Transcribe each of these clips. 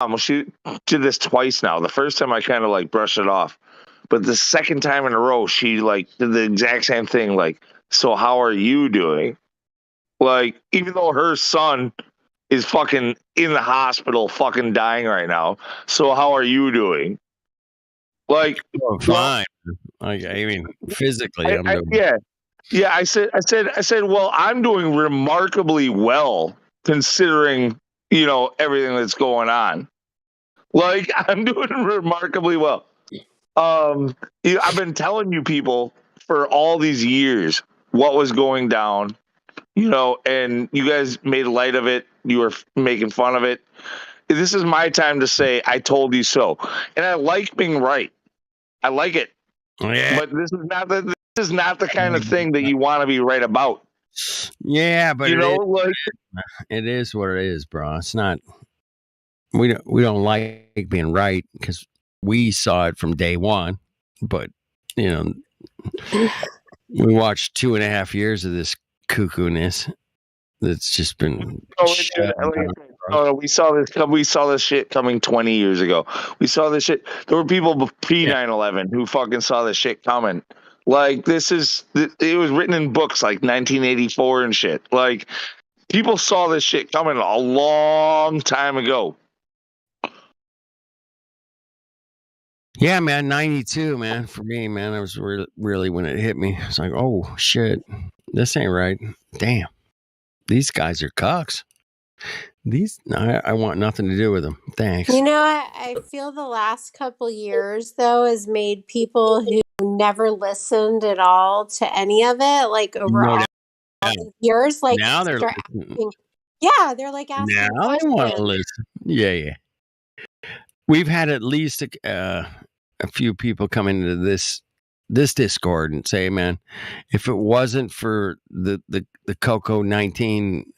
well, she did this twice now. The first time I kind of like brushed it off, but the second time in a row, she like did the exact same thing. Like, so how are you doing? Like, even though her son is fucking in the hospital, fucking dying right now. So how are you doing? Like, oh, fine. Like, I mean, physically, I'm doing. Yeah. I said, well, I'm doing remarkably well considering, everything that's going on. Like, I'm doing remarkably well. I've been telling you people for all these years what was going down, and you guys made light of it. You were making fun of it. This is my time to say, I told you so. And I like being right. I like it. Yeah. But this is not the kind of thing that you want to be right about. Yeah, but it is what it is, bro. It's not. We don't like being right because we saw it from day one. But we watched 2.5 years of this cuckoo-ness that's just been. We saw this. We saw this shit coming 20 years ago. We saw this shit. There were people pre 9/11 who fucking saw this shit coming. Like, it was written in books like 1984 and shit. Like, people saw this shit coming a long time ago. Yeah, man, 92, man. For me, man, it was really when it hit me. It's like, oh shit, this ain't right. Damn, these guys are cucks. I want nothing to do with them. Thanks. I feel the last couple years though has made people who never listened at all to any of it, like over all years, like now they're asking, they're like asking. Now they want to listen. Yeah. We've had at least a few people come into this Discord and say, man, if it wasn't for the Coco 19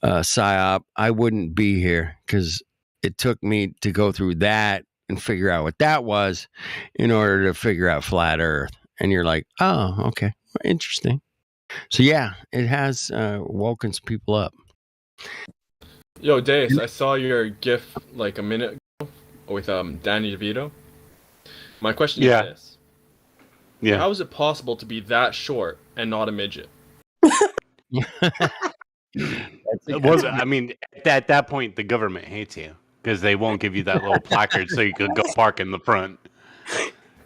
psyop, I wouldn't be here, because it took me to go through that and figure out what that was in order to figure out flat Earth. And you're like, oh, okay, interesting. So yeah, it has woken some people up. Yo, Deus, I saw your GIF like a minute ago with Danny DeVito. My question is this. Yeah. How is it possible to be that short and not a midget? I mean, at that point, the government hates you because they won't give you that little placard so you could go park in the front.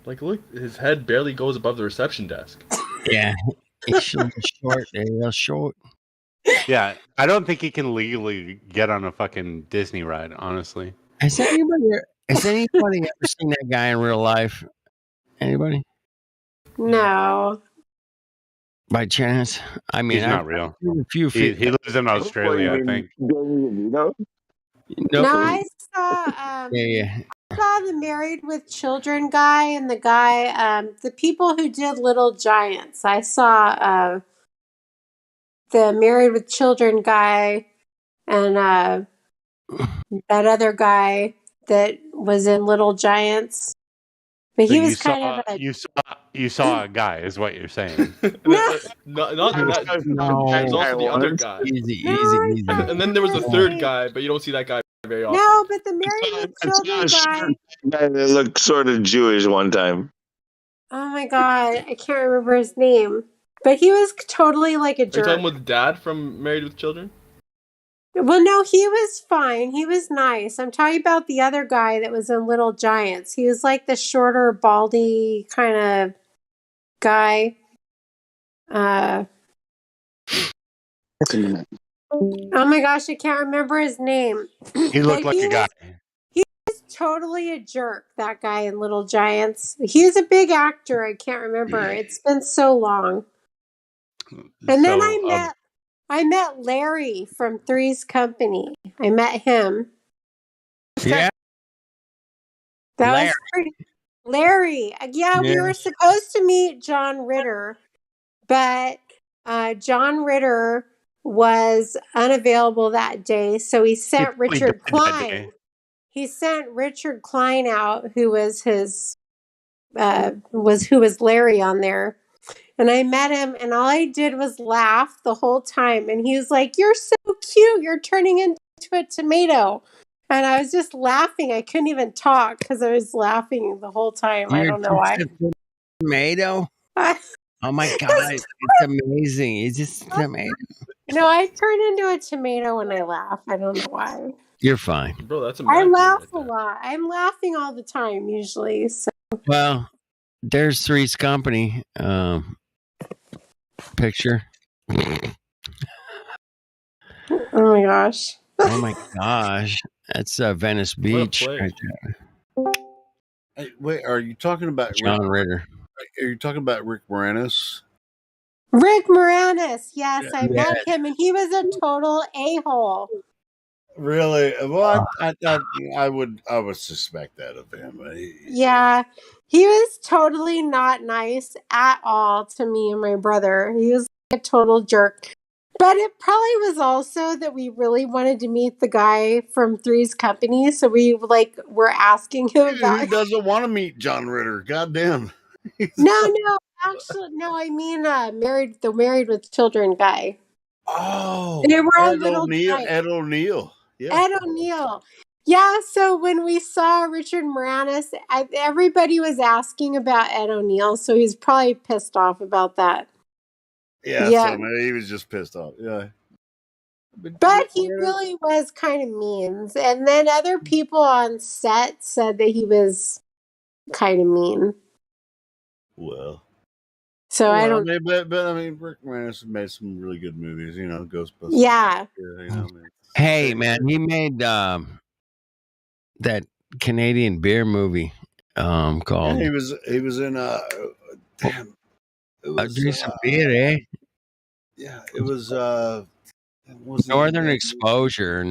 Like, look, his head barely goes above the reception desk. Yeah, it's short. Real short. Yeah, I don't think he can legally get on a fucking Disney ride, honestly. Has anybody ever seen that guy in real life? Anybody? No. By chance? I mean, he's not real. He lives in Australia, I think. No, I saw. I saw the Married with Children guy and the guy, the people who did Little Giants. I saw the Married with Children guy and that other guy that was in Little Giants. But he was kind of a... You saw a guy, is what you're saying. Not that. No. There's also the other guy. Easy. And then there was the third guy, but you don't see that guy very often. No, but the Married with Children guy that looked sort of Jewish one time. Oh my god, I can't remember his name. But he was totally like a jerk. Are you talking with Dad from Married with Children? Well, no, he was fine. He was nice. I'm talking about the other guy that was in Little Giants. He was like the shorter, baldy kind of guy. Oh my gosh, I can't remember his name. He looked like a guy. He was totally a jerk, that guy in Little Giants. He's a big actor. I can't remember. It's been so long. And then I met Larry from Three's Company. I met him. Yeah. Was pretty... Larry. Yeah, we were supposed to meet John Ritter, but John Ritter was unavailable that day, so he sent Richard Klein. He sent Richard Klein out, who was his who was Larry on there. And I met him, and all I did was laugh the whole time. And he was like, "You're so cute. You're turning into a tomato." And I was just laughing. I couldn't even talk because I was laughing the whole time. I don't know why. Tomato? Oh my God. It's amazing. It's just tomato. No, I turn into a tomato when I laugh. I don't know why. You're fine. Bro, that's a I laugh a lot. I'm laughing all the time usually. So. Well, there's Three's Company picture. Oh my gosh. Oh my gosh. That's Venice Beach right there. Hey, wait, are you talking about John Ritter? Are you talking about Rick Moranis? Rick Moranis. Yes, I met him, and he was a total a-hole. Really? Well, I would suspect that of him. Yeah, he was totally not nice at all to me and my brother. He was like a total jerk. But it probably was also that we really wanted to meet the guy from Three's Company, so we were asking him about. Who doesn't want to meet John Ritter? Goddamn. No, actually, no. I mean, the married with children guy. Oh, they were Ed O'Neill. Yeah. Ed O'Neill. Yeah, so when we saw Richard Moranis, everybody was asking about Ed O'Neill, so he's probably pissed off about that. Yeah. So he was just pissed off. Yeah. But he really was kind of mean. And then other people on set said that he was kind of mean. Well. So I don't. But I mean, Rick Moranis made some really good movies. You know, Ghostbusters. Yeah. Hey, man, he made that Canadian beer movie called. Yeah, he was in damn. It was some beer, eh? Yeah, it was Northern Exposure.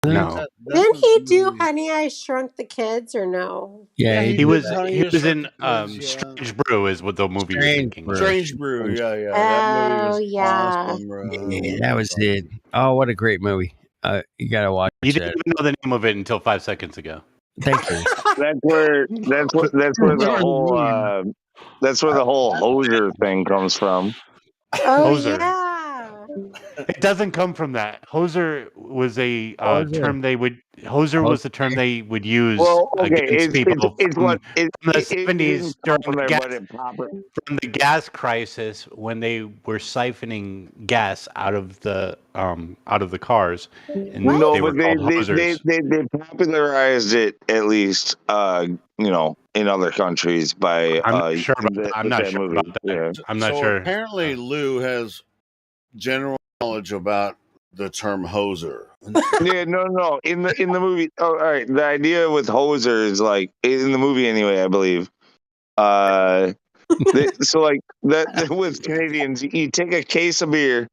No. Didn't he do Honey, I Shrunk the Kids or no? Yeah, he was in Strange Brew is what the movie you're thinking. Strange Brew, yeah. That movie was awesome, yeah, that was it. Oh, what a great movie. You gotta watch it. You didn't even know the name of it until 5 seconds ago. Thank you. That's where the whole hoser thing comes from. Oh, hoser. Yeah. It doesn't come from that. Hoser was a term they would. Hoser was the term they would use against people from the 70s from the gas crisis when they were siphoning gas out of the cars. And No, they were but they popularized it at least, in other countries by. I'm not sure about that. Yeah. I'm not sure. Apparently, Lou has general knowledge about the term hoser. Yeah, no. In the movie, all right. The idea with hoser is like in the movie anyway, I believe. So like that with Canadians, you take a case of beer,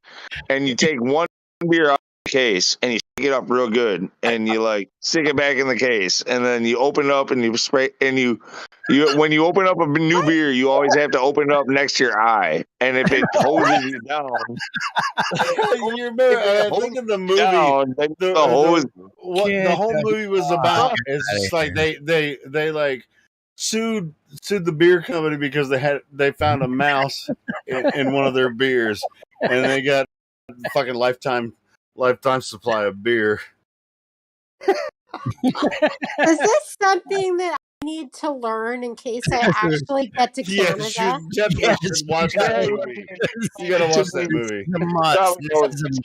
and you take one beer out of the case, and you stick it up real good, and you stick it back in the case, and then you open it up and you spray, and you when you open up a new beer, you always have to open it up next to your eye, and if it hoses you down, you remember? I think in the movie, the whole movie was about. It's just like they sued the beer company because they found a mouse in one of their beers, and they got fucking lifetime supply of beer. Is this something that I need to learn in case I actually get to Canada? You should watch that movie. You gotta watch that movie.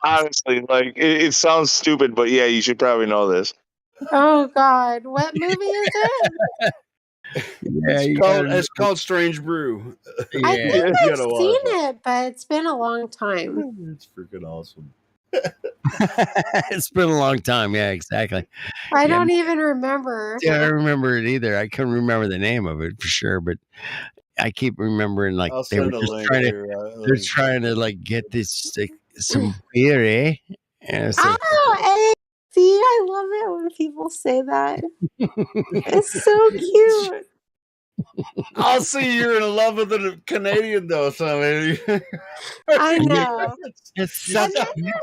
Honestly, it sounds stupid, but yeah, you should probably know this. Oh God, what movie is it? It's called Strange Brew. I think I've seen it, but it's been a long time. It's freaking awesome. It's been a long time. Yeah, exactly. I don't even remember. Yeah, I don't remember it either. I couldn't remember the name of it for sure, but I keep remembering they were just trying to get this some beer, eh? And see, I love it when people say that. It's so cute. I'll see you're in love with a Canadian though, so I know. It's such a weird.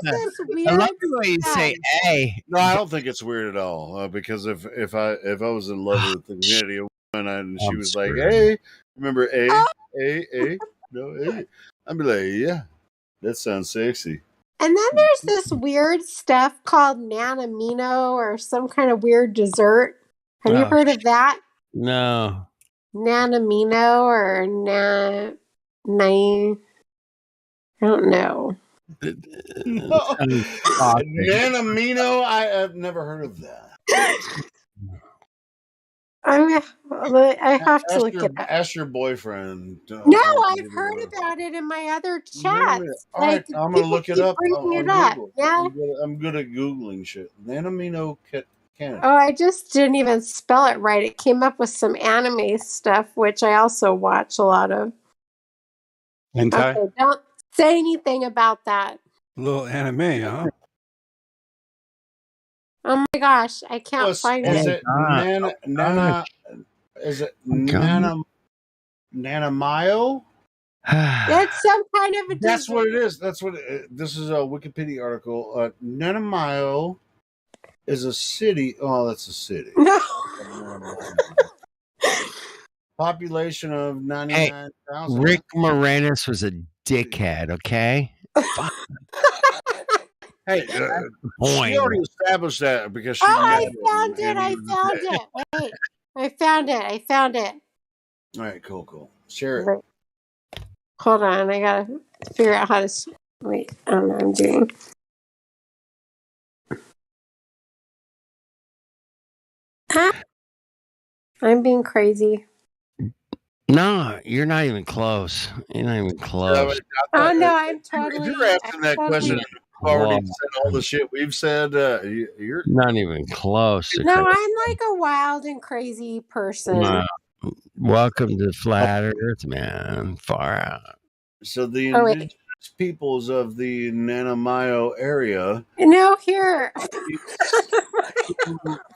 I love the way you say "a." No, I don't think it's weird at all. Because if I was in love with a Canadian woman and she was like, "Hey, remember A? No A?" I'd be like, "Yeah, that sounds sexy." And then there's this weird stuff called nanamino or some kind of weird dessert. Have you heard of that? No. Nanamino or I don't know. No. Nanamino, I have never heard of that. I have to look it up. Ask your boyfriend. No, I've heard about it in my other chats. All right, I'm gonna look it up on Google. Yeah. I'm good at Googling shit. Nanamino Canada. Oh, I just didn't even spell it right. It came up with some anime stuff, which I also watch a lot of. Hentai? Okay, don't say anything about that. A little anime, huh? Oh my gosh, I can't find it. Is it Nanamayo? That's some kind of a That's what it is. That's what this is a Wikipedia article. Nanamayo is a city. Oh, that's a city. No. Population of 99,000. Rick Moranis was a dickhead, okay? Hey, she already established that because she. I found it. Wait, I found it. All right, cool. Share it. Wait. Hold on, I gotta figure out how to. Wait, I don't know what I'm doing. I'm being crazy. No, you're not even close. You're not even close. Oh no, I'm totally. If you're asking that question, you've already said all the shit we've said. You're not even close. No, I'm like a wild and crazy person. No. Welcome to Flat Earth, man. Far out. So the indigenous peoples of the Nanamayo area. No, here.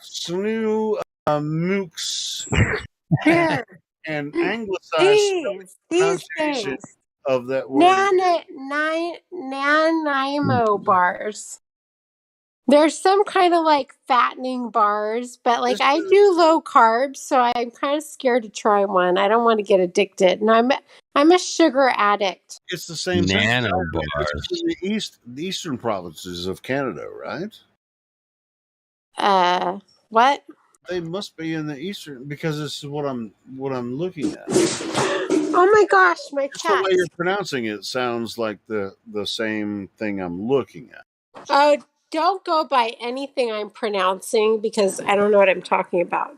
Snu Mooks. Here. And anglicized pronunciation of that word. Nanaimo bars. There's some kind of like fattening bars, but like I do low carbs, so I'm kind of scared to try one. I don't want to get addicted, and I'm a sugar addict. It's the same nano thing. bars. In the eastern provinces of Canada, right? What? They must be in the eastern because this is what I'm looking at. Oh my gosh, my cat! The way you're pronouncing it sounds like the same thing I'm looking at. Oh, don't go by anything I'm pronouncing because I don't know what I'm talking about.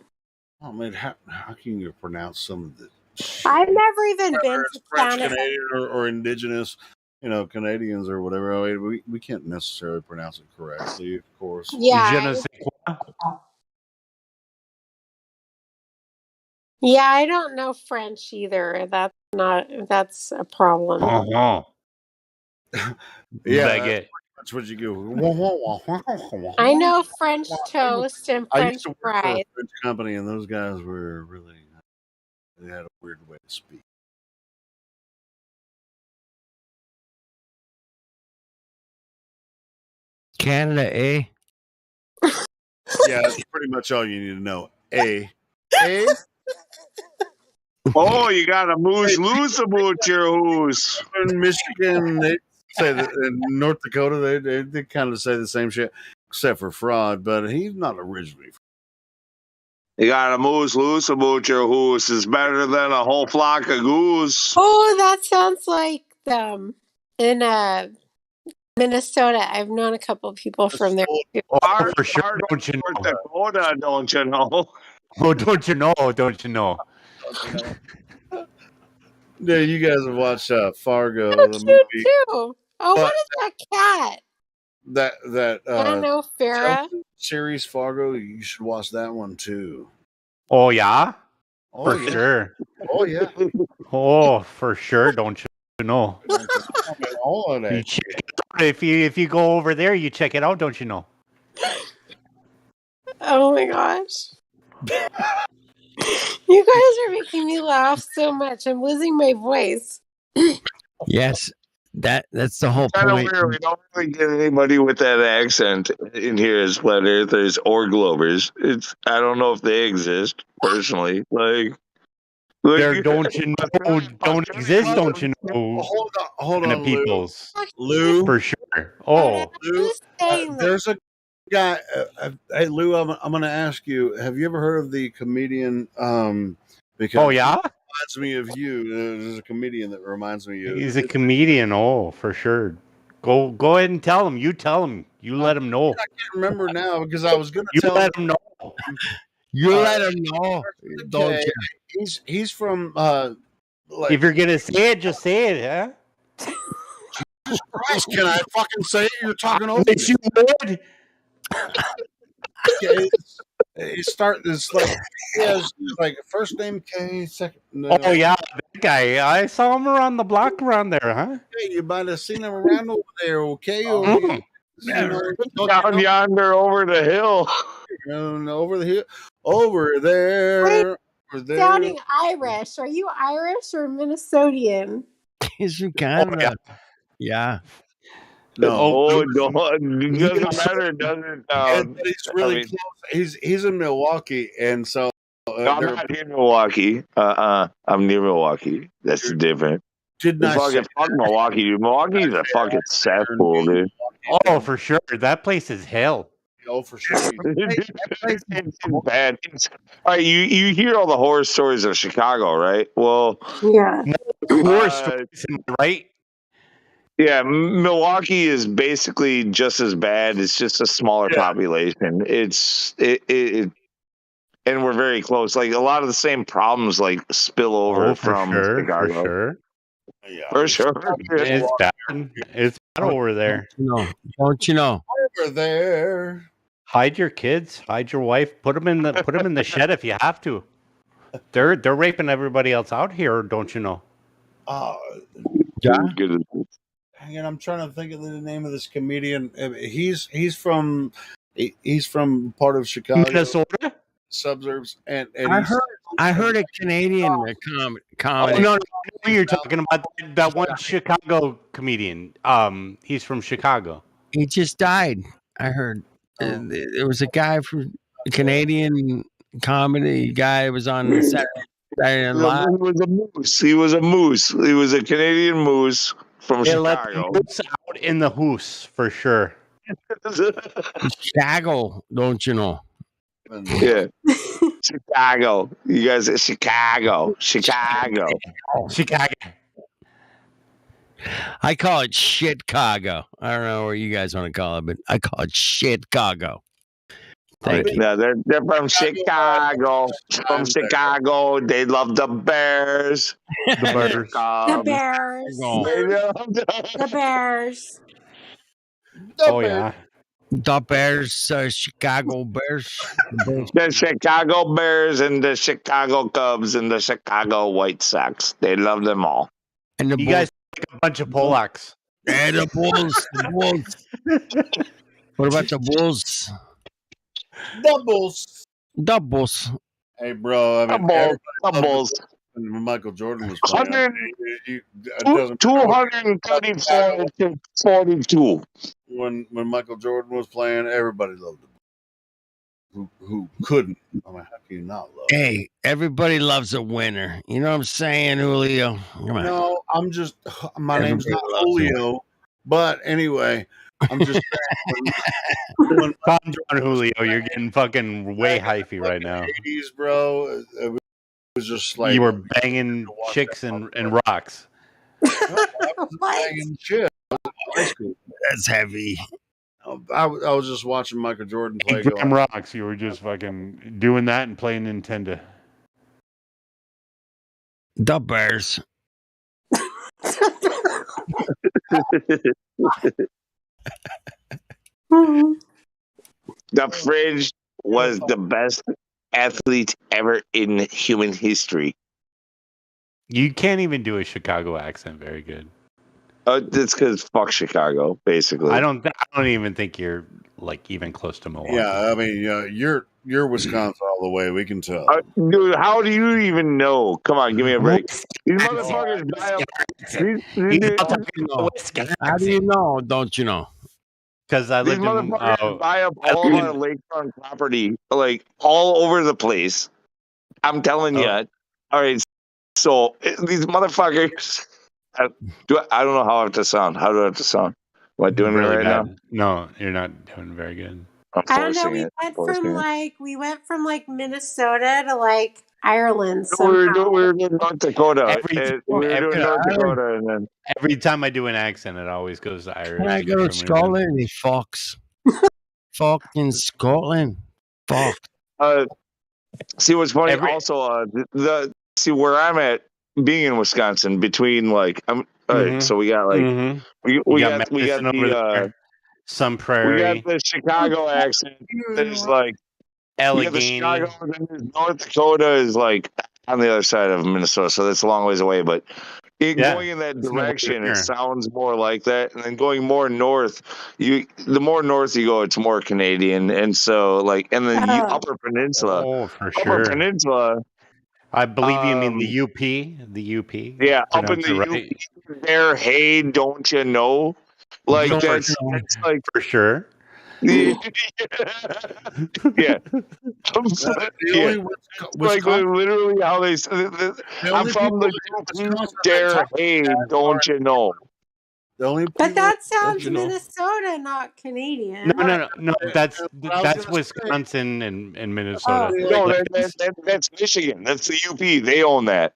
Oh man, how can you pronounce some of the? I've never even been to French Canadian or indigenous, Canadians or whatever. I mean, we can't necessarily pronounce it correctly, of course. Yeah. Yeah, I don't know French either. That's a problem. Yeah, that's what you do. I know French toast and French I used to work for a fries. French company, and those guys were really, they had a weird way to speak. Canada, eh? Yeah, that's pretty much all you need to know. A. Oh, you got a moose loose about your hoose. In Michigan, they say that in North Dakota, they kind of say the same shit, except for fraud. But he's not originally. You got a moose loose about your hoose is better than a whole flock of goose. Oh, that sounds like in Minnesota. I've known a couple of people from there. Oh, for sure. Don't you know? Dakota, don't you know? Oh, don't you know? Don't you know? Yeah, you guys have watched Fargo, Oh, the cute movie. too. Oh, what is that cat? That I don't know, Farrah series Fargo. You should watch that one too. Oh yeah, for sure. Oh yeah. Oh, for sure. Don't you know? All of that. You check it out. If you go over there, you check it out. Don't you know? Oh my gosh. You guys are making me laugh so much. I'm losing my voice. Yes, that's the whole Kind of point. weird. We don't really get anybody with that accent in here as flat earthers or Globers. I don't know if they exist personally. Like, There, don't you know? Don't exist. Don't you know? Hold on, peoples. Lou, for sure. Oh, Lou, there's a guy. Hey, Lou, I'm going to ask you. Have you ever heard of the comedian? Because yeah, reminds me of you. There's a comedian that reminds me of you. He's a comedian. Oh, for sure. Go ahead and tell him. You tell him. You let him know. I can't remember now because I was going to You tell let him know. You let him know. Don't okay. you? He's from like, If you're gonna say it, just say it, huh? Christ, can I fucking say it? You're talking over Yes, you would. He start this like he has like first name K, second. No. Oh yeah, that guy. I saw him around the block around there, huh? Hey, you might have seen him around over there, okay? Down yonder over the hill. Over the hill. Over there. Over there. Sounding Irish. Are you Irish or Minnesotian? He's from Canada. Yeah. No. It doesn't matter, doesn't it? He's really close. He's in Milwaukee, and so I'm not in Milwaukee. I'm near Milwaukee. That's different. Fuck Milwaukee, dude. Milwaukee's a fucking cesspool, dude. Oh, for sure. That place is hell. Oh, for sure. It's bad. All right, you hear all the horror stories of Chicago, right? Well, yeah, horror stories, right? Yeah, Milwaukee is basically just as bad. It's just a smaller population. And we're very close. Like a lot of the same problems, like spill over from Chicago. For sure. Yeah, for sure. It's bad. It's bad over there. Don't you know? Over there. Hide your kids. Hide your wife. Put them in the shed if you have to. They're raping everybody else out here. Don't you know? Yeah. And I'm trying to think of the name of this comedian. He's from part of Chicago, Minnesota suburbs, and I heard a Canadian comedy. Oh, no, you're talking about that one Chicago comedian. He's from Chicago. He just died. I heard there was a guy from a Canadian comedy guy who was on Saturday Night Live. He was a moose. He was a moose. He was a Canadian moose from They Chicago. let the moose out in the hoose for sure. Chicago, don't you know? Yeah. Chicago. You guys are Chicago. Chicago. I call it Chicago. I don't know what you guys want to call it, but I call it Chicago. Thank you. No, they're from Chicago. From Chicago. They love the Bears. The Bears. The Bears. The Bears. Oh yeah. The Bears, Chicago Bears. The Chicago Bears and the Chicago Cubs and the Chicago White Sox. They love them all. And the you guys like a bunch of Polacks. And the Bulls. The Bulls. What about the Bulls? Doubles. Hey, bro. I mean, doubles. When Michael Jordan was playing, 234 to 42. When Michael Jordan was playing, everybody loved him. Who couldn't? I mean, how can you not love him? Hey, everybody loves a winner. You know what I'm saying, Julio? Come on. No, I'm just. My name's not Julio, but anyway, I'm just saying. Calm down, Julio. You're getting fucking way hyphy right now. 80s, bro. It was just like you were banging chicks and rocks. Banging shit. That's heavy. I was just watching Michael Jordan play. Graham rocks. You were just fucking doing that and playing Nintendo. The Bears. The Fridge was the best athlete ever in human history. You can't even do a Chicago accent very good. That's because fuck Chicago, basically. I don't even think you're like even close to Milwaukee. Yeah, I mean, you're Wisconsin all the way. We can tell. Dude, how do you even know? Come on, give me a break. These motherfuckers buy up. How do you know? Don't you know? Because I These motherfuckers buy up all of our lakefront property, like all over the place. I'm telling you. All right. So these motherfuckers. I don't know how I have to sound. How do I have to sound? Am I doing really it right bad. now? No, you're not doing very good. I'm I don't know. forcing it. We went from like Minnesota to like Ireland We somehow. were doing North Dakota. Every We were doing North Dakota, and then every time I do an accent, it always goes to Irish. Can I go to Scotland? He fucks. Fucking Scotland. Fuck. See what's funny. Also, see where I'm at, being in Wisconsin, between like all right. So we got like we got the some prairie. We got the Chicago accent. There's like Allegheny. We got the Chicago, and then there's North Dakota is like on the other side of Minnesota, so that's a long ways away. But going in that direction, it sounds more like that. And then going more north, the more north you go, it's more Canadian. And so and then the Upper Peninsula. Oh, for sure. Upper Peninsula. I believe you mean the UP. The UP. Yeah, up in the UP. There, hey, don't you know? Like that's like for sure. Yeah. Like literally how they I'm from the dare, hey, don't you know? But that sounds Minnesota, not Canadian. No. That's Wisconsin and Minnesota. No, that's Michigan. That's the UP. They own that.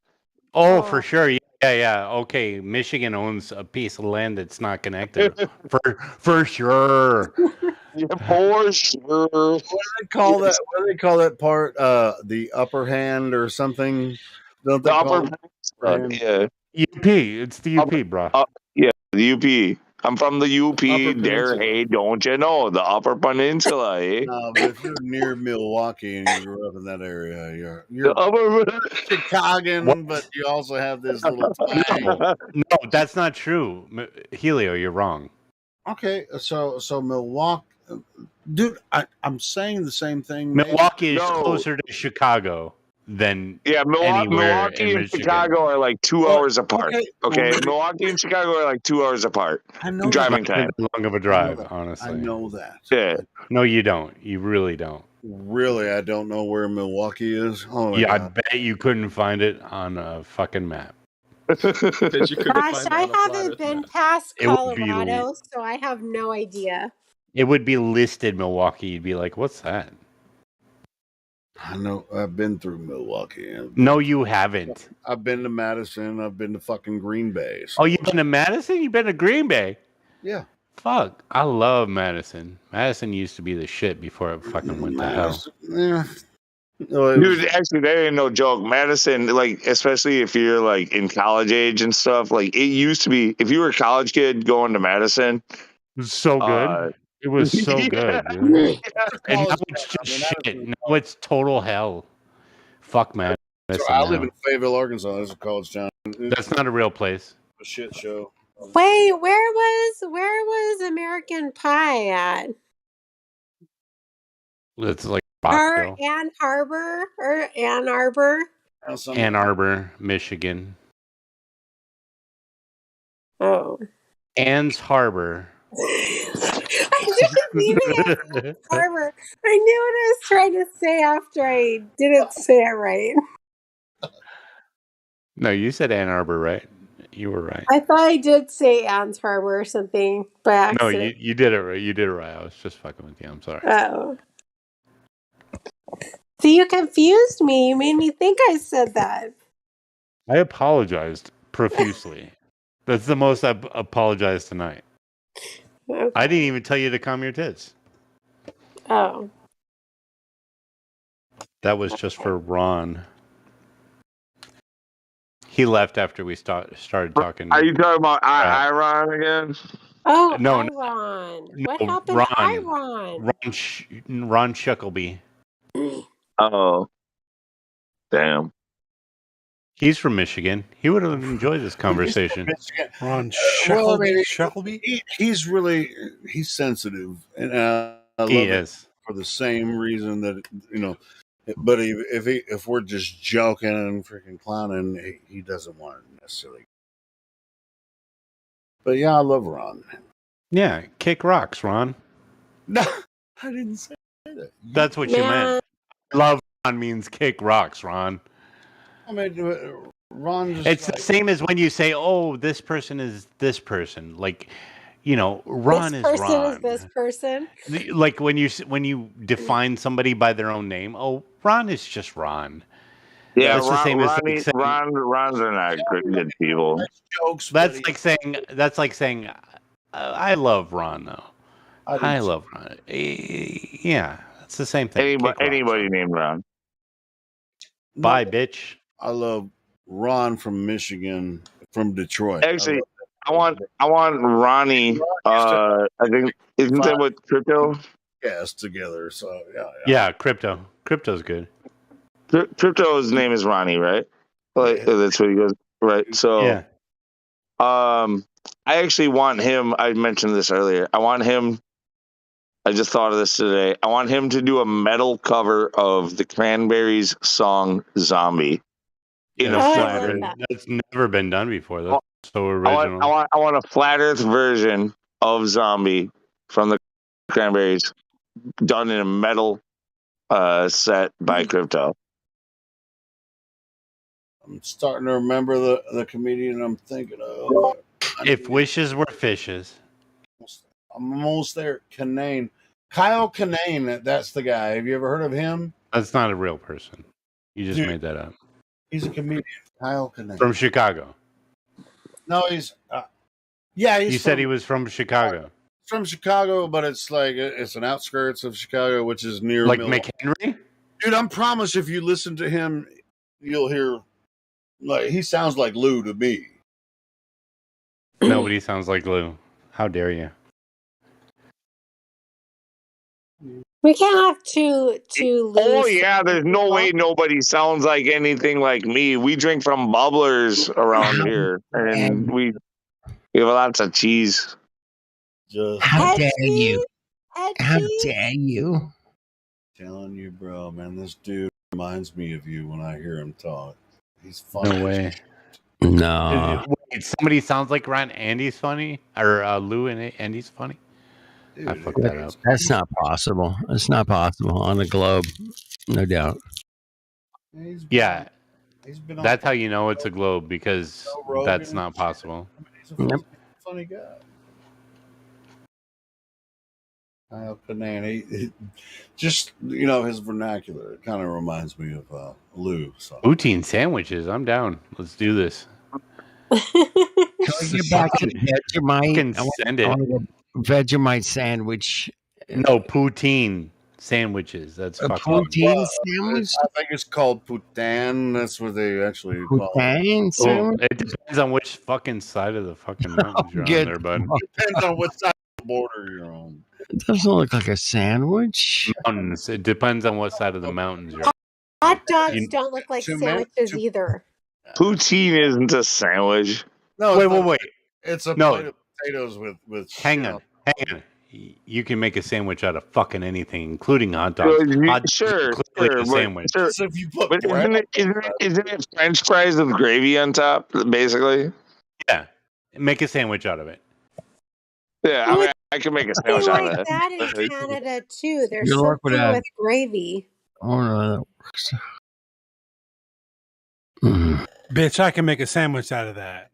Oh, for sure. Yeah. Okay, Michigan owns a piece of land that's not connected. for sure. Yeah, for sure. What do they call that? What do they call that part? The upper hand or something? Don't they call it? Yeah. UP. It's the UP, bro. Yeah, the UP. I'm from the UP. There, hey, don't you know? The Upper Peninsula, eh? No, but if you're near Milwaukee and you grew up in that area, you're Chicagan, but you also have this little twang. No, that's not true. Helio, you're wrong. Okay, so Milwaukee, dude, I'm saying the same thing. Milwaukee is closer to Chicago than Milwaukee and Chicago are like 2 hours apart. Okay, Milwaukee and Chicago are like 2 hours apart. I know driving time. Long of a drive, honestly. I know that. Yeah. No, you don't. You really don't. Really, I don't know where Milwaukee is. Oh, yeah, God. I bet you couldn't find it on a fucking map. Gosh, I haven't been past Colorado, so I have no idea. It would be listed Milwaukee. You'd be like, what's that? I know. I've been through Milwaukee. No, you haven't. I've been to Madison. I've been to fucking Green Bay. So. Oh, you've been to Madison? You've been to Green Bay? Yeah. Fuck. I love Madison. Madison used to be the shit before it fucking went to hell. Yeah. Dude, actually, that ain't no joke. Madison, like, especially if you're like in college age and stuff, like it used to be. If you were a college kid going to Madison, it was so good. It was so good. Dude. And now it's just shit. Now it's total hell. Fuck, man. So I live in Fayetteville, Arkansas. There's a college town. That's not a real place. A shit show. Wait, where was American Pie at? It's like Ann Arbor or Ann Arbor? Ann Arbor, Michigan. Oh. Ann's Harbor. I didn't mean it. Harbor. I knew what I was trying to say after I didn't say it right. No, you said Ann Arbor, right? You were right. I thought I did say Ann's Harbor or something by accident. No, you did it right. You did it right. I was just fucking with you. I'm sorry. Oh. See, you confused me. You made me think I said that. I apologized profusely. That's the most I've apologized tonight. Okay. I didn't even tell you to calm your tits. Oh. That was just for Ron. He left after we started talking. Are you talking about Iron again? Oh, no, Iron. What happened to Iron? Ron Shuckleby. Oh. Damn. He's from Michigan. He would have enjoyed this conversation. Ron Shuckleby? He's sensitive. And I love it for the same reason that, but if we're just joking and freaking clowning, he doesn't want it necessarily. But yeah, I love Ron. Yeah, kick rocks, Ron. No, I didn't say that. That's what you meant. Love Ron means kick rocks, Ron. I mean, Ron just it's the same as when you say, "Oh, this person is this person." Like, Ron this is person Ron. is this person. Like when you define somebody by their own name, oh, Ron is just Ron. Yeah, That's the same as like saying, Rons are not good people. Jokes. That's like saying, I love Ron though. I love Ron. Yeah, it's the same thing. Anybody named Ron. Bye, bitch. I love Ron from Michigan, from Detroit. Actually, I want Ronnie. I think isn't that what Crypto? Yes, together. So yeah. Crypto's good. Crypto's name is Ronnie, right? Like that's what he goes, right? So, yeah. I actually want him. I mentioned this earlier. I want him. I just thought of this today. I want him to do a metal cover of the Cranberries song "Zombie." That's never been done before. That's so original. I want a flat Earth version of "Zombie" from the Cranberries, done in a metal set by Crypto. I'm starting to remember the comedian I'm thinking of. If wishes were fishes. I'm almost there. Kyle Kinane, that's the guy. Have you ever heard of him? That's not a real person. You just made that up. He's a comedian. Kyle Kinane. From Chicago. No, he's... You said he was from Chicago. From Chicago, but it's like it's an outskirts of Chicago, which is near like Milwaukee. McHenry. Dude, I promise if you listen to him, you'll hear like he sounds like Lou to me. Nobody sounds like Lou. How dare you? We can't have two Lou's. Oh yeah, there's no way nobody sounds like anything like me. We drink from bubblers around here, and we have lots of cheese. How dare you? How dare you? Telling you, bro, man, this dude reminds me of you when I hear him talk. He's funny. No way. No. Wait, somebody sounds like Ron Andy's funny? Or Lou and Andy's funny? Dude, I fucked that up. That's not possible. It's not possible on the globe. No doubt. Yeah. That's how you know it's a globe, because that's not possible. He's a funny guy. Kyle Kinane, just his vernacular. It kind of reminds me of Lou. So. Poutine sandwiches. I'm down. Let's do this. Get back to Vegemite. Send it. Vegemite sandwich. No, poutine sandwiches. That's a poutine sandwich. I think it's called poutine. That's what they actually call it. Sandwich? It depends on which fucking side of the fucking mountains you're on there, bud. Depends on what side of the border you're on. It doesn't look like a sandwich. Mountains. It depends on what side of the mountains you're on. Hot dogs don't look like sandwiches either. Poutine isn't a sandwich. No, wait. It's a plate of potatoes with. Hang on. You can make a sandwich out of fucking anything, including hot dogs. Sure, a sandwich. Sure. So if you put isn't it French fries with gravy on top, basically? Yeah, make a sandwich out of it. Yeah, I mean, I can make a sandwich out of it. That in Canada too. They're served with gravy. Oh no. Bitch, I can make a sandwich out of that.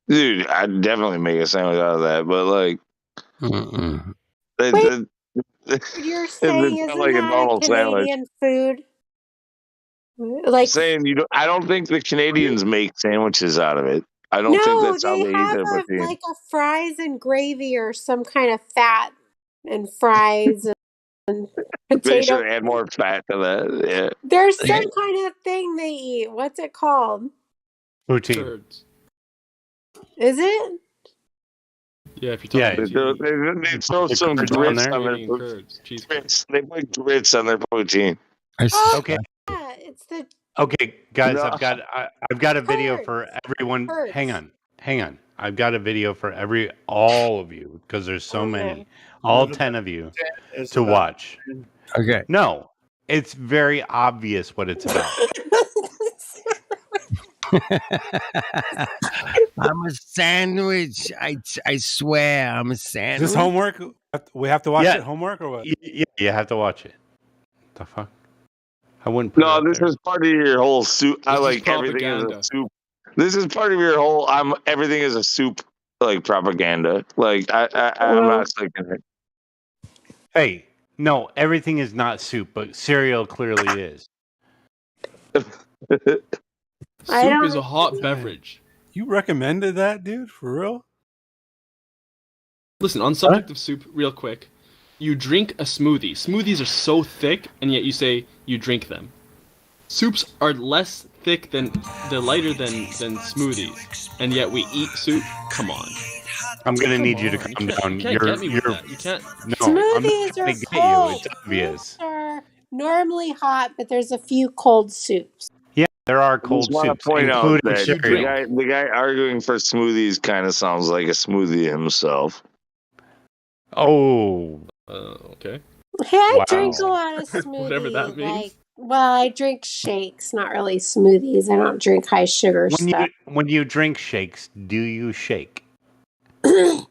Dude, I'd definitely make a sandwich out of that, but like, you're saying isn't like a Canadian food? Like saying I don't think the Canadians make sandwiches out of it. I don't think that's how they eat their protein. Like a fries and gravy or some kind of fat and fries and potato. They should add more fat to that. Yeah. There's some kind of thing they eat. What's it called? Poutine. Is it? Yeah, if you they throw some grits on their grits. They put grits on their poutine. Okay. Yeah, it's the. Okay, guys, no. I've got a video for everyone. Hang on. I've got a video for all of you, because there's so many, all 10 of you to watch. Okay. No, it's very obvious what it's about. I'm a sandwich. I swear, I'm a sandwich. Is this homework? We have to watch it. Homework or what? Yeah, you have to watch it. The fuck? I wouldn't put it this there. is part of your whole soup. I This is like everything as a propaganda. soup. This is part of your whole. Everything is a soup, like propaganda. Like I'm not sticking it. Hey, no, everything is not soup, but cereal clearly is. Soup is a hot beverage. You recommended that, dude? For real? Listen, on subject of soup, real quick. You drink a smoothie. Smoothies are so thick, and yet you say you drink them. Soups are less thick they're lighter than smoothies, and yet we eat soup? Come on. I'm gonna need you to calm down. You can't get me with that. You can't. No, Smoothies are cold. It's obvious. Smoothies are normally hot, but there's a few cold soups. Yeah, there are I cold just want soups, to point out including that cereal. the guy arguing for smoothies kind of sounds like a smoothie himself. Oh. Okay. Hey, I drink a lot of smoothies. Whatever that means. I drink shakes, not really smoothies. I don't drink high sugar stuff. When you drink shakes, do you shake?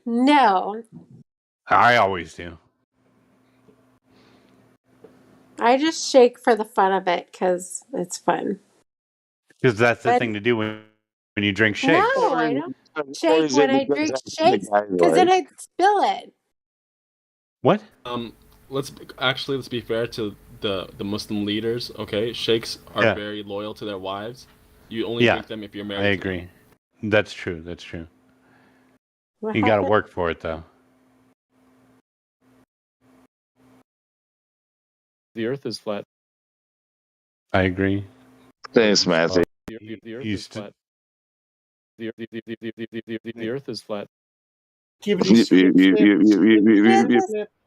No. I always do. I just shake for the fun of it because it's fun. Because that's the thing to do when you drink shakes. No, I don't shake when I drink shakes because then I'd spill it. What? Let's be fair to the Muslim leaders. Okay, sheikhs are very loyal to their wives. You only drink them if you're married. I agree. That's true. That's true. What you got to work for it, though. The Earth is flat. I agree. Thanks, Matthew. The Earth is flat. The Earth is flat.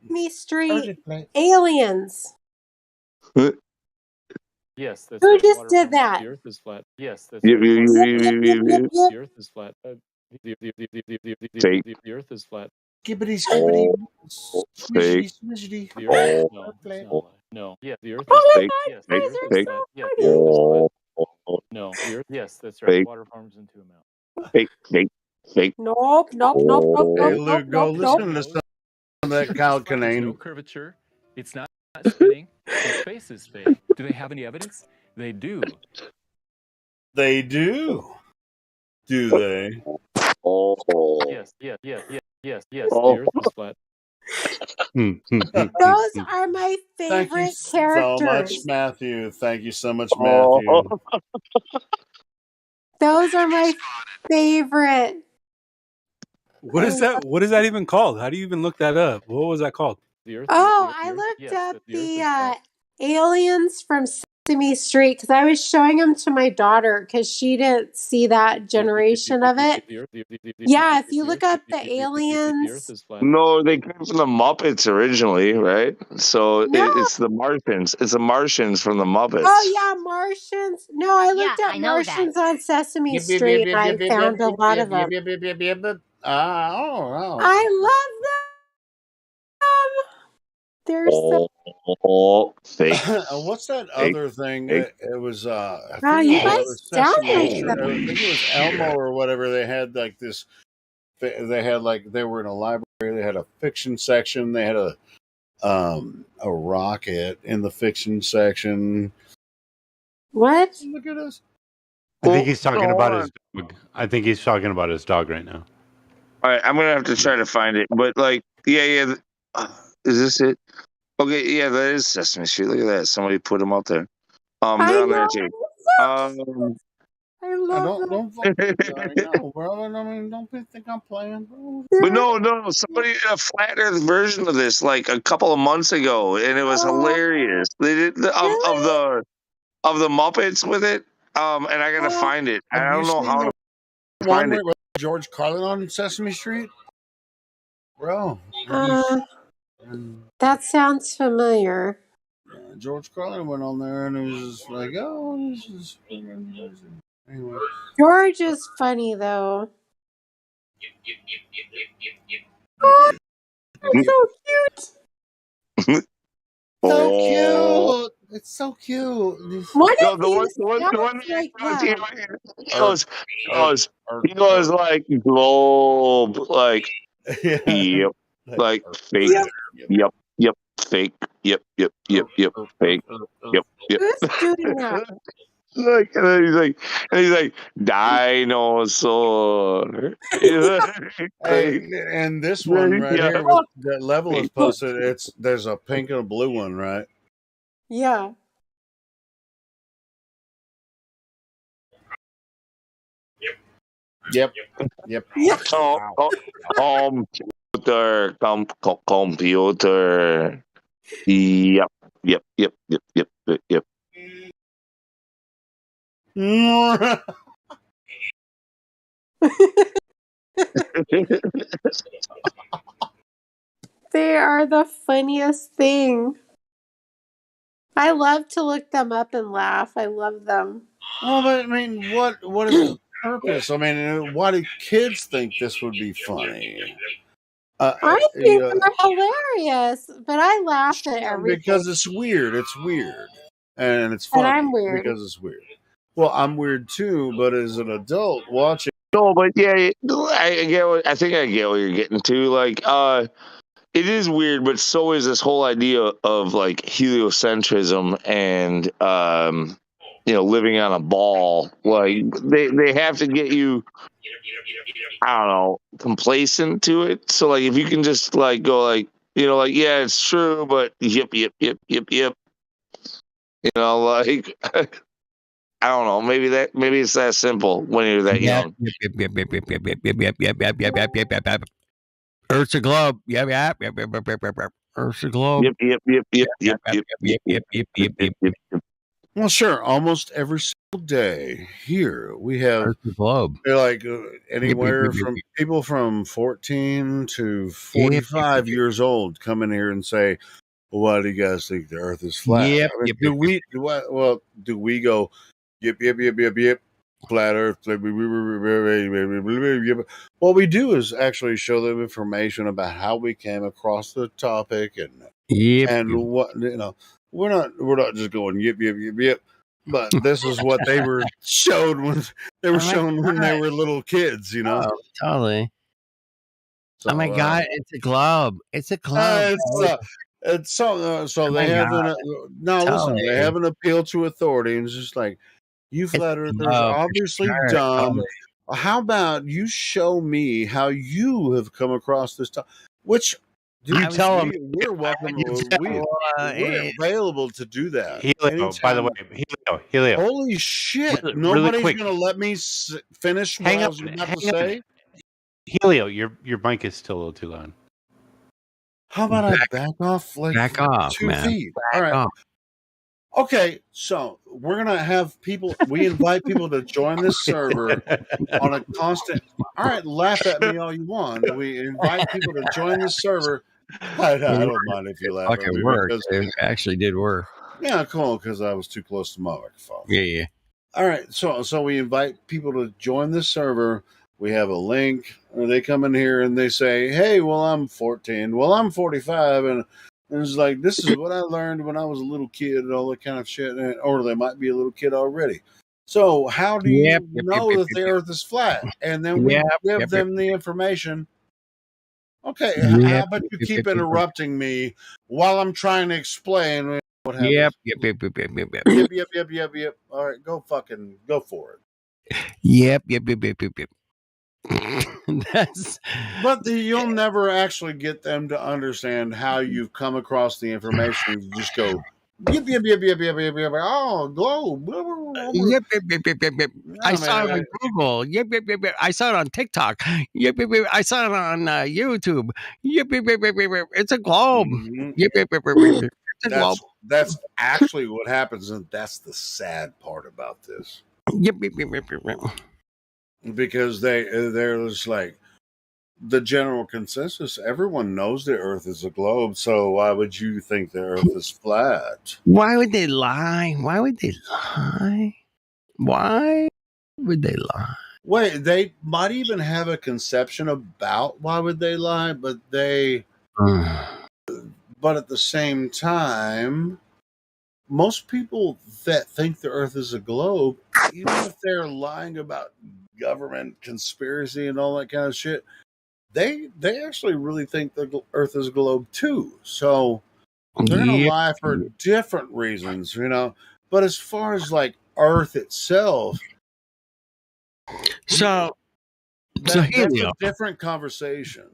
Me Street aliens. Yes, that's Who right. just did that? The Earth is flat. Yes, that's right. The Earth is flat. The Earth is flat. Skibbity, skibbity, fake. squishity. The Earth no. Yeah, the Earth is fake. Yes, the Earth is Fake. flat. Yeah, the Earth is flat. No, the Earth. Yes, that's right. Fake. Water farms into a mountain. Fake. Nope. Hey, Luke, go listen to some of that Kyle Kinane. No curvature. It's not spinning. Its face is fake. Do they have any evidence? They do. They do. Do they? Yes. The Earth is flat. Those are my favorite characters. So much, Matthew. Thank you so much, Matthew. Those are my favorite. What is that? What is that even called? How do you even look that up? What was that called? I looked up the aliens from Sesame Street because I was showing them to my daughter because she didn't see that generation of it. Yeah, if you look up the aliens. No, they came from the Muppets originally, right? So it's the Martians. It's the Martians from the Muppets. Oh, yeah, Martians. No, I looked up Martians on Sesame Street and I found a lot of them. I love them. They're so fake. What's that other thing? It was you guys sound like them. I think it was Elmo or whatever. They had like this. They had like they were in a library. They had a fiction section. They had a rocket in the fiction section. What? Look at us. I think he's talking about his dog. I think he's talking about his dog right now. All right, I'm gonna have to try to find it. But like, yeah. Is this it? Okay, yeah, that is Sesame Street. Look at that. Somebody put them up there. They're on there too. I love them. Don't, bro. I mean, don't think I'm playing, bro. But no. Somebody did a flat Earth version of this like a couple of months ago, and it was hilarious. They did of the Muppets with it. And I gotta find it. I don't know how to find it. George Carlin on Sesame Street, bro. That sounds familiar. George Carlin went on there and it was just like, oh, this is anyway. George is funny though. Oh, that's so cute. So cute. It's so cute. What no, the one like he goes like globe, like yep, like fake, yep, fake. Fake. Yep. Who's doing that? And he's like, dinosaur. And this one right here with that level is posted. There's a pink and a blue one, right? Yeah. Yep. Computer. Yep. They are the funniest thing. I love to look them up and laugh. I love them. Well, but I mean, what is the purpose? I mean, why do kids think this would be funny? I think they're hilarious, but I laugh at everything. Because it's weird. It's weird. And it's funny. And I'm weird. Because it's weird. Well, I'm weird too, but as an adult watching. No, but yeah, I think I get what you're getting to. Like, it is weird, but so is this whole idea of like heliocentrism and living on a ball. Like they have to get you, I don't know, complacent to it. So like if you can just like go like, yeah, it's true, but yep. Like I don't know, maybe it's that simple when you're that young. Yep. Earth's a globe. Yep. Earth's a globe. Yep. Well, sure. Almost every single day here we have Earth's a globe. Like anywhere from people from 14 to 45 years old come in here and say, well, "Why do you guys think the Earth is flat?" Do we go, yep, flat Earth? What we do is actually show them information about how we came across the topic and what we're not just going yep. But this is what they were shown when they were when they were little kids, Oh, totally. So, oh my God, it's a globe. It's a globe. So they have they have an appeal to authority, and it's just like, you flat earthers are obviously dumb. How about you show me how you have come across this topic? Which you tell them we're welcome. We're available to do that. Helio, by the way, Helio. Holy shit! Nobody's going to let me finish what I was about to say. Helio, your mic is still a little too loud. How about I back off like 2 feet? All right. Okay, so we're gonna have people. We invite people to join this server on a constant. All right, laugh at me all you want. We invite people to join this server. I don't mind if you laugh. Okay, it actually did work. Yeah, cool. Because I was too close to my microphone. Yeah. All right, so we invite people to join this server. We have a link. Or they come in here and they say, "Hey, well, I'm 14. Well, I'm 45," and it's like, this is what I learned when I was a little kid and all that kind of shit. Or they might be a little kid already. So how do you know that the Earth is flat? And then we give them the information. Okay, how about you keep interrupting me while I'm trying to explain what happens? Yep. All right, go for it. Yep. But you'll never actually get them to understand how you've come across the information. You just go, yep. Oh, globe. Yep. I saw it on Google. Yep. I saw it on TikTok. Yep. I saw it on YouTube. Yep. It's a globe. Yep. It's a globe. That's actually what happens, and that's the sad part about this. Yep. Because they're just like, the general consensus, everyone knows the Earth is a globe, so why would you think the Earth is flat? Why would they lie? Wait, they might even have a conception about why would they lie, but but at the same time, most people that think the Earth is a globe, even if they're lying about government conspiracy and all that kind of shit, they actually really think the Earth is a globe too. So They're gonna lie for different reasons, you know. But as far as like Earth itself, so that's a different conversation.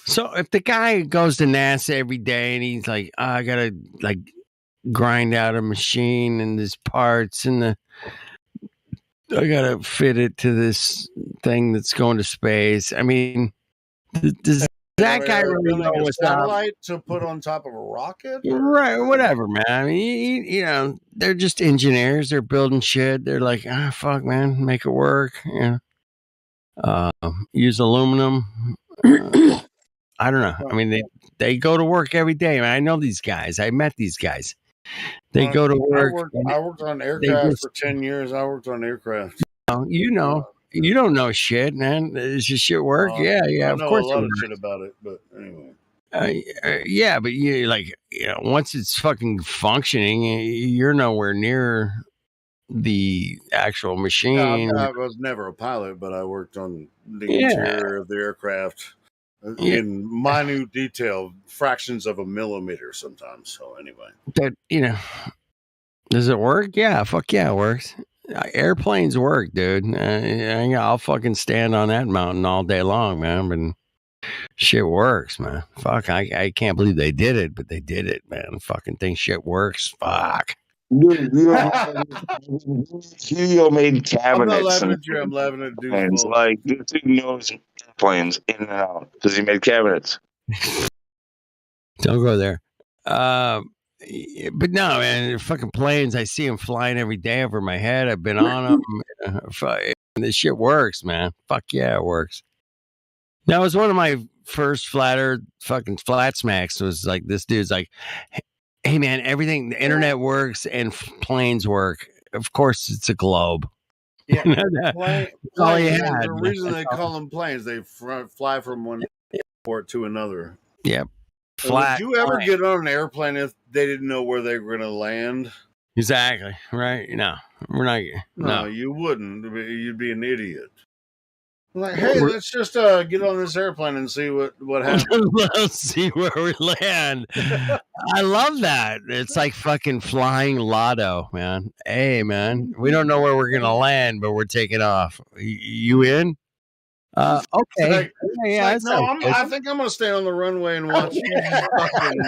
So if the guy goes to NASA every day and he's like, oh, I gotta like grind out a machine and there's parts and I gotta fit it to this thing that's going to space. I mean, does that guy really know what's satellite to put on top of a rocket? Right, whatever, man. I mean, you know, they're just engineers. They're building shit. They're like, fuck, man, make it work. You know, use aluminum. I don't know. I mean, they go to work every day. I mean, I know these guys. I met these guys. They go to work. I worked on aircraft for 10 years. I worked on aircraft. You know, you don't know shit, man. Does your shit work? Yeah, I of know course. a lot of shit about it, but anyway. Yeah, but you like, you know, once it's fucking functioning, you're nowhere near the actual machine. Yeah, I was never a pilot, but I worked on the interior of the aircraft. In minute detail, fractions of a millimeter sometimes. So anyway, that, you know, does it work? Yeah, fuck yeah, it works. Airplanes work, dude. I'll fucking stand on that mountain all day long, man. But shit works, man. Fuck, I can't believe they did it, but they did it, man. Fucking think shit works. Fuck. Dude, Helio made cabinets. I'm not laughing at you. I'm laughing at dudes. Like, this dude knows airplanes in and out because he made cabinets. Don't go there. But no, man, fucking planes. I see them flying every day over my head. I've been on them. And this shit works, man. Fuck yeah, it works. That was one of my first flat earth fucking flat smacks. Was like, this dude's like, hey man, everything, the internet works and planes work. Of course, it's a globe. Yeah, planes, the reason they call them planes, they fly from one airport to another. Yep. Flat. Would you ever get on an airplane if they didn't know where they were going to land? Exactly. Right. No, we're not. No, you wouldn't. You'd be an idiot. Like, hey, let's just get on this airplane and see what happens. Let's see where we land. I love that. It's like fucking flying lotto, man. Hey, man, we don't know where we're gonna land, but we're taking off. You in? Okay. I think I'm gonna stay on the runway and watch you fucking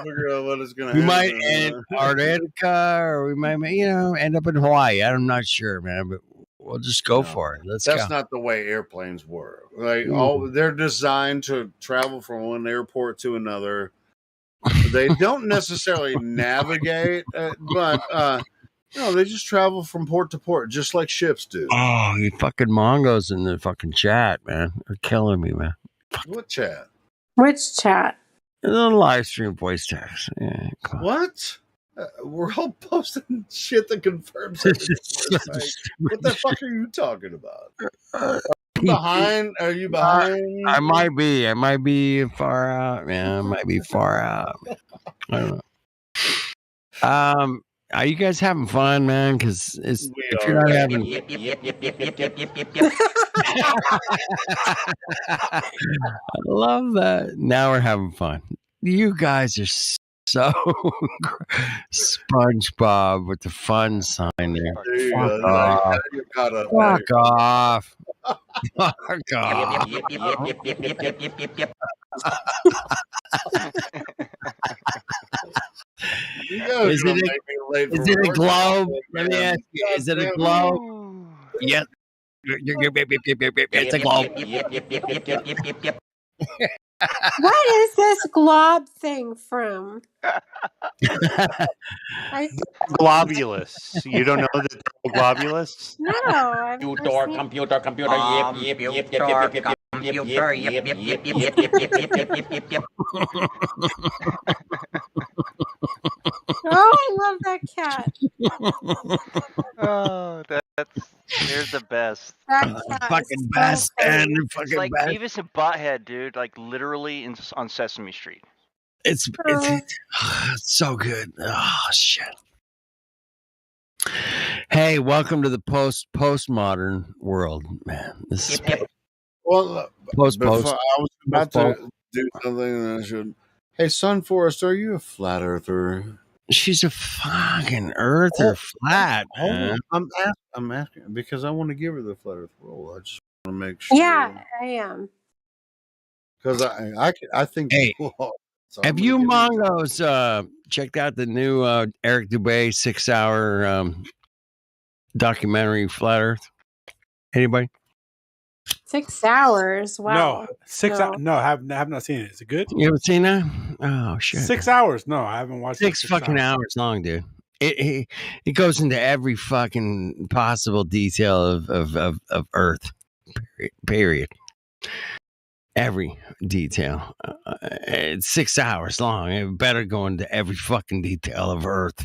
figure out what is gonna happen. We might end Antarctica, or we might, end up in Hawaii. I'm not sure, man, but we'll just go for it. That's not the way airplanes work. Like they're designed to travel from one airport to another. They don't necessarily navigate, but they just travel from port to port, just like ships do. Oh, you fucking Mongos in the fucking chat, man. They're killing me, man. What chat? Which chat? The Livestream voice text. Yeah, what? We're all posting shit that confirms it. What the fuck are you talking about? Behind? Are you behind? I might be. I might be far out, man. I might be far out. I don't know. Are you guys having fun, man? Because if you're not having, I love that. Now we're having fun. You guys are so SpongeBob with the fun sign there. Fuck off. Fuck off. Fuck off. Is it a globe? Let me ask you, is it a globe? Yes. It's a globe. What is this glob thing from? Globulus. You don't know that they're globulus? No. Computer. Oh, I love that cat. Oh, they're the best. That cat fucking best, man. It's like Beavis and Butthead, dude. Like literally on Sesame Street. It's so good. Oh shit. Hey, welcome to the postmodern world, man. This is I was about to do something that I should. Hey, Sunforest, are you a flat earther? She's a fucking earther, flat. Man. I'm asking because I want to give her the flat earth role. I just want to make sure. Yeah, I am. Because I think hey, you are. So have you Mongos checked out the new Eric Dubay 6-hour documentary Flat Earth? Anybody? 6 hours. Wow. No, 6 hours. No, I have not seen it. Is it good? You ever seen that? Oh shit. 6 hours. No, I haven't watched 6 fucking hours long, dude. It goes into every fucking possible detail of Earth. Period. Every detail. It's 6 hours long. It better go into every fucking detail of Earth.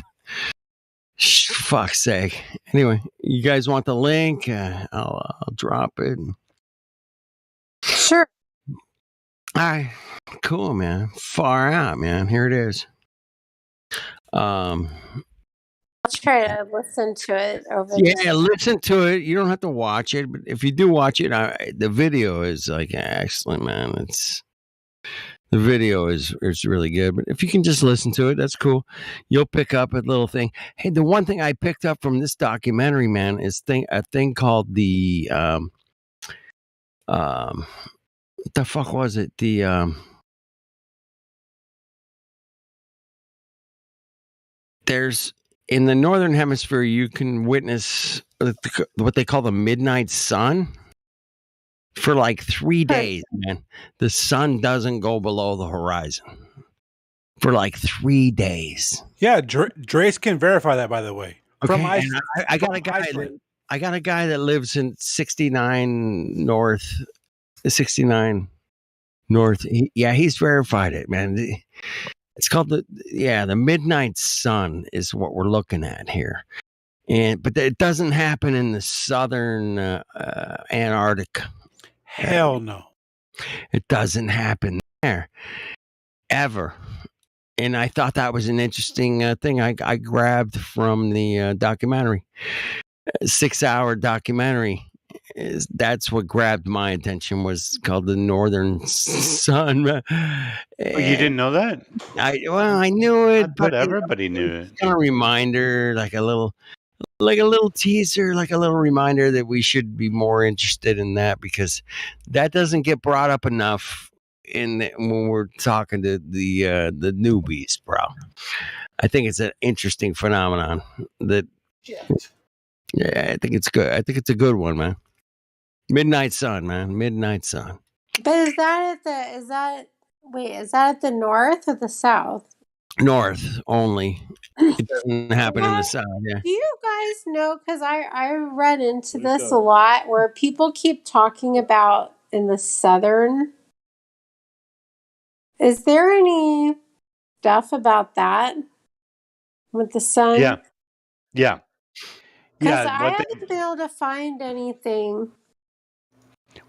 Fuck's sake. Anyway, you guys want the link? I'll drop it. Sure. All right. Cool, man. Far out, man. Here it is. I'll try to listen to it over. Yeah, listen to it. You don't have to watch it, but if you do watch it, the video is like excellent, man. The video is really good. But if you can just listen to it, that's cool. You'll pick up a little thing. Hey, the one thing I picked up from this documentary, man, is a thing called the what the fuck was it? There's in the northern hemisphere, you can witness what they call the midnight sun for like 3 days, man. The sun doesn't go below the horizon for like 3 days. Yeah, Drace can verify that, by the way. Okay, From I got a guy. I got a guy that lives in 69 North. He's verified it, man. It's called the midnight sun is what we're looking at here. But it doesn't happen in the southern Antarctic. Hell no. It doesn't happen there ever. And I thought that was an interesting thing I grabbed from the documentary. 6-hour documentary. That's what grabbed my attention, was called the Northern Sun. Oh, you didn't know that? I knew it, but everybody knew it. Kind of reminder, like a little teaser, like a little reminder that we should be more interested in that, because that doesn't get brought up enough when we're talking to the newbies, bro. I think it's an interesting phenomenon that. Yeah, I think it's good. I think it's a good one, man. Midnight sun, man. Midnight sun. But is that at the north or the south? North only. It doesn't happen in the south. Yeah. Do you guys know? Because I run into this a lot, where people keep talking about in the southern. Is there any stuff about that with the sun? Yeah. Because I haven't been able to find anything.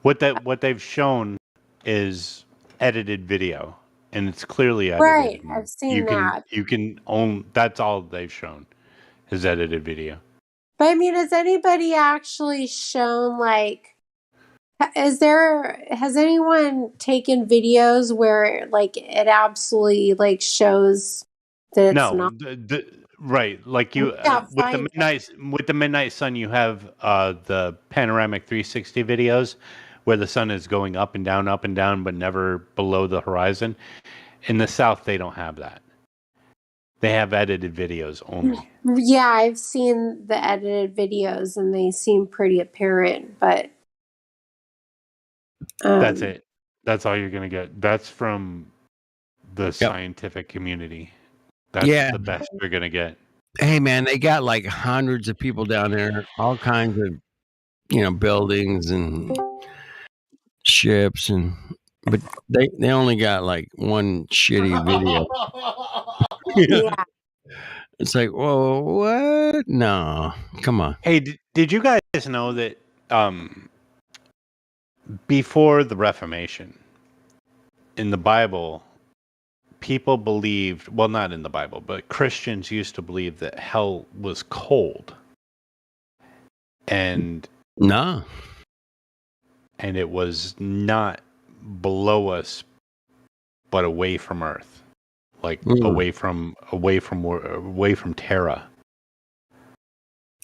What they've shown is edited video, and it's clearly edited. Right, I've seen that. You can own. That's all they've shown is edited video. But I mean, has anybody actually shown, like, has anyone taken videos where, like, it absolutely, like, shows that it's not? Right, like you with the midnight sun, you have the panoramic 360 videos where the sun is going up and down, but never below the horizon. In the south, they don't have that. They have edited videos only. Yeah, I've seen the edited videos, and they seem pretty apparent, but that's it. That's all you're gonna get. That's from the scientific community. That's the best you're gonna get. Hey man, they got like hundreds of people down there, all kinds of buildings and ships, but they only got like one shitty video. Yeah. It's like, whoa, what? No, come on. Hey, did you guys know that before the Reformation, in the Bible, people believed, well, not in the Bible, but Christians used to believe that hell was cold. And it was not below us, but away from Earth. like away from Terra.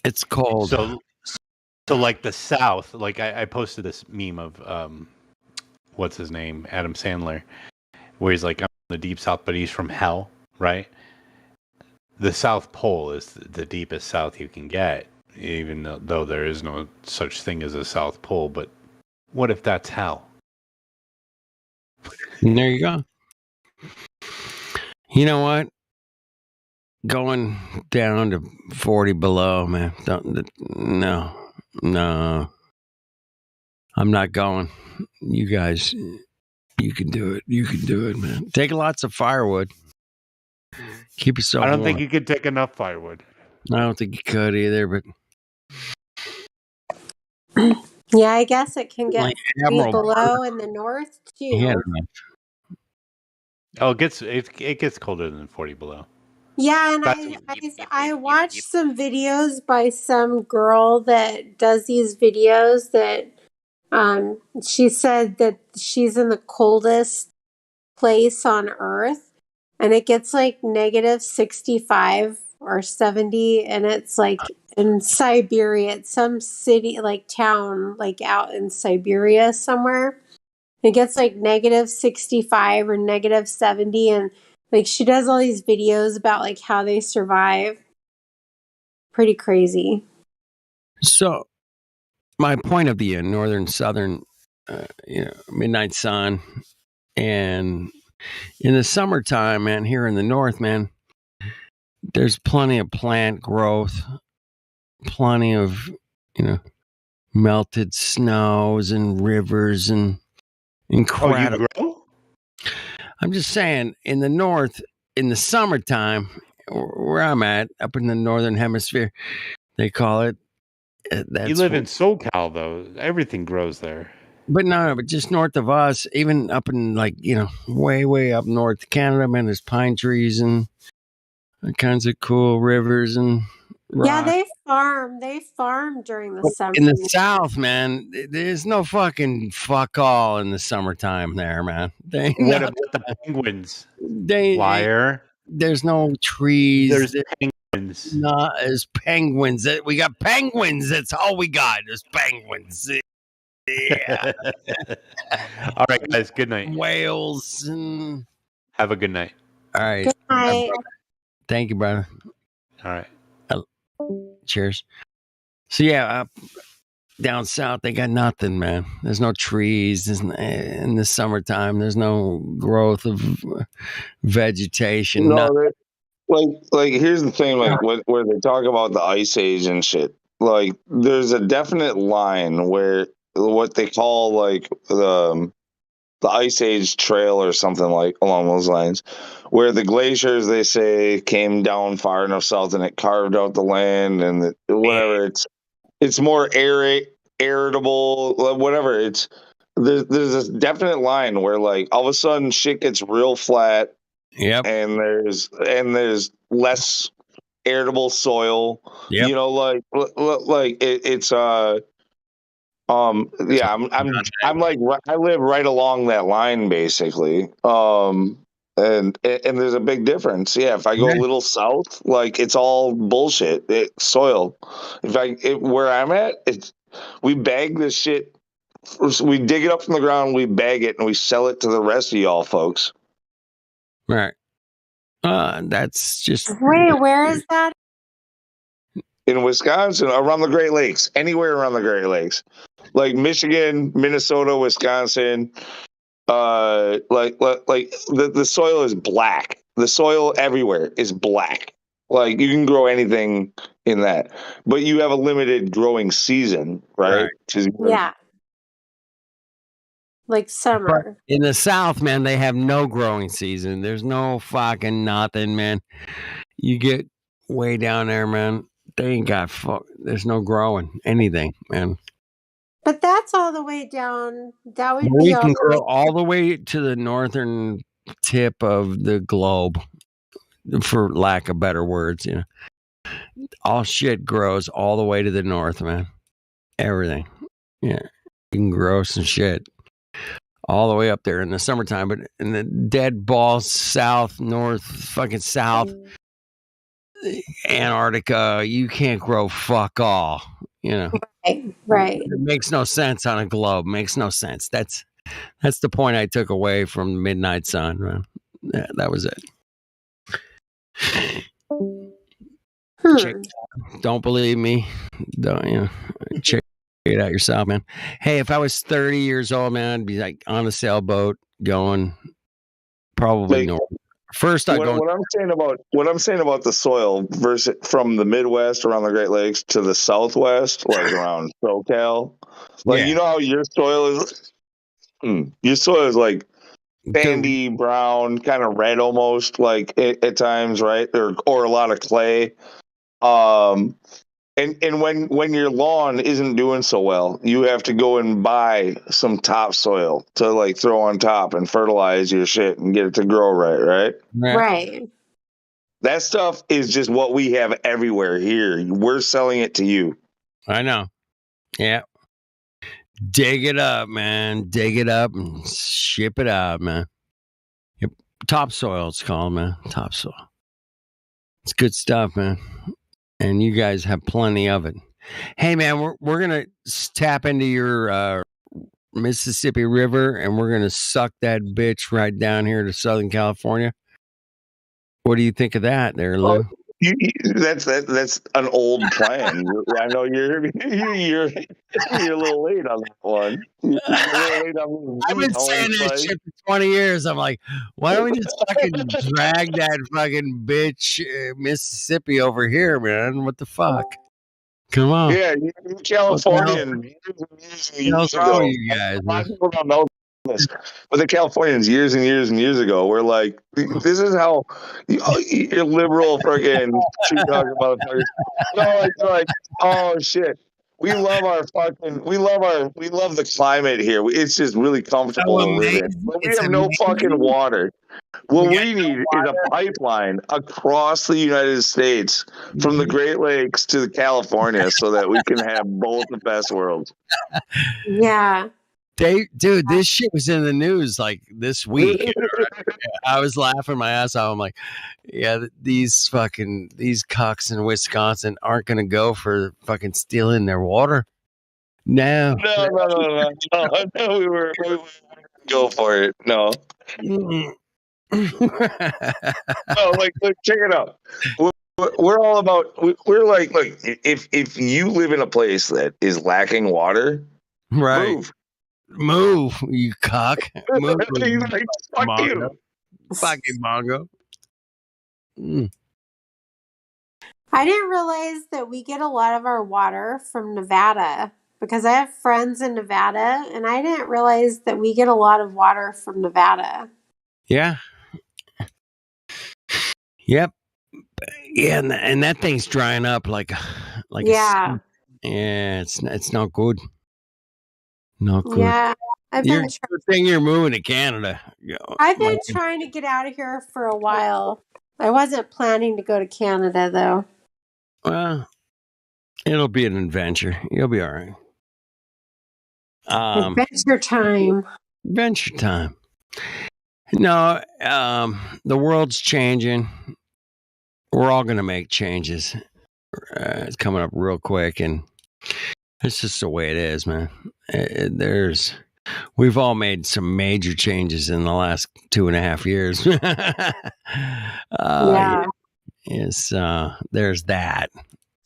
It's cold. So like the South, like I posted this meme of what's his name, Adam Sandler, where he's like, I'm in the deep South, but he's from hell, right? The South Pole is the deepest South you can get, even though there is no such thing as a South Pole. But what if that's hell? And there you go. You know what? Going down to 40 below, man. No. I'm not going. You guys, you can do it. You can do it, man. Take lots of firewood. Keep yourself I don't warm. think you could take enough firewood. I don't think you could either, but yeah, I guess it can get like 40 below in the north too. Yeah. Oh, it gets colder than 40 below. Yeah, and I watched some videos by some girl that does these videos that she said that she's in the coldest place on Earth, and it gets like negative 65 or 70, and it's like in Siberia, it's some city, like town, like out in Siberia somewhere. It gets like negative 65 or negative 70, and like she does all these videos about like how they survive. Pretty crazy. So my point of view, northern, southern, midnight sun, and in the summertime, man, here in the north, man, there's plenty of plant growth, plenty of, melted snows and rivers and incredible. Oh, you grow? I'm just saying, in the north, in the summertime, where I'm at, up in the northern hemisphere, they call it. You live in SoCal, though. Everything grows there. But no, but just north of us, even up in way, way up north Canada, man, there's pine trees and all kinds of cool rivers and rock. Yeah, they farm during the summer. In the south, man, there's no fuck all in the summertime there, man. What about the penguins? Liar. There's no trees. There's penguins. No, there's penguins. We got penguins. That's all we got. There's penguins. Yeah. All right, guys. Good night. Whales. And... Have a good night. All right. Good night. Thank you, brother. All right. Cheers. So yeah, down south they got nothing, man. There's no trees. In the summertime, there's no growth of vegetation. No, like here's the thing, like where they talk about the ice age and shit. Like there's a definite line where what they call like the ice age trail or something like along those lines, where the glaciers, they say, came down far enough south and it carved out the land and whatever. It's more aeratable, whatever. There's this definite line where like all of a sudden shit gets real flat. Yep. And there's less aeratable soil. Yep. It's yeah, I'm like, I live right along that line basically. And there's a big difference. Yeah, if I go a little south, like it's all bullshit. Soil. Where I'm at, we bag this shit. We dig it up from the ground, we bag it, and we sell it to the rest of y'all folks. Right. That's just. Wait, where is that? In Wisconsin, around the Great Lakes, anywhere around the Great Lakes, like Michigan, Minnesota, Wisconsin. Like the soil is black. The soil everywhere is black. Like you can grow anything in that, but you have a limited growing season, right? Yeah. Like summer. But in the south, man, they have no growing season. There's no fucking nothing, man. You get way down there, man. They ain't got there's no growing anything, man. But that's all the way down. That would be we can grow all the way to the northern tip of the globe, for lack of better words. All shit grows all the way to the north, man. Everything, yeah. You can grow some shit all the way up there in the summertime. But in the dead ball south, north, fucking south, Antarctica, you can't grow fuck all. You know, right. It makes no sense on a globe. Makes no sense. That's the point I took away from the Midnight Sun. Man. Yeah, that was it. Don't believe me? Don't check it out yourself, man. Hey, if I was 30 years old, man, I'd be like on a sailboat going probably north. First, I go. What I'm saying about the soil versus from the Midwest around the Great Lakes to the Southwest, like around SoCal, like you know how your soil is. Your soil is like sandy brown, kind of red almost, like at times, right? Or a lot of clay. And when your lawn isn't doing so well, you have to go and buy some topsoil to like throw on top and fertilize your shit and get it to grow right? Right. That stuff is just what we have everywhere here. We're selling it to you. I know. Yeah. Dig it up, man. Dig it up and ship it out, man. Yep. Topsoil, it's called, man. Topsoil. It's good stuff, man. And you guys have plenty of it. Hey, man, we're gonna tap into your Mississippi River, and we're gonna suck that bitch right down here to Southern California. What do you think of that, there, Lou? That's an old plan. I know you're a little late on that one. I've been saying that shit for 20 years. I'm like, why don't we just fucking drag that fucking bitch Mississippi over here, man? What the fuck? Come on. Yeah, you're Californian. What's wrong with you guys? A lot of people don't know this, but the Californians years and years and years ago were like, "This is how you're liberal, friggin' talking motherfuckers." No, it's like, oh shit. We love we love the climate here. It's just really comfortable to live in. But we have no fucking water. What we need is a pipeline across the United States from the Great Lakes to the California so that we can have both the best worlds. Yeah. Dude, this shit was in the news like this week. I was laughing my ass off. I'm like, yeah, these cucks in Wisconsin aren't going to go for fucking stealing their water. No. No. We were go for it. No. No, like check it out. We're all about. We're like, look, if you live in a place that is lacking water, right? Move, you cock. Move, like, fuck you, fucking Mongo. I didn't realize that we get a lot of our water from Nevada because I have friends in Nevada, and I didn't realize that we get a lot of water from Nevada. Yeah. Yep. Yeah, and that thing's drying up like yeah. It's not good. Not good. Yeah. Good thing you're moving to Canada. I've been trying to get out of here for a while. I wasn't planning to go to Canada though. Well, it'll be an adventure. You'll be all right. Adventure time. Adventure time. No, the world's changing. We're all going to make changes. It's coming up real quick, and it's just the way it is, man. We've all made some major changes in the last 2.5 years. Yeah. There's that.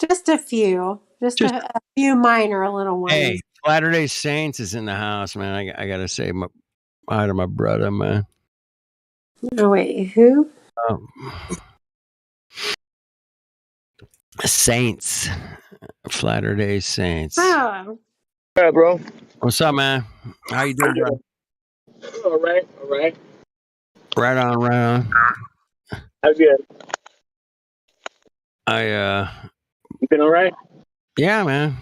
Just a few. Just a few minor little ones. Hey, Latter-day Saints is in the house, man. I got to say hi to my brother, man. Oh, wait, who? Saints. Latter-day Saints. Oh. Yeah, bro. What's up, man? How you doing, bro? All right. Right on. How's good? You been all right? Yeah, man.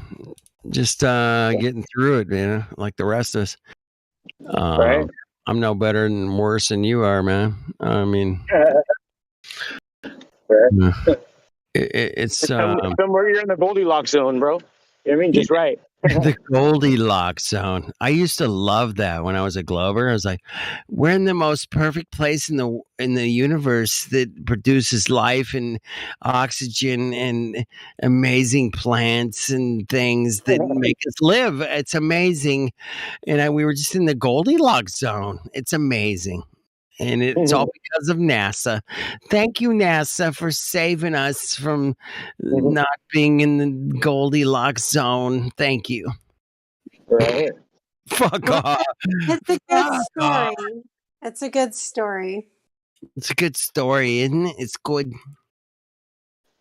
Just getting through it, like the rest of us. Right. I'm no better and worse than you are, man. I mean, it's somewhere you're in the Goldilocks zone, bro. You know what I mean? Just right. The Goldilocks zone. I used to love that when I was a Glober. I was like, we're in the most perfect place in the universe that produces life and oxygen and amazing plants and things that make us live. It's amazing. And we were just in the Goldilocks zone. It's amazing. And it's all because of NASA. Thank you, NASA, for saving us from not being in the Goldilocks zone. Thank you. Right. Fuck off. It's a good story. It's a good story. It's a good story, isn't it? It's good.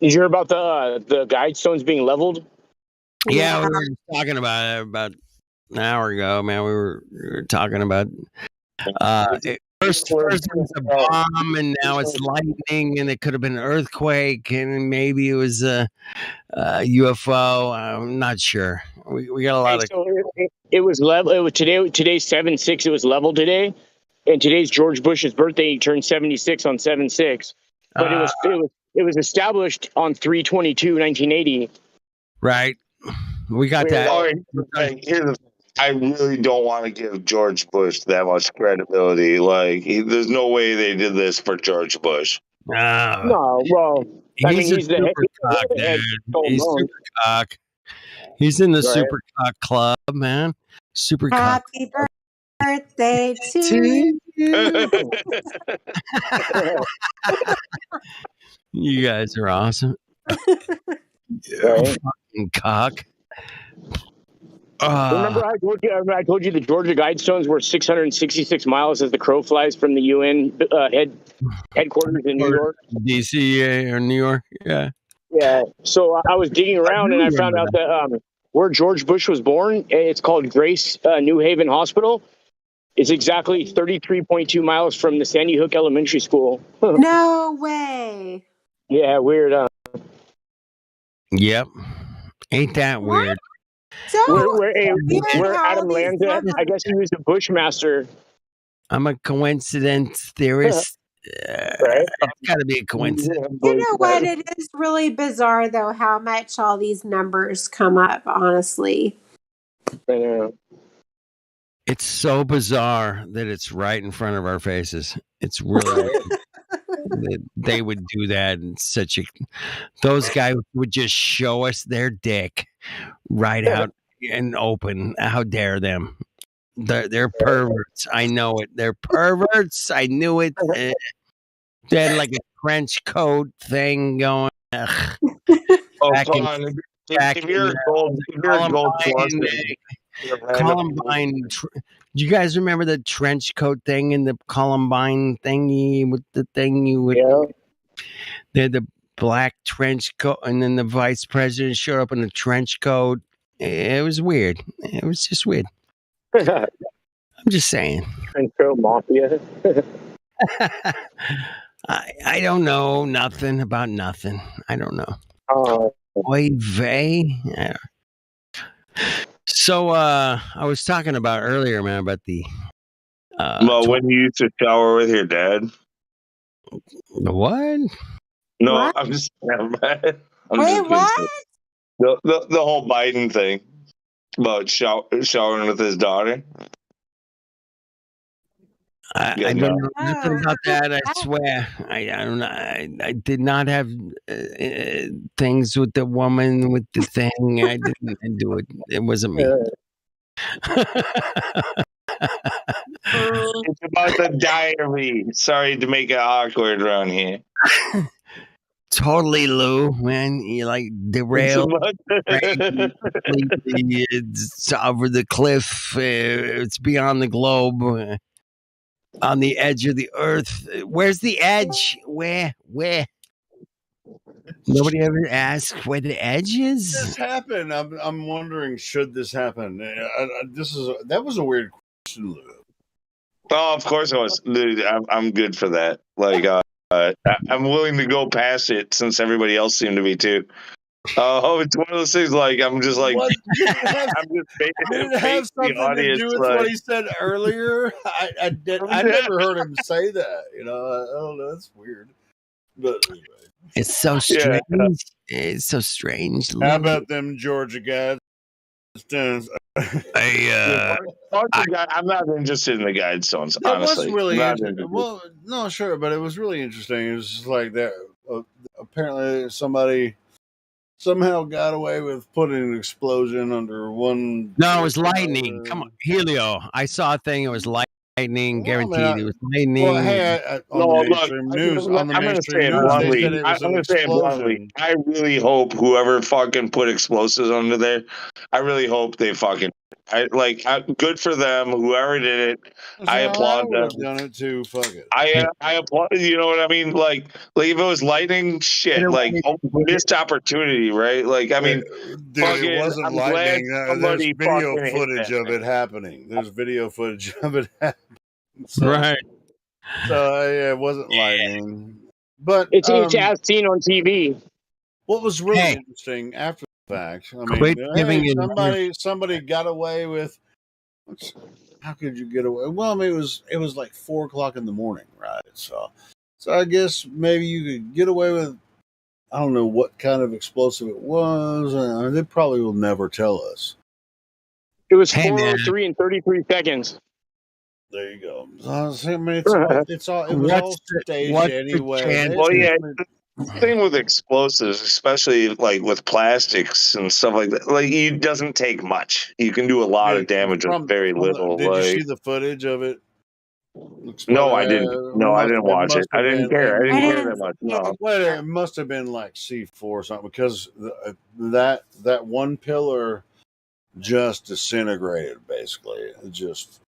Did you hear about the guide stones being leveled? Yeah, we were talking about it about an hour ago, man. We were talking about first it was a bomb, and now it's lightning, and it could have been an earthquake, and maybe it was a UFO. I'm not sure. We got a lot of. So it was level. It was today's 7/6. It was leveled today, and today's George Bush's birthday. He turned 76 on 7/6. But it was established on 3/22/1980. Right. We got that. Here's the thing. I really don't want to give George Bush that much credibility. Like, there's no way they did this for George Bush. No, well, he's a super cock, dude. He's super cock. He's in the super cock club, man. Super cock. Happy birthday to you. You guys are awesome. Fucking cock. Remember I told you the Georgia Guidestones were 666 miles as the crow flies from the UN headquarters in New York? DC or New York, yeah. Yeah, so I was digging around and I found out that where George Bush was born, it's called Grace New Haven Hospital. It's exactly 33.2 miles from the Sandy Hook Elementary School. No way. Yeah, weird. Yep. Ain't that weird? Where Adam Lanza, I guess he was a Bushmaster. I'm a coincidence theorist. Right? It's got to be a coincidence. You know what? It is really bizarre, though, how much all these numbers come up, honestly. I know. It's so bizarre that it's right in front of our faces. It's really they would do that in such a. Those guys would just show us their dick right out and open. How dare them? They're perverts. I know it. They're perverts. I knew it. They had like a trench coat thing going. Ugh. If you're a gold Columbine. Do you guys remember the trench coat thing in the Columbine thingy with the thing you would? Yeah. They had the black trench coat, and then the vice president showed up in a trench coat. It was weird. It was just weird. I'm just saying. Trench coat mafia. I don't know nothing about nothing. I don't know. Oh. Oy vey. Yeah. So I was talking about earlier, man, about the when you used to shower with your dad. What? No, what? I'm just. Wait, what? The whole Biden thing about showering with his daughter. I don't know nothing about that. I swear, I don't know. I did not have things with the woman with the thing. I didn't do it. It wasn't me. It's about the diary. Sorry to make it awkward around here. Totally, Lou, man. You like derailed. It's over the cliff. It's beyond the globe. On the edge of the earth. Where's the edge? Where? Nobody ever asked where the edge is? This happened. I'm wondering, should this happen? That was a weird question, Lou. Oh, of course I was. Dude, I'm good for that. Like, I'm willing to go past it since everybody else seemed to be too. It's one of those things. Like, I'm just like, did it have something to do with what he said earlier? I never heard him say that. You know, I don't know. That's weird. But anyway. It's so strange. Yeah. It's so strange. How about them Georgia guys? I'm not interested in the Guidestones, That honestly. was really interesting. Well, no, sure, but it was really interesting. It was just like that. Apparently, somebody somehow got away with putting an explosion under one. No, it was lightning. Come on, Helio. I saw a thing. It was lightning. Guaranteed, it was lightning. Well, hey, on the mainstream news, I'm going to say it bluntly. I really hope whoever fucking put explosives under there, I really hope they fucking. Good for them. Whoever did it, I applaud them. I would have done it too. Fuck it. I applaud. You know what I mean? Like if it was lightning, shit. Missed opportunity, right? Like I mean, dude, it wasn't lightning. There's video footage of it happening. There's video footage of it happening. Right. So it wasn't lightning, but it's as seen on TV. What was really interesting after the fact? I mean, somebody got away with. How could you get away? Well, I mean, it was like 4:00 in the morning, right? So I guess maybe you could get away with. I don't know what kind of explosive it was. They probably will never tell us. It was 4:03 and 33 seconds. There you go. I mean, it was all staged anyway. Well, yeah. The thing with explosives, especially like with plastics and stuff like that, like it doesn't take much. You can do a lot of damage with very little. Did you see the footage of it? No, I didn't. No, I didn't watch it. I didn't care. I didn't care that much. No. Well, it must have been like C4 or something because that one pillar just disintegrated basically. It just.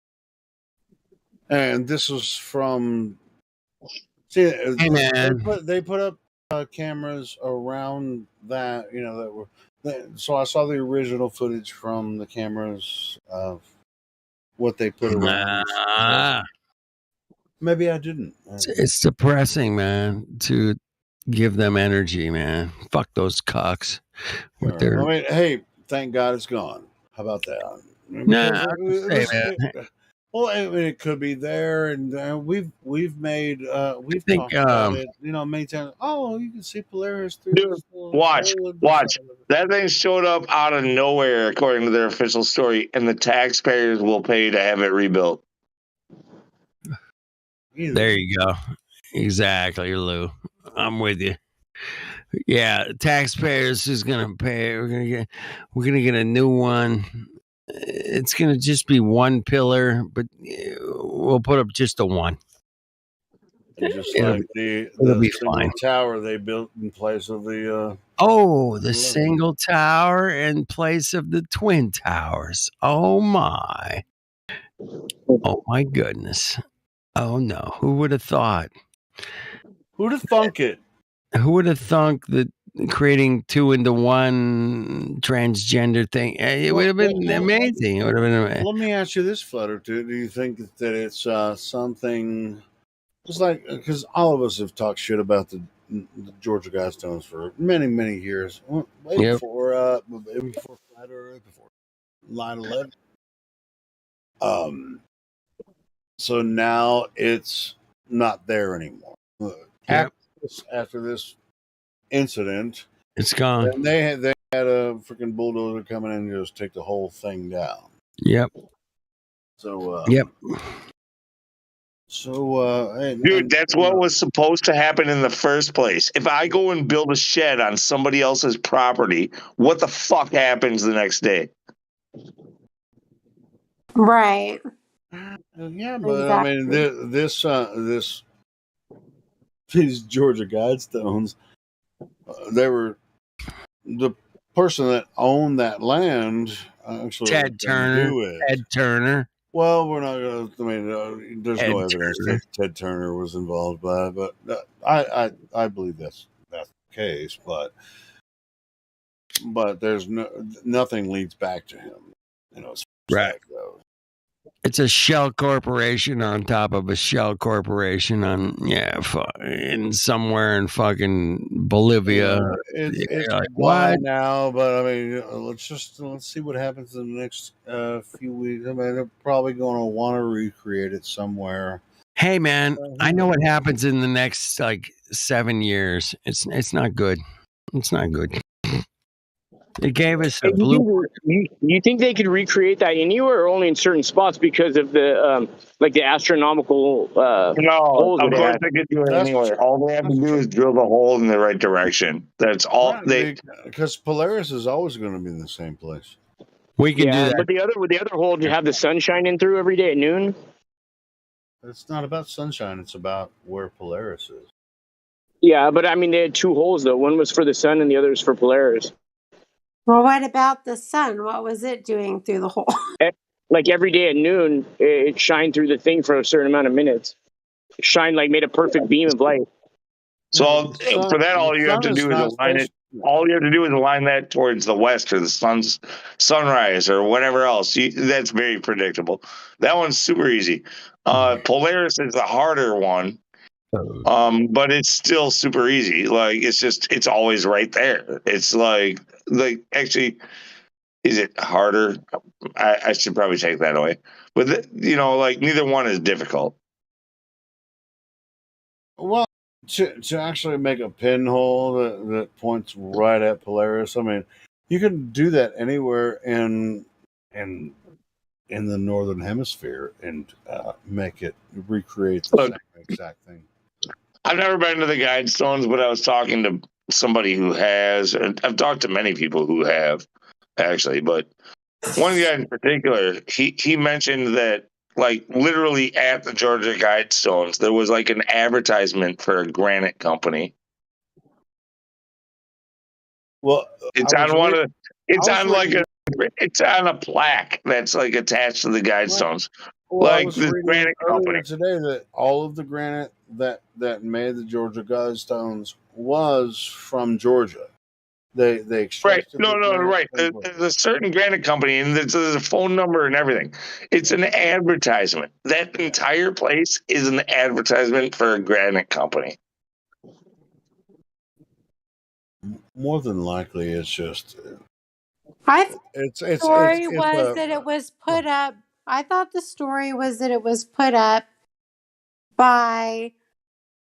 And this was from. See, they put up cameras around that, that were. So I saw the original footage from the cameras of what they put around. Maybe I didn't. It's depressing, man, to give them energy, man. Fuck those cocks. I mean, hey, thank God it's gone. How about that? Well, I mean, it could be there, and we've talked about it, many times. Oh, you can see Polaris through. Dude, watch. That thing showed up out of nowhere, according to their official story, and the taxpayers will pay to have it rebuilt. There you go. Exactly, Lou. I'm with you. Yeah, taxpayers is gonna pay. We're gonna get a new one. It's gonna just be one pillar, but we'll put up just a one. Just like the single tower they built in place of the. The single tower in place of the twin towers. Oh my goodness. Oh no! Who would have thought? Who'd have thunk it? Who would have thunk that creating 2 into 1 transgender thing? It would have been amazing. It would have been amazing. Let me ask you this, Flutter. Do you think that it's something? It's like because all of us have talked shit about the Georgia Guidestones for many, many years. Before Flat Earth, before 9/11. So now it's not there anymore. After this incident, it's gone. And they had a freaking bulldozer coming in and just take the whole thing down. Yep. So. Yep. So. Dude, that's what was supposed to happen in the first place. If I go and build a shed on somebody else's property, what the fuck happens the next day? Right. Yeah, but exactly. I mean, these Georgia Guidestones, they were the person that owned that land. Actually, Ted Turner. Well, we're not going to. I mean, there's no evidence that Ted Turner was involved by it, but I believe that's the case. But there's nothing leads back to him. Right. It's a shell corporation on top of a shell corporation in somewhere in fucking Bolivia. It's like, what now? But I mean, let's see what happens in the next few weeks. I mean, they're probably going to want to recreate it somewhere. Hey, man, I know what happens in the next 7 years. It's not good. It's not good. It gave us a And blueprint. you think they could recreate that anywhere, or only in certain spots because of the like the astronomical No, holes of that course had? they could do it anywhere. All they have to do is drill the hole in the right direction. That's all they. Because Polaris is always going to be in the same place. We can do that. But the other hole to have the sun shining through every day at noon. It's not about sunshine. It's about where Polaris is. Yeah, but I mean, they had two holes though. One was for the sun, and the other was for Polaris. Well, what about the sun? What was it doing through the hole? Like every day at noon, it shined through the thing for a certain amount of minutes. It shined like made a perfect beam of light. So for that, all you have to do is align it. All you have to do is align that towards the west or the sunrise or whatever else. That's very predictable. That one's super easy. Polaris is the harder one, but it's still super easy. Like it's always right there. It's like actually, is it harder? I should probably take that away. But like neither one is difficult. Well, to actually make a pinhole that points right at Polaris, I mean, you can do that anywhere in the northern hemisphere and make it recreate the same exact thing. I've never been to the Guidestones, but I was talking to somebody who has, and I've talked to many people who have actually, but one guy in particular, he mentioned that like literally at the Georgia Guidestones, there was like an advertisement for a granite company. Well, it's on it's on a plaque that's like attached to the Guidestones. Well, like I was this reading granite company today that all of the granite that made the Georgia Guidestones was from Georgia. They extracted right. There's a certain granite company, and there's a phone number and everything. It's an advertisement. That entire place is an advertisement for a granite company. More than likely, it's just. I thought the story was that it was put up. I thought the story was that it was put up by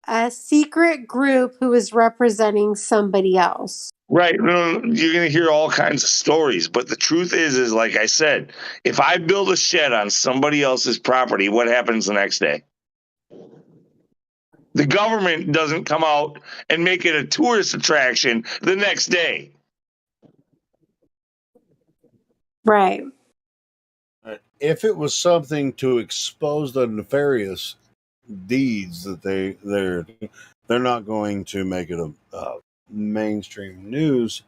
a secret group who was representing somebody else. Right. You're going to hear all kinds of stories. But the truth is like I said, if I build a shed on somebody else's property, what happens the next day? The government doesn't come out and make it a tourist attraction the next day. Right. If it was something to expose the nefarious deeds that they're not going to make it a mainstream news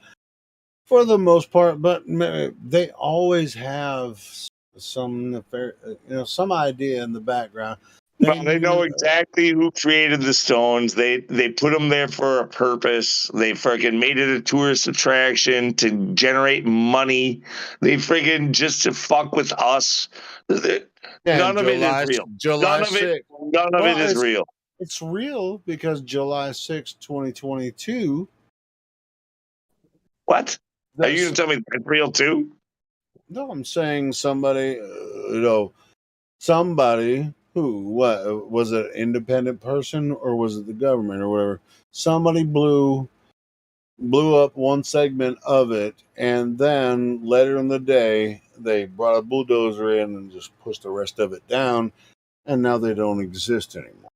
for the most part, but they always have some some idea in the background. They know exactly who created the stones. They put them there for a purpose. They freaking made it a tourist attraction to generate money. They freaking just to fuck with us. None of it is real. None of it is real. It's real because July 6, 2022. What? Are you going to tell me that's real too? No, I'm saying somebody, somebody who, what was it, an independent person or was it the government or whatever? Somebody blew up one segment of it, and then later in the day, they brought a bulldozer in and just pushed the rest of it down, and now they don't exist anymore.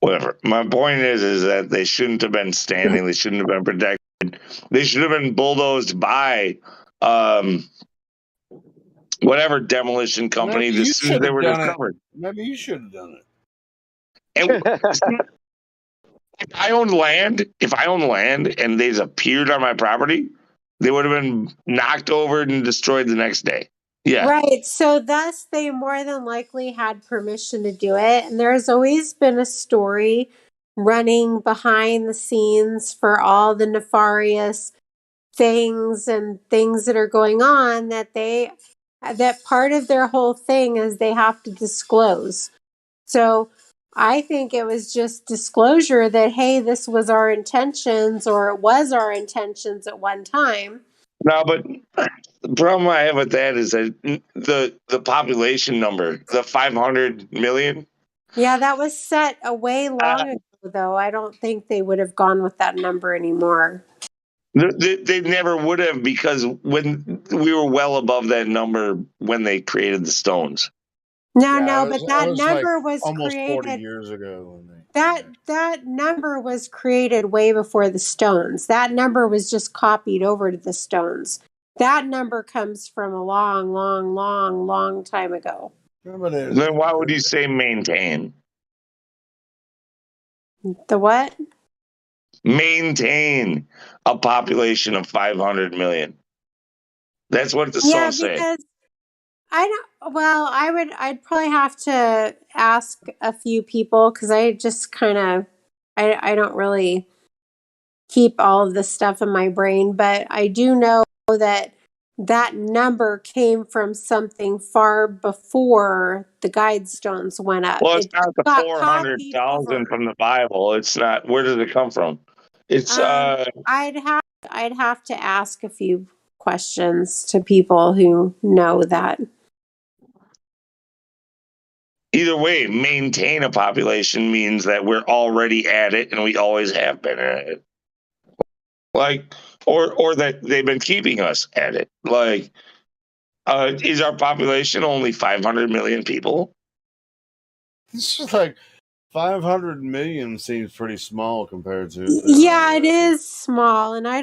Whatever. My point is that they shouldn't have been standing. They shouldn't have been protected. They should have been bulldozed by whatever demolition company as soon as they were discovered. Maybe you should have done it. And if I owned land and they appeared on my property, they would have been knocked over and destroyed the next day. Yeah. Right. So thus they more than likely had permission to do it. And there's always been a story running behind the scenes for all the nefarious things and things that are going on that part of their whole thing is they have to disclose. So I think it was just disclosure that, hey, this was our intentions, or it was our intentions at one time. No, but the problem I have with that is that the population number, the 500 million. Yeah, that was set a way long ago. though. I don't think they would have gone with that number anymore. They never would have, because when we were well above that number when they created the stones. No, but that number was almost created 40 years ago. That number was created way before the stones. That number was just copied over to the stones. That number comes from a long time ago. Then why would you say maintain? The what? Maintain a population of 500 million. That's what the song say. Because I'd probably have to ask a few people, because I just kind of, I don't really keep all of this stuff in my brain, but I do know that that number came from something far before the guidestones went up. Well, it's not the 400,000 from the Bible. It's not. Where does it come from? It's I'd have to ask a few questions to people who know that. Either way, maintain a population means that we're already at it and we always have been at it. Like, or that they've been keeping us at it. Like, is our population only 500 million people? It's just like 500 million seems pretty small compared to. Yeah, it is small, and I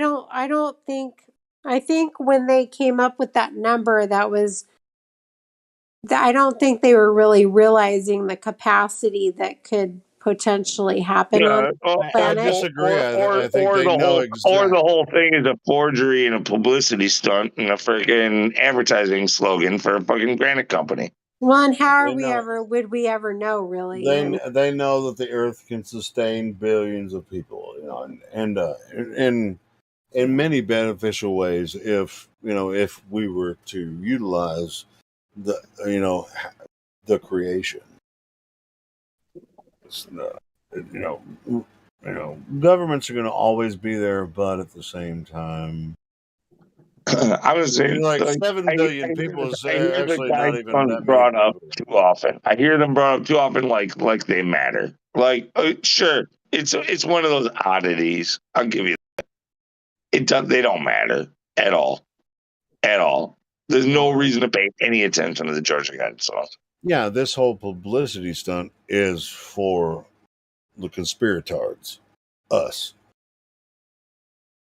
think when they came up with that number, I don't think they were really realizing the capacity that could potentially happen on the planet. I disagree. I think the whole thing is a forgery and a publicity stunt and a freaking advertising slogan for a fucking granite company. Well, and how would we ever know, really? They know that the Earth can sustain billions of people, and in many beneficial ways, if we were to utilize the creation. Governments are going to always be there, but at the same time, I was saying, like 7 billion people is actually not even that brought up too often. I hear them brought up too often, like they matter. Like, sure, it's one of those oddities. I'll give you that. They don't matter at all. There's no reason to pay any attention to the Georgia Guidestones. Yeah, this whole publicity stunt is for the conspirators, us.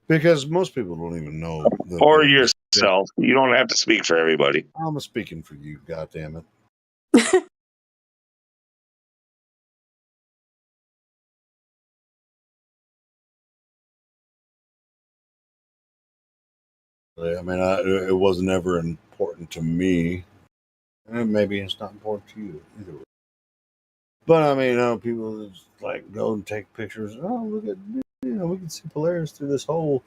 Because most people don't even know. Or yourself. You don't have to speak for everybody. I'm speaking for you, goddammit. I mean, it wasn't ever important to me. And maybe it's not important to you either. But I mean, people just like go and take pictures. Oh, look at, we can see Polaris through this hole.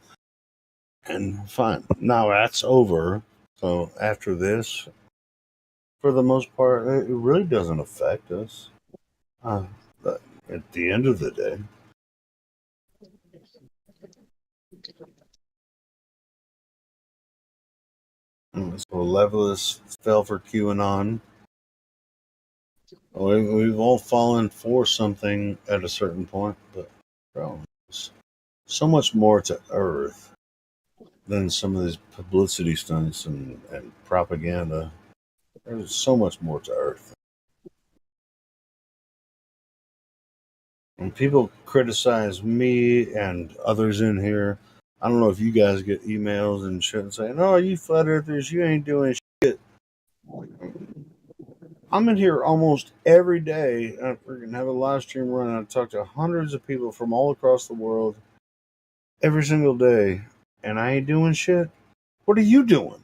And fine. Now that's over. So after this, for the most part, it really doesn't affect us. But at the end of the day. So Levelus fell for QAnon. We've all fallen for something at a certain point, but there's so much more to Earth than some of these publicity stunts and propaganda. There's so much more to Earth. When people criticize me and others in here, I don't know if you guys get emails and shit and saying, "Oh, you flat earthers, you ain't doing shit." I'm in here almost every day. I freaking have a live stream run. I talk to hundreds of people from all across the world every single day, and I ain't doing shit. What are you doing?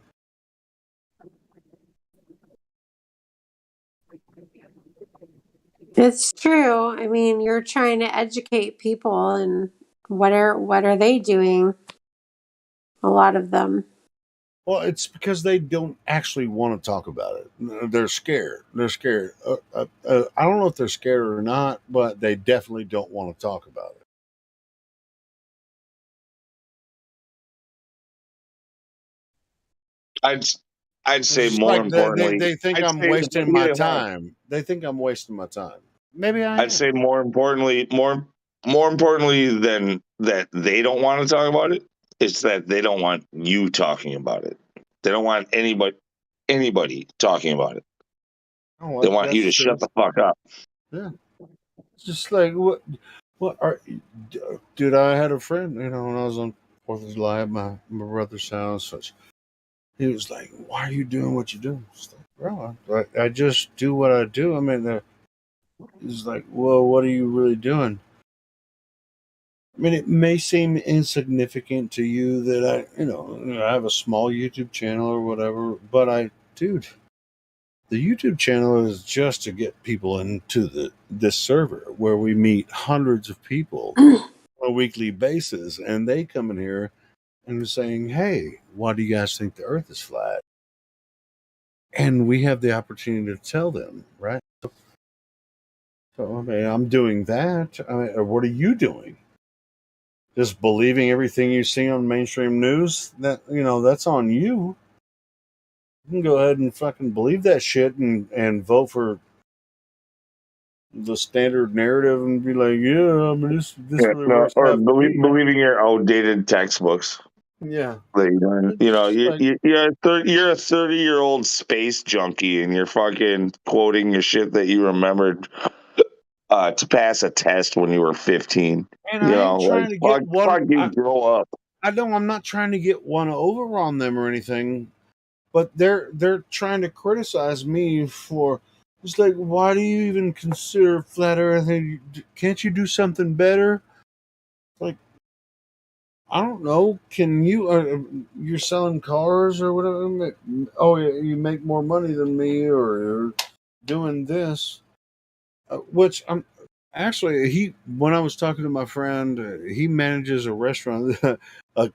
It's true. I mean, you're trying to educate people, and what are they doing? A lot of them. Well, it's because they don't actually want to talk about it. They're scared. They're scared. I don't know if they're scared or not, but they definitely don't want to talk about it. I'd say more importantly, they think I'm wasting my time. They think I'm wasting my time. Maybe I am. I'd say more importantly, more importantly than that they don't want to talk about it, it's that they don't want you talking about it. They don't want anybody talking about it. They want you to shut the fuck up. Yeah. It's just like, what are, dude, I had a friend, when I was on 4th of July at my brother's house, such. He was like, why are you doing what you do? It's like, bro, I just do what I do. I mean, he's like, well, what are you really doing? I mean, it may seem insignificant to you that I have a small YouTube channel or whatever, but dude, the YouTube channel is just to get people into this server where we meet hundreds of people on a weekly basis, and they come in here and are saying, hey, why do you guys think the earth is flat? And we have the opportunity to tell them, right? So, I mean, I'm doing that. I mean, what are you doing? Just believing everything you see on mainstream news? That's on you. You can go ahead and fucking believe that shit and vote for the standard narrative and be like, yeah, I mean, this really works. Or believing your outdated textbooks. Yeah. You're a 30-year-old space junkie and you're fucking quoting your shit that you remembered to pass a test when you were 15. And I ain't trying to get one. Fuck you, grow up. I'm not trying to get one over on them or anything, but they're trying to criticize me for. It's like, why do you even consider flat Earth? Can't you do something better? Like, I don't know. Can you? You're selling cars or whatever. Oh, yeah, you make more money than me, or you're doing this. Which I'm actually when I was talking to my friend, he manages a restaurant, a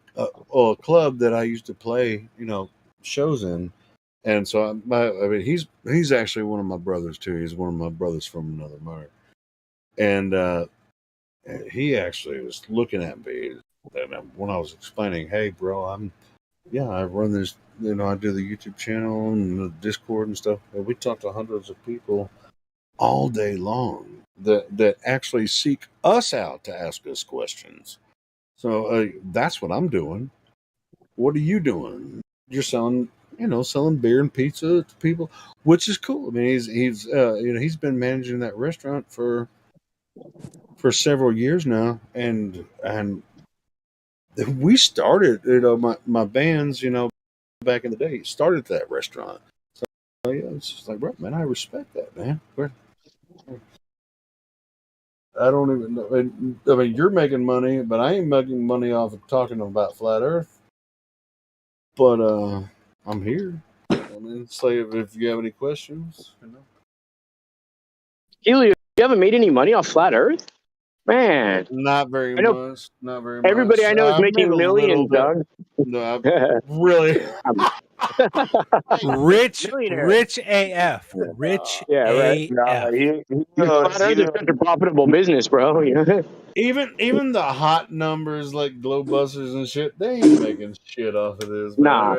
club that I used to play, shows in, and so I mean he's actually one of my brothers too. He's one of my brothers from another mother, and he actually was looking at me when I was explaining, hey, bro, I run this, I do the YouTube channel and the Discord and stuff. And we talk to hundreds of people all day long that actually seek us out to ask us questions. So that's what I'm doing. What are you doing? You're selling beer and pizza to people, which is cool. I mean, he's been managing that restaurant for several years now, and we started, my bands, back in the day, started that restaurant. So yeah, it's just like, bro, man, I respect that, man. I don't even know. I mean, you're making money, but I ain't making money off of talking about flat Earth. But I'm here. I mean, say if you have any questions. Helio, you haven't made any money off flat Earth? Man. Not very much. Not very much. Everybody I know is making millions, Doug. No, really. Rich AF. Rich AF. Flat Earth is such a profitable business, bro. Even the hot numbers like Glowbusters and shit, they ain't making shit off of this. Nah.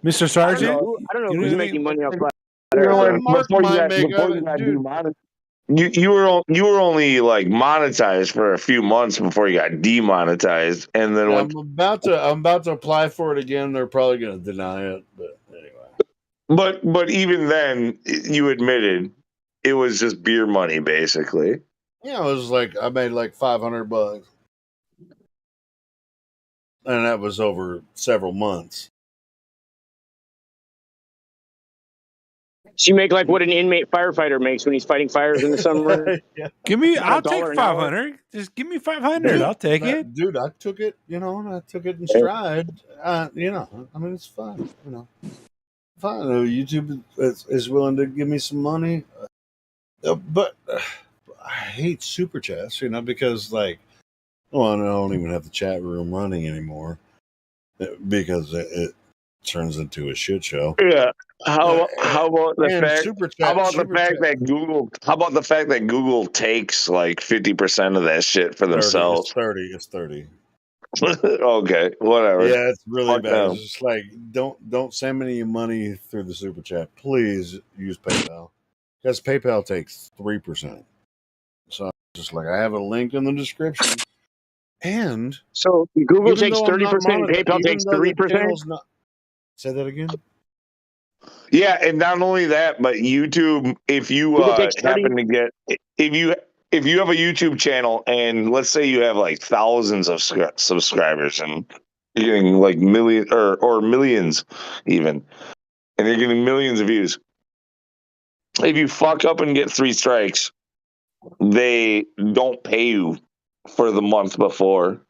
Mr. Sergeant, I don't know who's making money off flat Earth. Mark might make you were only like monetized for a few months before you got demonetized, and then I'm about to apply for it again. They're probably going to deny it, but anyway. But even then, you admitted it was just beer money, basically. Yeah, it was like I made like $500, and that was over several months. So you make like what an inmate firefighter makes when he's fighting fires in the summer. Yeah. I'll take 500. Just give me 500. I'll take it, dude. I took it, and I took it in stride. I mean, it's fine. Fine. YouTube is willing to give me some money, but I hate super chats, because I don't even have the chat room running anymore because it turns into a shit show. Yeah. How about the fact that Google takes like 50% of that shit for themselves? It's 30. Okay, whatever. Yeah, it's really bad. It's just like don't send me any money through the super chat. Please use PayPal because PayPal takes 3%. So just like I have a link in the description. And so Google takes 30%, PayPal takes 3%. Say that again. Yeah, and not only that, but YouTube. If you happen to get if you have a YouTube channel and let's say you have like thousands of subscribers and you're getting like millions or millions even, and you're getting millions of views. If you fuck up and get 3 strikes, they don't pay you for the month before.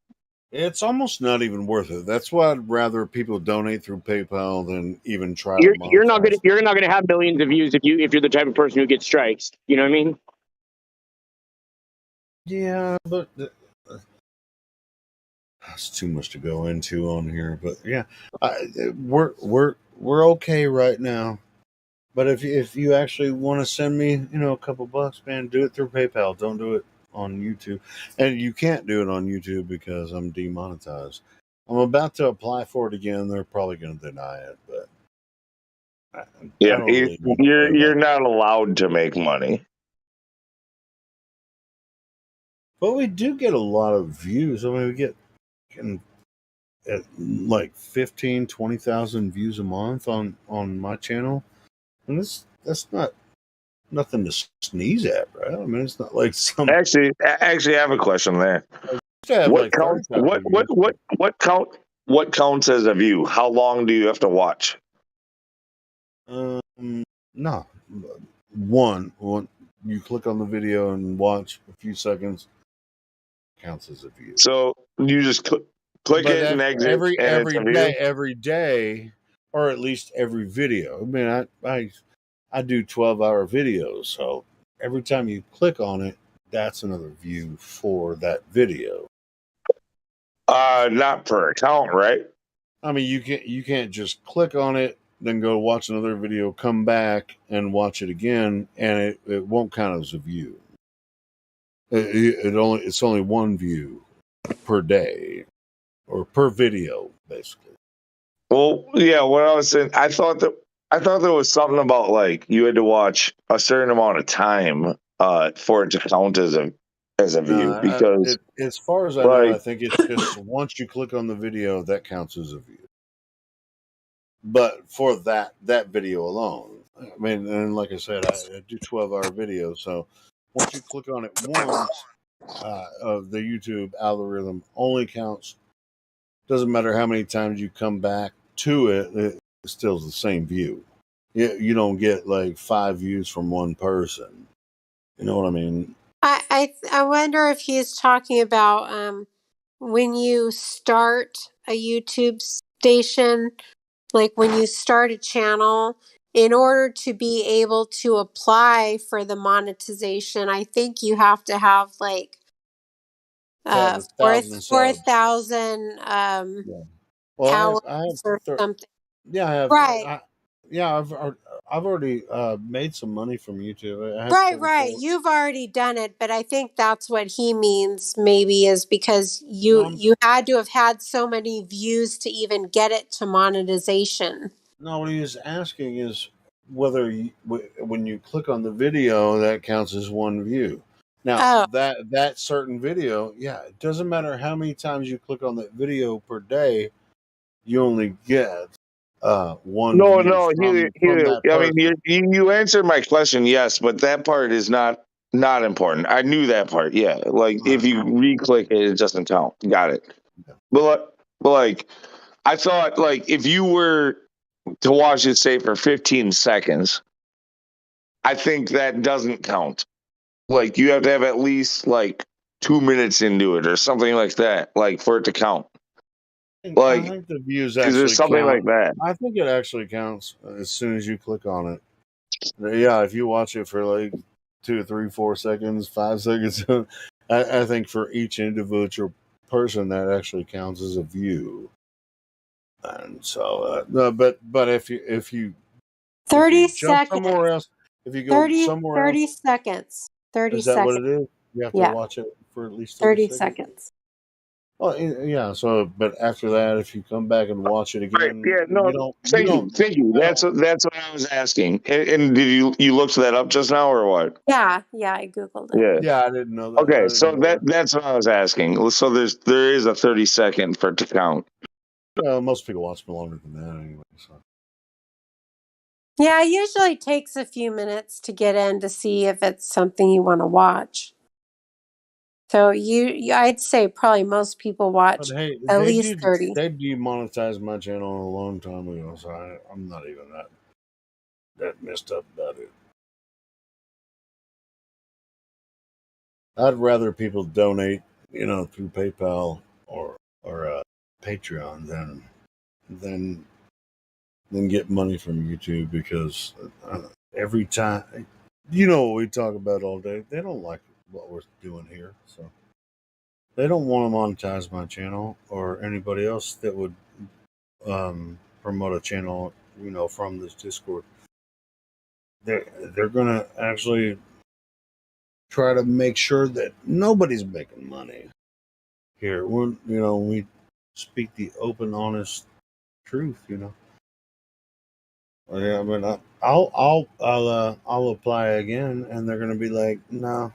It's almost not even worth it. That's why I'd rather people donate through PayPal than even try. You're not gonna have millions of views if you're the type of person who gets strikes. You know what I mean? Yeah, but that's too much to go into on here. But yeah, we're okay right now. But if you actually want to send me, a couple bucks, man, do it through PayPal. Don't do it on YouTube. And you can't do it on YouTube because I'm demonetized. I'm about to apply for it again. They're probably going to deny it, but you're not allowed to make money. But we do get a lot of views. I mean, we get like 15, 20,000 views a month on my channel. And that's not nothing to sneeze at, right? I mean, it's not like some. Actually, I have a question there. What counts as a view? How long do you have to watch? No, one. You click on the video and watch a few seconds. Counts as a view. So you just click it and exit every day, or at least every video. I mean, I do 12-hour videos, so every time you click on it, that's another view for that video. Not per account, right? I mean, you can't just click on it, then go watch another video, come back and watch it again, and it won't count as a view. It's only one view per day or per video, basically. Well, yeah. What I was saying, I thought there was something about like you had to watch a certain amount of time for it to count as a view. Because as far as I know, I think it's just once you click on the video, that counts as a view. But for that video alone, I mean, and like I said, I do 12-hour videos, so once you click on it once, the YouTube algorithm only counts. Doesn't matter how many times you come back to it, it's still the same view. You don't get like 5 views from one person. You know what I mean? I wonder if he's talking about when you start a YouTube station, like when you start a channel, in order to be able to apply for the monetization, I think you have to have like 4,000 hours or something. Yeah, I have. Right. I've already made some money from YouTube. Right. You've already done it, but I think that's what he means. Maybe is because you had to have had so many views to even get it to monetization. No, what he was asking is whether when you click on the video, that counts as one view. Now, that certain video, yeah, it doesn't matter how many times you click on that video per day, you only get one. No. I mean, you answered my question, yes, but that part is not important. I knew that part. Yeah, like if you re-click it, it doesn't count. Got it. Yeah. But like, I thought like if you were to watch it, say for 15 seconds, I think that doesn't count. Like you have to have at least like 2 minutes into it or something like that, like for it to count. Like, I think the views is there something count. like that? I think it actually counts as soon as you click on it. Yeah, if you watch it for like 2, 3, 4 seconds, 5 seconds, I think for each individual person that actually counts as a view. And so, but if you 30 seconds somewhere else, if you go somewhere 30 else, seconds. 30 is that seconds. what it is? You have to watch it for at least 30 seconds. Well, yeah. So, but after that, if you come back and watch it again, right? Yeah, no. Thank you. That's what I was asking. And did you looked that up just now or what? Yeah, I googled it. Yeah. Yeah, I didn't know that. Okay, so that's what I was asking. So there is a 30-second for it to count. Most people watch longer than that anyway. So. Yeah, it usually takes a few minutes to get in to see if it's something you want to watch. So I'd say probably most people watch at least 30. They demonetized my channel a long time ago, so I'm not even that messed up about it. I'd rather people donate, through PayPal or Patreon than get money from YouTube, because every time, what we talk about all day, they don't like what we're doing here, so they don't want to monetize my channel or anybody else that would promote a channel, from this Discord. They're gonna actually try to make sure that nobody's making money here. We speak the open, honest truth. Yeah, I mean, I'll apply again, and they're gonna be like, no.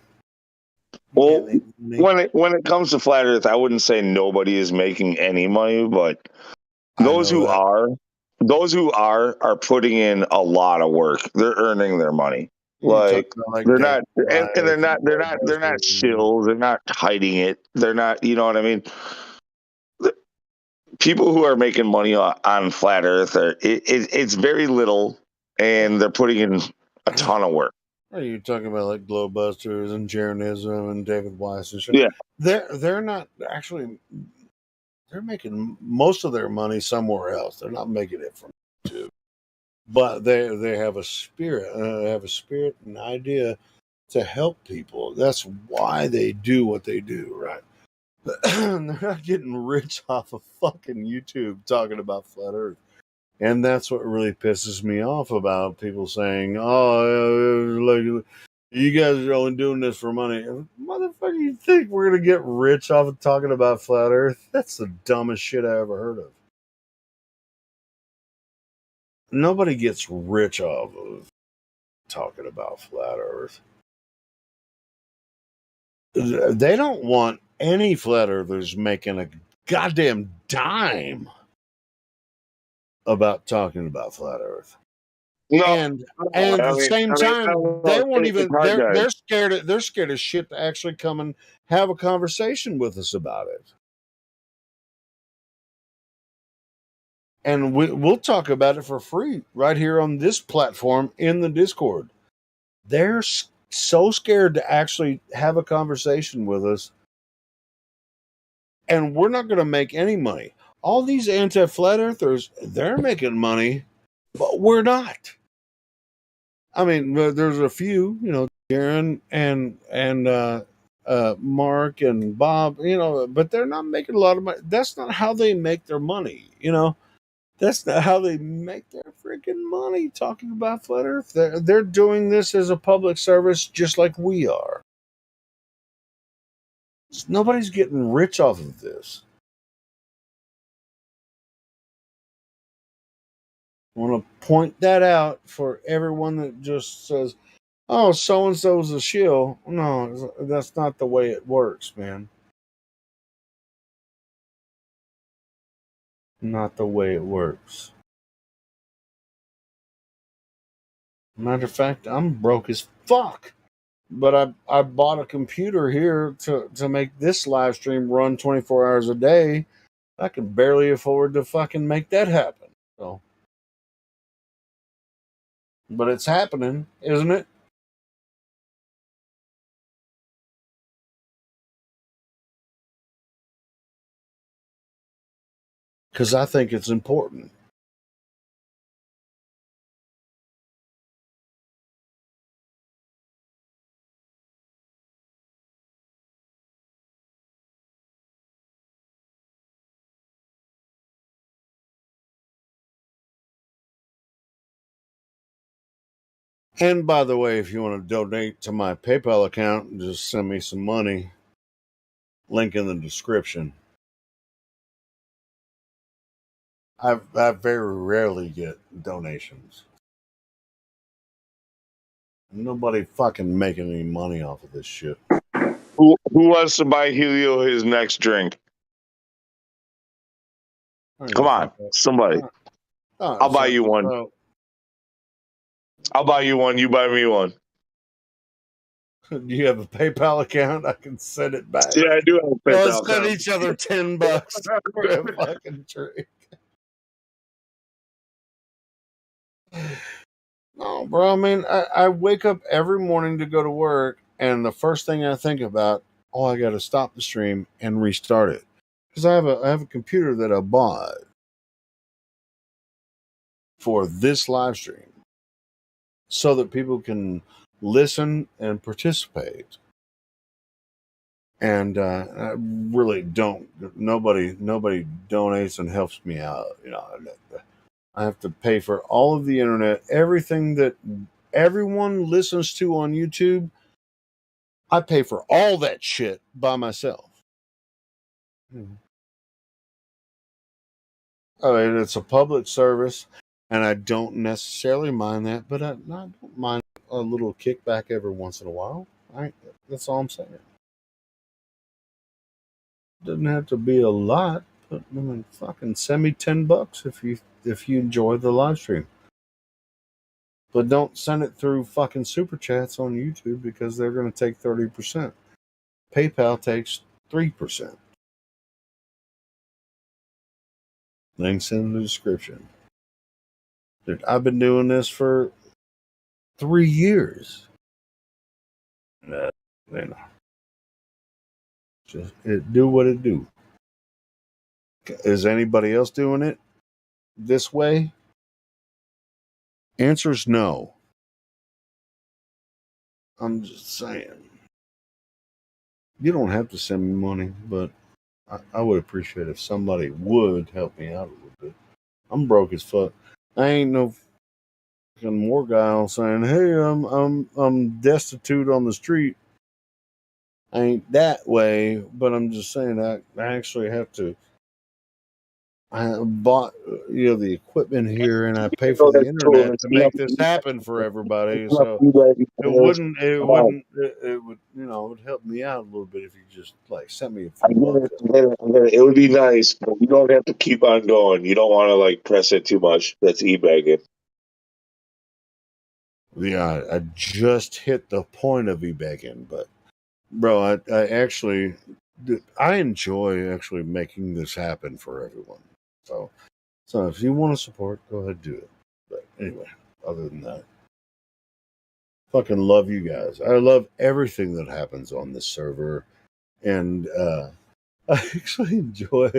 Well, when it comes to flat Earth, I wouldn't say nobody is making any money, but those who are putting in a lot of work. They're earning their money. Like they're not, and they're not shills. They're not hiding it. They're not. You know what I mean? People who are making money on flat Earth it's very little, and they're putting in a ton of work. Are you talking about like Glowbusters and Jaronism and David Weiss and shit? Yeah, they're not actually. They're making most of their money somewhere else. They're not making it from YouTube, but they have a spirit. They have a spirit and idea to help people. That's why they do what they do, right? They're not getting rich off of fucking YouTube talking about flat Earth. And that's what really pisses me off about people saying, "Oh, like you guys are only doing this for money." Motherfucker, you think we're gonna get rich off of talking about flat Earth? That's the dumbest shit I ever heard of. Nobody gets rich off of talking about flat Earth. They don't want any flat earthers making a goddamn dime about talking about flat Earth. No, and at the same time, they won't even. They're scared. They're scared as shit to actually come and have a conversation with us about it. And we'll talk about it for free right here on this platform in the Discord. They're so scared to actually have a conversation with us, and we're not going to make any money. All these anti-flat earthers, they're making money, but we're not. I mean, there's a few, Darren and Mark and Bob, but they're not making a lot of money. That's not how they make their money, That's not how they make their freaking money talking about flat Earth. They're doing this as a public service just like we are. Nobody's getting rich off of this. I want to point that out for everyone that just says, "Oh, so-and-so's a shill." No, that's not the way it works, man. Not the way it works. Matter of fact, I'm broke as fuck. But I bought a computer here to make this live stream run 24 hours a day. I can barely afford to fucking make that happen. So, but it's happening, isn't it? Because I think it's important. And by the way, if you want to donate to my PayPal account, just send me some money. Link in the description. I very rarely get donations. Nobody fucking making any money off of this shit. Who wants to buy Helio his next drink? Come on, somebody. I'll buy you one. I'll buy you one. You buy me one. Do you have a PayPal account? I can send it back. Yeah, I do have a PayPal Let's send account. each other $10 for a fucking drink. No, bro. I mean, I wake up every morning to go to work, and the first thing I think about, I got to stop the stream and restart it because I have a computer that I bought for this live stream so that people can listen and participate. And I really don't. Nobody donates and helps me out. I have to pay for all of the internet, everything that everyone listens to on YouTube. I pay for all that shit by myself. I mean, it's a public service, and I don't necessarily mind that, but I don't mind a little kickback every once in a while. That's all I'm saying. Doesn't have to be a lot, but I mean, fucking send me $10 if you enjoy the live stream. But don't send it through fucking super chats on YouTube because they're going to take 30%. PayPal takes 3%. Links in the description. Dude, I've been doing this for 3 years. Just do what it do. Is anybody else doing it this way? Answer's no. I'm just saying. You don't have to send me money, but I would appreciate if somebody would help me out a little bit. I'm broke as fuck. I ain't no fucking more guy saying, "Hey, I'm destitute on the street." I ain't that way, but I'm just saying I actually have to. I bought the equipment here, and I pay for the internet to make this happen for everybody. So it would help me out a little bit if you just like sent me a few bucks. It would be nice, but you don't have to keep on going. You don't want to like press it too much. That's e-bagging. Yeah, I just hit the point of e-bagging, but bro, I actually I enjoy actually making this happen for everyone. So if you want to support, go ahead and do it. But anyway, other than that, fucking love you guys. I love everything that happens on this server, and I actually enjoy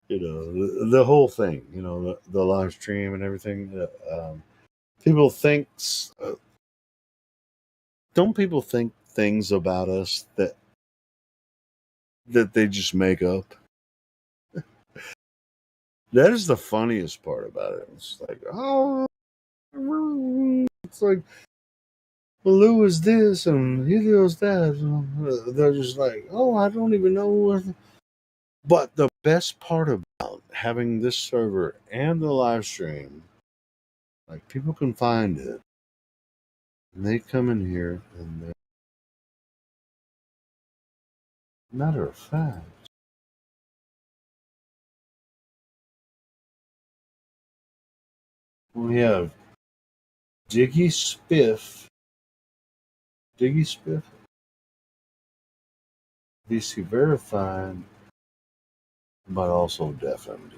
the whole thing. The live stream and everything. People think. Don't people think things about us that they just make up? That is the funniest part about it. It's like, it's like, well, Lou is this and Helio's that. They're just like, I don't even know what. But the best part about having this server and the live stream, like people can find it, and they come in here, and matter of fact, we have Diggy Spiff, VC verified, but also deafened.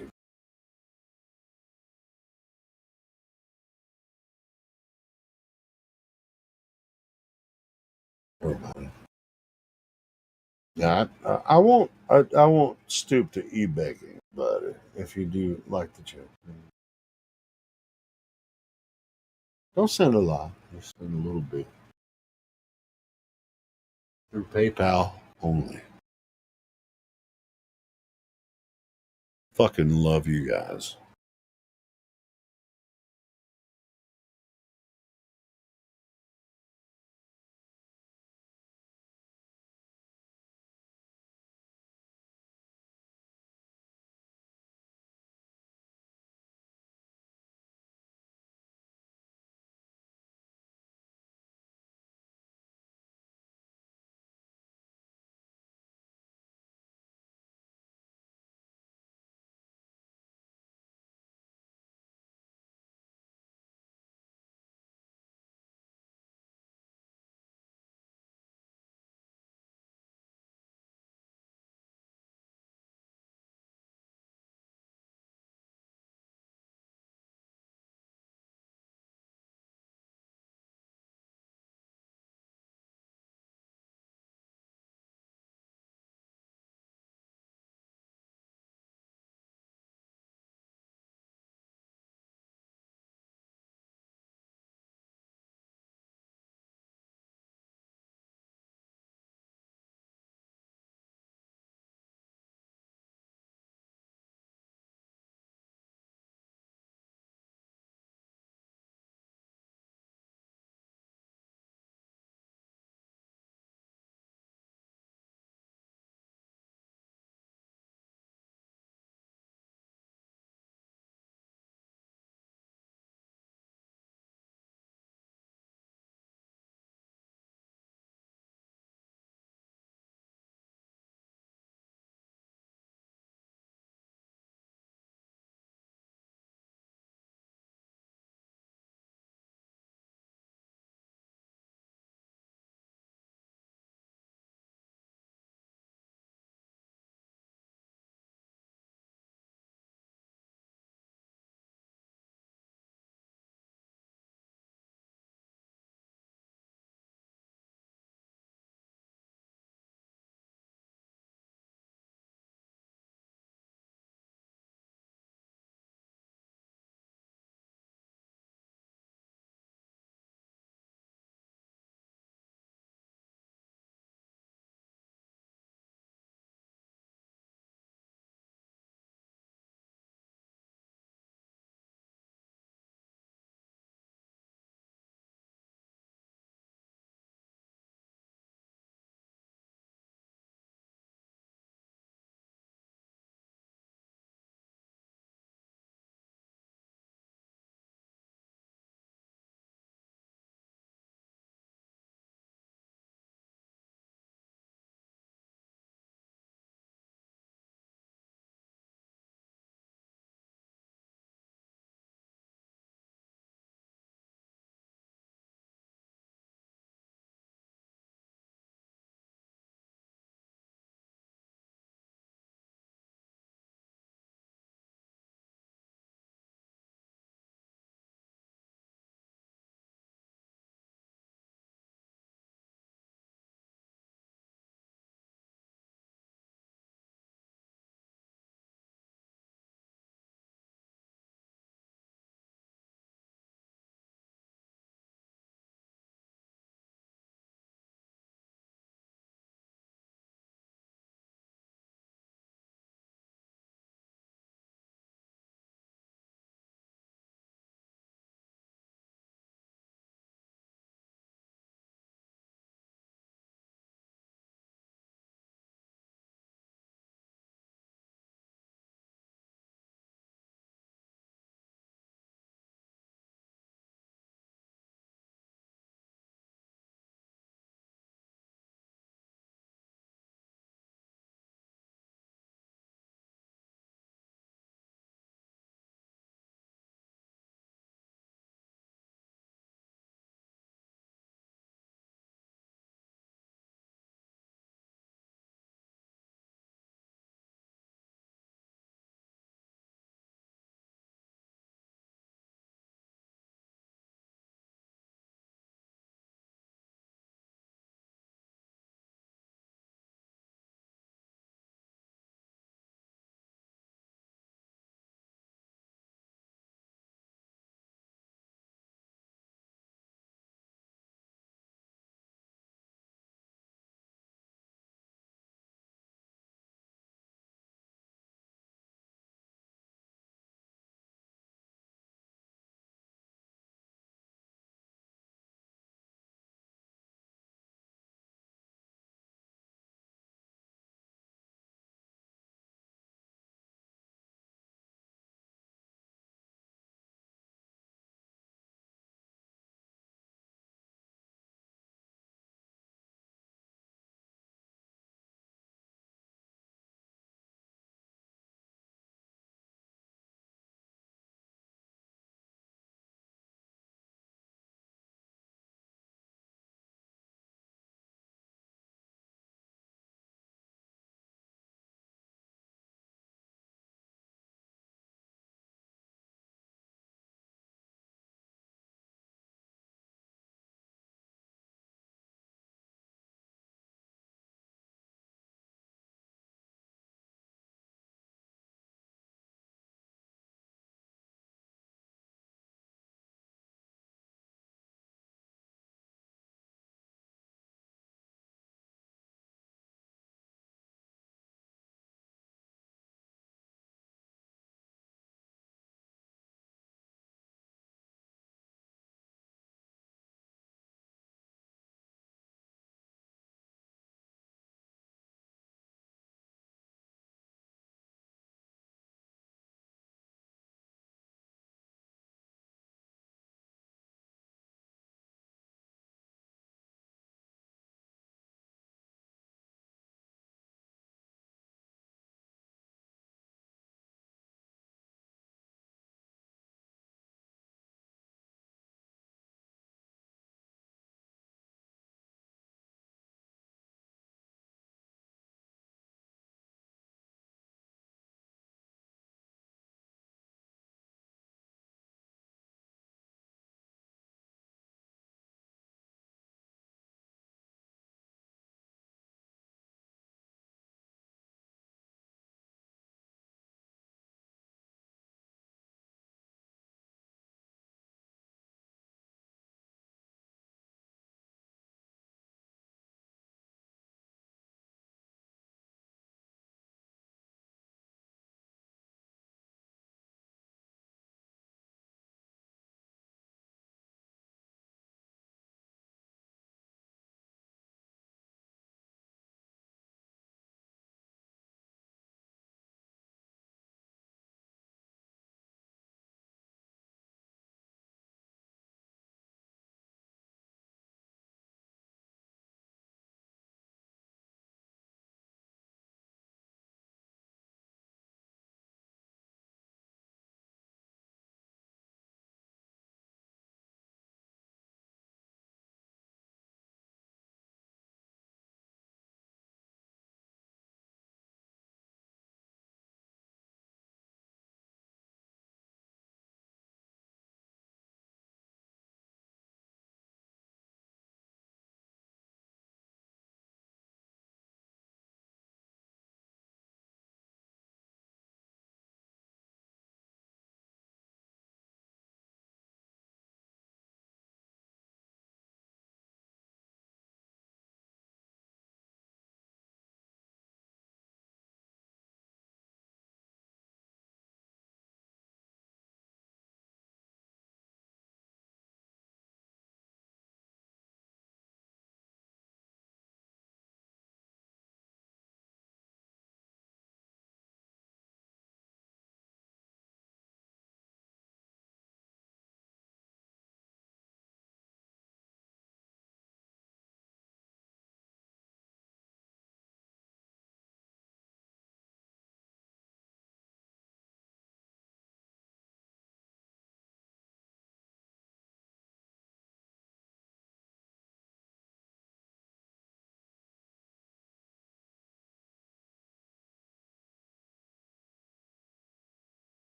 Yeah, I won't stoop to e-begging, but if you do like the joke, don't send a lot. Just send a little bit through PayPal only. Fucking love you guys.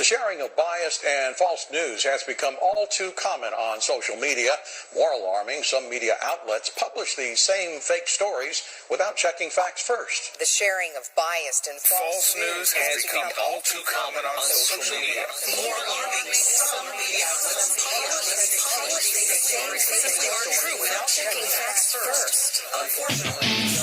The sharing of biased and false news has become all too common on social media. More alarming, some media outlets publish these same fake stories without checking facts first. The sharing of biased and false news has become all too common on social media. More alarming, some media outlets publish these same fake stories without checking facts first. Unfortunately,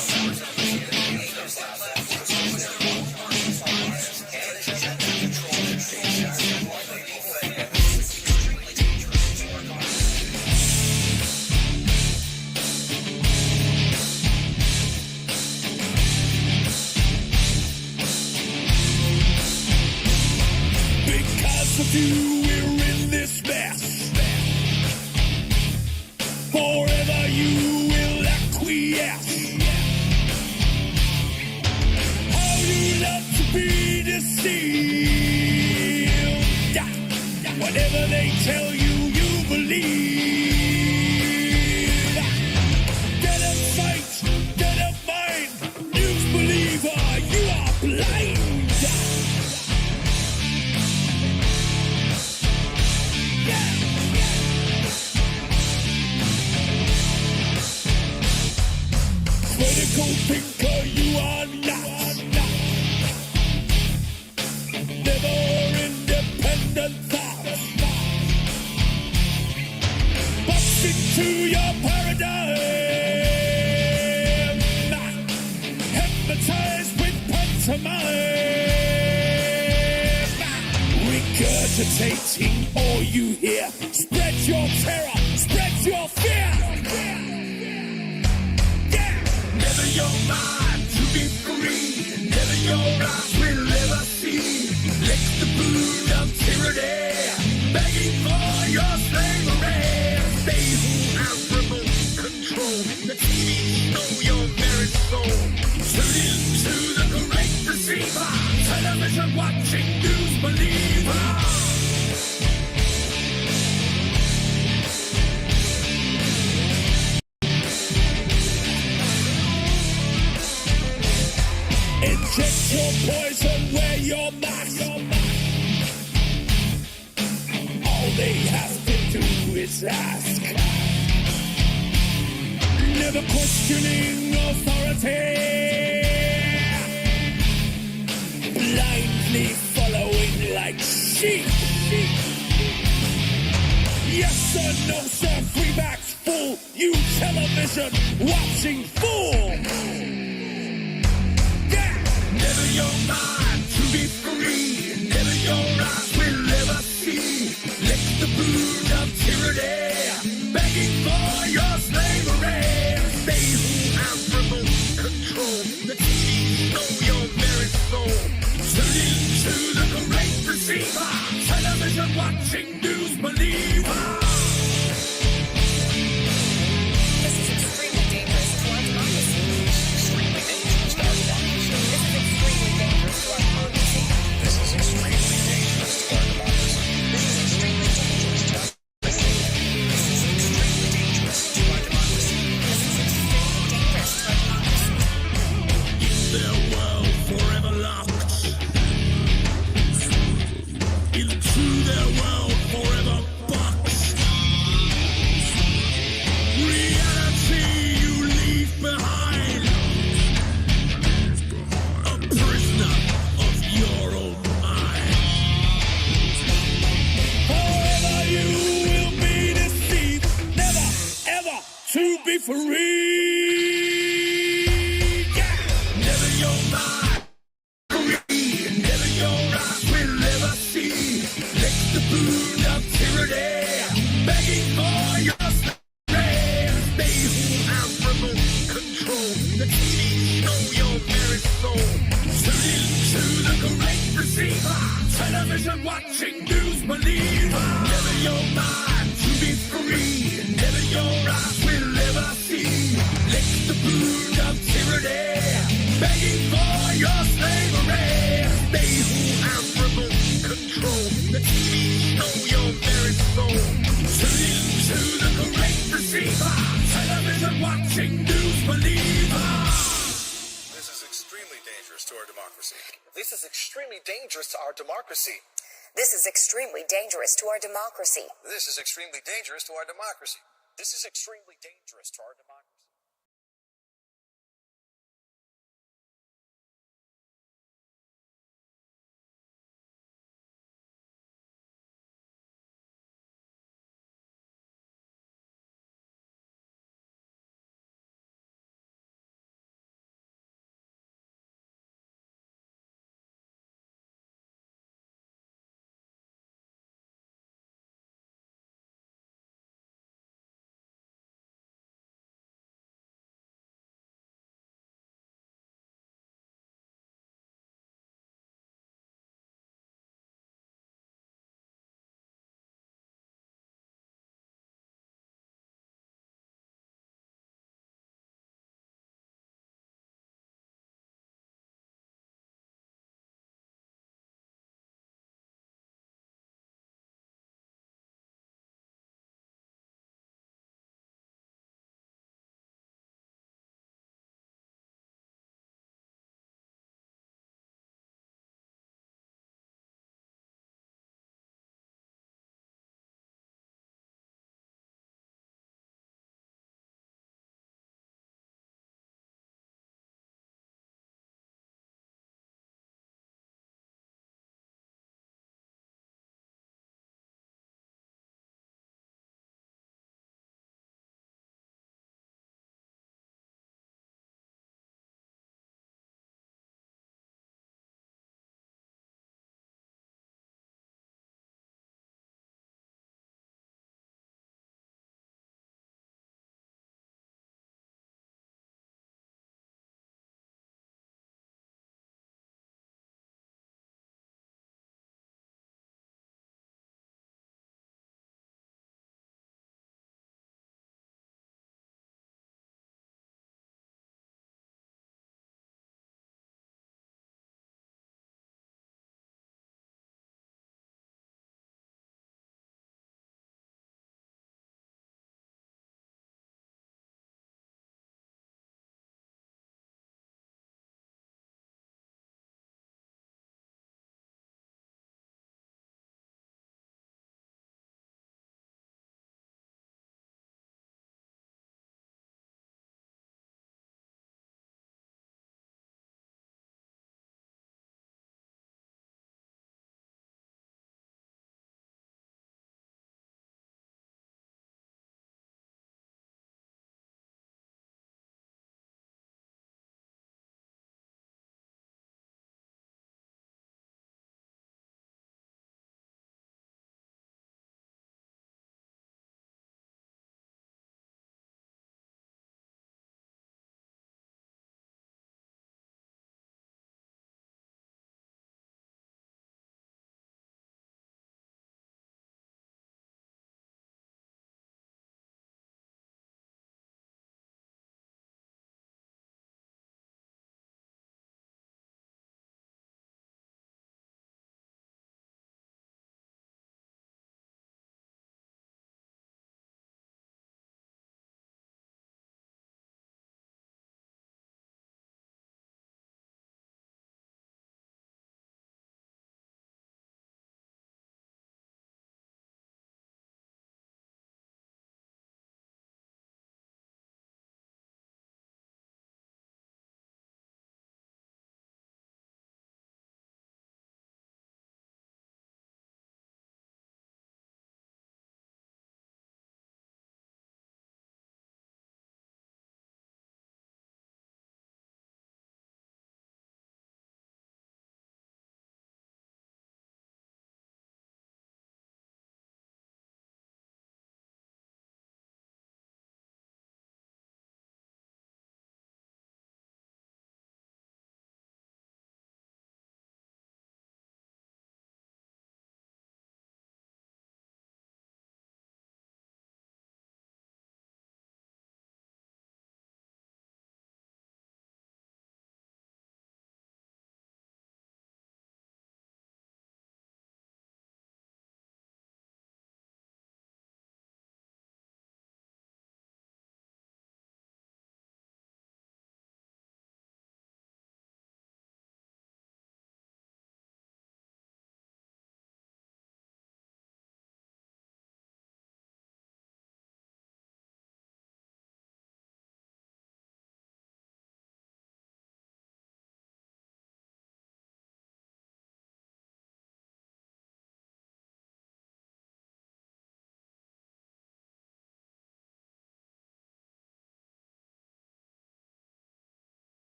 of you, we're in this mess. Forever you will acquiesce. How you love to be deceived. Whatever they tell you, you believe. Dead of sight, dead of mind, news believer, you are blind. Critical thinker, you are not. Never independent thought. Bust into your paradigm. Hypnotized with pantomime. Regurgitating all you hear. Spread your terror, spread your fear. Never your mind to be free. Never your eyes will ever see. Lick the boot of tyranny, begging for your slavery. They who have remote control, the TV know your very soul. Tune into the great deceiver, television watching news believer. Inject your poison, wear your mask. All they have to do is ask. Never questioning authority. Blindly following like sheep. Yes sir, no sir, free backs full. You television watching fool. Never your mind to be free. Never your eyes will ever see. Lick the boot of tyranny, begging for your slavery. They who have remote control, the TV know your very soul. Tune into the great deceiver, television watching news believer. This is extremely dangerous to our democracy. Extremely dangerous to our democracy. This is extremely dangerous to our democracy. This is extremely dangerous to our democracy. This is extremely dangerous to our democracy. This is extremely dangerous to our democracy. In their world forever locked. Into their world forever boxed. Reality you leave behind. A prisoner of your own mind. Forever you will be deceived, never ever to be free. Yeah. Never your mind free, never your eyes will ever see. Lick the boot of tyranny, begging for your slavery. They who have remote control, the TV know your very soul. Tune into the great deceiver, television watching news believer. Never your mind to be free, never your eyes will ever see. Lick the boot of tyranny, begging for your slavery. They who have remote control, the TV know your very soul. Tune into the great deceiver, television watching news believer. This is extremely dangerous to our democracy. This is extremely dangerous to our democracy. This is extremely dangerous to our democracy. This is extremely dangerous to our democracy. This is extremely dangerous to our democracy.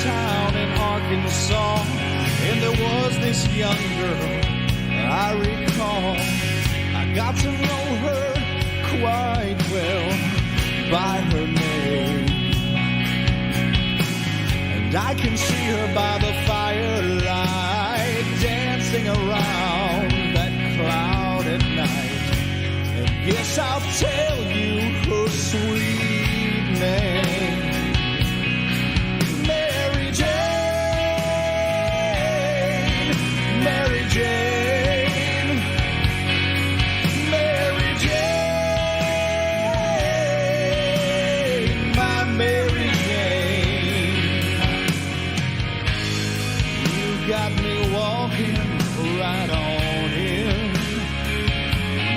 town in Arkansas, and there was this young girl I recall. I got to know her quite well by her name, and I can see her by the firelight dancing around that cloud at night. And yes, I'll tell you her sweet name. Mary Jane, Mary Jane, Mary Jane, my Mary Jane. You got me walking right on in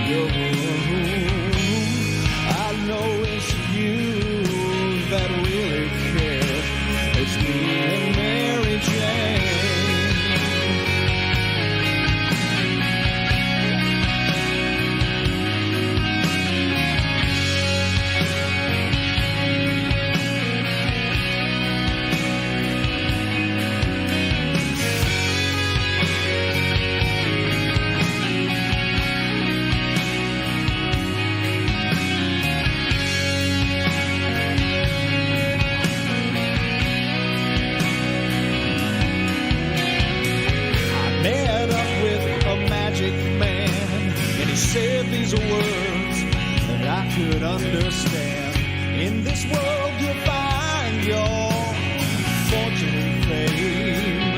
your room. I know it's you that really cares. It's me and Mary Jane. Met up with a magic man, and he said these words that I could understand. In this world you'll find your fortune and fame,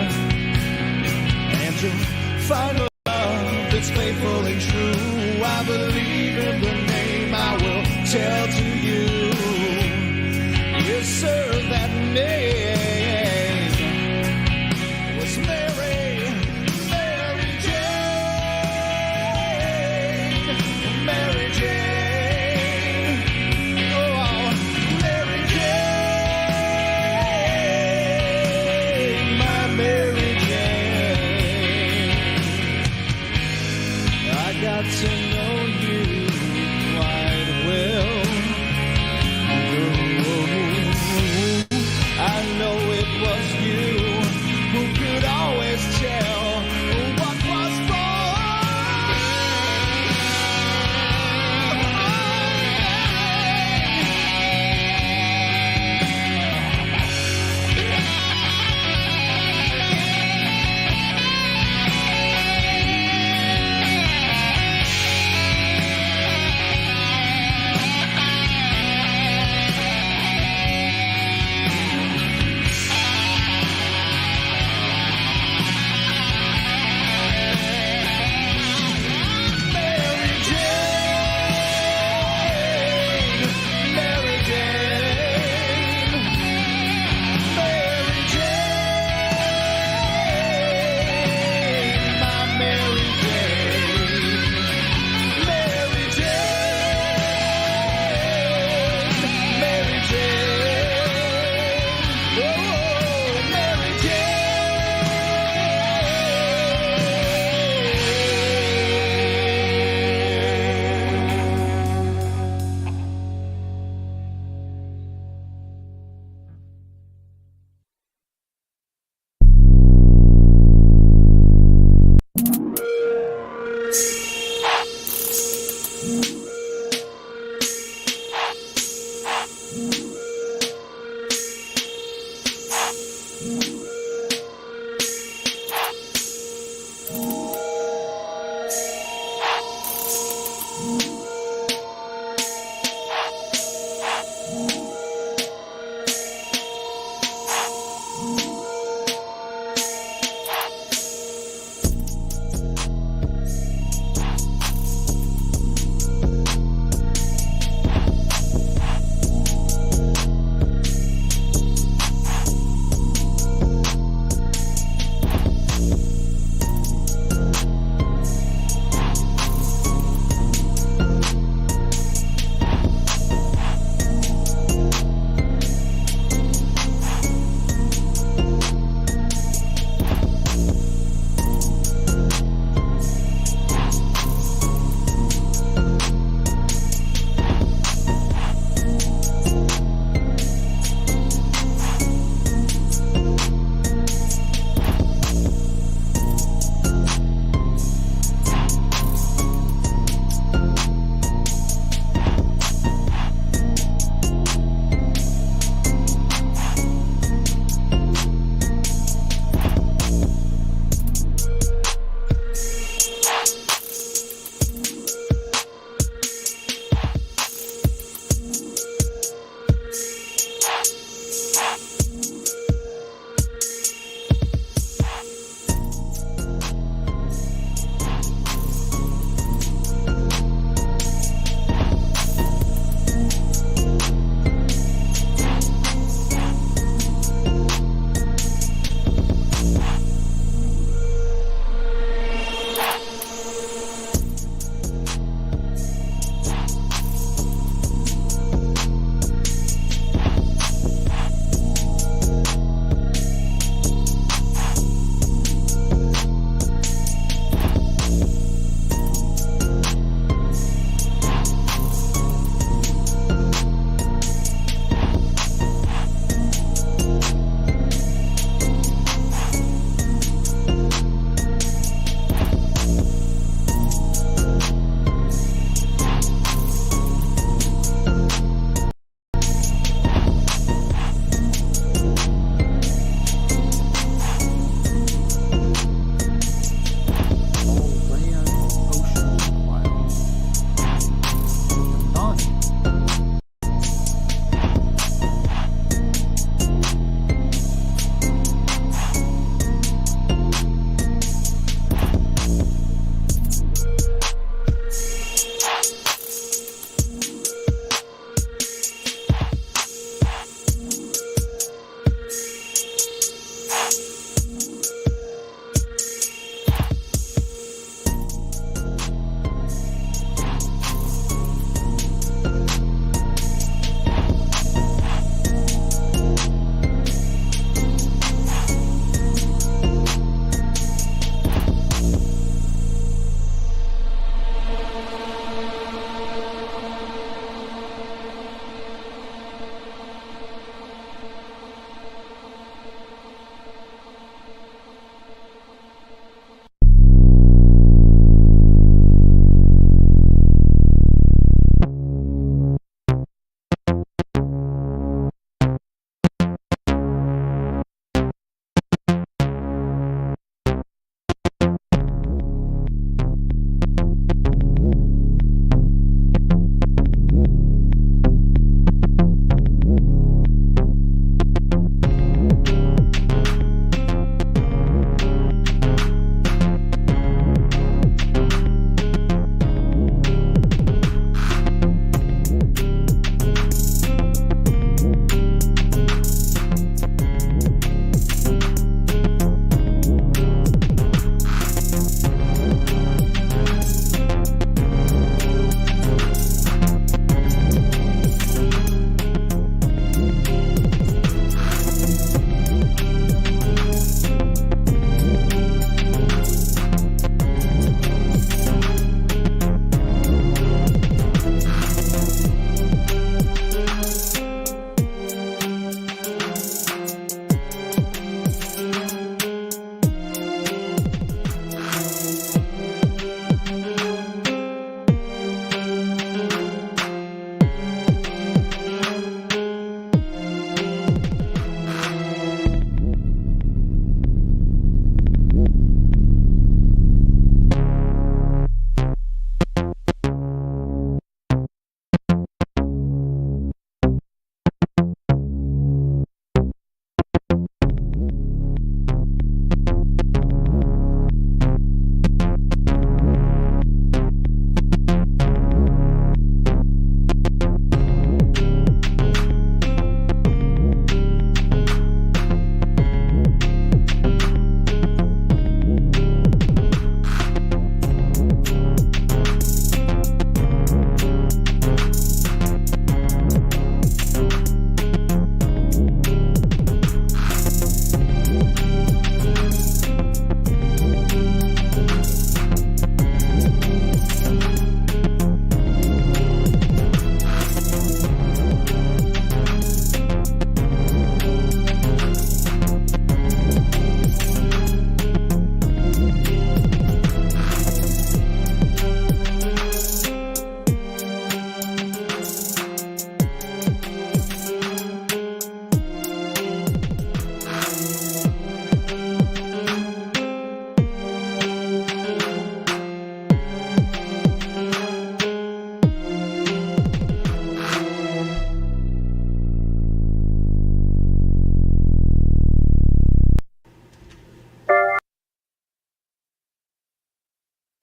and you'll find love that's faithful and true. I believe in the name I will tell to you. Yes, sir, that name was Mary. Mary Jane, Mary Jane, oh, Mary Jane, my Mary Jane. I got to know you quite well. I know it was you who could always tell what was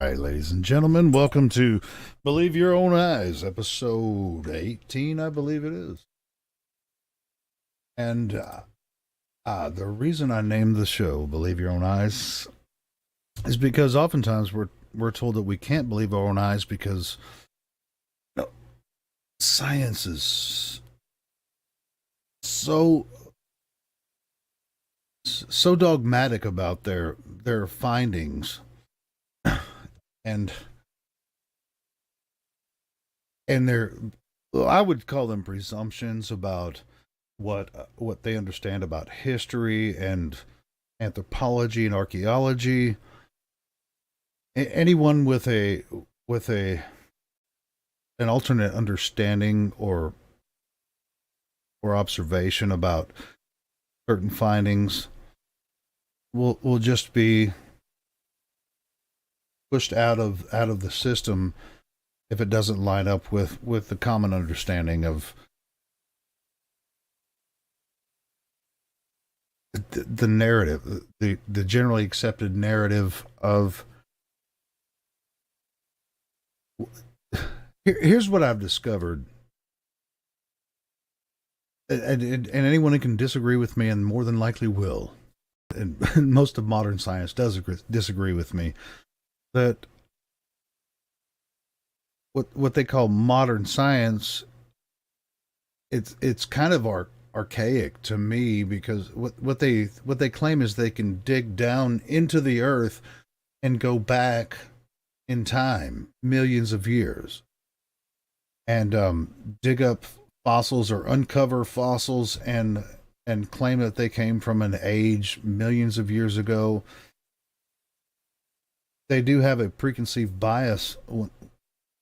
All right, ladies and gentlemen, welcome to Believe Your Own Eyes, episode 18, I believe it is. And the reason I named the show Believe Your Own Eyes is because oftentimes we're told that we can't believe our own eyes because science is so dogmatic about their findings, and their, I would call them presumptions about what they understand about history and anthropology and archaeology. Anyone with an alternate understanding or observation about certain findings will just be pushed out of the system if it doesn't line up with the common understanding of the narrative, the generally accepted narrative of. Here's what I've discovered, and anyone who can disagree with me, and more than likely will, and most of modern science does disagree with me, that what they call modern science, it's kind of archaic to me, because what they claim is they can dig down into the earth and go back in time millions of years and dig up fossils or uncover fossils and claim that they came from an age millions of years ago. They do have a preconceived bias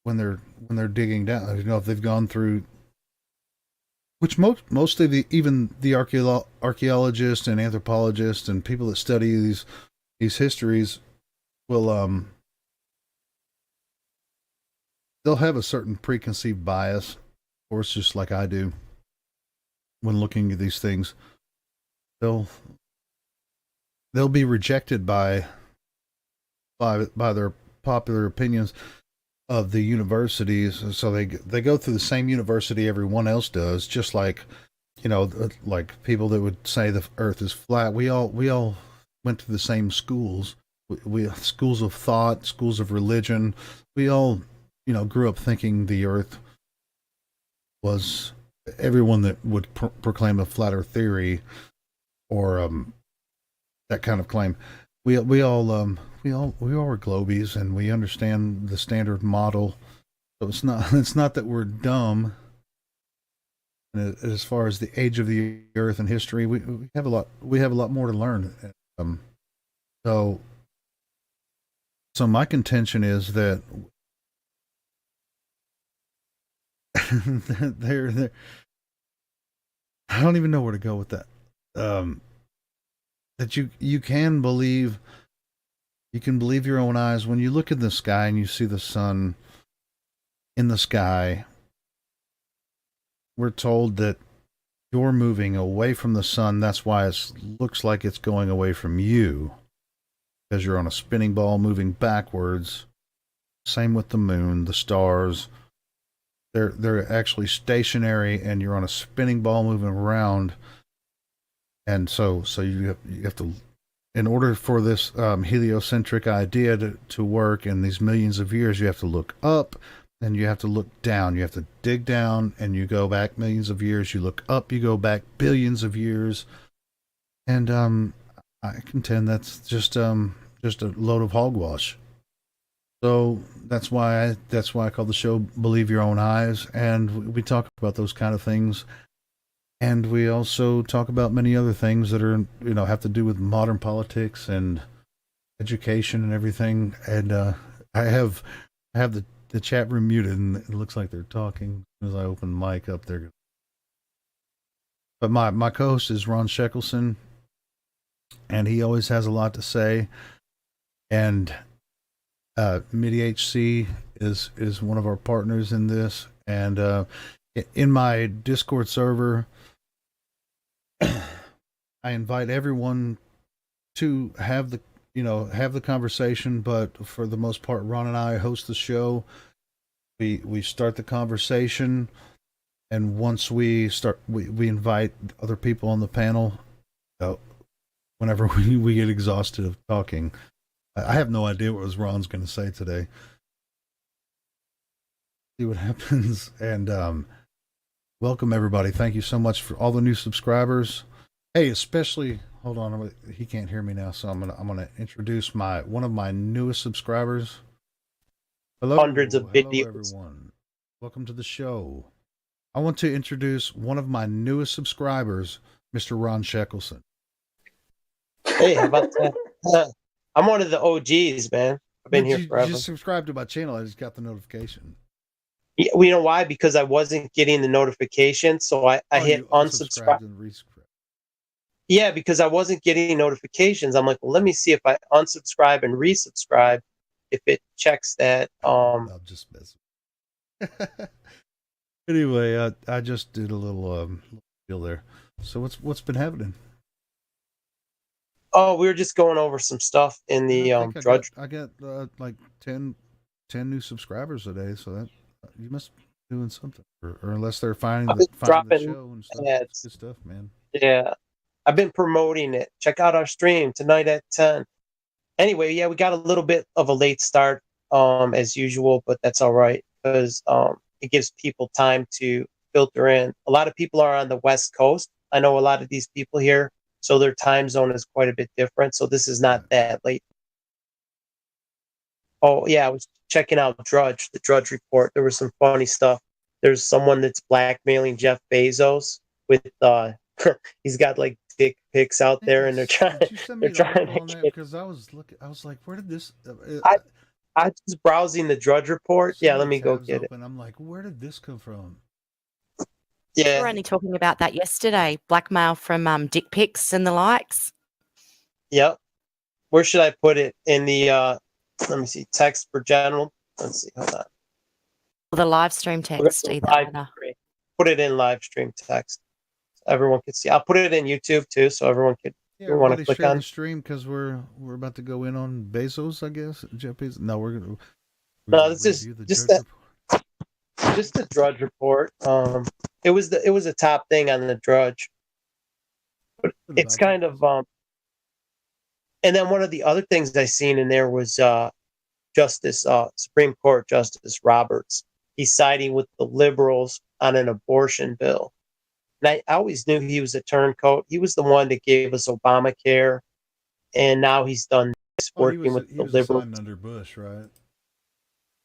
when they're digging down. You know, if they've gone through, which most of the archaeologists and anthropologists and people that study these histories will they'll have a certain preconceived bias, of course, just like I do when looking at these things. They'll be rejected by their popular opinions of the universities, so they go through the same university everyone else does, just like, you know, like people that would say the earth is flat. We all went to the same schools. We schools of thought, schools of religion. We all, you know, grew up thinking the earth was, everyone that would proclaim a flat earth theory or that kind of claim, we all are globies, and we understand the standard model. So it's not that we're dumb. And as far as the age of the earth and history, we have a lot more to learn. So my contention is that they're I don't even know where to go with that. That you can believe your own eyes when you look in the sky and you see the sun in the sky. We're told that you're moving away from the sun. That's why it looks like it's going away from you, because you're on a spinning ball moving backwards. Same with the moon, the stars. They're actually stationary, and you're on a spinning ball moving around. And so you have to, in order for this heliocentric idea to work in these millions of years, you have to look up and you have to look down. You have to dig down and you go back millions of years. You look up, you go back billions of years. And I contend that's just a load of hogwash. So that's why I call the show Believe Your Own Eyes, and we talk about those kind of things. And we also talk about many other things that are, you know, have to do with modern politics and education and everything. And I have the chat room muted, and it looks like they're talking. As soon as I open the mic up, they're. But my co-host is Ron Sheckelson, and he always has a lot to say. And MIDI-HC is one of our partners in this, and in my Discord server, I invite everyone to have have the conversation, but for the most part, Ron and I host the show. We start the conversation, and once we start, we invite other people on the panel. Whenever we get exhausted of talking, I have no idea what Ron's going to say today. See what happens, and welcome everybody. Thank you so much for all the new subscribers. Hey, especially hold on, he can't hear me now, so I'm gonna introduce one of my newest subscribers. Hello, hundreds of videos. Hello, everyone. Welcome to the show. I want to introduce one of my newest subscribers, Mr. Ron Sheckelson. Hey, how about that? I'm one of the OGs, man. I've been here forever. You just subscribed to my channel. I just got the notification. Yeah, you know why? Because I wasn't getting the notification, so I hit unsubscribe. And resubscribe. Yeah, because I wasn't getting notifications. I'm like, well, let me see if I unsubscribe and resubscribe, if it checks that. I'm just messing. Anyway, I just did a little deal there. So what's been happening? Oh, we were just going over some stuff in the Drudge. I got like 10 new subscribers a day, so that you must be doing something, or unless they're finding the show and stuff. That's good stuff, man. Yeah, I've been promoting it. Check out our stream tonight at 10. Anyway, yeah, we got a little bit of a late start, as usual, but that's all right because it gives people time to filter in. A lot of people are on the West Coast. I know a lot of these people here, so their time zone is quite a bit different. So this is not that late. Oh yeah, I was checking out the Drudge Report. There was some funny stuff. There's someone that's blackmailing Jeff Bezos with he's got like dick pics out there, and they're trying to get. Because I was like, where did this? I was browsing the Drudge Report. Yeah, let me go get it. And I'm like, where did this come from? Yeah, we were only talking about that yesterday. Blackmail from dick pics and the likes. Yep. Where should I put it in the? Let me see. Text for general. Let's see. Hold on. The live stream text. Either. Put it in live stream text. So everyone can see. I'll put it in YouTube too, so everyone could. Yeah, want to click on the stream because we're about to go in on Bezos, I guess. Jeff Bezos. No, we're gonna. No, this is just the Drudge Report. It was a top thing on the Drudge. But it's kind of and then one of the other things I seen in there was Supreme Court Justice Roberts. He's siding with the liberals on an abortion bill. And I always knew he was a turncoat. He was the one that gave us Obamacare, and now he's done this working with the liberals. Under Bush, right?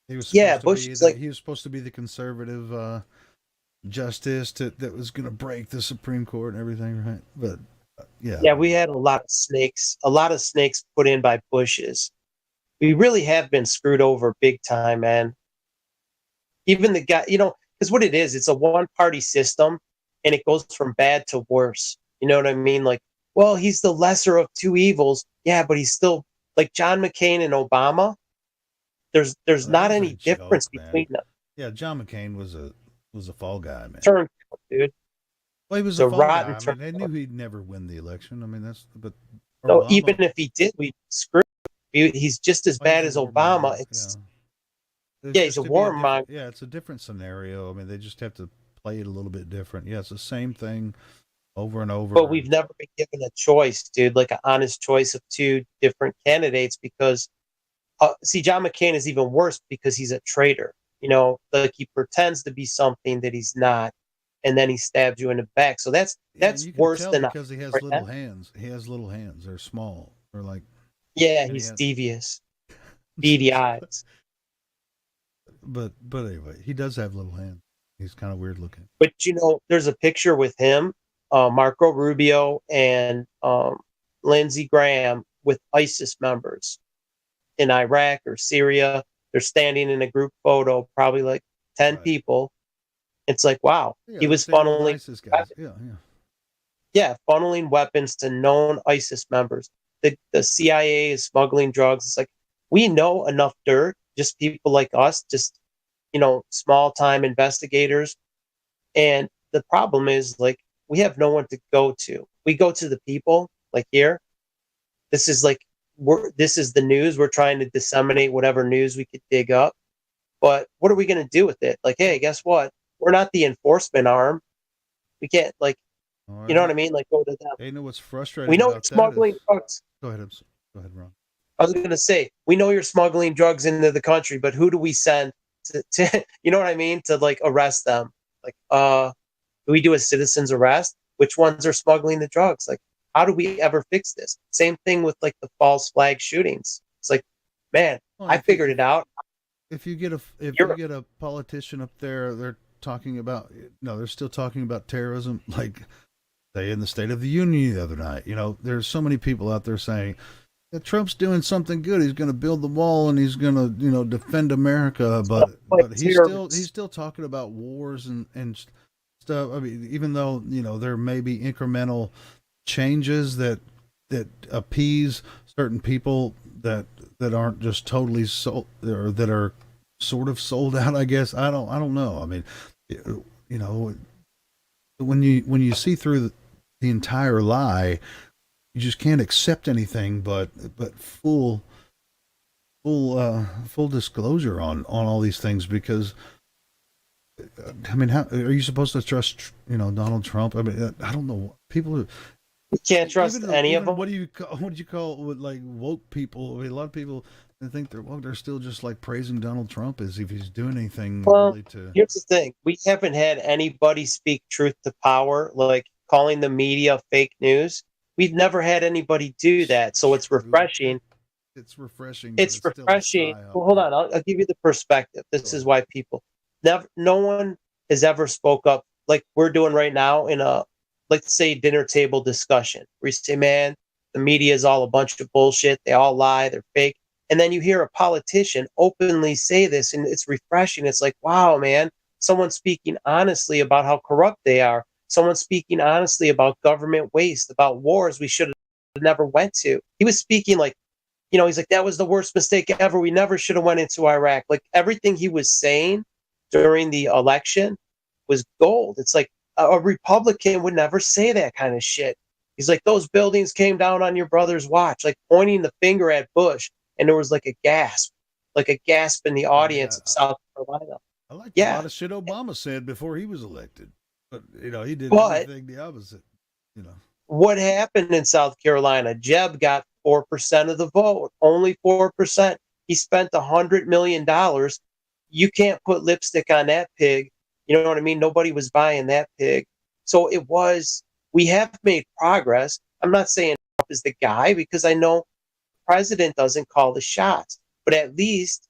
He was Bush is he was supposed to be the conservative justice that was going to break the Supreme Court and everything, right? But yeah, we had a lot of snakes put in by Bushes. We really have been screwed over big time, man. Even the guy, because what it is, it's a one-party system, and it goes from bad to worse. You know what I mean? Like, well, he's the lesser of two evils. Yeah, but he's still like John McCain and Obama. There's not any difference between them. Yeah, John McCain was a fall guy, man. Turncoat, dude. Well, he was a fall guy. I mean, they knew he'd never win the election. I mean, no, even if he did, we screw. He's just as bad as Obama. He's a warmonger. Yeah, it's a different scenario. I mean, they just have to play it a little bit different. Yeah, it's the same thing over and over. But we've never been given a choice, dude, like an honest choice of two different candidates because, see, John McCain is even worse because he's a traitor. Like he pretends to be something that he's not, and then he stabs you in the back. So that's worse than because he has little hands. He has little hands. They're small. They're like. Yeah, he's devious. Beady eyes. But anyway, he does have little hands. He's kind of weird looking. But there's a picture with him, Marco Rubio, and Lindsey Graham with ISIS members in Iraq or Syria. They're standing in a group photo, probably like 10 people. It's like, wow, he was funneling ISIS guys. Funneling weapons to known ISIS members. The CIA is smuggling drugs. It's like, we know enough dirt, just people like us, just, small time investigators. And the problem is, like, we have no one to go to. We go to the people, like here. This is like, this is the news. We're trying to disseminate whatever news we could dig up. But what are we going to do with it? Like, hey, guess what? We're not the enforcement arm. We can't, like, you know what I mean? Like, go to them. Hey, you know what's frustrating We know about you're smuggling drugs. Go ahead, Ron. I was going to say, we know you're smuggling drugs into the country, but who do we send to you know what I mean? To like arrest them? Like, do we do a citizen's arrest? Which ones are smuggling the drugs? Like, how do we ever fix this? Same thing with like the false flag shootings. It's like, man, I figured it out. If you get a politician up there, they're talking about they're still talking about terrorism, like they in the State of the Union the other night. There's so many people out there saying that Trump's doing something good. He's going to build the wall and he's going to defend America, but he's still talking about wars and stuff. I mean, even though there may be incremental changes that appease certain people that aren't just totally sold, or that are sort of sold out, I guess. I don't know. I mean, when you see through the entire lie, you just can't accept anything but full disclosure on all these things, because I mean, how are you supposed to trust Donald Trump? I mean, I don't know. People are, you can't trust any of them. What do you call like woke people? I mean, a lot of people, I think they're still just like praising Donald Trump as if he's doing anything really to. Here's the thing: we haven't had anybody speak truth to power, like calling the media fake news. We've never had anybody do that, so it's refreshing. It's refreshing. It's refreshing. Well, hold on, I'll give you the perspective. This is why people no one has ever spoke up like we're doing right now in a, let's say, dinner table discussion where you say, man, the media is all a bunch of bullshit. They all lie. They're fake. And then you hear a politician openly say this, and it's refreshing. It's like, wow, man, someone speaking honestly about how corrupt they are. Someone speaking honestly about government waste, about wars we should have never went to. He was speaking like, he's like, that was the worst mistake ever. We never should have went into Iraq. Like everything he was saying during the election was gold. It's like a Republican would never say that kind of shit. He's like, those buildings came down on your brother's watch, like pointing the finger at Bush. And there was like a gasp in the audience of South Carolina. I like a lot of shit Obama said before he was elected, but he did everything the opposite. What happened in South Carolina? Jeb got 4% of the vote, only 4%. He spent $100 million. You can't put lipstick on that pig. You know what I mean? Nobody was buying that pig. So we have made progress. I'm not saying Trump is the guy, because I know the president doesn't call the shots, but at least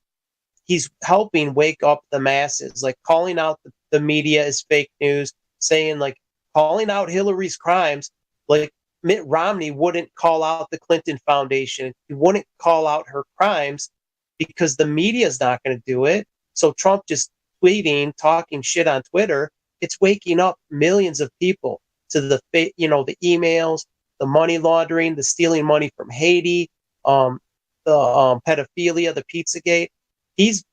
he's helping wake up the masses, like calling out the media as fake news, saying like calling out Hillary's crimes. Like Mitt Romney wouldn't call out the Clinton Foundation. He wouldn't call out her crimes because the media is not going to do it. So Trump just tweeting, talking shit on Twitter, it's waking up millions of people to the emails, the money laundering, the stealing money from Haiti, the pedophilia, the Pizzagate. He's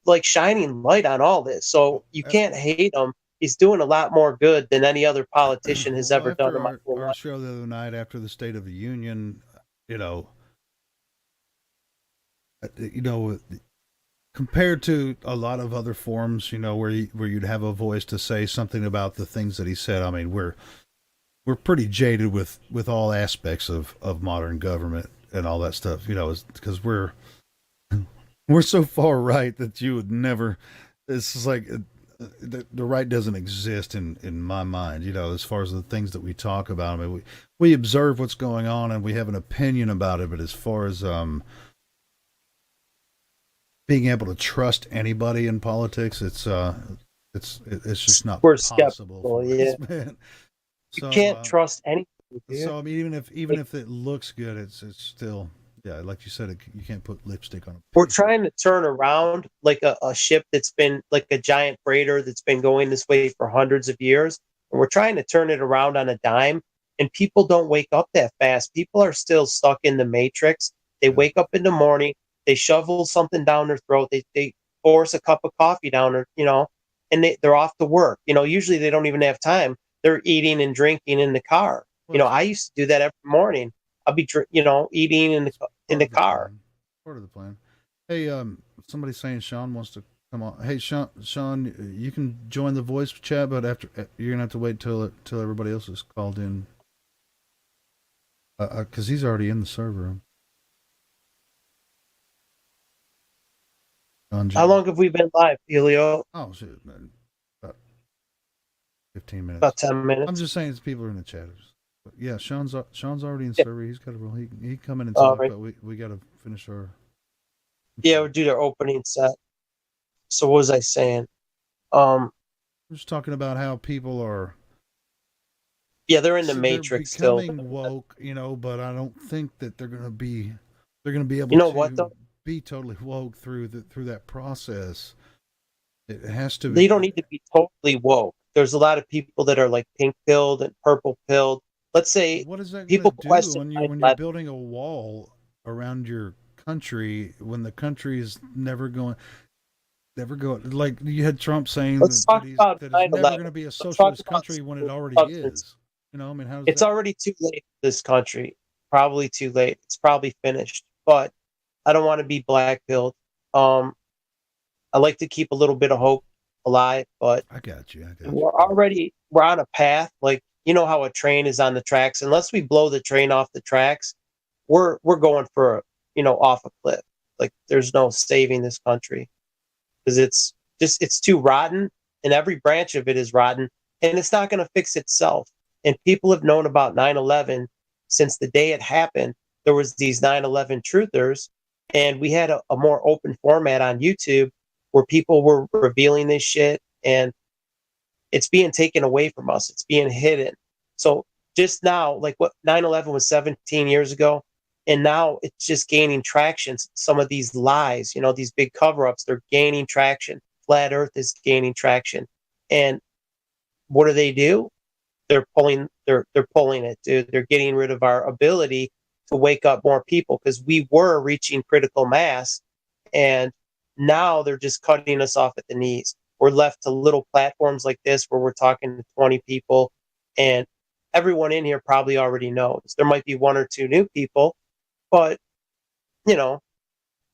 like shining light on all this. So you can't hate him. He's doing a lot more good than any other politician has ever done in my whole life. Our show the other night after the State of the Union, compared to a lot of other forums, where you'd have a voice to say something about the things that he said. I mean, we're pretty jaded with all aspects of modern government and all that stuff, because we're so far right that you would never. It's just like the right doesn't exist in my mind, as far as the things that we talk about. I mean, we observe what's going on and we have an opinion about it, but as far as being able to trust anybody in politics, it's just not possible. Yeah, man. So, you can't trust anything. Dude. So I mean, even if it looks good, it's still, yeah, like you said, you can't put lipstick on it. We're trying to turn around like a ship that's been like a giant freighter that's been going this way for hundreds of years, and we're trying to turn it around on a dime. And people don't wake up that fast. People are still stuck in the matrix. They wake up in the morning. They shovel something down their throat. They force a cup of coffee down their, and they're off to work. Usually they don't even have time. They're eating and drinking in the car. I used to do that every morning. I'll be, eating in the in the car. Part of the plan. Hey, somebody's saying Sean wants to come on. Hey, Sean, you can join the voice chat, but after you're gonna have to wait till everybody else is called in, because he's already in the server room. How long have we been live, Elio? Oh shit, man. About 15 minutes. About 10 minutes. I'm just saying, it's people are in the chat. But yeah, Sean's already in server. He's got a role. He can come in and talk, right. but we got to finish our. Yeah, we'll do their opening set. So what was I saying? We're just talking about how people are. Yeah, they're in the Matrix still. They're becoming woke, but I don't think that they're gonna be able You know to what, though? be totally woke through that process. It has to be. They don't need to be totally woke. There's a lot of people that are like pink pilled and purple pilled. Let's say what is that people do question when you're building a wall around your country when the country is never going, like you had Trump saying that it's never going to be a socialist country when it already is. I mean, how does it's already too late for this country. Probably too late. It's probably finished. But I don't want to be black pilled. I like to keep a little bit of hope alive, but I got you. We're on a path. Like, you know how a train is on the tracks. Unless we blow the train off the tracks, we're going for off a cliff. Like, there's no saving this country because it's too rotten, and every branch of it is rotten, and it's not going to fix itself. And people have known about 9/11 since the day it happened. There was these 9/11 truthers, and we had a more open format on YouTube where people were revealing this shit, and it's being taken away from us. It's being hidden. So just now, like what 9/11 was 17 years ago, and now it's just gaining traction. Some of these lies, these big cover-ups, they're gaining traction. Flat Earth is gaining traction. And what do? They're pulling it, dude. They're getting rid of our ability to wake up more people because we were reaching critical mass, and now they're just cutting us off at the knees. We're left to little platforms like this where we're talking to 20 people, and everyone in here probably already knows. There might be one or two new people, but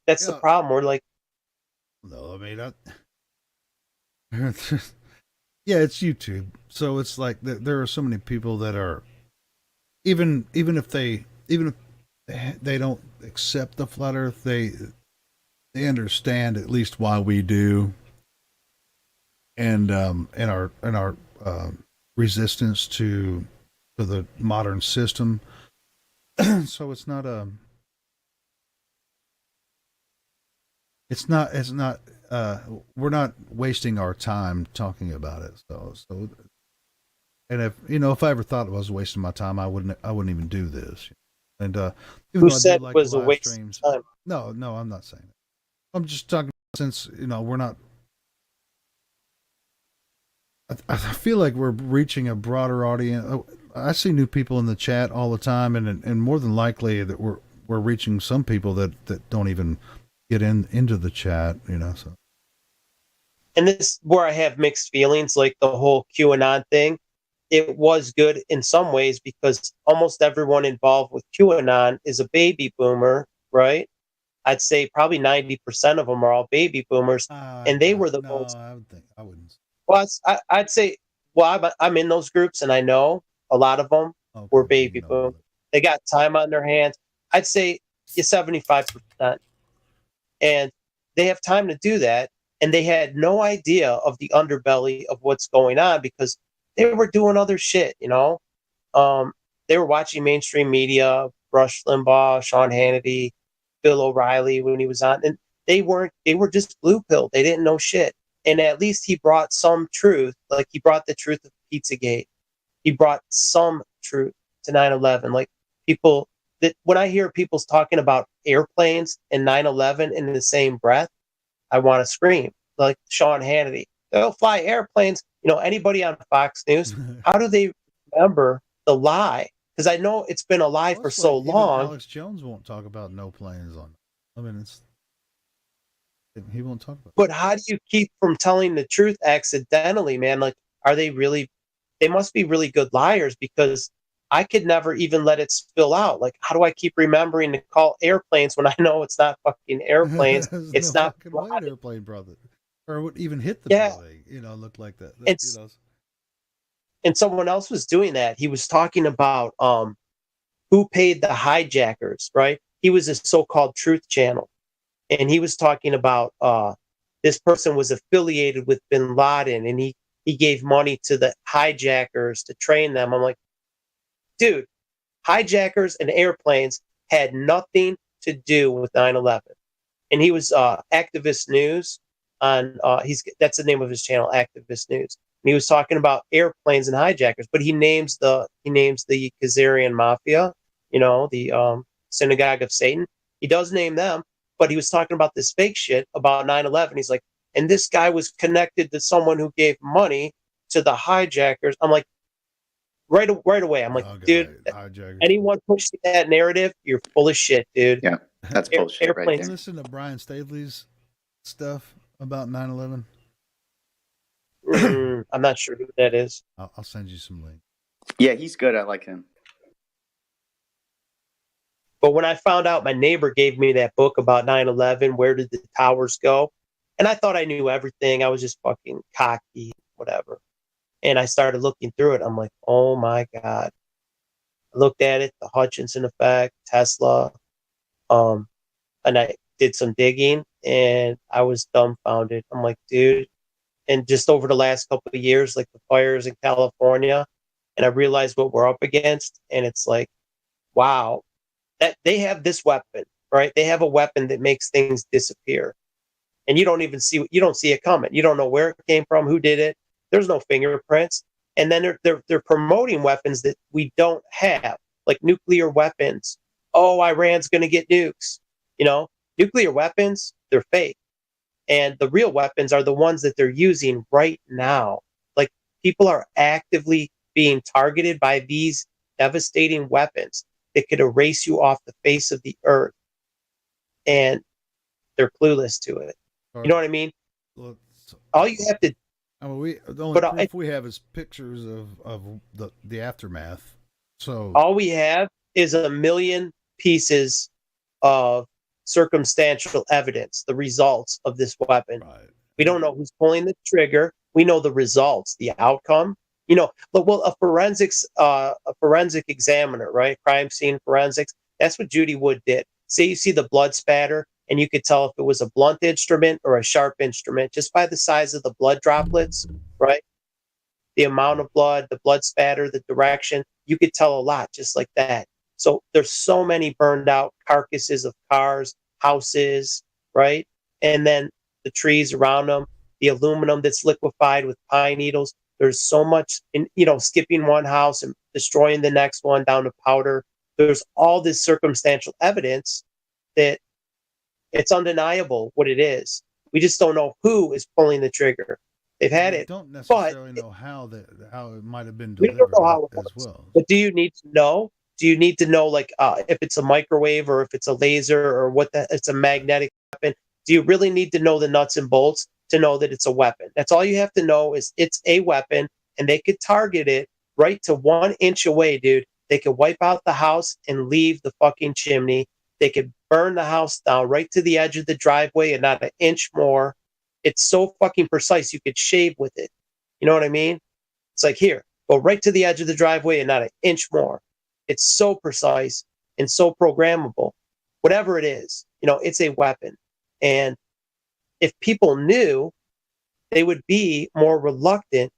that's the problem. We're like, no, I mean, yeah, it's YouTube, so it's like there are so many people that are even if they don't accept the flat Earth, they understand at least why we do, and our resistance to the modern system. So it's not we're not wasting our time talking about it. So and if I ever thought I was wasting my time, I wouldn't even do this. And even who though said I do like it was the a live waste streams, of time? no, I'm not saying it. I'm just talking since we're not. I feel like we're reaching a broader audience. I see new people in the chat all the time, and more than likely that we're reaching some people that don't even get into the chat. So. And this is where I have mixed feelings, like the whole QAnon thing. It was good in some ways because almost everyone involved with QAnon is a baby boomer, right? I'd say probably 90% of them are all baby boomers, and they were the most. I wouldn't. Well, I'd say, well, I'm in those groups, and I know a lot of them were baby boom. They got time on their hands. I'd say 75%, and they have time to do that. And they had no idea of the underbelly of what's going on because they were doing other shit, They were watching mainstream media, Rush Limbaugh, Sean Hannity, Bill O'Reilly when he was on. And they were just blue pilled. They didn't know shit. And at least he brought some truth. Like he brought the truth of Pizzagate. He brought some truth to 9/11. Like people that when I hear people talking about airplanes and 9/11 in the same breath, I want to scream like Sean Hannity. They'll fly airplanes. Anybody on Fox News, how do they remember the lie? Because I know it's been a lie for so long. Alex Jones won't talk about no planes on. I mean, he won't talk about. But how do you keep from telling the truth accidentally, man? Like, are they really? They must be really good liars because I could never even let it spill out. Like, how do I keep remembering to call airplanes when I know it's not fucking airplanes? It's no not fucking way an airplane, brother, or would even hit the building. Looked like that. It's, and someone else was doing that. He was talking about who paid the hijackers, right? He was a so-called truth channel, and he was talking about this person was affiliated with bin Laden, and he gave money to the hijackers to train them. I'm like, dude, hijackers and airplanes had nothing to do with 9/11. And he was Activist News on that's the name of his channel, Activist News. And he was talking about airplanes and hijackers, but he names the Khazarian Mafia, the Synagogue of Satan. He does name them, but he was talking about this fake shit about 9/11. He's like, and this guy was connected to someone who gave money to the hijackers. I'm like, right away. I'm like, dude, anyone pushing that narrative, you're full of shit, dude. Yeah, that's bullshit right there. Listen to Brian Staley's stuff about 9/11. I'm not sure who that is. I'll send you some link. Yeah, he's good. I like him. But when I found out my neighbor gave me that book about 9/11, where did the towers go? And I thought I knew everything. I was just fucking cocky, whatever. And I started looking through it. I'm like, oh my God. I looked at it, the Hutchinson effect, Tesla. And I did some digging and I was dumbfounded. I'm like, dude. And just over the last couple of years, like the fires in California, and I realized what we're up against. And it's like, wow, that they have this weapon, right? They have a weapon that makes things disappear. And you don't see it coming. You don't know where it came from, who did it. There's no fingerprints. And then they're promoting weapons that we don't have, like nuclear weapons. Oh, Iran's going to get nukes. Nuclear weapons, they're fake. And the real weapons are the ones that they're using right now. Like, people are actively being targeted by these devastating weapons that could erase you off the face of the earth. And they're clueless to it. You know what I mean? Look, all you have to. The only proof we have is pictures of the aftermath. So all we have is 1 million pieces of circumstantial evidence, the results of this weapon. Right. We don't know who's pulling the trigger. We know the results, the outcome. A forensic examiner, right? Crime scene forensics. That's what Judy Wood did. Say you see the blood spatter, and you could tell if it was a blunt instrument or a sharp instrument just by the size of the blood droplets, right? The amount of blood, the blood spatter, the direction. You could tell a lot just like that. So there's so many burned out carcasses of cars, houses, right? And then the trees around them, the aluminum that's liquefied with pine needles. There's so much skipping one house and destroying the next one down to powder. There's all this circumstantial evidence that it's undeniable what it is. We just don't know who is pulling the trigger. They've had it. Don't necessarily know how it might have been delivered. We don't know how it as well. But do you need to know? Do you need to know, like, if it's a microwave or if it's a laser or it's a magnetic weapon? Do you really need to know the nuts and bolts to know that it's a weapon? That's all you have to know is it's a weapon, and they could target it right to 1 inch away, dude. They could wipe out the house and leave the fucking chimney. They could burn the house down right to the edge of the driveway and not an inch more. It's so fucking precise, you could shave with it. You know what I mean? It's like, here, go right to the edge of the driveway and not an inch more. It's so precise and so programmable. Whatever it is, it's a weapon. And if people knew, they would be more reluctant.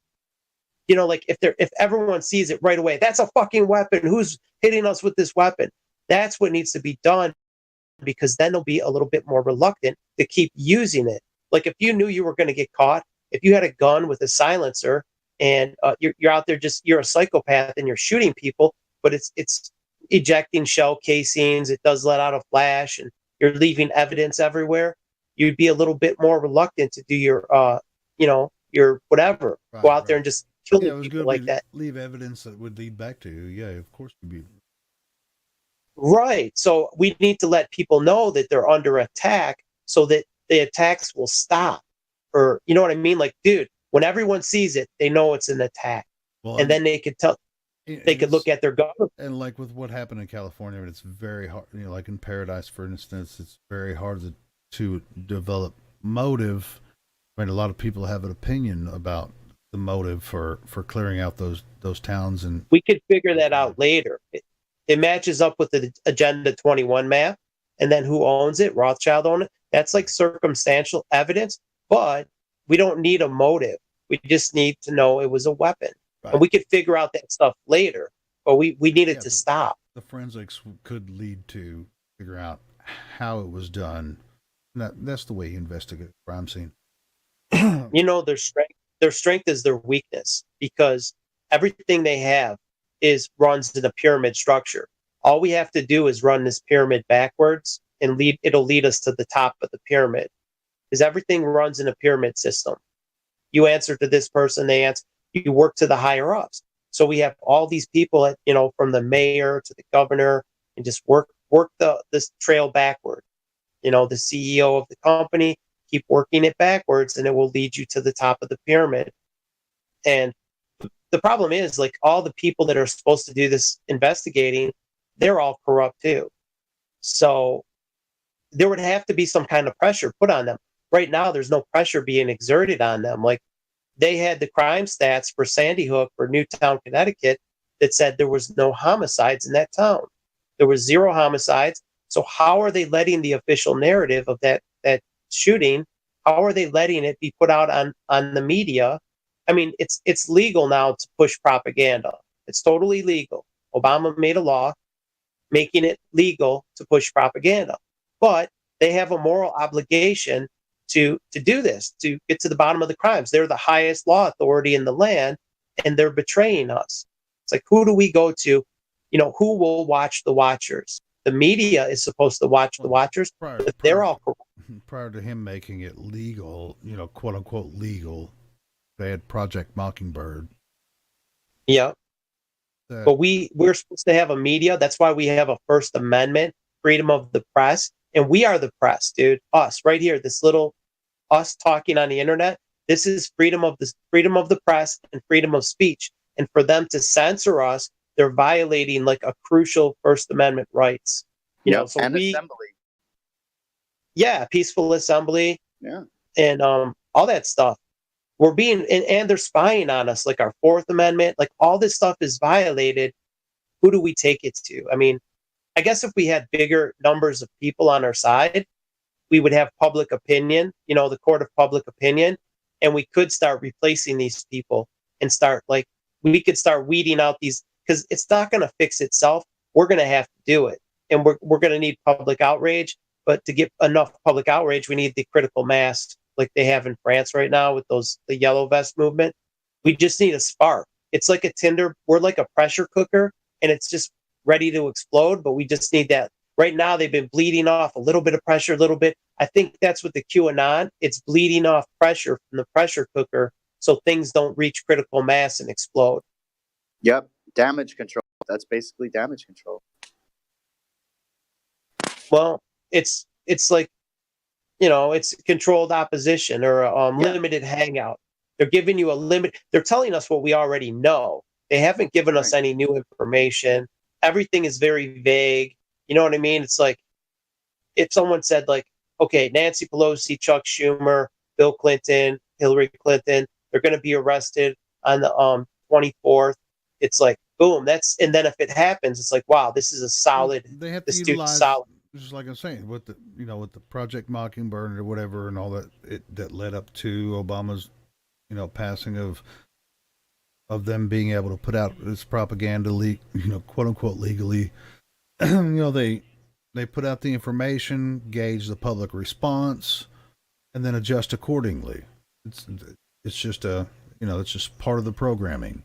Like if everyone sees it right away, that's a fucking weapon. Who's hitting us with this weapon? That's what needs to be done, because then they'll be a little bit more reluctant to keep using it. Like if you knew you were going to get caught, if you had a gun with a silencer and you're out there you're a psychopath and you're shooting people, but it's ejecting shell casings, it does let out a flash, and you're leaving evidence everywhere, you'd be a little bit more reluctant to do your whatever. Go out there and just kill people like that. Leave evidence that would lead back to you. Yeah, of course you'd be. Right. So we need to let people know that they're under attack so that the attacks will stop. Or, you know what I mean? Like, dude, when everyone sees it, they know it's an attack. Well, and then they could tell. they could look at their government. And like with what happened in California, it's very hard. Like in Paradise, for instance, it's very hard to develop motive. I mean, a lot of people have an opinion about the motive for clearing out those towns, and we could figure that out later. It matches up with the Agenda 21 map, and then who owns it? Rothschild owned it. That's like circumstantial evidence, but we don't need a motive. We just need to know it was a weapon. Right. And we could figure out that stuff later, but we needed to stop. The forensics could lead to figure out how it was done. That's the way you investigate a crime scene. Their strength is their weakness, because everything they have runs in a pyramid structure. All we have to do is run this pyramid backwards, and it'll lead us to the top of the pyramid, because everything runs in a pyramid system. You answer to this person, they answer. You work to the higher ups. So we have all these people from the mayor to the governor, and just work this trail backward. The CEO of the company, keep working it backwards, and it will lead you to the top of the pyramid. And the problem is, like, all the people that are supposed to do this investigating, they're all corrupt too. So there would have to be some kind of pressure put on them. Right now, there's no pressure being exerted on them. Like, they had the crime stats for Sandy Hook for Newtown, Connecticut, that said there was no homicides in that town. There was 0 homicides. So how are they letting the official narrative of that shooting, how are they letting it be put out on the media? I mean, it's legal now to push propaganda. It's totally legal. Obama made a law making it legal to push propaganda. But they have a moral obligation to do this, to get to the bottom of the crimes. They're the highest law authority in the land, and they're betraying us. It's like, who do we go to? Who will watch the watchers? The media is supposed to watch the watchers, but they're all corrupt. Prior to him making it legal, quote unquote legal, they had Project Mockingbird. Yeah. But we're supposed to have a media. That's why we have a First Amendment, freedom of the press. And we are the press, dude. Us right here, this little us talking on the internet. This is freedom of the press and freedom of speech. And for them to censor us, they're violating like a crucial First Amendment rights. Assembly. Yeah, peaceful assembly. Yeah. And all that stuff. We're being and they're spying on us, like our Fourth Amendment, like all this stuff is violated. Who do we take it to? I mean, I guess if we had bigger numbers of people on our side, we would have public opinion, the court of public opinion, and we could start replacing these people and we could start weeding out these, because it's not going to fix itself. We're going to have to do it. And we're going to need public outrage. But to get enough public outrage, we need the critical mass like they have in France right now with the yellow vest movement. We just need a spark. It's like a tinder. We're like a pressure cooker, and it's just ready to explode, but we just need that. Right now, they've been bleeding off a little bit of pressure, a little bit. I think that's with the QAnon. It's bleeding off pressure from the pressure cooker so things don't reach critical mass and explode. Yep. Damage control. That's basically damage control. Well, it's like, it's controlled opposition or limited hangout. They're giving you a limit. They're telling us what we already know. They haven't given us any new information. Everything is very vague. You know what I mean? It's like if someone said, like, okay, Nancy Pelosi, Chuck Schumer, Bill Clinton, Hillary Clinton, they're going to be arrested on the 24th. It's like, boom, and then if it happens, it's like, wow, this is a solid. They have to utilize, solid. Just like I'm saying, with the Project Mockingbird or whatever and all that led up to Obama's, passing of them being able to put out this propaganda quote unquote legally. They put out the information, gauge the public response, and then adjust accordingly. It's just it's just part of the programming.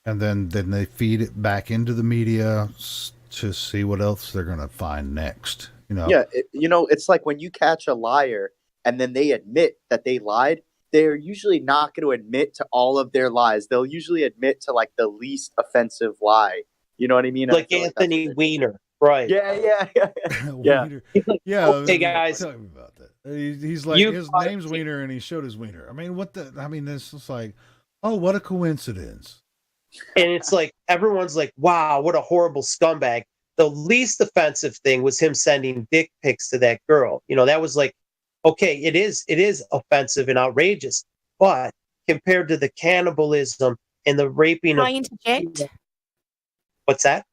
And then they feed it back into the media to see what else they're going to find next. Yeah, it's like when you catch a liar and then they admit that they lied, they're usually not going to admit to all of their lies. They'll usually admit to like the least offensive lie. You know what I mean? Like Anthony Weiner, right? Yeah. Yeah. Hey guys, tell me about that. He's like, his name's Weiner, and he showed his wiener. I mean, this is like, oh, what a coincidence. And it's like everyone's like, wow, what a horrible scumbag. The least offensive thing was him sending dick pics to that girl. You know, that was like, okay, it is offensive and outrageous, but compared to the cannibalism and the raping Can of I interject? What's that?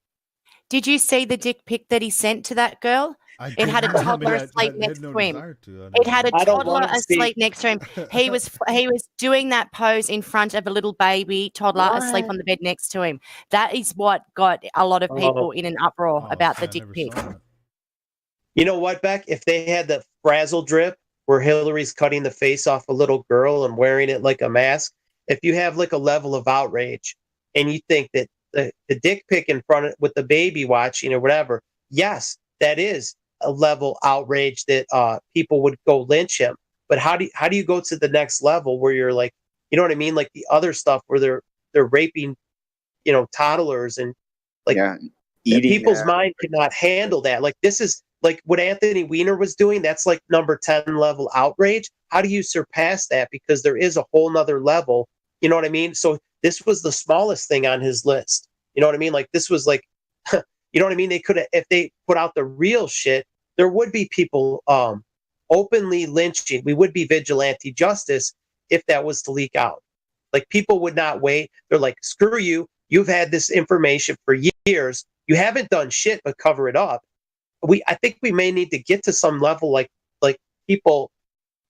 Did you see the dick pic that he sent to that girl? It had a toddler asleep next to him. It had a toddler asleep next to him. He was doing that pose in front of a little baby toddler asleep on the bed next to him. That is what got a lot of people in an uproar about the dick pic. You know what, Beck? If they had the frazzle drip where Hillary's cutting the face off a little girl and wearing it like a mask, if you have like a level of outrage and you think that the dick pic in front of with the baby watching or whatever, yes, that is a level outrage that people would go lynch him. But how do you go to the next level where you're like, you know what I mean? Like the other stuff where they're raping, you know, toddlers and like people's mind cannot handle that. Like this is like what Anthony Weiner was doing. That's like number 10 level outrage. How do you surpass that? Because there is a whole nother level. You know what I mean? So this was the smallest thing on his list. You know what I mean? Like this was like, you know what I mean? They could have, if they put out the real shit, there would be people openly lynching. We would be vigilante justice if that was to leak out. Like people would not wait. They're like, screw you. You've had this information for years. You haven't done shit but cover it up. I think we may need to get to some level like people,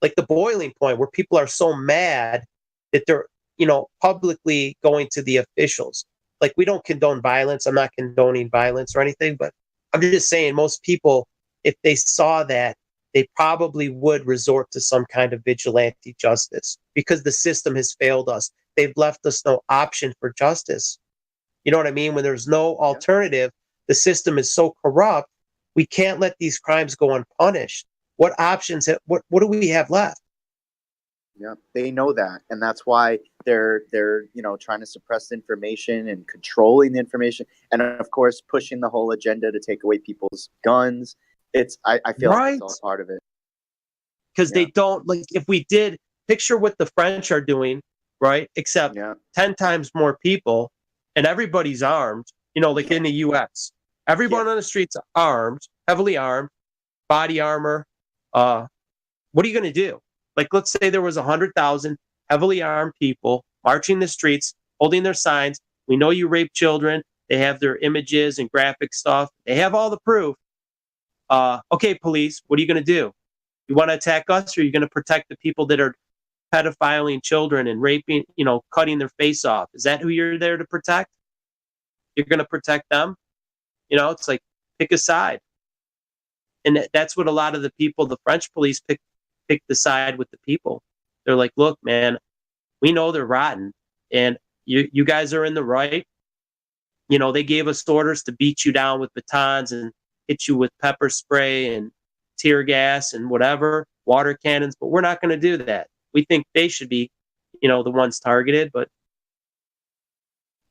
like the boiling point where people are so mad that they're, you know, publicly going to the officials. Like we don't condone violence. I'm not condoning violence or anything, but I'm just saying most people, if they saw that, they probably would resort to some kind of vigilante justice because the system has failed us. They've left us no option for justice. You know what I mean? When there's no alternative, the system is so corrupt, we can't let these crimes go unpunished. What options, what do we have left? Yeah, they know that, and that's why they're you know trying to suppress information and controlling the information, and of course pushing the whole agenda to take away people's guns. I feel like it's all part of it because they don't like. If we did picture what the French are doing, right? Except 10 times more people, and everybody's armed. You know, like in the U.S., everyone on the streets armed, heavily armed, body armor. What are you going to do? Like, let's say there was 100,000 heavily armed people marching the streets, holding their signs. We know you rape children. They have their images and graphic stuff. They have all the proof. Okay, police, what are you going to do? You want to attack us, or are you going to protect the people that are pedophiling children and raping, you know, cutting their face off? Is that who you're there to protect? You're going to protect them? You know, it's like, pick a side. And that's what a lot of the people, the French police pick the side with the people. They're like, look, man, we know they're rotten, and you guys are in the right. You know, they gave us orders to beat you down with batons and hit you with pepper spray and tear gas and whatever, water cannons, but we're not going to do that. We think they should be, you know, the ones targeted, but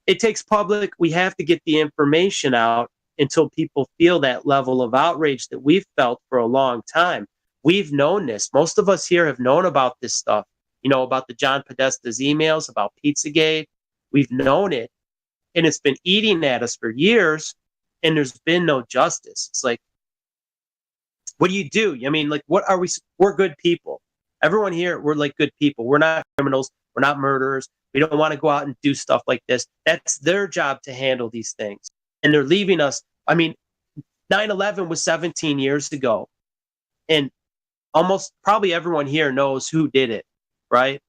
it takes public. We have to get the information out until people feel that level of outrage that we've felt for a long time. We've known this. Most of us here have known about this stuff, you know, about the John Podesta's emails, about Pizzagate. We've known it, and it's been eating at us for years, and there's been no justice. It's like, what do you do? I mean, like, what are we? We're good people. Everyone here, we're like good people. We're not criminals. We're not murderers. We don't want to go out and do stuff like this. That's their job to handle these things. And they're leaving us. I mean, 9/11 was 17 years ago. And almost probably everyone here knows who did it, right?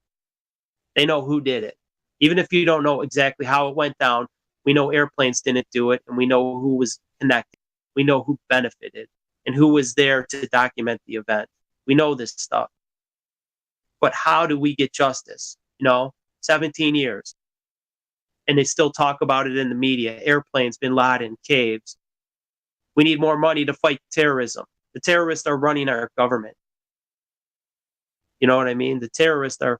They know who did it. Even if you don't know exactly how it went down, we know airplanes didn't do it, and we know who was connected. We know who benefited and who was there to document the event. We know this stuff. But how do we get justice? You know, 17 years. And they still talk about it in the media. Airplanes, Bin Laden, caves. We need more money to fight terrorism. The terrorists are running our government. You know what I mean? The terrorists are...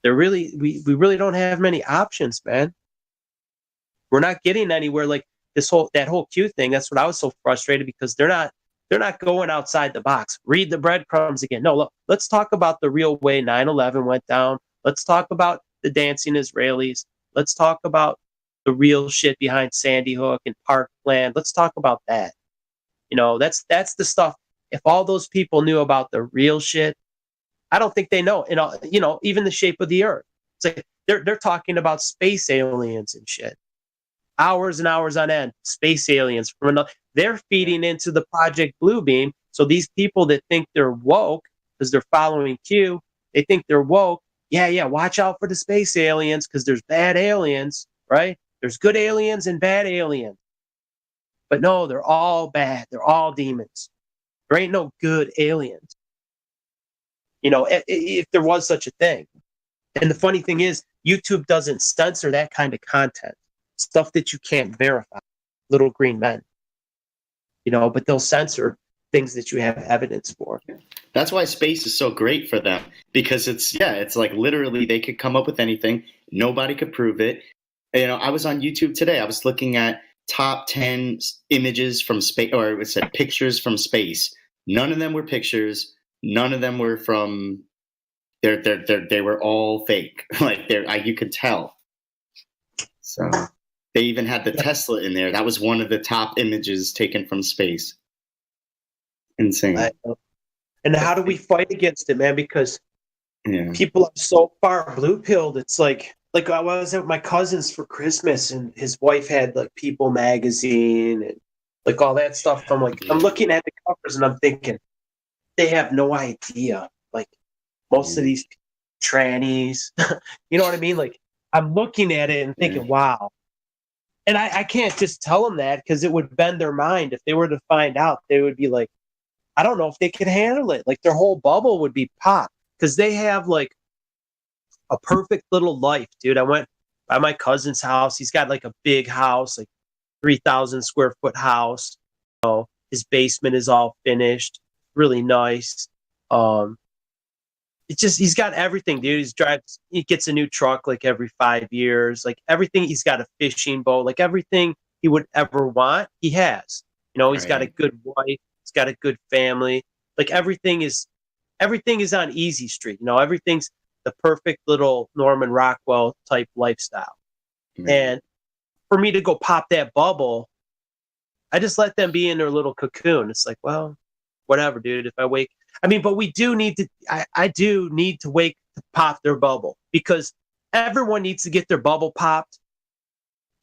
They're really... We really don't have many options, man. We're not getting anywhere. Like that whole Q thing, that's what I was so frustrated because they're not going outside the box. Read the breadcrumbs again. No, look, let's talk about the real way 9/11 went down, Let's talk about the dancing Israelis. Let's talk about the real shit behind Sandy Hook and Parkland. Let's talk about that. That's the stuff. If all those people knew about the real shit, I don't think they know. Even the shape of the Earth. It's like they're talking about space aliens and shit. Hours and hours on end, space aliens from another. They're feeding into the Project Bluebeam. So these people that think they're woke because they're following Q, they think they're woke. Yeah, watch out for the space aliens because there's bad aliens, right? There's good aliens and bad aliens. But no, they're all bad. They're all demons. There ain't no good aliens. If there was such a thing. And the funny thing is, YouTube doesn't censor that kind of content. Stuff that you can't verify. Little green men. But they'll censor things that you have evidence for. That's why space is so great for them, because it's like literally they could come up with anything. Nobody could prove it. I was on YouTube today. I was looking at top 10 images from space, or it said pictures from space. None of them were pictures. None of them were from. They were all fake. Like you could tell. So they even had the Tesla in there. That was one of the top images taken from space. Insane. And how do we fight against it, man? Because people are so far blue-pilled. It's like I was at my cousin's for Christmas, and his wife had like People magazine and like all that stuff. I'm looking at the covers, and I'm thinking, they have no idea. Like most of these trannies, you know what I mean? Like I'm looking at it and thinking, wow. And I can't just tell them that because it would bend their mind. If they were to find out, they would be like, I don't know if they could handle it. Like their whole bubble would be popped because they have like a perfect little life, dude. I went by my cousin's house. He's got like a big house, like 3,000 square foot house. His basement is all finished, really nice. He's got everything, dude. He gets a new truck like every 5 years, like everything. He's got a fishing boat, like everything he would ever want, he has. He's got a good wife. He's got a good family. Like everything is on easy street. Everything's the perfect little Norman Rockwell type lifestyle. And for me to go pop that bubble, I just let them be in their little cocoon. It's like, well, whatever, dude. If I wake, but we do need to, I do need to wake to pop their bubble because everyone needs to get their bubble popped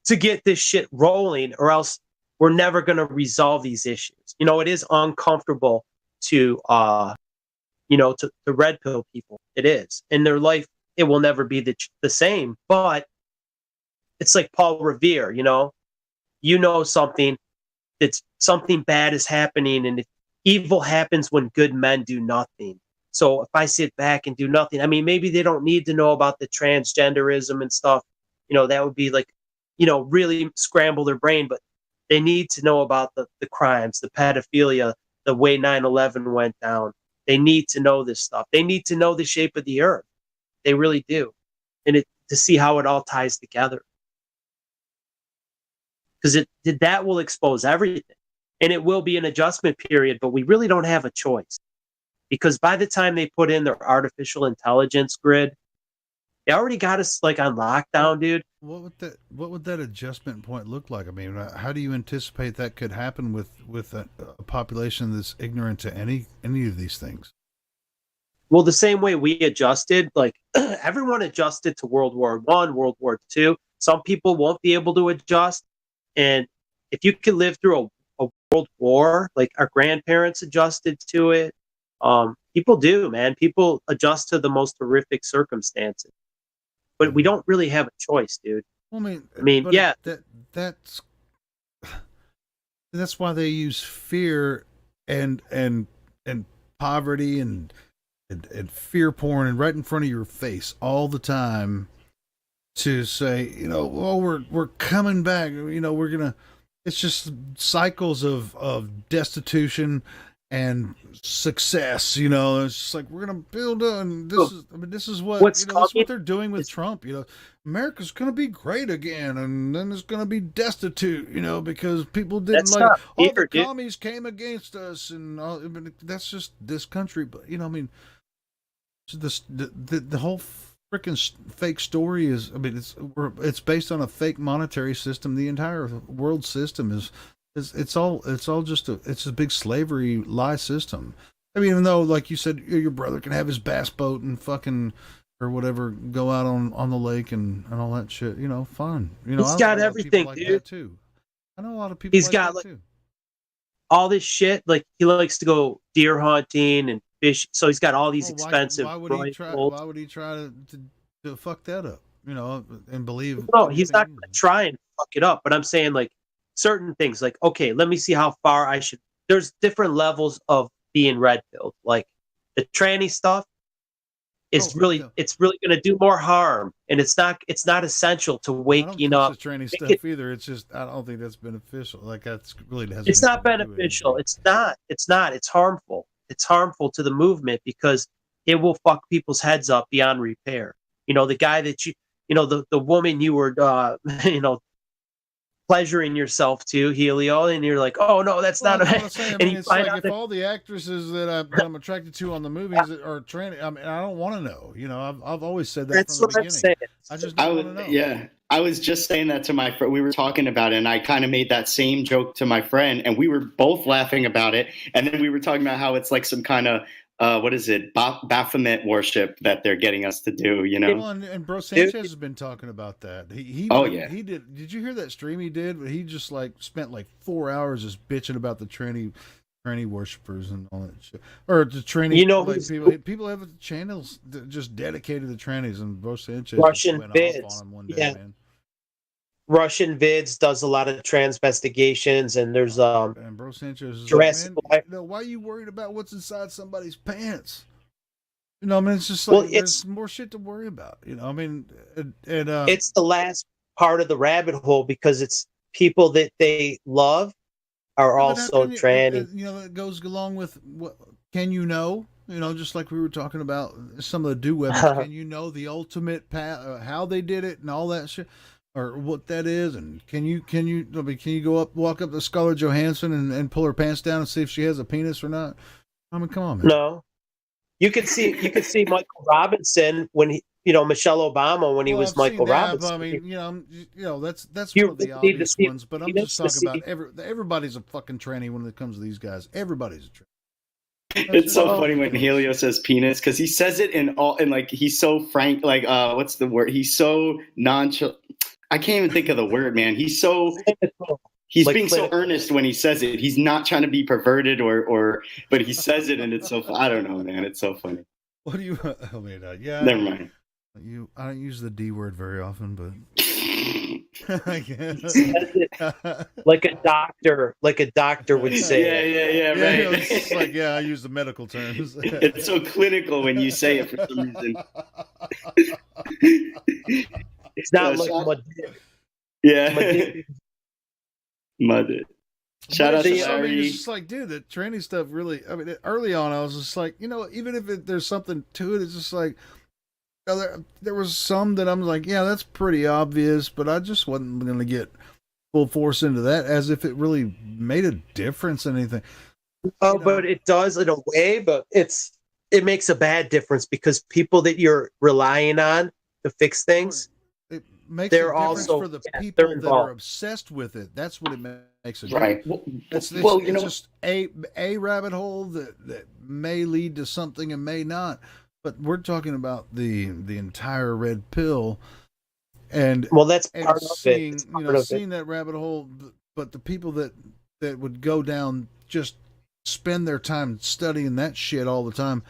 to get this shit rolling, or else we're never going to resolve these issues. It is uncomfortable to red pill people. It is. In their life, it will never be the same. But it's like Paul Revere, something bad is happening, and evil happens when good men do nothing. So if I sit back and do nothing, maybe they don't need to know about the transgenderism and stuff. That would be like, really scramble their brain, but they need to know about the crimes, the pedophilia, the way 9/11 went down. They need to know this stuff. They need to know the shape of the earth. They really do. And to see how it all ties together. Because that will expose everything. And it will be an adjustment period, but we really don't have a choice. Because by the time they put in their artificial intelligence grid, they already got us like on lockdown, dude. What would that adjustment point look like? How do you anticipate that could happen with a population that's ignorant to any of these things? Well, the same way we adjusted, like everyone adjusted to World War I, World War II. Some people won't be able to adjust. And if you can live through a world war, like our grandparents adjusted to it, people do, man. People adjust to the most horrific circumstances. But we don't really have a choice, dude. Yeah. That's why they use fear and poverty and fear porn and right in front of your face all the time to say, we're coming back. We're gonna. It's just cycles of destitution and success. It's just like we're gonna build on this. This is what that's what they're doing with Trump. America's gonna be great again, and then it's gonna be destitute. Because people didn't like all the commies came against us, and that's just this country. But the whole freaking fake story is. I mean, it's based on a fake monetary system. The entire world system is it's all just it's a big slavery lie system. I mean, even though, like you said, your brother can have his bass boat and fucking or whatever, go out on the lake and all that shit. You know, fine. You know, he's I got know a lot of people everything, like dude. that too. I know a lot of people. He's like got that too. all this shit. Like he likes to go deer hunting and fish. So he's got all these expensive. Why would he try? Why would he try to fuck that up? You know, and believe. No, he's not going to try and fuck it up. But I'm saying like certain things. Like, okay, let me see how far I should. There's different levels of being red pilled. Like the tranny stuff is really going to do more harm, and it's not essential to waking up. It's tranny stuff either. It's just I don't think that's beneficial. Like that's really doesn't. It's not beneficial. It's not. It's harmful. It's harmful to the movement because it will fuck people's heads up beyond repair. You know, the guy that you know, the woman you were, you know, pleasuring yourself to, Helio, and you're like, oh no, that's not. I mean, it's like if all the actresses that I'm attracted to on the movies are tranny, I mean, I don't want to know. You know, I've always said that from the beginning. I just don't want to know. Yeah, I was just saying that to my friend. We were talking about it, and I kind of made that same joke to my friend, and we were both laughing about it. And then we were talking about how it's like some kind of what is it, Baphomet worship that they're getting us to do, you know? Well, and Bro Sanchez has been talking about that. He did. Did you hear that stream he did? He just like spent like 4 hours just bitching about the tranny worshipers and all that shit, or the tranny. You know, like people have channels just dedicated to trannies, and Bro Sanchez Russian went vids. off on him one day, man. Russian vids does a lot of transvestigations, and there's and Bro Sanchez is Jurassic like, man, why are you worried about what's inside somebody's pants? You know, I mean, it's just like there's more shit to worry about. You know, I mean, it's the last part of the rabbit hole because it's people that they love are also tranny. You know, it goes along with what can you know? You know, just like we were talking about some of the do weapons. Can you know the ultimate path, how they did it, and all that shit? Or what that is, and can you walk up to Scarlett Johansson and pull her pants down and see if she has a penis or not? I mean, come on, man. No, you could see Michael Robinson when he, you know, Michelle Obama when he was Michael Robinson. I mean, you know, that's one of the obvious ones. But I'm just talking about everybody's a fucking tranny when it comes to these guys. Everybody's a tranny. It's so funny when Helio says penis because he says it in like he's so frank. Like, what's the word? He's so nonchalant. I can't even think of the word, man. He's like being so earnest when he says it. He's not trying to be perverted but he says it and it's so, I don't know, man. It's so funny. What do you, I mean, yeah. Never mind. I don't use the D word very often, but. like a doctor would say. Yeah, right. It's like, I use the medical terms. It's so clinical when you say it for some reason. It's not like mud. Yeah. Mud. Shout out to Larry. I mean, it's just like, dude, the tranny stuff really, I mean, early on, I was just like, you know, even if there's something to it, it's just like, you know, there was some that I'm like, yeah, that's pretty obvious, but I just wasn't going to get full force into that as if it really made a difference in anything. Oh, but it does in a way, but it makes a bad difference because people that you're relying on to fix things, makes a difference for the people that are obsessed with it. That's what it makes a difference. Right. It's just a rabbit hole that may lead to something and may not. But we're talking about the entire red pill, and that's part of it. You know, seeing that rabbit hole. But the people that would go down just spend their time studying that shit all the time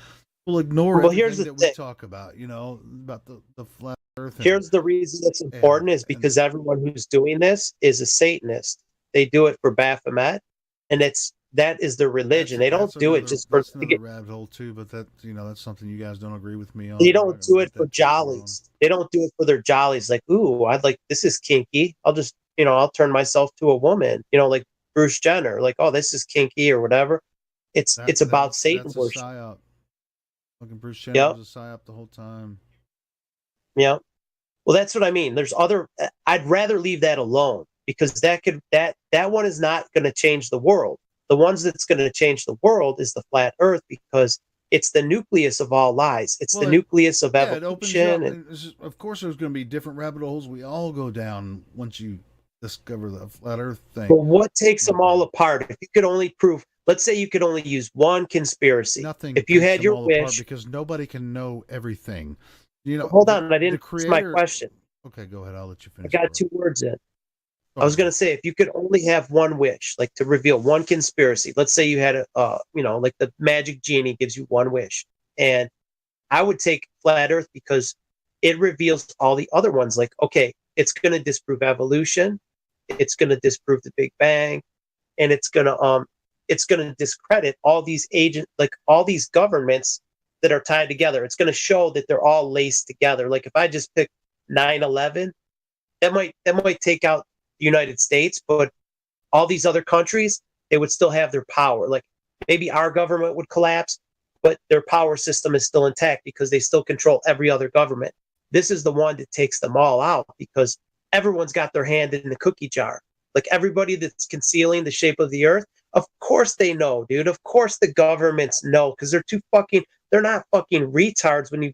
will ignore everything that we talk about. You know, about the flat. Here's the reason it's important is because everyone who's doing this is a Satanist. They do it for Baphomet, and that is their religion. They don't do it just for to get rabbit hole too. But that's something you guys don't agree with me on. They don't do it for jollies. They don't do it for their jollies. Like, ooh, this is kinky. I'll just I'll turn myself to a woman. Like Bruce Jenner. Like, oh, this is kinky or whatever. It's about Satan worship. Fucking Bruce Jenner was a psyop the whole time. Yeah. Well, that's what I mean. There's I'd rather leave that alone because that one is not going to change the world. The ones that's going to change the world is the flat earth because It's the nucleus of all lies. It's the nucleus of evolution. Of course, there's going to be different rabbit holes we all go down once you discover the flat Earth thing. But what takes them all apart? If you could only prove, let's say you could only use one conspiracy. Nothing. If you had your wish, because nobody can know everything. You know. Hold on, I didn't finish my question. Okay, go ahead. I'll let you finish. I got 2 words in. I was going to say, if you could only have one wish, like to reveal one conspiracy, let's say you had like the magic genie gives you one wish, and I would take flat Earth because it reveals all the other ones. Like, okay, it's going to disprove evolution, it's going to disprove the Big Bang, and it's going to discredit all these all these governments that are tied together. It's going to show that they're all laced together. Like if I just pick 9/11, that might take out the United States, but all these other countries, they would still have their power. Like maybe our government would collapse, but their power system is still intact because they still control every other government. This is the one that takes them all out because everyone's got their hand in the cookie jar. Like everybody that's concealing the shape of the Earth, of course they know, dude. Of course the governments know because they're not fucking retards. When you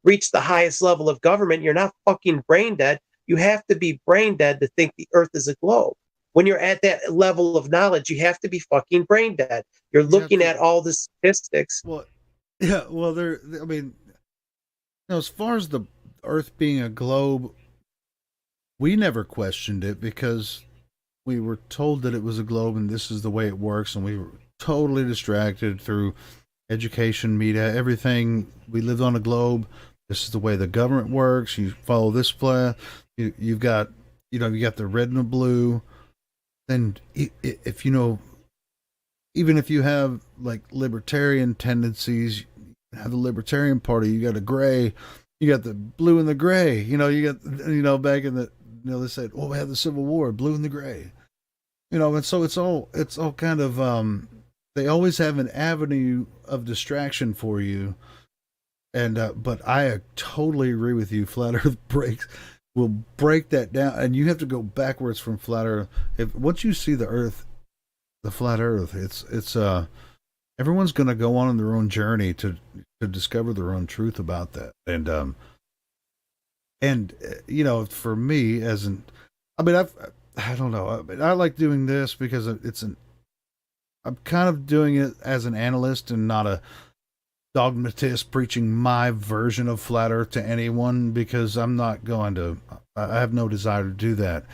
reach the highest level of government, you're not fucking brain dead. You have to be brain dead to think the Earth is a globe. When you're at that level of knowledge, you have to be fucking brain dead. You're looking at all the statistics. Well, yeah. Well, as far as the Earth being a globe, we never questioned it because we were told that it was a globe and this is the way it works, and we were totally distracted through education, media, everything. We lived on a globe. This is the way the government works. You follow this plan. You've got, you got the red and the blue. Then if even if you have like libertarian tendencies, you have the Libertarian Party, you got a gray, you got the blue and the gray. You got, back in the, they said, oh, we had the Civil War, blue and the gray. And so it's all kind of, they always have an avenue of distraction for you. And, but I totally agree with you. Flat Earth will break that down, and you have to go backwards from flat Earth. Once you see the flat Earth, it's everyone's going to go on their own journey to discover their own truth about that. And for me, I don't know. I like doing this because I'm kind of doing it as an analyst and not a dogmatist preaching my version of flat Earth to anyone, because I have no desire to do that.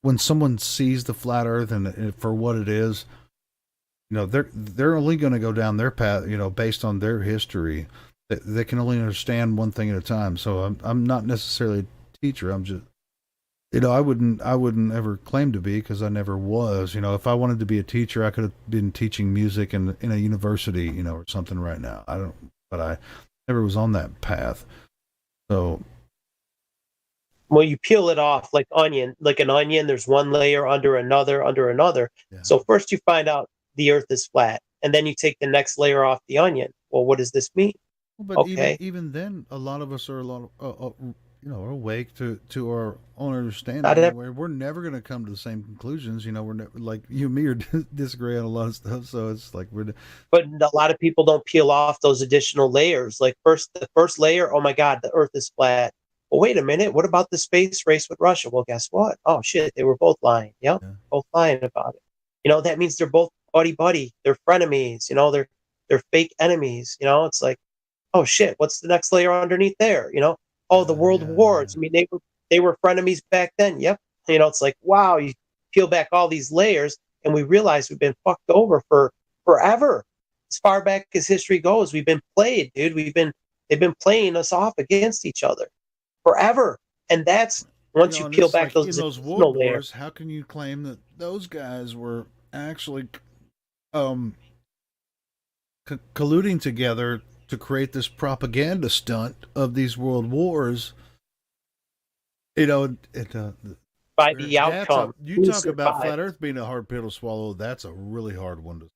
When someone sees the flat Earth and for what it is, they're only going to go down their path, based on their history. They can only understand one thing at a time. So I'm not necessarily a teacher. I'm just, I wouldn't ever claim to be, because I never was. If I wanted to be a teacher, I could have been teaching music in a university, or something right now. But I never was on that path. So, well, you peel it off like an onion. There's one layer under another, Yeah. So first you find out the Earth is flat, and then you take the next layer off the onion. Well, what does this mean? But okay. even then, a lot of us are are awake to our own understanding. We're never going to come to the same conclusions. We're like you and me are disagree on a lot of stuff. So it's like But a lot of people don't peel off those additional layers. Like the first layer, oh my God, the Earth is flat. Well, wait a minute. What about the space race with Russia? Well, guess what? Oh shit, they were both lying. Yep, yeah. Both lying about it. That means they're both buddy. They're frenemies. They're fake enemies. It's like, oh shit, what's the next layer underneath there? Oh, the world wars. I mean, they were frenemies back then. Yep. It's like, wow, you peel back all these layers and we realize we've been fucked over for forever. As far back as history goes, we've been played, dude. They've been playing us off against each other forever. And that's once you peel back those world wars, how can you claim that those guys were actually colluding together to create this propaganda stunt of these world wars? By the outcome. You talk about flat Earth being a hard pill to swallow. That's a really hard one to.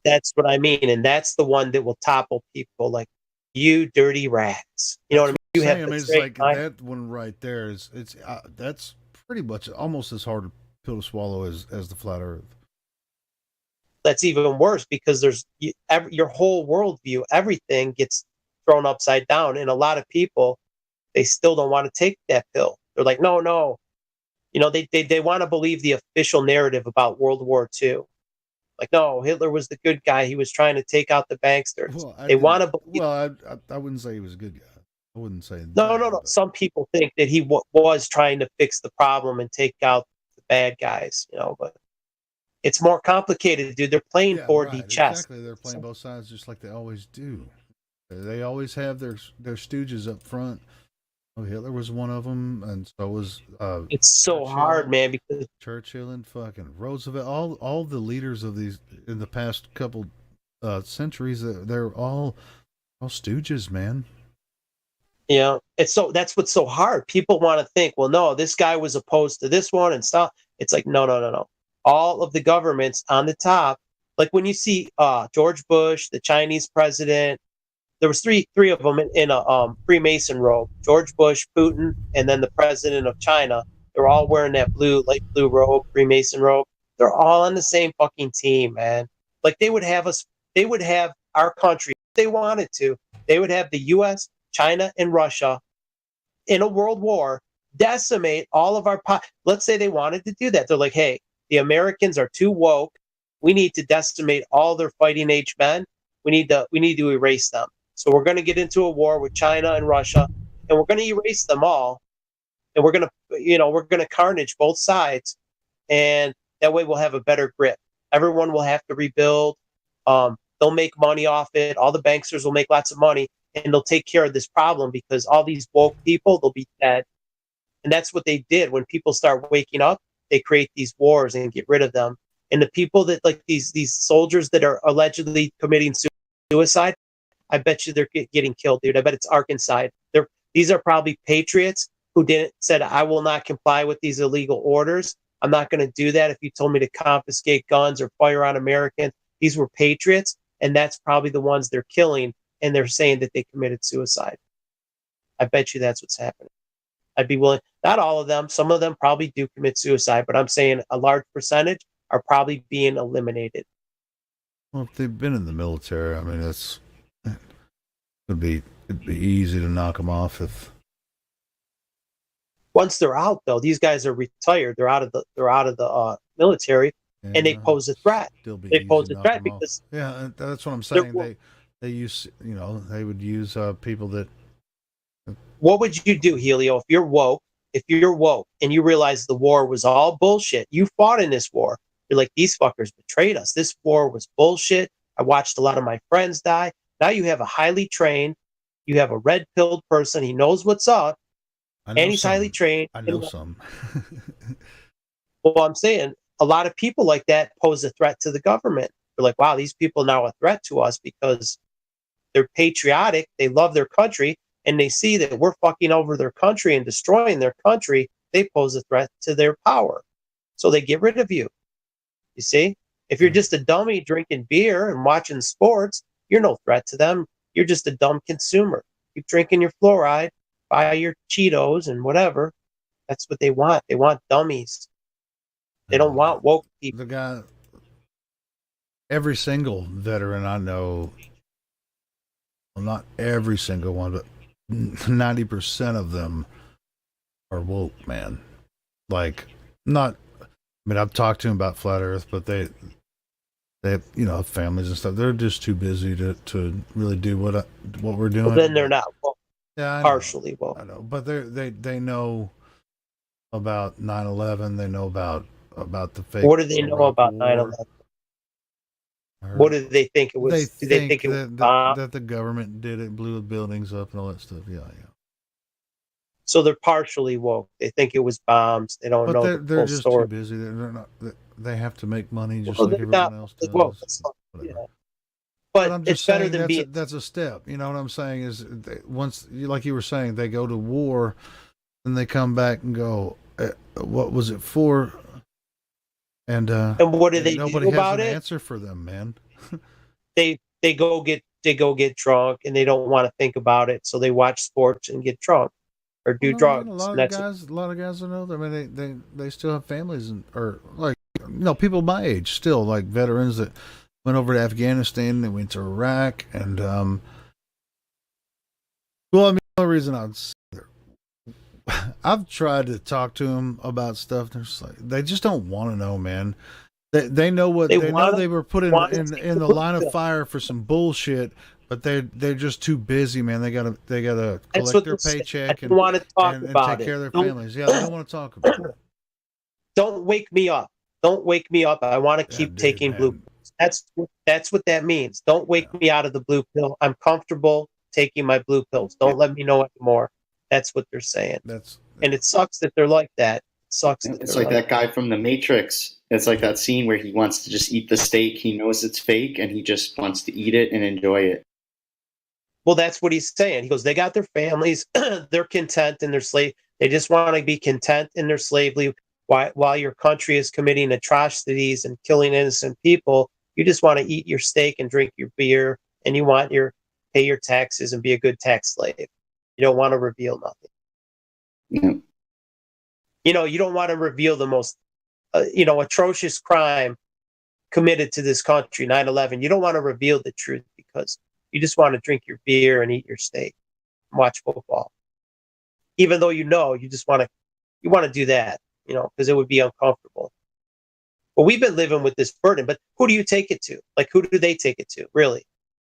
That's what I mean, and that's the one that will topple people like you, dirty rats. You know what I mean? You have. It's like that one right there is. That's pretty much almost as hard a pill to swallow as the flat Earth. that's even worse because your whole worldview, everything gets thrown upside down. And a lot of people, they still don't want to take that pill. They're like, no. They want to believe the official narrative about World War II. Like, no, Hitler was the good guy. He was trying to take out the banksters. Well, they want to believe. Well, I wouldn't say he was a good guy. I wouldn't say No. But some people think that he was trying to fix the problem and take out the bad guys, but it's more complicated, dude. They're playing 4D chess. Exactly. They're playing both sides just like they always do. They always have their stooges up front. Oh, Hitler was one of them, and so was. It's so hard, man, because Churchill and fucking Roosevelt, all the leaders of these in the past couple centuries, they're all stooges, man. That's what's so hard. People want to think, well, no, this guy was opposed to this one and stuff. It's like, no. All of the governments on the top, like when you see George Bush, the Chinese president, there was three of them in a Freemason robe. George Bush, Putin, and then the president of China. They're all wearing that light blue robe, Freemason robe. They're all on the same fucking team, man. Like they would have our country if they wanted to. They would have the U.S., China, and Russia in a world war decimate all of our. Let's say they wanted to do that. They're like, hey, the Americans are too woke. We need to decimate all their fighting age men. We need to erase them. So we're going to get into a war with China and Russia, and we're going to erase them all, and we're going to carnage both sides, and that way we'll have a better grip. Everyone will have to rebuild. They'll make money off it. All the banksters will make lots of money, and they'll take care of this problem because all these woke people, they'll be dead. And that's what they did. When people start waking up, they create these wars and get rid of them. And the people that like these soldiers that are allegedly committing suicide, I bet you they're getting killed, dude. I bet it's Arkansas. These are probably patriots who said, I will not comply with these illegal orders. I'm not going to do that if you told me to confiscate guns or fire on Americans. These were patriots, and that's probably the ones they're killing, and they're saying that they committed suicide. I bet you that's what's happening. I'd be willing, not all of them, some of them probably do commit suicide, but I'm saying a large percentage are probably being eliminated. Well, if they've been in the military, I mean, it'd be easy to knock them off if. Once they're out, though, these guys are retired. They're out of the military, and they pose a threat. They pose a threat because that's what I'm saying. They use they would use people that. What would you do, Helio, if you're woke? If you're woke and you realize the war was all bullshit, you fought in this war. You're like, these fuckers betrayed us. This war was bullshit. I watched a lot of my friends die. Now you have a highly trained, you have a red-pilled person. He knows what's up, and he's highly trained. I know some. Well, I'm saying a lot of people like that pose a threat to the government. They're like, wow, these people are now a threat to us because they're patriotic. They love their country. And they see that we're fucking over their country and destroying their country, they pose a threat to their power. So they get rid of you. You see? If you're just a dummy drinking beer and watching sports, you're no threat to them. You're just a dumb consumer. Keep drinking your fluoride, buy your Cheetos and whatever. That's what they want. They want dummies. They don't want woke people. Every single veteran I know, well, not every single one, but 90% of them are woke, man. Like, I've talked to them about flat Earth, but they have, have families and stuff. They're just too busy to really do what we're doing. Well, then they're not woke. Yeah, partially woke. I know, but they know about 9/11. They know about the fake. What do they know about 9/11? What do they think it was? Do they think it was that the government did it, blew the buildings up and all that stuff? Yeah. So they're partially woke. They think it was bombs. They don't know the they're full just story. too busy. They're not. They have to make money just like everyone else does. Woke. Yeah. But I'm just it's better saying than being. That's a step. You know what I'm saying? Is once, like you were saying, they go to war, and they come back and go, "What was it for?" And what do they do about it? Nobody has an answer for them, man. they go get drunk and they don't want to think about it, so they watch sports and get drunk or do drugs. A lot of guys I know. I mean, they still have families or like people my age still, like veterans that went over to Afghanistan, they went to Iraq, and well, I mean, the only reason I've tried to talk to them about stuff. They're just like, they just don't want to know, man. They know what they know. They were put in the line of fire for some bullshit, but they're just too busy, man. They gotta collect their paycheck and take care of their families. Yeah, they don't want to talk about it. Don't wake me up. Don't wake me up. I want to keep taking blue pills. That's what that means. Don't wake me out of the blue pill. I'm comfortable taking my blue pills. Don't let me know anymore. That's what they're saying. And it sucks that they're like that. It sucks. It's like that guy from The Matrix. It's like that scene where he wants to just eat the steak. He knows it's fake, and he just wants to eat it and enjoy it. Well, that's what he's saying. He goes, they got their families. They're content in their slave. They just want to be content in their slavery. While your country is committing atrocities and killing innocent people, you just want to eat your steak and drink your beer, and you want pay your taxes and be a good tax slave. You don't want to reveal nothing. Yeah. You don't want to reveal the most, atrocious crime committed to this country, 9/11. You don't want to reveal the truth because you just want to drink your beer and eat your steak and watch football. Even though you just want to do that, because it would be uncomfortable. But we've been living with this burden. But who do you take it to? Like, who do they take it to, really?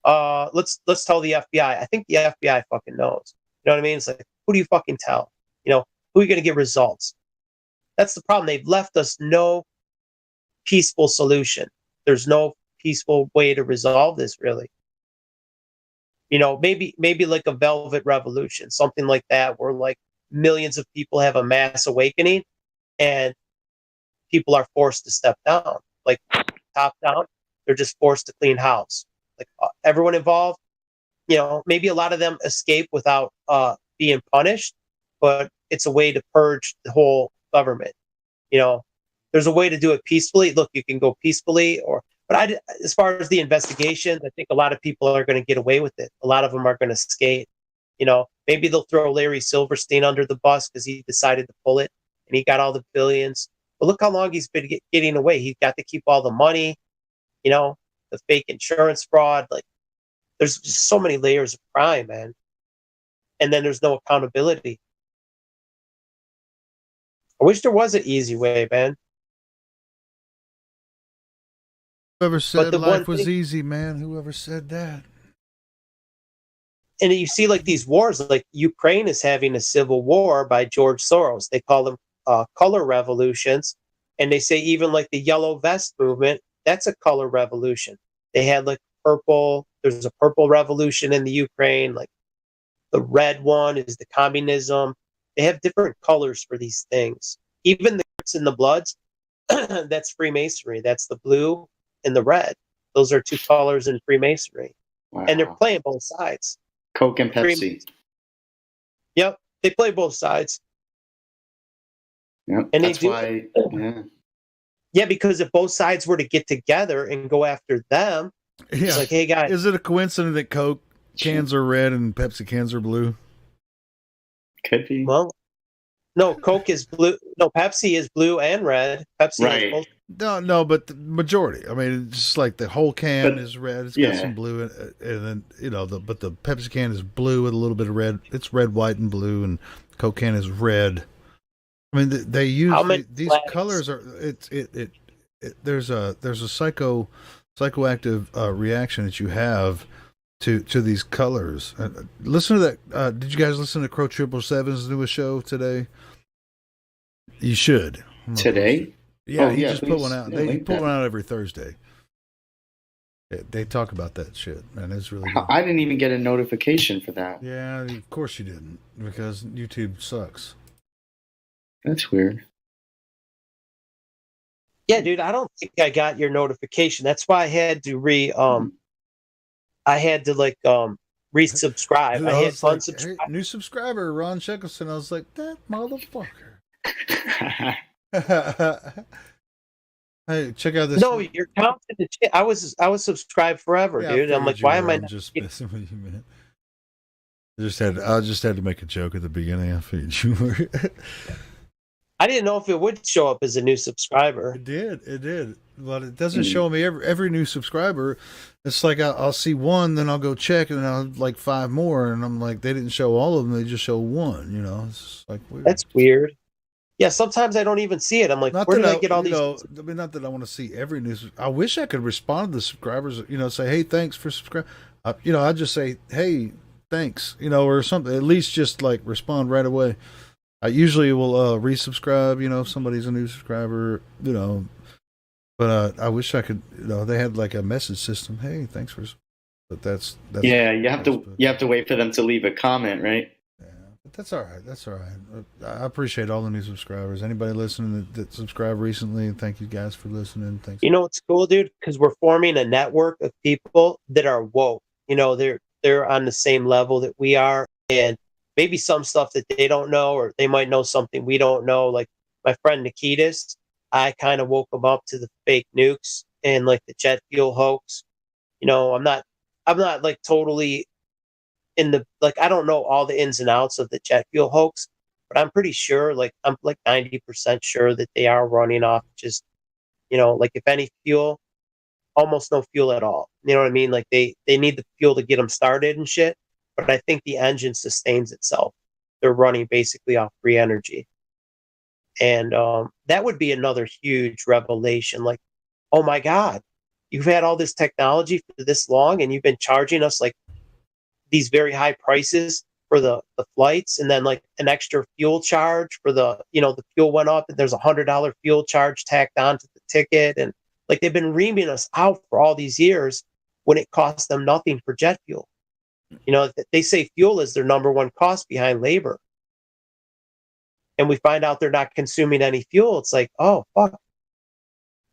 Let's tell the FBI. I think the FBI fucking knows. You know what I mean? It's like, who do you fucking tell? Who are you going to get results? That's the problem. They've left us no peaceful solution. There's no peaceful way to resolve this, really. Maybe like a velvet revolution, something like that, where like millions of people have a mass awakening and people are forced to step down, like top down. They're just forced to clean house. Like everyone involved, maybe a lot of them escape without being punished, but it's a way to purge the whole government. There's a way to do it peacefully. Look, you can go peacefully, but as far as the investigation, I think a lot of people are going to get away with it. A lot of them are going to skate. Maybe they'll throw Larry Silverstein under the bus because he decided to pull it and he got all the billions. But look how long he's been getting away. He's got to keep all the money, the fake insurance fraud. Like, there's just so many layers of crime, man. And then there's no accountability. I wish there was an easy way, man. Whoever said life was easy, man? Whoever said that? And you see, like, these wars, like Ukraine is having a civil war by George Soros. They call them color revolutions. And they say even like the yellow vest movement, that's a color revolution. They had like purple. There's a purple revolution in the Ukraine. Like the red one is the communism. They have different colors for these things. Even the Crips and the Bloods, that's Freemasonry. That's the blue and the red. Those are two colors in Freemasonry. Wow. And they're playing both sides. Coke and Pepsi. Yep, they play both sides. Yep, and that's why. Yeah, because if both sides were to get together and go after them, it's like, hey guys, is it a coincidence that Coke cans are red and Pepsi cans are blue? Could be. Well, no, Coke is blue. No, Pepsi is blue and red. Pepsi is both. No, but the majority. I mean, it's just like the whole can is red. It's got some blue in it, and then but the Pepsi can is blue with a little bit of red. It's red, white, and blue, and Coke can is red. I mean, they use these colors are there's a psychoactive reaction that you have to these colors. Listen to that. Did you guys listen to Crow 777's newest show today? You should. Today? Yeah, he just put one out. They put one out every Thursday. They talk about that shit, man. It's really good. I didn't even get a notification for that. Yeah, of course you didn't, because YouTube sucks. That's weird. Yeah, dude, I don't think I got your notification. That's why I had to resubscribe. I had unsubscribe. Hey, new subscriber, Ron Sheckleson. I was like, that motherfucker. Hey, check out this. No, you're counting. I was subscribed forever, dude. I'm like, why am I not just messing with you, man? I just had to make a joke at the beginning. I figured you were. I didn't know if it would show up as a new subscriber. It did. But it doesn't show me every new subscriber. It's like I'll see one, then I'll go check, and I'll have like 5 more, and I'm like, they didn't show all of them; they just show one. You know, it's like weird. That's weird. Yeah, sometimes I don't even see it. I'm like, where did I get all these? I mean, not that I want to see every news. I wish I could respond to the subscribers. You know, say, hey, thanks for subscribing. You know, I just say, hey, thanks. You know, or something. At least just like respond right away. I usually will resubscribe. You know, if somebody's a new subscriber. You know. But I wish I could. You know, they had like a message system. Hey, thanks for. But that's yeah. You have to wait for them to leave a comment, right? Yeah, but that's all right. That's all right. I appreciate all the new subscribers. Anybody listening that subscribed recently, thank you guys for listening. Thanks. You know what's cool, dude? Because we're forming a network of people that are woke. You know, they're on the same level that we are, and maybe some stuff that they don't know, or they might know something we don't know. Like my friend Nikitas. I kind of woke him up to the fake nukes and like the jet fuel hoax. You know, I'm not like totally in the, like, I don't know all the ins and outs of the jet fuel hoax, but I'm pretty sure, like, I'm like 90% sure that they are running off just, you know, like if any fuel, almost no fuel at all. You know what I mean? Like they need the fuel to get them started and shit. But I think the engine sustains itself. They're running basically off free energy. And that would be another huge revelation. Like, oh my God, you've had all this technology for this long and you've been charging us like these very high prices for the flights, and then like an extra fuel charge for the, you know, the fuel went up and there's $100 fuel charge tacked onto the ticket. And like they've been reaming us out for all these years when it costs them nothing for jet fuel. You know, they say fuel is their number one cost behind labor. And we find out they're not consuming any fuel. It's like, oh, fuck.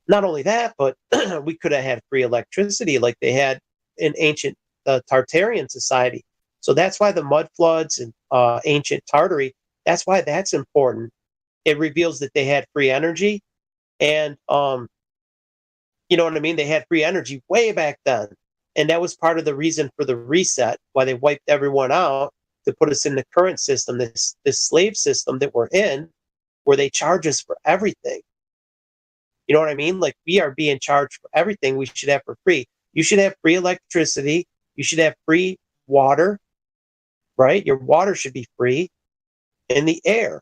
Not only that, but we could have had free electricity like they had in ancient Tartarian society. So that's why the mud floods and ancient Tartary, that's why that's important. It reveals that they had free energy. And, you know what I mean? They had free energy way back then. And that was part of the reason for the reset, why they wiped everyone out, to put us in the current system, this slave system that we're in, where they charge us for everything. You know what I mean? Like we are being charged for everything we should have for free. You should have free electricity. You should have free water, right? Your water should be free, and the air.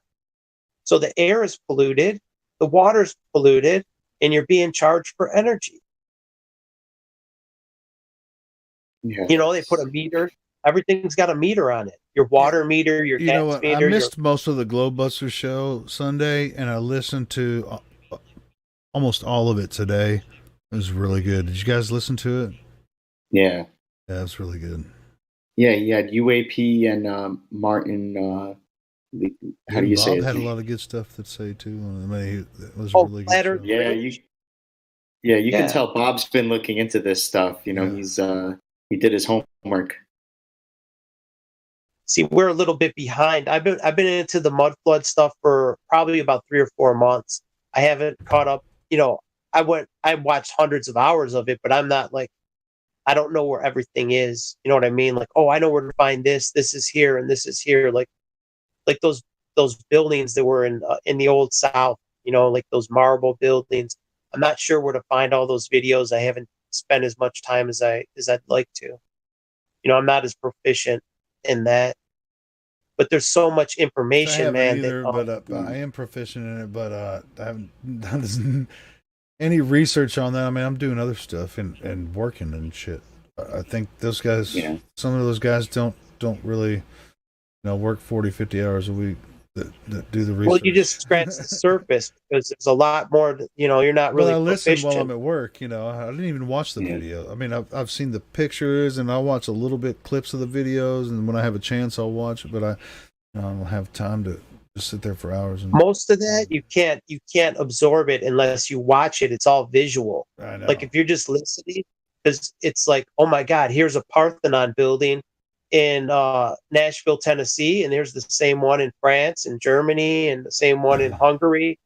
So the air is polluted, the water's polluted, and you're being charged for energy. Yeah. You know, they put a meter. Everything's got a meter on it. Your water meter, your gas know what? meter. I missed most of the Globebuster show Sunday, and I listened to almost all of it today. It was really good. Did you guys listen to it? Yeah. Yeah, it was really good. Yeah, you had UAP and Martin. How do you say Bob it? had a lot of good stuff to say too. I mean, it was really good. Yeah, you can tell Bob's been looking into this stuff. You know, he did his homework. See, we're a little bit behind. I've been into the mud flood stuff for probably about 3 or 4 months. I haven't caught up. You know, I watched hundreds of hours of it, but I'm not like, I don't know where everything is. You know what I mean? Like, oh, I know where to find this. This is here and this is here. Like those buildings that were in the old South. You know, like those marble buildings. I'm not sure where to find all those videos. I haven't spent as much time as I'd like to. You know, I'm not as proficient in that. But there's so much information, I man. Either, but I am proficient in it, but I haven't done any research on that. I mean, I'm doing other stuff and working and shit. I think those guys, some of those guys don't really, you know, work 40, 50 hours a week that do the research. Well, you just scratch the surface because there's a lot more. You know, you're not really. Well, I listen proficient. while I'm at work. You know, I didn't even watch the video. I mean, I've seen the pictures and I watch a little bit clips of the videos, and when I have a chance, I'll watch it. But I don't have time to just sit there for hours. And most of that you can't absorb it unless you watch it. It's all visual. I know. Like if you're just listening, because it's like, oh my God, here's a Parthenon building in Nashville, Tennessee, and there's the same one in France and Germany, and the same one in Hungary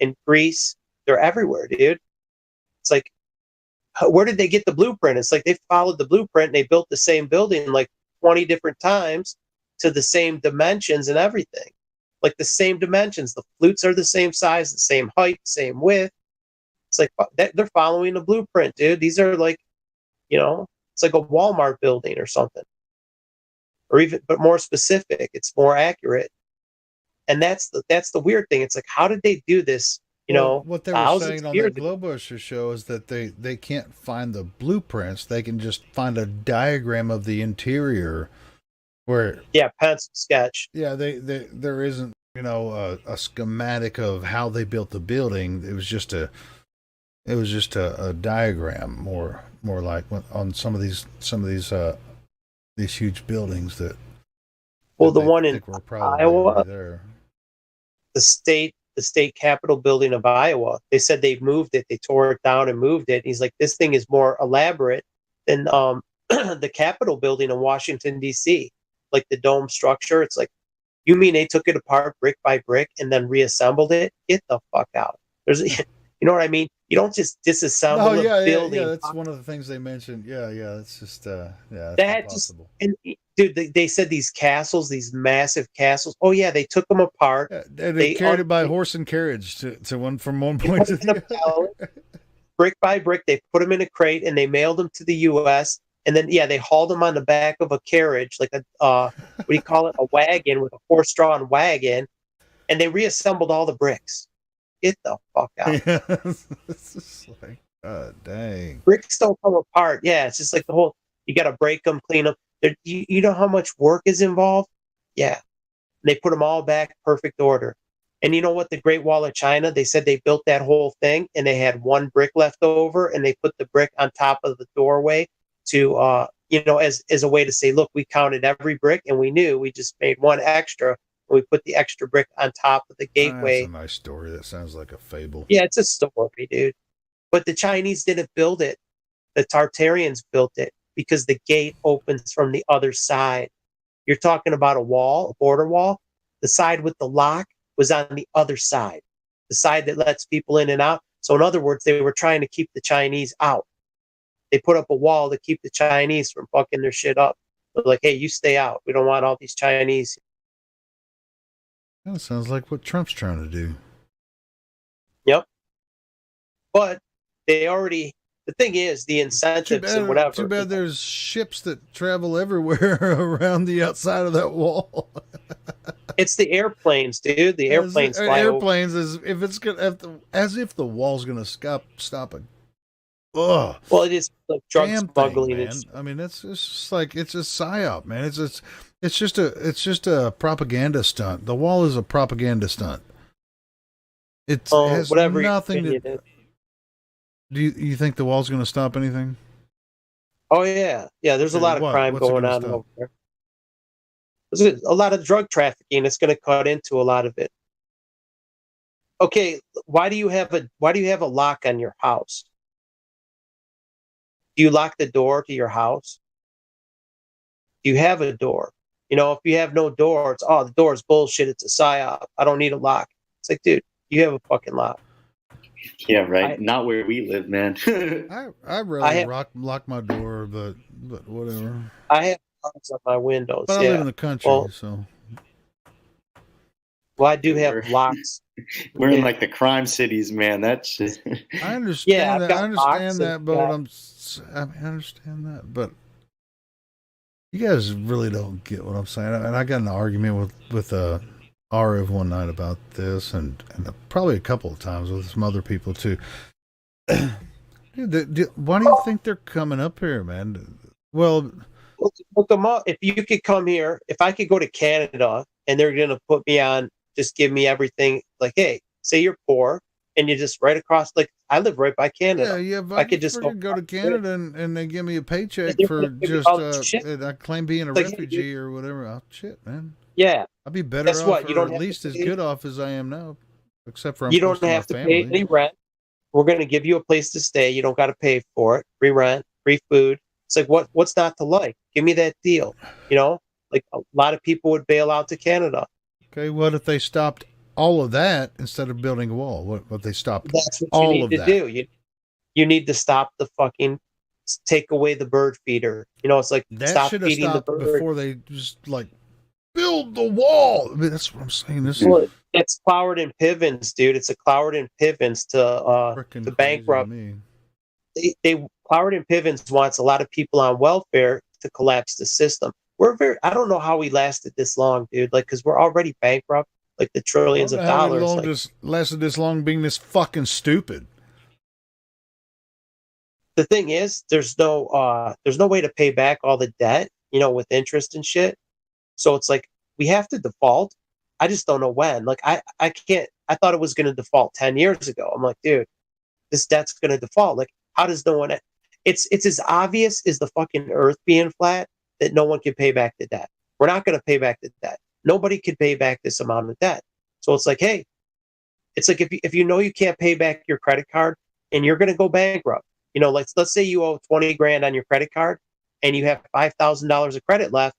and Greece. They're everywhere, dude. It's like, where did they get the blueprint? It's like they followed the blueprint and they built the same building like 20 different times to the same dimensions and everything. like the same dimensions. The flutes are the same size, the same height, same width. It's like they're following the blueprint, dude. These are like, it's like a Walmart building or something, or even, but more specific. It's more accurate, and that's the weird thing. It's like, how did they do this? What they were saying on the Globusher show is that they can't find the blueprints. They can just find a diagram of the interior, where pencil sketch. Yeah, there isn't a schematic of how they built the building. It was just a diagram, more like on some of these huge buildings that. Well, the one in Iowa, there. the state capitol building of Iowa, they said they moved it. They tore it down and moved it. He's like, this thing is more elaborate than the Capitol building in Washington, D.C., like the dome structure. It's like, you mean they took it apart brick by brick and then reassembled it? Get the fuck out. There's, you know what I mean? You don't just disassemble a building. Yeah, that's one of the things they mentioned. Yeah, it's just, that's impossible. And, dude, they said these castles, these massive castles. Oh yeah, they took them apart. They carried it by horse and carriage to one from one point to the other. Brick by brick, they put them in a crate and they mailed them to the U.S. And then they hauled them on the back of a carriage, like a what do you call it, a wagon with a horse-drawn wagon, and they reassembled all the bricks. Get the fuck out! It's just like, God dang. Bricks don't come apart. Yeah, it's just like the whole. You got to break them, clean them. You know how much work is involved? Yeah. They put them all back, perfect order. And you know what? The Great Wall of China, they said they built that whole thing and they had one brick left over and they put the brick on top of the doorway to, as a way to say, look, we counted every brick and we knew we just made one extra. And we put the extra brick on top of the gateway. That's a nice story. That sounds like a fable. Yeah, it's a story, dude. But the Chinese didn't build it. The Tartarians built it, because the gate opens from the other side. You're talking about a wall, a border wall. The side with the lock was on the other side, the side that lets people in and out. So in other words, they were trying to keep the Chinese out. They put up a wall to keep the Chinese from fucking their shit up. They're like, hey, you stay out. We don't want all these Chinese. That sounds like what Trump's trying to do. Yep. But they already... The thing is, the incentives and whatever. Too bad there's ships that travel everywhere around the outside of that wall. It's the airplanes, dude. The airplanes fly airplanes over. As if the wall's gonna stop it. Ugh. Well, it is like drug smuggling. Man. I mean, it's just like, it's a psyop, man. It's just a propaganda stunt. The wall is a propaganda stunt. It has nothing to. Do you think the wall's going to stop anything? Oh yeah. There's a lot of crime going on over there. There's a lot of drug trafficking. It's going to cut into a lot of it. Okay, why do you have a lock on your house? Do you lock the door to your house? Do you have a door? If you have no door, it's the door's bullshit. It's a psyop. I don't need a lock. It's like, dude, you have a fucking lock. Yeah, right. Not where we live, man. I rarely lock my door, but whatever. I have locks on my windows. But I live in the country, so. Well, I do have locks. We're in like the crime cities, man. That's. I understand that. I understand that, but I understand that, but you guys really don't get what I'm saying. And I got in an argument with Ariv one night about this, and probably a couple of times with some other people too. Dude, why do you think they're coming up here, man? Well, look them up. If you could come here, if I could go to Canada and they're going to put me on, just give me everything. Like, hey, say you're poor and you're just right across. Like, I live right by Canada. Yeah. If I could just go to Canada and they give me a paycheck for just I claim being a refugee or whatever. Oh shit, man. Yeah. I'd be better off, or at least as good off as I am now, except for you don't have to pay any rent. We're going to give you a place to stay. You don't got to pay for it. Free rent, free food. It's like, what's not to like? Give me that deal. Like a lot of people would bail out to Canada. Okay, what if they stopped all of that instead of building a wall? What they stopped? That's what you need to do. You need to stop the fucking, take away the bird feeder. It's like that stop should have feeding the stopped bird before they just like build the wall. I mean, that's what I'm saying. This well, it's Cloward and Pivens, dude. It's a Cloward and Pivens to bankrupt. Cloward and Pivens wants a lot of people on welfare to collapse the system. I don't know how we lasted this long, dude. Like, because we're already bankrupt, like the trillions of dollars. Lasted this long being this fucking stupid. The thing is, there's no way to pay back all the debt, with interest and shit. So it's like we have to default. I just don't know when. Like I can't. I thought it was going to default 10 years ago. I'm like, dude, this debt's going to default. Like, how does no one? It's as obvious as the fucking Earth being flat that no one can pay back the debt. We're not going to pay back the debt. Nobody could pay back this amount of debt. So it's like, hey, it's like if you know you can't pay back your credit card and you're going to go bankrupt. Let's say you owe 20 grand on your credit card and you have $5,000 of credit left,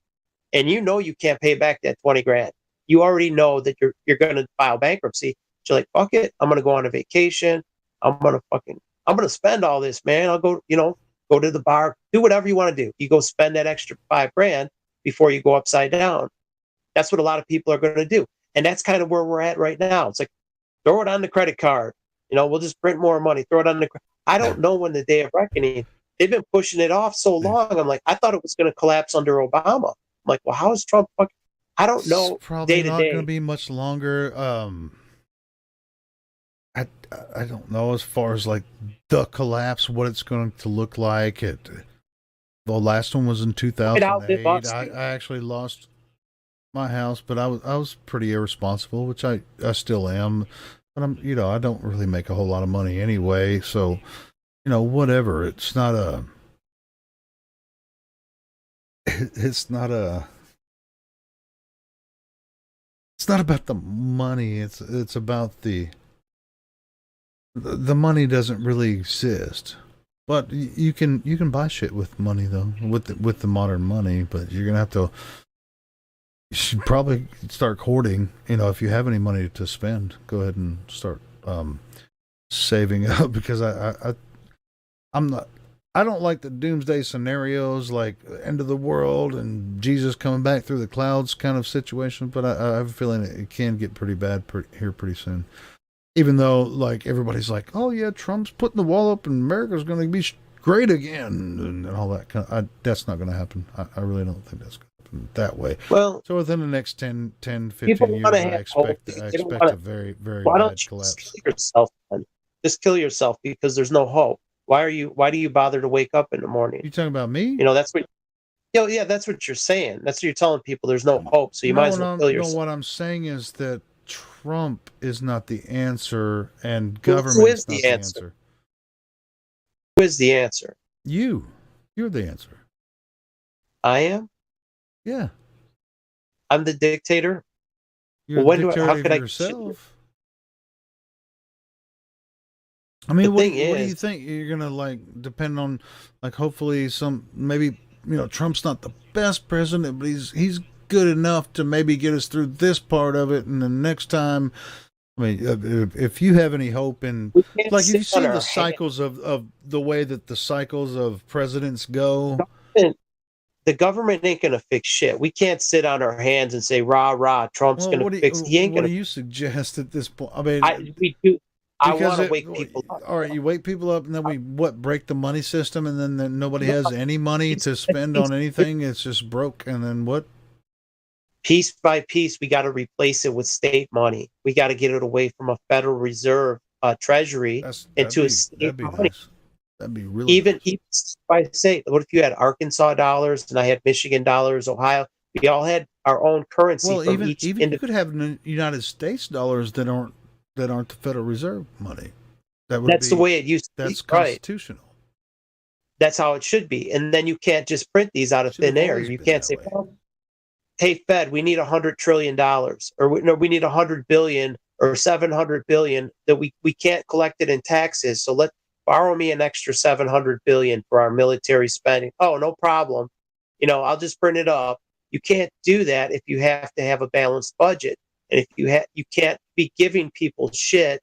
and you know you can't pay back that 20 grand. You already know that you're going to file bankruptcy. So you're like, fuck it, I'm going to go on a vacation. I'm going to spend all this, man. I'll go, go to the bar, do whatever you want to do. You go spend that extra 5 grand before you go upside down. That's what a lot of people are going to do. And that's kind of where we're at right now. It's like, throw it on the credit card. We'll just print more money, throw it on the I don't know when the day of reckoning. They've been pushing it off so long. I'm like, I thought it was going to collapse under Obama. I'm like, well, how is Trump fucking? I don't know. It's probably not going to be much longer. I don't know as far as like the collapse, what it's going to look like. The last one was in 2008. I actually lost my house, but I was pretty irresponsible, which I still am. But I don't really make a whole lot of money anyway, so whatever. It's not about the money. It's about the money doesn't really exist. But you can buy shit with money though, with the modern money, but you're going to have to. You should probably start hoarding. If you have any money to spend, go ahead and start saving up, because I don't like the doomsday scenarios, like end of the world and Jesus coming back through the clouds kind of situation. But I have a feeling it can get pretty bad here pretty soon. Even though like everybody's like, oh yeah, Trump's putting the wall up and America's going to be great again and all that kind of. That's not going to happen. I really don't think that's going to happen that way. Well, so within the next 10, 15 years, I expect a very, very bad collapse. Just kill yourself, man? Just kill yourself because there's no hope. Why do you bother to wake up in the morning? You talking about me? That's what. Yeah, that's what you're saying. That's what you're telling people. There's no hope, so you might as well kill yourself. What I'm saying is that Trump is not the answer, and government is not the answer. Who is the answer? You're the answer. I am. Yeah. I'm the dictator. You're the dictator of yourself. I mean, what do you think? You're gonna like depend on, like, hopefully maybe Trump's not the best president, but he's good enough to maybe get us through this part of it, and then next time. I mean, if you have any hope in, like, you see the cycles of the way that the cycles of presidents go. The government ain't gonna fix shit. We can't sit on our hands and say, "Rah rah, Trump's gonna fix." He ain't gonna. What do you suggest at this point? I mean, I want to wake people up. All right, you wake people up, and then we break the money system, and then nobody has any money to spend on anything. It's just broke, and then what? Piece by piece, we got to replace it with state money. We got to get it away from a Federal Reserve treasury into a state money. Nice. That'd be really even by state. What if you had Arkansas dollars and I had Michigan dollars, Ohio? We all had our own currency. Well, even you could have United States dollars that aren't the Federal Reserve money. That's the way it used to be. That's constitutional. Right. That's how it should be. And then you can't just print these out of thin air. You can't say, well, hey, Fed, we need $100 trillion, or we need 100 billion or 700 billion that we can't collect it in taxes. So borrow me an extra 700 billion for our military spending. Oh, no problem. I'll just print it up. You can't do that if you have to have a balanced budget. And if you can't be giving people shit,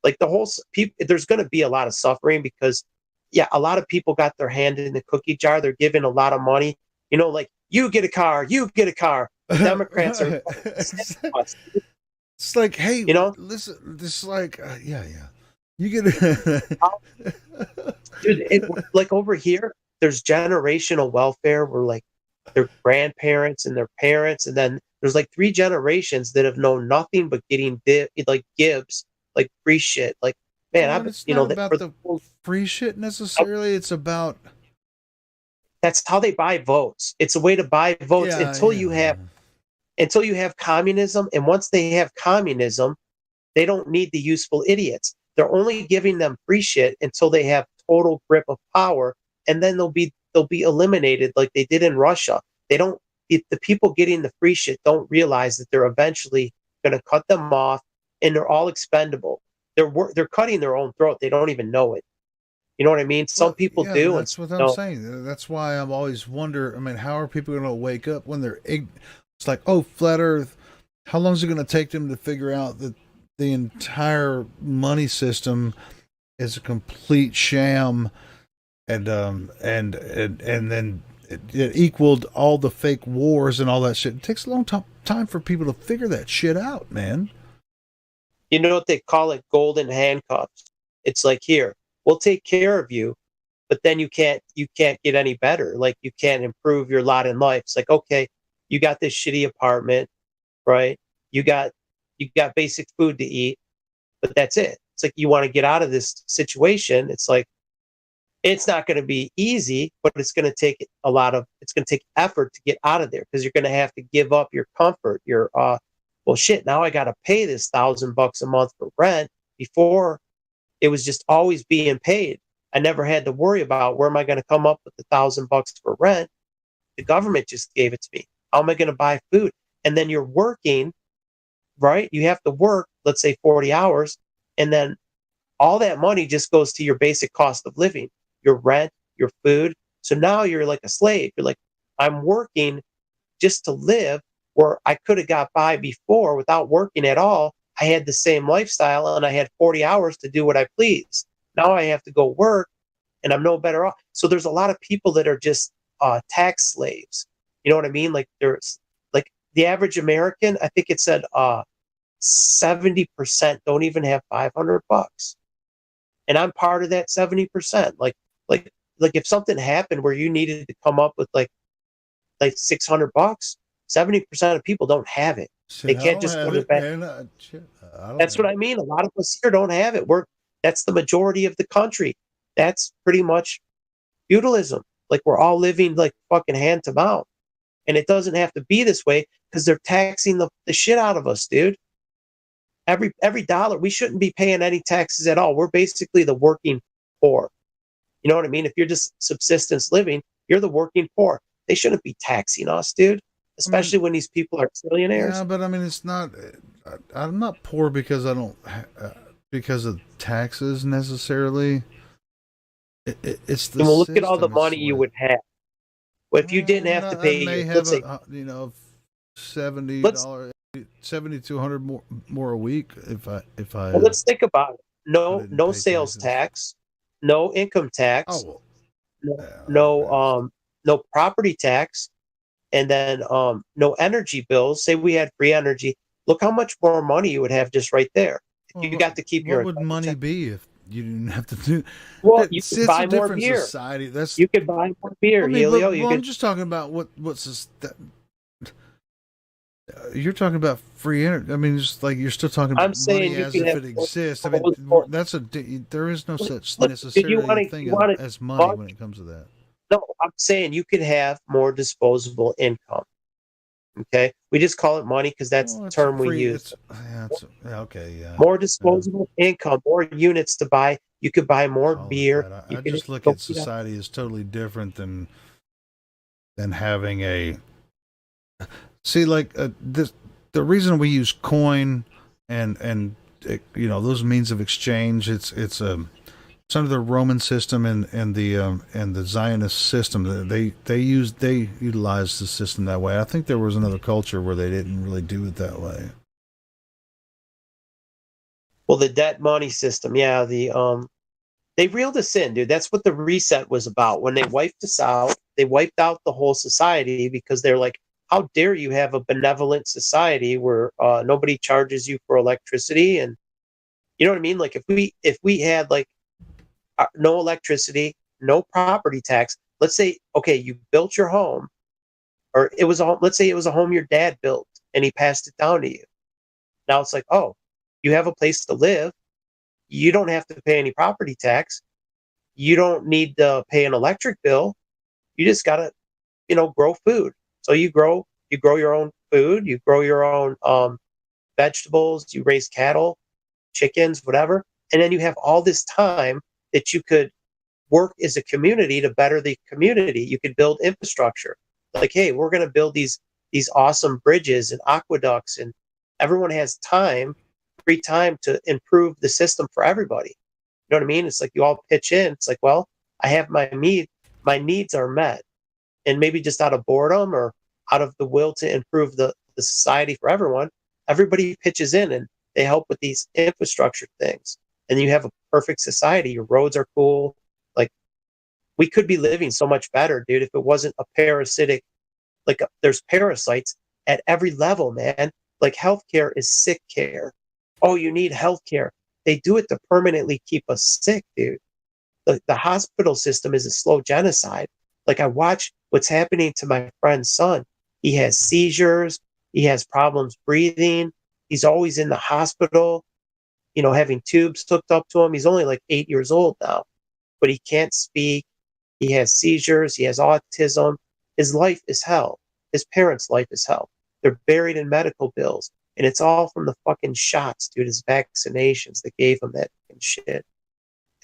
like there's going to be a lot of suffering because, yeah, a lot of people got their hand in the cookie jar. They're giving a lot of money, like, you get a car, Democrats are. It's like, hey, you know, listen, this is like, yeah. You get dude. Like over here, there's generational welfare where like their grandparents and their parents, and then there's like 3 generations that have known nothing but getting like gibs, like free shit. Like, man, it's not about the free shit necessarily. It's about that's how they buy votes. It's a way to buy votes until you have communism. And once they have communism, they don't need the useful idiots. They're only giving them free shit until they have total grip of power, and then they'll be eliminated like they did in Russia. They don't. The people getting the free shit don't realize that they're eventually going to cut them off, and they're all expendable. They're cutting their own throat. They don't even know it. You know what I mean? Some people do. That's what I'm saying. That's why I'm always wonder. I mean, how are people going to wake up when they're? It's like, oh, flat Earth. How long is it going to take them to figure out that the entire money system is a complete sham, and then it equaled all the fake wars and all that shit? It takes a long time for people to figure that shit out, man. You know what they call it? Golden handcuffs. It's like, here, we'll take care of you, but then you can't get any better. Like, you can't improve your lot in life. It's like, okay, you got this shitty apartment, right? You got basic food to eat, but that's it. It's like, you want to get out of this situation. It's like, it's not going to be easy, but it's going to take it's going to take effort to get out of there, because you're going to have to give up your comfort. Your well, shit, now I got to pay this $1,000 a month for rent. Before, it was just always being paid. I never had to worry about where am I going to come up with the $1,000 for rent. The government just gave it to me. How am I going to buy food? And then you're working, right? You have to work, let's say 40 hours, and then all that money just goes to your basic cost of living, your rent, your food. So now you're like a slave. You're like, I'm working just to live, where I could have got by before without working at all. I had the same lifestyle and I had 40 hours to do what I please. Now I have to go work and I'm no better off. So there's a lot of people that are just tax slaves. You know what I mean? Like, there's like the average American, I think it said 70% don't even have $500. And I'm part of that 70%. Like if something happened where you needed to come up with like $600, 70% of people don't have it. They can't just go to bed. That's what I mean. A lot of us here don't have it. That's the majority of the country. That's pretty much feudalism. Like, we're all living like fucking hand to mouth. And it doesn't have to be this way, because they're taxing the shit out of us, dude. Every dollar, we shouldn't be paying any taxes at all. We're basically the working poor. You know what I mean? If you're just subsistence living, you're the working poor. They shouldn't be taxing us, dude. Especially when these people are trillionaires. Yeah, but I mean, it's not. I'm not poor because I don't because of taxes necessarily. It's the. Well, look at all the money you would have. Well, if you didn't have to pay, I may have $70, $7,200 more a week if I. Well, let's think about it. No sales tax, no income tax, no property tax. And then no energy bills. Say we had free energy. Look how much more money you would have just right there. You got to keep your. What would money be if you didn't have to do? Well, you could buy more beer. Society. You could buy more beer, I mean, Helio. I'm just talking about what's this. You're talking about free energy. I mean, just like you're still talking about money as if it exists. I mean, there is no such necessarily thing as money when it comes to that. No, I'm saying you could have more disposable income. Okay, we just call it money because that's the term we use. More disposable income, more units to buy. You could buy more beer. I just look at society as totally different than having a. See, like the reason we use coin and those means of exchange, it's under the Roman system and the Zionist system. They utilized the system that way. I think there was another culture where they didn't really do it that way. Well, the debt money system, they reeled us in, dude. That's what the reset was about. When they wiped us out, they wiped out the whole society because they're like, how dare you have a benevolent society where nobody charges you for electricity? And you know what I mean? Like if we had like no electricity, no property tax. Let's say, okay, you built your home, or it was all. Let's say it was a home your dad built, and he passed it down to you. Now it's like, oh, you have a place to live. You don't have to pay any property tax. You don't need to pay an electric bill. You just gotta, grow food. So you grow your own food. You grow your own vegetables. You raise cattle, chickens, whatever, and then you have all this time that you could work as a community to better the community. You could build infrastructure. Like, hey, we're going to build these awesome bridges and aqueducts, and everyone has free time to improve the system for everybody. You know what I mean? It's like you all pitch in. It's like, well, I have my needs are met, and maybe just out of boredom or out of the will to improve the society for everyone, everybody pitches in and they help with these infrastructure things. And you have a perfect society. Your roads are cool. Like, we could be living so much better, dude, if it wasn't a parasitic, there's parasites at every level, man. Like, healthcare is sick care. Oh, you need healthcare. They do it to permanently keep us sick, dude. The hospital system is a slow genocide. Like, I watch what's happening to my friend's son. He has seizures. He has problems breathing. He's always in the hospital, having tubes hooked up to him. He's only like 8 years old now, but he can't speak. He has seizures. He has autism. His life is hell. His parents' life is hell. They're buried in medical bills. And it's all from the fucking shots, dude, his vaccinations that gave him that fucking shit.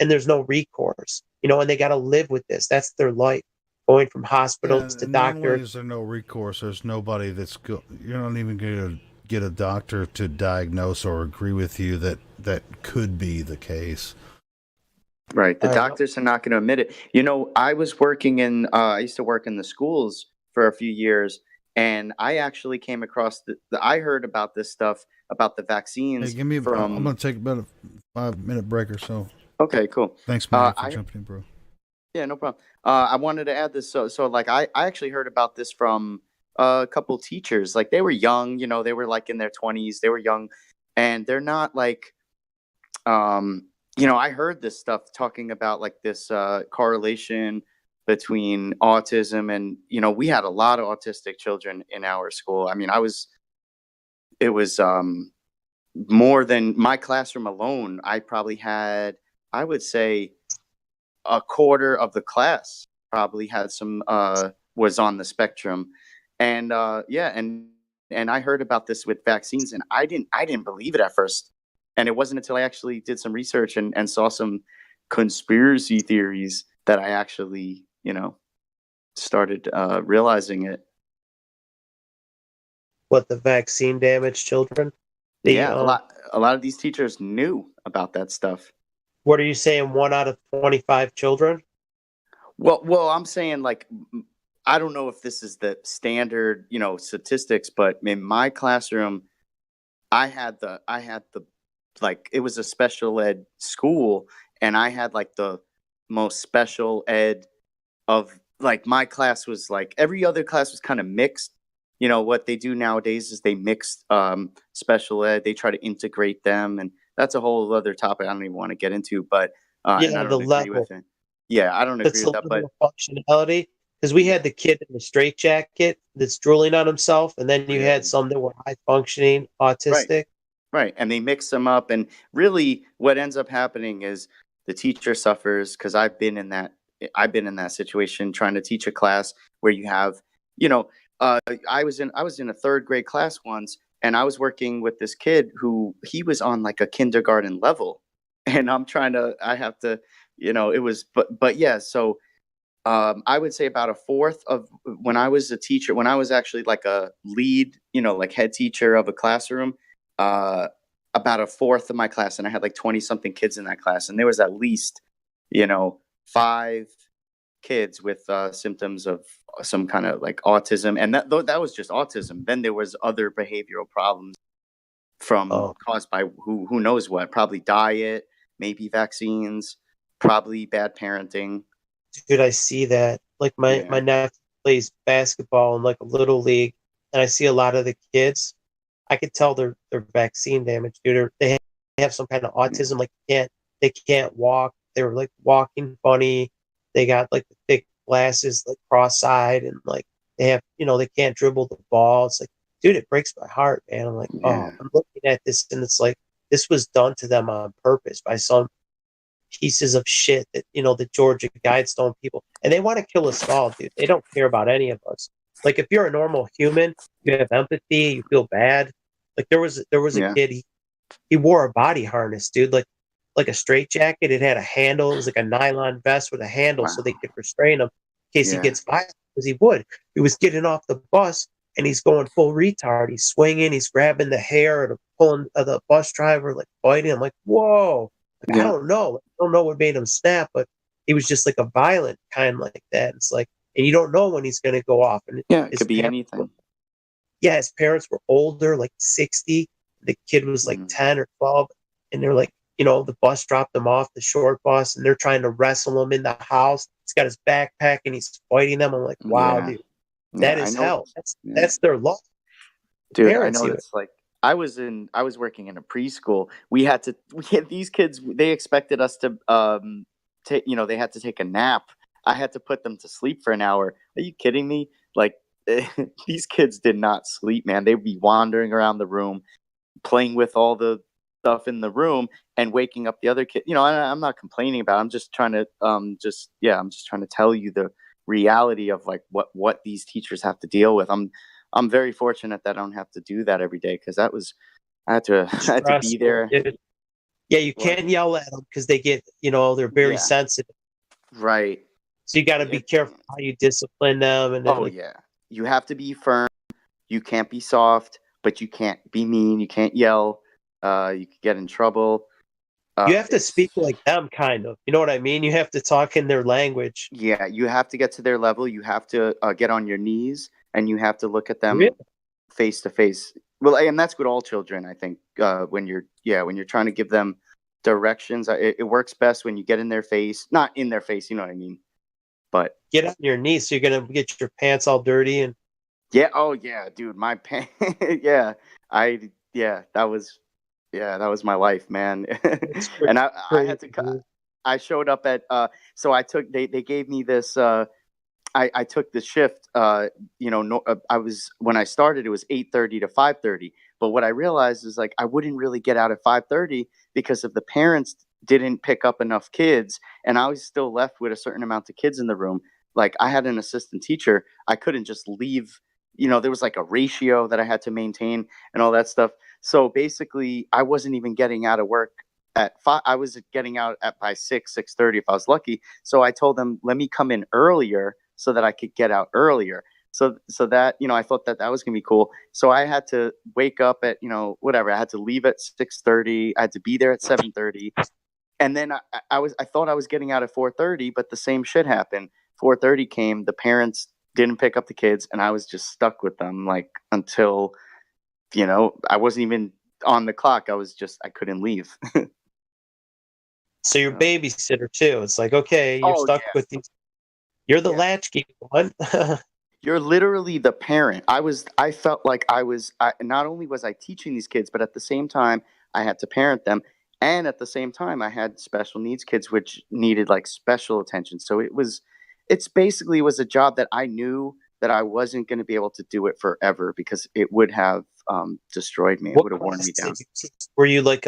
And there's no recourse, and they got to live with this. That's their life, going from hospitals to not only doctors. is there no recourse, there's nobody you're not even going to get a doctor to diagnose or agree with you that could be the case. Right. The doctors are not going to admit it. I was working I used to work in the schools for a few years, and I actually came across I heard about this stuff, about the vaccines. Hey, I'm going to take about a 5-minute break or so. Okay, cool. Thanks, man, for jumping in, bro. Yeah, no problem. I wanted to add this. So like, I actually heard about this from a couple teachers. Like, they were young, they were like in their 20s. They were young, and they're not like, I heard this stuff talking about like this correlation between autism and, we had a lot of autistic children in our school. I mean, it was more than my classroom alone. I probably had, I would say, a quarter of the class probably had some was on the spectrum. And and I heard about this with vaccines, and I didn't believe it at first. And it wasn't until I actually did some research and saw some conspiracy theories that I actually, started realizing it. What, the vaccine damaged children? A lot of these teachers knew about that stuff. What are you saying? 1 out of 25 children? Well, I'm saying, like, I don't know if this is the standard, statistics, but in my classroom, I had the like, it was a special ed school, and I had like the most special ed of, like, my class was like, every other class was kind of mixed. What they do nowadays is they mix special ed. They try to integrate them, and that's a whole other topic I don't even want to get into. But and I don't agree level. with it. Yeah, I don't agree with that. But functionality, because we had the kid in the straitjacket that's drooling on himself, and then you had some that were high functioning autistic. Right, and they mix them up, and really, what ends up happening is the teacher suffers, because I've been in that situation, trying to teach a class where you have, I was in a 3rd grade class once, and I was working with this kid who, he was on like a kindergarten level, and I have to, it was, but yeah, so I would say about a fourth of, when I was a teacher, when I was actually like a lead, like head teacher of a classroom, about a fourth of my class, and I had like 20 something kids in that class, and there was at least, 5 kids with symptoms of some kind of like autism, and that was just autism. Then there was other behavioral problems caused by who knows what, probably diet, maybe vaccines, probably bad parenting. Dude, I see that. Like, my nephew plays basketball in like a little league, and I see a lot of the kids, I could tell they're vaccine damaged, dude. They have some kind of autism, like they can't walk. They were like walking funny. They got like the thick glasses, like cross-eyed, and like they have, they can't dribble the ball. It's like, dude, it breaks my heart, man. I'm like, oh, I'm looking at this, and it's like this was done to them on purpose by some pieces of shit that the Georgia Guidestone people, and they want to kill us all, dude. They don't care about any of us. Like if you're a normal human, you have empathy, you feel bad. Like there was a kid, he wore a body harness, dude, like a straitjacket. It had a handle. It was like a nylon vest with a handle, so they could restrain him in case he gets violent, because he would. He was getting off the bus and he's going full retard. He's swinging, he's grabbing the hair and pulling the bus driver, like fighting. I'm like, whoa. Like, I don't know. I don't know what made him snap, but he was just like a violent kind like that. It's like, and you don't know when he's going to go off. And it could be anything. His parents were older, like 60. The kid was like 10 or 12. And they're like, the bus dropped him off, the short bus, and they're trying to wrestle him in the house. He's got his backpack and he's fighting them. I'm like, wow, dude, that is hell. That's their love. Dude, I know it's like, I was working in a preschool. We had these kids, they expected us to, they had to take a nap. I had to put them to sleep for an hour. Are you kidding me? Like, these kids did not sleep, man. They'd be wandering around the room, playing with all the stuff in the room and waking up the other kid. I'm not complaining about it. I'm just trying to, I'm just trying to tell you the reality of like what these teachers have to deal with. I'm very fortunate that I don't have to do that every day, because I had to be there. Yeah, you can't yell at them because they get, they're very sensitive. Right. So you got to be careful how you discipline them. And you have to be firm. You can't be soft, but you can't be mean. You can't yell. You could get in trouble. You have to speak like them, kind of. You know what I mean? You have to talk in their language. Yeah, you have to get to their level. You have to get on your knees, and you have to look at them face to face. Well, and that's with all children, I think. When you're trying to give them directions, it works best when you get in their face, not in their face. You know what I mean? But get on your knees, so you're gonna get your pants all dirty and. Yeah. Oh yeah, dude. My pants. That was my life, man. And I had to. I showed up at. So I took. They gave me this. I took the shift. I was, when I started, it was 8:30 to 5:30. But what I realized is like I wouldn't really get out at 5:30 because if the parents didn't pick up enough kids, and I was still left with a certain amount of kids in the room. Like I had an assistant teacher, I couldn't just leave. There was like a ratio that I had to maintain and all that stuff. So basically, I wasn't even getting out of work at 5. I was getting out by 6:30 if I was lucky. So I told them, let me come in earlier so that I could get out earlier. So that, I thought that was going to be cool. So I had to wake up at, whatever. I had to leave at 6:30. I had to be there at 7:30. And then I thought I was getting out at 4:30, but the same shit happened. 4:30 came, the parents didn't pick up the kids, and I was just stuck with them like until, I wasn't even on the clock. I couldn't leave. So you're babysitter too. It's like, okay, you're stuck with these. You're the latchkey one. You're literally the parent. I felt like not only was I teaching these kids, but at the same time, I had to parent them. And at the same time, I had special needs kids, which needed like special attention. So it was a job that I knew that I wasn't going to be able to do it forever because it would have destroyed me. It would have worn me down. Were you like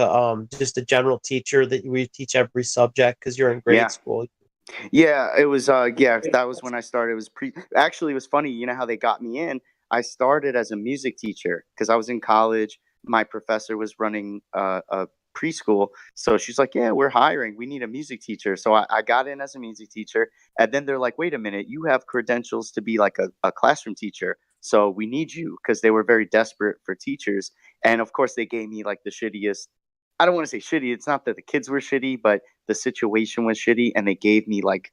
just a general teacher that you teach every subject because you're in grade school? Yeah, it was. That was when I started. It was Actually, it was funny. You know how they got me in? I started as a music teacher because I was in college. My professor was running a preschool, so she's like, "Yeah, we're hiring. We need a music teacher." So I got in as a music teacher, and then they're like, "Wait a minute, you have credentials to be like a classroom teacher, so we need you," because they were very desperate for teachers. And of course, they gave me like the shittiest. I don't want to say shitty. It's not that the kids were shitty, but the situation was shitty, and they gave me like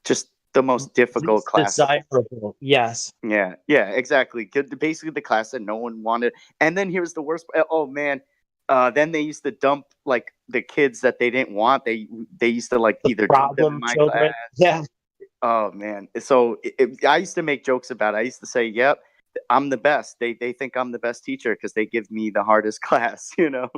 just the most difficult class. Desirable, yes. Yeah, exactly. Basically, the class that no one wanted. And then here's the worst. Oh man. Then they used to dump like the kids that they didn't want. They used to like either dump them in my class. Yeah. Oh man. So I used to make jokes about it. I used to say, "Yep, I'm the best. They think I'm the best teacher because they give me the hardest class, you know.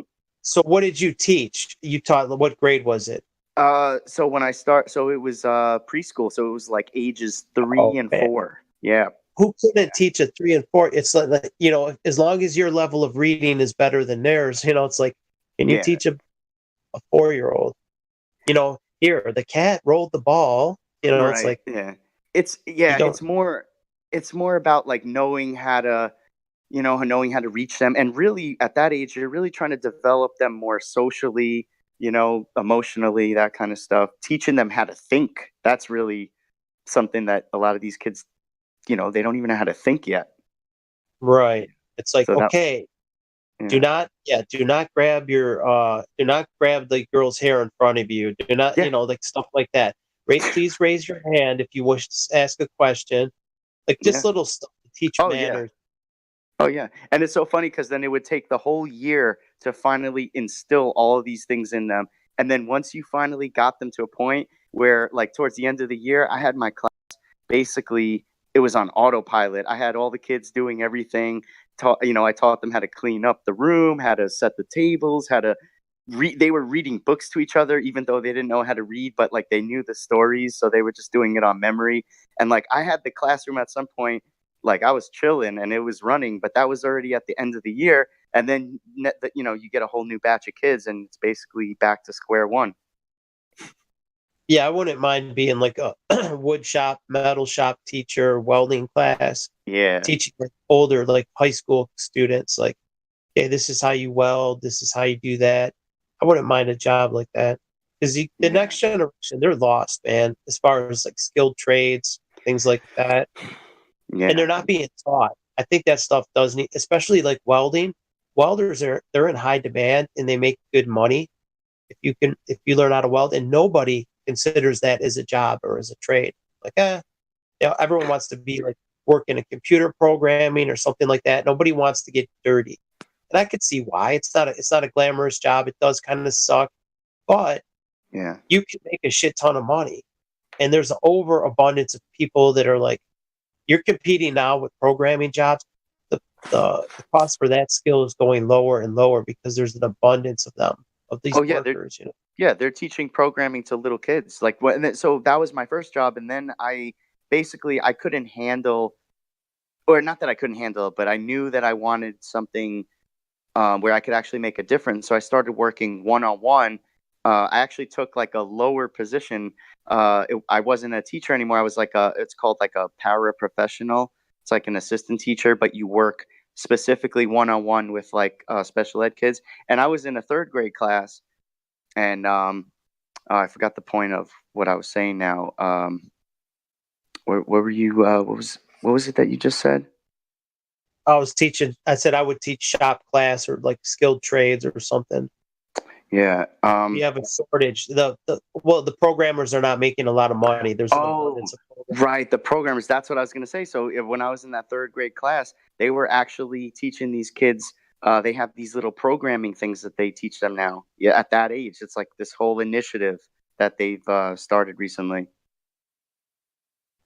So what did you teach? You taught, what grade was it? So when I so it was preschool, so it was like ages 3 and 4. Yeah. Who couldn't teach a 3 and 4? It's like, you know, as long as your level of reading is better than theirs, you know, it's like, can you teach a 4-year-old? You know, here, the cat rolled the ball. You know, it's like, it's more about like knowing how to, you know, knowing how to reach them. And really at that age, you're really trying to develop them more socially, you know, emotionally, that kind of stuff. Teaching them how to think. That's really something that a lot of these kids, you know, they don't even know how to think yet. Right. It's like, okay, do not grab the girl's hair in front of you. Do not, you know, like stuff like that. Please raise your hand if you wish to ask a question. Like just little stuff to teach manners. Oh yeah. And it's so funny because then it would take the whole year to finally instill all of these things in them. And then once you finally got them to a point where, like, towards the end of the year, I had my class, basically it was on autopilot. I had all the kids doing everything. I taught them how to clean up the room, how to set the tables, how to read. They were reading books to each other, even though they didn't know how to read, but like they knew the stories. So they were just doing it on memory. And like I had the classroom at some point, like I was chilling and it was running, but that was already at the end of the year. And then, you know, you get a whole new batch of kids and it's basically back to square one. Yeah, I wouldn't mind being like a wood shop, metal shop teacher, welding class. Yeah. Teaching like older, like high school students, like, okay, this is how you weld, this is how you do that. I wouldn't mind a job like that. Because the next generation, they're lost, man, as far as like skilled trades, things like that. Yeah. And they're not being taught. I think that stuff does need, especially like welding. Welders they're in high demand and they make good money if you learn how to weld, and nobody considers that as a job or as a trade. Like, you know, everyone wants to be like work in a computer programming or something like that. Nobody wants to get dirty. And I could see why. It's not a glamorous job. It does kind of suck, but you can make a shit ton of money. And there's an overabundance of people that are like, you're competing now with programming jobs. The cost for that skill is going lower and lower because there's an abundance of them, of these workers, you know. Yeah, they're teaching programming to little kids. Like so that was my first job, and then I couldn't handle, or not that I couldn't handle it, but I knew that I wanted something where I could actually make a difference. So I started working one-on-one. I actually took like a lower position. I wasn't a teacher anymore. I was like it's called like a paraprofessional. It's like an assistant teacher, but you work specifically one-on-one with like special ed kids. And I was in a 3rd grade class, and I forgot the point of what I was saying now. Where were you? What was it that you just said? I said I would teach shop class or like skilled trades or something. Yeah. We have a shortage. The programmers are not making a lot of money. There's right, the programmers. That's what I was going to say. So when I was in that 3rd grade class, they were actually teaching these kids. They have these little programming things that they teach them now. Yeah, at that age, it's like this whole initiative that they've started recently.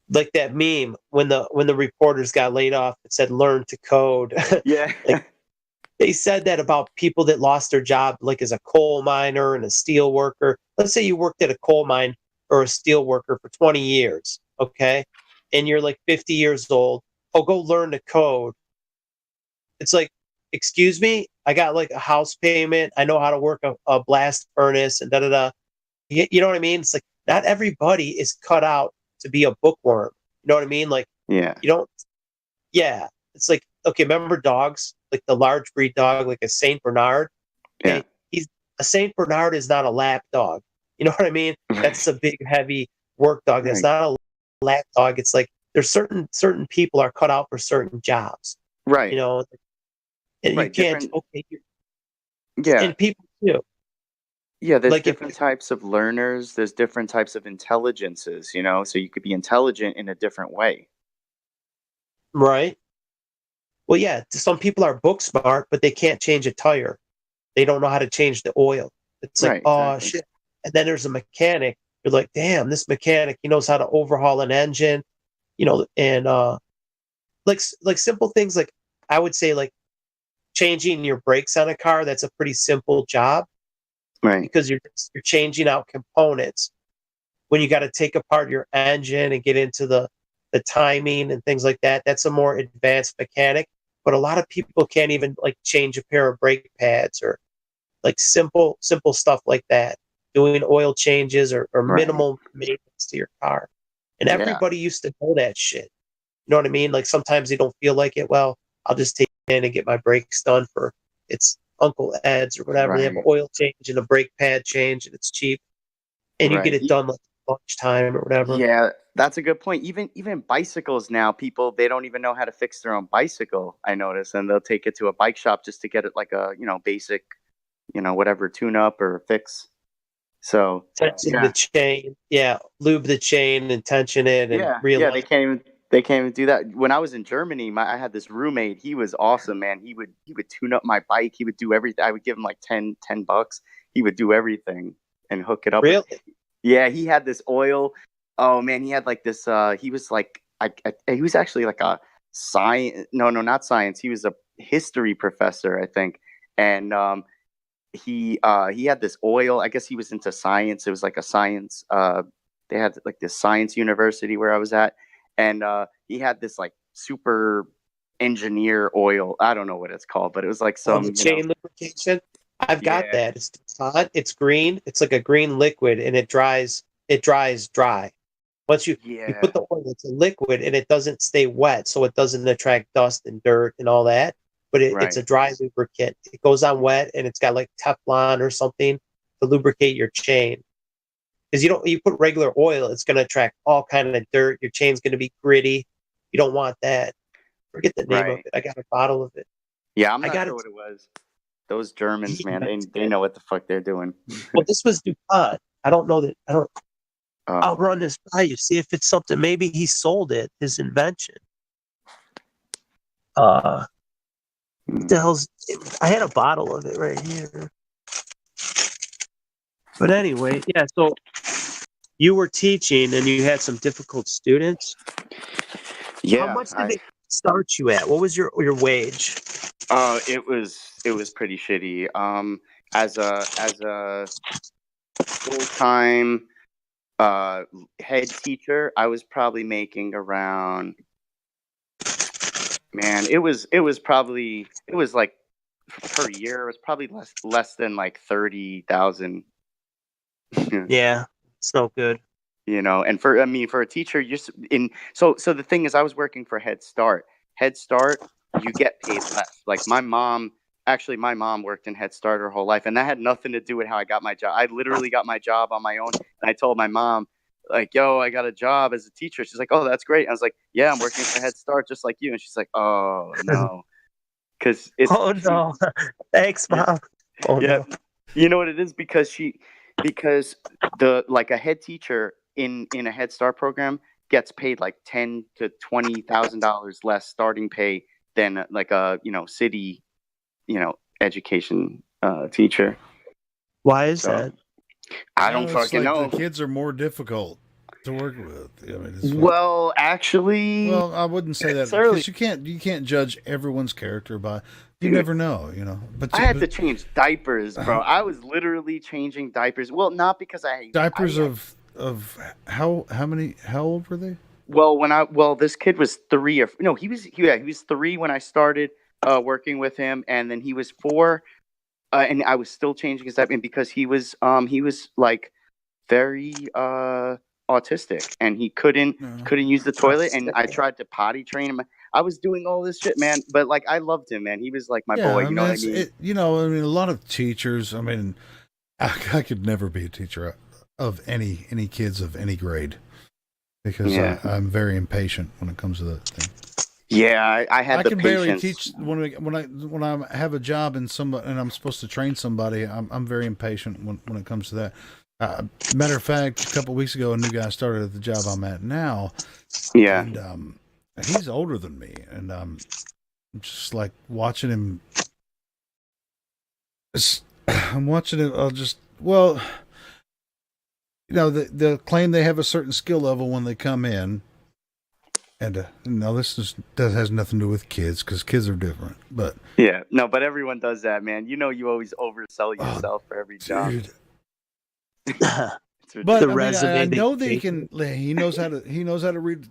Like that meme when the reporters got laid off, it said "learn to code." Yeah. Like, they said that about people that lost their job, like as a coal miner and a steel worker. Let's say you worked at a coal mine or a steel worker for 20 years, okay? And you're like 50 years old. Oh, go learn to code. It's like, excuse me? I got like a house payment. I know how to work a blast furnace and da-da-da. You know what I mean? It's like, not everybody is cut out to be a bookworm. You know what I mean? Like, you don't, it's like, okay, remember dogs? Like the large breed dog, like a Saint Bernard. Yeah. A Saint Bernard is not a lap dog. You know what I mean? That's a big, heavy work dog. That's not a lap dog. It's like there's certain people are cut out for certain jobs. Right. You know, and you can't. Yeah. And people too. Yeah, there's like different types of learners. There's different types of intelligences. You know, so you could be intelligent in a different way. Right. Well, yeah, some people are book smart, but they can't change a tire. They don't know how to change the oil. It's like, oh, shit. And then there's a mechanic. You're like, damn, this mechanic, he knows how to overhaul an engine, you know, and like simple things like I would say like changing your brakes on a car. That's a pretty simple job, right? Because you're changing out components. When you got to take apart your engine and get into the timing and things like that, that's a more advanced mechanic. But a lot of people can't even like change a pair of brake pads or like simple stuff like that. Doing oil changes or minimal maintenance to your car. And everybody used to know that shit. You know what I mean? Like sometimes they don't feel like it. Well, I'll just take it in and get my brakes done for it's Uncle Ed's or whatever. They have an oil change and a brake pad change and it's cheap. And you get it done like lunchtime or whatever. Yeah, that's a good point. Even bicycles now, people they don't even know how to fix their own bicycle. I notice, and they'll take it to a bike shop just to get it like a basic, whatever tune up or fix. So tension the chain, lube the chain and tension it, and they can't even do that. When I was in Germany, I had this roommate. He was awesome, man. He would tune up my bike. He would do everything. I would give him like $10. He would do everything and hook it up. Really? Yeah, he had this oil. Oh man, he had like this. He was like, he was actually like a science. No, not science. He was a history professor, I think. And he had this oil. I guess he was into science. It was like a science. They had like this science university where I was at, and he had this like super engineer oil. I don't know what it's called, but it was like some chain lubrication. I've got that. It's hot. It's green. It's like a green liquid, and it dries dry. Once you put the oil, it's a liquid, and it doesn't stay wet, so it doesn't attract dust and dirt and all that. But it's a dry lubricant. It goes on wet, and it's got like Teflon or something to lubricate your chain. Because you put regular oil, it's going to attract all kind of dirt. Your chain's going to be gritty. You don't want that. Forget the name of it. I got a bottle of it. Yeah, I'm not sure what it was. Those Germans, man, they know what the fuck they're doing. Well, this was DuPont. I don't know that. I'll run this by you, see if it's something. Maybe he sold it, his invention. What the hell's? I had a bottle of it right here. But anyway, yeah. So you were teaching, and you had some difficult students. Yeah. How much did they start you at? What was your wage? It was pretty shitty. As a full-time head teacher, I was probably making around, man, it was like per year, it was probably less than like 30,000. Yeah, it's no good. And for a teacher, so the thing is, I was working for Head Start. Head Start, you get paid less. Like my mom worked in Head Start her whole life, and that had nothing to do with how I got my job. I literally got my job on my own, and I told my mom, like, yo, I got a job as a teacher. She's like, oh, that's great. I was like, yeah, I'm working for Head Start just like you. And she's like, oh, no. Because it's... Oh, no. Thanks, Mom. Oh, yeah. No. You know what it is? Because a head teacher in a Head Start program gets paid like $10,000 to $20,000 less starting pay than like a city education teacher. Why is that? I don't fucking know. The kids are more difficult to work with. I mean, well, actually, I wouldn't say that because you can't judge everyone's character by. You never know, But I had to change diapers, bro. I was literally changing diapers. Well, not because diapers of how many? How old were they? Well, this kid was 3 or no, he was 3 when I started working with him, and then he was 4, and I was still changing his diaper because he was like very autistic, and he couldn't use the toilet, and I tried to potty train him. I was doing all this shit, man, but like I loved him, man. He was like my boy. You know what I mean? A lot of teachers. I mean, I could never be a teacher of any kids of any grade because I'm very impatient when it comes to that thing. Yeah, I had. I can barely teach when I have a job and I'm supposed to train somebody. I'm very impatient when it comes to that. Matter of fact, a couple of weeks ago, a new guy started at the job I'm at now. Yeah, and he's older than me, and I'm just like watching him. I'm watching it. They'll claim they have a certain skill level when they come in, And no, that has nothing to do with kids because kids are different. But yeah, no, but everyone does that, man. You know, you always oversell yourself for every job. But I know that he knows how to read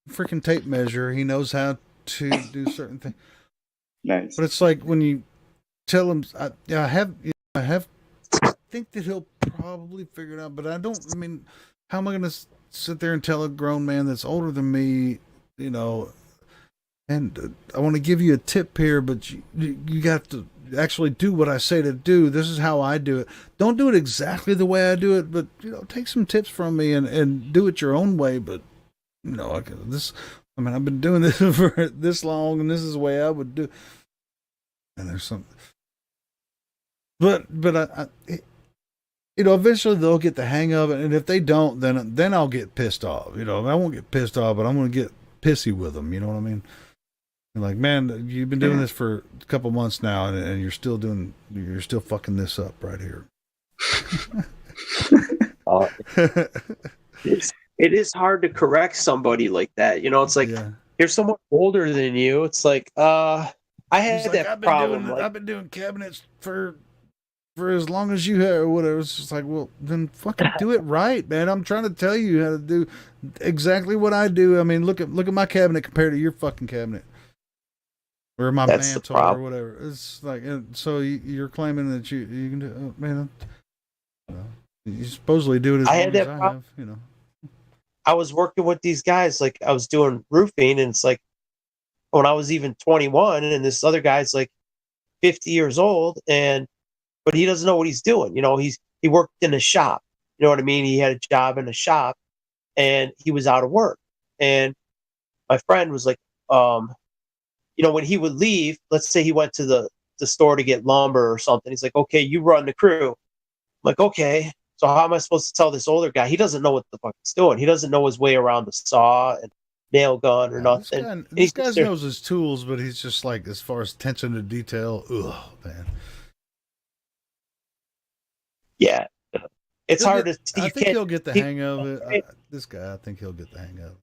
freaking tape measure. He knows how to do certain things. Nice. But it's like when you tell him, I think that he'll probably figure it out. But I mean, how am I going to sit there and tell a grown man that's older than me, and I want to give you a tip here, but you got to actually do what I say to do. This is how I do it. Don't do it exactly the way I do it, but take some tips from me and do it your own way. But I've been doing this for this long, and this is the way I would do. And there's some, but eventually they'll get the hang of it, and if they don't, then I'll get pissed off. I won't get pissed off, but I'm going to get pissy with them. You know what I mean? Like, man, you've been doing this for a couple months now, and you're still fucking this up right here. It is hard to correct somebody like that. It's like you're someone older than you. It's like, I had that problem. I've been doing cabinets for as long as you have, or whatever. It's just like, well, then fucking do it right, man. I'm trying to tell you how to do exactly what I do. I mean, look at my cabinet compared to your fucking cabinet. Or my mantle or whatever. It's like, so you're claiming that you can do, man. You supposedly do it as long as I have, I was working with these guys, like I was doing roofing, and it's like when I was even 21, and this other guy's like 50 years old, but he doesn't know what he's doing. He worked in a shop. You know what I mean? He had a job in a shop, and he was out of work. And my friend was like, when he would leave, let's say he went to the store to get lumber or something. He's like, okay, you run the crew. I'm like, okay. So how am I supposed to tell this older guy? He doesn't know what the fuck he's doing. He doesn't know his way around the saw and nail gun or nothing. This guy knows his tools, but he's just like, as far as attention to detail, man. Yeah. It's hard to... I think he'll get the hang of it. This guy, I think he'll get the hang of it.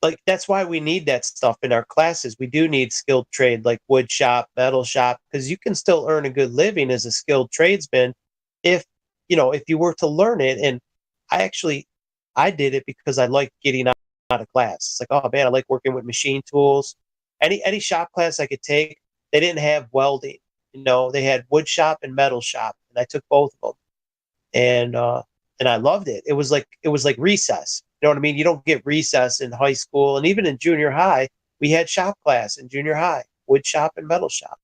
Like, that's why we need that stuff in our classes. We do need skilled trade, like wood shop, metal shop, because you can still earn a good living as a skilled tradesman if you were to learn it. And I did it because I like getting out of class. It's like, oh man, I like working with machine tools. Any shop class I could take, they didn't have welding. They had wood shop and metal shop, and I took both of them. And I loved it. It was like recess. You know what I mean? You don't get recess in high school, and even in junior high, we had shop class in junior high, wood shop and metal shop.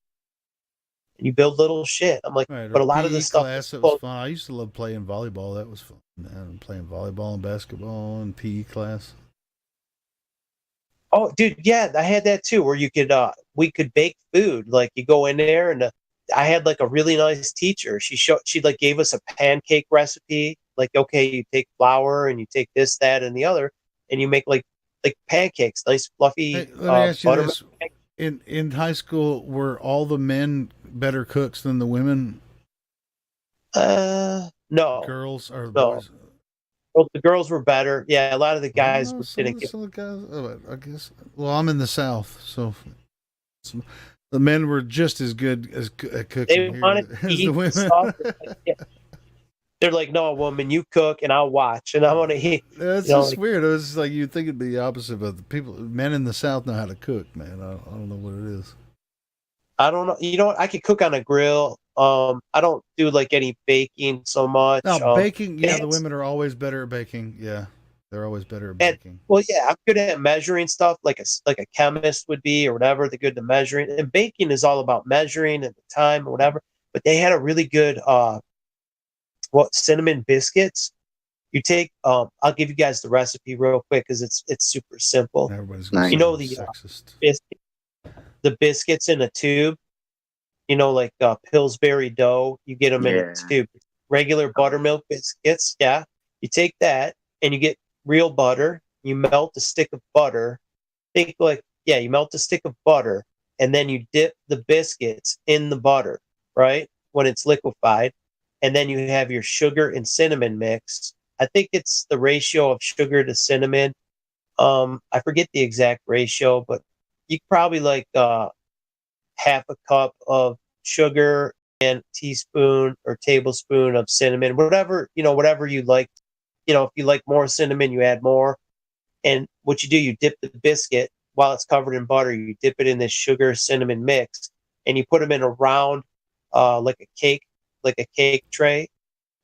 And you build little shit. I'm like, but a lot of the stuff class, it was fun. I used to love playing volleyball. That was fun. Man, playing volleyball and basketball and PE class. Oh, dude, yeah, I had that too. Where we could bake food. Like you go in there, and I had like a really nice teacher. She like gave us a pancake recipe. Like, okay, you take flour and you take this, that, and the other, and you make like pancakes, nice fluffy. Hey, let me ask you this: in high school, were all the men better cooks than the women? No. Girls or boys? Well, the girls were better. Yeah, a lot of the guys didn't get. I guess. Well, I'm in the South, so the men were just as good as at cooking they wanted to eat the women. Stuff. Yeah. They're like, no, woman, you cook and I'll watch, and I want to eat. That's just weird. It was like you'd think it'd be the opposite, but the men in the South know how to cook, man. I don't know what it is. I don't know. You know what? I could cook on a grill. I don't do like any baking so much. No, baking. Yeah, the women are always better at baking. Yeah, they're always better at baking. Well, yeah, I'm good at measuring stuff, like a chemist would be, or whatever. They're good at measuring, and baking is all about measuring and the time or whatever. But they had a really good cinnamon biscuits. You take I'll give you guys the recipe real quick because it's super simple. Everybody's the biscuits in a tube, like Pillsbury dough. You get them in a tube. Regular buttermilk biscuits. Yeah, you take that and you get real butter. You melt a stick of butter. You melt a stick of butter, and then you dip the biscuits in the butter, right, when it's liquefied. And then you have your sugar and cinnamon mix. I think it's the ratio of sugar to cinnamon I forget the exact ratio, but you probably like half a cup of sugar and teaspoon or tablespoon of cinnamon, whatever you like. If you like more cinnamon, you add more. And what you do, you dip the biscuit while it's covered in butter. You dip it in this sugar cinnamon mix, and you put them in a round, like a cake tray.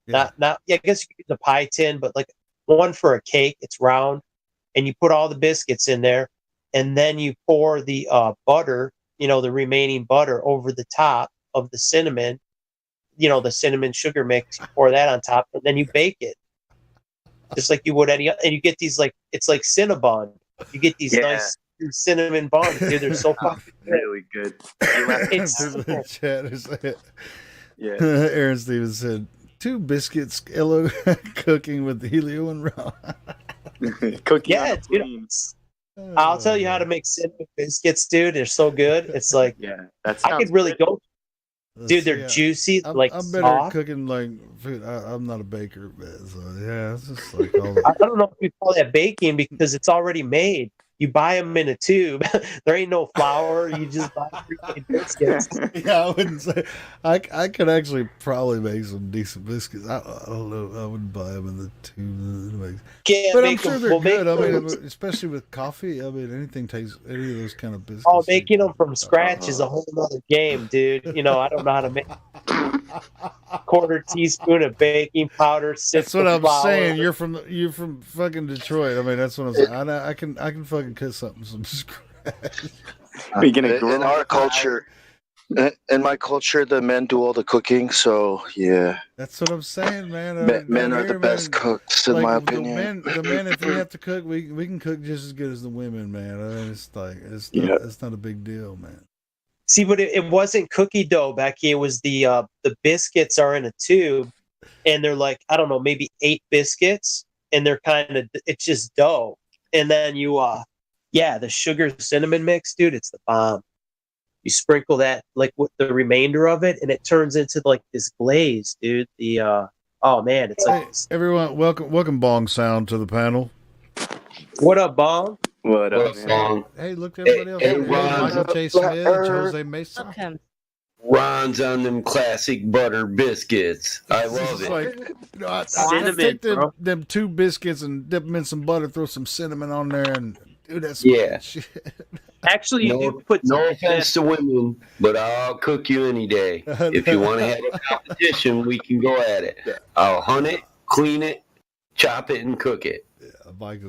Yeah. Not. Yeah, I guess you could use a pie tin, but like one for a cake. It's round, and you put all the biscuits in there, and then you pour the butter, the remaining butter over the top of the cinnamon. The cinnamon sugar mix. You pour that on top, and then you bake it. Just like you would any, and you get these it's like Cinnabon. You get these nice cinnamon buns, dude. They're so fucking really good. The chat is Aaron Stevens said 2 biscuits, Elo cooking with Helio and Ron. Cooking. Yeah, dude. I'll tell you how to make cinnamon biscuits, dude. They're so good. It's like I could really go. Dude, they're juicy. I'm better soft. at cooking like food. I'm not a baker, so yeah, it's just like all I don't know if we call that baking because it's already made. You buy them in a tube. There ain't no flour. You just buy freaking biscuits. Yeah, I wouldn't say. I could actually probably make some decent biscuits. I don't know. I wouldn't buy them in the tube. But I'm sure they're good. I mean, especially with coffee. I mean, anything tastes. Any of those kind of biscuits. Oh, making them from scratch is a whole other game, dude. I don't know how to make. Quarter teaspoon of baking powder. That's what I'm flour. saying. You're from fucking Detroit. I mean, that's what I'm saying. I can fucking cook something from scratch. In our culture, in my culture, the men do all the cooking. So yeah, that's what I'm saying, man. Men are the best cooks, in my opinion. The men, if we have to cook, we can cook just as good as the women, man. I mean, it's not a big deal, man. See, but it wasn't cookie dough, Becky. It was the biscuits are in a tube, and they're like, I don't know, maybe 8 biscuits, and they're it's just dough. And then you, the sugar cinnamon mix, dude, it's the bomb. You sprinkle that like with the remainder of it, and it turns into like this glaze, dude. Oh man, it's like everyone, welcome Bong Sound to the panel. What up, Bong? What up, man? Hey, look at everybody else. Michael J. Smith, Jose Mesa. Welcome. Ron's on them classic butter biscuits. I love it. Like, I take them 2 biscuits and dip them in some butter, throw some cinnamon on there, and dude, that's shit. Actually, you do put no offense to women, but I'll cook you any day. If you want to have a competition, we can go at it. I'll hunt it, clean it, chop it, and cook it.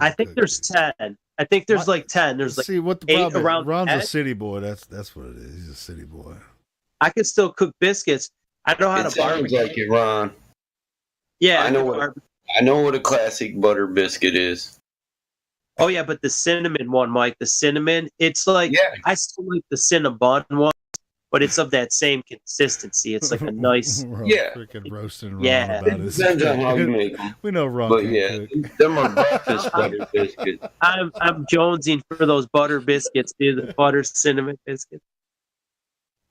I think there's 10. I think there's like 10. There's like what the 8 problem around. Ron's a city boy. That's what it is. He's a city boy. I can still cook biscuits. I know how to barbecue. Sounds like it, Ron. Yeah, I know what a classic butter biscuit is. Oh yeah, but the cinnamon one, Mike, the cinnamon, it's like I still like the Cinnabon one, but it's of that same consistency. It's like a nice freaking roasting Ron about his depends on how you make them. We know Ron but can cook. Them are breakfast butter biscuits. I'm jonesing for those butter biscuits, dude. The butter cinnamon biscuits.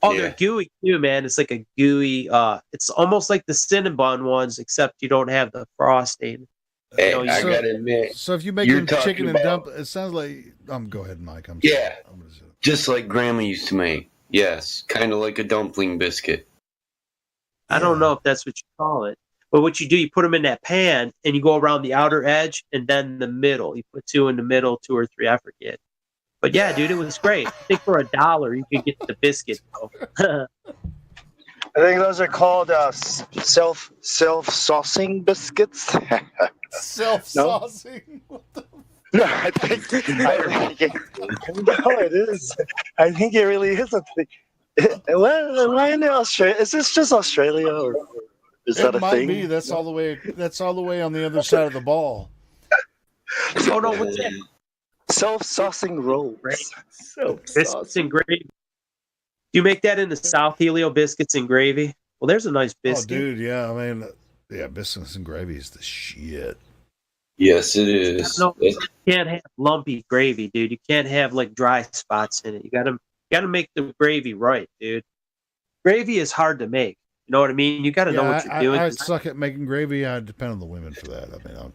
Oh, they're gooey too, man. It's like a gooey. It's almost like the Cinnabon ones, except you don't have the frosting. Hey, I gotta admit. So if you make them chicken and dump, it sounds like. Go ahead, Mike. I'm sorry. Just like Grandma used to make. Yes, kind of like a dumpling biscuit. I don't know if that's what you call it, but what you do, you put them in that pan and you go around the outer edge and then the middle. You put 2 in the middle, 2 or 3, I forget. But yeah, dude, it was great. I think for $1 you could get the biscuit. I think those are called self-saucing biscuits. Self-saucing? No, I think it is. I think it really is a thing. Why in Australia? Is this just Australia, or is that a thing? It might be. That's all the way on the other side of the ball. Oh no, what's that? Self-saucing rolls. Biscuits and gravy. Do you make that in the South, Helio? Biscuits and gravy? Well, there's a nice biscuit. Oh, dude, yeah. I mean, biscuits and gravy is the shit. Yes, it is. No, you can't have lumpy gravy, dude. You can't have like dry spots in it. You gotta make the gravy right, dude. Gravy is hard to make. You know what I mean? You gotta know what you're doing. I suck at making gravy. I depend on the women for that. I mean,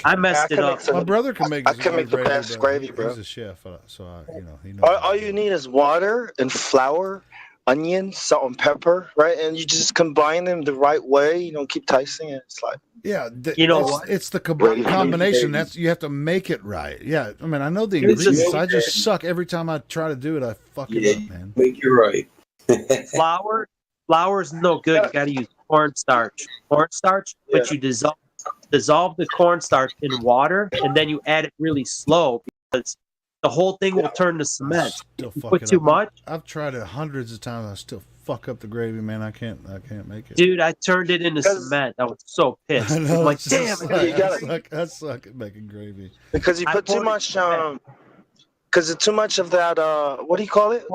I messed it up. My brother can make. I can make the best gravy, bro. He's a chef, so he knows. All you need is water and flour, onion, salt and pepper, right? And you just combine them the right way. Keep tasting it. It's like it's the combination. That's you have to make it right. Yeah, I mean, I know the ingredients. I just suck every time I try to do it. I fuck it up, man. Make it right. Flour is no good. You got to use cornstarch. But you dissolve the cornstarch in water, and then you add it really slow because the whole thing will turn to cement. If you put too much. I've tried it hundreds of times. I still fuck up the gravy, man. I can't make it. Dude, I turned it into cement. I was so pissed. I'm like, damn it. I suck at making gravy. Because you put too much. Because it's too much of that. What do you call it?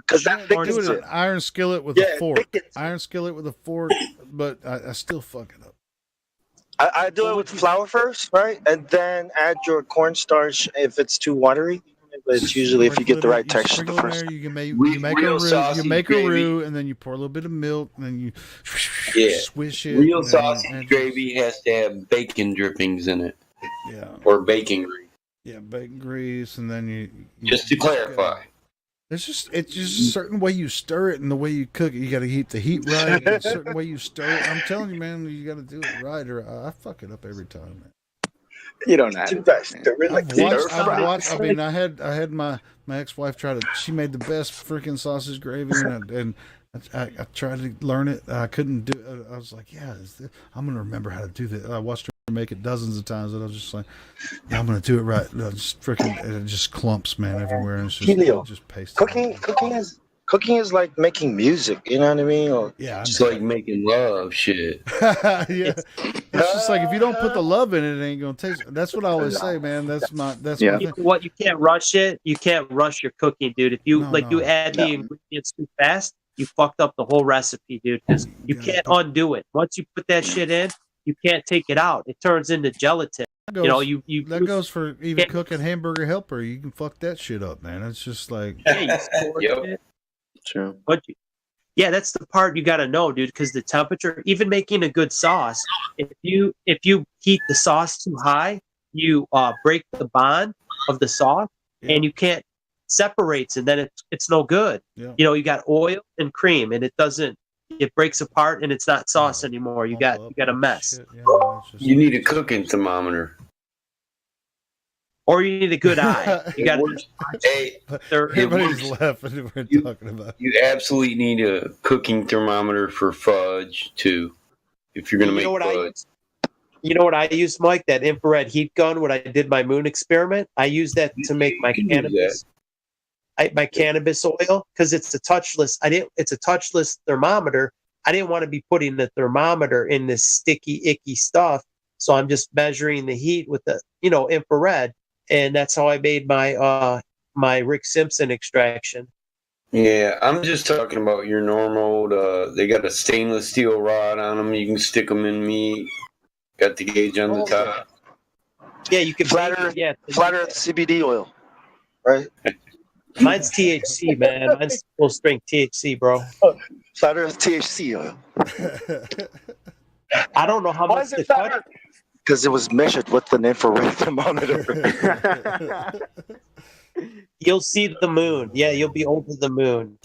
Because that do it an iron skillet with a fork. Iron skillet with a fork, but I still fuck it up. I do it with flour first, right, and then add your cornstarch if it's too watery. But it's usually if you get the right texture the first. You make a roux, and then you pour a little bit of milk, and then you swish it. Real sausage gravy has to have bacon drippings in it. Yeah. Or bacon grease. Yeah, bacon grease, and then you just to clarify. It's just a certain way you stir it and the way you cook it. You got to keep the heat right. And a certain way you stir it. I'm telling you, man, you got to do it right, or I fuck it up every time, man. You don't have to. I've watched. I mean, I had my ex-wife try to. She made the best freaking sausage gravy, and I tried to learn it. I couldn't do it. I was like, I'm gonna remember how to do this. I watched her make it dozens of times, and I was just like, I'm gonna do it right. Just freaking, it just clumps, man, everywhere, and it's just paste. Cooking is like making music. You know what I mean? It's like making love, shit. Yeah, it's just like if you don't put the love in it, it ain't gonna taste. That's what I always say, man. That's my thing. What you can't rush it. You can't rush your cooking, dude. If you you add the ingredients too fast, you fucked up the whole recipe, dude. Because you can't undo it. Once you put that shit in, you can't take it out. It turns into gelatin. That goes for even cooking Hamburger Helper. You can fuck that shit up, man. It's just like True. But that's the part you got to know, dude. Because the temperature, even making a good sauce, if you heat the sauce too high, you break the bond of the sauce, and you can't separates, and then it's no good. Yeah. You got oil and cream, and it breaks apart, and it's not sauce anymore. You got a mess. You need a cooking thermometer. Or you need a good eye. You got. Everybody's laughing. We're talking about. You absolutely need a cooking thermometer for fudge too, if you're gonna make fudge. You know what I used, Mike? That infrared heat gun. When I did my moon experiment, I used that to make my cannabis. My cannabis oil, because it's a touchless. It's a touchless thermometer. I didn't want to be putting the thermometer in this sticky, icky stuff. So I'm just measuring the heat with the infrared. And that's how I made my my Rick Simpson extraction. Yeah, I'm just talking about your normal. They got a stainless steel rod on them. You can stick them in meat. Got the gauge on the top. Yeah, you can flat earth CBD oil, right? Mine's THC, man. Mine's full strength THC, bro. Flat earth THC oil. I don't know how much to cut. Because it was measured with an infrared thermometer. You'll see the moon. Yeah, you'll be over the moon.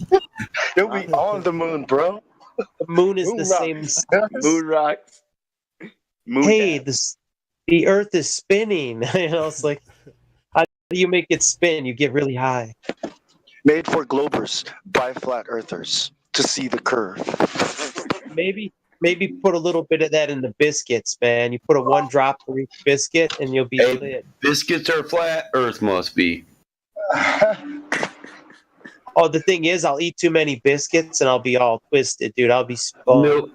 You'll be on the moon, bro. The moon is same size. Moon rocks. The Earth is spinning. It's like, how do you make it spin? You get really high. Made for Globers by flat earthers to see the curve. Maybe put a little bit of that in the biscuits, man. You put a 1 drop for each biscuit, and you'll be lit. Biscuits are flat. Earth must be. Oh, the thing is, I'll eat too many biscuits, and I'll be all twisted, dude. I'll be spun.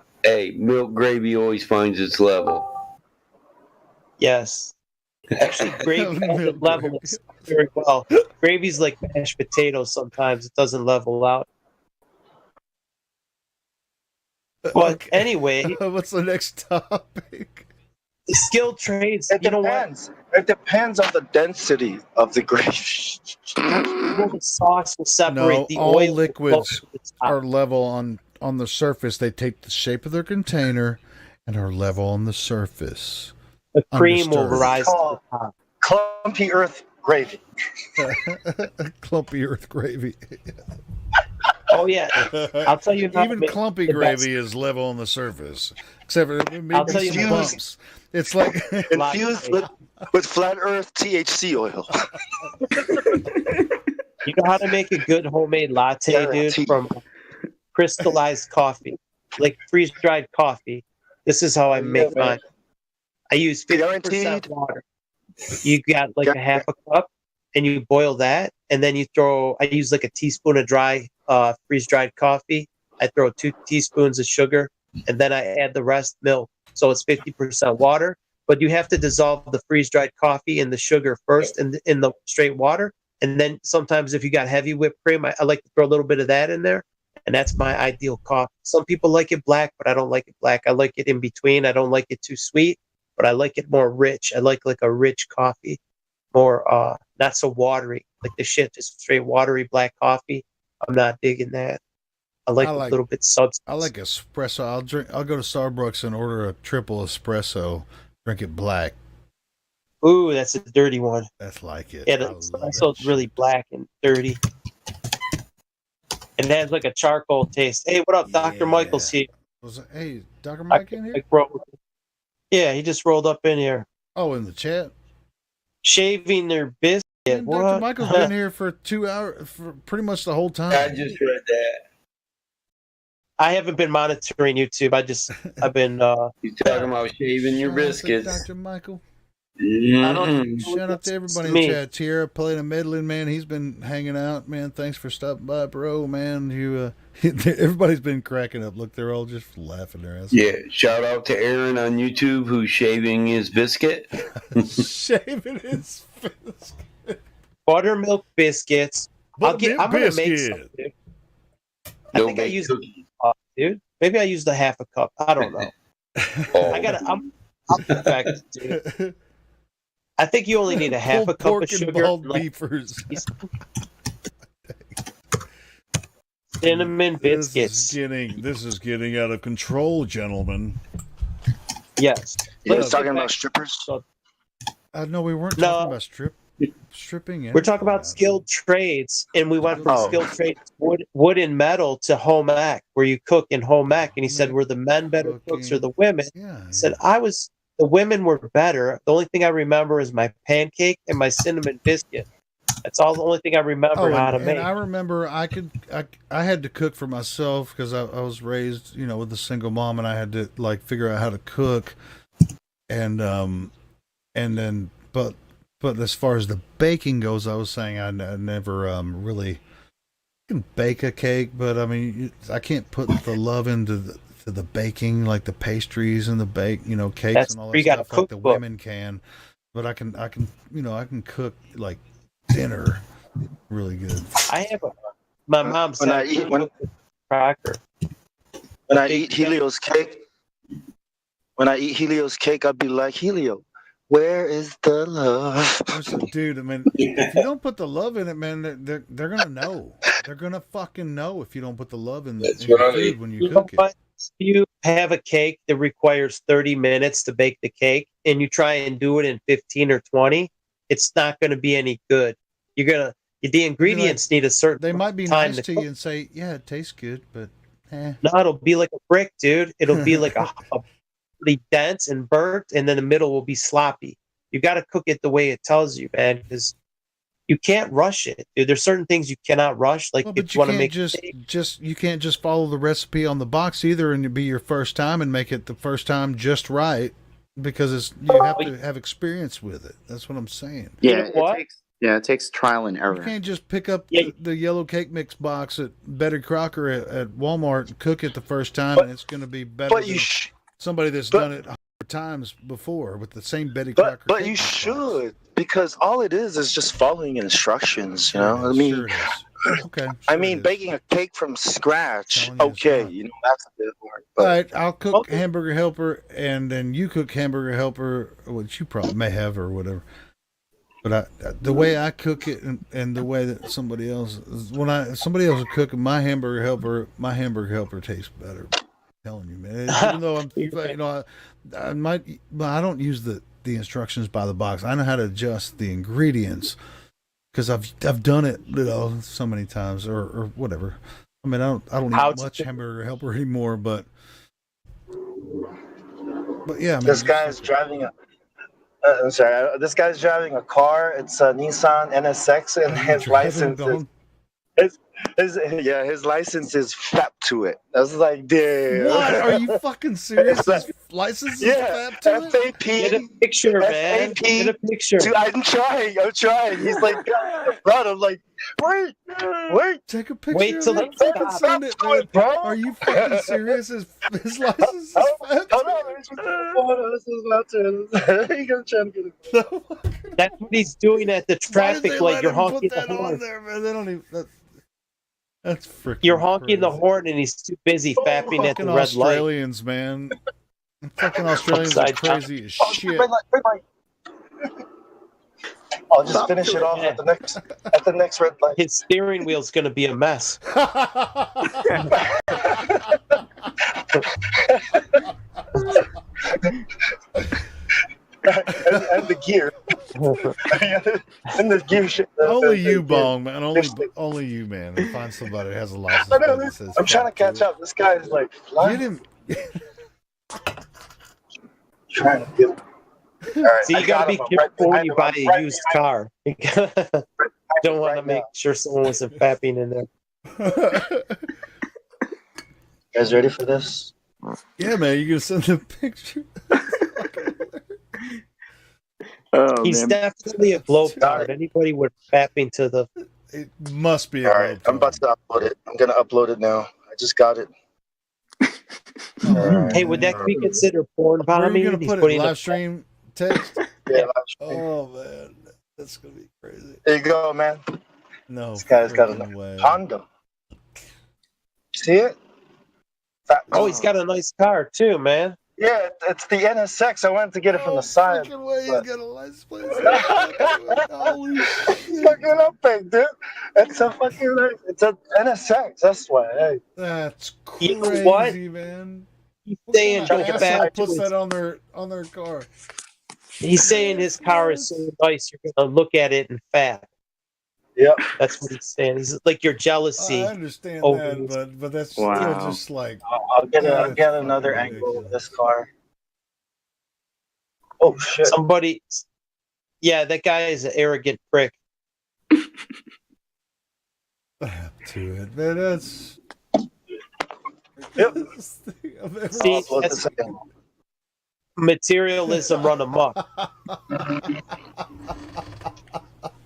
Milk gravy always finds its level. Yes. Actually, gravy doesn't level it very well. Gravy's like mashed potatoes sometimes. It doesn't level out. But anyway, what's the next topic? The skilled trades. It depends. It depends on the density of the gravy. The sauce will separate the all oil. Liquids are level on the surface. They take the shape of their container and are level on the surface. The cream will rise to the top. Clumpy Earth gravy. Clumpy Earth gravy. Oh yeah, I'll tell you. Even clumpy gravy is level on the surface, except for maybe some bumps. It's like infused with flat Earth THC oil. You know how to make a good homemade latte, dude? From crystallized coffee, like freeze-dried coffee. This is how I make mine. I use 50% water. You got like a half a cup, and you boil that, and then you throw. I use like a teaspoon of dry freeze-dried coffee. I throw 2 teaspoons of sugar, and then I add the rest milk. So it's 50% water. But you have to dissolve the freeze-dried coffee and the sugar first in the straight water. And then sometimes if you got heavy whipped cream, I like to throw a little bit of that in there. And that's my ideal coffee. Some people like it black, but I don't like it black. I like it in between. I don't like it too sweet, but I like it more rich. I like a rich coffee, more not so watery. Like the shit, just straight watery black coffee. I'm not digging that. I like a little bit substance. I like espresso. I'll go to Starbucks and order a triple espresso. Drink it black. Ooh, that's a dirty one. That's like it. Yeah, the espresso's really black and dirty. And it has like a charcoal taste. Hey, what up? Dr. Michael's here. Hey, Dr. Mike in here? Yeah, he just rolled up in here. Oh, in the chat? Shaving their biscuit. Dr. Michael's been here for 2 hours, for pretty much the whole time. I just read that. I haven't been monitoring YouTube. I've been. He's talking about shaving your biscuits. Dr. Michael. Mm-hmm. Shout out to everybody in the chat. Tierra playing a Medlin, man. He's been hanging out, man. Thanks for stopping by, bro, man. You, everybody's been cracking up. Look, they're all just laughing their asses. Yeah, shout out to Aaron on YouTube who's shaving his biscuit. Shaving his biscuit. Buttermilk biscuits. I'm gonna make some, dude. I think I used dude. Maybe I used a half a cup. I don't know. I'm perfect, dude. I think you only need a half a cup of sugar. Cinnamon biscuits. This is getting out of control, gentlemen. Yes. You guys talking about strippers? No, we weren't talking about stripping. We're talking about skilled trades, and we went from skilled trades, wood and metal, to home ec, where you cook in home ec. And he said, "Were the men better cooks or the women?" I said, the women were better. The only thing I remember is my pancake and my cinnamon biscuit. That's all the only thing I remember how to make. I remember I had to cook for myself because I was raised, with a single mom, and I had to figure out how to cook. And then, but as far as the baking goes, I was saying I never really can bake a cake, but I mean, I can't put the love into the baking, like the pastries and the cakes and all that stuff like the women can. But I can cook like dinner really good. I have my mom said when I eat Helio's cake, I'd be like, Helio, where is the love? Dude, I mean, if you don't put the love in it, man, they're gonna know. They're gonna fucking know if you don't put the love in the food when you cook it. You have a cake that requires 30 minutes to bake the cake, and you try and do it in 15 or 20, it's not going to be any good. The ingredients need a certain. They might be nice to you and say, "Yeah, it tastes good," but no, it'll be like a brick, dude. It'll be like a really dense and burnt, and then the middle will be sloppy. You got to cook it the way it tells you, man, because you can't rush it, dude. There's certain things you cannot rush. Like if you want to make you can't just follow the recipe on the box either, and it'd be your first time and make it the first time just right, because you have to have experience with it. That's what I'm saying. Yeah, it takes trial and error. You can't just pick up the yellow cake mix box at Betty Crocker at Walmart and cook it the first time, and it's going to be better than somebody that's done it 100 times before with the same Betty Crocker. But you should, because all it is just following instructions. I mean, sure okay. I mean, baking a cake from scratch. Okay, that's a bit hard. All right, I'll cook Hamburger Helper, and then you cook Hamburger Helper, which you probably may have or whatever. But the way I cook it, and the way that somebody else is cooking my Hamburger Helper tastes better. I'm telling you, man. Even though I don't use the the instructions by the box. I know how to adjust the ingredients because I've done it, so many times or whatever. I mean, I don't eat much hamburger helper anymore, but yeah, man. This guy's driving I'm sorry. This guy's driving a car. It's a Nissan NSX, and his license his license is FAP to it. I was like, dude. What? Are you fucking serious? His license is FAP to it? FAP. Get a picture, man. Get a picture. Dude, I'm trying. He's like, bro, I'm like, wait. Take a picture. Wait till of it. Fucking send it, man. Are you fucking serious? His license is FAP to it? That's what he's doing at the traffic light. You're honking the horn. There, man. They don't even. That's freaking. You're honking the horn, and he's too busy fapping at the red Australians, man. Fucking Australians are crazy as shit. I'll just finish it off at the next red light. His steering wheel's going to be a mess. and the gear. And the gear shit. Only you, Bong, man. Only you, man. And find somebody that has a license. That says I'm trying to catch up. This guy is like, get him. Trying to get him. All right, See, you got to be careful when you buy a used car. You don't want to make sure someone wasn't fapping in there. You guys ready for this? Yeah, man. You gonna send a picture? He's definitely a globetrot. Anybody would fapping to the. It must be. All right, I'm about to upload it. I'm gonna upload it now. I just got it. Hey, would that be considered porn bombing? Where are you gonna put it? Live stream text? Yeah, live stream. Oh man, that's gonna be crazy. There you go, man. No, this guy's got a Honda. See it? Oh, he's got a nice car too, man. Yeah, it's the NSX. I wanted to get it from the side. Way, he's got a license plate. Holy shit. Fucking up, big dude. It's a fucking it's a NSX. That's why. Hey. That's crazy, what? man. He's saying puts that on their car. He's saying his car is so nice, you're gonna look at it and fap. Yep, that's what he's saying. He's like your jealousy. I understand that, but that's still just like. I'll get another angle of this car. Oh shit! Somebody, yeah, that guy is an arrogant prick. To it, man. That's. Yep. See, that's materialism run amok.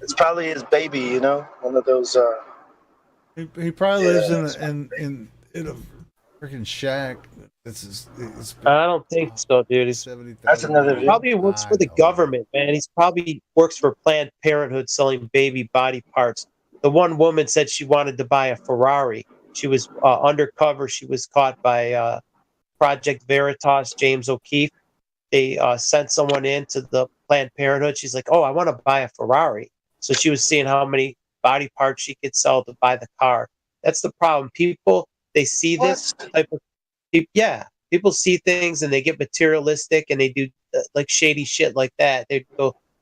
It's probably his baby, you know, one of those. He probably lives in a freaking shack. It's I don't think so, dude. That's another. Probably works for the government, man. He's probably works for Planned Parenthood selling baby body parts. The one woman said she wanted to buy a Ferrari. She was undercover. She was caught by Project Veritas, James O'Keefe. They sent someone in to the Planned Parenthood. She's like, "Oh, I want to buy a Ferrari." So she was seeing how many body parts she could sell to buy the car. That's the problem. People, they see this type of, people see things and they get materialistic and they do like shady shit like that. They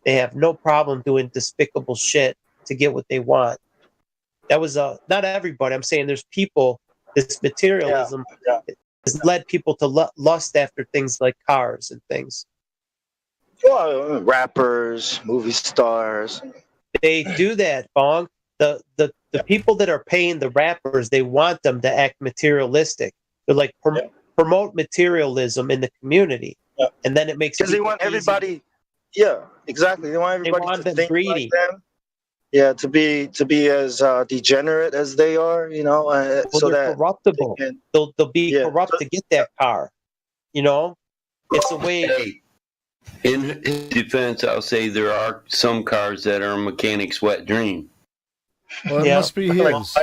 have no problem doing despicable shit to get what they want. That was not everybody. I'm saying there's people. This materialism has led people to lust after things like cars and things. Well, rappers, movie stars. They do that, Bong. The people that are paying the rappers, they want them to act materialistic. They're like promote materialism in the community, and then it makes because they want everybody. Yeah, exactly. They want everybody to think greedy. like them. Yeah, to be as degenerate as they are, you know. So they're that corruptible. They'll be corrupt to get that car. You know, it's a way. Hey, in his defense, I'll say there are some cars that are a mechanic's wet dream. Well, it must be his.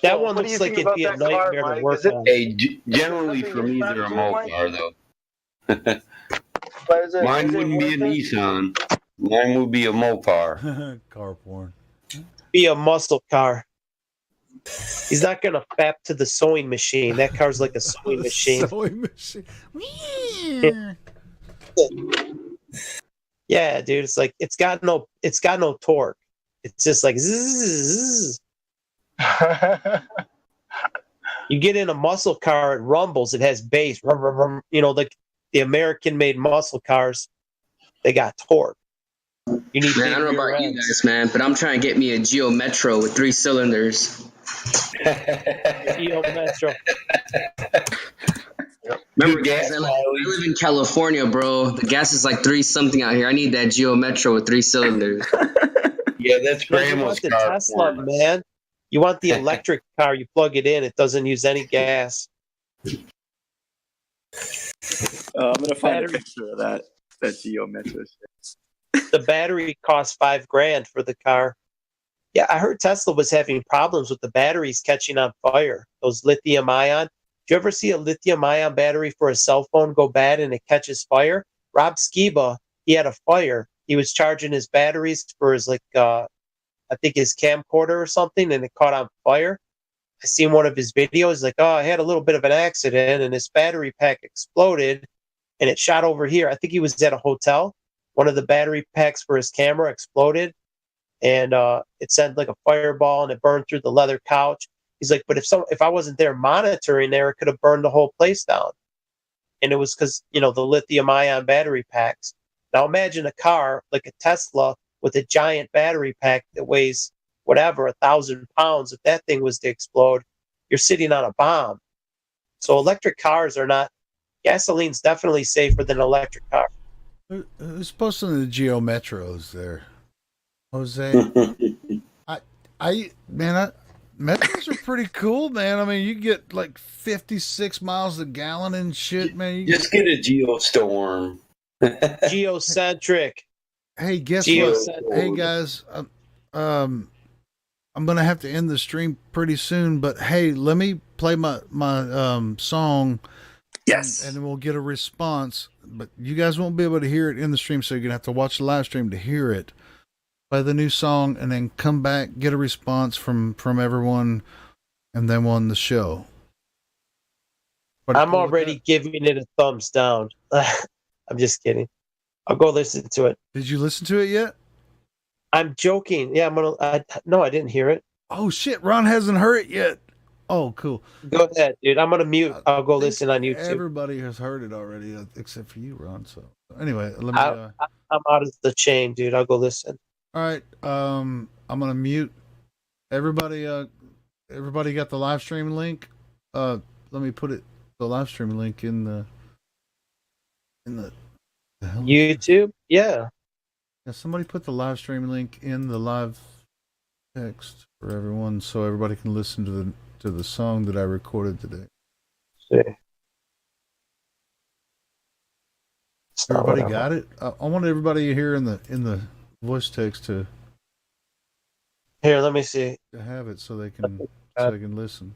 That one looks like it'd be a nightmare to work on. Hey, generally for me, they're a Mopar, though. Mine wouldn't be a Nissan. Mine would be a Mopar. Car porn. Be a muscle car. He's not gonna fap to the sewing machine. That car's like a sewing machine. Sewing machine. Yeah, dude. It's like it's got no torque. It's just like zzz. You get in a muscle car, it rumbles. It has bass. Rum, rum, rum. You know, like the American-made muscle cars, they got torque. You need. Man, I don't know about you guys, man, but I'm trying to get me a Geo Metro with 3 cylinders. Geo Metro. Remember, guys, I live in California, bro. The gas is like 3 something out here. I need that Geo Metro with 3 cylinders. Yeah, that's You want the Tesla, man. You want the electric car. You plug it in. It doesn't use any gas. I'm gonna find a picture of that Geo Metro. The battery costs $5,000 for the car. Yeah, I heard Tesla was having problems with the batteries catching on fire. Those lithium ion. Do you ever see a lithium ion battery for a cell phone go bad and it catches fire? Rob Skiba, he had a fire. He was charging his batteries for his I think his camcorder or something, and it caught on fire. I seen one of his videos, like, oh, I had a little bit of an accident, and his battery pack exploded, and it shot over here. I think he was at a hotel. One of the battery packs for his camera exploded, and it sent like a fireball, and it burned through the leather couch. He's like, but if I wasn't there monitoring there, it could have burned the whole place down. And it was because, the lithium ion battery packs. Now imagine a car like a Tesla with a giant battery pack that weighs whatever, 1,000 pounds. If that thing was to explode, you're sitting on a bomb. So electric cars are not, gasoline's definitely safer than an electric car. Who's posting the Geo Metros there? Jose? Metros are pretty cool, man. I mean, you get like 56 miles a gallon and shit, man. Just get a Geostorm. Geocentric. Hey, guess what? Hey, guys, I'm gonna have to end the stream pretty soon. But hey, let me play my song. Yes, and then we'll get a response. But you guys won't be able to hear it in the stream, so you're gonna have to watch the live stream to hear it. Play the new song, and then come back, get a response from everyone, and then we'll end the show. I'm already giving it a thumbs down. I'm just kidding. I'll go listen to it. Did you listen to it yet? I'm joking. Yeah, no, I didn't hear it. Oh shit, Ron hasn't heard it yet. Oh, cool. Go ahead, dude. I'm gonna mute. I'll go listen on YouTube. Everybody has heard it already, except for you, Ron. So anyway, let me. I'm out of the chain, dude. I'll go listen. All right. I'm gonna mute everybody. Everybody got the live stream link. Let me put the live stream link in the YouTube. Yeah. Somebody put the live stream link in the live text for everyone, so everybody can listen to the song that I recorded today. See. Everybody got it. I want everybody here in the voice text to. Here, let me see. To have it so they can listen.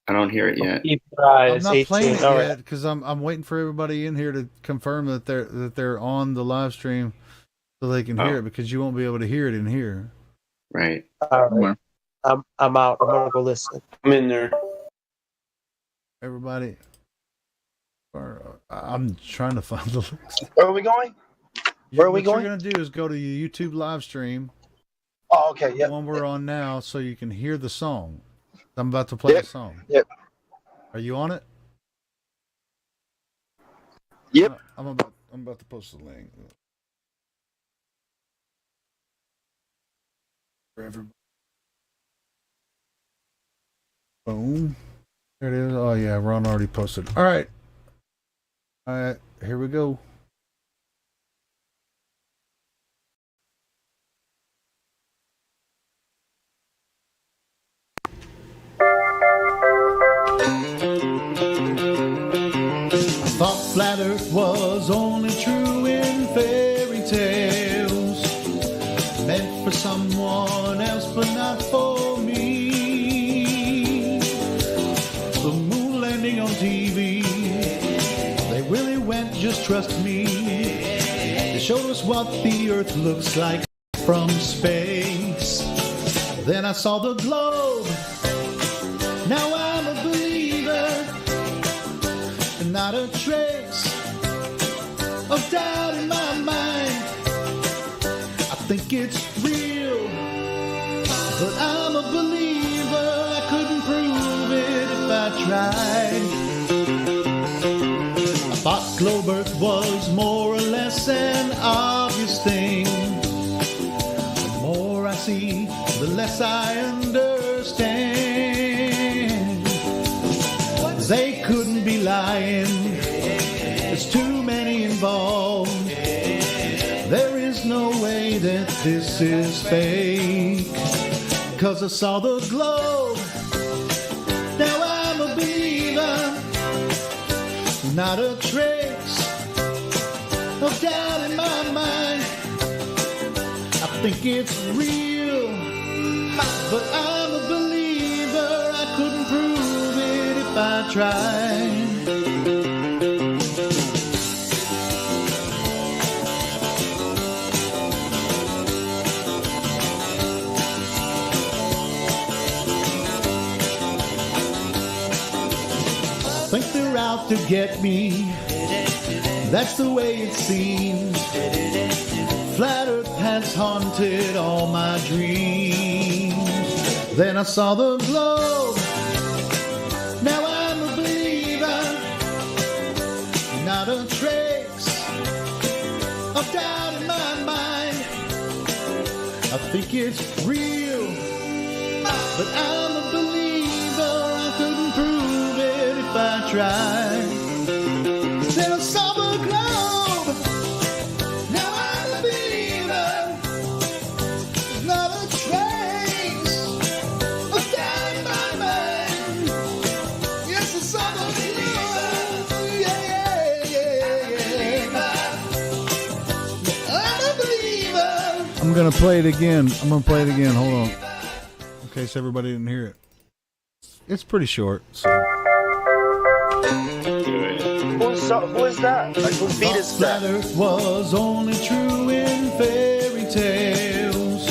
I don't hear it yet. I'm not playing it yet because I'm waiting for everybody in here to confirm that they're on the live stream so they can hear it, because you won't be able to hear it in here. Right. All right. I'm out. I'm gonna go listen. I'm in there. Everybody. I'm trying to find the list. Where are we going? What you're gonna do is go to your YouTube live stream. Oh, okay. Yeah. The one we're on now, so you can hear the song. I'm about to play the song. Yep. Are you on it? Yep. I'm about to post the link. For everybody. Boom. There it is. Oh yeah, Ron already posted. All right. Here we go. Thought flat Earth was only true in fairy tales, meant for someone else but not for me. The moon landing on TV, they really went, just trust me. They showed us what the Earth looks like from space. Then I saw the globe, now I'm a believer. Not a trace of of doubt in my mind. I think it's real, but I'm a believer. I couldn't prove it if I tried. I thought globe Earth was more or less an obvious thing. The more I see, the less I understand. They couldn't be lying. There's too many involved. There is no way that this is fake. 'Cause I saw the globe. Now I'm a believer. Not a trace of doubt in my mind. I think it's real, but I'm a believer. I couldn't prove it if I tried. Think they're out to get me. That's the way it seems. Flat Earth has haunted all my dreams. Then I saw the globe. Now I'm a believer. Not a trace of doubt in my mind. I think it's real, but I'm a believer. I couldn't prove it if I tried. Then I saw the globe. Now I'm a believer. There's not a trace of doubt in my mind. Yes, I saw the globe. Yeah. I'm a believer. I'm gonna play it again. Hold on. In case everybody didn't hear it. It's pretty short, so. Who is that? Like, who beat is that? Earth was only true in fairy tales.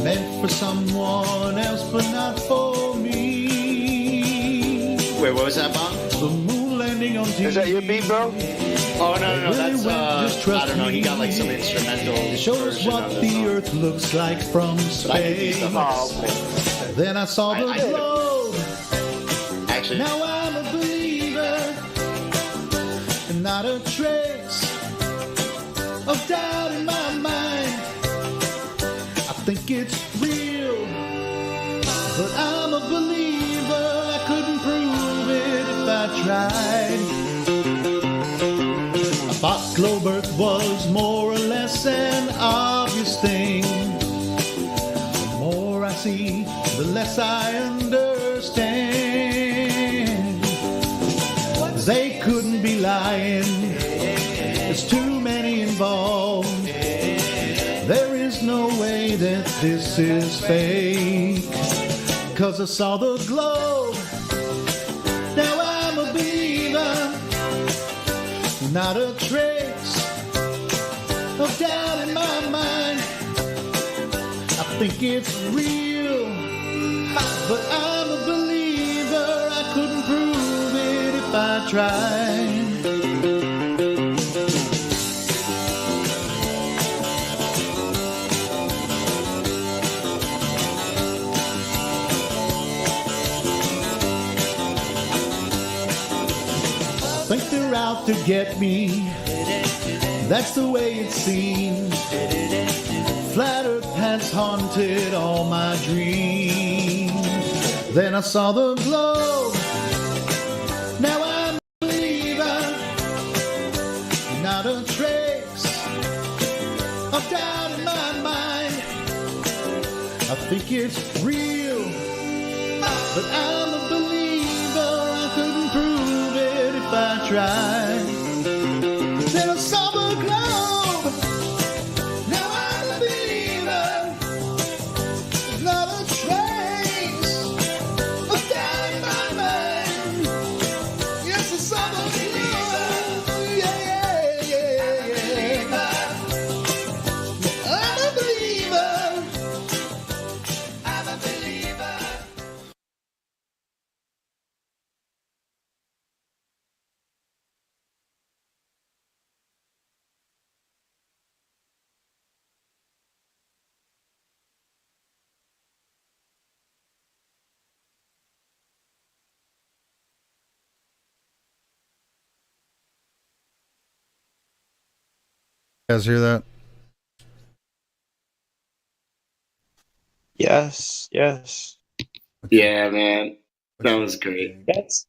Meant for someone else, but not for me. Wait, what was that, Bob? The moon landing on TV. Is that your beat, bro? Oh, no, that's, I don't know, he got like some instrumental. Show us what the Earth looks like from space. Then I saw the globe. Actually. Now I'm a believer. And not a trace of doubt in my mind. I think it's real, but I'm a believer. I couldn't prove it if I tried. I thought globe Earth was more or less an obvious thing. The more I see, the less I understand. They couldn't be lying. There's too many involved. There is no way that this is fake. 'Cause I saw the globe. Now I'm a believer. Not a trace of doubt in my mind. I think it's real, but I'm a believer. I couldn't prove it if I tried. Think they're out to get me. That's the way it seems. Flat Earth has haunted all my dreams. Then I saw the globe. Now I'm a believer. Not a trace of doubt in my mind. I think it's real, but I'm a believer. I couldn't prove it if I tried. Then I saw the globe. Now I'm a believer. There's not a trace of doubt in my mind. Yes, I saw the globe. Yeah. I'm a believer. I'm a believer. guys hear that? Yes. Yeah, man. That was great.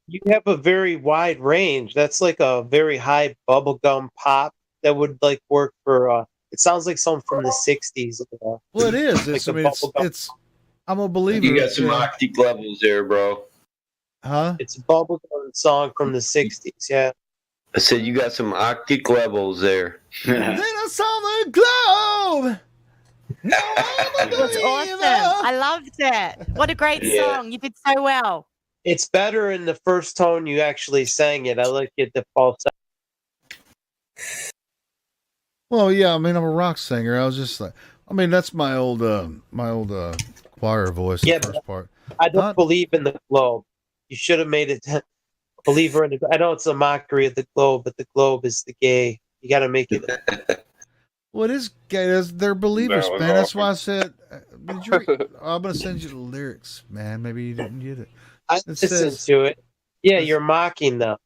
You have a very wide range. That's like a very high bubblegum pop that would like work for it sounds like something from the 60s. Well, it is. Like It's. I mean, it's. I'm a believer. You got some octave levels there, bro. Huh? It's a bubblegum song from the 60s. Yeah. I said you got some octave levels there. Then I saw the globe. It was awesome. I loved it. What a great song. You did so well. It's better in the first tone you actually sang it. I like it the falsetto. Well, yeah. I mean, I'm a rock singer. I was just like, I mean, that's my old choir voice. Yeah, the first part. I don't believe in the globe. You should have made it believer in the. I know it's a mockery of the globe, but the globe is the gay. You got to make it. Well, it is gay. They're believers, man. That's why I said, did you I'm going to send you the lyrics, man. Maybe you didn't get it. I listened to it. Yeah, you're mocking them.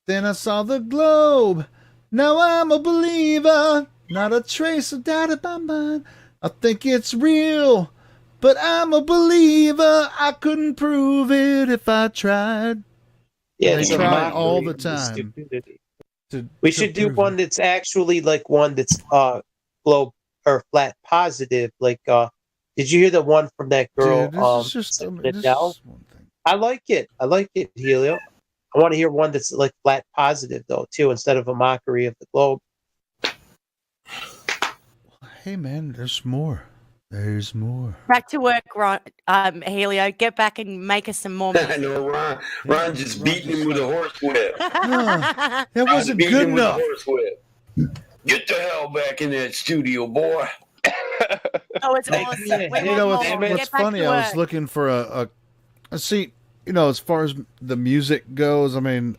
Then I saw the globe. Now I'm a believer. Not a trace of doubt in my mind. I think it's real. But I'm a believer. I couldn't prove it if I tried. Yeah, they try all the time. We should do one that's actually like one that's globe or flat positive. Like, did you hear the one from that girl? Dude, this is just Adele? I like it. I like it, Helio. I want to hear one that's like flat positive though too, instead of a mockery of the globe. Hey man, there's more. There's more. Back to work, Ron, Helio. Get back and make us some more. I know Ron just beating him with a horsewhip. That wasn't good enough. Get the hell back in that studio, boy. Oh, it's awesome. You know what's funny? I was looking for a see. You know, as far as the music goes, I mean,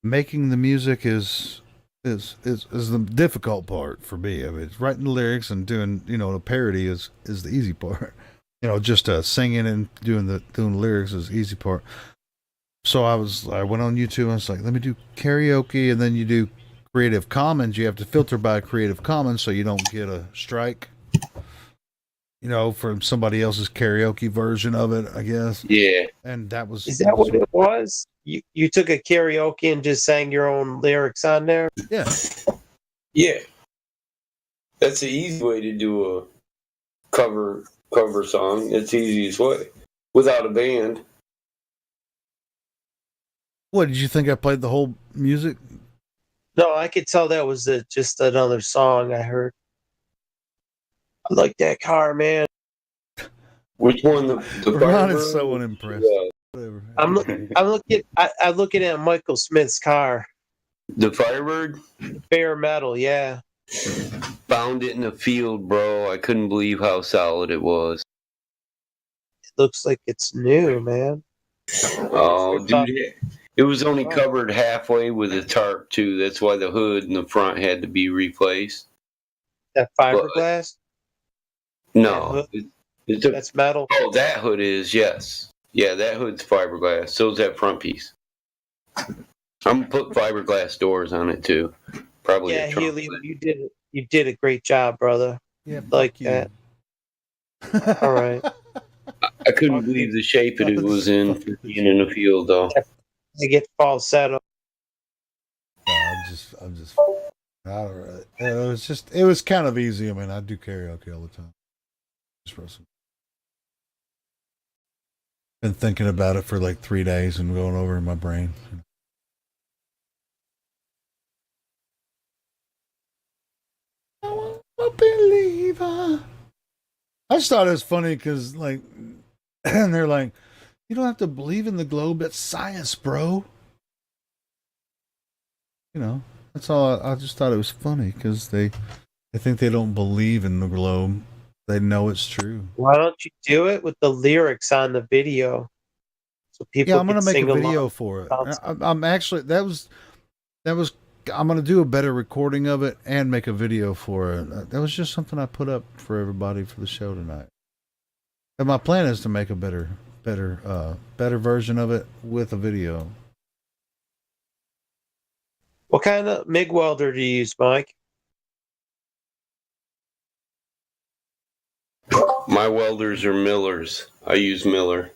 making the music is the difficult part for me. I mean, it's writing the lyrics and doing, you know, the parody is the easy part. You know, just singing and doing the lyrics is the easy part. So I went on YouTube and I was like, let me do karaoke, and then you do Creative Commons. You have to filter by Creative Commons so you don't get a strike. You know, from somebody else's karaoke version of it, I guess. Yeah. And that was. Is that what it was? You took a karaoke and just sang your own lyrics on there? Yeah. Yeah. That's the easy way to do a cover song. It's the easiest way. Without a band. What, did you think I played the whole music? No, I could tell that was just another song I heard. I like that car, man. Which one? The Ron is so unimpressed. Yeah. I'm looking at Michael Smith's car. The Firebird? Bare metal, yeah. Found it in the field, bro. I couldn't believe how solid it was. It looks like it's new, man. Oh, dude. It was only covered halfway with a tarp, too. That's why the hood in the front had to be That fiberglass? No. That's metal. Oh, that hood is, yes. Yeah, that hood's fiberglass. So is that front piece. I'm going to put fiberglass doors on it, too. Probably. Yeah, Healy, you did a great job, brother. Yeah, like that. All right. I couldn't believe the shape it was in for being in the field, though. To get falsetto. I'm just. All right. It was kind of easy. I mean, I do karaoke all the time. Just wrote some. Been thinking about it for like 3 days and going over in my brain. I'm a believer. I just thought it was funny because, like, and they're like, you don't have to believe in the globe. It's science, bro. You know, that's all. I just thought it was funny because they think they don't believe in the globe. They know it's true. Why don't you do it with the lyrics on the video? So people. Yeah, I'm gonna make a video for it. I'm actually that was. I'm gonna do a better recording of it and make a video for it. That was just something I put up for everybody for the show tonight. And my plan is to make a better version of it with a video. What kind of MIG welder do you use, Mike? My welders are millers. I use Miller.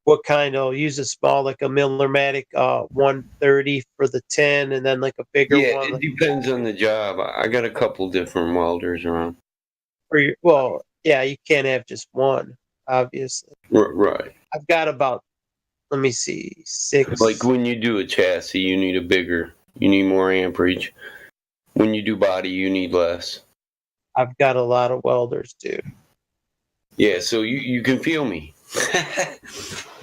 What kind? I'll use a small, like a Millermatic 130 for the 10, and then like a bigger Yeah, one. it depends on the job. I got a couple different welders around. Well, yeah, you can't have just one, obviously. Right. I've got about, let me see, 6. Like when you do a chassis, you need you need more amperage. When you do body, you need less. I've got a lot of welders, dude. Yeah, so you can feel me.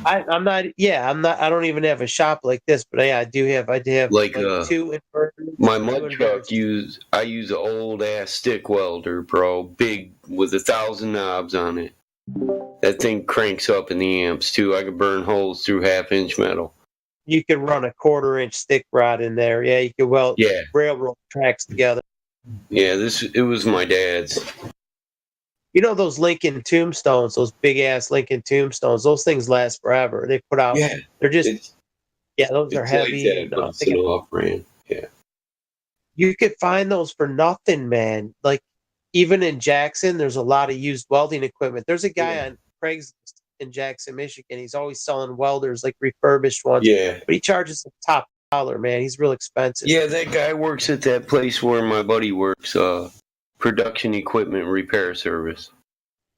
I'm not. I don't even have a shop like this, but yeah, I do have like 2 inverters. My mud truck I use an old ass stick welder, bro, big with 1,000 knobs on it. That thing cranks up in the amps too. I could burn holes through 1/2-inch metal. You could run a 1/4-inch stick rod in there. Yeah, you could weld railroad tracks together. Yeah, it was my dad's. You know those Lincoln tombstones, those big ass Lincoln tombstones. Those things last forever. They put out. Yeah, they're just. Those are heavy. Like that, but it's an off-brand. Yeah. You could find those for nothing, man. Like even in Jackson, there's a lot of used welding equipment. There's a guy on Craigslist in Jackson, Michigan. He's always selling welders, like refurbished ones. Yeah. But he charges the top dollar, man. He's real expensive. Yeah, that guy works at that place where my buddy works. Production equipment repair service.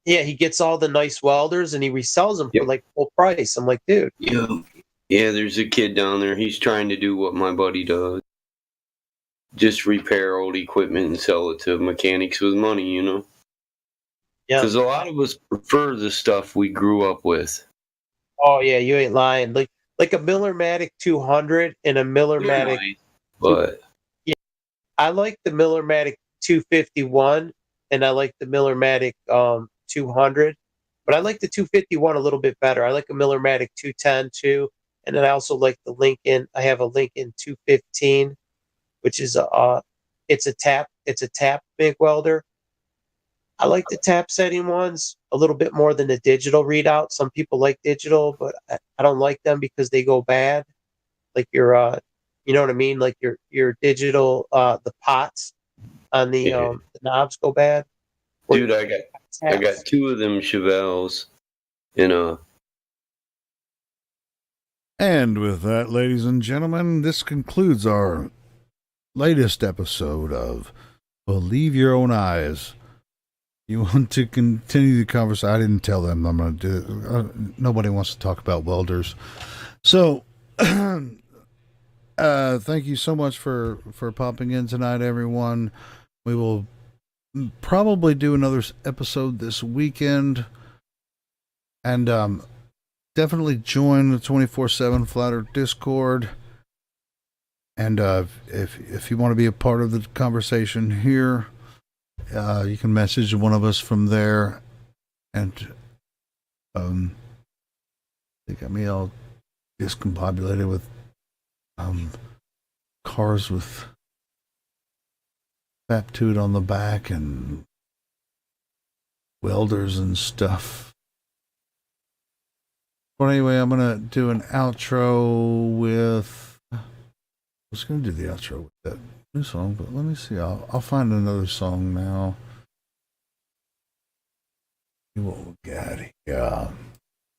Yeah, he gets all the nice welders and he resells them for like full price. I'm like, dude. Yeah, there's a kid down there. He's trying to do what my buddy does. Just repair old equipment and sell it to mechanics with money, you know? Yeah. Because a lot of us prefer the stuff we grew up with. Oh, yeah, you ain't lying. Like a Millermatic 200 and a Millermatic. Nice, but yeah, I like the Millermatic 251 and I like the Millermatic 200, but I like the 251 a little bit better. I like a Millermatic 210 too, and then I also like the Lincoln. I have a Lincoln 215, which is it's a tap MIG welder. I like the tap setting ones a little bit more than the digital readout. Some people like digital, but I don't like them because they go bad. Like your you know what I mean? Like your digital the pots on the knobs go bad. Dude, I got 2 of them Chevelles in a. And with that, ladies and gentlemen, this concludes our latest episode of Believe Your Own Eyes. You want to continue the conversation? I didn't tell them I'm going to do it. Nobody wants to talk about welders. So, thank you so much for popping in tonight, everyone. We will probably do another episode this weekend, and definitely join the 24/7 Flat Earth Discord. And if you want to be a part of the conversation here, you can message one of us from there. And they got me all discombobulated with cars with Faptude on the back and welders and stuff. But anyway, I'm gonna do an outro with. I was gonna do the outro with that new song, but let me see. I'll find another song now. See what we got here.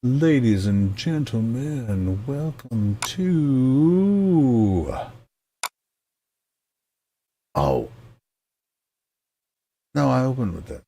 Ladies and gentlemen, welcome to. Oh. No, I opened with that.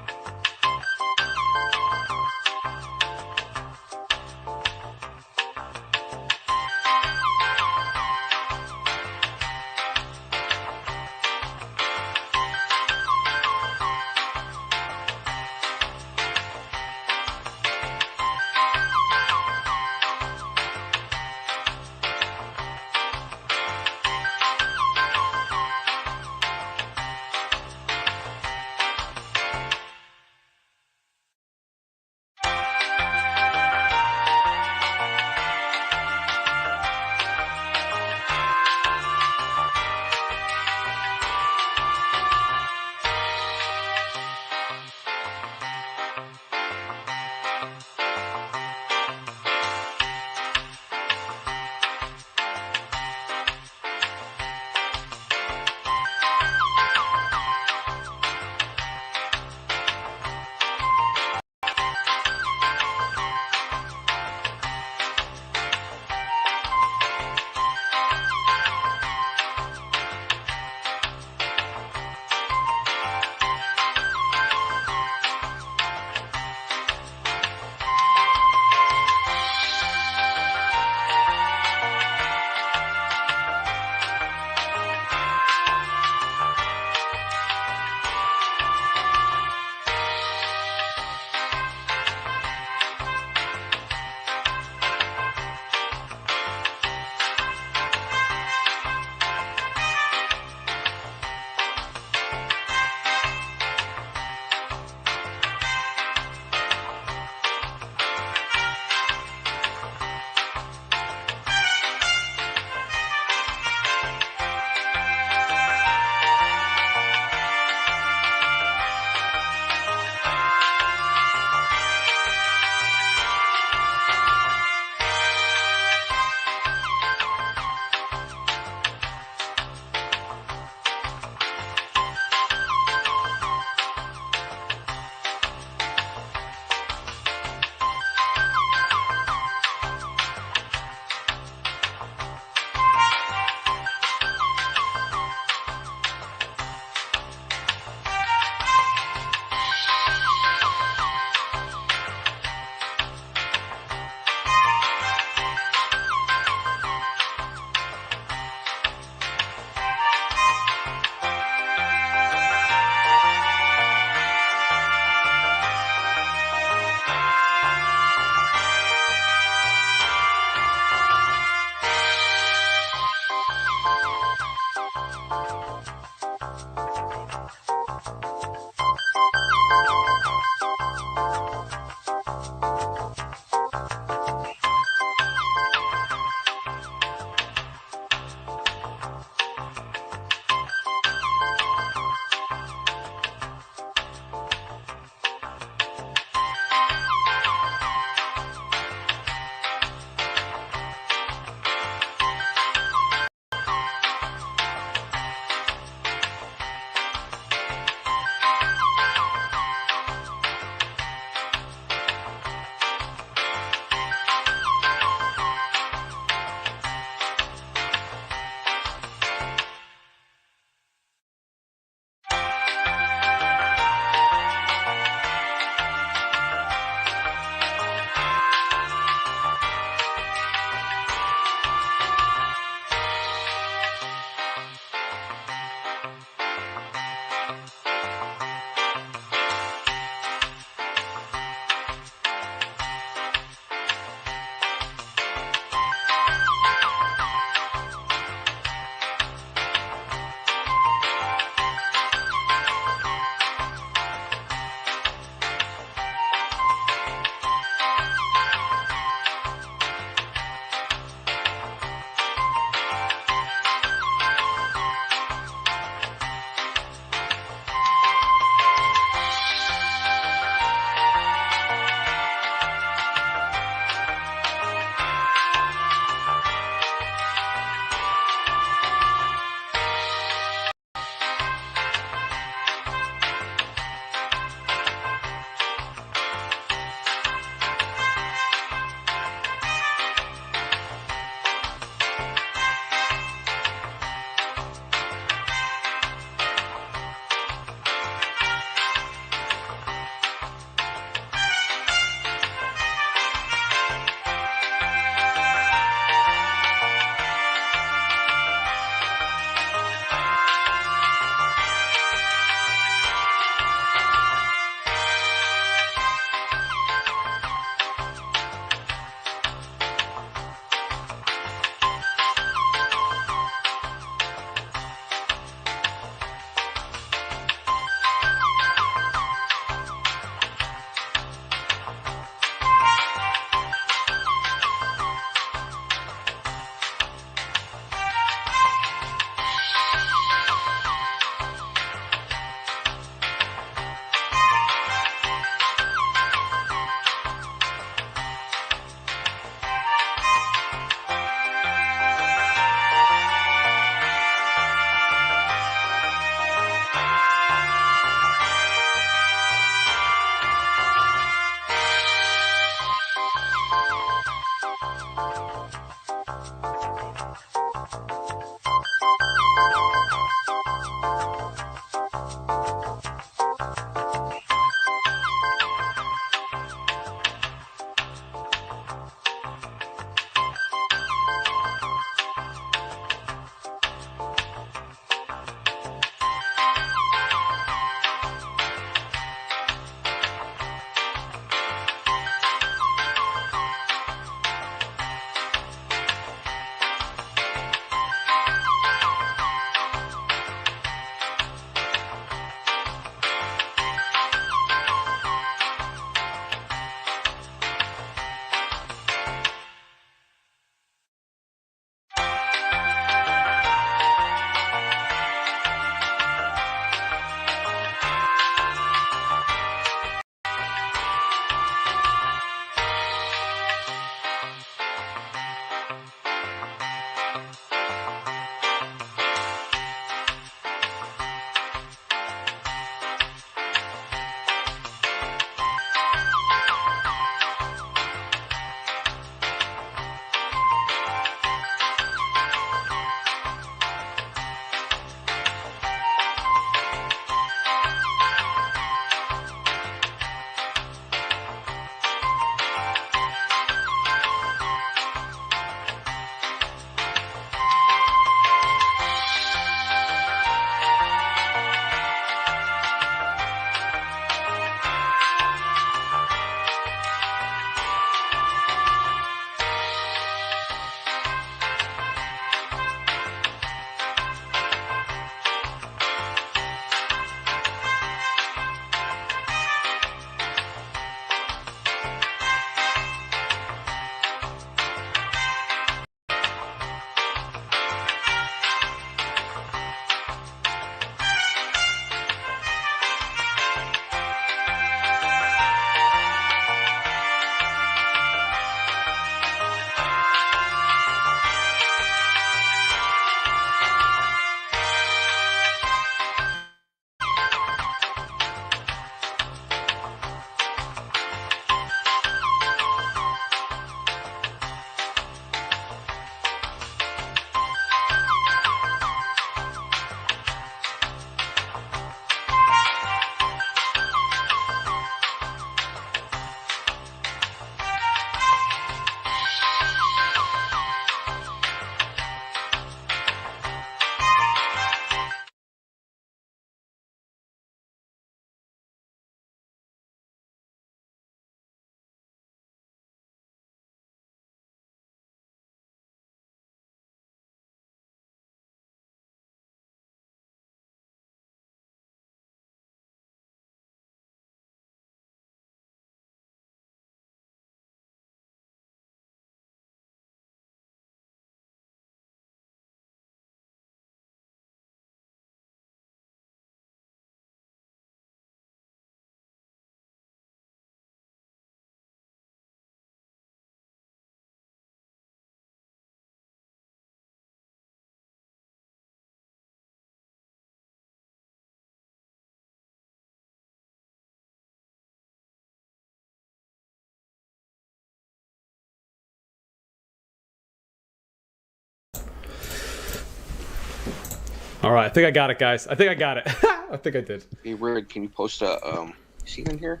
All right, I think I got it, guys. I think I got it. I think I did. Hey, Red, can you post a scene in here?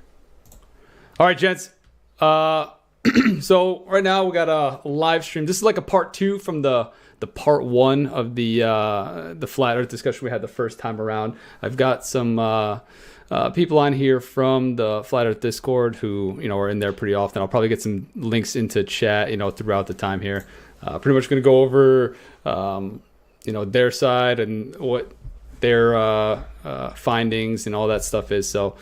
All right, gents. So right now we got a live stream. This is like a part 2 from the part 1 of the flat Earth discussion we had the first time around. I've got some people on here from the Flat Earth Discord who are in there pretty often. I'll probably get some links into chat throughout the time here. Pretty much going to go over their side and what their findings and all that stuff is. So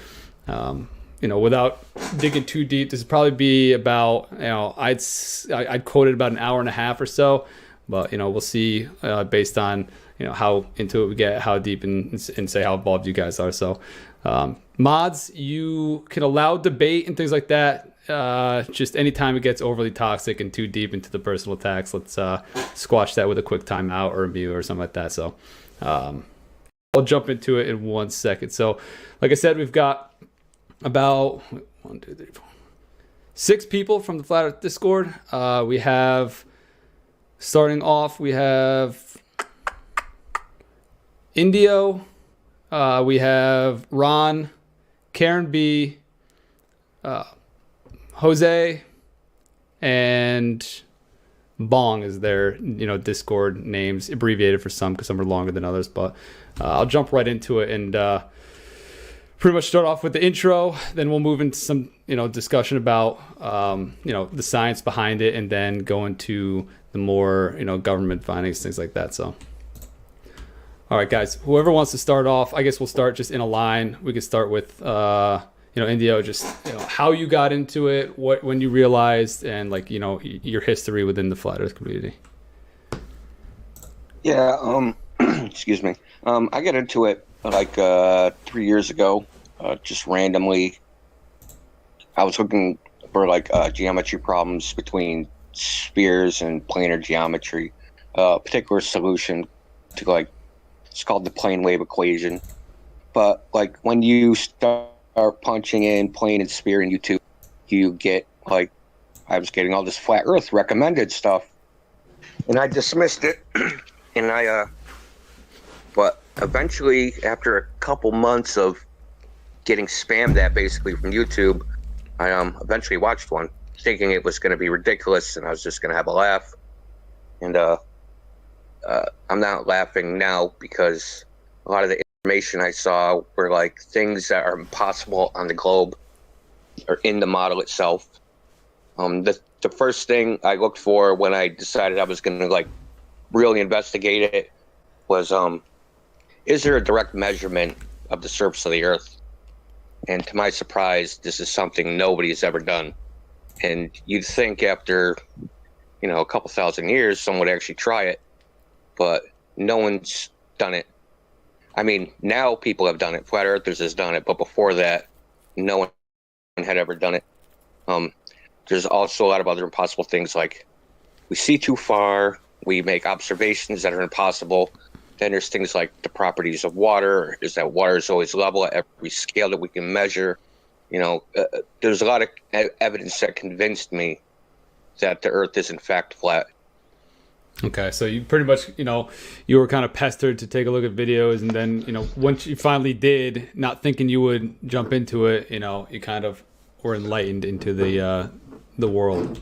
without digging too deep, this would probably be about I'd quote it about an hour and a half or so, but we'll see based on how into it we get, how deep and say how involved you guys are. So mods, you can allow debate and things like that. Just anytime it gets overly toxic and too deep into the personal attacks, let's squash that with a quick timeout or a mute or something like that. So I'll jump into it in 1 second. So like I said, we've got about 1, 2, 3, 4, 6 people from the Flat Earth Discord. We have, starting off, we have Indio, we have Ron, Karen B, Jose, and Bong is their Discord names, abbreviated for some because some are longer than others. But I'll jump right into it and pretty much start off with the intro. Then we'll move into some discussion about the science behind it, and then go into the more government findings, things like that. So, all right, guys, whoever wants to start off, I guess we'll start just in a line. We could start with Indio, just how you got into it, when you realized, and your history within the Flat Earth community. Yeah, excuse me. I got into it like 3 years ago, just randomly. I was looking for geometry problems between spheres and planar geometry, particular solution to it's called the plane wave equation. But when you start punching in plane and sphere in YouTube, you get I was getting all this flat Earth recommended stuff, and I dismissed it. And but eventually, after a couple months of getting spammed that basically from YouTube, I eventually watched one, thinking it was going to be ridiculous and I was just going to have a laugh. And I'm not laughing now because a lot of the information I saw were things that are impossible on the globe or in the model itself. The first thing I looked for when I decided I was going to really investigate it was is there a direct measurement of the surface of the Earth? And to my surprise, this is something nobody's ever done. And you'd think after a couple thousand years someone would actually try it, but no one's done it. I mean, now people have done it. Flat Earthers has done it, but before that, no one had ever done it. There's also a lot of other impossible things, like we see too far, we make observations that are impossible. Then there's things like the properties of water. Is that water is always level at every scale that we can measure? There's a lot of evidence that convinced me that the Earth is in fact flat. Okay, so you pretty much, you were kind of pestered to take a look at videos, and then, once you finally did, not thinking you would jump into it, you kind of were enlightened into the world.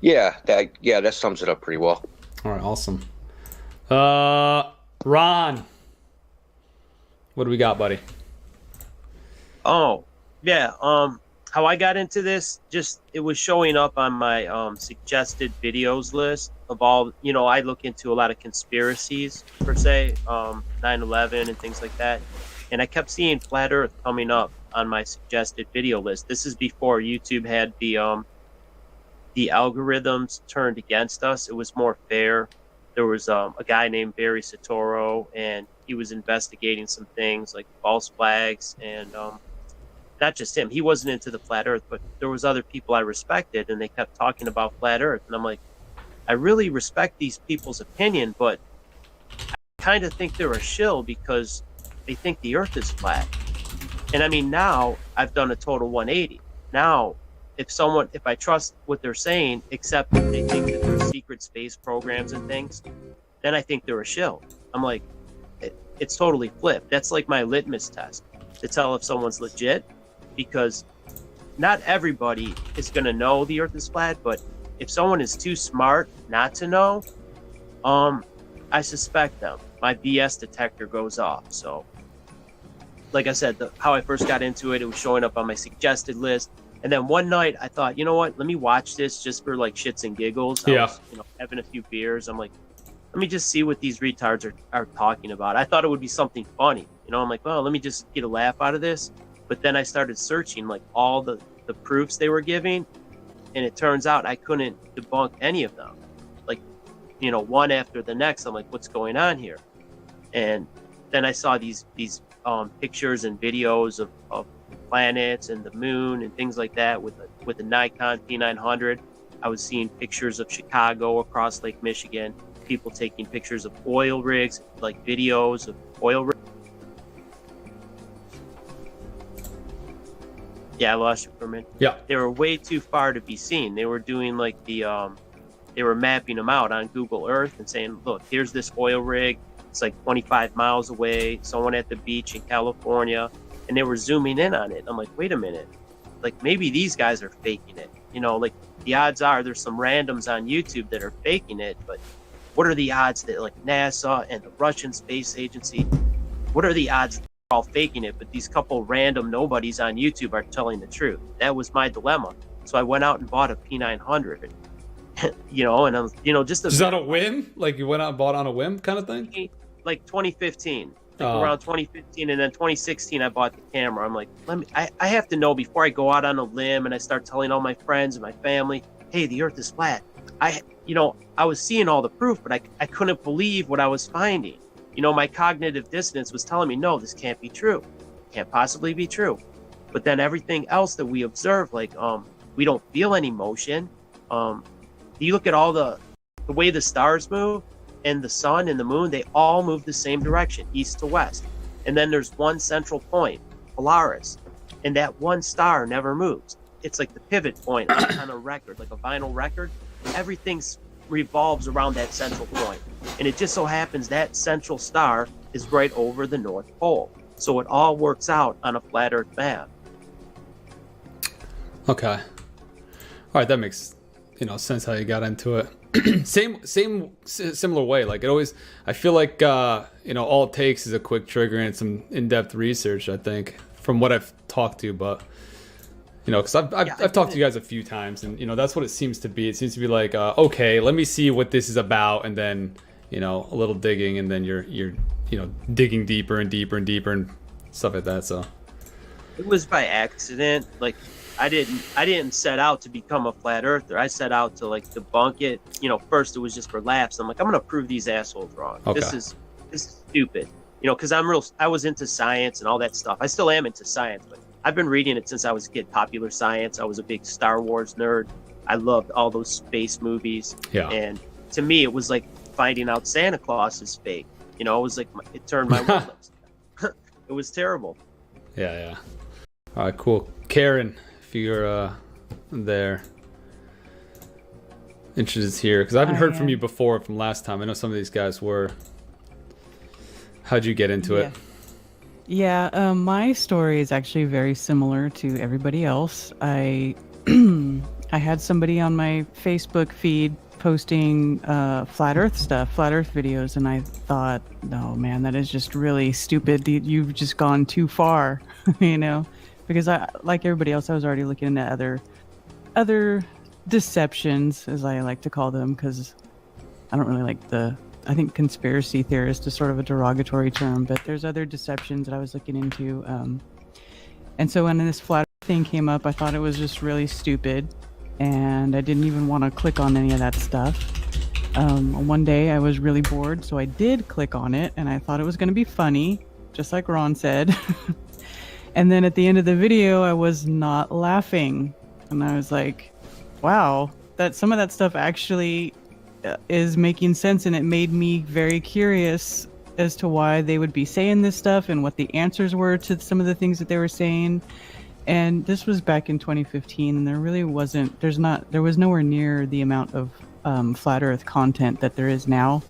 Yeah, that sums it up pretty well. All right, awesome. Ron, what do we got, buddy? Oh, yeah. How I got into this, just it was showing up on my suggested videos list of all, I look into a lot of conspiracies per se, 9/11 and things like that. And I kept seeing Flat Earth coming up on my suggested video list. This is before YouTube had the algorithms turned against us. It was more fair. There was a guy named Barry Satoro, and he was investigating some things like false flags, and not just him. He wasn't into the Flat Earth, but there was other people I respected, and they kept talking about Flat Earth. And I'm like, I really respect these people's opinion, but I kind of think they're a shill because they think the Earth is flat. And I mean, now I've done a total 180. Now, if I trust what they're saying, except that they think that there's secret space programs and things, then I think they're a shill. I'm like, it's totally flipped. That's like my litmus test to tell if someone's legit, because not everybody is going to know the Earth is flat, but if someone is too smart not to know, I suspect them. My BS detector goes off. So, like I said, how I first got into it, it was showing up on my suggested list. And then one night I thought, you know what, let me watch this just for shits and giggles. I was, having a few beers. I'm like, let me just see what these retards are talking about. I thought it would be something funny. I'm like, well, let me just get a laugh out of this. But then I started searching all the proofs they were giving, and it turns out I couldn't debunk any of them. One after the next, I'm like, what's going on here? And then I saw these pictures and videos of planets and the moon and things like that with the Nikon P900. I was seeing pictures of Chicago across Lake Michigan, people taking pictures of oil rigs, videos of oil rigs. Yeah, I lost you for a minute. Yeah. They were way too far to be seen. They were doing like they were mapping them out on Google Earth and saying, look, here's this oil rig. It's like 25 miles away, someone at the beach in California. And they were zooming in on it. I'm like, wait a minute. Like, maybe these guys are faking it. You know, like, the odds are there's some randoms on YouTube that are faking it. But what are the odds that, like, NASA and the Russian Space Agency, what are the odds they're all faking it? But these couple random nobodies on YouTube are telling the truth. That was my dilemma. So I went out and bought a P900. You know, and I was, you know, just on a whim? Like, you went out and bought on a whim kind of thing? Like 2015. Around 2015, and then 2016 I bought the camera. I'm like, I have to know before I go out on a limb and I start telling all my friends and my family, hey, the earth is flat. I was seeing all the proof, but I couldn't believe what I was finding. You know, my cognitive dissonance was telling me, no, this can't be true. Can't possibly be true. But then everything else that we observe, like we don't feel any motion. You look at all the way the stars move, and the sun and the moon, they all move the same direction, east to west. And then there's one central point, Polaris, and that one star never moves. It's like the pivot point on a record, like a vinyl record. Everything revolves around that central point. And it just so happens that central star is right over the North Pole. So it all works out on a flat Earth map. Okay. All right, that makes sense how you got into it. Similar way. Like, it always, I feel like all it takes is a quick trigger and some in-depth research, I think, from what I've talked to. But because I've talked to you guys a few times, and that's what it seems to be. It seems to be like, okay, let me see what this is about, and then a little digging, and then you're digging deeper and deeper and deeper and stuff like that. So it was by accident. Like, I didn't set out to become a flat earther. I set out to like debunk it. First it was just for laughs. I'm like, I'm gonna prove these assholes wrong. Okay. This is stupid. Because I was into science and all that stuff. I still am into science, but I've been reading it since I was a kid. Popular science. I was a big Star Wars nerd. I loved all those space movies. Yeah. And to me, it was like finding out Santa Claus is fake. It was like it turned my world upside. It was terrible. Yeah. All right, cool. Karen, if you're there, interested here, because I haven't heard from you before from last time. I know some of these guys were. How'd you get into it? Yeah, my story is actually very similar to everybody else. I had somebody on my Facebook feed posting flat Earth stuff, flat Earth videos, and I thought, no, man, that is just really stupid. You've just gone too far, because I, like everybody else, I was already looking into other deceptions, as I like to call them, because I don't really like I think conspiracy theorist is sort of a derogatory term, but there's other deceptions that I was looking into. And so when this flat Earth thing came up, I thought it was just really stupid, and I didn't even want to click on any of that stuff. One day I was really bored, so I did click on it, and I thought it was going to be funny, just like Ron said. And then at the end of the video, I was not laughing. And I was like, wow, that some of that stuff actually is making sense. And it made me very curious as to why they would be saying this stuff and what the answers were to some of the things that they were saying. And this was back in 2015, and there was nowhere near the amount of flat Earth content that there is now.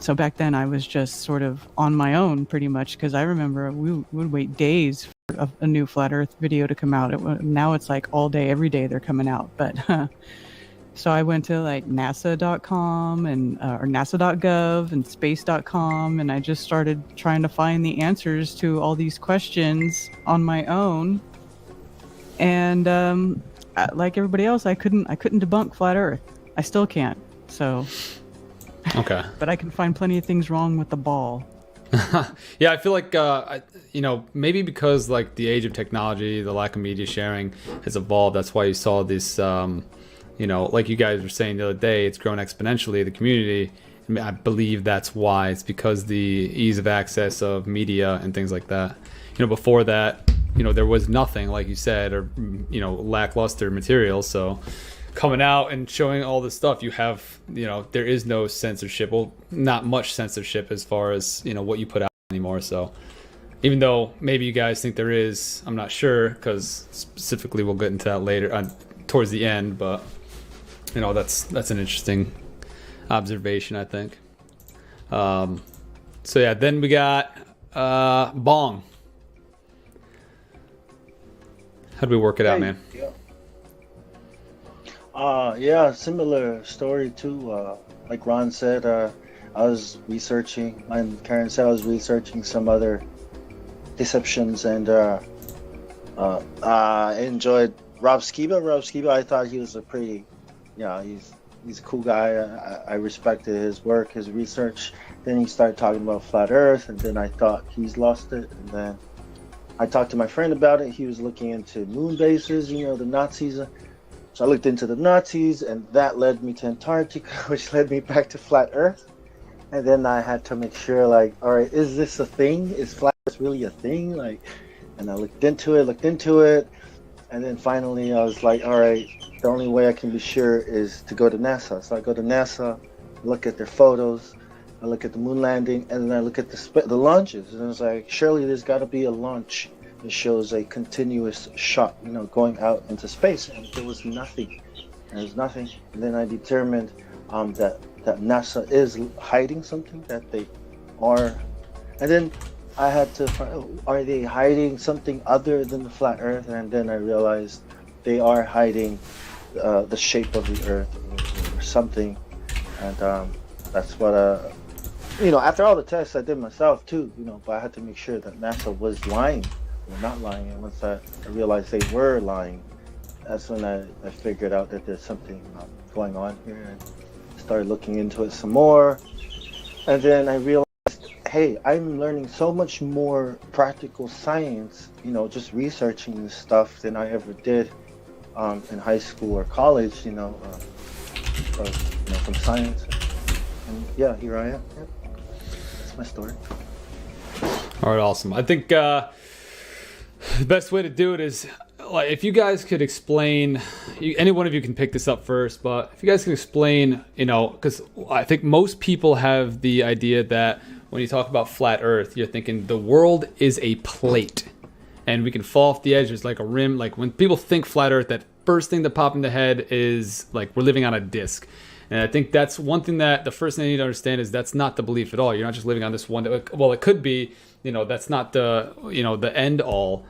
So back then I was just sort of on my own pretty much, because I remember we would wait days for a new flat Earth video to come out. Now it's like all day, every day they're coming out. But so I went to like NASA.com and or NASA.gov and space.com, and I just started trying to find the answers to all these questions on my own. And like everybody else, I couldn't debunk flat Earth. I still can't. So. Okay. But I can find plenty of things wrong with the ball. Yeah, I feel like maybe because like the age of technology, the lack of media sharing has evolved. That's why you saw this, like you guys were saying the other day, it's grown exponentially, the community. I believe that's why. It's because the ease of access of media and things like that. Before that, there was nothing, like you said, or lackluster material. So coming out and showing all this stuff, you have, there is no censorship. Well, not much censorship as far as, what you put out anymore. So Even though maybe you guys think there is, I'm not sure, because specifically we'll get into that later towards the end. But that's an interesting observation, I think. So yeah, then we got Bong. How do we work it out, man? Yeah, similar story too. Like Ron said, I was researching, and Karen said I was researching some other deceptions, and I enjoyed Rob Skiba. Rob Skiba, I thought he was a pretty, he's a cool guy. I respected his work, his research. Then he started talking about flat Earth, and then I thought he's lost it. And then I talked to my friend about it. He was looking into moon bases, the Nazis. So I looked into the Nazis, and that led me to Antarctica, which led me back to flat Earth. And then I had to make sure, all right, is this a thing? Is flat Earth really a thing? And I looked into it, and then finally I was like, all right, the only way I can be sure is to go to NASA. So I go to NASA, look at their photos, I look at the moon landing, and then I look at the launches. And I was like, surely there's got to be a launch that shows a continuous shot, going out into space. And there was nothing. And then I determined that NASA is hiding something, that they are. And then I had to find, are they hiding something other than the flat Earth? And then I realized they are hiding the shape of the Earth or something. And that's what, after all the tests I did myself too, but I had to make sure that NASA was lying or not lying. And once I realized they were lying, that's when I figured out that there's something going on here, and started looking into it some more. And then I realized, hey, I'm learning so much more practical science, just researching this stuff than I ever did in high school or college, from science. And yeah, here I am. Yep. That's my story. All right, awesome. I think the best way to do it is, if you guys could explain, any one of you can pick this up first, but if you guys can explain, because I think most people have the idea that when you talk about flat Earth, you're thinking the world is a plate and we can fall off the edge. There's like a rim. Like when people think flat Earth, that first thing that pops in the head is like we're living on a disc. And I think that's one thing that the first thing you need to understand is that's not the belief at all. You're not just living on this one. Well, it could be, that's not the, the end all.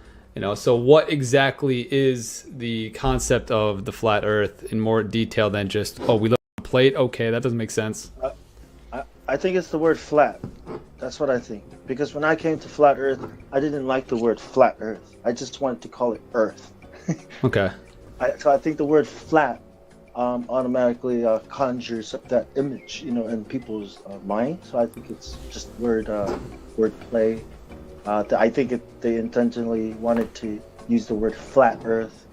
So what exactly is the concept of the flat Earth in more detail than just, we live on a plate? Okay, that doesn't make sense. I think it's the word flat. That's what I think. Because when I came to flat Earth, I didn't like the word flat Earth. I just wanted to call it Earth. Okay. So I think the word flat automatically conjures up that image, in people's mind. So I think it's just word play. I think they intentionally wanted to use the word flat Earth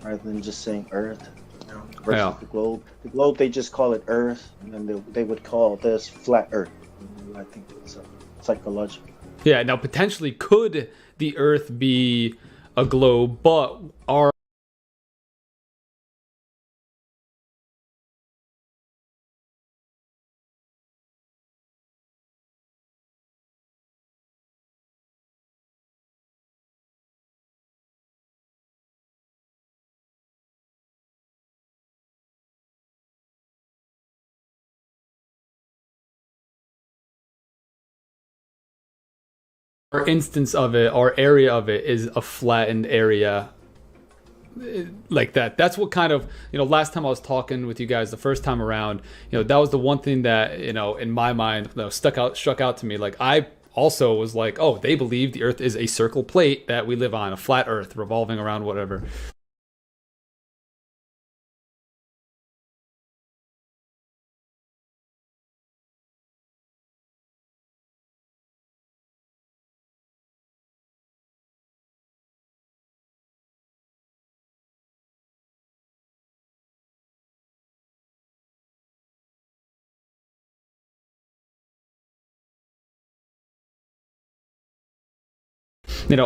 rather than just saying Earth. Versus the globe. The globe, they just call it Earth, and then they would call this flat Earth. I think it's psychological. Yeah. Now, potentially, could the Earth be a globe, but our instance of it, our area of it is a flattened area like that. That's what kind of, last time I was talking with you guys the first time around, that was the one thing that, in my mind, struck out to me. Like I also was like, oh, they believe the Earth is a circle plate that we live on, a flat Earth revolving around whatever.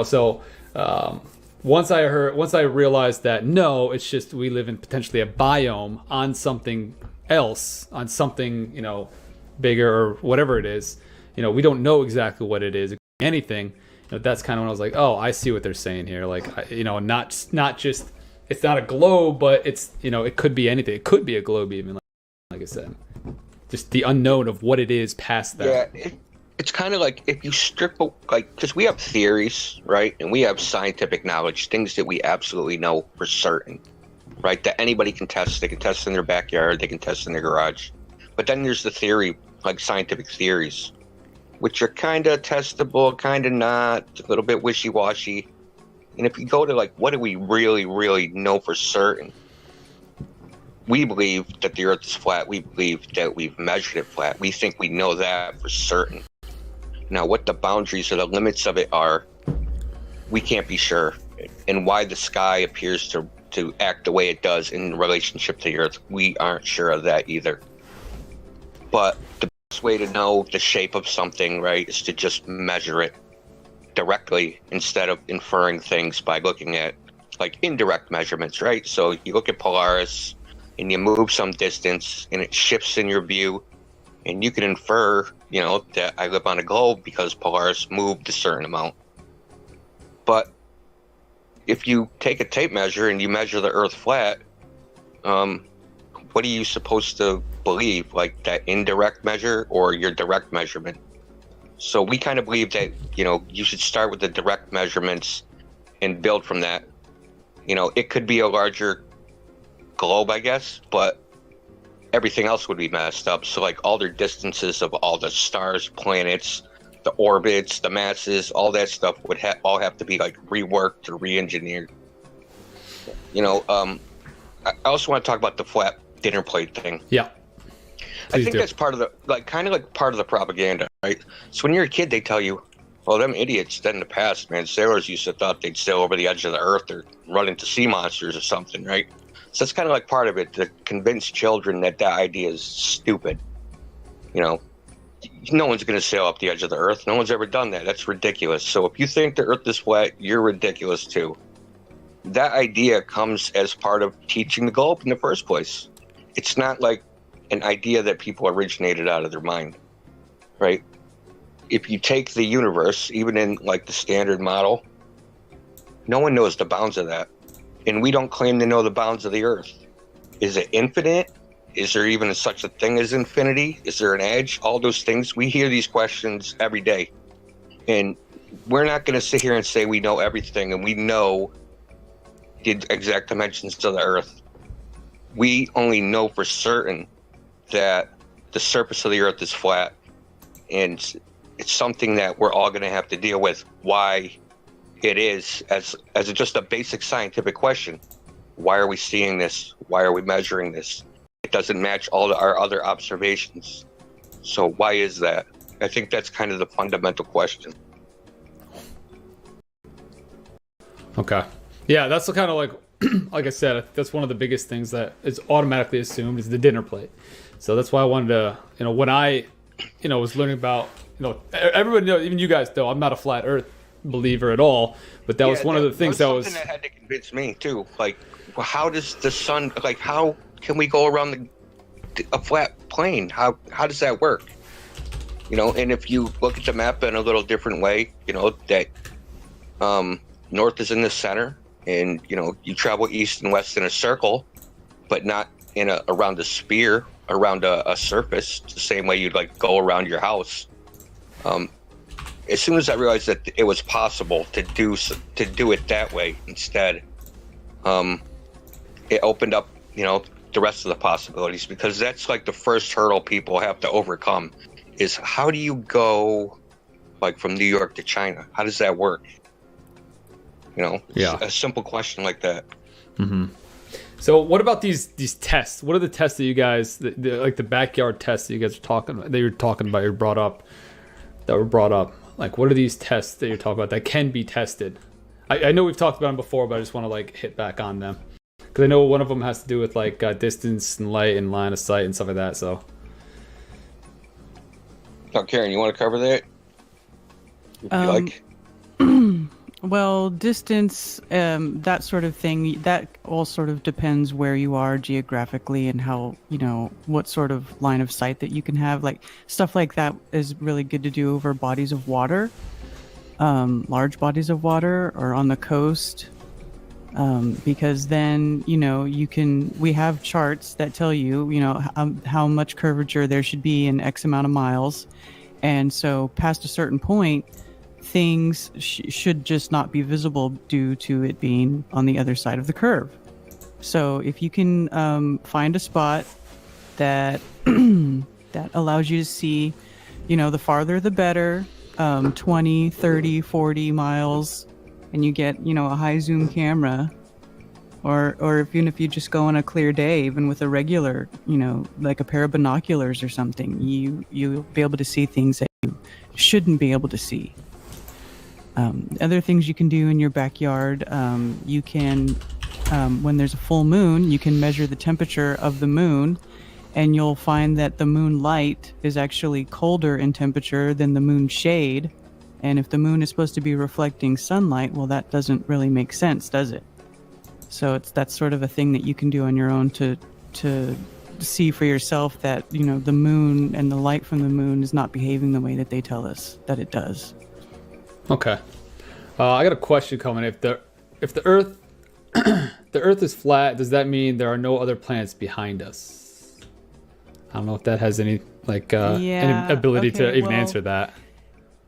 So once I realized that no, it's just we live in potentially a biome on something else, on something bigger or whatever it is. We don't know exactly what it is. It could be anything. That's kind of when I was like, oh, I see what they're saying here. Like, not just it's not a globe, but it's it could be anything. It could be a globe even. Like I said, just the unknown of what it is past that. Yeah, it's kind of like if you strip because we have theories, right, and we have scientific knowledge, things that we absolutely know for certain, right, that anybody can test. They can test in their backyard, they can test in their garage. But then there's the theory, like scientific theories, which are kind of testable, kind of not, a little bit wishy-washy. And if you go to like, what do we really, really know for certain? We believe that the Earth is flat. We believe that we've measured it flat. We think we know that for certain. Now, what the boundaries or the limits of it are, we can't be sure. And why the sky appears to act the way it does in relationship to the Earth, we aren't sure of that either. But the best way to know the shape of something, right, is to just measure it directly instead of inferring things by looking at like indirect measurements, right? So you look at Polaris and you move some distance and it shifts in your view, and you can infer, that I live on a globe because Polaris moved a certain amount. But if you take a tape measure and you measure the Earth flat, what are you supposed to believe, like that indirect measure or your direct measurement? So we kind of believe that, you should start with the direct measurements and build from that. It could be a larger globe, I guess, but everything else would be messed up. So like all their distances of all the stars, planets, the orbits, the masses, all that stuff would all have to be like reworked or re-engineered. I also want to talk about the flat dinner plate thing. Yeah. I think that's part of the part of the propaganda, right? So when you're a kid, they tell you, well, them idiots in the past, man, sailors used to thought they'd sail over the edge of the earth or run into sea monsters or something, right? So that's kind of like part of it, to convince children that idea is stupid. No one's going to sail up the edge of the earth. No one's ever done that. That's ridiculous. So if you think the earth is flat, you're ridiculous too. That idea comes as part of teaching the globe in the first place. It's not like an idea that people originated out of their mind, right? If you take the universe, even in like the standard model, no one knows the bounds of that. And we don't claim to know the bounds of the earth. Is it infinite? Is there even such a thing as infinity? Is there an edge? All those things. We hear these questions every day. And we're not going to sit here and say we know everything and we know the exact dimensions of the earth. We only know for certain that the surface of the earth is flat, and it's something that we're all going to have to deal with. Why it is, as just a basic scientific question. Why are we seeing this? Why are we measuring this? It doesn't match all our other observations. So why is that? I think that's kind of the fundamental question. Okay. Yeah, that's the kind of like I said, that's one of the biggest things that is automatically assumed is the dinner plate. So that's why I wanted to, when I, was learning about, everybody knows, even you guys know, I'm not a flat Earth believer at all, but that was one of the things that was something that had to convince me too. Like, well, how does the sun? Like, how can we go around a flat plane? How does that work? And if you look at the map in a little different way, that north is in the center, and you travel east and west in a circle, but not around a sphere, around a surface, the same way you'd like go around your house. As soon as I realized that it was possible to do it that way instead, it opened up, the rest of the possibilities, because that's like the first hurdle people have to overcome is how do you go like from New York to China? How does that work? Yeah. A simple question like that. Mm-hmm. So what about these tests? What are the tests that you guys, like the backyard tests that you guys are talking about, that were brought up? Like, what are these tests that you're talking about that can be tested? I know we've talked about them before, but I just want to like hit back on them. Because I know one of them has to do with like distance and light and line of sight and stuff like that. So, Karen, you want to cover that? If you like. Well, distance, that sort of thing, that all sort of depends where you are geographically and how, what sort of line of sight that you can have. Like, stuff like that is really good to do over bodies of water. large bodies of water or on the coast, because then we have charts that tell you how much curvature there should be in X amount of miles, and so past a certain point, things should just not be visible due to it being on the other side of the curve. So if you can find a spot that that allows you to see, the farther the better, 20, 30, 40 miles, and you get, a high zoom camera, or even if you just go on a clear day, even with a regular, like a pair of binoculars or something, you'll be able to see things that you shouldn't be able to see. Other things you can do in your backyard, you can, when there's a full moon, you can measure the temperature of the moon, and you'll find that the moon light is actually colder in temperature than the moon shade. And if the moon is supposed to be reflecting sunlight, well, that doesn't really make sense, does it? So that's sort of a thing that you can do on your own to see for yourself that, the moon and the light from the moon is not behaving the way that they tell us that it does. Okay. I got a question coming. If the Earth the Earth is flat, does that mean there are no other planets behind us? I don't know if that has any any ability to even answer that.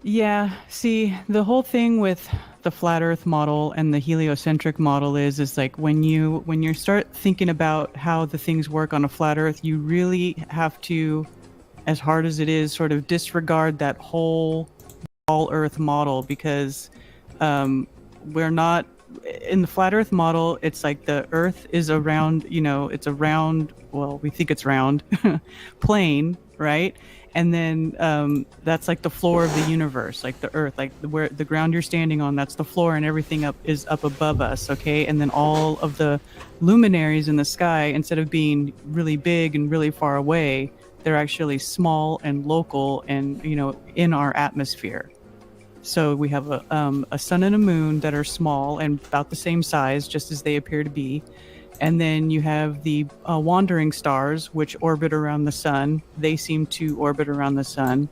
Yeah. See, the whole thing with the flat Earth model and the heliocentric model is like when you start thinking about how the things work on a flat Earth, you really have to, as hard as it is, sort of disregard that whole all Earth model, because we're not in the flat Earth model. It's like the Earth is a round, it's a round, well, we think it's round plane, right? And then that's like the floor of the universe, like the Earth, like where the ground you're standing on, that's the floor, and everything is up above us, okay? And then all of the luminaries in the sky, instead of being really big and really far away, they're actually small and local and, in our atmosphere. So we have a sun and a moon that are small and about the same size, just as they appear to be. And then you have the wandering stars, which orbit around the sun. They seem to orbit around the sun,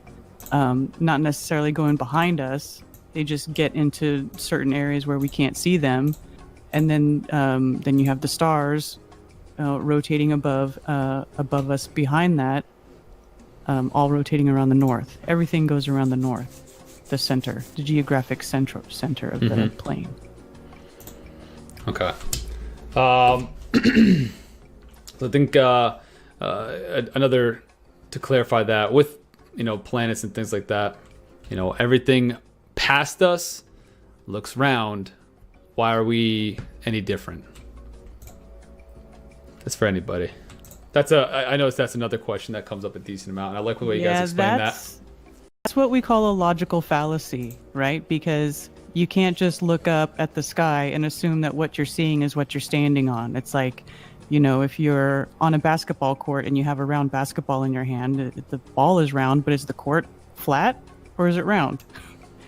not necessarily going behind us. They just get into certain areas where we can't see them. And then you have the stars rotating above us behind that, all rotating around the north. Everything goes around the north. The center, the geographic center of the plane. Okay. So I think another, to clarify that, with planets and things like that, everything past us looks round. Why are we any different? That's for anybody. I noticed that's another question that comes up a decent amount, and I like the way you guys explain that. That's what we call a logical fallacy, right? Because you can't just look up at the sky and assume that what you're seeing is what you're standing on. It's like, if you're on a basketball court and you have a round basketball in your hand, the ball is round, but is the court flat or is it round?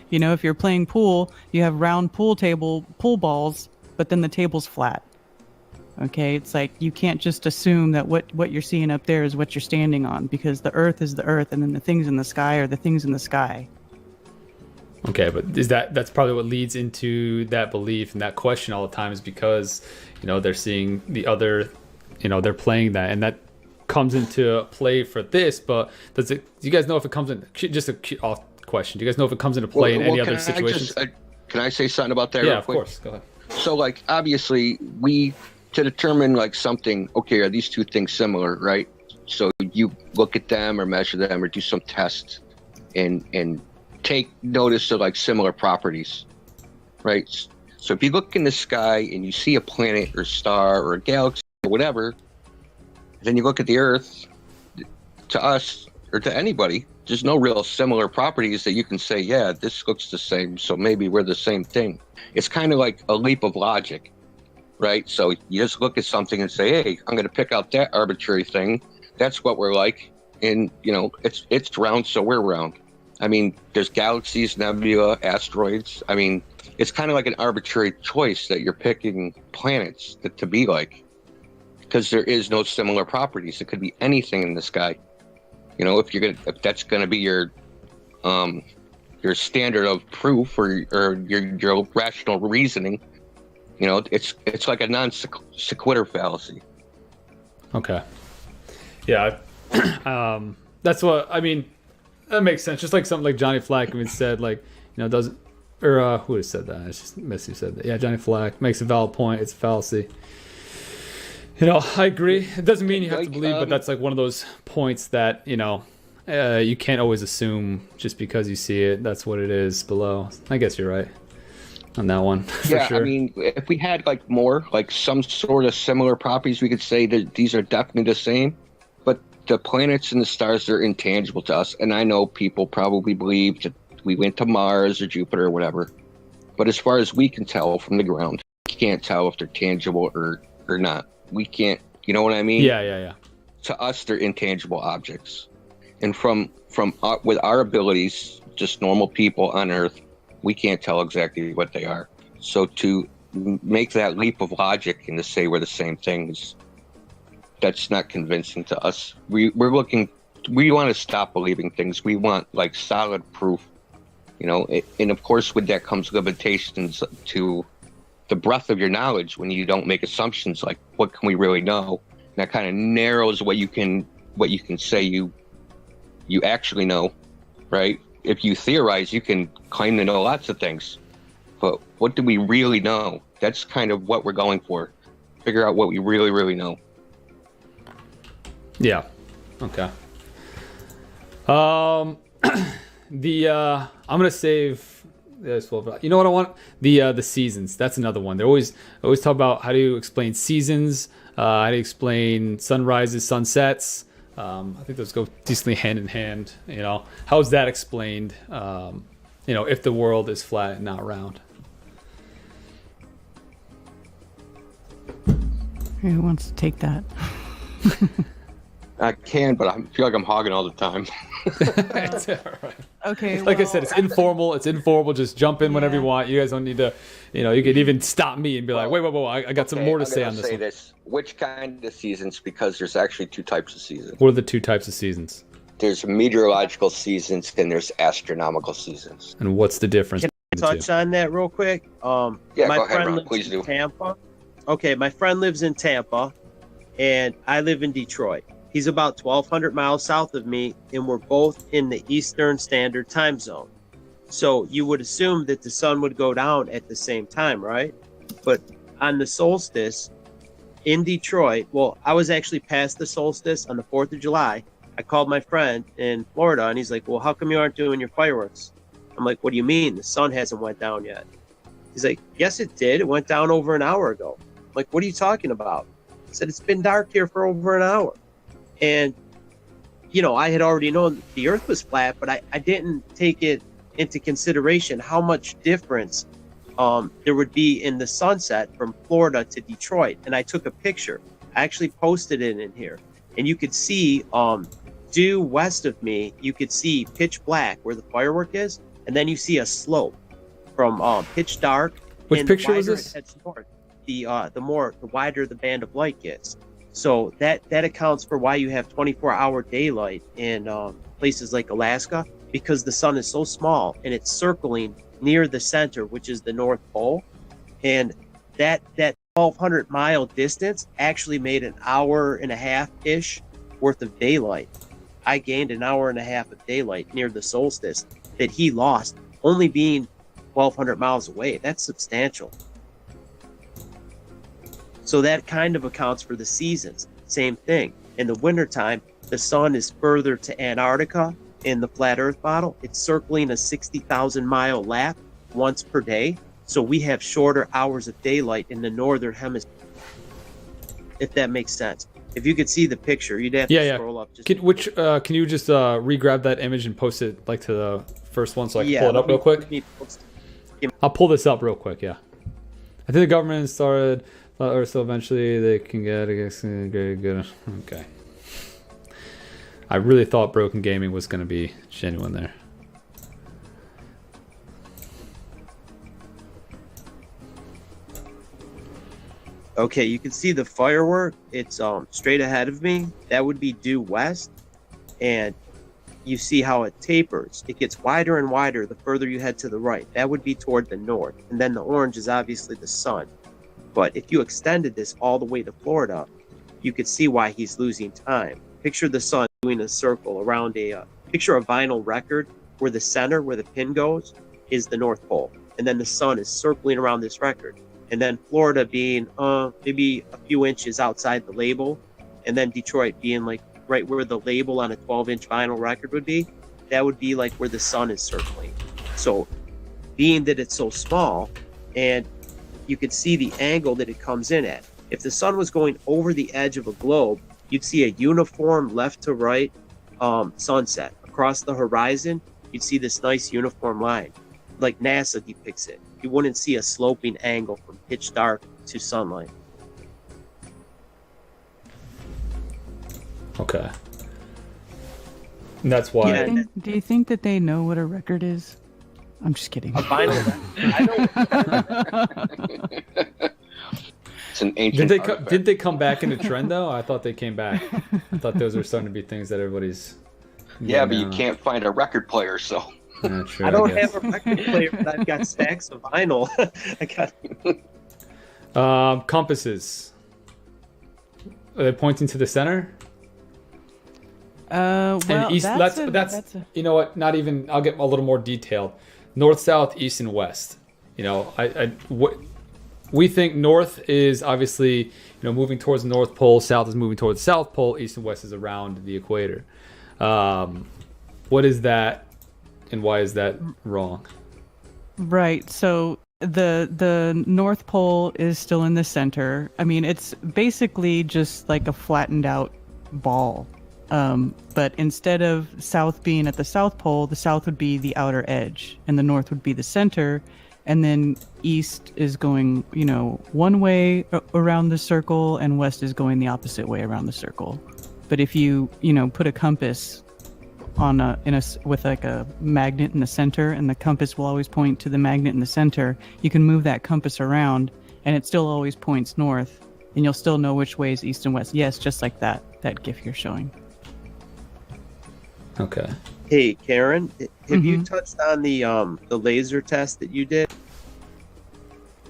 If you're playing pool, you have round pool balls, but then the table's flat. Okay, it's like you can't just assume that what you're seeing up there is what you're standing on, because the Earth is the Earth, and then the things in the sky are the things in the sky. Okay, but that's probably what leads into that belief and that question all the time, is because they're seeing the other, they're playing that, and that comes into play for this. But do you guys know if it comes in, just a off question, do you guys know if it comes into play in any other situations? Can I say something about that? Yeah, real of quick? course. Go ahead. So, obviously, to determine something, okay, are these two things similar, right? So you look at them or measure them or do some tests and take notice of similar properties, right? So if you look in the sky and you see a planet or star or a galaxy or whatever, then you look at the Earth, to us or to anybody, there's no real similar properties that you can say, yeah, this looks the same, so maybe we're the same thing. It's kind of like a leap of logic. Right, so you just look at something and say, "Hey, I'm going to pick out that arbitrary thing. That's what we're like, and it's round, so we're round." I mean, there's galaxies, nebula, asteroids. I mean, it's kind of like an arbitrary choice that you're picking planets to be like, because there is no similar properties. It could be anything in the sky. If that's going to be your your standard of proof or your rational reasoning. You know, it's like a non sequitur fallacy. Okay. Yeah. That's what I mean. That makes sense. Just like something like Johnny Flack even said, like, you know, doesn't, or who has said that? It's just Missy who said that. Yeah, Johnny Flack makes a valid point. It's a fallacy. You know, I agree. It doesn't mean you have to believe, but that's like one of those points that, you know, you can't always assume just because you see it. That's what it is below. I guess you're right on that one. For Yeah, sure. I mean, if we had like more, like some sort of similar properties, we could say that these are definitely the same. But the planets and the stars are intangible to us. And I know people probably believe that we went to Mars or Jupiter or whatever. But as far as we can tell from the ground, we can't tell if they're tangible or not. We can't, you know what I mean? Yeah. To us, they're intangible objects. And with our abilities, just normal people on Earth, we can't tell exactly what they are. So to make that leap of logic and to say we're the same things, that's not convincing to us. We want to stop believing things. We want like solid proof, you know. And of course, with that comes limitations to the breadth of your knowledge when you don't make assumptions like what can we really know. And that kind of narrows what you can say you actually know, right? If you theorize, you can claim to know lots of things, but what do we really know? That's kind of what we're going for. Figure out what we really, really know. Yeah. Okay. I'm gonna save. You know what I want? The seasons. That's another one. They always talk about how do you explain seasons, how do you explain sunrises, sunsets. I think those go decently hand in hand. You know, how is that explained? You know, if the world is flat and not round. Who wants to take that? I can, but I feel like I'm hogging all the time. It's all right. Okay. Like I said, it's informal. It's informal. Just jump in whenever you want. You guys don't need to, you know, you could even stop me and be like, wait, I got some more to say on this one. Which kind of seasons? Because there's actually two types of seasons. What are the two types of seasons? There's meteorological seasons and there's astronomical seasons. And what's the difference? Can I touch on that real quick? Yeah, my go ahead, friend Ron, lives please in do. Tampa. Okay, my friend lives in Tampa, and I live in Detroit. He's about 1,200 miles south of me, and we're both in the Eastern Standard Time Zone. So you would assume that the sun would go down at the same time, right? But on the solstice in Detroit, well, I was actually past the solstice on the 4th of July. I called my friend in Florida, and he's like, well, how come you aren't doing your fireworks? I'm like, what do you mean? The sun hasn't went down yet. He's like, yes, it did. It went down over an hour ago. I'm like, what are you talking about? I said, it's been dark here for over an hour. And, you know, I had already known the earth was flat, but I didn't take it into consideration how much difference there would be in the sunset from Florida to Detroit. And I took a picture. I actually posted it in here. And you could see due west of me, you could see pitch black where the firework is. And then you see a slope from pitch dark. Which picture was this? It heads north, the wider the band of light gets. So that accounts for why you have 24-hour daylight in places like Alaska, because the sun is so small and it's circling near the center, which is the North Pole. And that 1,200-mile distance actually made an hour and a half-ish worth of daylight. I gained an hour and a half of daylight near the solstice that he lost, only being 1,200 miles away. That's substantial. So that kind of accounts for the seasons. Same thing. In the wintertime, the sun is further to Antarctica in the flat earth model. It's circling a 60,000-mile lap once per day. So we have shorter hours of daylight in the northern hemisphere, if that makes sense. If you could see the picture, you'd have to scroll up. Can you just re-grab that image and post it like to the first one so I can pull it up real quick? I'll pull this up real quick, yeah. I think the government started... Or so eventually they can get very good. Okay. I really thought Broken Gaming was going to be genuine there. Okay, you can see the firework. It's straight ahead of me. That would be due west, and you see how it tapers. It gets wider and wider the further you head to the right. That would be toward the north. And then the orange is obviously the sun. But if you extended this all the way to Florida, you could see why he's losing time. Picture the sun doing a circle around picture a vinyl record where the center, where the pin goes, is the North Pole. And then the sun is circling around this record. And then Florida being maybe a few inches outside the label. And then Detroit being like right where the label on a 12-inch vinyl record would be. That would be like where the sun is circling. So being that it's so small, and you could see the angle that it comes in at. If the sun was going over the edge of a globe, you'd see a uniform left to right sunset. Across the horizon, you'd see this nice uniform line. Like NASA depicts it. You wouldn't see a sloping angle from pitch dark to sunlight. Okay. And that's why. Do you think that they know what a record is? I'm just kidding. A vinyl record. It's an ancient. Did they come back in a trend though? I thought they came back. I thought those were starting to be things that everybody's. Yeah, but you can't find a record player, so. Yeah, true, I don't have a record player, but I've got stacks of vinyl. I got. Compasses. Are they pointing to the center? Well, and east. That's you know what? Not even. I'll get a little more detailed. North, south, east, and west. You know, we think north is obviously moving towards the North Pole. South is moving towards the South Pole. East and west is around the equator. What is that, and why is that wrong? Right. So the North Pole is still in the center. I mean, it's basically just like a flattened out ball. But instead of south being at the South Pole, the south would be the outer edge, and the north would be the center, and then east is going, one way around the circle, and west is going the opposite way around the circle. But if you, put a compass on with like a magnet in the center, and the compass will always point to the magnet in the center, you can move that compass around, and it still always points north, and you'll still know which way is east and west. Yes, just like that GIF you're showing. Okay. Hey, Karen, have you touched on the laser test that you did?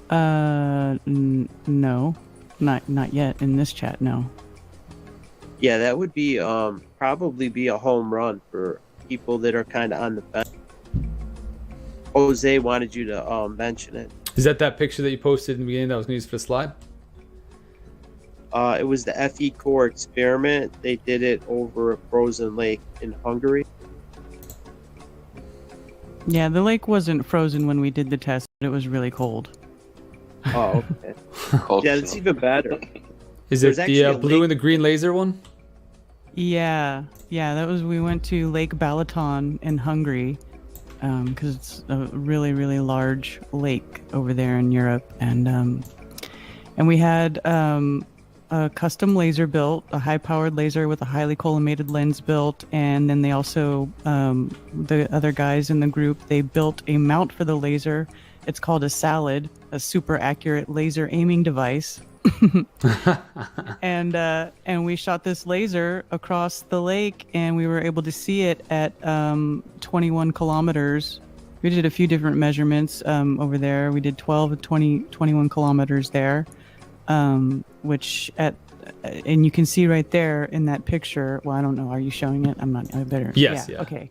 No, not yet in this chat. No. Yeah, that would be probably be a home run for people that are kind of on the fence. Jose wanted you to mention it. Is that picture that you posted in the beginning that was used for the slide? It was the FE Core experiment. They did it over a frozen lake in Hungary. Yeah, the lake wasn't frozen when we did the test, but it was really cold. Oh, okay. Yeah, it's even better. Is it the blue and the green laser one? Yeah, we went to Lake Balaton in Hungary, because it's a really, really large lake over there in Europe, and we had a custom laser built, a high-powered laser with a highly collimated lens built, and then they also, the other guys in the group, they built a mount for the laser. It's called a SALAD, a super accurate laser aiming device. And we shot this laser across the lake, and we were able to see it at 21 kilometers. We did a few different measurements over there. We did 12 and 21 kilometers there. Which and you can see right there in that picture. Well, I don't know. Are you showing it? I better. Yes. Yeah. Okay.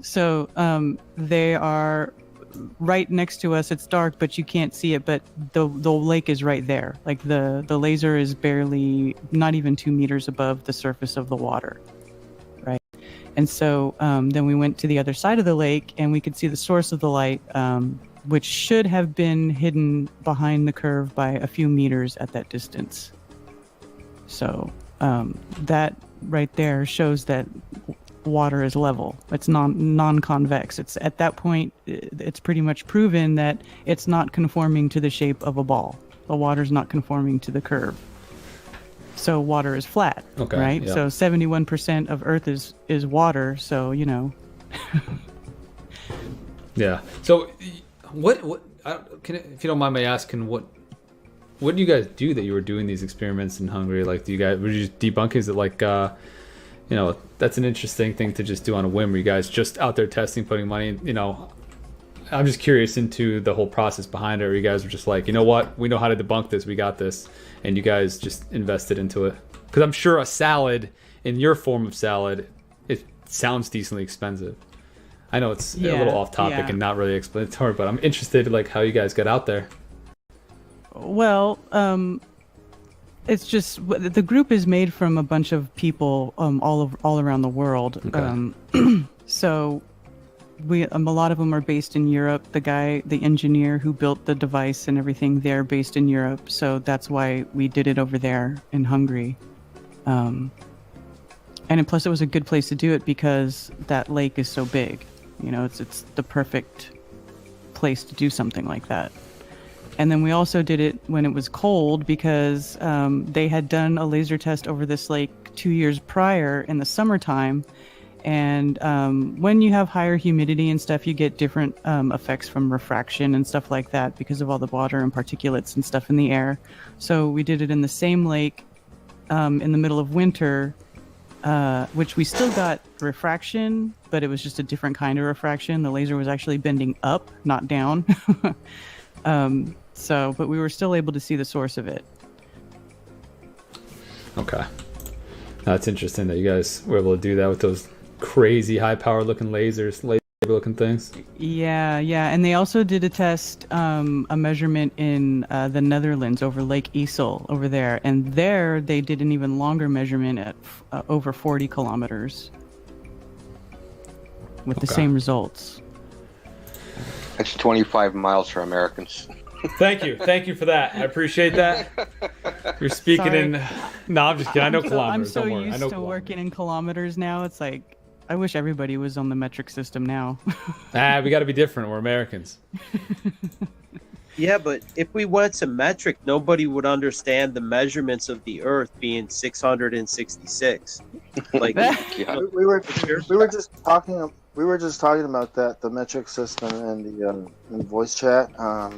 So they are right next to us. It's dark, but you can't see it. But the lake is right there. Like the laser is barely, not even 2 meters above the surface of the water. Right. And so then we went to the other side of the lake, and we could see the source of the light. Which should have been hidden behind the curve by a few meters at that distance. So that right there shows that water is level. It's non-convex. It's at that point, it's pretty much proven that it's not conforming to the shape of a ball. The water's not conforming to the curve. So water is flat, right? Yeah. So 71% of Earth is water. So Yeah. So. What if you don't mind me asking, what do you guys do that you were doing these experiments in Hungary? Like, were you just debunking? Is it like you know, that's an interesting thing to just do on a whim. Where you guys just out there testing, putting money, you know. I'm just curious into the whole process behind it. Or you guys were just like, you know what, we know how to debunk this, we got this, and you guys just invested into it. Because I'm sure a salad, in your form of salad, it sounds decently expensive. I know it's a little off topic and not really explanatory, but I'm interested in like how you guys got out there. Well, it's just the group is made from a bunch of people all around the world. Okay. So a lot of them are based in Europe. The engineer who built the device and everything, they're based in Europe. So that's why we did it over there in Hungary. And plus, it was a good place to do it because that lake is so big. You know, it's the perfect place to do something like that. And then we also did it when it was cold because they had done a laser test over this lake 2 years prior in the summertime. And when you have higher humidity and stuff, you get different effects from refraction and stuff like that because of all the water and particulates and stuff in the air. So we did it in the same lake in the middle of winter, which we still got refraction, but it was just a different kind of refraction. The laser was actually bending up, not down. But we were still able to see the source of it. Okay. That's interesting that you guys were able to do that with those crazy high power looking lasers, laser looking things. Yeah. And they also did a test, a measurement in the Netherlands over Lake Isel over there. And there they did an even longer measurement at over 40 kilometers with the same results. That's 25 miles for Americans. Thank you for that. I appreciate that. You're speaking in. No, I'm just kidding. I know kilometers. I'm so Don't worry. I used know to kilometers. working in kilometers now. It's like I wish everybody was on the metric system now. We got to be different. We're Americans. Yeah, but if we went to metric, nobody would understand the measurements of the Earth being 666. Like we were just talking about that, the metric system and the in voice chat. I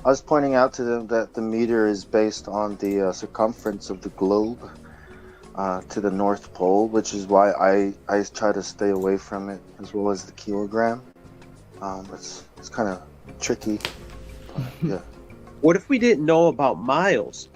was pointing out to them that the meter is based on the circumference of the globe to the North Pole, which is why I try to stay away from it, as well as the kilogram. It's kind of tricky. Yeah. What if we didn't know about miles?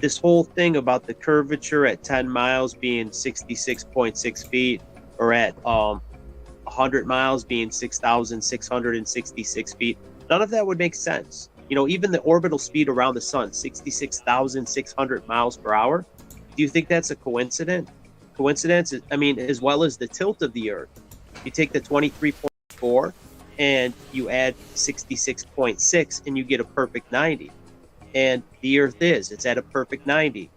This whole thing about the curvature at 10 miles being 66.6 feet, or at 100 miles being 6,666 feet, none of that would make sense. You know, even the orbital speed around the sun, 66,600 miles per hour. Do you think that's a coincidence? I mean, as well as the tilt of the Earth. You take the 23.4 and you add 66.6 and you get a perfect 90. And the Earth it's at a perfect 90.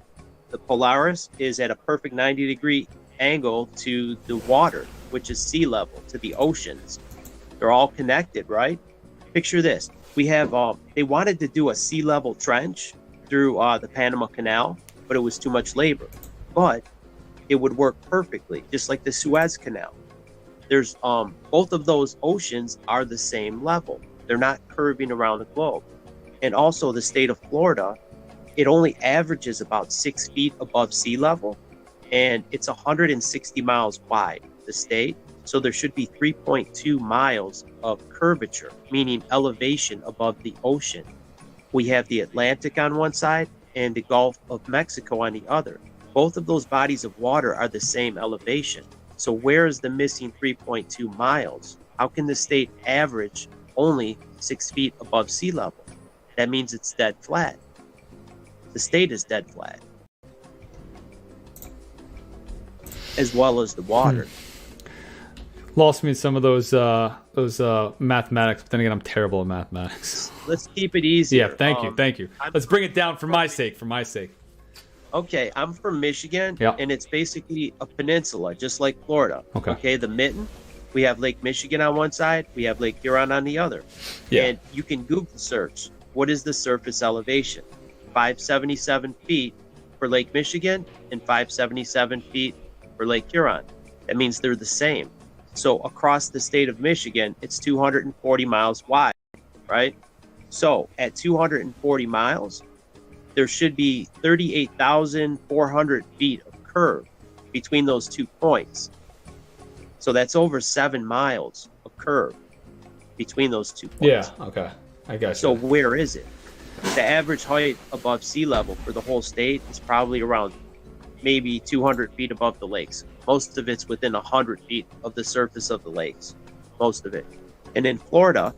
The Polaris is at a perfect 90-degree angle to the water, which is sea level, to the oceans. They're all connected, right? Picture this. We have, they wanted to do a sea level trench through the Panama Canal, but it was too much labor. But it would work perfectly, just like the Suez Canal. There's both of those oceans are the same level. They're not curving around the globe. And also the state of Florida, it only averages about 6 feet above sea level, and it's 160 miles wide, the state. So there should be 3.2 miles of curvature, meaning elevation above the ocean. We have the Atlantic on one side and the Gulf of Mexico on the other. Both of those bodies of water are the same elevation. So where is the missing 3.2 miles? How can the state average only 6 feet above sea level? That means it's dead flat. The state is dead flat, as well as the water. Lost me in some of those mathematics, but then again, I'm terrible at mathematics. Let's keep it easy. Yeah, thank you. Let's bring it down for my sake. Okay, I'm from Michigan, Yep. and it's basically a peninsula, just like Florida. Okay. The mitten, we have Lake Michigan on one side, we have Lake Huron on the other. Yeah. And you can Google search, what is the surface elevation? 577 feet for Lake Michigan and 577 feet for Lake Huron. That means they're the same. So across the state of Michigan, it's 240 miles wide, right? So at 240 miles, there should be 38,400 feet of curve. between those 2 points. So that's over 7 miles of curve between those 2 points. Yeah, okay. I got you. So where is it? The average height above sea level for the whole state is probably around maybe 200 feet above the lakes. Most of it's within 100 feet of the surface of the lakes, most of it. And in Florida,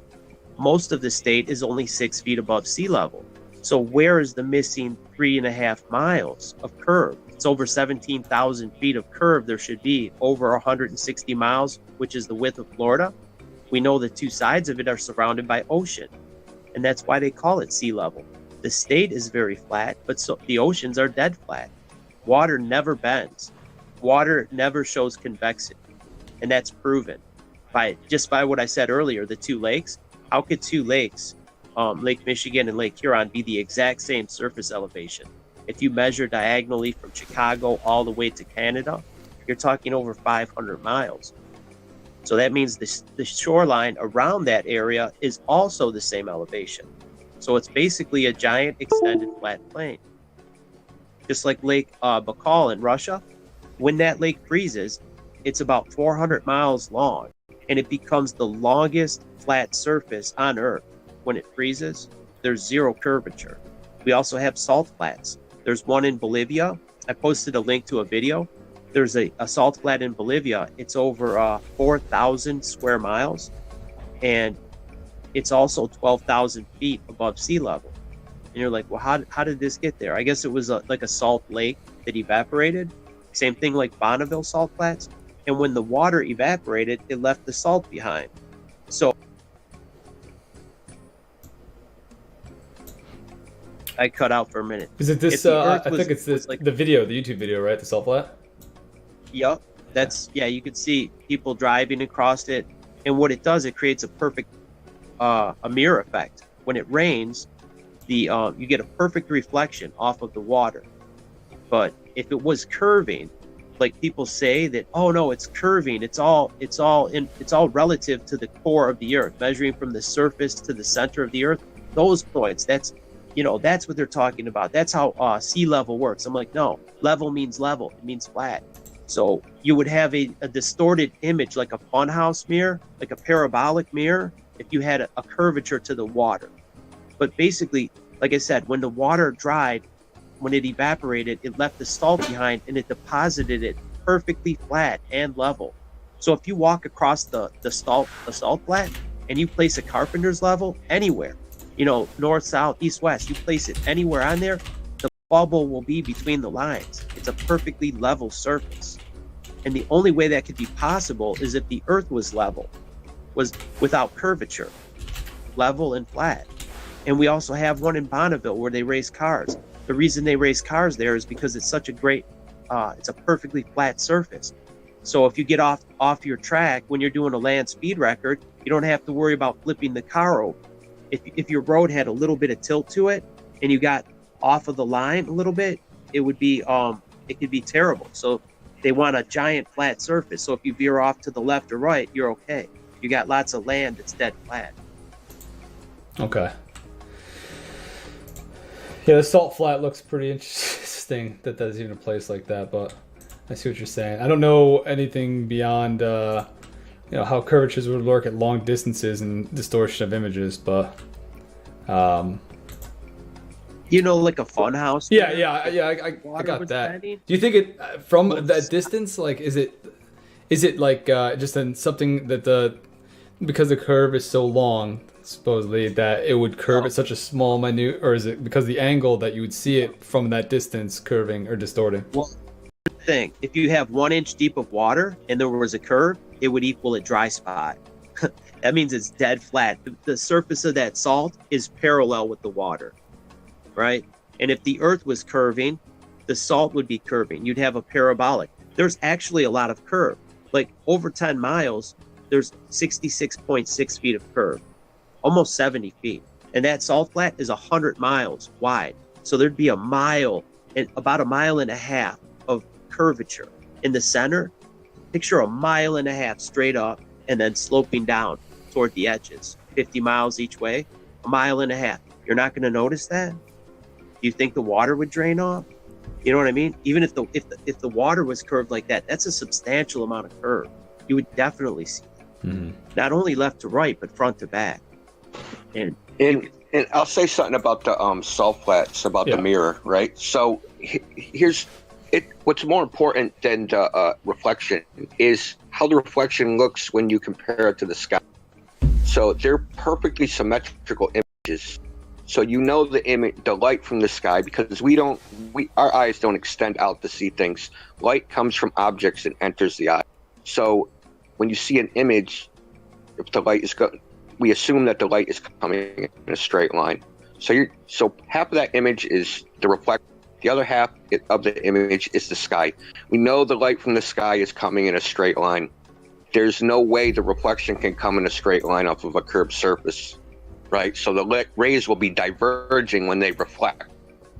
most of the state is only 6 feet above sea level. So where is the missing 3.5 miles of curve? It's over 17,000 feet of curve there should be, over 160 miles, which is the width of Florida. We know the 2 sides of it are surrounded by ocean, and that's why they call it sea level. The state is very flat, but so the oceans are dead flat. Water never bends. Water never shows convexity, and that's proven by what I said earlier, the 2 lakes. How could 2 lakes, Lake Michigan and Lake Huron, be the exact same surface elevation? If you measure diagonally from Chicago all the way to Canada, you're talking over 500 miles. So that means the shoreline around that area is also the same elevation. So it's basically a giant extended flat plain. Just like Lake Baikal in Russia, when that lake freezes, it's about 400 miles long, and it becomes the longest flat surface on Earth. When it freezes, there's 0 curvature. We also have salt flats. There's one in Bolivia. I posted a link to a video. There's a salt flat in Bolivia. It's over 4,000 square miles, and it's also 12,000 feet above sea level. And you're like, well, how did this get there? I guess it was like a salt lake that evaporated. Same thing like Bonneville salt flats. And when the water evaporated, it left the salt behind. So I cut out for a minute. Is it this? I think it's this, like the video, the YouTube video, right? The salt flat. Yep. You can see people driving across it. And what it does, it creates a perfect a mirror effect. When it rains, you get a perfect reflection off of the water. But if it was curving, like people say that, oh no, it's curving, it's all relative to the core of the earth, measuring from the surface to the center of the earth, those points, that's what they're talking about. That's how sea level works. I'm like, no, level means level, it means flat. So you would have a distorted image, like a funhouse mirror, like a parabolic mirror, if you had a curvature to the water. But basically, like I said, when the water dried, when it evaporated, it left the salt behind, and it deposited it perfectly flat and level. So if you walk across the salt flat and you place a carpenter's level anywhere, north, south, east, west, you place it anywhere on there, the bubble will be between the lines. It's a perfectly level surface. And the only way that could be possible is if the earth was level, was without curvature, level and flat. And we also have one in Bonneville where they race cars. The reason they race cars there is because it's such a great, it's a perfectly flat surface. So if you get off your track when you're doing a land speed record, you don't have to worry about flipping the car over. If your road had a little bit of tilt to it and you got off of the line a little bit, it would be it could be terrible. So they want a giant flat surface. So if you veer off to the left or right, you're okay. You got lots of land that's dead flat. Okay. Yeah, the salt flat looks pretty interesting that that's even a place like that, but I see what you're saying. I don't know anything beyond how curvatures would work at long distances and distortion of images, but like a fun house. Yeah, I got that. Do you think it from that distance, like is it like just something that because the curve is so long, supposedly, that it would curve at such a small minute, or is it because the angle that you would see it from that distance curving or distorting? Well, thing, if you have 1 inch deep of water and there was a curve, it would equal a dry spot. That means it's dead flat. The surface of that salt is parallel with the water, right? And if the earth was curving, the salt would be curving. You'd have a parabolic. There's actually a lot of curve. Like over 10 miles, there's 66.6 feet of curve. Almost 70 feet. And that salt flat is 100 miles wide. So there'd be about a mile and a half of curvature. In the center, picture a mile and a half straight up and then sloping down toward the edges. 50 miles each way, a mile and a half. You're not going to notice that? Do you think the water would drain off? You know what I mean? Even if the water was curved like that, that's a substantial amount of curve. You would definitely see it. Mm-hmm. Not only left to right, but front to back. And I'll say something about the salt flats, about the mirror, right? So here's it. What's more important than the reflection is how the reflection looks when you compare it to the sky. So they're perfectly symmetrical images. So you know the light from the sky, because our eyes don't extend out to see things. Light comes from objects and enters the eye. So when you see an image, if the light is we assume that the light is coming in a straight line. So half of that image is the reflection. The other half of the image is the sky. We know the light from the sky is coming in a straight line. There's no way the reflection can come in a straight line off of a curved surface. Right, so the rays will be diverging when they reflect,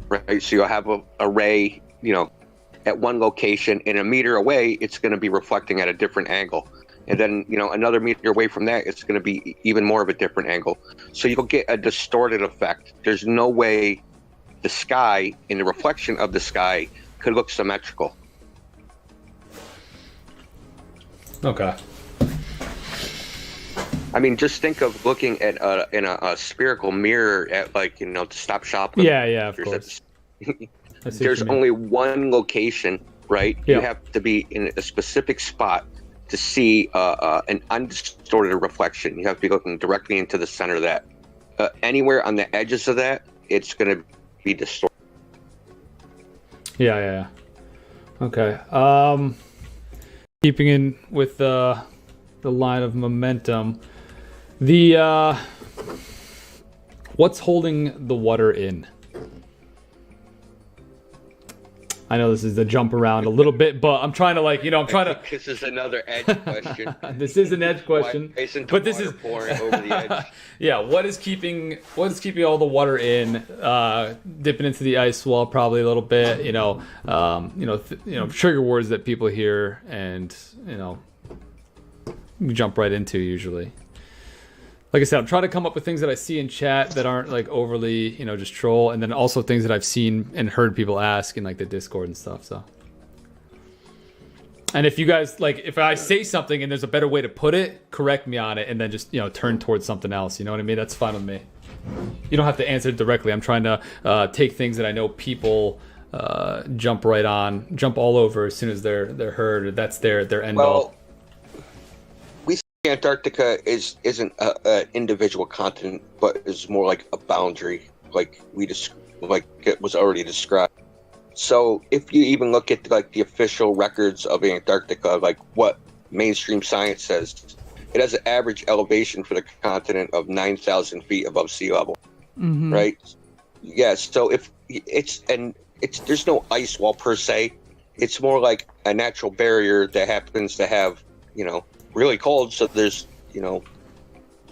right? So you'll have a ray, at one location, and a meter away, it's going to be reflecting at a different angle. And then, another meter away from that, it's going to be even more of a different angle. So you'll get a distorted effect. There's no way the sky and the reflection of the sky could look symmetrical. Okay. I mean, just think of looking at in a spherical mirror at to Stop Shop. Yeah, of course. There's only one location, right? Yeah. You have to be in a specific spot to see an undistorted reflection. You have to be looking directly into the center of that. Anywhere on the edges of that, it's going to be distorted. Yeah. Okay. Keeping in with the line of momentum. What's holding the water in? I know this is the jump around a little bit, but I'm trying to This is another edge question. This is an edge question, but this is pouring over the edge. Yeah, what is keeping all the water in? Dipping into the ice wall probably a little bit. Trigger words that people hear and you jump right into usually. Like I said, I'm trying to come up with things that I see in chat that aren't overly, just troll, and then also things that I've seen and heard people ask in the Discord and stuff. So, and if you guys if I say something and there's a better way to put it, correct me on it, and then just turn towards something else. You know what I mean? That's fine with me. You don't have to answer it directly. I'm trying to take things that I know people jump all over as soon as they're heard. Or that's their end all. Antarctica isn't an individual continent, but is more like a boundary, like it was already described. So if you even look at the official records of Antarctica, what mainstream science says, it has an average elevation for the continent of 9,000 feet above sea level. Mm-hmm. Right? Yes. So if there's no ice wall per se. It's more like a natural barrier that happens to have really cold, so there's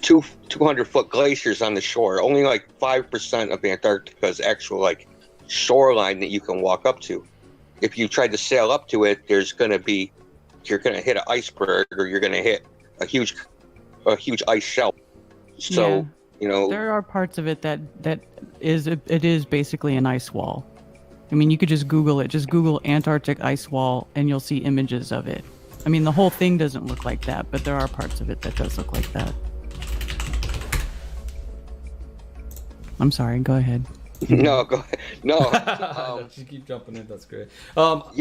200-foot glaciers on the shore. Only 5% of Antarctica's actual shoreline that you can walk up to. If you tried to sail up to it, you're gonna hit an iceberg, or you're gonna hit a huge ice shelf. So there are parts of it that is basically an ice wall. I mean, you could just Google it. Just Google Antarctic ice wall, and you'll see images of it. I mean, the whole thing doesn't look like that, but there are parts of it that does look like that. I'm sorry, go ahead. No, go ahead. No. Just keep jumping in, that's great. Hold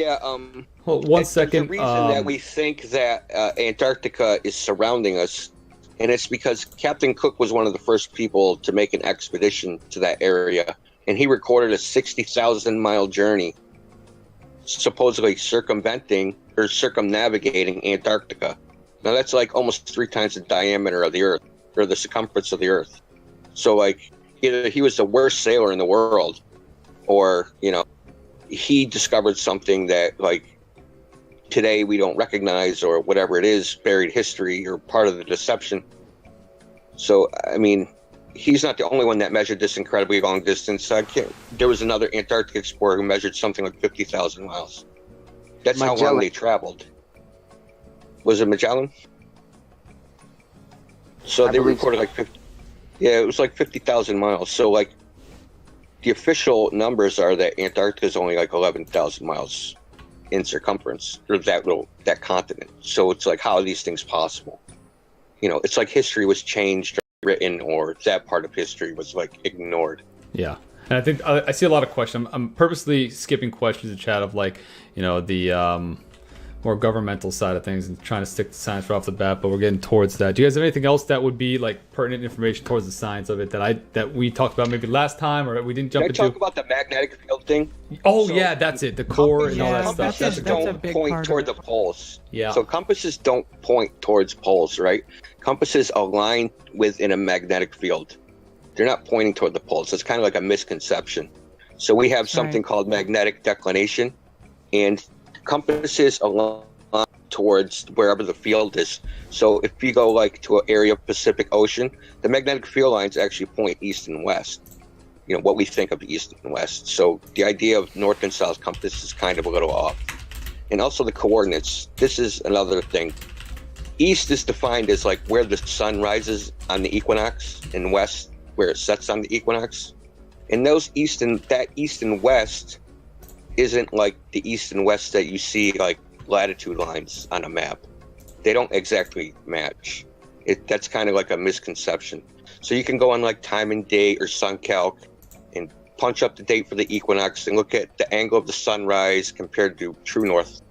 1 second. There's a reason that we think that Antarctica is surrounding us, and it's because Captain Cook was one of the first people to make an expedition to that area, and he recorded a 60,000-mile journey, supposedly circumnavigating Antarctica. Now that's almost 3 times the diameter of the Earth, or the circumference of the Earth. So either he was the worst sailor in the world, or he discovered something that today we don't recognize, or whatever it is, buried history or part of the deception. So I mean, he's not the only one that measured this incredibly long distance. There was another Antarctic explorer who measured something like 50,000 miles. That's how long they traveled. Was it Magellan? So they recorded 50. Yeah, it was 50,000 miles. So the official numbers are that Antarctica is only like 11,000 miles in circumference, or that continent. So it's like, how are these things possible? You know, it's like history was changed or written, or that part of history was like ignored. Yeah. And I think I see a lot of questions. I'm purposely skipping questions in chat of like, you know, the more governmental side of things and trying to stick to science right off the bat, but we're getting towards that. Do you guys have anything else that would be like pertinent information towards the science of it that we talked about maybe last time or we didn't jump into? Can I talk about the magnetic field thing? Oh, so, yeah, that's it. The core and all that stuff. Compasses don't point toward the poles. Yeah. So compasses don't point towards poles, right? Compasses align within a magnetic field. They're not pointing toward the poles. It's kind of like a misconception. So we have something called magnetic declination, and compasses align towards wherever the field is. So if you go like to an area of Pacific Ocean, the magnetic field lines actually point east and west. You know, what we think of east and west. So the idea of north and south compass is kind of a little off. And also the coordinates. This is another thing. East is defined as like where the sun rises on the equinox, and west where it sets on the equinox. And those east and west isn't like the east and west that you see like latitude lines on a map. They don't exactly match. That's kind of like a misconception. So you can go on like time and date or SunCalc and punch up the date for the equinox and look at the angle of the sunrise compared to true north.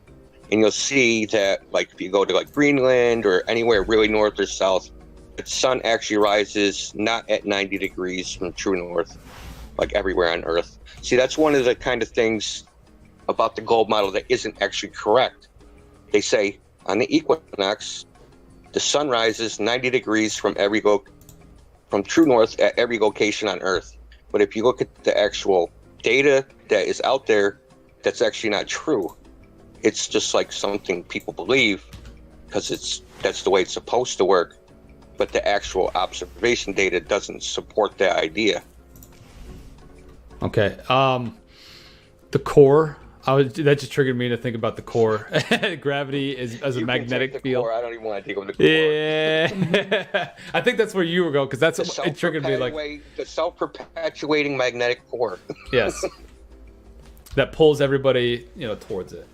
And you'll see that like if you go to like Greenland or anywhere really north or south, the sun actually rises not at 90 degrees from true north, like everywhere on Earth. See, that's one of the kind of things about the gold model that isn't actually correct. They say on the equinox, the sun rises 90 degrees from true north at every location on Earth. But if you look at the actual data that is out there, that's actually not true. It's just like something people believe because that's the way it's supposed to work. But the actual observation data doesn't support that idea. Okay. The core. That just triggered me to think about the core. Gravity is as a magnetic field. Core. I don't even want to think of the core. Yeah. I think that's where you were going because that's what it triggered me. Like the self-perpetuating magnetic core. Yes. That pulls everybody, towards it.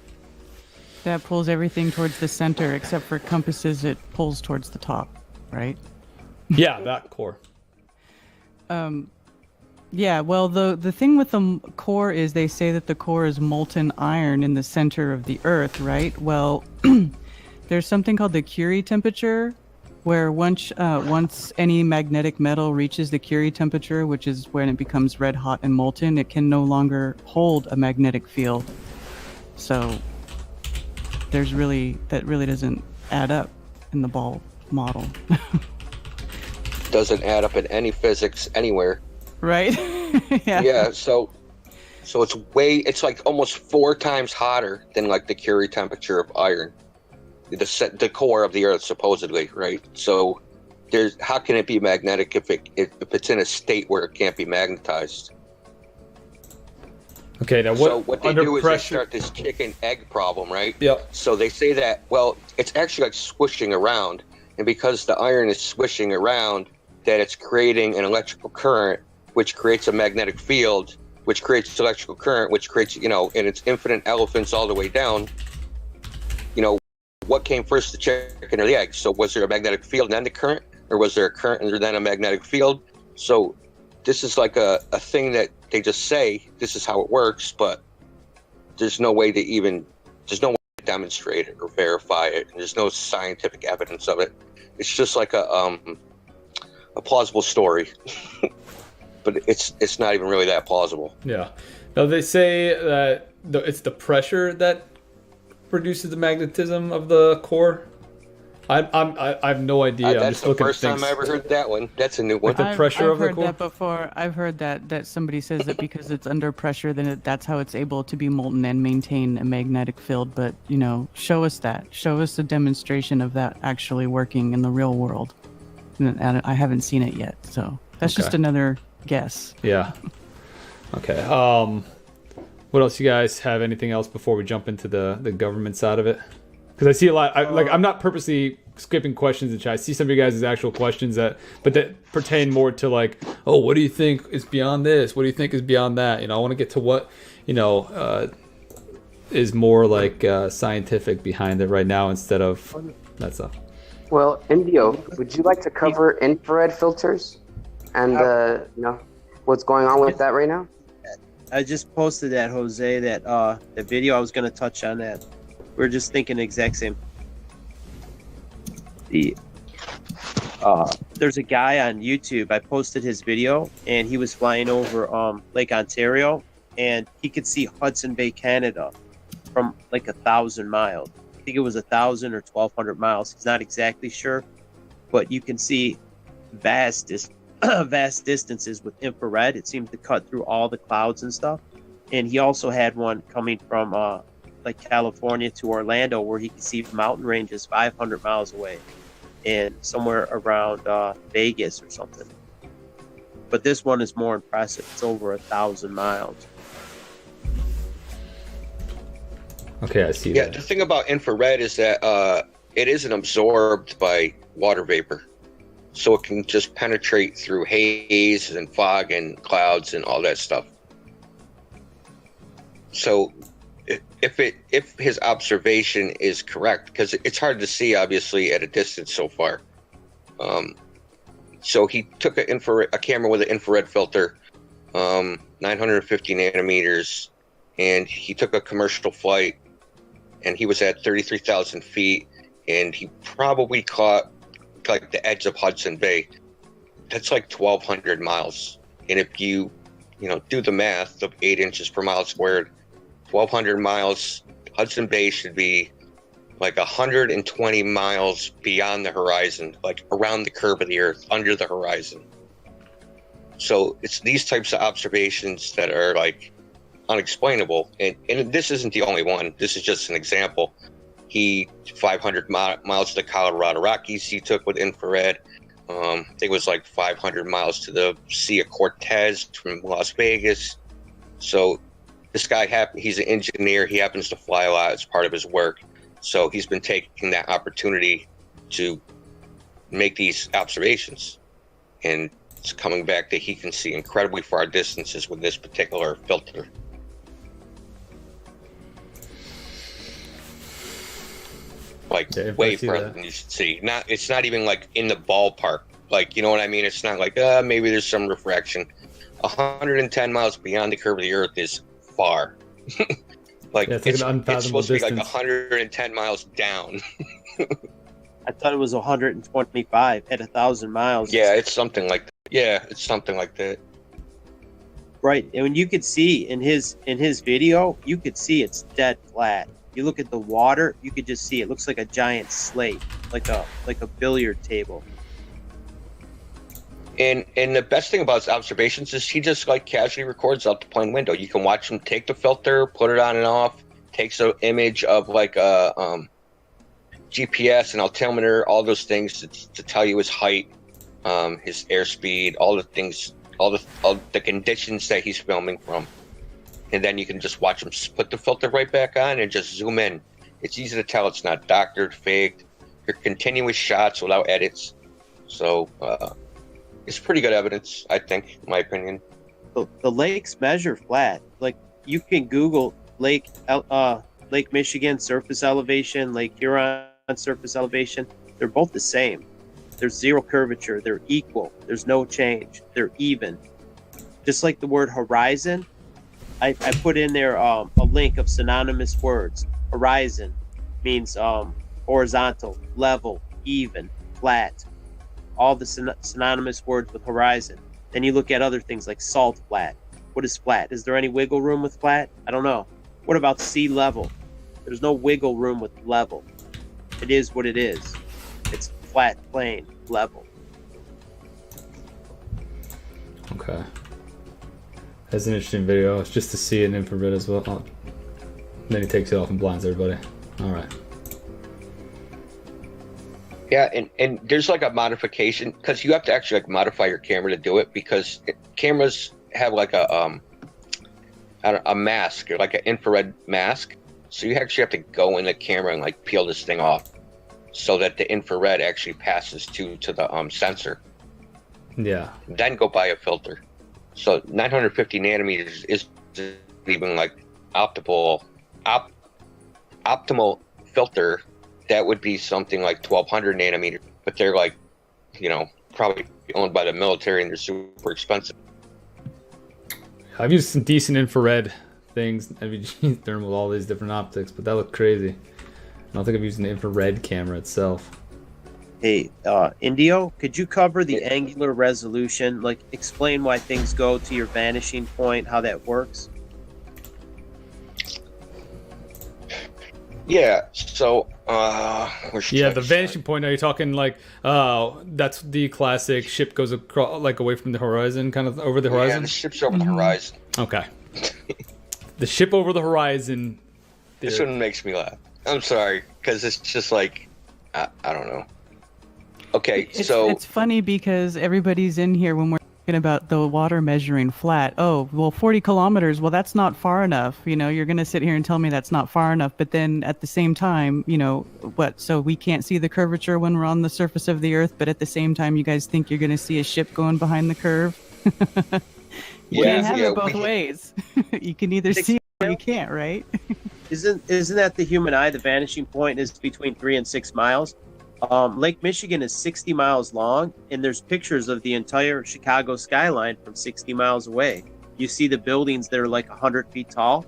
That pulls everything towards the center, except for compasses. It pulls towards the top, right? Yeah, that core. Yeah, well, the thing with the core is they say that the core is molten iron in the center of the Earth, right? Well, there's something called the Curie temperature, where once any magnetic metal reaches the Curie temperature, which is when it becomes red hot and molten, it can no longer hold a magnetic field. So that really doesn't add up in the ball model. Doesn't add up in any physics anywhere. Right? Yeah. Yeah, so it's like almost 4 times hotter than like the Curie temperature of iron. The core of the Earth, supposedly, right? So how can it be magnetic if it's in a state where it can't be magnetized? Okay, now what they do is they start this chicken egg problem, right? Yep. So they say that, well, it's actually like swishing around, and because the iron is swishing around, that it's creating an electrical current, which creates a magnetic field, which creates electrical current, which creates, and it's infinite elephants all the way down. What came first, the chicken or the egg? So was there a magnetic field and then the current, or was there a current and then a magnetic field? So this is like a thing that they just say, this is how it works, but there's no way to demonstrate it or verify it. And there's no scientific evidence of it. It's just like a plausible story. But it's not even really that plausible. Yeah. Now they say that it's the pressure that produces the magnetism of the core. I have no idea. I'm That's just the looking first at time I ever heard that one. That's a new one. With the pressure of the core. I've heard that before. I've heard that somebody says that because it's under pressure, then that's how it's able to be molten and maintain a magnetic field. But show us that. Show us a demonstration of that actually working in the real world. And I haven't seen it yet, so that's just another guess. Yeah. Okay. What else? You guys have anything else before we jump into the government side of it? Because I see a lot. I'm not purposely skipping questions in chat. I see some of you guys' actual questions that pertain more to like, oh, what do you think is beyond this? What do you think is beyond that? You know, I want to get to what, you know, is more like scientific behind it right now instead of that stuff. Well, Indio, would you like to cover infrared filters and you know what's going on with that right now? I just posted that, Jose, that the video. I was going to touch on that. We're just thinking the exact same. There's a guy on YouTube. I posted his video, and he was flying over Lake Ontario, and he could see Hudson Bay, Canada, from like 1,000 miles. I think it was 1,000 or 1,200 miles. He's not exactly sure, but you can see vast distances with infrared. It seems to cut through all the clouds and stuff. And he also had one coming from like California to Orlando, where he could see mountain ranges 500 miles away, and somewhere around Vegas or something. But this one is more impressive. It's over 1,000 miles. Okay, I see. Yeah, the thing about infrared is that it isn't absorbed by water vapor. So it can just penetrate through haze and fog and clouds and all that stuff. So if his observation is correct, because it's hard to see, obviously, at a distance so far. So he took a camera with an infrared filter, 950 nanometers, and he took a commercial flight, and he was at 33,000 feet, and he probably caught like the edge of Hudson Bay. That's like 1,200 miles. And if you do the math of 8 inches per mile squared, 1,200 miles, Hudson Bay should be like 120 miles beyond the horizon, like around the curve of the earth, under the horizon. So it's these types of observations that are like unexplainable. And this isn't the only one. This is just an example. 500 miles to the Colorado Rockies he took with infrared. I think it was like 500 miles to the Sea of Cortez from Las Vegas. So this guy, he's an engineer. He happens to fly a lot as part of his work. So he's been taking that opportunity to make these observations. And it's coming back that he can see incredibly far distances with this particular filter. Like way further than you should see. It's not even like in the ballpark. Like, you know what I mean? It's not like maybe there's some refraction. 110 miles beyond the curve of the earth is far. Like it's supposed to be like 110 miles down. I thought it was 125 at 1,000 miles. Yeah, it's something like that. Yeah, it's something like that. Right, and when you could see in his video, you could see it's dead flat. You look at the water, you could just see it looks like a giant slate, like a billiard table. And the best thing about his observations is he just like casually records out the plane window. You can watch him take the filter, put it on and off, takes an image of like a GPS and altimeter, all those things to tell you his height, his airspeed, all the things, all the conditions that he's filming from. And then you can just watch him put the filter right back on and just zoom in. It's easy to tell it's not doctored, faked. They're continuous shots without edits. So it's pretty good evidence, I think, in my opinion. The lakes measure flat. Like you can Google Lake Michigan surface elevation, Lake Huron surface elevation. They're both the same. There's zero curvature. They're equal. There's no change. They're even. Just like the word horizon, I put in there a link of synonymous words. Horizon means horizontal, level, even, flat. All the synonymous words with horizon. Then you look at other things like salt flat. What is flat? Is there any wiggle room with flat? I don't know. What about sea level? There's no wiggle room with level. It is what it is. It's flat, plain, level. Okay. That's an interesting video. It's just to see it in infrared as well. Oh. Then he takes it off and blinds everybody. All right. Yeah, and there's like a modification because you have to actually like modify your camera to do it because cameras have like a mask or like an infrared mask. So you actually have to go in the camera and like peel this thing off. so that the infrared actually passes to the sensor. Yeah. Then go buy a filter. So 950 nanometers isn't even like optimal filter. That would be something like 1200 nanometers, but they're like, probably owned by the military and they're super expensive. I've used some decent infrared things. I've used thermal, all these different optics, but that looked crazy. I don't think I've used an infrared camera itself. Hey, Indio, could you cover the angular resolution? Like, explain why things go to your vanishing point, how that works? Yeah, so, the vanishing point, are you talking like, that's the classic ship goes across, like away from the horizon, kind of over the horizon? Yeah, the ship's over the horizon. Okay. The ship over the horizon. This one makes me laugh. I'm sorry, because it's just like, I don't know. Okay, It's funny because everybody's in here when we're talking about the water measuring flat. Oh, well, 40 kilometers. Well, that's not far enough. You're going to sit here and tell me that's not far enough. But then at the same time, what? So we can't see the curvature when we're on the surface of the Earth. But at the same time, you guys think you're going to see a ship going behind the curve? You can't have it both ways. You can either see it or you can't, right? Isn't that the human eye? The vanishing point is between 3 and 6 miles. Lake Michigan is 60 miles long, and there's pictures of the entire Chicago skyline from 60 miles away. You see the buildings that are like 100 feet tall,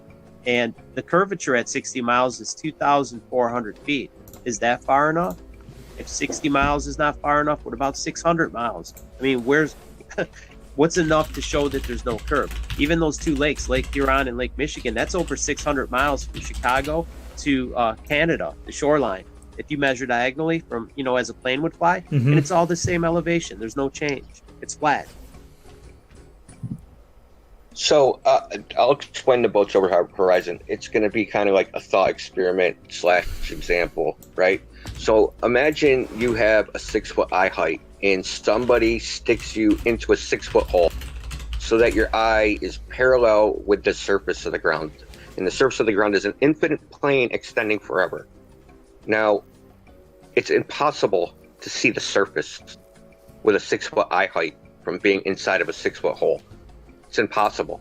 and the curvature at 60 miles is 2,400 feet. Is that far enough? If 60 miles is not far enough, what about 600 miles? I mean, what's enough to show that there's no curve? Even those two lakes, Lake Huron and Lake Michigan, that's over 600 miles from Chicago to Canada, the shoreline. If you measure diagonally from, as a plane would fly, and it's all the same elevation. There's no change. It's flat. So I'll explain the boats over horizon. It's going to be kind of like a thought experiment / example, right? So imagine you have a 6-foot eye height and somebody sticks you into a 6-foot hole so that your eye is parallel with the surface of the ground. And the surface of the ground is an infinite plane extending forever. Now, it's impossible to see the surface with a 6-foot eye height from being inside of a 6-foot hole. It's impossible.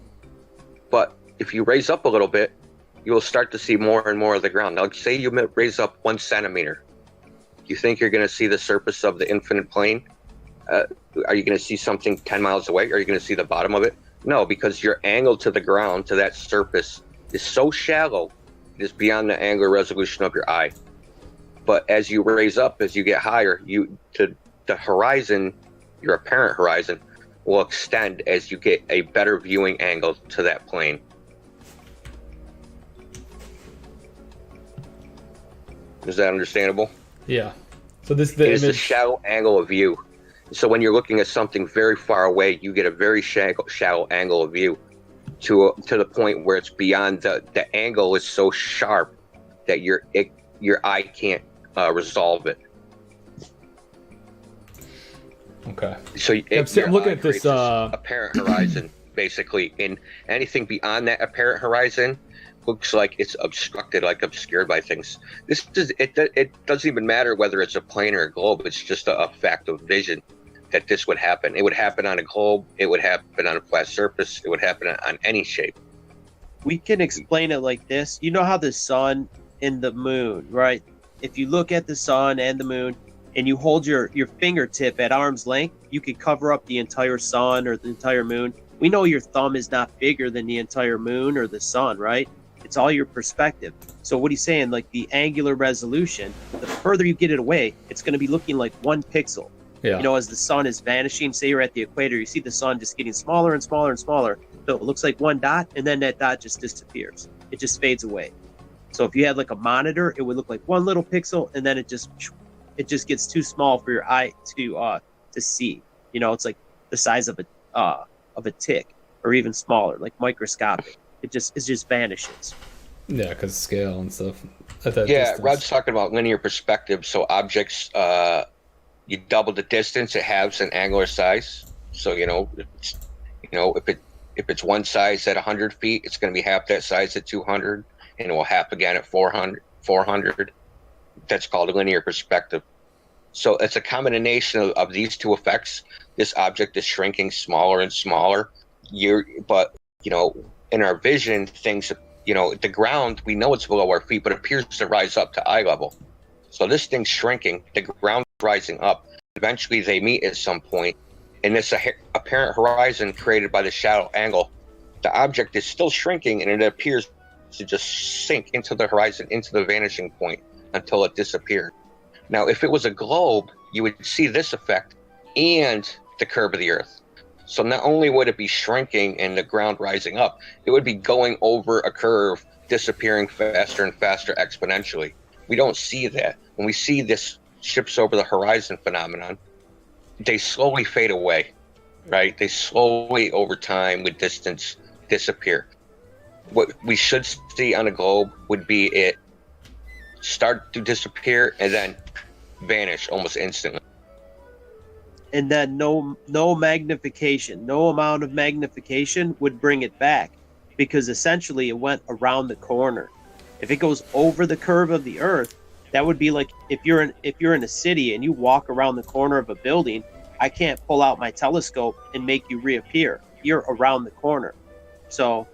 But if you raise up a little bit, you will start to see more and more of the ground. Now, say you raise up 1 centimeter. You think you're going to see the surface of the infinite plane? Are you going to see something 10 miles away? Are you going to see the bottom of it? No, because your angle to the ground, to that surface, is so shallow, it is beyond the angular resolution of your eye. But as you raise up, as you get higher, the horizon, your apparent horizon, will extend as you get a better viewing angle to that plane. Is that understandable? Yeah. So this it is a shallow angle of view. So when you're looking at something very far away, you get a very shallow angle of view to the point where it's beyond the angle is so sharp that your eye can't resolve it. Okay. So I'm looking at this apparent horizon, basically, and anything beyond that apparent horizon looks like it's obstructed, like obscured by things. It doesn't even matter whether it's a plane or a globe. It's just a fact of vision that this would happen. It would happen on a globe. It would happen on a flat surface. It would happen on any shape. We can explain it like this. You know how the sun and the moon, right? If you look at the sun and the moon and you hold your fingertip at arm's length, you could cover up the entire sun or the entire moon. We know your thumb is not bigger than the entire moon or the sun, right? It's all your perspective. So what he's saying, like the angular resolution, the further you get it away, it's going to be looking like 1 pixel. Yeah. As the sun is vanishing, say you're at the equator, you see the sun just getting smaller and smaller and smaller. So it looks like 1 dot, and then that dot just disappears. It just fades away. So if you had like a monitor, it would look like 1 little pixel, and then it just gets too small for your eye to see. It's like the size of a tick, or even smaller, like microscopic. It just vanishes. Yeah, because scale and stuff. At that Yeah, distance. Rod's talking about linear perspective. So objects, you double the distance, it has an angular size. So if it's one size at 100 feet, it's going to be half that size at 200, and it will half again at 400. that's called a linear perspective. So it's a combination of these two effects. This object is shrinking smaller and smaller. But in our vision, things, the ground, we know it's below our feet, but it appears to rise up to eye level. So this thing's shrinking, the ground rising up. Eventually they meet at some point, and this apparent horizon created by the shadow angle, the object is still shrinking, and it appears to just sink into the horizon, into the vanishing point, until it disappeared. Now, if it was a globe, you would see this effect and the curve of the Earth. So not only would it be shrinking and the ground rising up, it would be going over a curve, disappearing faster and faster exponentially. We don't see that. When we see this ships over the horizon phenomenon, they slowly fade away, right? They slowly, over time, with distance, disappear. What we should see on a globe would be it start to disappear and then vanish almost instantly. And then no magnification, no amount of magnification would bring it back, because essentially it went around the corner. If it goes over the curve of the Earth, that would be like if you're in a city and you walk around the corner of a building, I can't pull out my telescope and make you reappear. You're around the corner. So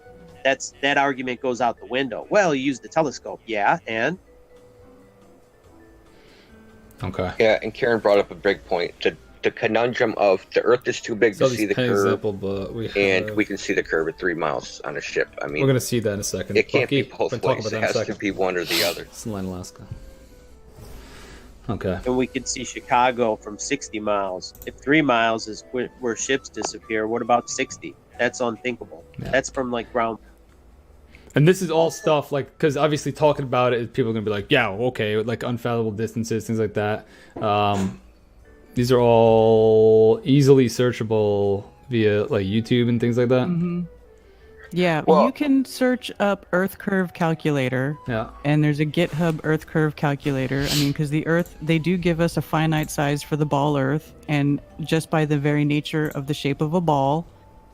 that argument goes out the window. Well, you use the telescope, yeah, and okay. Yeah, and Karen brought up a big point. The conundrum of the Earth is too big to see the curve, example, but we can see the curve at 3 miles on a ship. I mean, we're going to see that in a second. It can't be both ways. It has to be one or the other. It's in Alaska. Okay. And we could see Chicago from 60 miles. If 3 miles is where ships disappear, what about 60? That's unthinkable. Yeah. That's from like ground. And this is all stuff like, because obviously talking about it, people are going to be like, yeah, okay, like unfathomable distances, things like that. These are all easily searchable via like YouTube and things like that. Mm-hmm. Yeah, you can search up Earth curve calculator. Yeah. And there's a GitHub Earth curve calculator. I mean, because the Earth, they do give us a finite size for the ball Earth, and just by the very nature of the shape of a ball,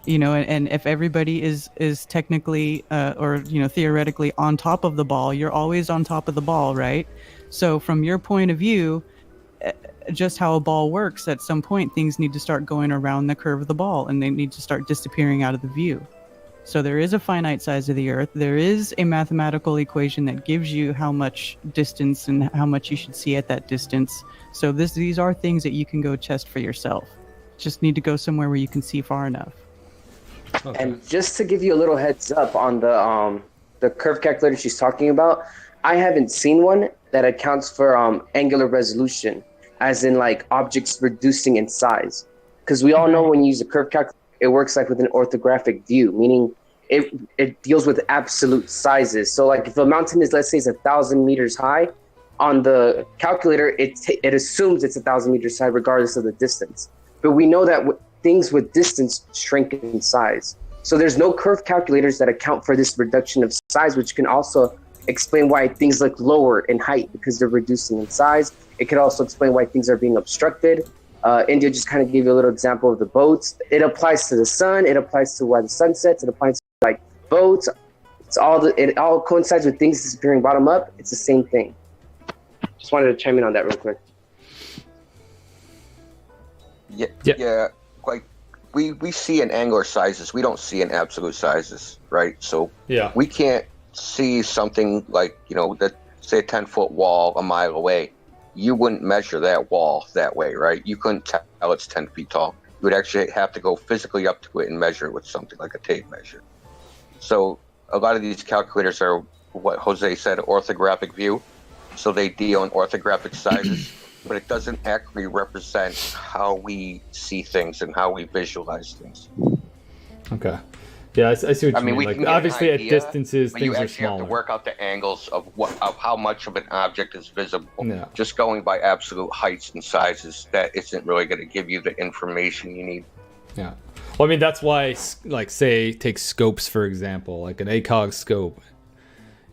and if everybody is technically or theoretically on top of the ball, you're always on top of the ball, right? So from your point of view, just how a ball works, at some point things need to start going around the curve of the ball, and they need to start disappearing out of the view. So there is a finite size of the Earth. There is a mathematical equation that gives you how much distance and how much you should see at that distance. So these are things that you can go test for yourself. Just need to go somewhere where you can see far enough. Okay. And just to give you a little heads up on the curve calculator she's talking about, I haven't seen one that accounts for angular resolution, as in like objects reducing in size. Because we all know when you use a curve calculator, it works like with an orthographic view, meaning it deals with absolute sizes. So like if a mountain is, let's say, 1,000 meters high, on the calculator, it assumes it's 1,000 meters high regardless of the distance. But we know that things with distance shrink in size. So there's no curve calculators that account for this reduction of size, which can also explain why things look lower in height because they're reducing in size. It could also explain why things are being obstructed. India just kind of gave you a little example of the boats. It applies to the sun. It applies to why the sun sets. It applies to like boats. It all coincides with things disappearing bottom up. It's the same thing. Just wanted to chime in on that real quick. Yeah. Like we see in angular sizes. We don't see in absolute sizes, right? So yeah, we can't see something like that, say a 10-foot wall a mile away. You wouldn't measure that wall that way, right? You couldn't tell it's 10 feet tall. You would actually have to go physically up to it and measure it with something like a tape measure. So a lot of these calculators are what Jose said, orthographic view. So they deal in orthographic sizes, but it doesn't actually represent how we see things and how we visualize things. Okay. Yeah, I see what you mean. We like, can get obviously, an idea, at distances, but things you are actually have smaller. to work out the angles of how much of an object is visible. Yeah. Just going by absolute heights and sizes, that isn't really going to give you the information you need. Yeah. Well, I mean, that's why, like, say, take scopes, for example, like an ACOG scope.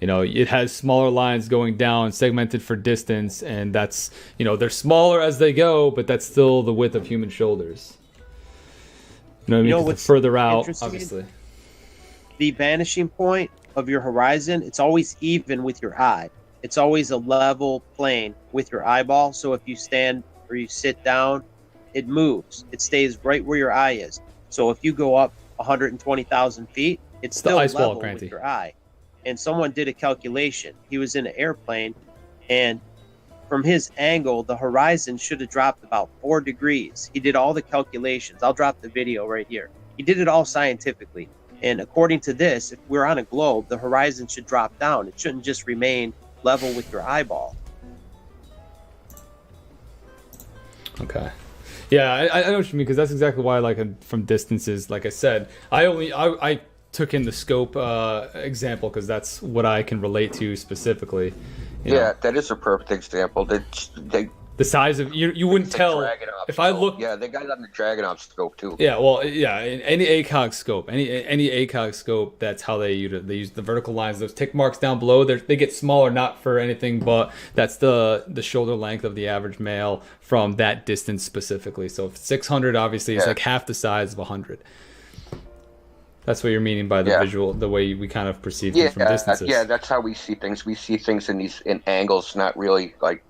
It has smaller lines going down, segmented for distance, and that's, they're smaller as they go, but that's still the width of human shoulders. You know what I mean? 'Cause what's they're further out, interesting? obviously. The vanishing point of your horizon, it's always even with your eye. it's always a level plane with your eyeball. So if you stand or you sit down, it moves. It stays right where your eye is. So if you go up 120,000 feet, it's the still ice wall, level Granty. with your eye. And someone did a calculation. He was in an airplane, and from his angle, the horizon should have dropped about 4 degrees. He did all the calculations. I'll drop the video right here. He did it all scientifically. And according to this, if we're on a globe, the horizon should drop down. It shouldn't just remain level with your eyeball. Okay. Yeah, I know what you mean, because that's exactly why, like, from distances, like I said, I took in the scope example because that's what I can relate to specifically. You know? That is a perfect example. The size of you wouldn't tell if I look. Yeah, they got it on the Dragonov scope too. Yeah, well, yeah, in any ACOG scope, any ACOG scope, that's how they use it. They use the vertical lines. Those tick marks down below, they get smaller, not for anything, but that's the shoulder length of the average male from that distance specifically. So if 600, obviously, is like half the size of 100. That's what you're meaning by the visual, the way we kind of perceive things from distances. Yeah, that's how we see things. We see things in angles, not really like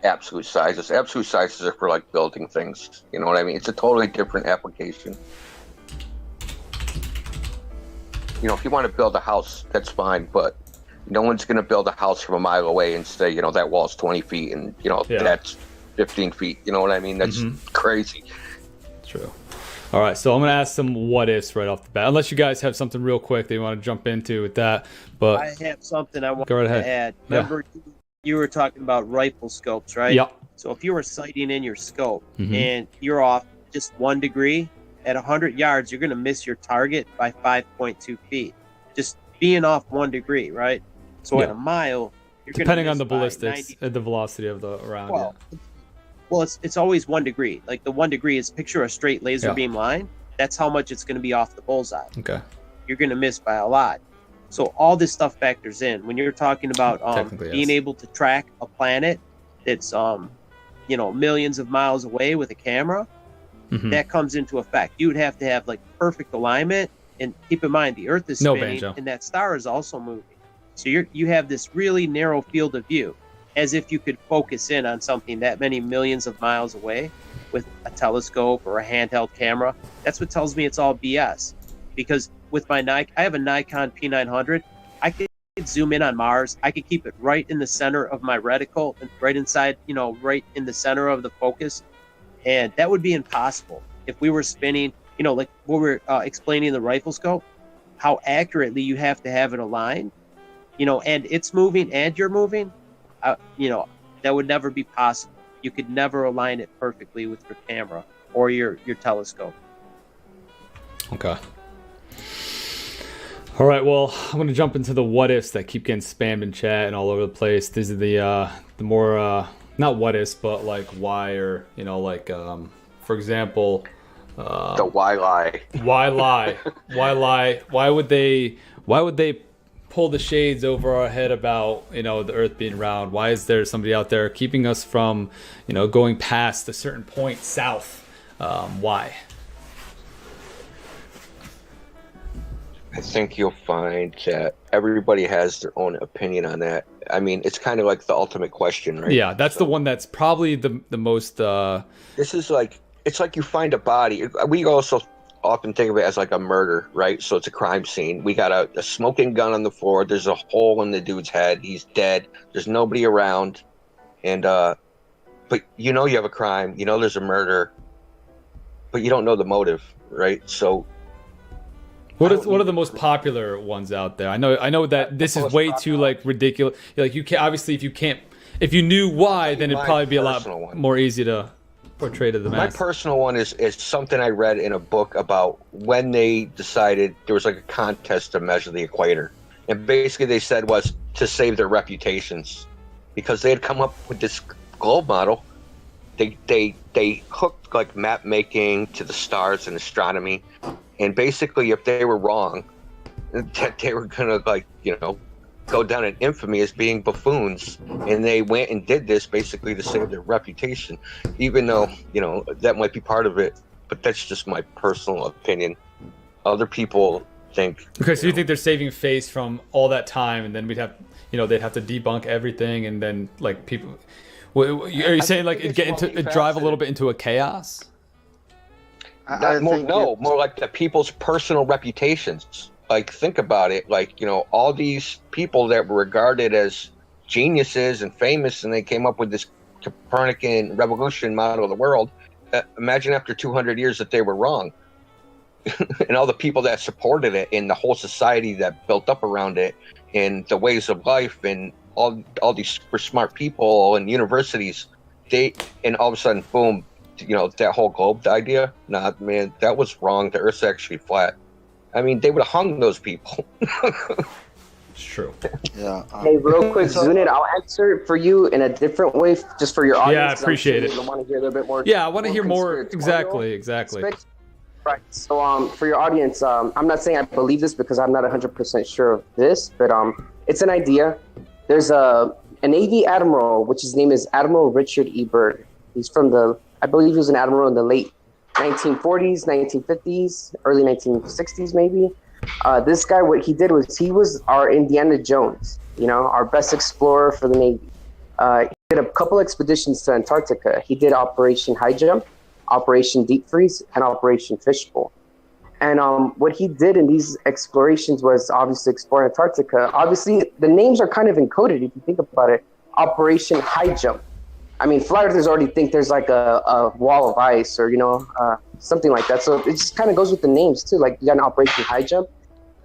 absolute sizes. Absolute sizes are for like building things. You know what I mean? It's a totally different application. You know, if you want to build a house, that's fine, but no one's going to build a house from a mile away and say, you know, that wall's 20 feet and, you know, that's 15 feet. You know what I mean? That's crazy. True. All right, so I'm going to ask some what ifs right off the bat, unless you guys have something real quick that you want to jump into with that. But I have something I want go right to ahead. add. Remember, you were talking about rifle scopes, right? Yep. So if you were sighting in your scope and you're off just 1 degree, at 100 yards, you're going to miss your target by 5.2 feet. Just being off 1 degree, right? So at a mile, you're going to depending on the ballistics, the velocity of the round. Well, it's always 1 degree. Like the 1 degree is picture a straight laser beam line. That's how much it's going to be off the bullseye. Okay. You're going to miss by a lot. So all this stuff factors in when you're talking about being able to track a planet that's you know, millions of miles away with a camera. That comes into effect. You would have to have like perfect alignment, and keep in mind the Earth is spinning, and that star is also moving. So you have this really narrow field of view, as if you could focus in on something that many millions of miles away with a telescope or a handheld camera. That's what tells me it's all BS. Because with my I have a Nikon P900. I could zoom in on Mars. I could keep it right in the center of my reticle, right inside, you know, right in the center of the focus. And that would be impossible if we were spinning, you know, like what we're explaining the rifle scope, how accurately you have to have it aligned, you know, and it's moving and you're moving. You know, that would never be possible. You could never align it perfectly with your camera or your telescope. Okay. All right, well, I'm going to jump into the what ifs that keep getting spammed in chat and all over the place. These are the more, not what ifs, but like why, or, you know, like, for example, the why lie. Why lie? Why lie? Why would they pull the shades over our head about, you know, the Earth being round? Why is there somebody out there keeping us from, you know, going past a certain point south? Why? I think you'll find that everybody has their own opinion on that. I mean, it's kind of like the ultimate question, right? Yeah, that's the one that's probably the most... This is like, it's like you find a body. We also often think of it as like a murder, right? So it's a crime scene. We got a smoking gun on the floor. There's a hole in the dude's head. He's dead. There's nobody around. And, but you know you have a crime. You know there's a murder. But you don't know the motive, right? So... What are the most popular ones out there? I know that this is way too like ridiculous. Like you can't, obviously if you knew why, then it'd probably be a lot more easy to portray to the mass. My personal one is something I read in a book about when they decided there was like a contest to measure the equator, and basically they said was to save their reputations, because they had come up with this globe model. They hooked like map making to the stars and astronomy. And basically, if they were wrong, that they were going to, like, you know, go down in infamy as being buffoons. And they went and did this basically to save their reputation, even though, you know, that might be part of it. But that's just my personal opinion. Other people think... Okay, so you think they're saving face from all that time, and then we'd have, they'd have to debunk everything, and then like people. Are you saying like it drive a little bit into a chaos? More like the people's personal reputations. Like, think about it. Like, all these people that were regarded as geniuses and famous, and they came up with this Copernican revolution model of the world. Imagine after 200 years that they were wrong. And all the people that supported it, and the whole society that built up around it, and the ways of life, and all these super smart people and universities, and all of a sudden, boom, that whole globe idea. Nah, man, that was wrong. The Earth's actually flat. I mean, they would have hung those people. It's true. Yeah. Hey, real quick, Zunit, I'll answer it for you in a different way, just for your audience. Yeah, I appreciate it. I want to hear a little bit more. Yeah, I want to hear more. Exactly. Right. So, for your audience, I'm not saying I believe this because I'm not 100% sure of this, but it's an idea. There's a Navy admiral, which his name is Admiral Richard E. Byrd. He's from I believe he was an admiral in the late 1940s, 1950s, early 1960s, maybe. This guy, what he did was he was our Indiana Jones, our best explorer for the Navy. He did a couple expeditions to Antarctica. He did Operation High Jump, Operation Deep Freeze, and Operation Fishbowl. And what he did in these explorations was obviously explore Antarctica. Obviously, the names are kind of encoded if you think about it. Operation High Jump. I mean, flat earthers already think there's like a wall of ice or, something like that. So it just kind of goes with the names too. Like you got an Operation High Jump.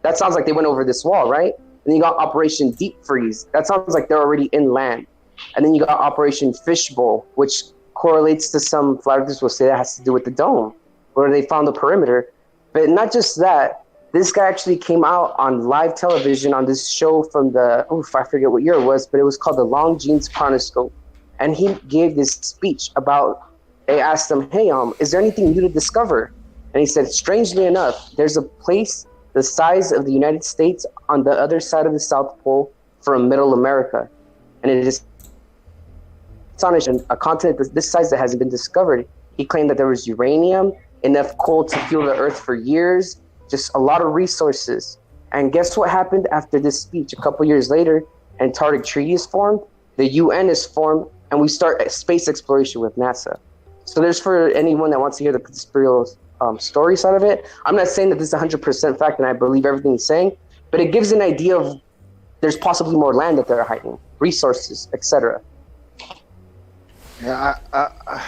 That sounds like they went over this wall, right? And then you got Operation Deep Freeze. That sounds like they're already inland. And then you got Operation Fishbowl, which correlates to some flat earthers will say that has to do with the dome, where they found the perimeter. But not just that, this guy actually came out on live television on this show from I forget what year it was, but it was called the Longines Chronoscope. And he gave this speech about, they asked him, hey, is there anything new to discover? And he said, strangely enough, there's a place the size of the United States on the other side of the South Pole from Middle America. And it is astonishing, a continent this size that hasn't been discovered. He claimed that there was uranium, enough coal to fuel the earth for years, just a lot of resources. And guess what happened after this speech? A couple years later, Antarctic Treaty is formed, the UN is formed, and we start space exploration with NASA. So there's for anyone that wants to hear the conspiracy story side of it. I'm not saying that this is 100% fact and I believe everything he's saying, but it gives an idea of there's possibly more land that they're hiding, resources, etc. Yeah, I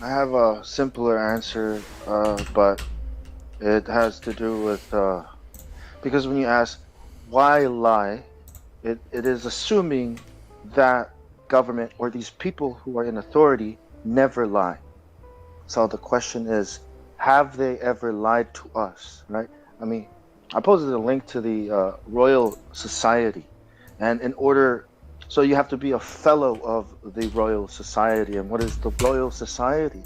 have a simpler answer, but it has to do with because when you ask why lie, it is assuming that government or these people who are in authority never lie. So the question is, have they ever lied to us, right? I mean, I posted a link to the Royal Society, and so you have to be a fellow of the Royal Society. And what is the Royal Society?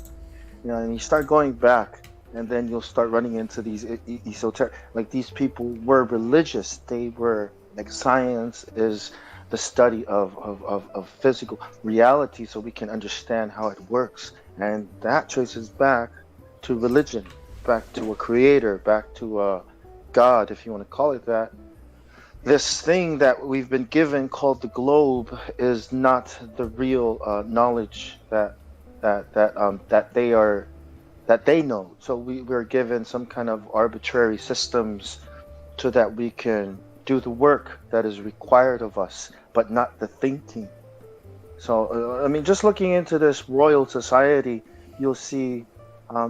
And you start going back, and then you'll start running into these esoteric, like these people were religious. They were like, science is the study of physical reality so we can understand how it works. And that traces back to religion, back to a creator, back to a God, if you want to call it that. This thing that we've been given called the globe is not the real knowledge that they know. So we're given some kind of arbitrary systems so that we can do the work that is required of us, but not the thinking. So, I mean, just looking into this Royal Society, you'll see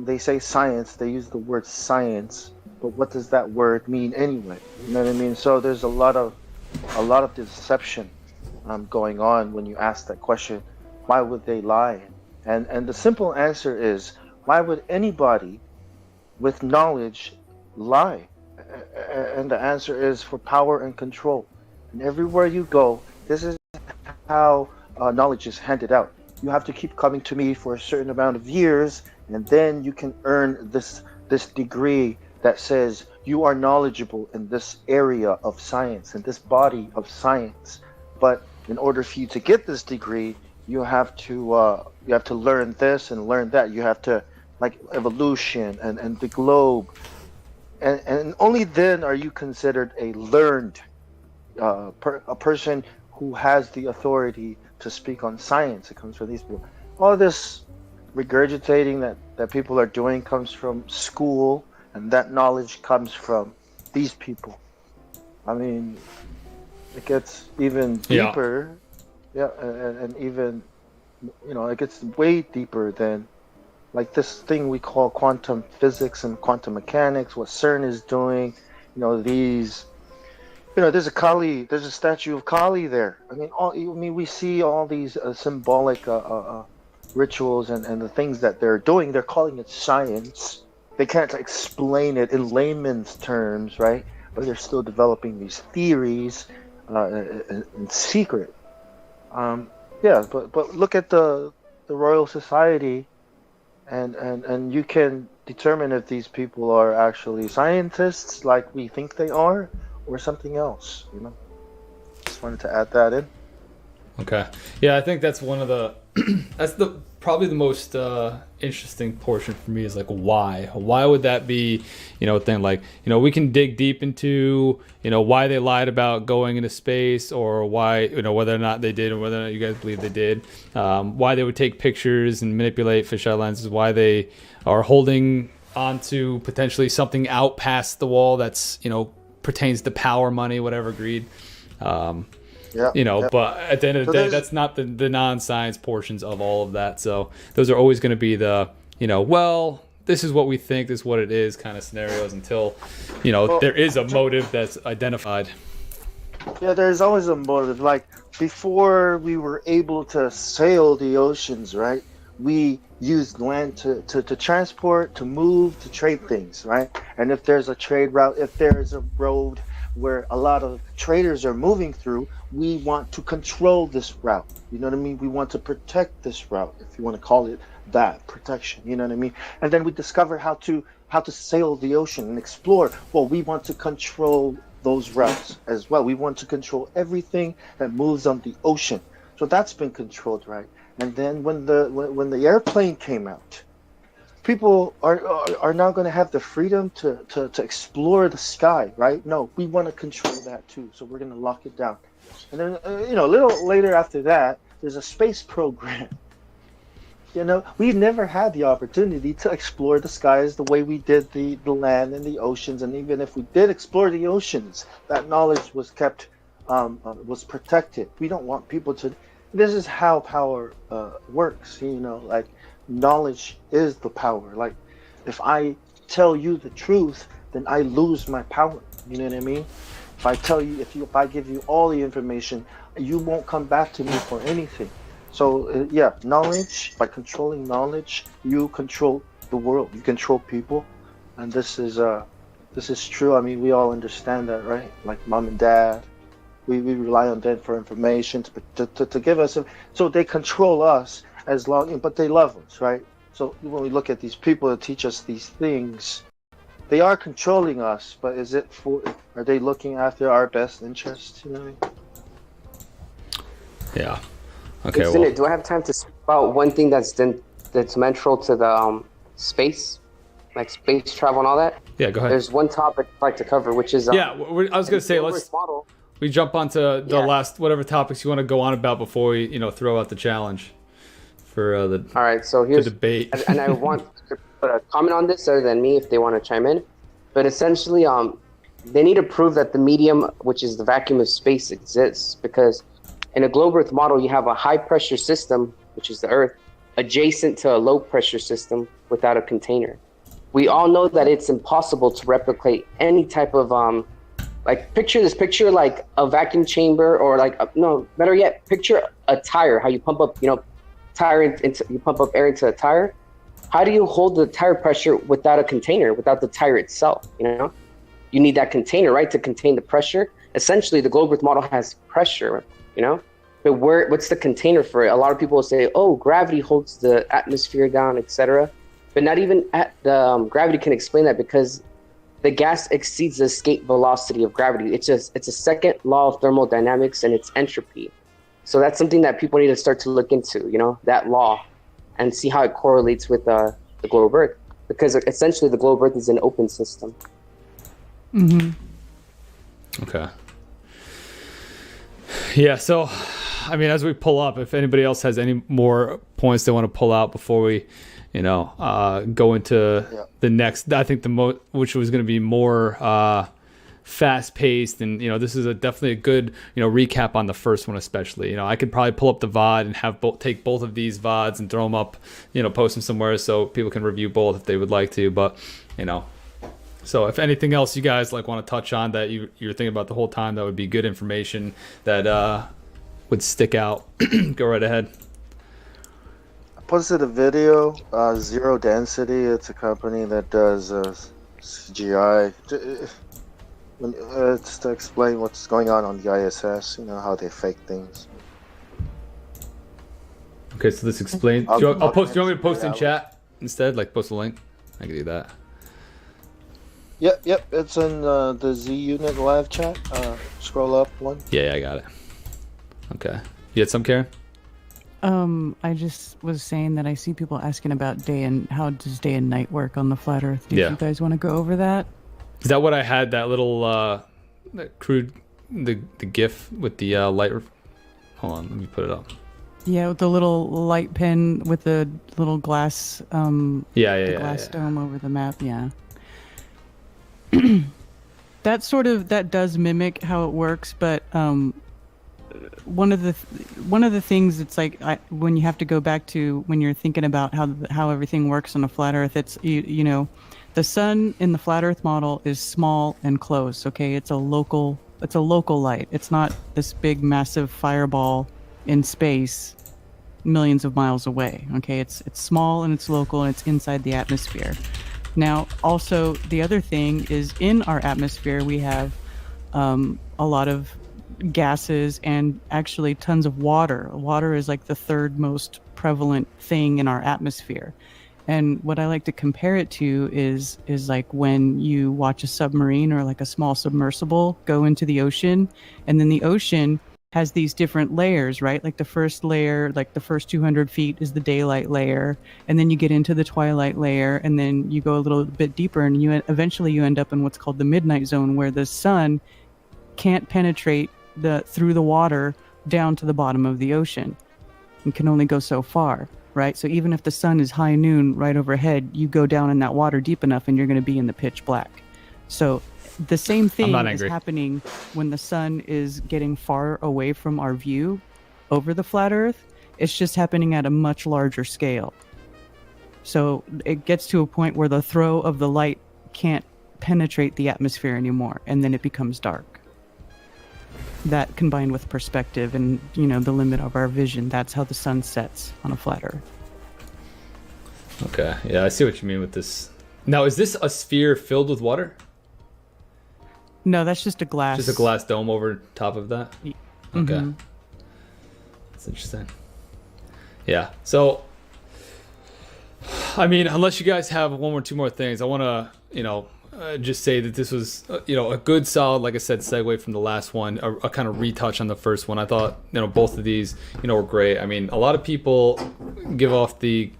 they say science, they use the word science, but what does that word mean anyway? You know what I mean? So there's a lot of deception going on when you ask that question, why would they lie? And the simple answer is, why would anybody with knowledge lie? And the answer is for power and control. And everywhere you go, this is how knowledge is handed out. You have to keep coming to me for a certain amount of years, and then you can earn this degree that says you are knowledgeable in this area of science, in this body of science. But in order for you to get this degree, you have to learn this and learn that. You have to, like, evolution and the globe. And only then are you considered a learned a person who has the authority to speak on science. It comes from these people. All this regurgitating that people are doing comes from school, and that knowledge comes from these people. I mean, it gets even deeper, and even, it gets way deeper than like this thing we call quantum physics and quantum mechanics. What CERN is doing, there's a statue of Kali there. I mean, we see all these symbolic rituals and the things that they're doing. They're calling it science. They can't explain it in layman's terms, right? But they're still developing these theories in secret. But look at the Royal Society, and you can determine if these people are actually scientists like we think they are, or something else. Just wanted to add that in. Okay. Yeah, I think that's one of the probably the most interesting portion for me is like why would that be, a thing. Like, we can dig deep into why they lied about going into space, or why, whether or not they did, or whether or not you guys believe they did, why they would take pictures and manipulate fisheye lenses, why they are holding onto potentially something out past the wall that's pertains to power, money, whatever, greed. But at the end of the day, that's not the non-science portions of all of that. So those are always going to be the, well, this is what we think, this is what it is kind of scenarios until, there is a motive that's identified. Yeah, there's always a motive. Like before we were able to sail the oceans, right? We used land to transport, to move, to trade things, right? And if there's a trade route, if there's a road where a lot of traders are moving through, we want to control this route. You know what I mean? We want to protect this route, if you want to call it that, protection. You know what I mean? And then we discover how to sail the ocean and explore. Well, we want to control those routes as well. We want to control everything that moves on the ocean. So that's been controlled, right? And then when the airplane came out, people are now going to have the freedom to explore the sky, right? No, we want to control that too, so we're going to lock it down. And then a little later after that, there's a space program. We never had the opportunity to explore the skies the way we did the land and the oceans. And even if we did explore the oceans, that knowledge was kept, was protected. We don't want people to. This is how power works. Like knowledge is the power. Like if I tell you the truth, then I lose my power. You know what I mean? If I give you all the information, you won't come back to me for anything. So knowledge, by controlling knowledge, you control the world, you control people. And this is true. I mean, we all understand that, right? Like mom and dad, we rely on them for information to give us. So they control us but they love us, right? So when we look at these people that teach us these things, they are controlling us, but are they looking after our best interests? You know what I mean? Yeah. Okay. Hey, do I have time to speak about one thing that's central to the space, like space travel and all that? Yeah, go ahead. There's one topic I'd like to cover, which is I was going to say we jump onto the last whatever topics you want to go on about before we throw out the challenge for the all right. So here's the debate, and I want to put a comment on this other than me if they want to chime in, but essentially they need to prove that the medium, which is the vacuum of space, exists because. In a globe Earth model, you have a high pressure system, which is the Earth, adjacent to a low pressure system without a container. We all know that it's impossible to replicate any type of picture like a vacuum chamber or better yet, picture a tire. How you pump up, you pump up air into a tire. How do you hold the tire pressure without a container, without the tire itself? You need that container, right, to contain the pressure. Essentially, the globe Earth model has pressure. But what's the container for it? A lot of people will say, "Oh, gravity holds the atmosphere down, etc." But not even the gravity can explain that because the gas exceeds the escape velocity of gravity. It's a second law of thermodynamics, and it's entropy. So that's something that people need to start to look into, that law, and see how it correlates with the globe Earth, because essentially the globe Earth is an open system. Mm-hmm. Okay. Yeah, so I mean, as we pull up, if anybody else has any more points they want to pull out before we, go into the next, I think which was going to be more fast paced, and this is definitely a good recap on the first one, especially. I could probably pull up the VOD and have take both of these VODs and throw them up, post them somewhere so people can review both if they would like to. But so if anything else you guys want to touch on that you're thinking about the whole time, that would be good information that would stick out. Go right ahead. I posted a video, Zero Density. It's a company that does CGI. It's to explain what's going on the ISS, how they fake things. Okay, so this explains. Do you want me to post in chat instead? Post a link? I can do that. Yep. It's in the Z Unit live chat. Scroll up one. Yeah, I got it. Okay. You had some, Karen? I just was saying that I see people asking about how does day and night work on the flat Earth. Do you guys want to go over that? Is that what I had? That little that crude the GIF with the light. Hold on, let me put it up. Yeah, with the little light pen with the little glass. Glass dome over the map. Yeah. That does mimic how it works, but one of the things it's when you have to go back to when you're thinking about how everything works on a flat Earth, it's the sun in the flat Earth model is small and close. Okay, it's a local light. It's not this big massive fireball in space millions of miles away. Okay, it's small and it's local and it's inside the atmosphere. Now, also the other thing is in our atmosphere we have a lot of gases and actually tons of water. Water is the third most prevalent thing in our atmosphere. And what I like to compare it to is when you watch a submarine or a small submersible go into the ocean, and then the ocean has these different layers, right? The first layer, the first 200 feet is the daylight layer, and then you get into the twilight layer, and then you go a little bit deeper, and eventually you end up in what's called the midnight zone, where the sun can't penetrate through the water down to the bottom of the ocean and can only go so far, right? So even if the sun is high noon right overhead, you go down in that water deep enough and you're going to be in the pitch black. So the same thing is happening when the sun is getting far away from our view over the flat Earth. It's just happening at a much larger scale. So it gets to a point where the throw of the light can't penetrate the atmosphere anymore, and then it becomes dark. That combined with perspective and the limit of our vision, that's how the sun sets on a flat Earth. Okay, yeah, I see what you mean with this. Now, is this a sphere filled with water? No, that's just a glass. Just a glass dome over top of that? Mm-hmm. Okay. That's interesting. Yeah, so I mean, unless you guys have one or two more things, I want to, just say that this was, a good, solid, like I said, segue from the last one, a kind of retouch on the first one. I thought, both of these, were great. I mean, a lot of people give off the,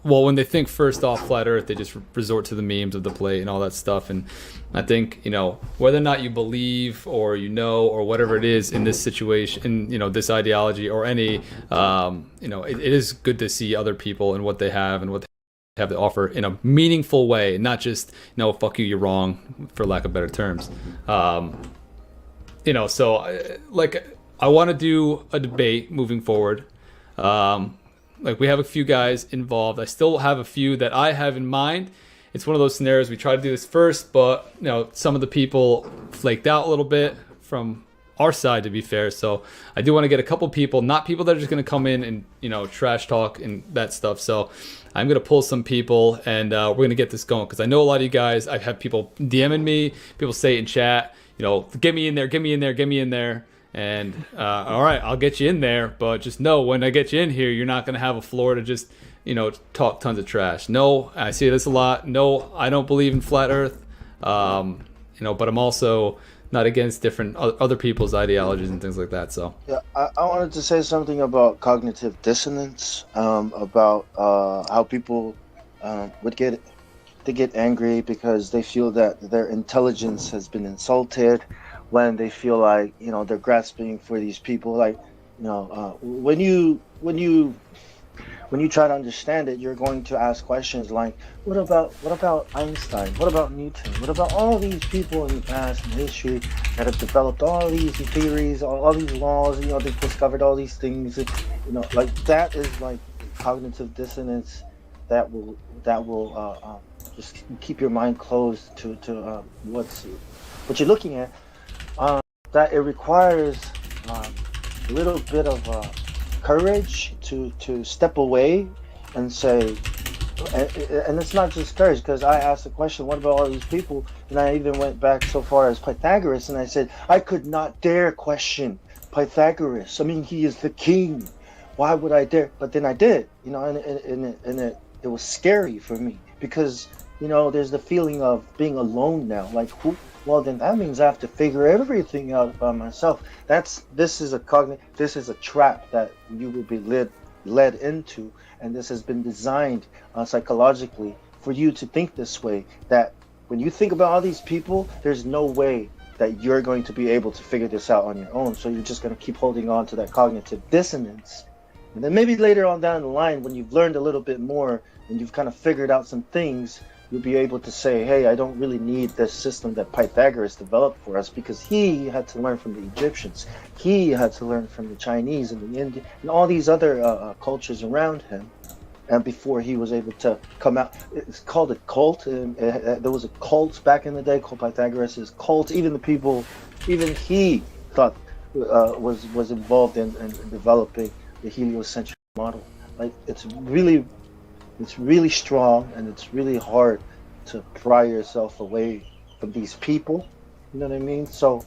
when they think first off flat Earth, they just resort to the memes of the plate and all that stuff. And I think, whether or not you believe or or whatever it is in this situation, in, this ideology or any, it is good to see other people and what they have and what they have to offer in a meaningful way, not just fuck you, you're wrong, for lack of better terms. So I want to do a debate moving forward. We have a few guys involved. I still have a few that I have in mind. It's one of those scenarios we try to do this first, but some of the people flaked out a little bit from our side, to be fair. So I do want to get a couple people, not people that are just going to come in and trash talk and that stuff. So I'm going to pull some people and we're going to get this going, because I know a lot of you guys, I have people DMing me, people say it in chat, get me in there, get me in there, get me in there. And all right, I'll get you in there, but just know when I get you in here, you're not going to have a floor to just talk tons of trash. No, I see this a lot. No, I don't believe in flat Earth. But I'm also not against different other people's ideologies and things like that. So yeah, I wanted to say something about cognitive dissonance, about how people would get angry because they feel that their intelligence has been insulted, when they feel like, you know, they're grasping for these people. Like, you know, when you try to understand it, you're going to ask questions like, what about Einstein? What about Newton? What about all these people in the past in history that have developed all these theories, all these laws? You know, they've discovered all these things. You know, like that is like cognitive dissonance that will just keep your mind closed to what you're looking at. That it requires a little bit of courage to step away and say, and it's not just courage, because I asked the question, what about all these people? And I even went back so far as Pythagoras, and I said, I could not dare question Pythagoras. I mean, he is the king. Why would I dare? But then I did, you know, and it was scary for me, because, you know, there's the feeling of being alone now. Like, who? Well, then that means I have to figure everything out by myself. This is a trap that you will be led into, and this has been designed psychologically for you to think this way. That when you think about all these people, there's no way that you're going to be able to figure this out on your own. So you're just going to keep holding on to that cognitive dissonance. And then maybe later on down the line, when you've learned a little bit more and you've kind of figured out some things, you'll be able to say, hey, I don't really need this system that Pythagoras developed for us, because he had to learn from the Egyptians. He had to learn from the Chinese and the Indian and all these other cultures around him. And before he was able to come out, it's called a cult. And there was a cult back in the day called Pythagoras' cult. Even he thought was involved in developing the heliocentric model. Like, it's really strong, and it's really hard to pry yourself away from these people. You know what I mean? So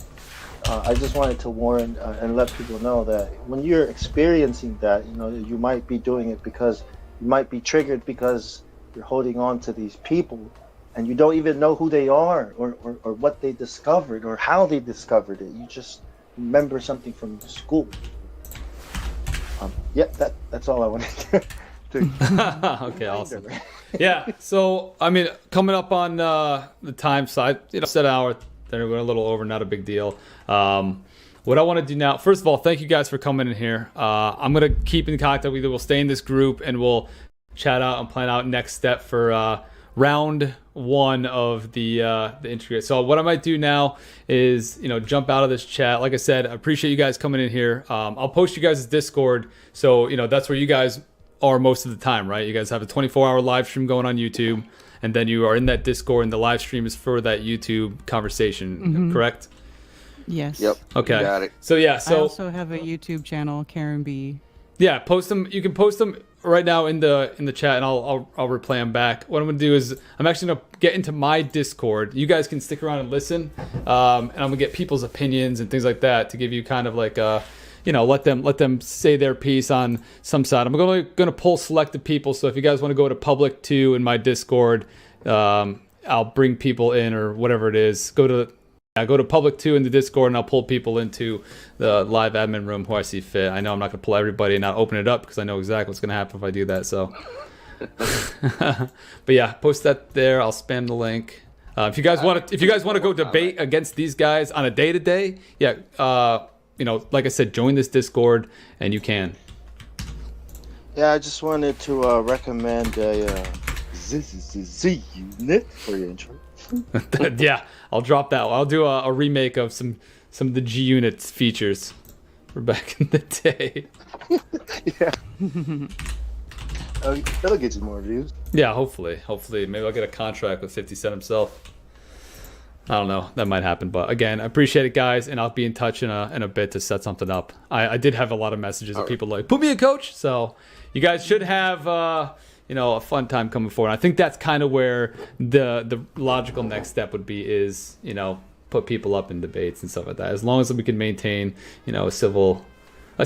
I just wanted to warn and let people know that when you're experiencing that, you know, you might be doing it because you might be triggered because you're holding on to these people and you don't even know who they are or what they discovered or how they discovered it. You just remember something from school. That's all I wanted to Okay, awesome. Yeah, so I mean, coming up on the time side, you know, set an hour, then we're a little over, not a big deal. What I want to do now, first of all, thank you guys for coming in here. I'm gonna keep in contact with you. We'll stay in this group and we'll chat out and plan out next step for round one of the interview. So what I might do now is, you know, jump out of this chat. Like I said, I appreciate you guys coming in here. I'll post you guys' Discord, so you know that's where you guys are most of the time, right? You guys have a 24-hour live stream going on YouTube, and then you are in that Discord, and the live stream is for that YouTube conversation, correct? Yes. Yep. Okay. You got it. So yeah, I also have a YouTube channel, Karen B. Yeah, post them. You can post them right now in the chat, and I'll replay them back. What I'm gonna do is I'm actually gonna get into my Discord. You guys can stick around and listen, and I'm gonna get people's opinions and things like that to give you kind of like you know, let them say their piece on some side. I'm gonna pull selected people. So if you guys want to go to public 2 in my Discord, I'll bring people in or whatever it is. Go to public 2 in the Discord, and I'll pull people into the live admin room who I see fit. I know I'm not gonna pull everybody and not open it up because I know exactly what's gonna happen if I do that. So, but yeah, post that there. I'll spam the link. If you guys want to go debate against these guys on a day-to-day, yeah. You know, like I said, join this Discord, and you can. Yeah, I just wanted to recommend a Z unit for your intro. Yeah, I'll drop that one. I'll do a remake of some of the G Unit's features for back in the day. Yeah. That'll get you more views. Yeah, hopefully. Maybe I'll get a contract with 50 Cent himself. I don't know. That might happen. But again, I appreciate it, guys, and I'll be in touch in a bit to set something up. I did have a lot of messages of people like, put me in, coach. So you guys should have you know, a fun time coming forward. I think that's kind of where the logical next step would be is, you know, put people up in debates and stuff like that. As long as we can maintain, you know, a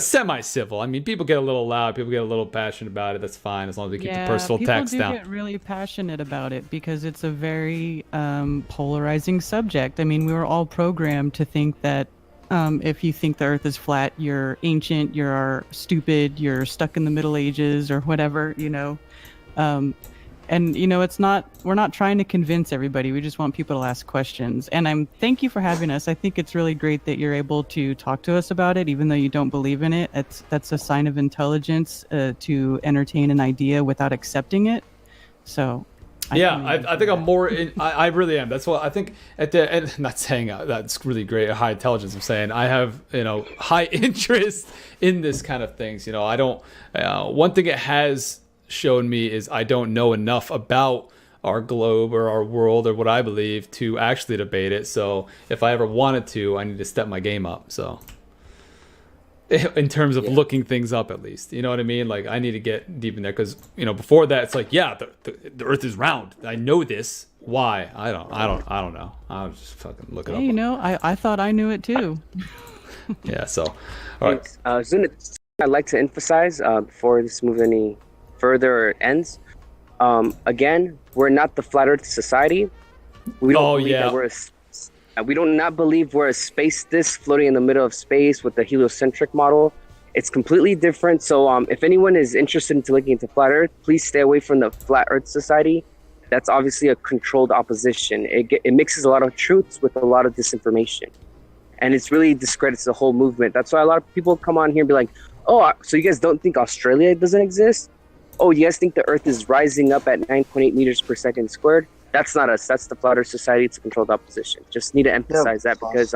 semi-civil. I mean, people get a little loud, people get a little passionate about it. That's fine, as long as we keep the personal attacks down. People do get really passionate about it because it's a very polarizing subject. I mean, we were all programmed to think that if you think the Earth is flat, you're ancient, you're stupid, you're stuck in the Middle Ages or whatever, you know. And we're not trying to convince everybody. We just want people to ask questions. And thank you for having us. I think it's really great that you're able to talk to us about it, even though you don't believe in it. That's a sign of intelligence to entertain an idea without accepting it. So I think I'm more I really am. That's what I think at the end. Not saying that's really great high intelligence. I'm saying I have high interest in this kind of things. I don't one thing it has shown me is I don't know enough about our globe or our world or what I believe to actually debate it. So if I ever wanted to, I need to step my game up. So in terms of looking things up, at least, you know what I mean? Like I need to get deep in there because before that it's like, yeah, the Earth is round. I know this. Why? I don't know. I'll just fucking look it up. I thought I knew it too. Yeah. So, all right. I'd like to emphasize before this moves any further or ends. Again, we're not the Flat Earth Society. We don't believe that we do not believe we're a space disc floating in the middle of space with the heliocentric model. It's completely different. So if anyone is interested in looking into Flat Earth, please stay away from the Flat Earth Society. That's obviously a controlled opposition. It mixes a lot of truths with a lot of disinformation. And it's really discredits the whole movement. That's why a lot of people come on here and be like, oh, so you guys don't think Australia doesn't exist? Oh, you guys think the Earth is rising up at 9.8 meters per second squared? That's not us. That's the Flat Earth Society. It's a controlled opposition. Just need to emphasize that because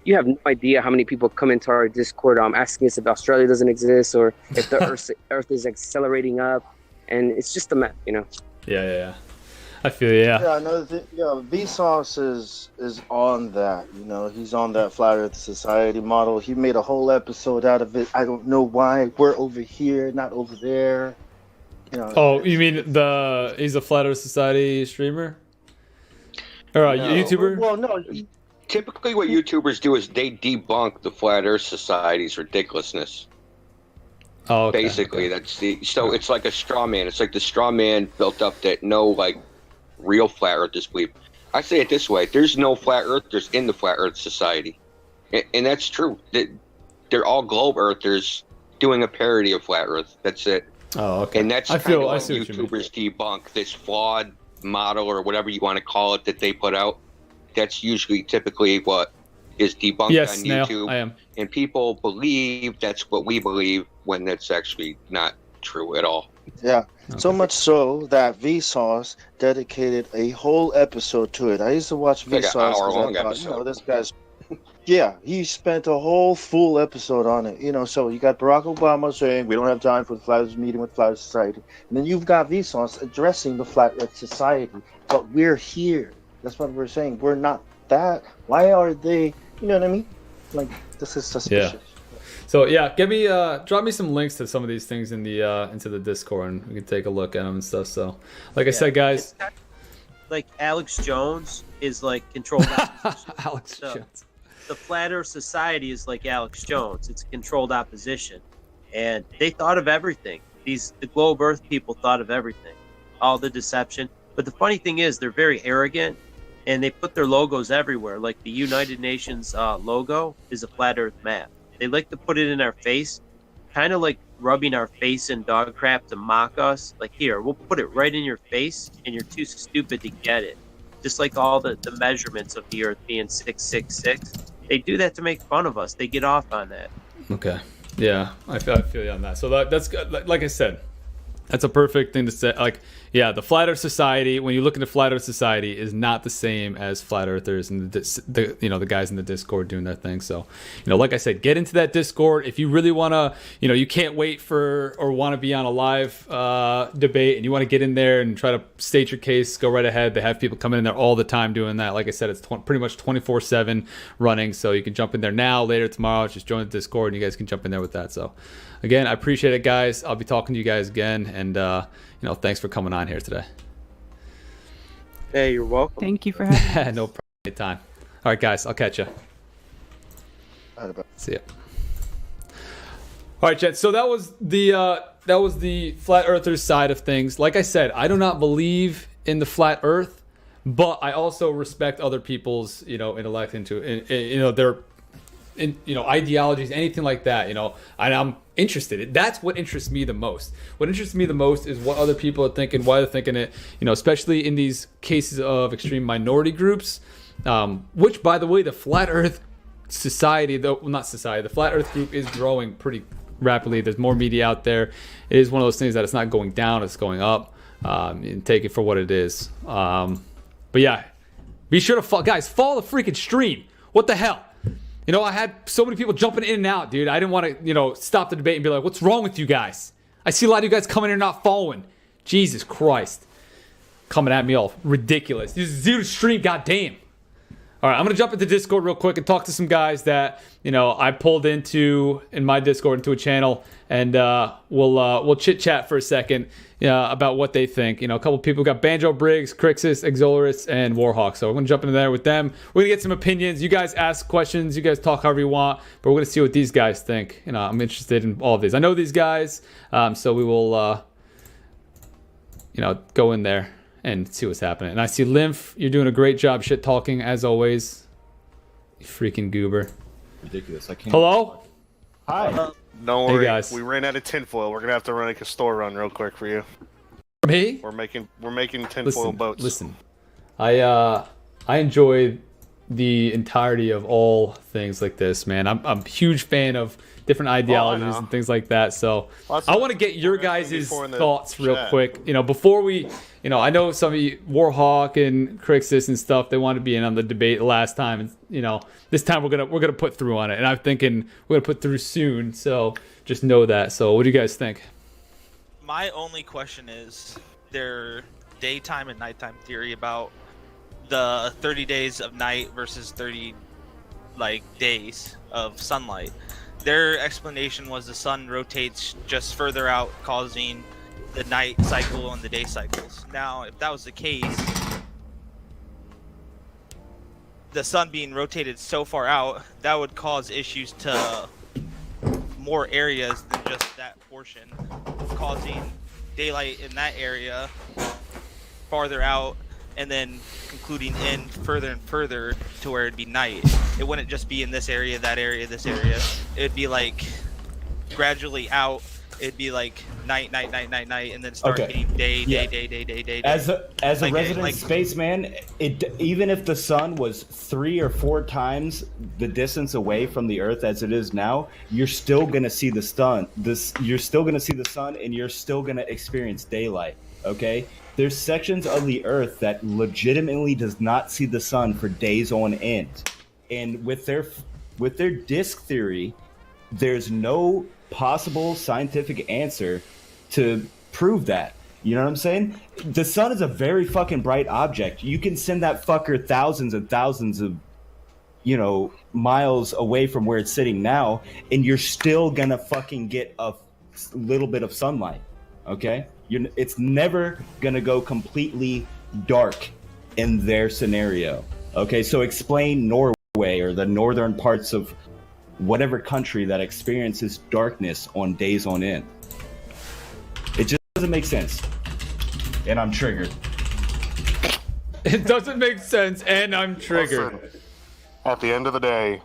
you have no idea how many people come into our Discord asking us if Australia doesn't exist or if the Earth is accelerating up, and it's just a mess, Yeah. I feel you. Yeah, another thing. Vsauce is on that. He's on that Flat Earth Society model. He made a whole episode out of it. I don't know why we're over here, not over there. You mean he's a Flat Earth Society streamer? Or YouTuber? Well, no. Typically what YouTubers do is they debunk the Flat Earth Society's ridiculousness. Oh, okay. Basically, it's like a straw man. It's like the straw man built up that no real Flat Earthers believe. I say it this way: there's no Flat Earthers in the Flat Earth Society, and that's true. They're all globe Earthers doing a parody of Flat Earth. That's it. Oh, okay. And that's kind of what YouTubers debunk, this flawed model or whatever you want to call it that they put out. That's usually typically what is debunked on YouTube. I am. And people believe that's what we believe when that's actually not true at all. Yeah, so much so that Vsauce dedicated a whole episode to it. I used to watch Vsauce because I thought, this guy's... Yeah, he spent a whole full episode on it. So you got Barack Obama saying we don't have time for the Flat Earth meeting with Flat Earth Society. And then you've got Vsauce addressing the Flat Earth Society. But we're here. That's what we're saying. We're not that. Why are they... You know what I mean? This is suspicious. Yeah. So drop me some links to some of these things in the into the Discord, and we can take a look at them and stuff. So, like I said, guys, like Alex Jones is controlled. Alex Jones. The Flat Earth Society is like Alex Jones. It's a controlled opposition, and they thought of everything. The globe Earth people thought of everything, all the deception. But the funny thing is, they're very arrogant, and they put their logos everywhere. Like the United Nations logo is a flat Earth map. They like to put it in our face, kind of like rubbing our face in dog crap to mock us. Like, here, we'll put it right in your face, and you're too stupid to get it. Just like all the measurements of the Earth being 666. They do that to make fun of us. They get off on that. Okay. Yeah, I feel you on that. So that's good. Like I said, that's a perfect thing to say. The Flat Earth Society, when you look into Flat Earth Society, is not the same as Flat Earthers and the guys in the Discord doing their thing. So, like I said, get into that Discord. If you really want to, you can't wait for or want to be on a live debate and you want to get in there and try to state your case, go right ahead. They have people coming in there all the time doing that. Like I said, it's pretty much 24/7 running. So you can jump in there now, later, tomorrow. Just join the Discord and you guys can jump in there with that. So, again, I appreciate it, guys. I'll be talking to you guys again. And, thanks for coming on here today. Hey, you're welcome. Thank you for having us. No problem. Anytime. All right, guys. I'll catch you. See ya. All right, Jet. So that was the Flat Earthers side of things. Like I said, I do not believe in the Flat Earth, but I also respect other people's, intellect their ideologies, anything like that, and interested. That's what interests me the most. What interests me the most is what other people are thinking, why they're thinking it, especially in these cases of extreme minority groups, which, by the way, the Flat Earth Society, the Flat Earth group is growing pretty rapidly. There's more media out there. It is one of those things that it's not going down, it's going up, and take it for what it is. But yeah, be sure to follow the freaking stream. What the hell? I had so many people jumping in and out, dude. I didn't want to, stop the debate and be like, what's wrong with you guys? I see a lot of you guys coming in and not following. Jesus Christ. Coming at me all ridiculous. This is zero stream, goddamn. All right, I'm going to jump into Discord real quick and talk to some guys that, I pulled into in my Discord into a channel, and we'll chit-chat for a second about what they think. A couple people. We got Banjo Briggs, Crixus, Exolaris, and Warhawk. So we're going to jump into there with them. We're going to get some opinions. You guys ask questions. You guys talk however you want, but we're going to see what these guys think. I'm interested in all of these. I know these guys, so we will, go in there and see what's happening. And I see Lymph, you're doing a great job shit talking as always. You freaking goober. Ridiculous. I can't. Hello? Hi. Don't worry, Hey guys. we ran out of tinfoil. We're gonna have to run like a store run real quick for you. For me? We're making tinfoil boats. Listen, I enjoy the entirety of all things like this, man. I'm a huge fan of different ideologies and things like that. So I want to get your guys' thoughts real quick. Before we, I know some of you, Warhawk and Crixus and stuff, they want to be in on the debate last time, and this time we're gonna put through on it, and I'm thinking we're gonna put through soon. So just know that. So what do you guys think? My only question is their daytime and nighttime theory about the 30 days of night versus 30 days of sunlight. Their explanation was the sun rotates just further out, causing the night cycle and the day cycles. Now, if that was the case, the sun being rotated so far out, that would cause issues to more areas than just that portion, causing daylight in that area farther out, and then concluding in further and further to where it'd be night. It wouldn't just be in this area, that area, this area. It'd be gradually out. It'd be night, and then start getting day. As a resident spaceman, even if the sun was 3 or 4 times the distance away from the Earth as it is now, you're still gonna see the sun. You're still gonna see the sun, and you're still gonna experience daylight. Okay. There's sections of the Earth that legitimately does not see the sun for days on end. And with their disk theory, there's no possible scientific answer to prove that. You know what I'm saying? The sun is a very fucking bright object. You can send that fucker thousands and thousands of, miles away from where it's sitting now, and you're still gonna fucking get a little bit of sunlight. Okay? It's never gonna go completely dark in their scenario. Okay, so explain Norway or the northern parts of whatever country that experiences darkness on days on end. It just doesn't make sense. And I'm triggered. It doesn't make sense, and I'm triggered. Listen, at the end of the day,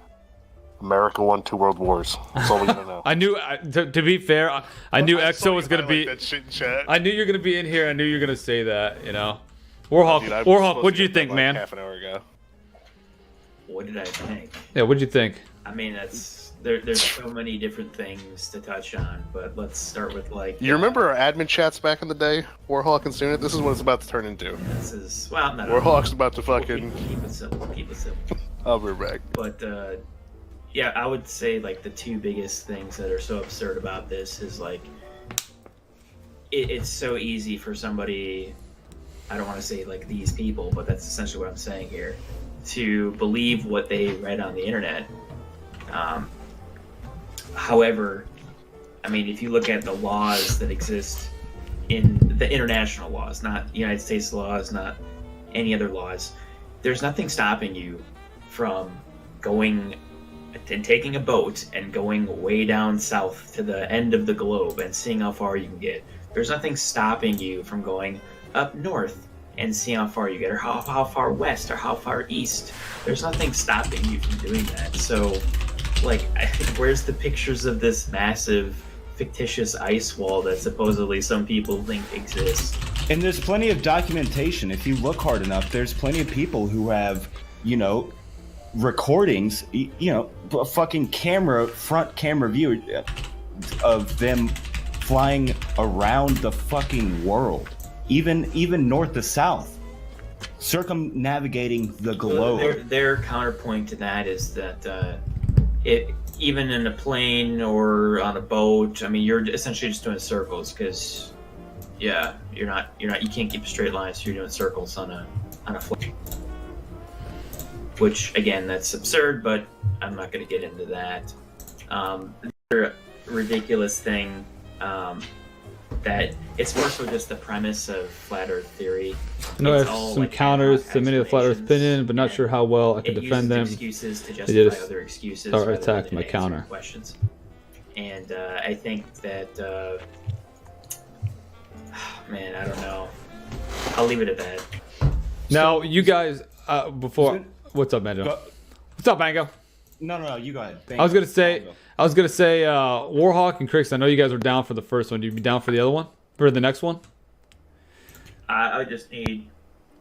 America won 2 world wars. That's all we gotta know. I knew, to be fair, I knew EXO was gonna be. That shit in chat. I knew you're gonna be in here. I knew you're gonna say that. Warhawk, what'd you think, man? Half an hour ago. What did I think? Yeah, what'd you think? I mean, there's so many different things to touch on, but let's start with You remember our admin chats back in the day, Warhawk and Sunit? This is what it's about to turn into. This is not Warhawk's about to fucking keep it simple. I'll be back. But yeah, I would say the 2 biggest things that are so absurd about this is it's so easy for somebody, I don't want to say these people, but that's essentially what I'm saying here, to believe what they read on the internet. However, I mean, if you look at the laws that exist in the international laws, not United States laws, not any other laws, there's nothing stopping you from going and taking a boat and going way down south to the end of the globe and seeing how far you can get. There's nothing stopping you from going up north and seeing how far you get, or how far west, or how far east. There's nothing stopping you from doing that. So, where's the pictures of this massive fictitious ice wall that supposedly some people think exists. And there's plenty of documentation. If you look hard enough, there's plenty of people who have, recordings, a fucking front camera view of them flying around the fucking world, even north to south, circumnavigating the globe. Their counterpoint to that is that even in a plane or on a boat, I mean, you're essentially just doing circles because, you can't keep a straight line, so you're doing circles on a flight. Which, again, that's absurd, but I'm not going to get into that. The ridiculous thing that it's more so just the premise of flat Earth theory. I know I have some counters to many of the flat Earth opinion, but not sure how well I can defend them. Excuses to They justify other excuses. Or attack my counter. Questions. And I think that, man, I don't know. I'll leave it at that. Now, you guys, before, what's up, Mango? What's up, Mango? No, you go ahead. I was gonna say, Warhawk and Crix, I know you guys were down for the first one. Do you be down for the other one? For the next one? I just need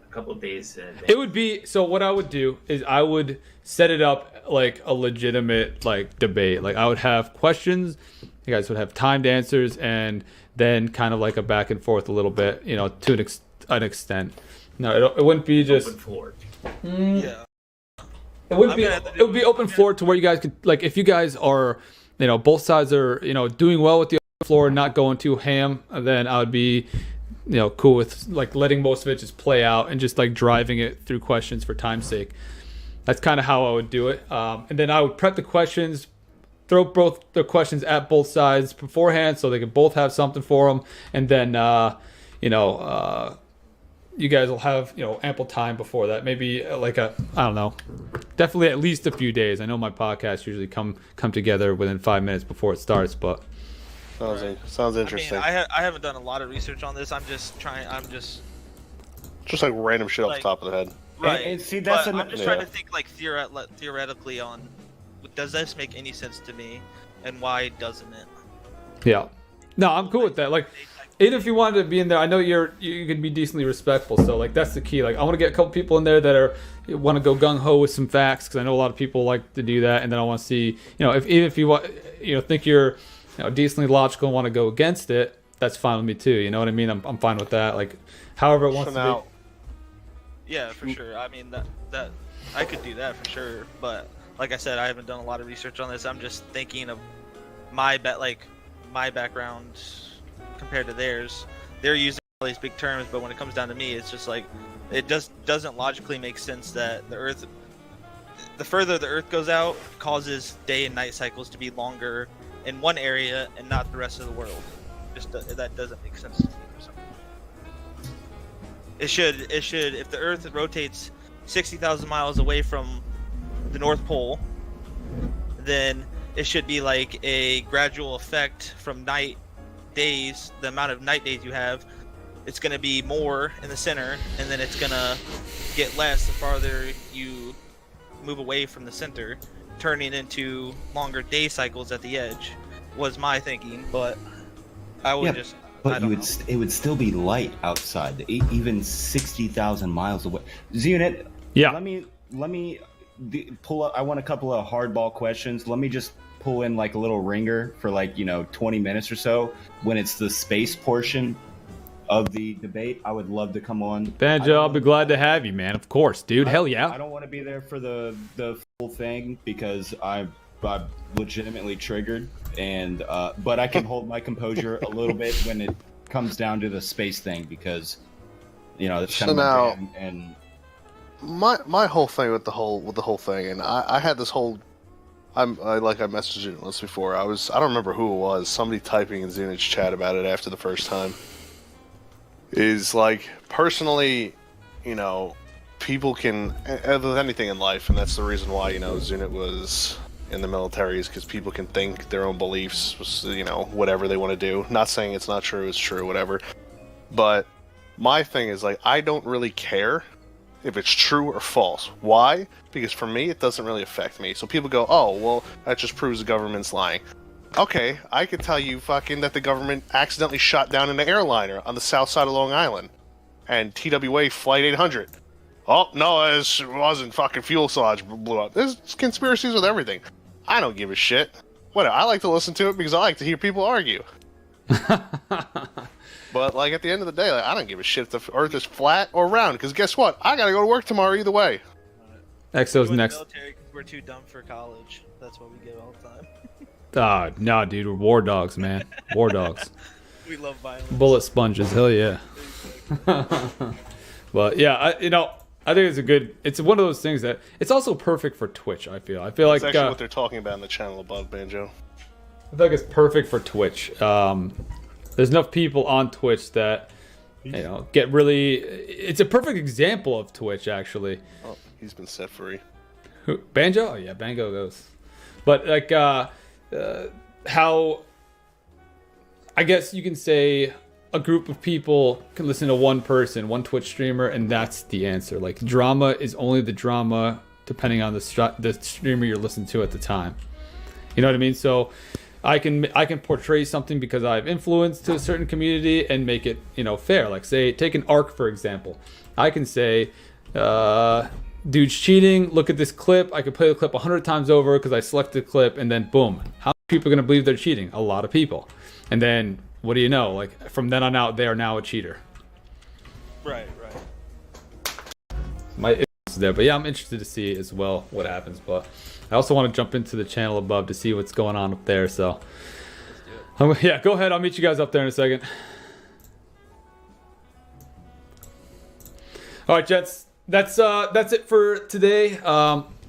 a couple of days. It would be, so what I would do is I would set it up like a legitimate debate. Like I would have questions, you guys would have timed answers, and then kind of like a back and forth a little bit, to an extent. No, it wouldn't be just open floor. Yeah. It would be open floor to where you guys could, if you guys are, both sides are, doing well with the open floor and not going too ham, then I would be, cool with letting most of it just play out and just driving it through questions for time's sake. That's kind of how I would do it. And then I would prep the questions, throw both the questions at both sides beforehand so they could both have something for them. And then, you guys will have, ample time before that. Maybe I don't know, definitely at least a few days. I know my podcasts usually come together within 5 minutes before it starts, but sounds interesting. I haven't done a lot of research on this. I'm just random shit off the top of the head. Right. And see, I'm just trying to think theoretically on, does this make any sense to me, and why doesn't it? Yeah. No, I'm cool with that. Even if you wanted to be in there, I know you can be decently respectful. So that's the key. I want to get a couple people in there that want to go gung ho with some facts, because I know a lot of people like to do that. And then I want to see, if you want, think you're, decently logical and want to go against it, that's fine with me too. You know what I mean? I'm fine with that. However it wants to be. Yeah, for sure. I mean that I could do that for sure. But like I said, I haven't done a lot of research on this. I'm just thinking of my background compared to theirs. They're using all these big terms, but when it comes down to me, it's just it doesn't logically make sense that the further the Earth goes out, causes day and night cycles to be longer in one area and not the rest of the world. That doesn't make sense to me for some reason. It should if the Earth rotates 60,000 miles away from the North Pole, then it should be a gradual effect from days, the amount of night days you have. It's going to be more in the center, and then it's going to get less the farther you move away from the center, turning into longer day cycles at the edge, was my thinking. But I would it would still be light outside, even 60,000 miles away. Zunit, yeah. Let me pull up. I want a couple of hardball questions. Let me just pull in a little ringer for 20 minutes or so when it's the space portion of the debate. I would love to come on. Banjo, I'll be glad to have you, man. Of course, dude. Hell yeah. I don't want to be there for the full thing because I'm legitimately triggered, and but I can hold my composure a little bit when it comes down to the space thing, because it's kind of my jam. And my whole thing with the whole thing, and I had this whole. I messaged you once before. I don't remember who it was. Somebody typing in Zunit's chat about it after the first time. Is personally, people can, with anything in life, and that's the reason why Zunit was in the military, is because people can think their own beliefs, whatever they want to do. Not saying it's not true, it's true, whatever. But my thing is I don't really care if it's true or false. Why? Because for me, it doesn't really affect me. So people go, oh, well, that just proves the government's lying. Okay, I could tell you fucking that the government accidentally shot down an airliner on the south side of Long Island. And TWA Flight 800. Oh, no, it wasn't fucking fuselage blew up. There's conspiracies with everything. I don't give a shit. Whatever, I like to listen to it because I like to hear people argue. But, like, at the end of the day, like, I don't give a shit if the Earth is flat or round, because guess what? I gotta go to work tomorrow either way. Exo's next. Military, 'cause we're too dumb for college. That's what we get all the time. No, dude, we're war dogs, man. War dogs. We love violence. Bullet sponges, hell yeah. But yeah, I think it's one of those things that it's also perfect for Twitch. I feel That's like actually what they're talking about in the channel above, Banjo. I feel like it's perfect for Twitch. There's enough people on Twitch that get really. It's a perfect example of Twitch, actually. Oh, he's been set free. Who, Banjo? Oh yeah, Banjo goes. But like how I guess you can say a group of people can listen to one person, one Twitch streamer, and that's the answer. Like drama is only the drama depending on the streamer you're listening to at the time. You know what I mean? So I can portray something because I have influence to a certain community and make it fair. Like say take an ARC for example. I can say dude's cheating, look at this clip. I could play the clip 100 times over because I selected the clip, and then boom. How many people are going to believe they're cheating? A lot of people. And then, what do you know? Like, from then on out, they are now a cheater. Right. My interest is there. But yeah, I'm interested to see as well what happens. But I also want to jump into the channel above to see what's going on up there. So, yeah, go ahead. I'll meet you guys up there in a second. All right, gents. That's it for today.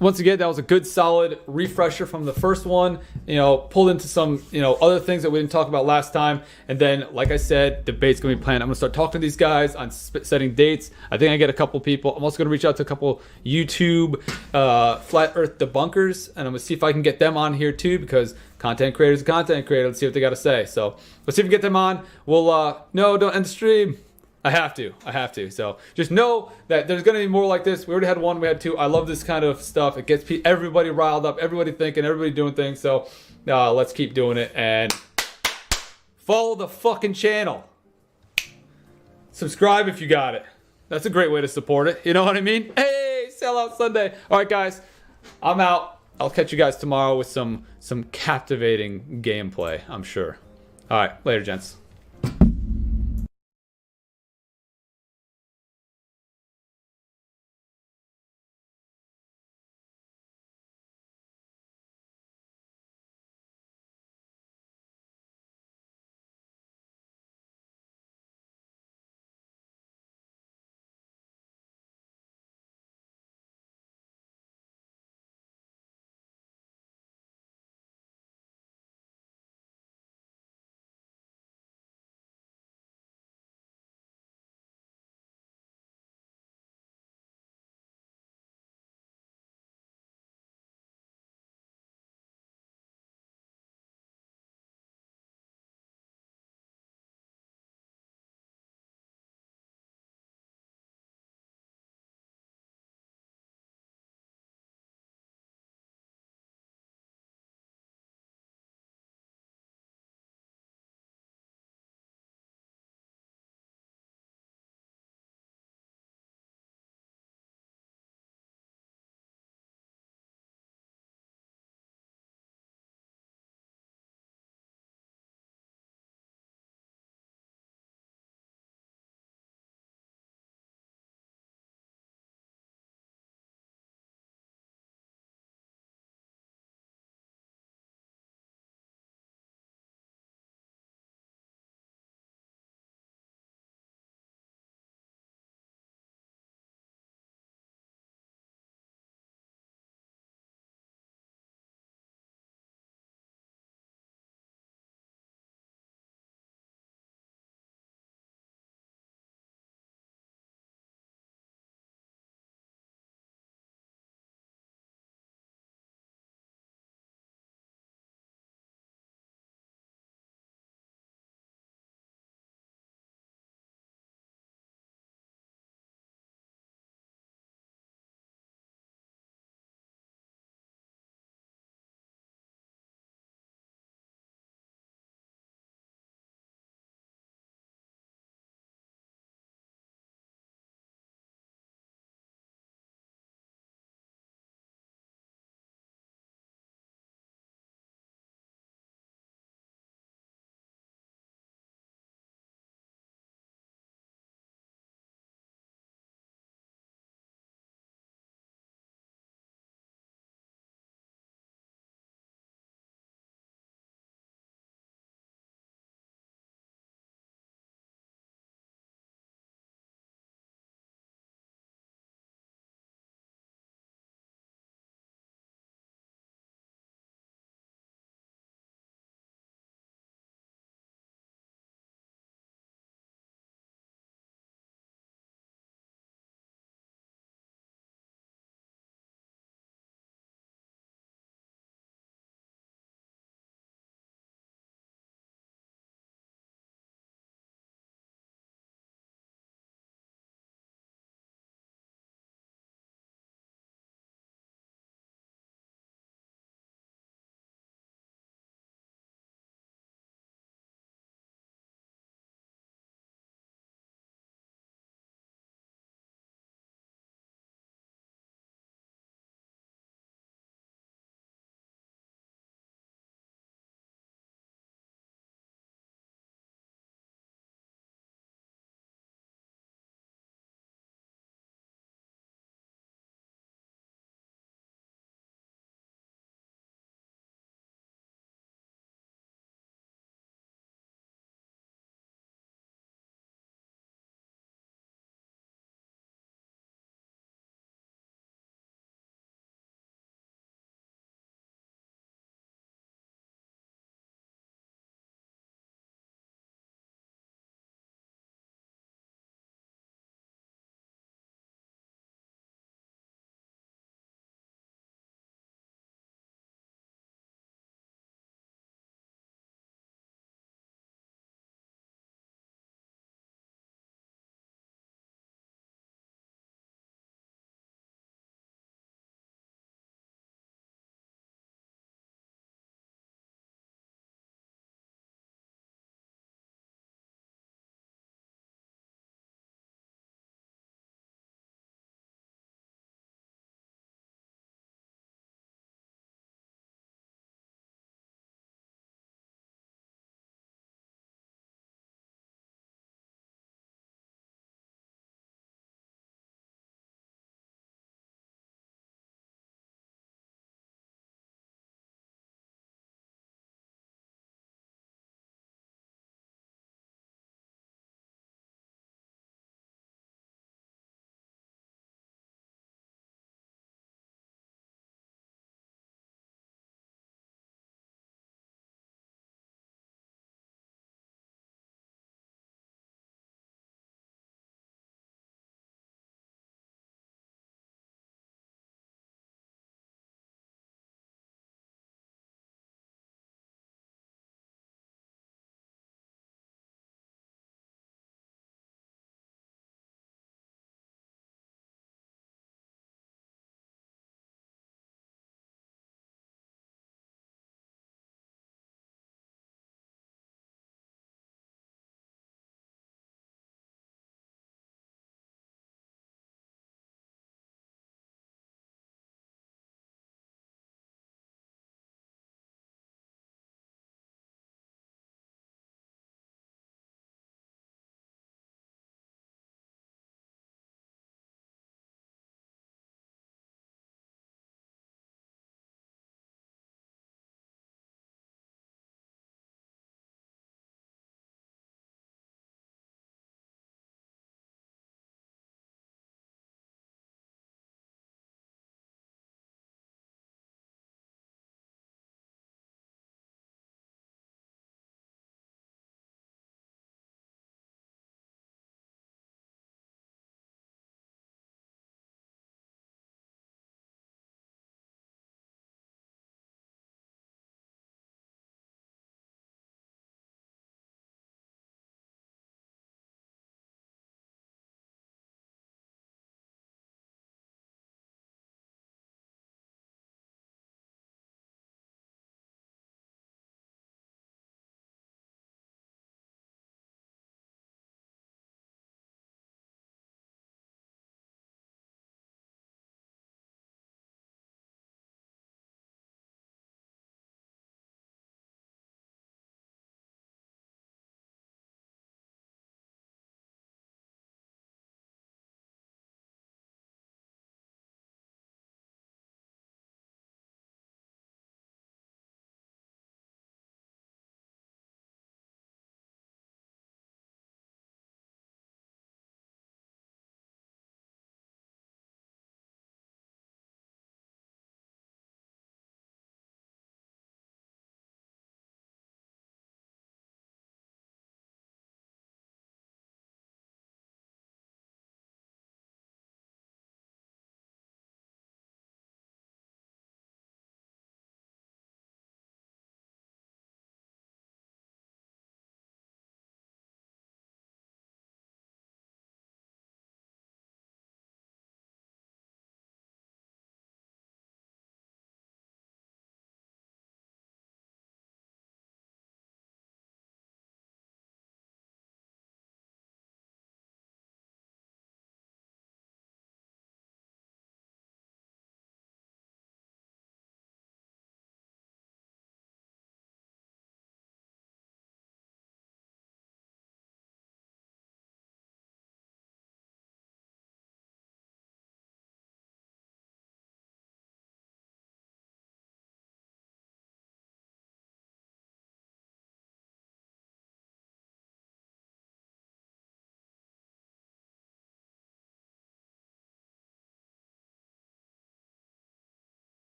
Once again, that was a good solid refresher from the first one. Pulled into some other things that we didn't talk about last time. And then, like I said, debate's gonna be planned. I'm gonna start talking to these guys on setting dates. I think I get a couple people. I'm also gonna reach out to a couple YouTube flat Earth debunkers, and I'm gonna see if I can get them on here too, because content creators are content creators. Let's see what they got to say. So let's see if we get them on. We'll no, don't end the stream. I have to. So just know that there's going to be more like this. We already had one, we had two. I love this kind of stuff. It gets everybody riled up, everybody thinking, everybody doing things. So let's keep doing it and follow the fucking channel. Subscribe if you got it. That's a great way to support it. You know what I mean? Hey, Sellout Sunday. All right, guys, I'm out. I'll catch you guys tomorrow with some captivating gameplay, I'm sure. All right, later, gents.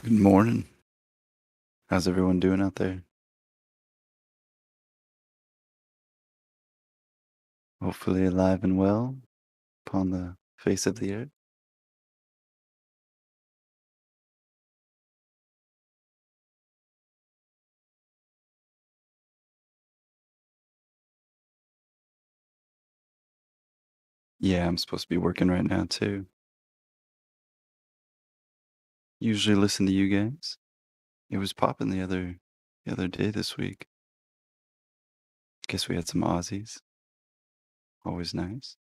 Good morning. How's everyone doing out there? Hopefully alive and well upon the face of the earth. Yeah, I'm supposed to be working right now too. Usually listen to you guys. It was popping the other day this week. Guess we had some Aussies. Always nice.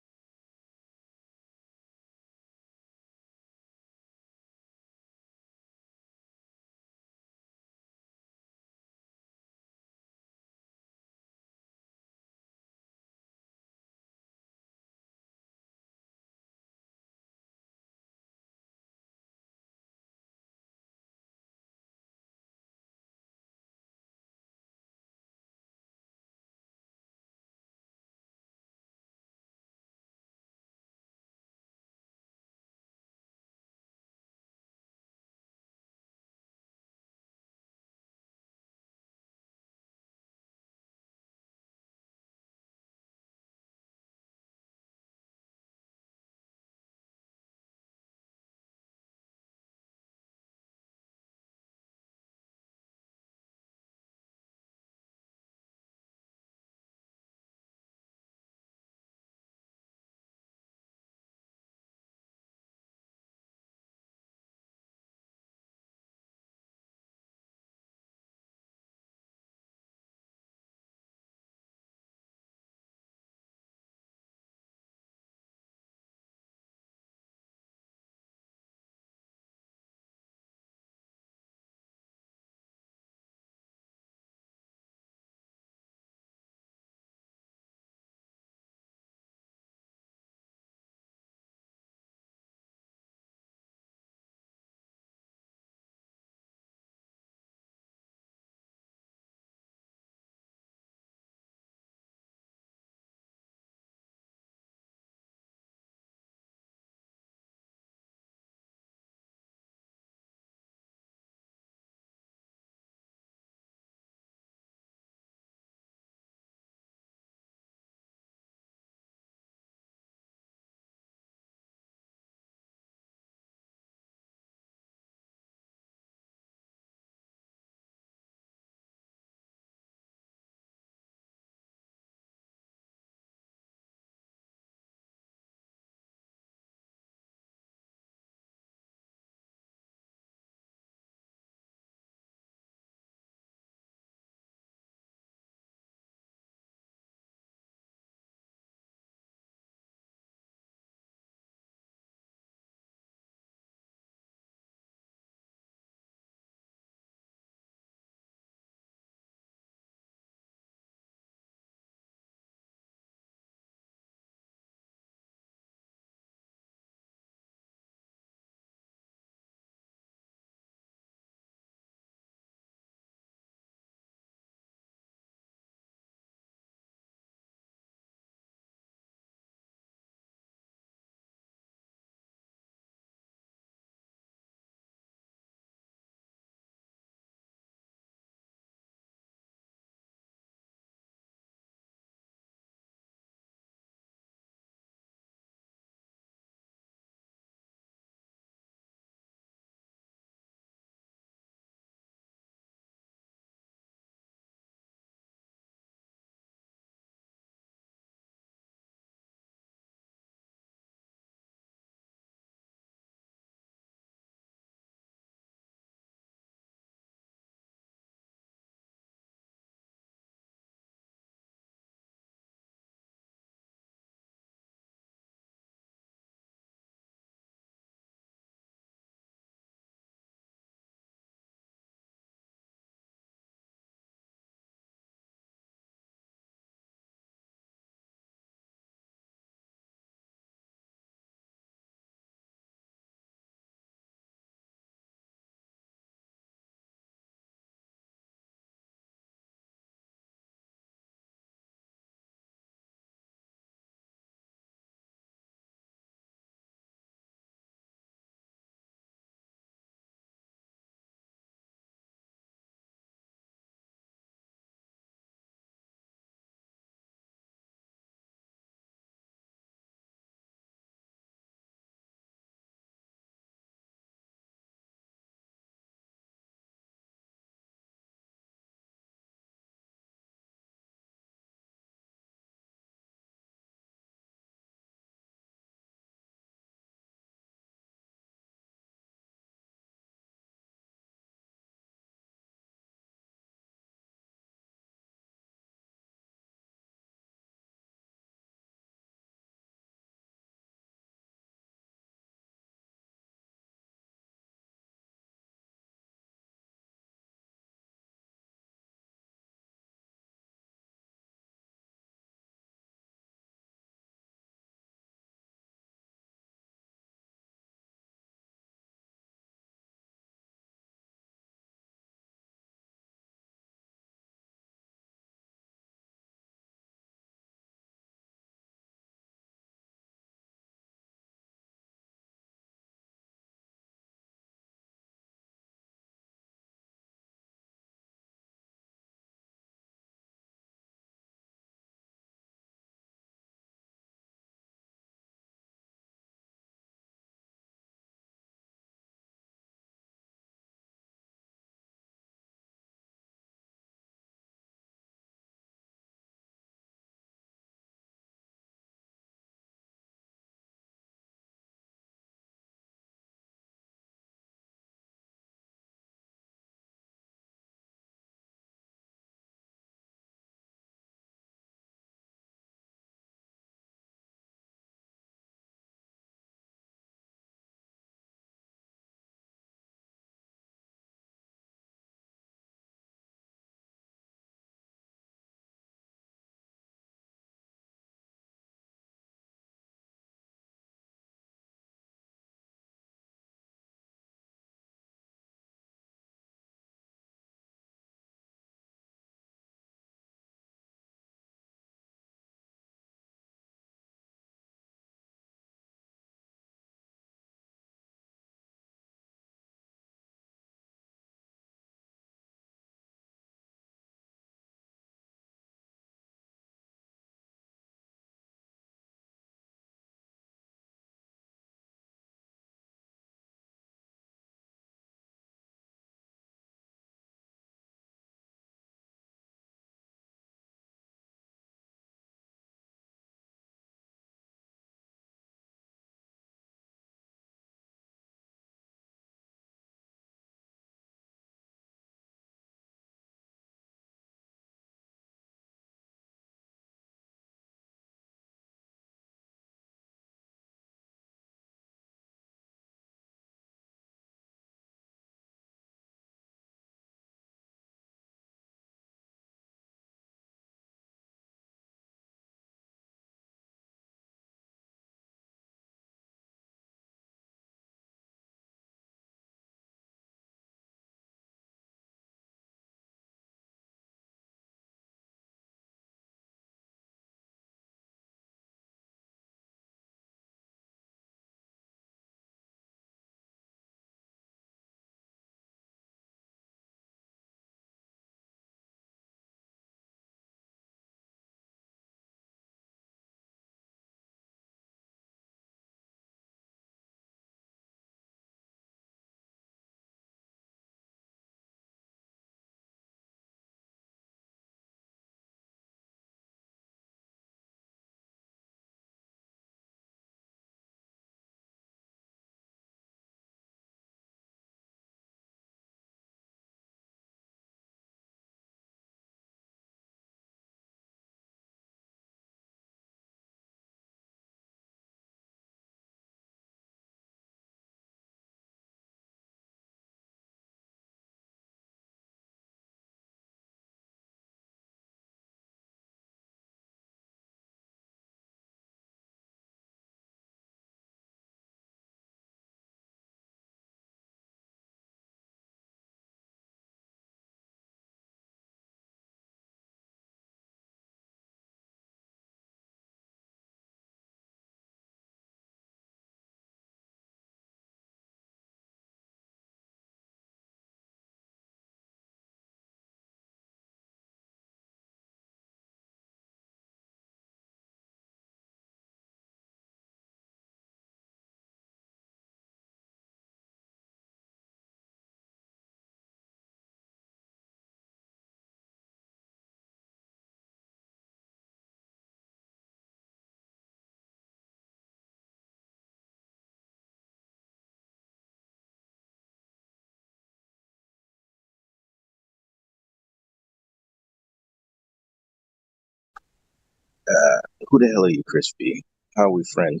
Who the hell are you, Chris B? How are we friends?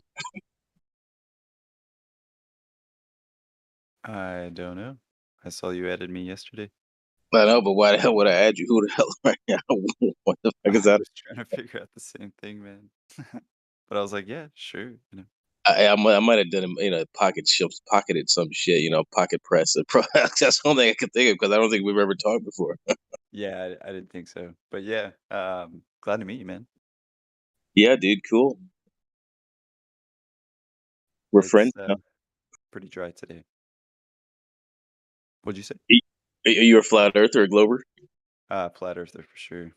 I don't know. I saw you added me yesterday. I know, but why the hell would I add you? Who the hell right now? What the fuck is I that? was trying to figure out the same thing, man. But I was like, yeah, sure. I might have done pocketed some shit, pocket press. That's the only thing I could think of because I don't think we've ever talked before. Yeah, I didn't think so. But yeah, glad to meet you, man. Yeah, dude, cool. We're It's friends now. pretty dry today. What'd you say? Are you a flat earther or a glober? Flat earther for sure.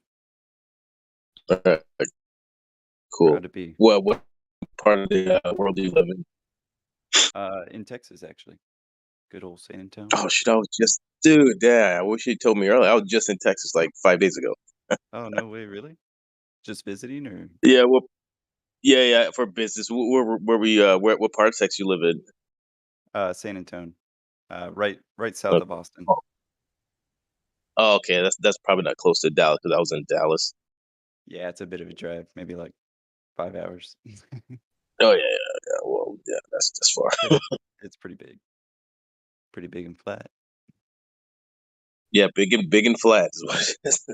Cool. Proud to be. What part of the world do you live in? In Texas, actually. Good old San Antonio. Oh shit! Dude, yeah. I wish you told me earlier. I was just in Texas like 5 days ago. Oh, no way, really? Just visiting or? Yeah, well, yeah, for business. What part of Texas you live in? San Antonio. Right south of Austin. Oh, okay. That's probably not close to Dallas because I was in Dallas. Yeah, it's a bit of a drive, maybe like 5 hours. Oh yeah. Well, yeah, that's far. It's pretty big. Pretty big and flat. Yeah, big and flat is what it is.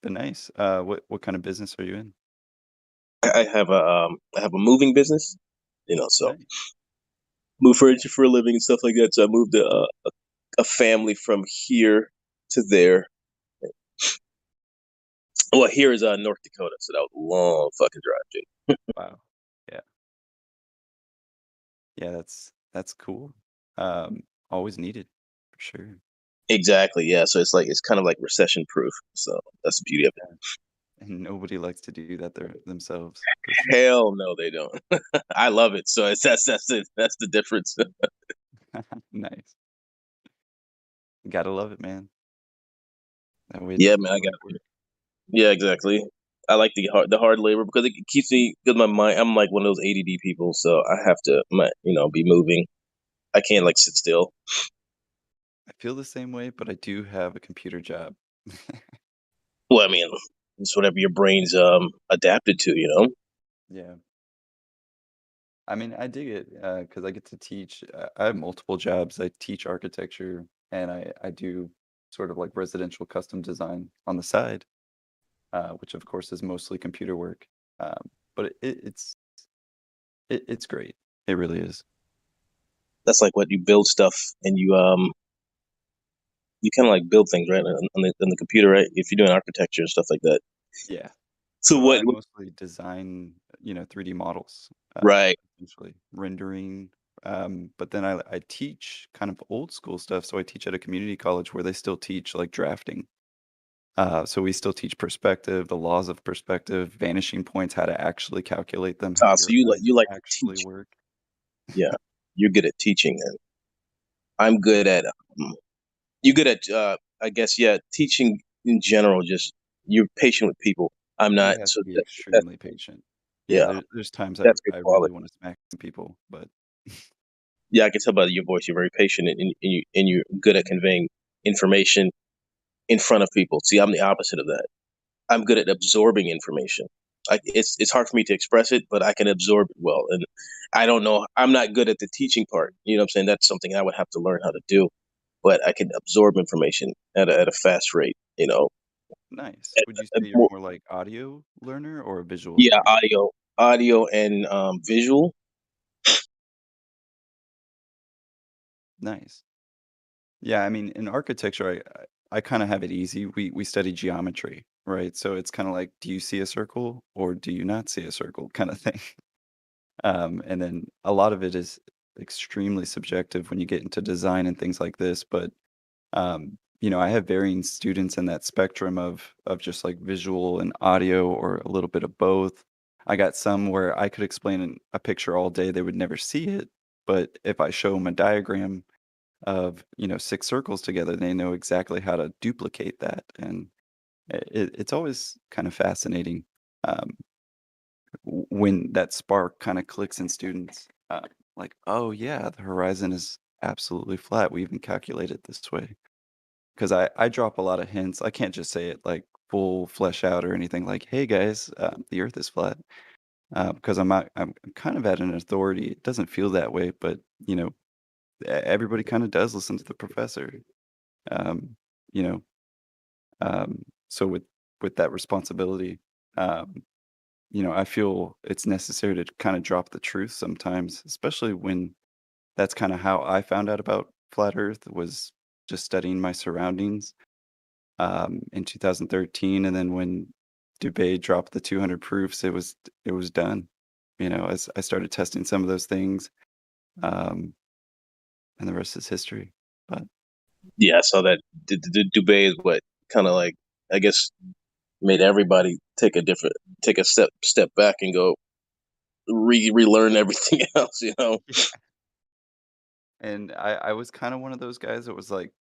But nice. What kind of business are you in? I have a moving business, so Nice. move furniture for a living and stuff like that. So I moved a family from here to there. Well, here is North Dakota, so that was a long fucking drive, dude. Wow. Yeah. Yeah, that's cool. Always needed for sure. Exactly, yeah. So it's kind of like recession proof. So that's the beauty of it. And nobody likes to do that themselves. Hell no, they don't. I love it. So that's it. That's the difference. Nice. Gotta love it, man. That way it Yeah, doesn't man, feel I like got. work. Yeah, exactly. I like the hard labor because it keeps me because my mind. I'm like one of those ADD people, so I have to, be moving. I can't like sit still. I feel the same way, but I do have a computer job. Well, I mean, it's whatever your brain's adapted to. Yeah. I mean, I dig it because I get to teach. I have multiple jobs. I teach architecture and I do sort of like residential custom design on the side, which of course is mostly computer work. But it's great. It really is. That's like what you build stuff and you kind of like build things right on the computer, right? If you're doing architecture and stuff like that. Yeah. So Well, what? I mostly design, 3D models, Right. essentially rendering. But then I teach kind of old school stuff. So I teach at a community college where they still teach like drafting. So we still teach perspective, the laws of perspective, vanishing points, how to actually calculate them, how So your eyes you like to actually teach? work. Yeah, you're good at teaching, and I'm good at. You're good at. I guess yeah, teaching in general. Just you're patient with people. I'm You not. have So to be that's extremely patient. Yeah, yeah, there's times that's good I really quality. want to smack some people, but Yeah, I can tell by your voice you're very patient and you're good at conveying information in front of people. See, I'm the opposite of that. I'm good at absorbing information. It's hard for me to express it, but I can absorb it well. And I don't know. I'm not good at the teaching part. You know what I'm saying? That's something I would have to learn how to do. But I can absorb information at a fast rate. nice. Would you say you're More, more like audio learner or a visual yeah, learner? audio, and visual. Nice. Yeah, I mean, in architecture, I kind of have it easy. We study geometry, right? So it's kind of like, do you see a circle or do you not see a circle kind of thing. And then a lot of it is extremely subjective when you get into design and things like this. But I have varying students in that spectrum of just like visual and audio or a little bit of both. I got some where I could explain a picture all day, they would never see it. But if I show them a diagram of 6 circles together, they know exactly how to duplicate that, and it's always kind of fascinating um, when that spark kind of clicks in students, like, oh yeah, the horizon is absolutely flat, we even calculate it this way. because I drop a lot of hints. I can't just say it like full flesh out or anything like, "Hey guys, the Earth is flat," because I'm kind of at an authority. It doesn't feel that way, but everybody kind of does listen to the professor. Um, you know, so with that responsibility, um, I feel it's necessary to kind of drop the truth sometimes, especially when that's kind of how I found out about flat Earth was just studying my surroundings in 2013, and then when Dubé dropped the 200 proofs, it was done. As I started testing some of those things, um, and the rest is history. But Yeah, I saw that. The Dubé is what kind of like, I guess, made everybody take a step back and go relearn everything else. and I was kind of one of those guys that was like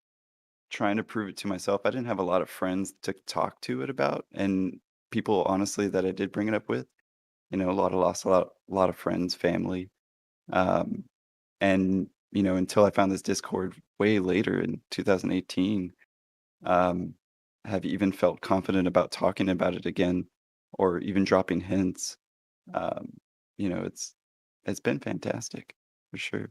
trying to prove it to myself. I didn't have a lot of friends to talk to it about, and people honestly that I did bring it up with. Lost a lot of friends, family, um, and until I found this Discord way later in 2018, um, have even felt confident about talking about it again, or even dropping hints. Um, it's been fantastic for sure.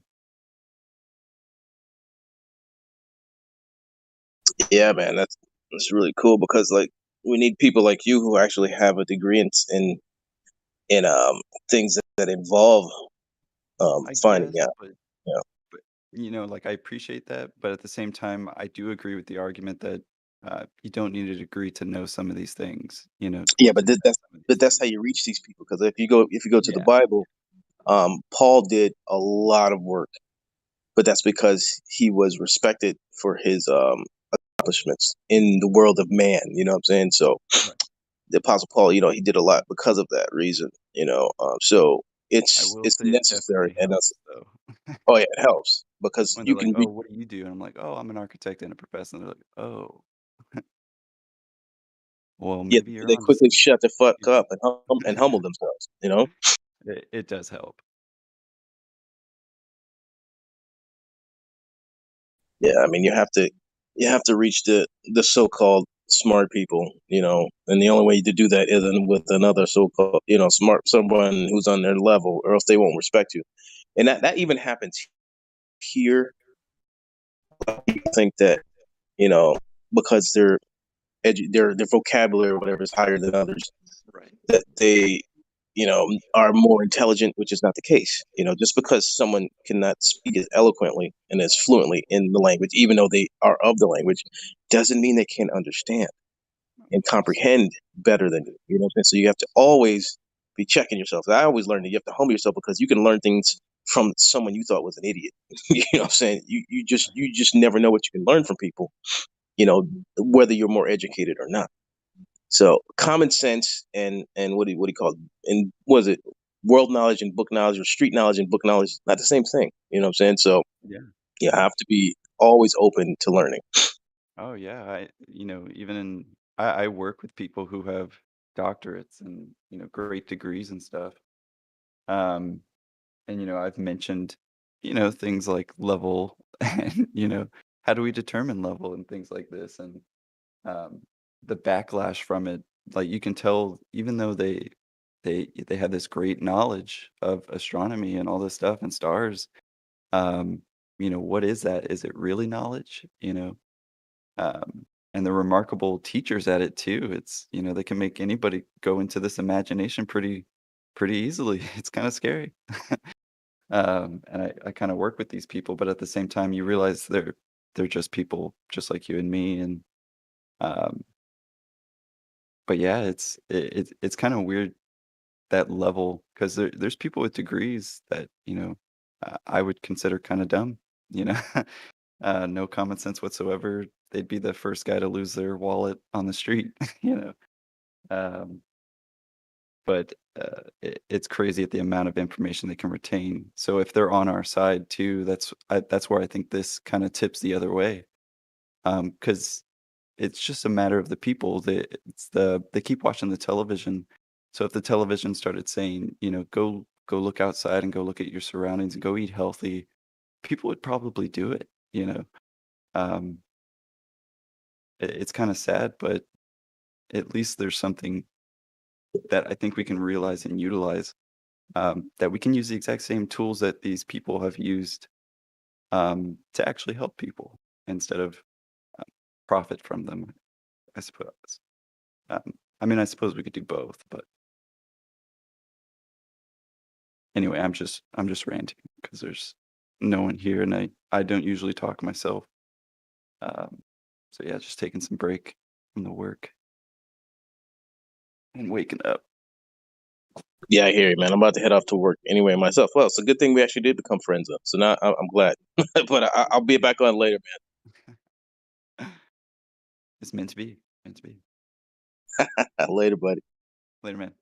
Yeah, man, that's really cool because like we need people like you who actually have a degree in things that involve I finding guess, out. but Yeah. like I appreciate that, but at the same time, I do agree with the argument that you don't need a degree to know some of these things, Yeah, or to test some of these that's how things. you reach these people because if you go to the Yeah, Bible, Paul did a lot of work, but that's because he was respected for his accomplishments in the world of man. You know what I'm saying? So right. the Apostle Paul, he did a lot because of that reason. So I it's will it's say it necessary, definitely and that's helps though. oh yeah, it helps because When they're you like, can "Oh, reach. what do you do?" And I'm like, "Oh, I'm an architect and a professor." And they're like, "Oh, well, Yeah, maybe you're they onto quickly something." shut the fuck up and humble themselves. It does help. Yeah, I mean you have to reach the so-called smart people, and the only way to do that isn't with another so-called, smart someone who's on their level, or else they won't respect you. And that even happens here. I think that you know because their vocabulary or whatever is higher than others, Right. that they are more intelligent, which is not the case. Just because someone cannot speak as eloquently and as fluently in the language, even though they are of the language, doesn't mean they can understand and comprehend better than you. You know what I'm saying? So you have to always be checking yourself. I always learn that you have to humble yourself because you can learn things from someone you thought was an idiot. You know what I'm saying? You just never know what you can learn from people, whether you're more educated or not. So common sense and what do you call it? And was it world knowledge and book knowledge, or street knowledge and book knowledge? Not the same thing. You know what I'm saying? So Yeah. you have to be always open to learning. Oh yeah. Even I work with people who have doctorates and great degrees and stuff. Um, and I've mentioned things like level and how do we determine level and things like this, and um, the backlash from it. Like you can tell, even though they have this great knowledge of astronomy and all this stuff and stars. Um, what is that? Is it really knowledge? Um, and they're remarkable teachers at it too. It's they can make anybody go into this imagination pretty easily. It's kind of scary. And I kind of work with these people, but at the same time, you realize they're just people, just like you and me. And um, but yeah, it's kind of weird that level because there's people with degrees that I would consider kind of dumb. You know, no common sense whatsoever. They'd be the first guy to lose their wallet on the street. You know, um, but it's crazy at the amount of information they can retain. So if they're on our side too, that's where I think this kind of tips the other way. Because it's just a matter of the people. They keep watching the television. So if the television started saying, go look outside and go look at your surroundings and go eat healthy, people would probably do it. Um, it's kind of sad, but at least there's something that I think we can realize and utilize, that we can use the exact same tools that these people have used, to actually help people instead of uh, profit from them, I suppose. I mean, I suppose we could do both, but anyway, I'm just ranting because there's no one here, and I don't usually talk myself. Um, so yeah, just taking some break from the work and waking up. Yeah, I hear you, man. I'm about to head off to work anyway myself. Well, it's a good thing we actually did become friends, though. So now I'm glad. But I'll be back on later, It's meant to be. Meant to be. man. Later, buddy. Later, man.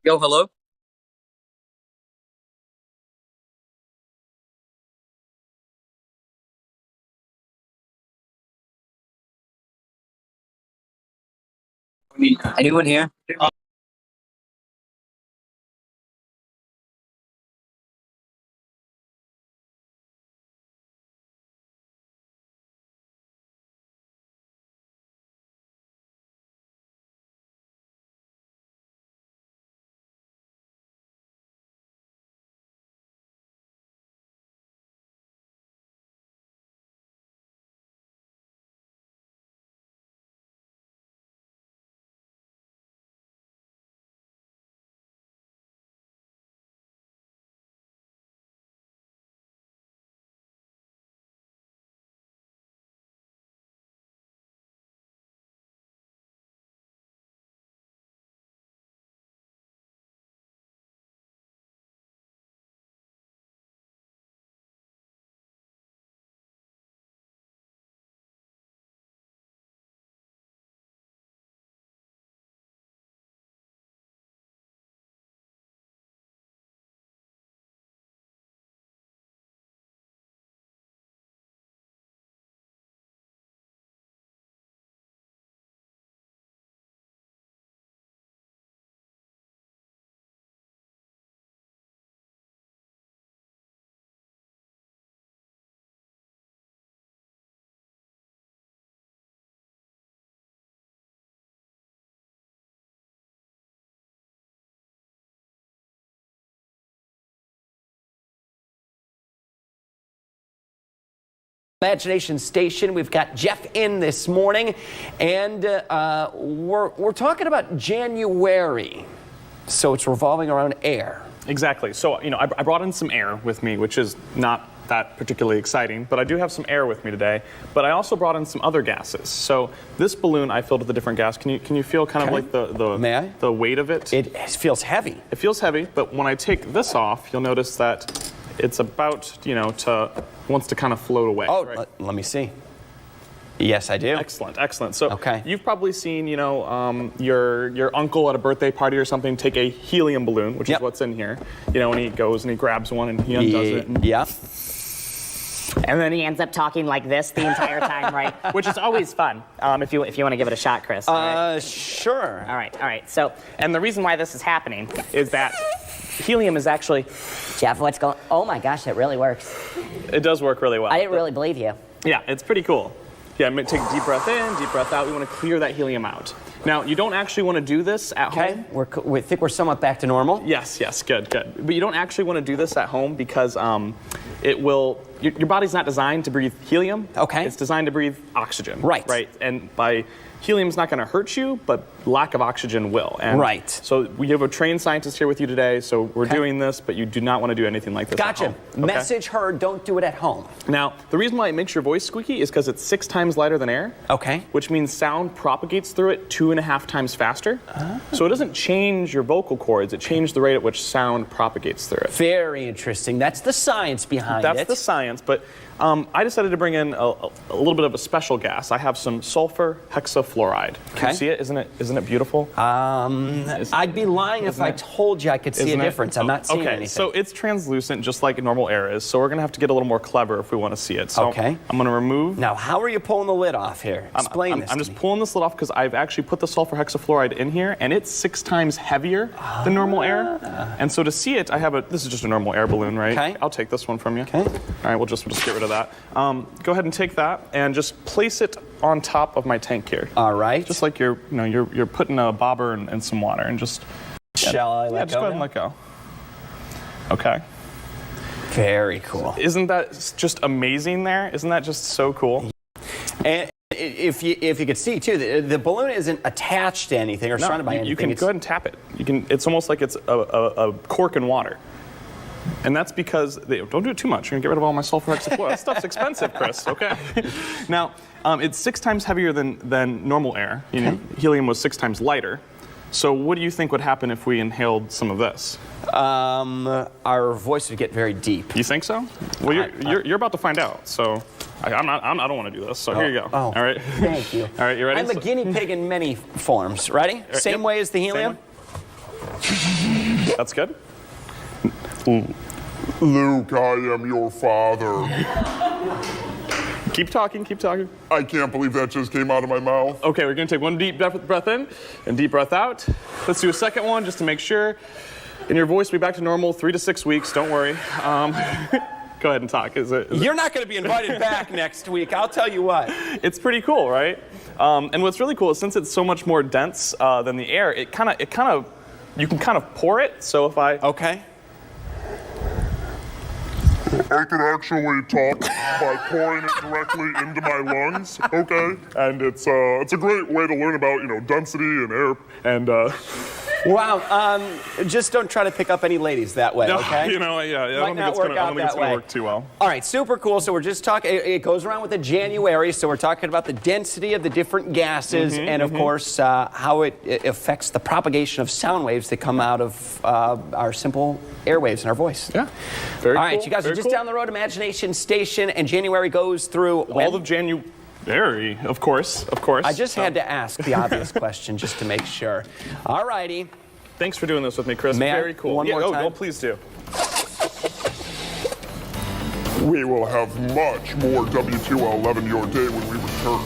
Yo, hello? Anyone here? Imagination Station. We've got Jeff in this morning, and we're talking about January. So it's revolving around air. Exactly. So, you know, I brought in some air with me, which is not that particularly exciting, but I do have some air with me today. But I also brought in some other gases. So this balloon I filled with a different gas. Can you feel kind of like the weight of it? It feels heavy. It feels heavy, but when I take this off, you'll notice that it's about, you know, wants to kind of float away. Oh, right? let me see. Yes, I do. Excellent, excellent. So you've probably seen, you know, your uncle at a birthday party or something take a helium balloon, which is what's in here. You know, when he goes and he grabs one and he undoes it. And And then he ends up talking like this the entire time, right? Which is always fun. If you want to give it a shot, Chris. Sure. All right. So, and the reason why this is happening is that helium is actually. Jeff, what's going? Oh my gosh, it really works. It does work really well. I didn't really believe you. Yeah, it's pretty cool. Yeah, take a deep breath in, deep breath out. We want to clear that helium out. Now, you don't actually want to do this at home. We think we're somewhat back to normal. Yes, good. But you don't actually want to do this at home because it will. Your body's not designed to breathe helium. Okay. It's designed to breathe oxygen. Right. And by helium's not going to hurt you, but lack of oxygen will. And right. So we have a trained scientist here with you today, so we're doing this, but you do not want to do anything like this Gotcha. at home. Okay? Message heard, don't do it at home. Now, the reason why it makes your voice squeaky is because it's 6 times lighter than air. Okay. Which means sound propagates through it 2.5 times faster. So it doesn't change your vocal cords, it changes the rate at which sound propagates through it. Very interesting. That's the science behind it. That's the science, but I decided to bring in a little bit of a special gas. I have some sulfur hexafluoride. Can you see it? Isn't it beautiful? I'd be lying if I told you I could see a difference. I'm not seeing anything. So it's translucent just like normal air is. So we're going to have to get a little more clever if we want to see it. So I'm going to remove. Now, how are you pulling the lid off here? Explain this. I'm just pulling this lid off because I've actually put the sulfur hexafluoride in here, and it's 6 times heavier than normal air. And so to see it, this is just a normal air balloon, right? Okay. I'll take this one from you. Okay. All right, we'll just get rid of that. Go ahead and take that and just place it on top of my tank here. All right. Just like you're putting a bobber and some water and just. Shall I let go? Yeah, just go ahead and let go. Okay. Very cool. Isn't that just amazing there? Isn't that just so cool? And if you could see too, the balloon isn't attached to anything or surrounded by anything. You can go ahead and tap it. It's almost like it's a cork in water. And that's because, don't do it too much. You're going to get rid of all my sulfur hexafluoride. That stuff's expensive, Chris, okay? Now, it's 6 times heavier than normal air. You know, helium was 6 times lighter. So what do you think would happen if we inhaled some of this? Our voice would get very deep. You think so? Well, you're about to find out, so... I don't want to do this, so here you go. All right. Thank you. All right, you ready? I'm a guinea pig in many forms. Ready? Same way as the helium? That's good. Luke, I am your father. Keep talking, keep talking. I can't believe that just came out of my mouth. Okay, we're gonna take one deep breath in and deep breath out. Let's do a second one just to make sure. And your voice will be back to normal 3 to 6 weeks, don't worry. Go ahead and talk. You're not going to be invited back next week, I'll tell you what. It's pretty cool, right? And what's really cool is since it's so much more dense than the air, you can kind of pour it. So if I... Okay. I can actually talk by pouring it directly into my lungs, okay? And it's a great way to learn about, density and air. And, Wow, just don't try to pick up any ladies that way, no, okay? I don't think it's gonna work too well. All right, super cool. So we're just talking, it goes around with the January, so we're talking about the density of the different gases and, of course, how it affects the propagation of sound waves that come out of our simple airwaves in our voice. Yeah, very All cool. right, you guys are just down the road, Imagination Station, and January goes through... All of January, of course. I just had to ask the obvious question just to make sure. All righty. Thanks for doing this with me, Chris. May Very I? cool. One more time? Oh, please do. we will have much more W2L11 your day when we return.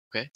Okay.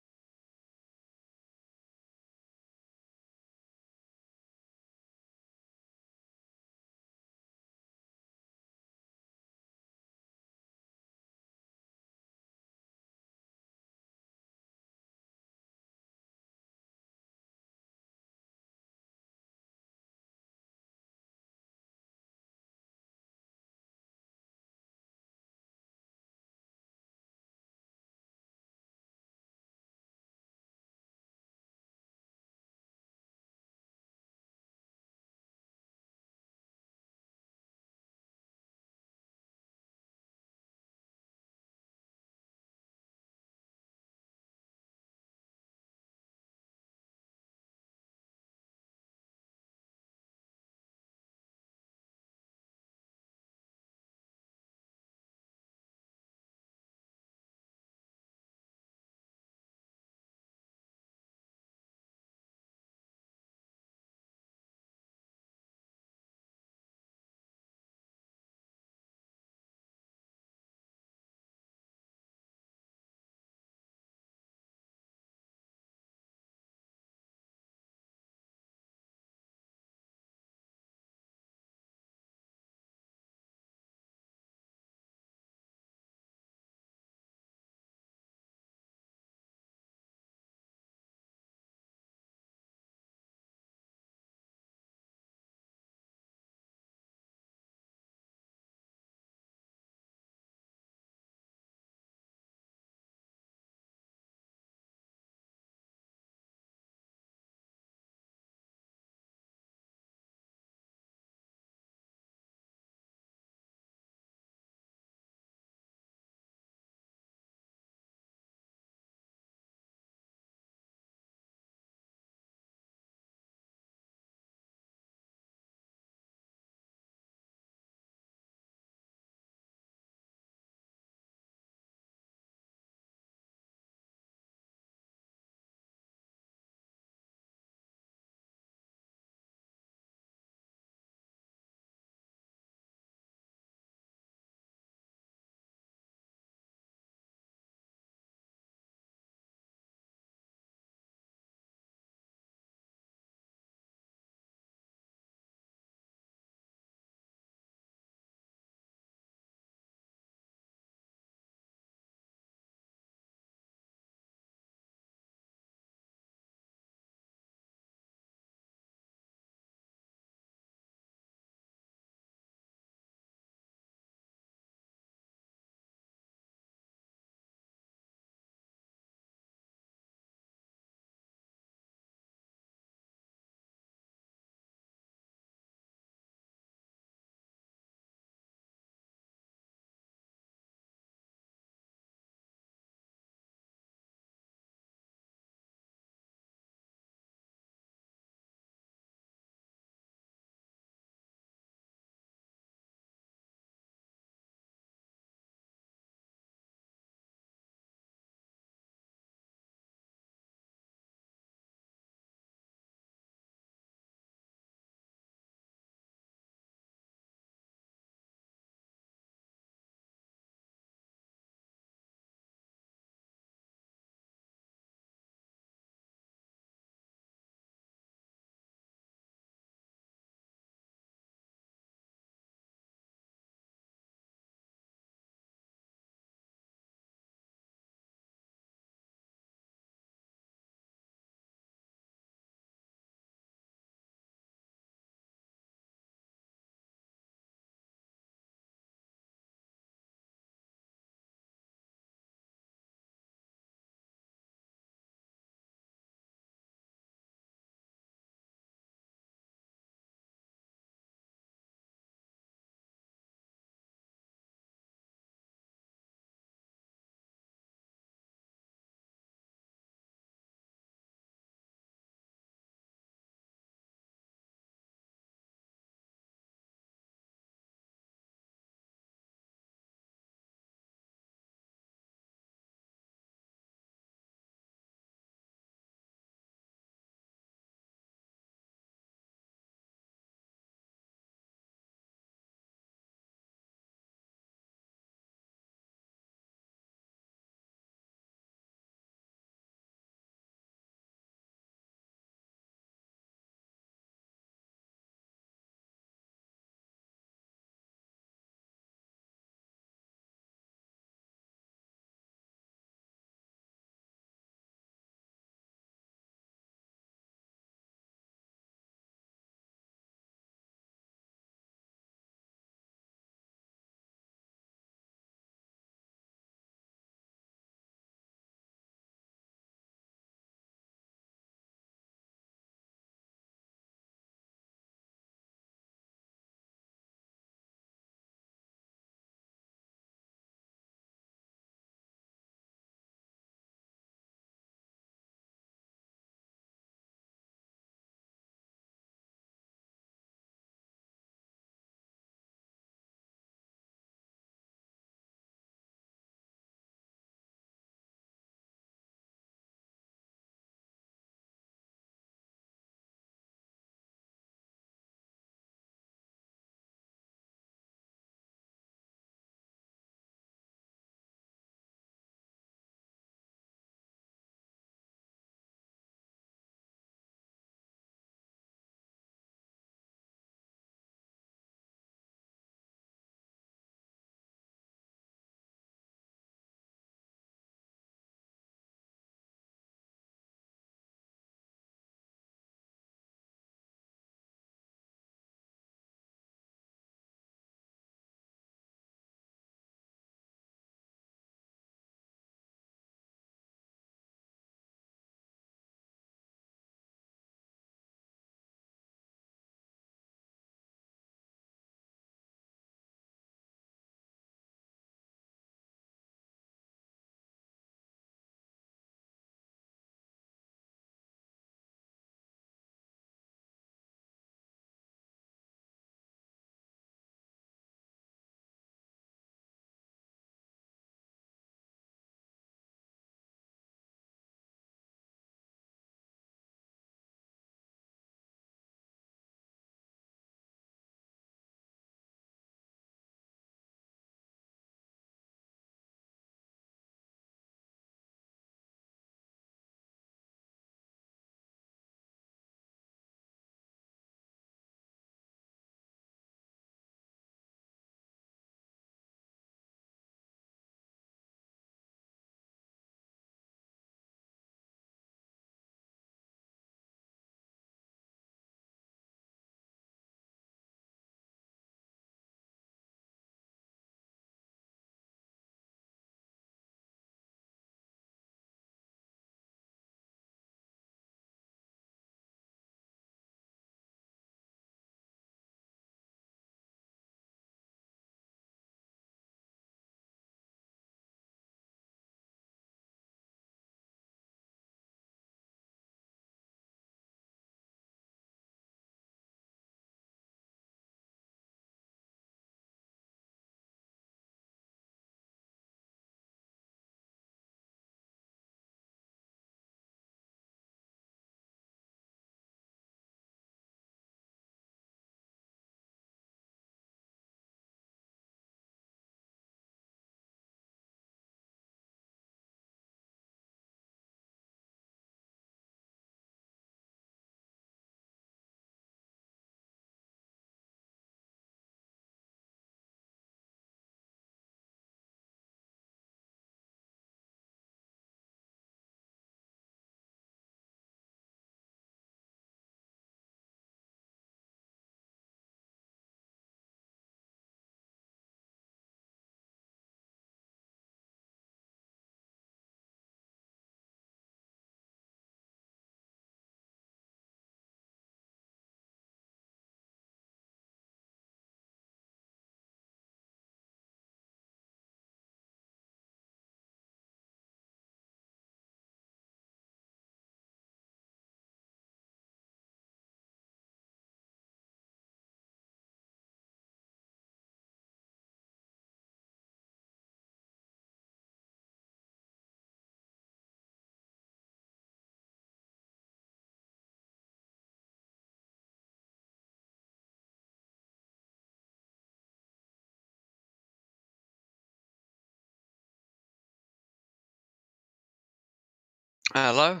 Hello.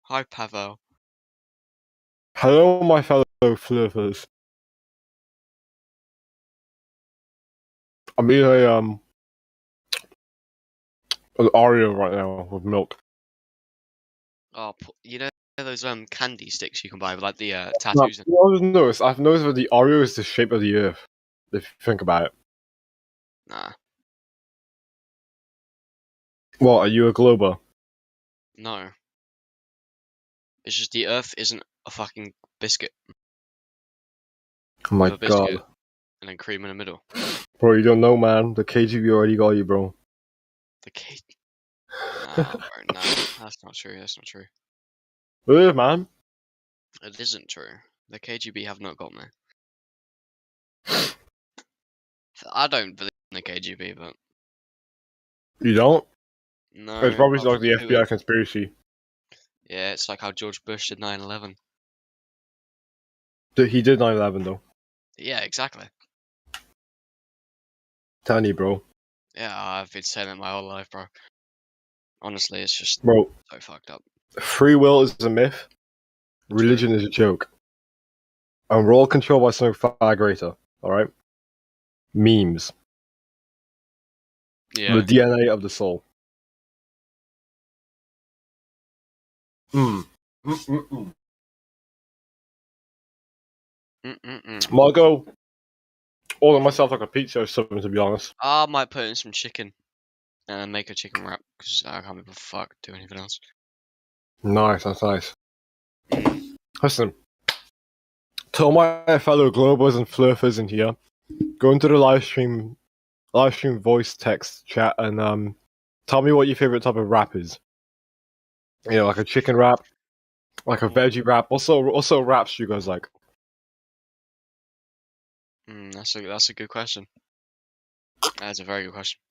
Hi, Pavel. Hello, my fellow flirters. I'm eating an Oreo right now with milk. Oh, you know those candy sticks you can buy with like the Now, tattoos. I've noticed that the Oreo is the shape of the Earth. If you think about it. Nah, What, are you a glober? no. It's just the Earth isn't a fucking biscuit Oh with my a god. biscuit and then cream in the middle. Bro, you don't know, man. The KGB already got you, bro. The cake. Nah, bro, nah, that's not true. That's not true. Man. It isn't true. The KGB have not got me. I don't believe in the KGB, but You don't? no. It's probably Apart like from the Putin. FBI conspiracy. Yeah, it's like how George Bush did 9/11. He did 9/11 though. Yeah, exactly. Tiny, bro. Yeah, I've been saying it my whole life, bro. Honestly, it's just Bro. so fucked up. Free will is a myth. Religion is a joke. And we're all controlled by something far greater, alright? Memes. Yeah. The DNA of the soul. Margot, order myself like a pizza or something, to be honest. I might put in some chicken and make a chicken wrap because I can't give a fuck do anything else. Nice, that's nice. Listen, to all my fellow globers and flurfers in here, go into the live stream voice text chat and tell me what your favorite type of wrap is. You know, like a chicken wrap, like a veggie wrap. Also wraps you guys like. That's a good question. That's a very good question.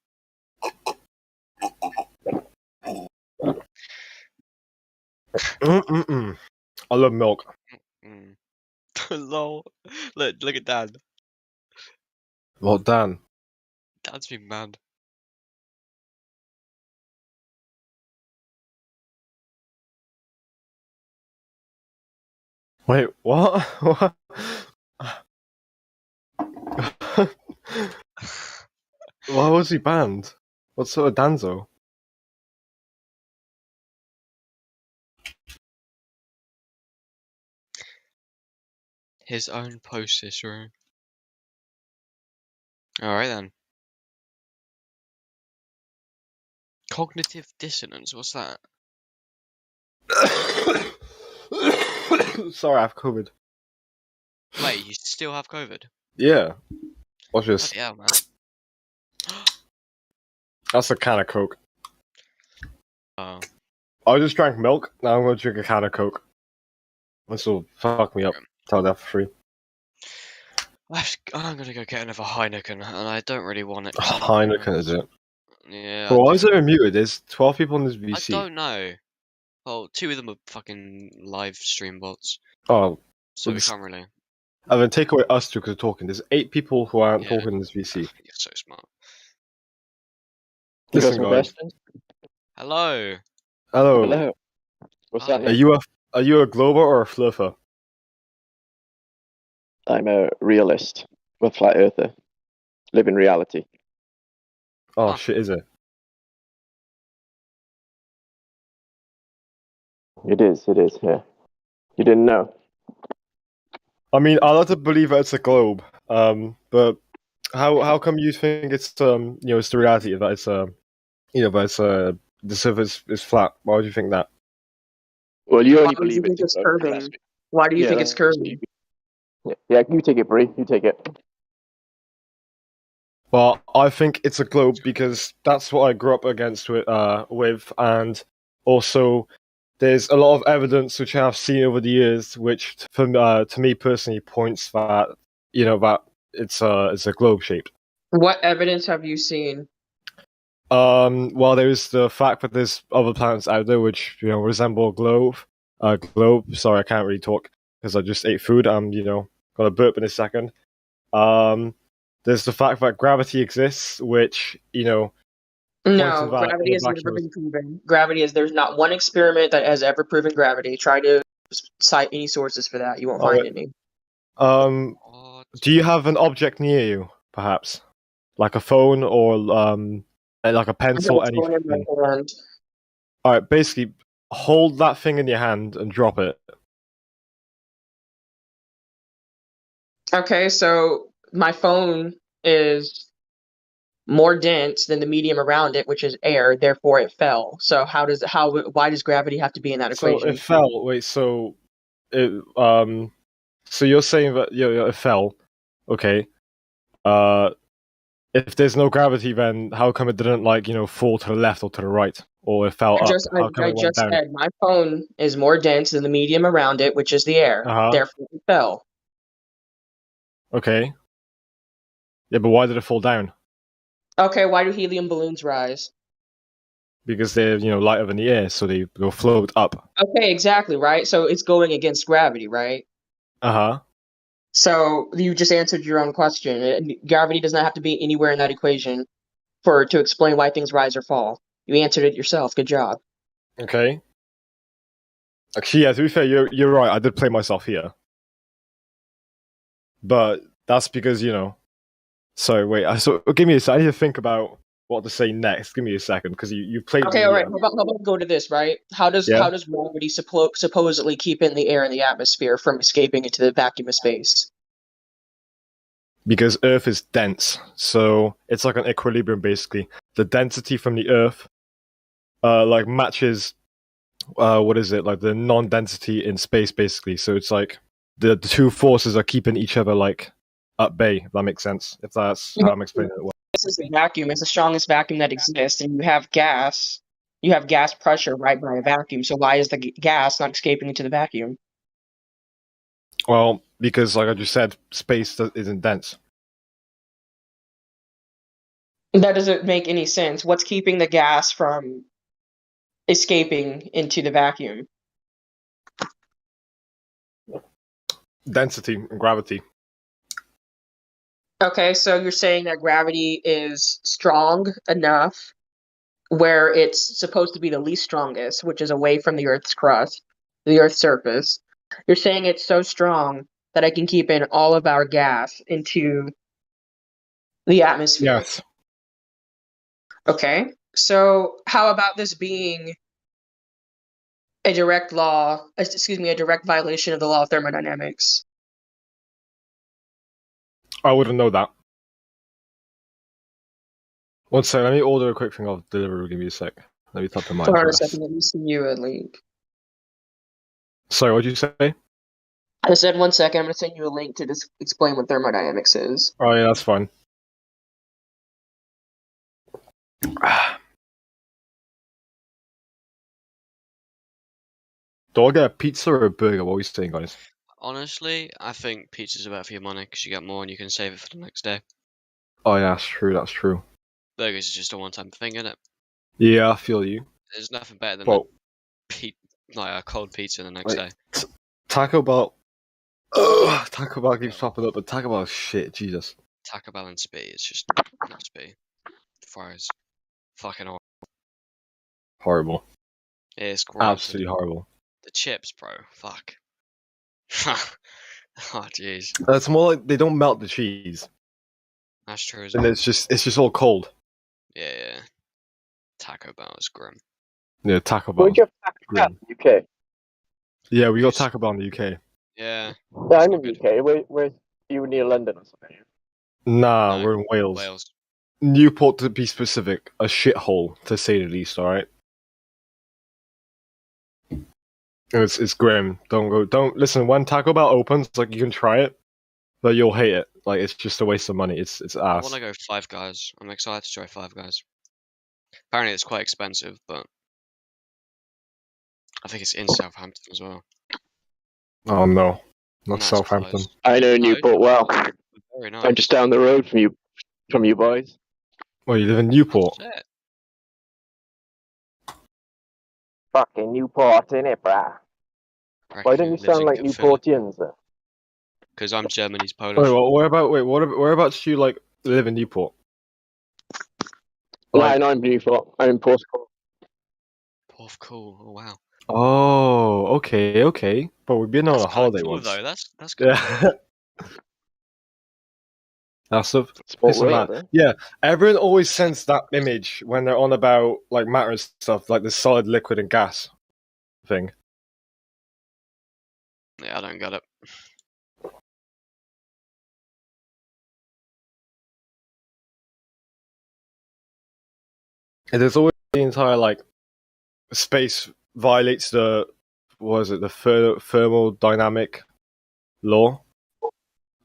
I love milk. Lol. Look at Dan. Well, Dan. Dan's been mad. Wait, what? What? Why was he banned? What sort of Danzo? His own post history. Alright then. Cognitive dissonance, what's that? Sorry, I have COVID. Wait, you still have COVID? Yeah. Watch this. Yeah, man. That's a can of Coke. Oh. I just drank milk, now I'm going to drink a can of Coke. This will fuck me up. Tell that for free. I'm gonna go get another Heineken, and I don't really want it. Heineken, is it? Yeah. Bro, why is it muted? There's 12 people in this VC. I don't know. Well, 2 of them are fucking live stream bots. Oh. So we can't really. And then take away us two because we're talking. There's 8 people who aren't talking in this VC. You're so smart. Listen, guys. Hello. Hello. Hello. What's Are you a glober or a fluffer? I'm a realist, a flat earther. Live in reality. Oh shit, is it? It is, yeah. You didn't know? I mean, I like to believe that it's a globe. But how come you think it's it's the reality that it's that it's the surface is flat? Why would you think that? Well, you only Why do you believe think it's it's curving? Why do you think it's curving? Yeah, you take it, Bree. You take it. Well, I think it's a globe because that's what I grew up against with, and also there's a lot of evidence which I've seen over the years, which to me personally points that that it's a globe shape. What evidence have you seen? Well, there's the fact that there's other planets out there which resemble a globe. Globe. Sorry, I can't really talk because I just ate food. I'm gonna burp in a second. There's the fact that gravity exists, which No, in gravity a has never vacuum. been proven. Gravity is there's not one experiment that has ever proven gravity. Try to cite any sources for that. You won't find Alright. any. Do you have an object near you, perhaps, like a phone or like a I pencil, have a phone in anything? my hand. All right, basically, hold that thing in your hand and drop it. Okay, so my phone is more dense than the medium around it, which is air. Therefore, it fell. So why does gravity have to be in that So equation? it fell. Wait, so so you're saying that it fell? Okay. If there's no gravity, then how come it didn't fall to the left or to the right, or it fell I up? just How come I it went just down? said my phone is more dense than the medium around it, which is the air. Uh-huh. Therefore, it fell. Okay. Yeah, but why did it fall down? Okay, why do helium balloons rise? Because they're lighter than the air, so they go float up. Okay, exactly, right? So it's going against gravity, right? Uh-huh. So you just answered your own question. Gravity does not have to be anywhere in that equation to explain why things rise or fall. You answered it yourself. Good job. Okay. Actually, yeah, to be fair, you're right. I did play myself here. But that's because, Sorry, wait. Give me a second. I need to think about what to say next. Give me a second, because you played Okay, me. all right. How about we go to this, right? How does Yeah. gravity supposedly keep in the air in the atmosphere from escaping into the vacuum of space? Because Earth is dense, so it's like an equilibrium, basically. The density from the Earth, matches, what is it, like the non-density in space, basically. So it's like the two forces are keeping each other, at bay, if that makes sense. If that's how I'm explaining it well. This is a vacuum. It's the strongest vacuum that exists, and you have gas. You have gas pressure right by a vacuum. So why is the gas not escaping into the vacuum? Well, because, like I just said, space isn't dense. That doesn't make any sense. What's keeping the gas from escaping into the vacuum? Density and gravity. Okay, so you're saying that gravity is strong enough where it's supposed to be the least strongest, which is away from the Earth's crust, the Earth's surface. You're saying it's so strong that I can keep in all of our gas into the atmosphere. Yes. Okay, so how about this being a direct violation of the law of thermodynamics? I wouldn't know that. One sec, let me order a quick thing off delivery. Give me a sec. Let me type in my Hold on a address. second, let me send you a link. Sorry, what did you say? I said 1 second, I'm going to send you a link to just explain what thermodynamics is. Oh yeah, that's fine. Do I get a pizza or a burger? What are you saying, guys? Honestly, I think pizzas are better for your money because you get more and you can save it for the next day. Oh yeah, that's true. That's true. Burgers is just a one-time thing, isn't it? Yeah, I feel you. There's nothing better than Well, a cold pizza the next day. Taco Bell. Taco Bell keeps popping up, but Taco Bell is shit. Jesus. Taco Bell and spit, it's just not spit. Fries, fucking Horrible. it's gross. Absolutely horrible. The chips, bro. Fuck. Oh jeez. It's more like they don't melt the cheese, That's true as and well. it's just all cold. Yeah. Taco Bell is grim. Yeah, Taco Bell. Where'd you have Taco Bell in the UK? Yeah, we got Taco Bell in the UK. Yeah. Yeah, I'm in the UK. Where's you near London or something? Nah, we're in Wales. Newport, to be specific, a shithole to say the least. All right. It's grim. Don't listen. When Taco Bell opens, you can try it, but you'll hate it. It's just a waste of money. It's I ass. want to go Five Guys. I'm excited to try Five Guys. Apparently, it's quite expensive, but I think it's in Southampton as well. Oh no, not That's Southampton. close. I know Newport well. Very nice. I'm just down the road from you boys. Well, you live in Newport. Shit. Fucking Newport, innit, brah? Why don't you sound like Newportians then? Because I'm Germany's Polish. Whereabouts do you live in Newport? Like, no, I'm beautiful. I'm Portugal. Cool. Oh wow. oh, okay. But we've been on a holiday Cool once. though. That's kind of Yeah. That's the Sport pissing rate, mad. man. Yeah, everyone always sends that image when they're on about like matter and stuff, like the solid, liquid, and gas thing. Yeah, I don't get it. And there's always the entire like space violates the the thermodynamic law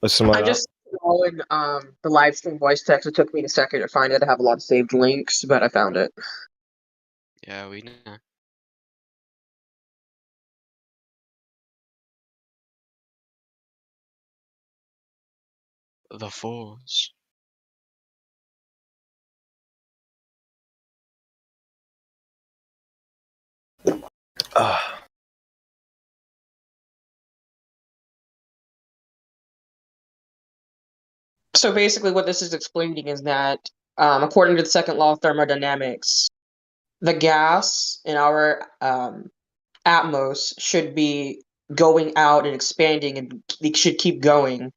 or something I like that. just following the live stream voice text. It took me a second to find it. I have a lot of saved links, but I found it. Yeah, we know. The Force. So basically, what this is explaining is that, according to the second law of thermodynamics, the gas in our atmos should be going out and expanding, and it should keep going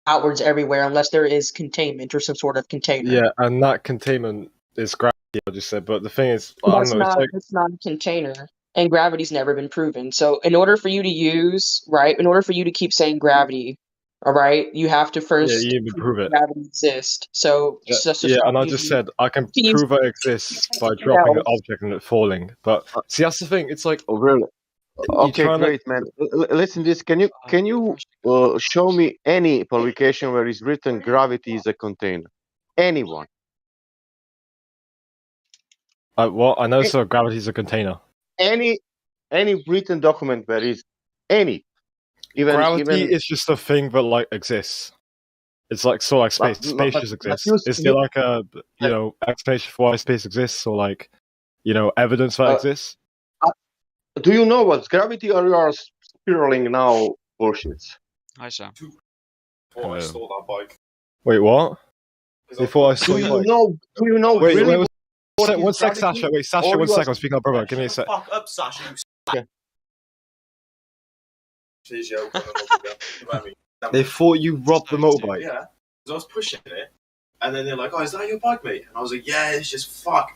outwards everywhere unless there is containment or some sort of container. Yeah, and that containment is gravity, I just said. But the thing is, I don't know. It's not a container, and gravity's never been proven. So in order for you to in order for you to keep saying gravity, all right, you have to Yeah, first you even prove it. gravity exists. So Yeah, just yeah, stop and I just using- said I can to use prove it exists by something dropping an else. object and it falling. But see, that's the thing. It's like, Oh, really? Okay, trying to- great, man. Listen, this. Can you show me any publication where it's written gravity is a container? Anyone? well, I know so gravity is a container. Any written document where is any Gravity is just a thing that like exists. It's like sort of like space. Space just exists. Is there like a explanation for why space exists, or like evidence that exists? Do you know what's gravity, or you are spiraling now bullshits? Hi, Sam. Before I stole that bike. Wait, what? Before I stole Do your you bike. know? Do you know? Wait, really one sec, Sasha. Wait, Sasha, one sec. I'm speaking up, brother. Give me a sec. Fuck up, Sasha. Okay. They thought you robbed the motorbike. Yeah, because I was pushing it, and then they're like, "Oh, is that your bike, mate?" And I was like, "Yeah, it's just fuck."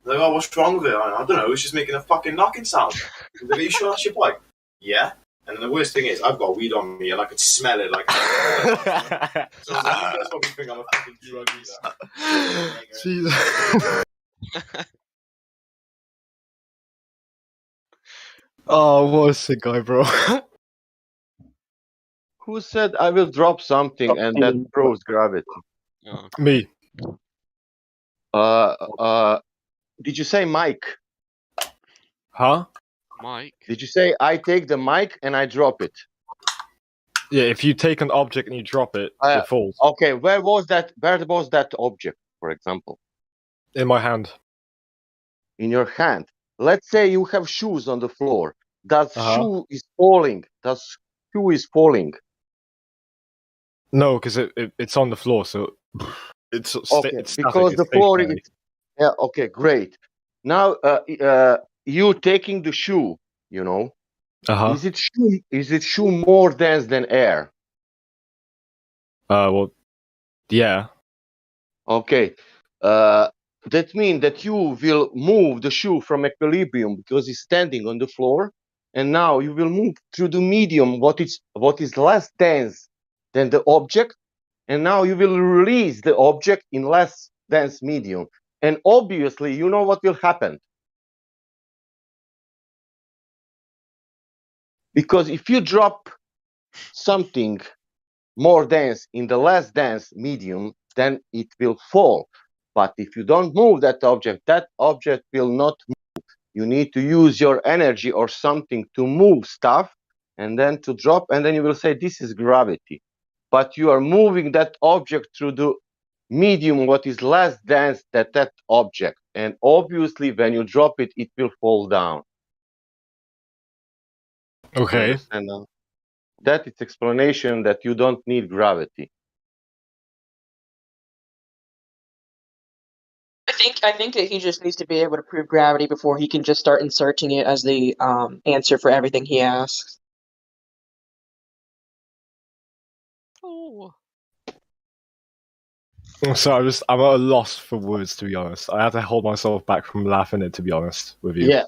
They're like, "Oh, what's wrong with it?" I don't know. It's just making a fucking knocking sound. They're like, "Are you sure that's your bike?" Yeah. And then the worst thing is, I've got weed on me, and I could smell it. Like, so I was like, "You guys probably think I'm a fucking drug user." Jesus. Oh, what a sick guy, bro. Who said I will drop something and that proves gravity? Me. Did you say Mike? Huh? Mike. Did you say I take the mic and I drop it? Yeah, if you take an object and you drop it, it falls. Okay, where was that object, for example? In my hand. In your hand. Let's say you have shoes on the floor. Does shoe is falling? Does shoe is falling? No, because it's on the floor, so it's okay. It's because the floor is. Yeah. Okay. Great. Now, you taking the shoe. You know. Is it shoe more dense than air? Well, yeah. Okay. That means that you will move the shoe from equilibrium because it's standing on the floor, and now you will move through the medium what is less dense than the object, and now you will release the object in less dense medium. And obviously, you know what will happen. Because if you drop something more dense in the less dense medium, then it will fall. But if you don't move that object will not move. You need to use your energy or something to move stuff and then to drop, and then you will say this is gravity. But you are moving that object through the medium what is less dense than that object. And obviously when you drop it, it will fall down. Okay. And that is explanation that you don't need gravity. I think that he just needs to be able to prove gravity before he can just start inserting it as the answer for everything he asks. Oh. So I'm at a loss for words, to be honest. I had to hold myself back from laughing it, to be honest with you.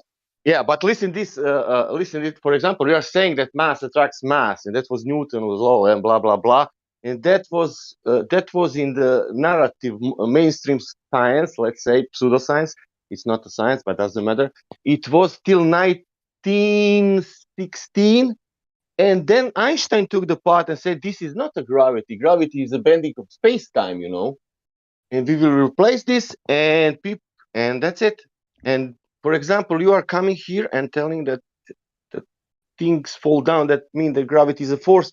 Yeah, but listen this. Listen it. For example, you are saying that mass attracts mass, and that was Newton's law, and blah blah blah, and that was in the narrative mainstream science. Let's say pseudoscience. It's not a science, but doesn't matter. It was till 1916, and then Einstein took the part and said, "This is not a gravity. Gravity is a bending of space-time, you know." And we will replace this, and that's it. And for example, you are coming here and telling that things fall down, that means that gravity is a force,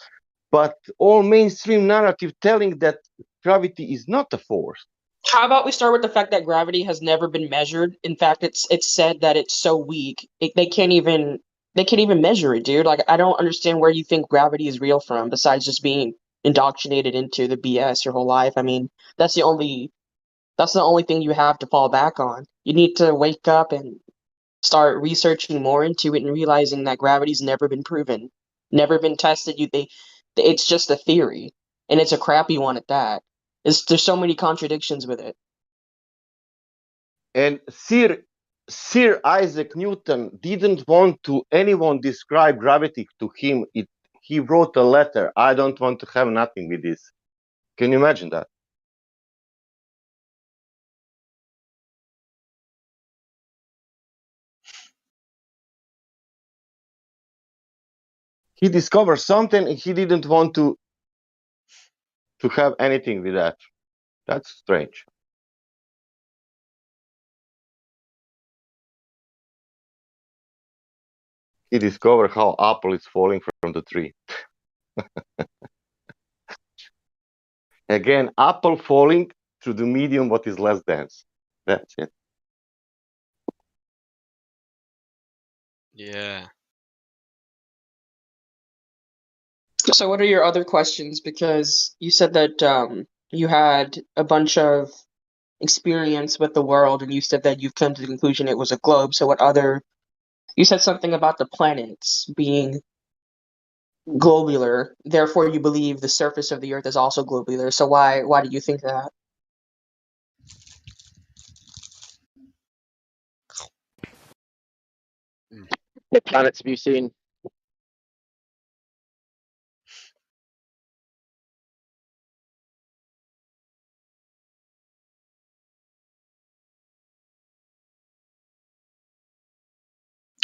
but all mainstream narrative telling that gravity is not a force. How about we start with the fact that gravity has never been measured? In fact, it's said that it's so weak they can't even measure it, dude. Like I don't understand where you think gravity is real from, besides just being indoctrinated into the BS your whole life. I mean, that's the only thing you have to fall back on. You need to wake up and start researching more into it and realizing that gravity's never been proven, never been tested. It's just a theory, and it's a crappy one at that. There's so many contradictions with it. And Sir Isaac Newton didn't want to anyone describe gravity to him. He wrote a letter. I don't want to have nothing with this. Can you imagine that? He discovered something and he didn't want to have anything with that. That's strange. He discovered how apple is falling from the tree. Again, apple falling through the medium what is less dense. That's it. Yeah. So, what are your other questions? Because you said that you had a bunch of experience with the world, and you said that you've come to the conclusion it was a globe. So, what other? You said something about the planets being globular. Therefore, you believe the surface of the Earth is also globular. So, why do you think that? What planets have you seen?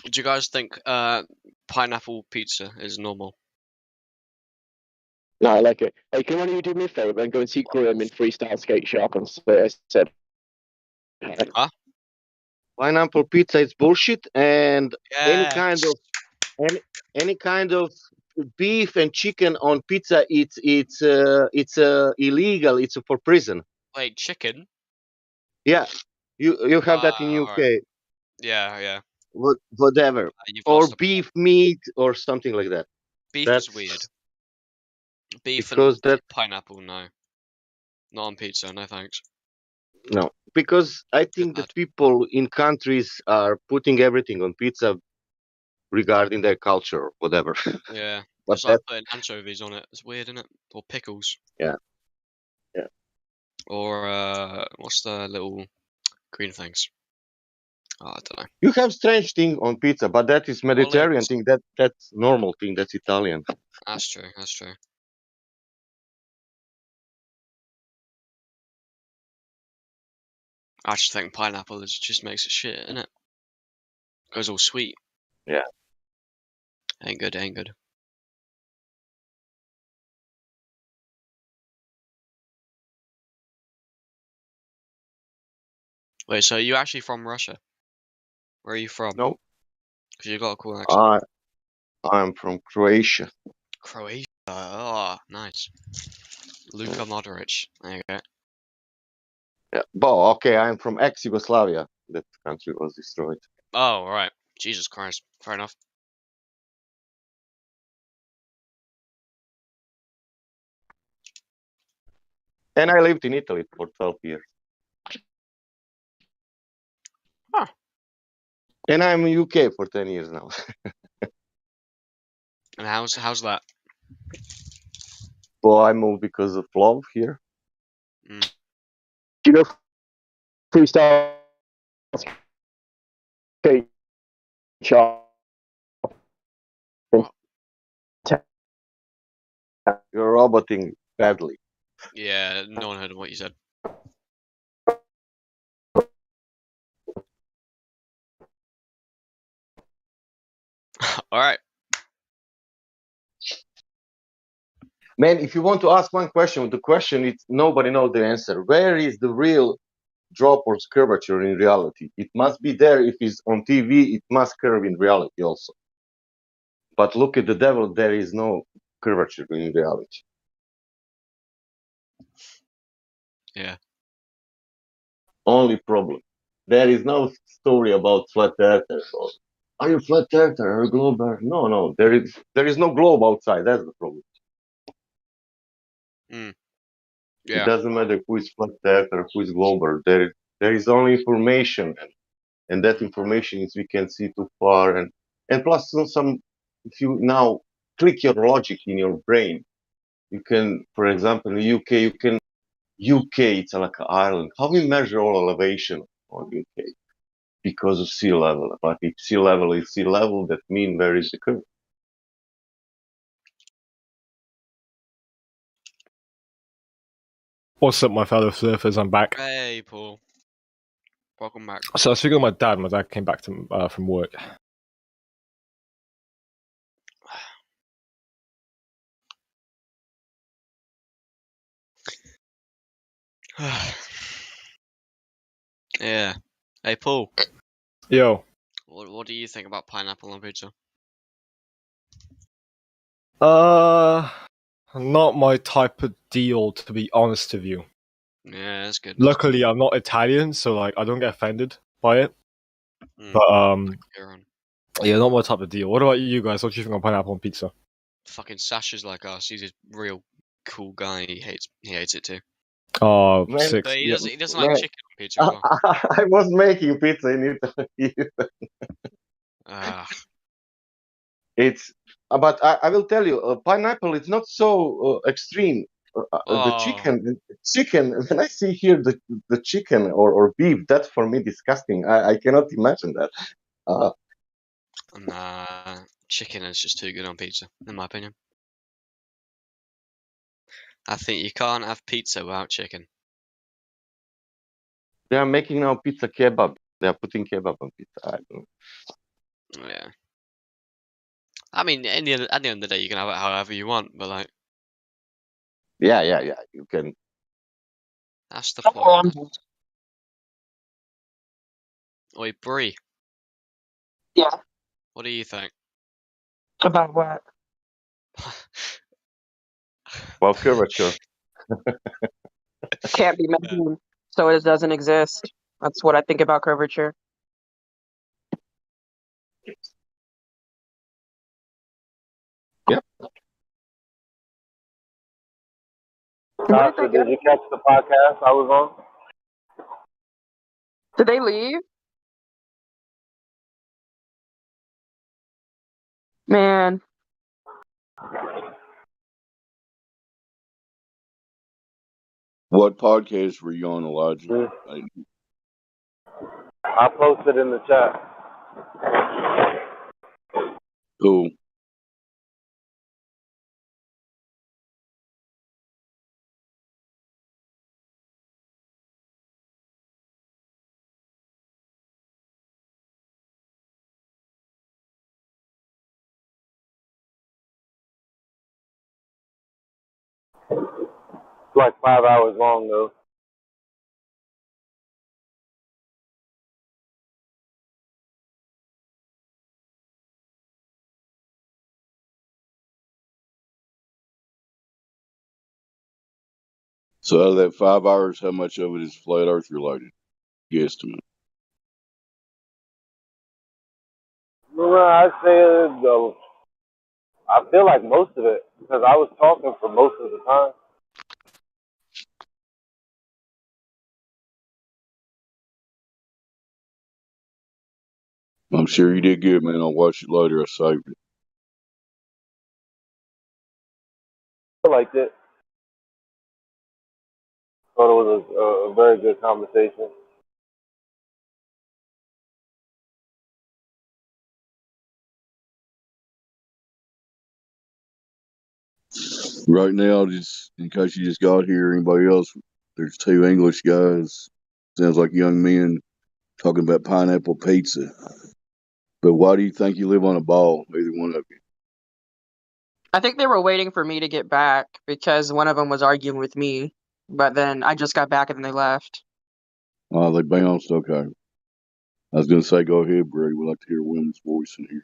Do you guys think pineapple pizza is normal? No, I like it. Hey, can one of you do me a favor and go and see Graham in Freestyle Skate Shop and say I said? Huh? Pineapple pizza is bullshit, and any Yeah. kind of any kind of beef and chicken on pizza, it's illegal. It's for prison. Wait, chicken? Yeah, you have that in UK. Alright. Yeah. Whatever, You've or lost the beef meat or something like that. beef That's is weird. Beef and because that pineapple, no. Not on pizza, no thanks. no, because I think that people in countries are putting everything on pizza regarding their culture or whatever. Yeah. But It's like that putting anchovies on it. It's weird, isn't it? Or pickles. yeah. Or what's the little green things? Oh, I don't know. You have strange thing on pizza, but that is Mediterranean Olives. thing. That's normal thing. That's Italian. That's true. That's true. I just think pineapple just makes it shit, innit? Goes all sweet. Yeah. Ain't good. Ain't good. Wait, so are you actually from Russia? Where are you from? No, Because you got a cool accent. I'm from Croatia. Croatia. Oh, nice. Luka Modric. There you go. Yeah. But okay, I'm from ex-Yugoslavia. That country was destroyed. Oh, right. Jesus Christ. Fair enough. And I lived in Italy for 12 years. And I'm in UK for 10 years now. And how's that? Well, I moved because of love here. Mm. Do you know freestyle skate shop? You're roboting badly. Yeah, no one heard of what you said. All right. Man, if you want to ask one question, the question is nobody knows the answer. Where is the real drop or curvature in reality? It must be there. If it's on TV, it must curve in reality also. But look at the devil, there is no curvature in reality. Yeah. Only problem. There is no story about flat earthers. Or, are you flat earther or globe earth? No. There is no globe outside. That's the problem. Mm. It Yeah. doesn't matter who is flat earther, who is glober. There is only information, and that information is we can see too far, and plus some. If you now click your logic in your brain, you can, for example, in the UK, it's like an island. How we measure all elevation on UK? Because of sea level. But if sea level is sea level, that means where is the curve? What's up, my fellow surfers? I'm back. Hey, Paul. Welcome back. So I was speaking with my dad. My dad came back from work. Yeah. Hey, Paul. Yo. What do you think about pineapple on pizza? Not my type of deal, to be honest with you. Yeah, that's good. Luckily, I'm not Italian, so like I don't get offended by it. Mm. But Aaron. yeah, not my type of deal. What about you guys? What do you think of pineapple on pizza? Fucking Sasha's like us. He's a real cool guy. He hates it too. Oh, Man, six. But he Yeah. doesn't like chicken on pizza as well. I was making pizza in Italy. It's, but I will tell you, pineapple is not so extreme. The chicken. When I see here the chicken or beef, that's for me disgusting. I cannot imagine that. Nah, chicken is just too good on pizza, in my opinion. I think you can't have pizza without chicken. They are making now pizza kebab. They are putting kebab on pizza. I don't know. Yeah. I mean, at the end of the day, you can have it however you want, but like. Yeah. You can. That's the point. Oi, Brie. Yeah. What do you think? About what? Well, curvature. Can't be measured, so it doesn't exist. That's what I think about curvature. Yep. Sasha, did you catch the podcast I was on? Did they leave? Man. What podcast were you on, Elijah? I posted in the chat. Who? It's like 5 hours long though. So out of that 5 hours, how much of it is flat Earth related? Guesstimate. Well, I said I feel like most of it because I was talking for most of the time. I'm sure you did good, man. I'll watch it later. I saved it. I liked it. Thought it was a very good conversation. Right now, just in case you just got here, anybody else, there's two English guys. Sounds like young men talking about pineapple pizza. But why do you think you live on a ball, either one of you? I think they were waiting for me to get back because one of them was arguing with me, but then I just got back and then they left. Oh, they bounced? Okay. I was going to say, go ahead, Brady. We'd like to hear a woman's voice in here.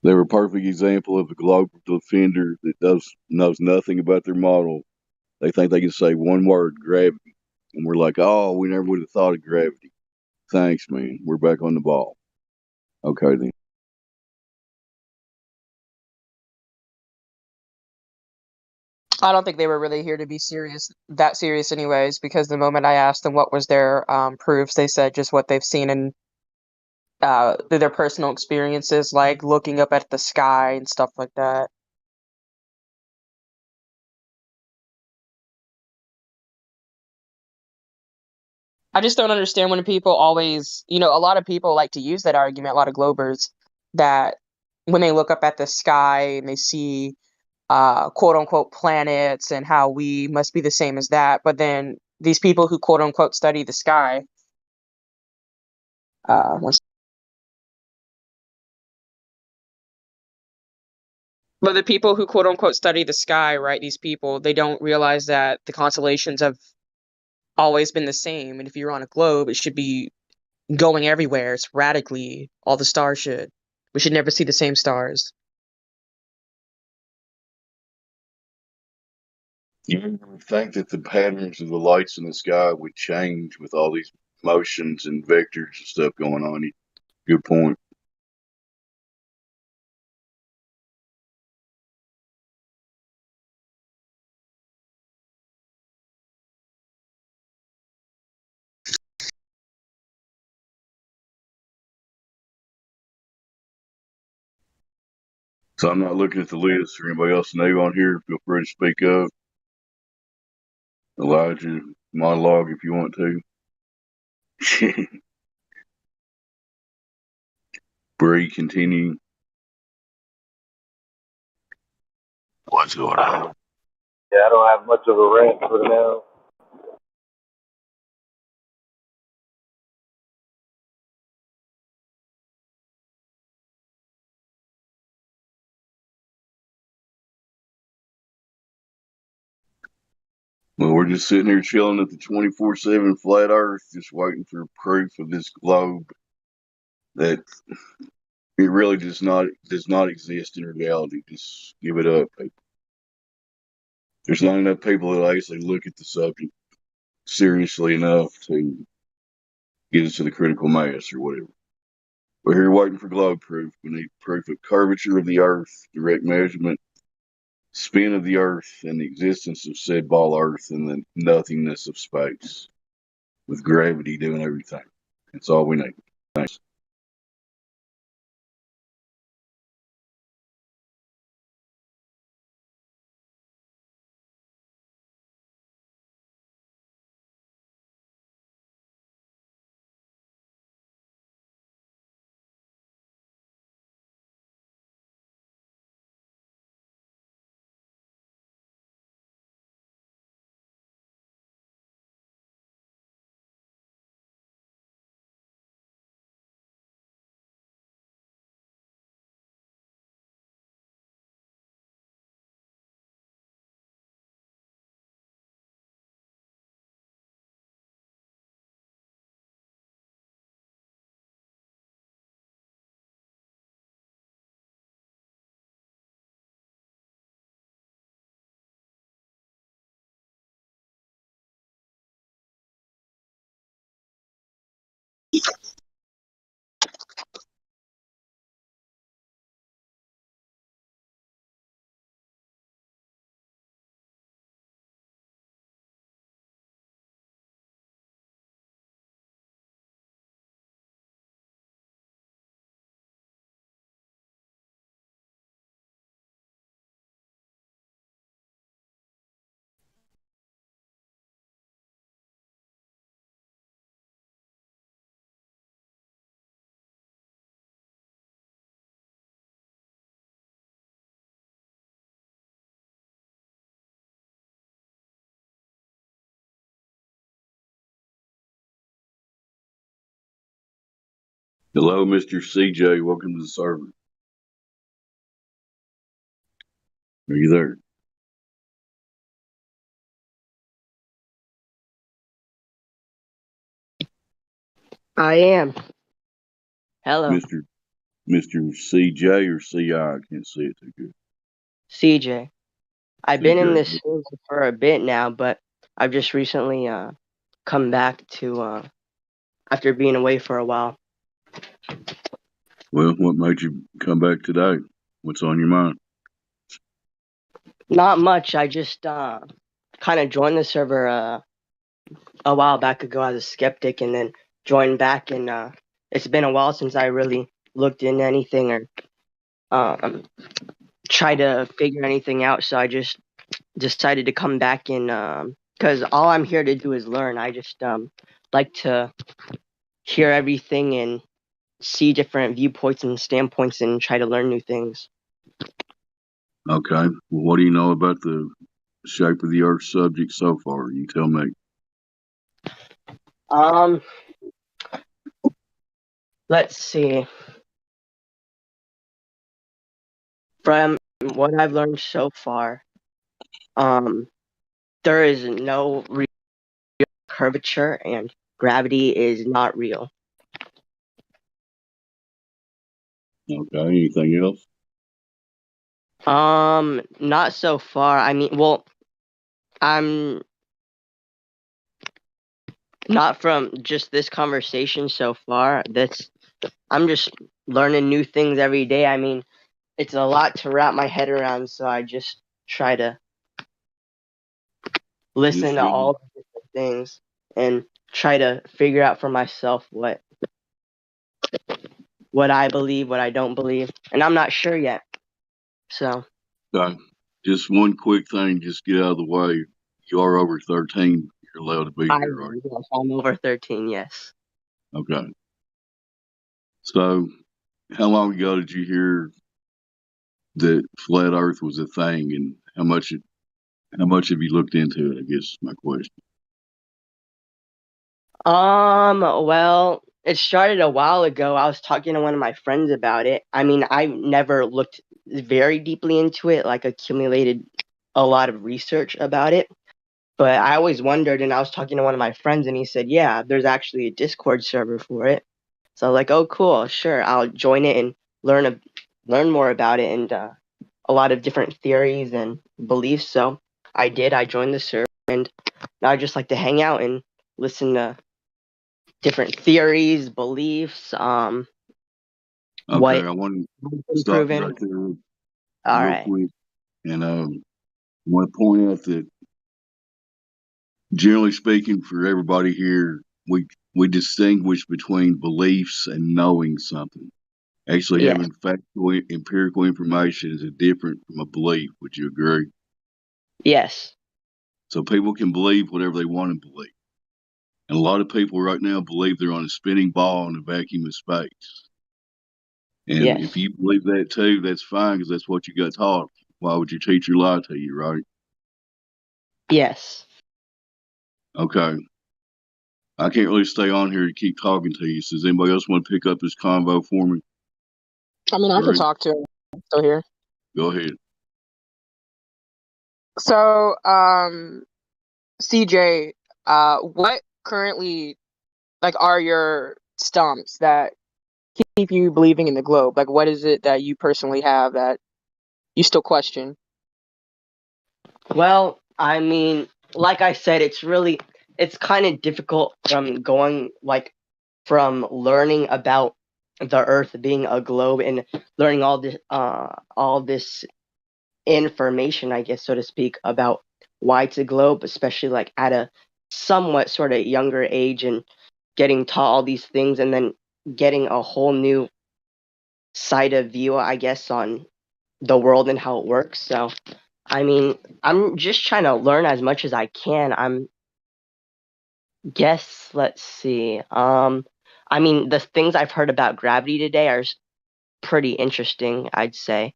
They were a perfect example of a global defender that knows nothing about their model. They think they can say one word, gravity. And we're like, oh, we never would have thought of gravity. Thanks, man. We're back on the ball. Okay, then. I don't think they were really here to be that serious anyways, because the moment I asked them what was their proofs, they said just what they've seen in through their personal experiences, like looking up at the sky and stuff like that. I just don't understand when people always, a lot of people like to use that argument, a lot of Globers, that when they look up at the sky and they see quote unquote planets and how we must be the same as that, but then these people who quote unquote study the sky, uh, but the people who quote unquote study the sky, right? These people, they don't realize that the constellations have always been the same. And if you're on a globe, it should be going everywhere sporadically. All the stars should. We should never see the same stars. You would think that the patterns of the lights in the sky would change with all these motions and vectors and stuff going on. Good point. So I'm not looking at the list. For anybody else new on here, feel free to speak up. Elijah, monologue if you want to. Bree, continue. What's going on? Yeah, I don't have much of a rant for now. Well, we're just sitting here chilling at the 24/7 flat Earth, just waiting for proof of this globe that it really does not exist in reality. Just give it up, people. There's not enough people that actually look at the subject seriously enough to get us to the critical mass or whatever. We're here waiting for globe proof. We need proof of curvature of the Earth, direct measurement, spin of the Earth, and the existence of said ball Earth and the nothingness of space, with gravity doing everything. That's all we need. Thanks. Hello, Mr. CJ. Welcome to the server. Are you there? I am. Hello. Mr. CJ or CI? I can't see it too good. CJ. I've been in this CJ. server for a bit now, but I've just recently come back to after being away for a while. Well, what made you come back today? What's on your mind? Not much. I just kind of joined the server a while back ago as a skeptic, and then joined back. And it's been a while since I really looked into anything or tried to figure anything out. So I just decided to come back and because all I'm here to do is learn. I just like to hear everything and see different viewpoints and standpoints and try to learn new things. Okay. Well, what do you know about the shape of the Earth subject so far? You tell me. Let's see. From what I've learned so far, there is no real curvature and gravity is not real. Okay. Anything else? Not so far. I mean, well, I'm not from just this conversation so far. I'm just learning new things every day. I mean, it's a lot to wrap my head around, so I just try to listen to all the different things and try to figure out for myself what I believe, what I don't believe, and I'm not sure yet. So, Okay. Just one quick thing, just get out of the way. You are over 13. You're allowed to be here, right? yes, I'm over 13. Yes. Okay. So, how long ago did you hear that flat Earth was a thing, and how much have you looked into it? I guess is my question. Well, it started a while ago. I was talking to one of my friends about it. I mean, I never looked very deeply into it, like accumulated a lot of research about it. But I always wondered, and I was talking to one of my friends, and he said, "Yeah, there's actually a Discord server for it." So I was like, "Oh, cool, sure, I'll join it and learn more about it and a lot of different theories and beliefs." So I did. I joined the server, and now I just like to hang out and listen to different theories, beliefs. Okay, What I want to is stop you proven. right there All real right. quick, and I want to point out that generally speaking, for everybody here, we distinguish between beliefs and knowing something. Actually, Yeah. having factual, empirical information is different from a belief. Would you agree? Yes. So people can believe whatever they want to believe. And a lot of people right now believe they're on a spinning ball in a vacuum of space. And if Yes. you believe that too, that's fine because that's what you got taught. Why would your teacher lie to you, right? Yes. Okay. I can't really stay on here to keep talking to you. So does anybody else want to pick up this convo for me? I mean, I can Great. talk to him. I'm still here. Go ahead. So, CJ, what currently are your stumps that keep you believing in the globe? Like, what is it that you personally have that you still question? Well, I mean, like I said, it's kind of difficult from learning about the Earth being a globe and learning all this information, I guess, so to speak, about why it's a globe, especially like at a somewhat sort of younger age and getting taught all these things and then getting a whole new side of view, I guess, on the world and how it works. So, I mean, I'm just trying to learn as much as I can. Let's see. I mean, the things I've heard about gravity today are pretty interesting, I'd say.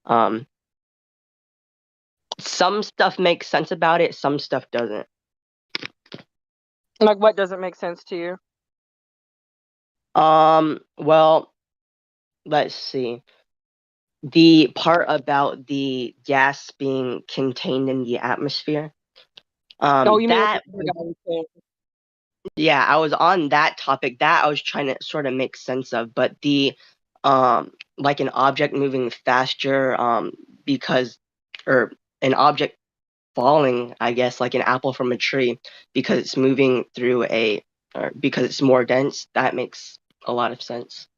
Um, some stuff makes sense about it, some stuff doesn't. Like, what doesn't make sense to you? Well, let's see. The part about the gas being contained in the atmosphere. Oh, you mean what That the guy was saying? Yeah, I was on that topic. That I was trying to sort of make sense of, but the like an object moving faster because or an object falling, I guess, like an apple from a tree because it's moving through a or because it's more dense, that makes a lot of sense.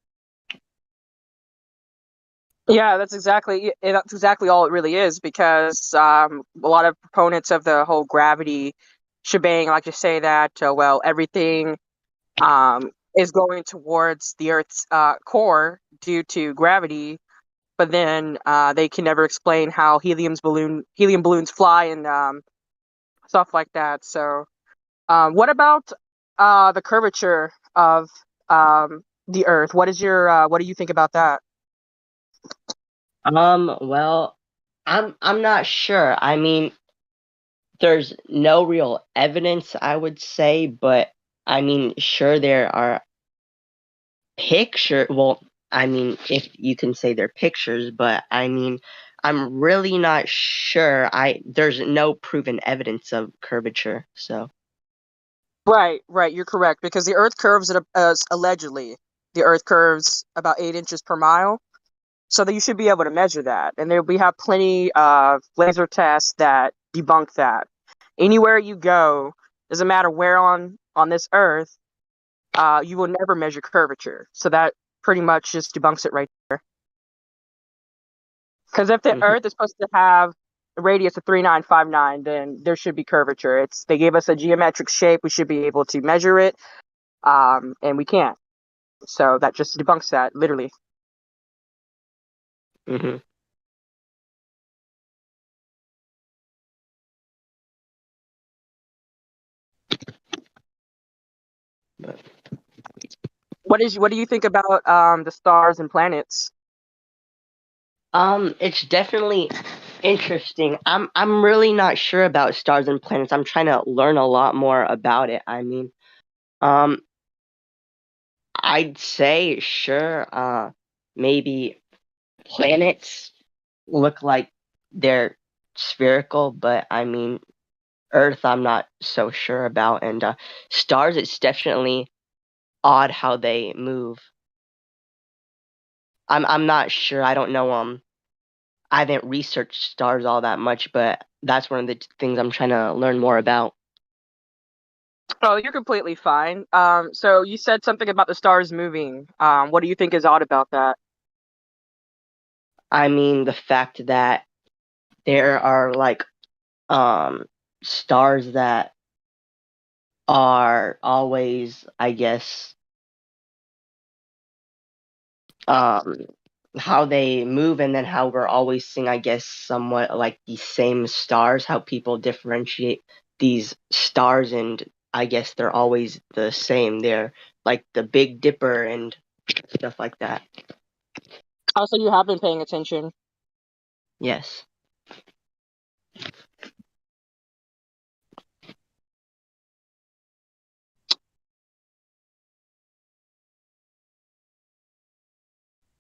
Yeah, that's exactly all it really is because a lot of proponents of the whole gravity shebang like to say that well everything is going towards the Earth's core due to gravity, but then they can never explain how helium balloons fly and stuff like that. So, what about the curvature of the Earth? What do you think about that? Well, I'm not sure. I mean, there's no real evidence, I would say, but I mean, sure there are well, I mean, if you can say they're pictures, but I mean, I'm really not sure. There's no proven evidence of curvature, so. Right, right. You're correct because the Earth curves allegedly the Earth curves about 8 inches per mile, so that you should be able to measure that. And there we have plenty of laser tests that debunk that. Anywhere you go, doesn't matter where on this Earth, you will never measure curvature. So that pretty much just debunks it right there. Because if the Earth is supposed to have a radius of 3959, then there should be curvature. They gave us a geometric shape. We should be able to measure it, and we can't. So that just debunks that, literally. Mm-hmm. What do you think about the stars and planets? It's definitely interesting. I'm really not sure about stars and planets. I'm trying to learn a lot more about it. I mean, um, I'd say sure, maybe planets look like they're spherical, but I mean, Earth, I'm not so sure about, and stars, it's definitely odd how they move. I'm not sure. I don't know. I haven't researched stars all that much, but that's one of the things I'm trying to learn more about. Oh, you're completely fine. So you said something about the stars moving. What do you think is odd about that? I mean, the fact that there are like stars that are always, I guess, um how they move and then how we're always seeing, I guess, somewhat like the same stars, how people differentiate these stars, and I guess they're always the same. They're like the Big Dipper and stuff like that. Also, you have been paying attention. Yes.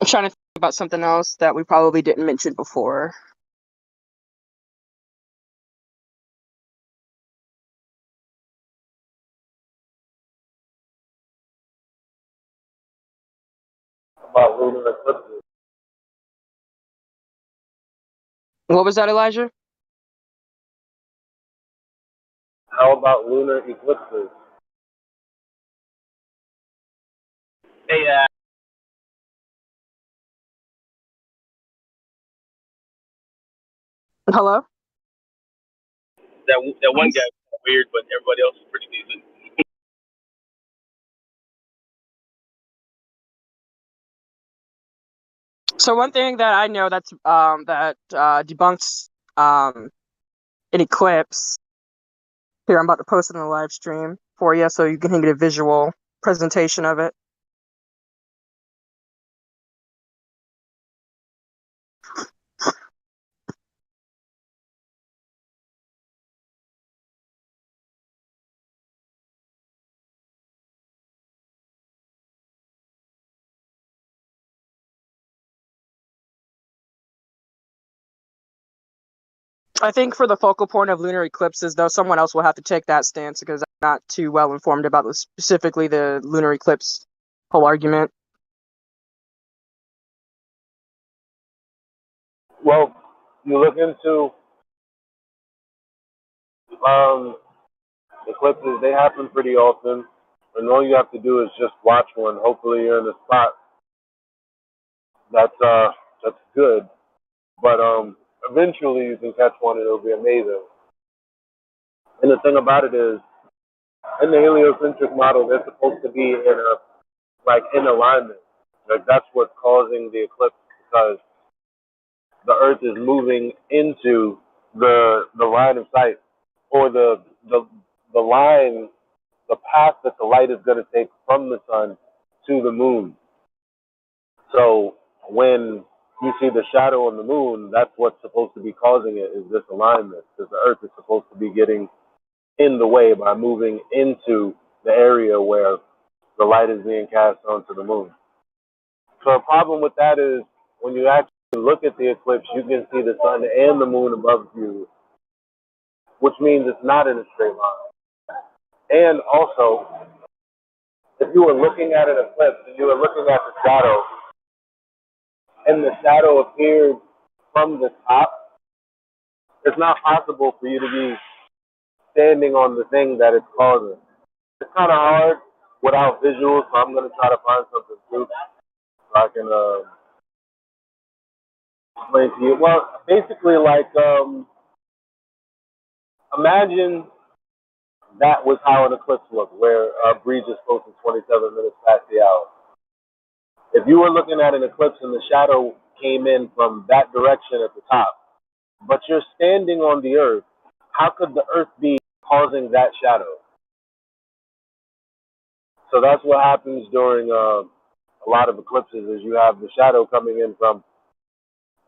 I'm trying to think about something else that we probably didn't mention before. About lunar eclipses. What was that, Elijah? How about lunar eclipses? Hey, Hello? that one guy was weird, but everybody else is pretty decent. So one thing that I know that debunks an eclipse. Here, I'm about to post it in the live stream for you, so you can get a visual presentation of it. I think for the focal point of lunar eclipses, though, someone else will have to take that stance because I'm not too well informed about specifically the lunar eclipse whole argument. Well, you look into eclipses, they happen pretty often, and all you have to do is just watch one. Hopefully, you're in a spot that's good. But eventually, you can catch one, and it'll be amazing. And the thing about it is, in the heliocentric model, they're supposed to be in alignment. Like that's what's causing the eclipse because the Earth is moving into the line of sight or the line, the path that the light is going to take from the sun to the moon. So when you see the shadow on the moon, that's what's supposed to be causing it is this alignment because the Earth is supposed to be getting in the way by moving into the area where the light is being cast onto the moon. So the problem with that is when you actually look at the eclipse, you can see the sun and the moon above you, which means it's not in a straight line. And also, if you were looking at an eclipse and you were looking at the shadow, and the shadow appeared from the top, it's not possible for you to be standing on the thing that it's causing. It's kind of hard without visuals, so I'm going to try to find something too so I can explain to you. Well, basically, like, imagine that was how an eclipse looked, where a breeze is close to 27 minutes past the hour. If you were looking at an eclipse and the shadow came in from that direction at the top, but you're standing on the Earth, how could the Earth be causing that shadow? So that's what happens during a lot of eclipses is you have the shadow coming in from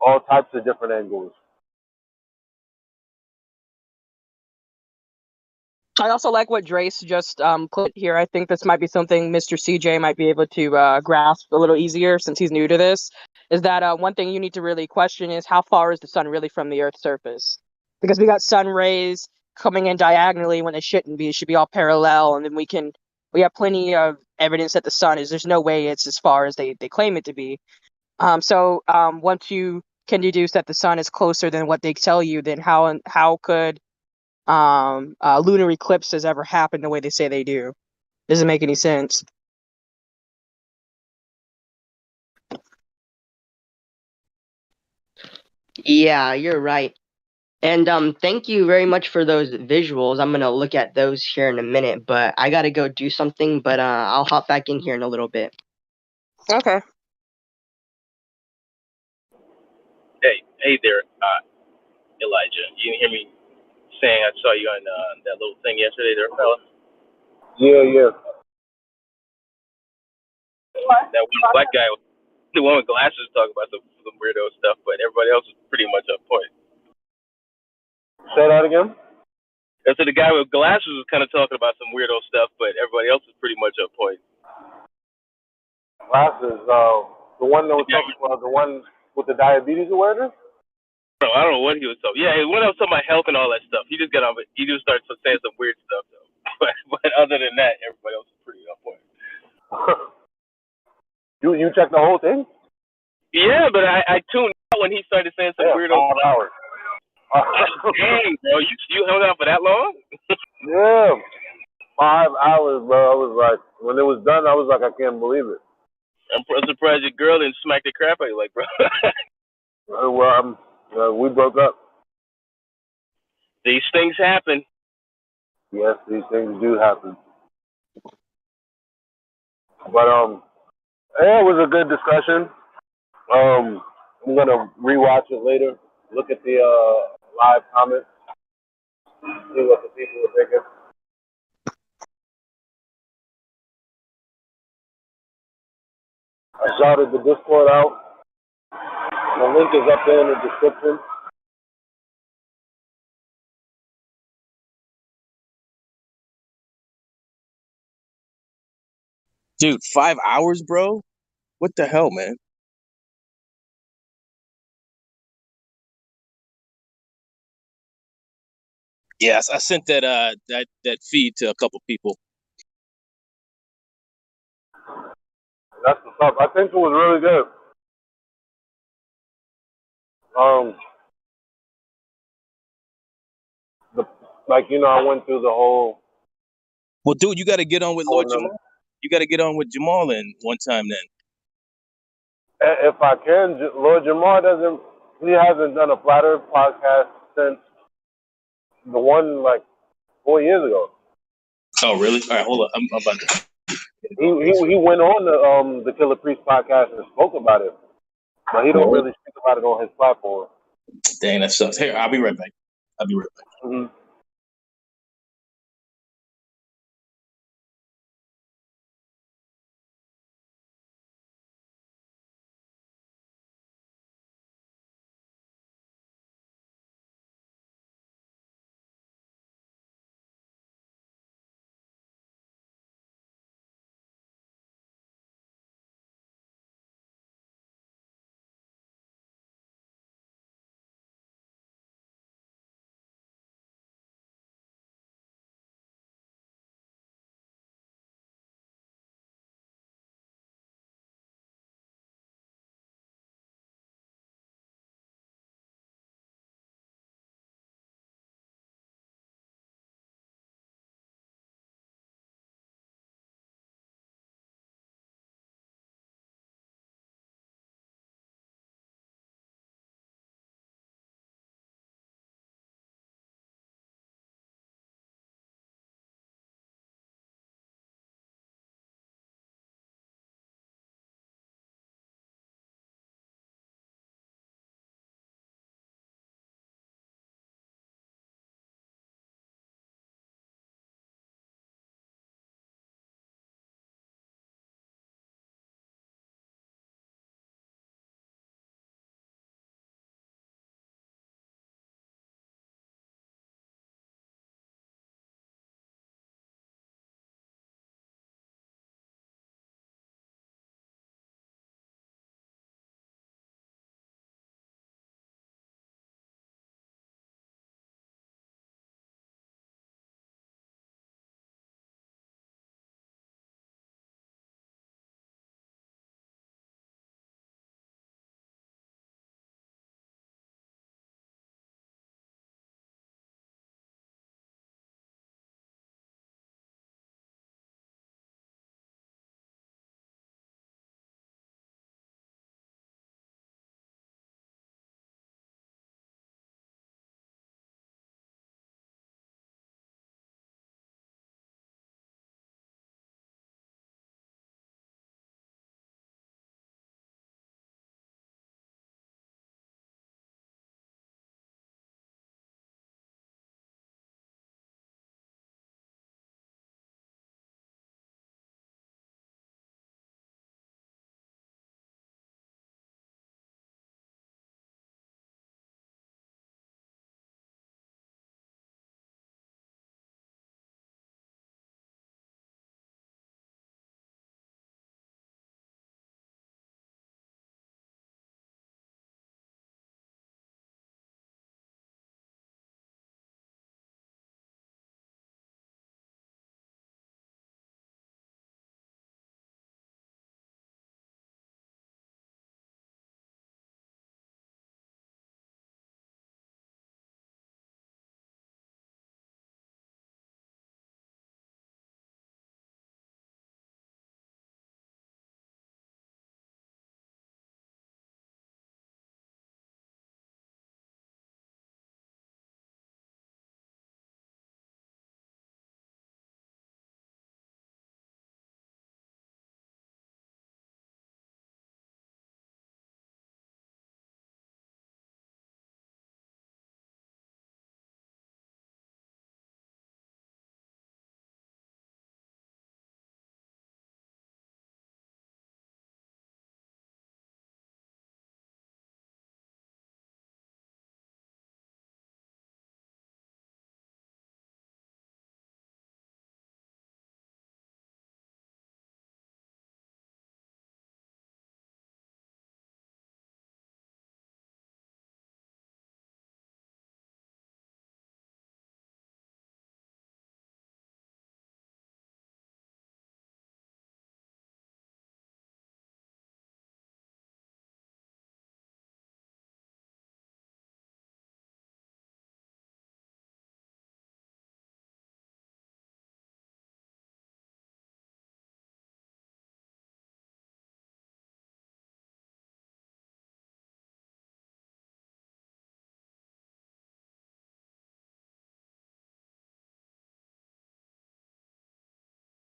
all types of different angles. I also like what Drace just put here. I think this might be something Mr. CJ might be able to grasp a little easier since he's new to this. Is that one thing you need to really question is how far is the sun really from the Earth's surface? Because we got sun rays coming in diagonally when they shouldn't be. It should be all parallel, and then we have plenty of evidence that the sun is. There's no way it's as far as they claim it to be. So once you can deduce that the sun is closer than what they tell you, then how could lunar eclipses ever happen the way they say they do? Doesn't make any sense. Yeah, you're right. And thank you very much for those visuals. I'm gonna look at those here in a minute, but I gotta go do something. But I'll hop back in here in a little bit. Okay. Hey there, Elijah. You didn't hear me saying I saw you on that little thing yesterday, there, fella? Yeah. That one black guy, the one with glasses, talking about some weirdo stuff, but everybody else is pretty much on point. Say that again? And so the guy with glasses was kind of talking about some weirdo stuff, but everybody else is pretty much on point. Glasses, the one that was talking about, the one with the diabetes awareness? I don't know what he was talking. Yeah, when I was talking about health and all that stuff, he just got on. He just started saying some weird stuff though. But other than that, everybody else is pretty on point. You checked the whole thing? Yeah, but I tuned out when he started saying some weirdo 5 hours. Dang, bro, you hung out for that long? Yeah, 5 hours, bro. I was like, when it was done, I was like, I can't believe it. I'm surprised your girl didn't smack the crap out of you, like, bro. Well, we broke up. These things happen. Yes, these things do happen. But yeah, it was a good discussion. I'm gonna rewatch it later. Look at the live comments. See what the people are thinking. I shouted the Discord out. The link is up there in the description. Dude, 5 hours, bro? What the hell, man? Yes, I sent that feed to a couple people. That's what's up. I think it was really good. The, like, I went through the whole. Well, dude, you got to get on with Lord Um, Jamal. You got to get on with Jamal in one time then. if I can, Lord Jamar doesn't. He hasn't done a Flat Earth podcast since the one like 4 years ago. Oh, really? All right, hold on. I'm about to. He went on the Killer Priest podcast and spoke about it, but he don't really speak about it on his platform. Dang, that sucks. Here, I'll be right back. I'll be right back. Mm-hmm.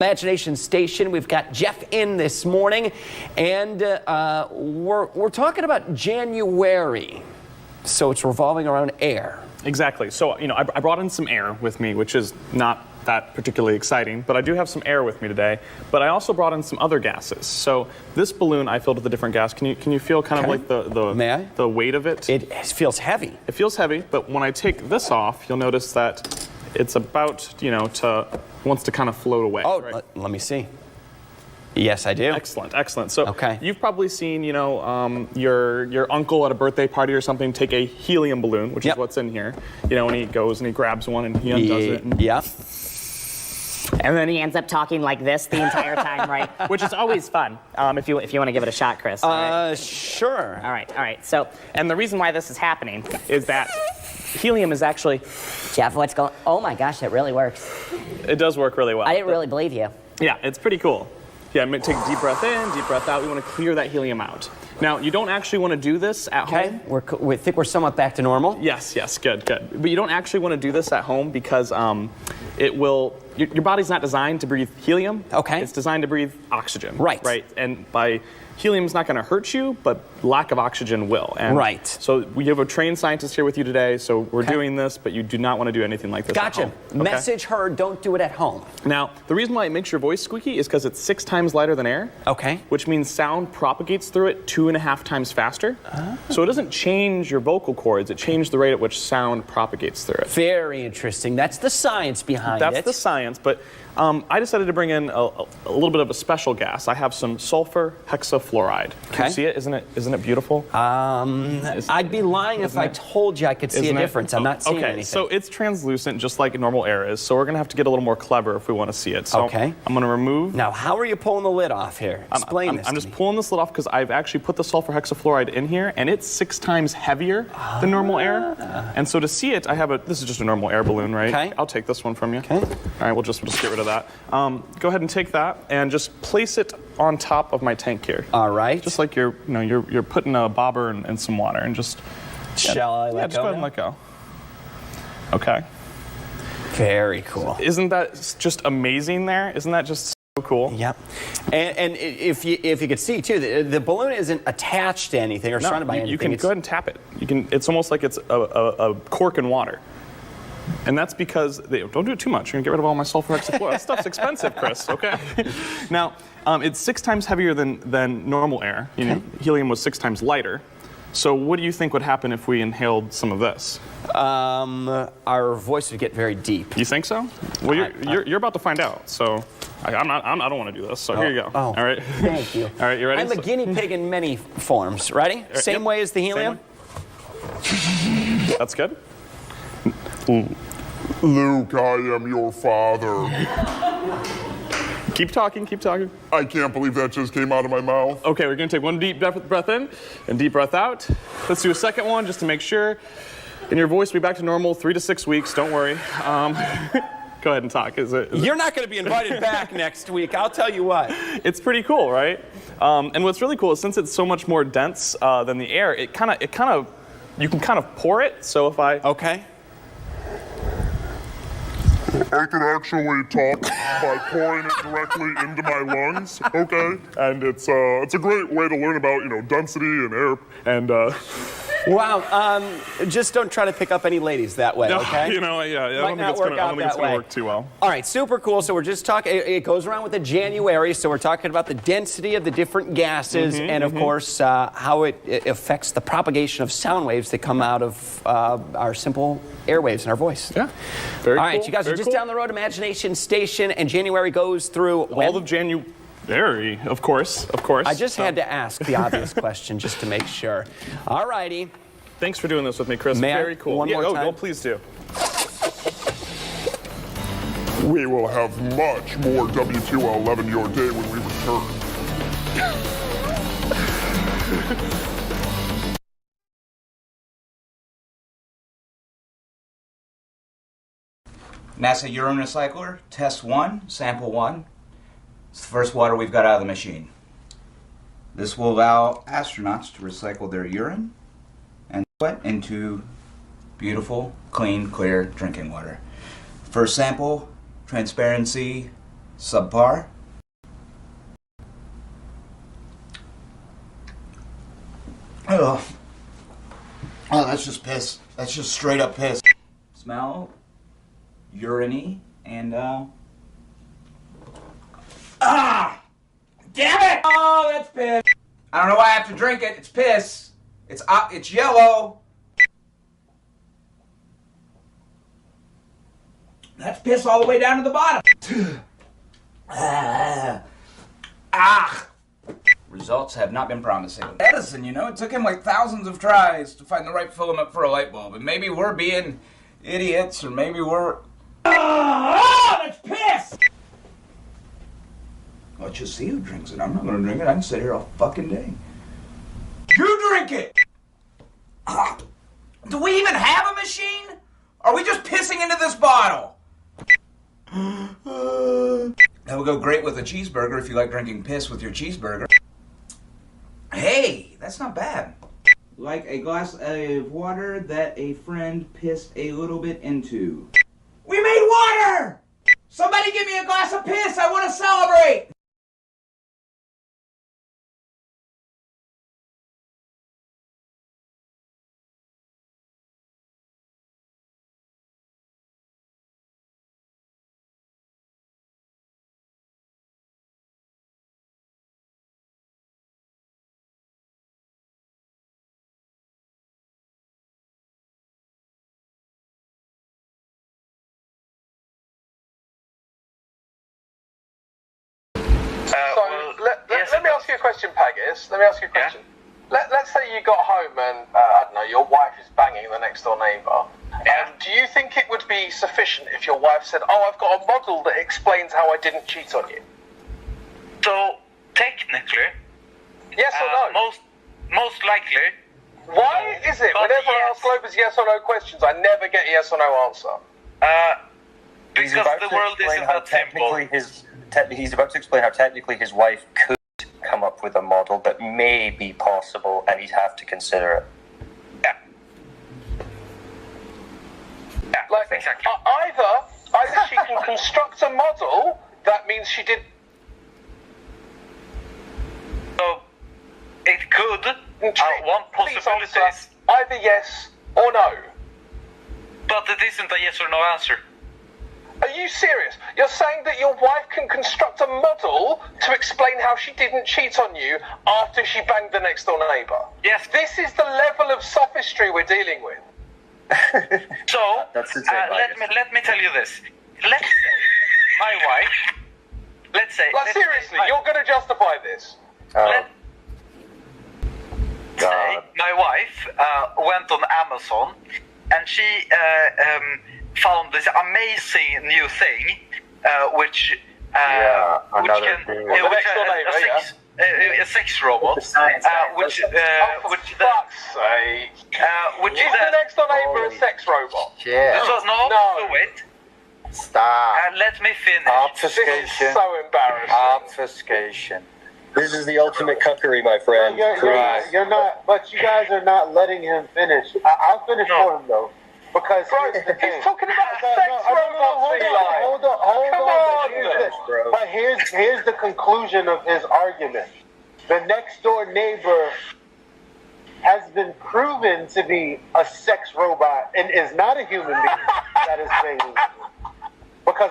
Imagination Station. We've got Jeff in this morning, and we're talking about January. So it's revolving around air. Exactly. So, I brought in some air with me, which is not that particularly exciting, but I do have some air with me today. But I also brought in some other gases. So this balloon I filled with a different gas. Can you feel kind of like the weight of it? It feels heavy. It feels heavy, but when I take this off, you'll notice that it's about, wants to kind of float away. Oh, right? let me see. Yes, I do. Excellent, excellent. So you've probably seen, your uncle at a birthday party or something take a helium balloon, which is what's in here. When he goes and he grabs one and he undoes it. And And then he ends up talking like this the entire time, right? Which is always fun. If you want to give it a shot, Chris. Sure. All right. So, and the reason why this is happening is that helium is actually. Jeff, what's going? Oh my gosh, it really works. It does work really well. I didn't really believe you. Yeah, it's pretty cool. Yeah, take a deep breath in, deep breath out. We want to clear that helium out. Now, you don't actually want to do this at home. We think we're somewhat back to normal. Yes, good. But you don't actually want to do this at home because it will. Your body's not designed to breathe helium. Okay. It's designed to breathe oxygen. Right. Right. And by helium's not going to hurt you, but lack of oxygen will. And right. So we have a trained scientist here with you today. So we're doing this, but you do not want to do anything like this Gotcha. at home. Okay? Message heard. Don't do it at home. Now, the reason why it makes your voice squeaky is because it's 6 times lighter than air. Okay. Which means sound propagates through it 2.5 times faster. So it doesn't change your vocal cords. It changes the rate at which sound propagates through it. Very interesting. That's the science behind it. That's the science, but I decided to bring in a little bit of a special gas. I have some sulfur hexafluoride. Can you see it? Isn't it beautiful? I'd be lying if I told you I could see a difference. I'm not seeing anything. So it's translucent, just like normal air is. So we're gonna have to get a little more clever if we want to see it. So I'm gonna remove. Now, how are you pulling the lid off here? Explain this. I'm just pulling this lid off because I've actually put the sulfur hexafluoride in here, and it's 6 times heavier than normal air. And so to see it, this is just a normal air balloon, right? Okay. I'll take this one from you. Okay. All right, we'll just get rid of that. Go ahead and take that and just place it on top of my tank here. All right. Just like you're putting a bobber and some water, and just. Shall I let go? Yeah, just go ahead and let go. Okay. Very cool. Isn't that just amazing there? Isn't that just so cool? Yep. And if you could see too, the balloon isn't attached to anything or surrounded by anything. You can go ahead and tap it. It's almost like it's a cork in water. And that's because, don't do it too much. You're going to get rid of all my sulfur hexafluoride. That stuff's expensive, Chris, okay? Now, it's 6 times heavier than normal air. Helium was 6 times lighter. So what do you think would happen if we inhaled some of this? Our voice would get very deep. You think so? Well, you're about to find out. So I don't want to do this. So here you go. Oh, all right. Thank you. All right, you ready? I'm a guinea pig in many forms. Ready? Same way as the helium? That's good. Luke, I am your father. Keep talking, keep talking. I can't believe that just came out of my mouth. Okay, we're gonna take one deep breath in and deep breath out. Let's do a second one just to make sure. And your voice will be back to normal 3 to 6 weeks, don't worry. Go ahead and talk. You're not going to be invited back next week, I'll tell you what. It's pretty cool, right? And what's really cool is since it's so much more dense than the air, you can kind of pour it. So if I... Okay. I can actually talk by pouring it directly into my lungs, okay? And it's a great way to learn about, density and air and Wow, just don't try to pick up any ladies that way, okay? I don't think it's going to work too well. All right, super cool. So we're just talking, it goes around with the January, so we're talking about the density of the different gases and, of course, how it affects the propagation of sound waves that come out of our simple airwaves in our voice. Yeah, very cool. All right, you guys are just down the road, Imagination Station, and January goes through all of January, of course. I just had to ask the obvious question just to make sure. All righty. Thanks for doing this with me, Chris. Very cool. One more time? Oh, please do. we will have much more W2L11 your day when we return. NASA urine recycler, test 1, sample 1. It's the first water we've got out of the machine. This will allow astronauts to recycle their urine and sweat into beautiful, clean, clear drinking water. First sample, transparency subpar. Oh, that's just piss. That's just straight up piss. Smell, urine-y, and damn it! Oh, that's piss. I don't know why I have to drink it. It's piss. It's yellow. That's piss all the way down to the bottom. Results have not been promising. Edison, you know, it took him like thousands of tries to find the right filament for a light bulb. And maybe we're being idiots, or maybe we're... that's piss! Let's just see who drinks it. I'm not gonna drink it. I can sit here all fucking day. You drink it! Do we even have a machine? Are we just pissing into this bottle? That would go great with a cheeseburger if you like drinking piss with your cheeseburger. Hey, that's not bad. Like a glass of water that a friend pissed a little bit into. We made water! Somebody give me a glass of piss! I want to celebrate! Let me ask you a question, Paggis. Let me ask you a question. Yeah? Let's say you got home and, I don't know, your wife is banging the next door neighbour. Yeah. Do you think it would be sufficient if your wife said, oh, I've got a model that explains how I didn't cheat on you? So, technically... Yes or no? Most likely. Why is it whenever I ask Globers yes or no questions, I never get a yes or no answer? Because the world isn't that simple. He's about to explain how technically his wife could come up with a model that may be possible, and he'd have to consider it. Yeah, like, exactly. Either she can construct a model that means she did. So it could. One possibility is either yes or no. But it isn't a yes or no answer. Are you serious? You're saying that your wife can construct a model to explain how she didn't cheat on you after she banged the next door neighbour? Yes. This is the level of sophistry we're dealing with. So, let me tell you this. Let's say my wife... Let's say... seriously, you're going to justify this? Let's say my wife went on Amazon and she... found this amazing new thing, which a sex robot, which the next door neighbour a sex robot? Yeah. No, wait. Stop. Let me finish. Obfuscation. This is so embarrassing. Obfuscation. This is the ultimate cuckery, my friend. You're not, but you guys are not letting him finish. I'll finish for him though. Because he's talking about sex robots. Hold on. But here's the conclusion of his argument. The next door neighbor has been proven to be a sex robot and is not a human being that is banging. Because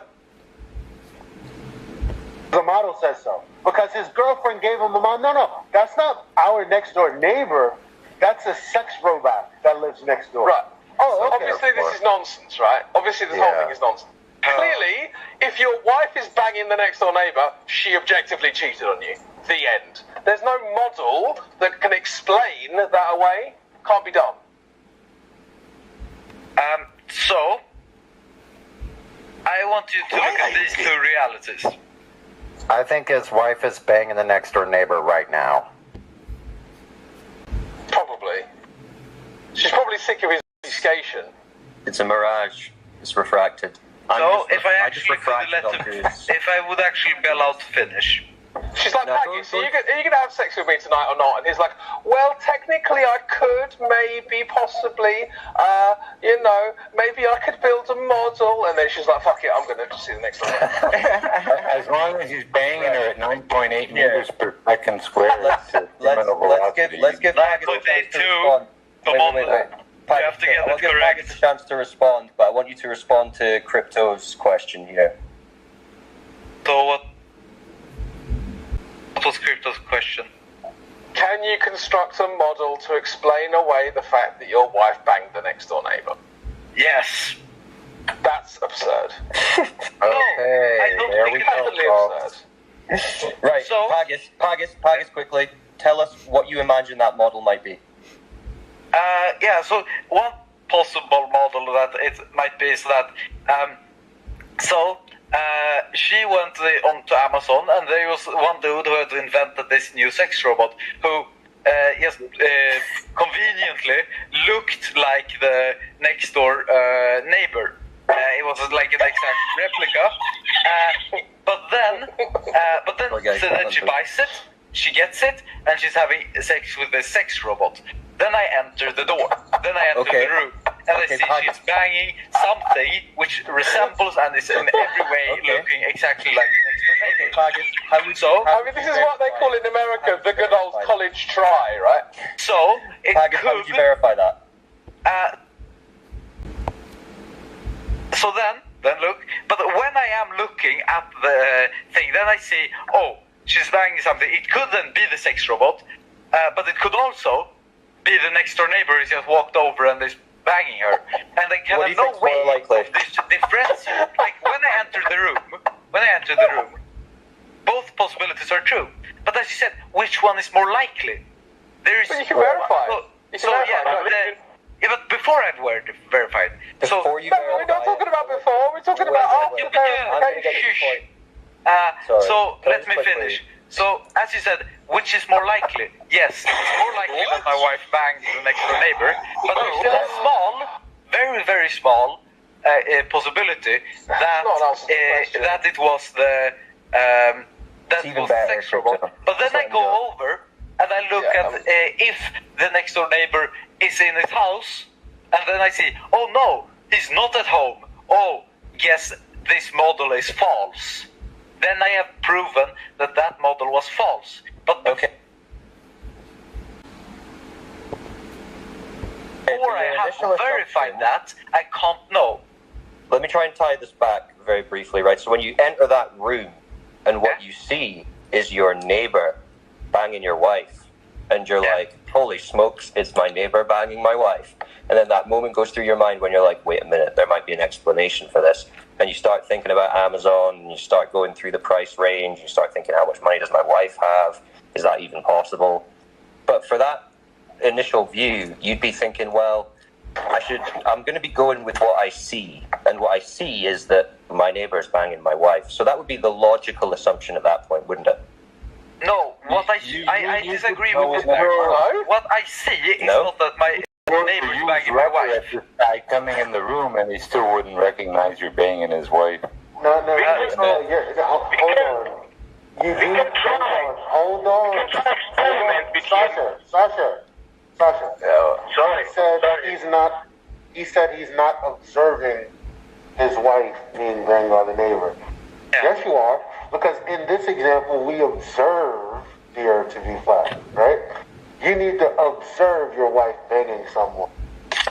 the model says so. Because his girlfriend gave him the model. No, that's not our next door neighbor. That's a sex robot that lives next door. Right. Oh, okay. Obviously, this is nonsense, right? Obviously, this whole thing is nonsense. Clearly, if your wife is banging the next door neighbour, she objectively cheated on you. The end. There's no model that can explain that away. Can't be done. So, I want you to look at these two realities. I think his wife is banging the next door neighbor right now. Probably. She's probably sick of his obfuscation. It's a mirage. It's refracted. So, if I would actually be allowed to finish. She's like, Maggie, so are you going to have sex with me tonight or not? And he's like, well, technically I could, maybe, possibly, maybe I could build a model. And then she's like, fuck it, I'm going to see the next one. As long as he's banging her at 9.8 meters per second square. Let's give Pagas a chance to respond. You have to get that correct. A chance to respond, but I want you to respond to Crypto's question here. So what was Crypto's question? Can you construct a model to explain away the fact that your wife banged the next door neighbour? Yes. That's absurd. Okay, there we go. Absurd. Right, so, Pagas, quickly, tell us what you imagine that model might be. So one possible model that it might be is that, she went onto Amazon, and there was one dude who had invented this new sex robot who conveniently looked like the next door neighbor. It was like an exact replica. But then she buys it, she gets it, and she's having sex with the sex robot. Then I enter the door. Then I enter the room. And I see she's banging something which resembles and is in every way looking exactly like the next door neighbor. This is what they call in America the good old college try, right? So, how would you verify that? So then look. But when I am looking at the thing, then I see, she's banging something. It could then be the sex robot, but it could also be the next door neighbor who just walked over and is banging her. And I can have no way of differentiate. Like when I enter the room, both possibilities are true. But as you said, which one is more likely? There is. But you can verify. But before I'd verify it. We're not talking about before. We're talking about after verification. Let me finish. So, as you said, which is more likely? Yes, it's more likely that my wife banged the next door neighbor, but there's still a small, very, very small possibility that it was the sex robot. But then I go over and I look at if the next door neighbor is in his house, and then I see, oh no, he's not at home. Oh, yes, this model is false. Then I have proven that model was false. But before I have verified that, I can't know. Let me try and tie this back very briefly, right? So when you enter that room, and what you see is your neighbor banging your wife, and you're like, holy smokes, it's my neighbor banging my wife. And then that moment goes through your mind when you're like, wait a minute, there might be an explanation for this. And you start thinking about Amazon, and you start going through the price range, you start thinking, how much money does my wife have? Is that even possible? But for that initial view, you'd be thinking, well, I'm going to be going with what I see. And what I see is that my neighbor is banging my wife. So that would be the logical assumption at that point, wouldn't it? No, I disagree with this. What I see is not that my neighbor is banging my wife. This guy coming in the room and he still wouldn't recognize you banging his wife. Hold on. Sasha. He said he's not observing his wife being banged by the neighbor. Yes, you are. Because in this example, we observe the earth to be flat, right? You need to observe your wife banging someone.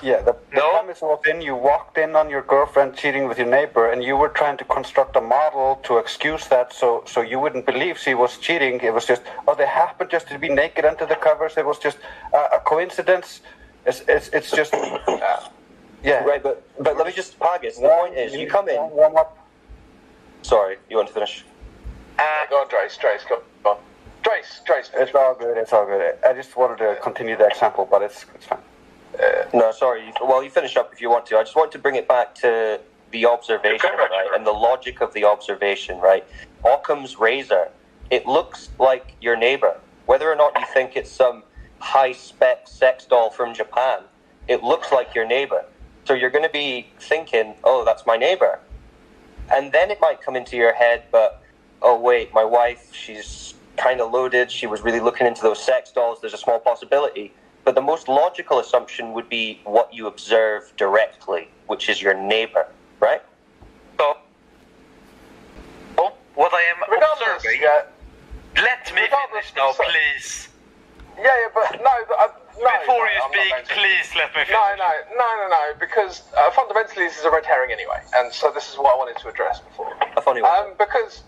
Yeah, the premise was you walked in on your girlfriend cheating with your neighbor, and you were trying to construct a model to excuse that so you wouldn't believe she was cheating. It was just, they happened just to be naked under the covers. It was just a coincidence. It's just... yeah. Right, but let me just, Pagas, the point is, you come in... Warm up. Sorry, you want to finish? Go on, Drace, go on. Drace. It's all good. I just wanted to continue the example, but it's fine. No, sorry. Well, you finish up if you want to. I just want to bring it back to the observation, right, and the logic of the observation, right? Occam's razor. It looks like your neighbor. Whether or not you think it's some high-spec sex doll from Japan, it looks like your neighbor. So you're going to be thinking, oh, that's my neighbor. And then it might come into your head, but, oh, wait, my wife, she's kind of loaded. She was really looking into those sex dolls. There's a small possibility. But the most logical assumption would be what you observe directly, which is your neighbor, right? So, what I am observing... Let me finish now, please. Yeah, but no. Before you speak, please let me finish. No, because fundamentally this is a red herring anyway, and so this is what I wanted to address before. A funny one. Because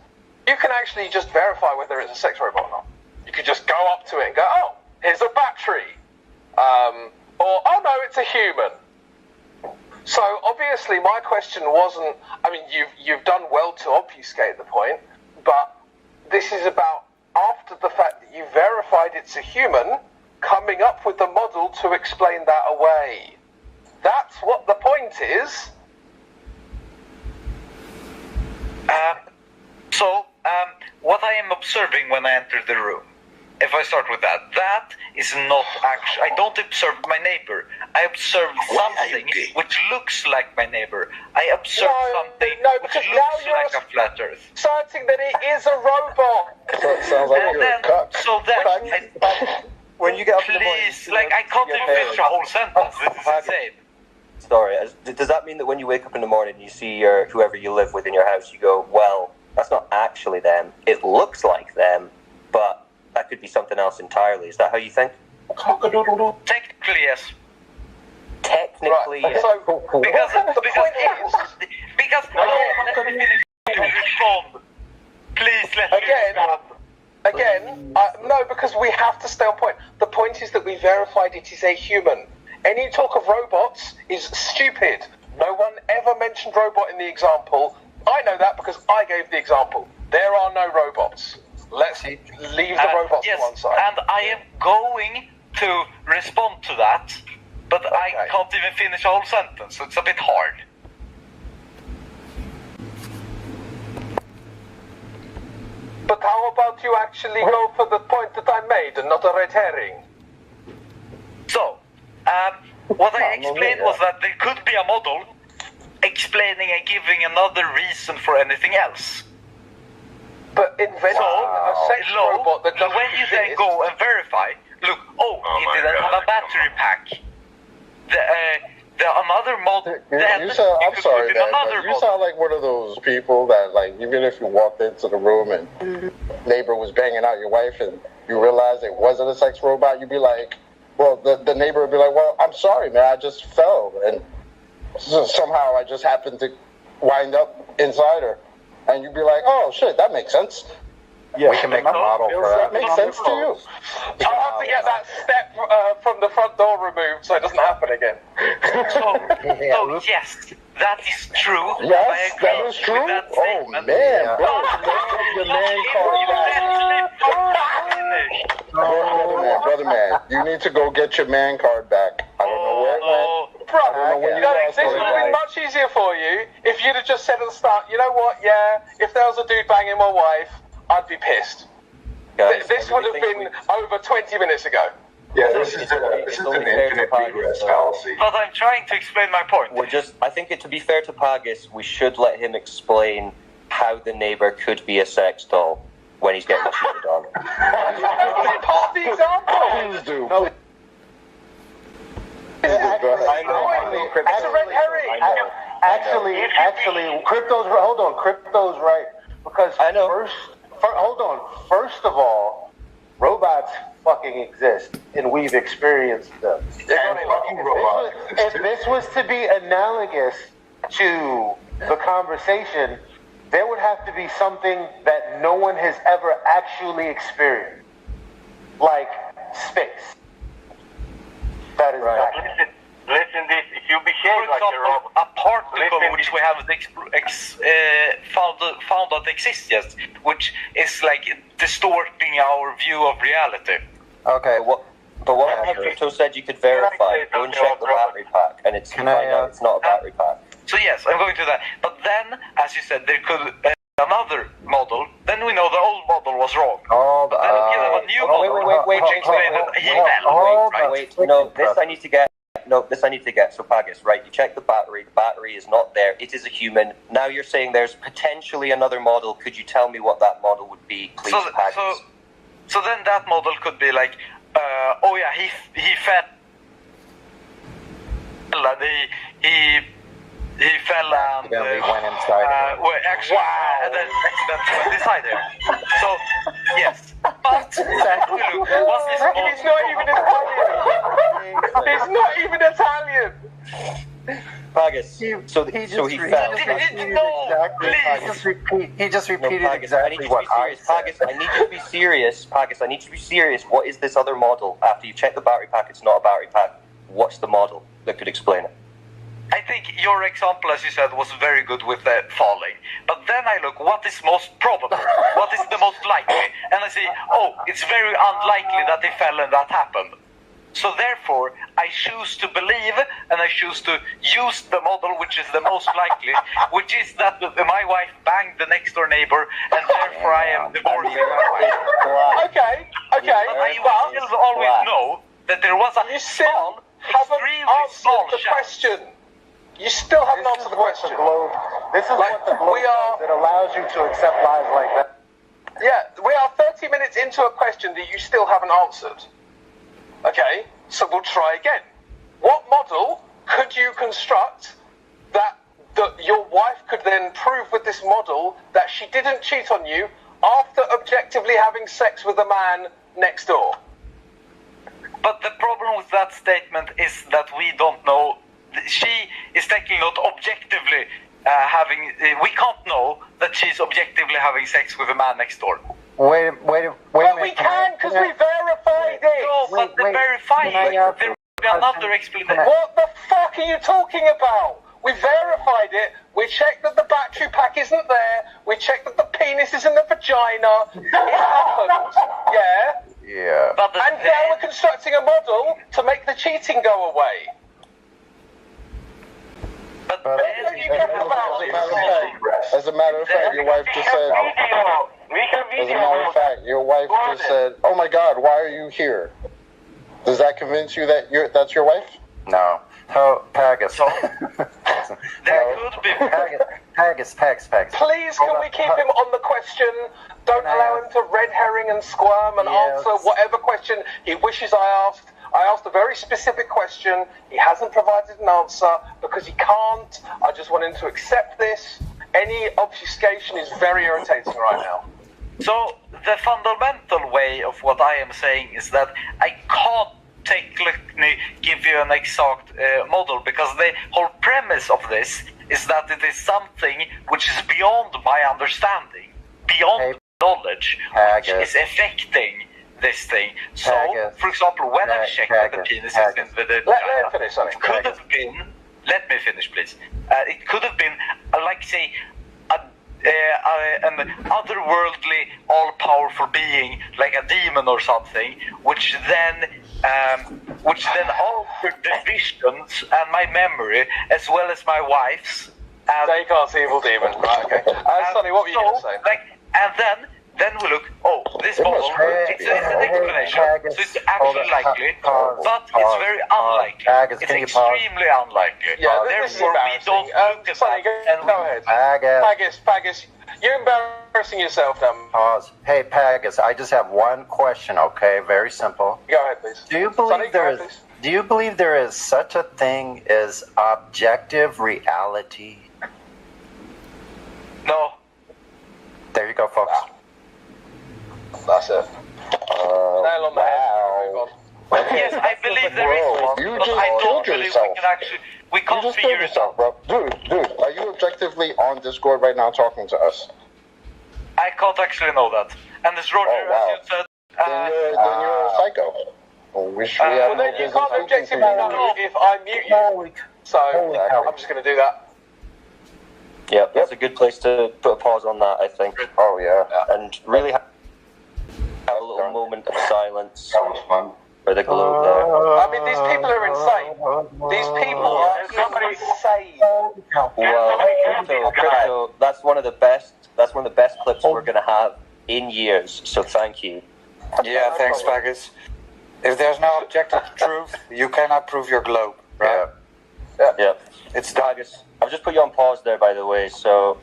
you can actually just verify whether it's a sex robot or not. You could just go up to it and go, oh, here's a battery. Or, oh no, it's a human. So obviously my question wasn't, I mean, you've done well to obfuscate the point, but this is about after the fact that you verified it's a human, coming up with the model to explain that away. That's what the point is. What I am observing when I enter the room, if I start with that is not actually, I don't observe my neighbor. I observe something which looks like my neighbor. I observe something which looks like a flat earth. Asserting that it is a robot. Sounds like you're a cuck. So then, when you get up in the morning, please, like, I can't even finish a whole sentence. This is insane. Sorry, does that mean that when you wake up in the morning and you see whoever you live with in your house, you go, well, that's not actually them. It looks like them, but that could be something else entirely. Is that how you think? Technically, yes. Technically, yes. So, because let me finish to respond. Please let me respond. Again, no, because we have to stay on point. The point is that we verified it is a human. Any talk of robots is stupid. No one ever mentioned robot in the example. I know that because I gave the example. There are no robots. Let's leave the robots to one side. And I am going to respond to that, but I can't even finish a whole sentence, so it's a bit hard. But how about you actually go for the point that I made and not a red herring? So, what I explained was that there could be a model explaining and giving another reason for anything else. But inventing a sex robot that doesn't when you then go and verify, look, he didn't have a battery pack. Another model. I'm sorry, man, but you sound like one of those people that, like, even if you walked into the room and neighbor was banging out your wife and you realized it wasn't a sex robot, you'd be like, well, the neighbor would be like, well, I'm sorry, man, I just fell, and somehow I just happened to wind up inside her. And you'd be like, oh, shit, that makes sense. Yeah, we can make a model for that. That makes sense to you. I'll have to get that step from the front door removed so it doesn't happen again. Yes, that is true. Yes, that is true. Oh, man, bro. Your man card back. Brother man, you need to go get your man card back. I don't know where it went. This would have been much easier for you if you'd have just said at the start, you know what, if there was a dude banging my wife, I'd be pissed. This would have been over 20 minutes ago. Yeah, this is an infinite regress fallacy. But I'm trying to explain my point. I think to be fair to Pagus, we should let him explain how the neighbor could be a sex doll when he's getting cheated on. That's part of the example. No. It's a red herring. Actually, Crypto's right. Because first of all, robots fucking exist, and we've experienced them. If this was to be analogous to the conversation, there would have to be something that no one has ever actually experienced, like space. That is right. Listen, if you behave like a robot, a particle which we haven't found that exists yet, which is like distorting our view of reality. Okay, but what Crypto said you could verify, go and check the battery pack, and it's it's not a battery pack. So yes, I'm going to that. But then, as you said, there could another model. Then we know the old model was wrong. But then give them a new model. Wait. No, this I need to get. So Pagus, right? You check the battery. The battery is not there. It is a human. Now you're saying there's potentially another model. Could you tell me what that model would be, please, Pagus? So then that model could be like, oh yeah, he fell and he fell and went inside. and then accidentally went inside him. So yes, but was this He's not even Italian. He's not even Italian. Pagus. He fell. He just repeated exactly what I said. Pagus, I need you to be serious. Pagus, I need you to be serious. What is this other model? After you check the battery pack, it's not a battery pack. What's the model that could explain it? I think your example, as you said, was very good with the falling. But then I look, what is most probable? What is the most likely? And I say, oh, it's very unlikely that they fell and that happened. So therefore, I choose to believe and I choose to use the model which is the most likely, which is that my wife banged the next door neighbor and therefore I am divorcing my wife. Okay. But I will always know that there was a small, extremely small question. You still haven't answered the question. This is what the globe does. It allows you to accept lies like that. Yeah, we are 30 minutes into a question that you still haven't answered. Okay, so we'll try again. What model could you construct that your wife could then prove with this model that she didn't cheat on you after objectively having sex with a man next door? But the problem with that statement is that we don't know. She is technically not objectively we can't know that she's objectively having sex with a man next door. Wait a minute. We can, because we verified it. No, but the verifying, there will be another explanation. What the fuck are you talking about? We verified it. We checked that the battery pack isn't there. We checked that the penis is in the vagina. It happened. Yeah? Yeah. And now we're constructing a model to make the cheating go away. As a matter of fact, your wife just said. As a matter of fact, your wife just said, "Oh my God, why are you here?" Does that convince you that that's your wife? No. Oh, Pagus. There could be. Pagus. Please, can we keep him on the question? Don't allow him to red herring and squirm and answer whatever question he wishes I asked. I asked a very specific question. He hasn't provided an answer because he can't. I just want him to accept this. Any obfuscation is very irritating right now. So the fundamental way of what I am saying is that I can't technically give you an exact model, because the whole premise of this is that it is something which is beyond my understanding, beyond knowledge, which is affecting this thing. So, for example, when I checked that the penis is in the vagina, it could have been. Let me finish, please. It could have been, like, say, an otherworldly, all-powerful being, like a demon or something, which then altered the visions and my memory, as well as my wife's. Descartes' evil demon. Right, okay. Sonny, what were you going to say? And then we look, this model, it's an explanation, so it's actually likely, but it's very unlikely. It's extremely unlikely. Yeah, therefore, we don't look at Sonny, that. go ahead. Pagus, you're embarrassing yourself now. Pause. Hey, Pagus, I just have one question, okay? Very simple. Go ahead, please. Do you believe there is such a thing as objective reality? No. There you go, folks. That's it. Nail on the head. Yes, I believe there is, but I don't believe we can actually. We can't figure it out. Bro. Dude, are you objectively on Discord right now talking to us? I can't actually know that. And as Roger, as you said, then you're a psycho. Well, then you can't objectively know if I mute you. So I'm just going to do that. Yeah, that's a good place to put a pause on that, I think. Oh, yeah. And really have a little moment of silence for the globe there. I mean, these people are insane. These people are insane. Well, Crypto, that's one of the best clips we're going to have in years, so thank you. Yeah, thanks, Pagus. If there's no objective truth, you cannot prove your globe, right? Yeah. It's Pagus. I've just put you on pause there, by the way, so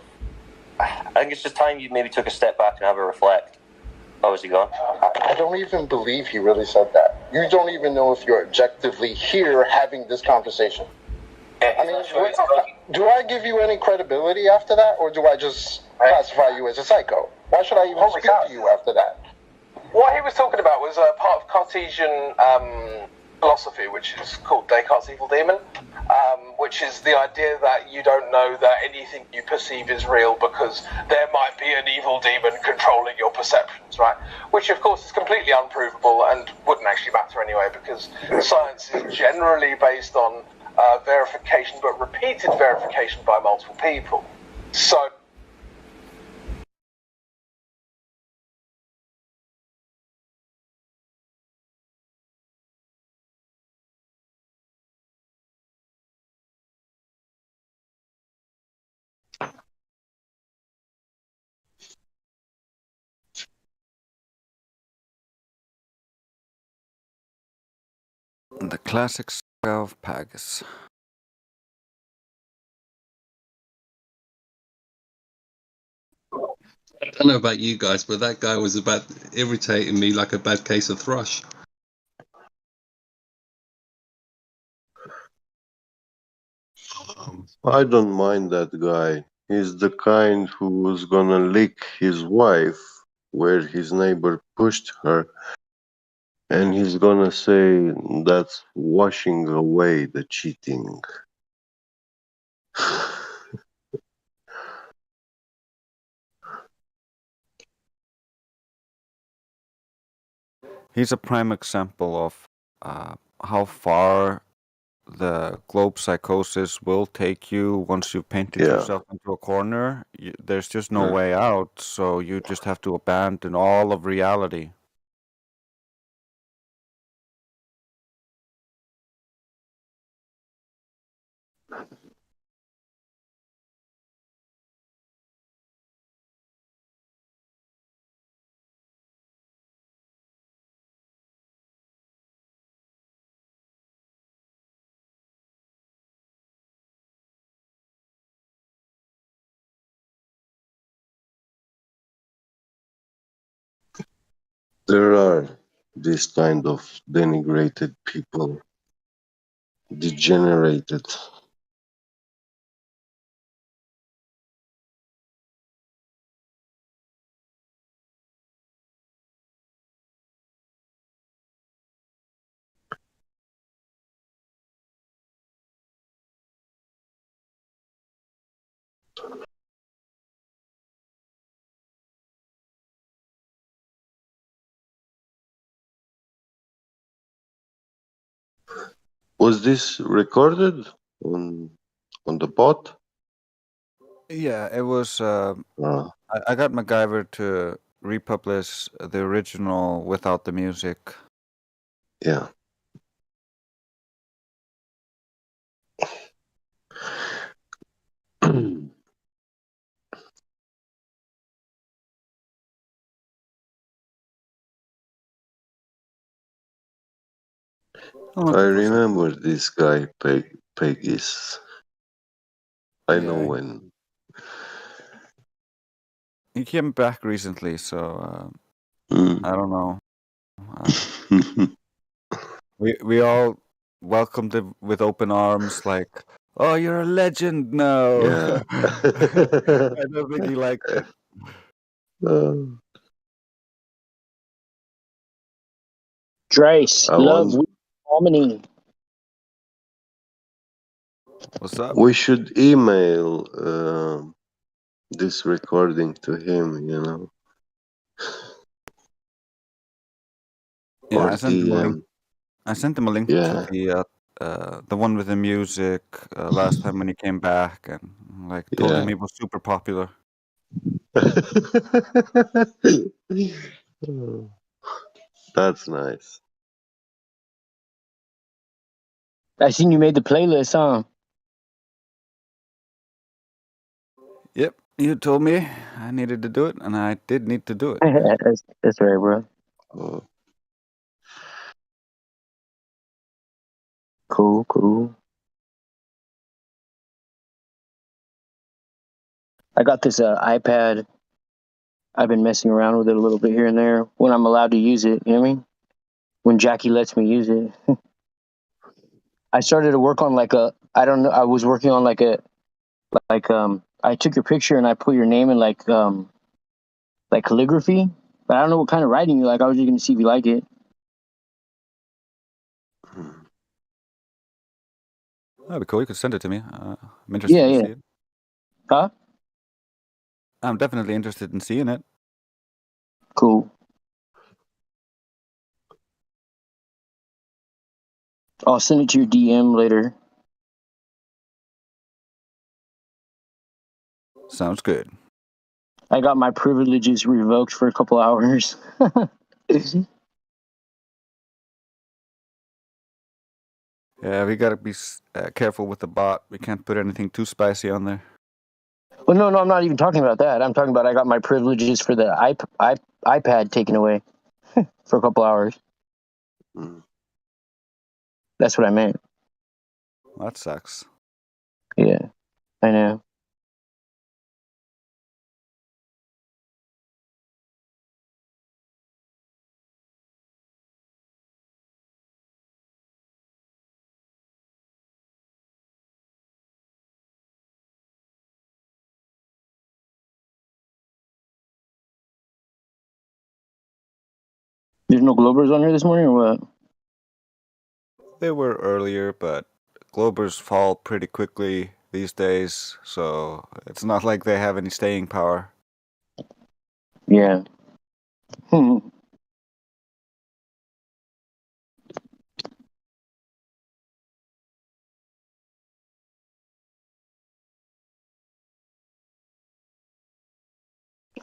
I think it's just time you maybe took a step back and have a reflect. Oh, is he gone? I don't even believe he really said that. You don't even know if you're objectively here having this conversation. I mean, do I give you any credibility after that, or do I just classify you as a psycho? Why should I even speak to you after that? What he was talking about was a part of Cartesian philosophy, which is called Descartes' evil demon, which is the idea that you don't know that anything you perceive is real because there might be an evil demon controlling your perceptions, right? Which, of course, is completely unprovable and wouldn't actually matter anyway because science is generally based on verification, but repeated verification by multiple people. So The classic saga of Pagus. I don't know about you guys, but that guy was about irritating me like a bad case of thrush. I don't mind that guy. He's the kind who's gonna lick his wife where his neighbor pushed her, and he's gonna say that's washing away the cheating. He's a prime example of how far the globe psychosis will take you once you've painted yourself into a corner. There's just no way out, so you just have to abandon all of reality. There are this kind of denigrated people, degenerated. Was this recorded on the bot? Yeah, it was. I got MacGyver to republish the original without the music. Yeah. I remember this guy, Peggy's. I know when. He came back recently, so I don't know. We all welcomed him with open arms, like, "Oh, you're a legend now." Yeah. I don't think he liked it. Drace, love, harmony. What's up? We should email this recording to him, you know. Yeah, Or I sent him a link. DM. I sent him a link to the one with the music last time when he came back, and like told him he was super popular. That's nice. I seen you made the playlist, huh? Yep, you told me I needed to do it, and I did need to do it. That's right, bro. Cool. I got this iPad. I've been messing around with it a little bit here and there when I'm allowed to use it. You know what I mean? When Jackie lets me use it. I started to work on like a. I don't know. I was working on like a. I took your picture and I put your name in like calligraphy, but I don't know what kind of writing you like. I was just gonna see if you like it. That'd be cool. You could send it to me. I'm interested Yeah, in yeah. seeing it. Huh? I'm definitely interested in seeing it. Cool. I'll send it to your DM later. Sounds good. I got my privileges revoked for a couple hours. Yeah, we gotta be careful with the bot. We can't put anything too spicy on there. Well, no, I'm not even talking about that. I'm talking about I got my privileges for the iPad taken away for a couple hours. That's what I meant. Well, that sucks. Yeah, I know. There's no Globers on here this morning, or what? They were earlier, but Globers fall pretty quickly these days, so it's not like they have any staying power. Yeah.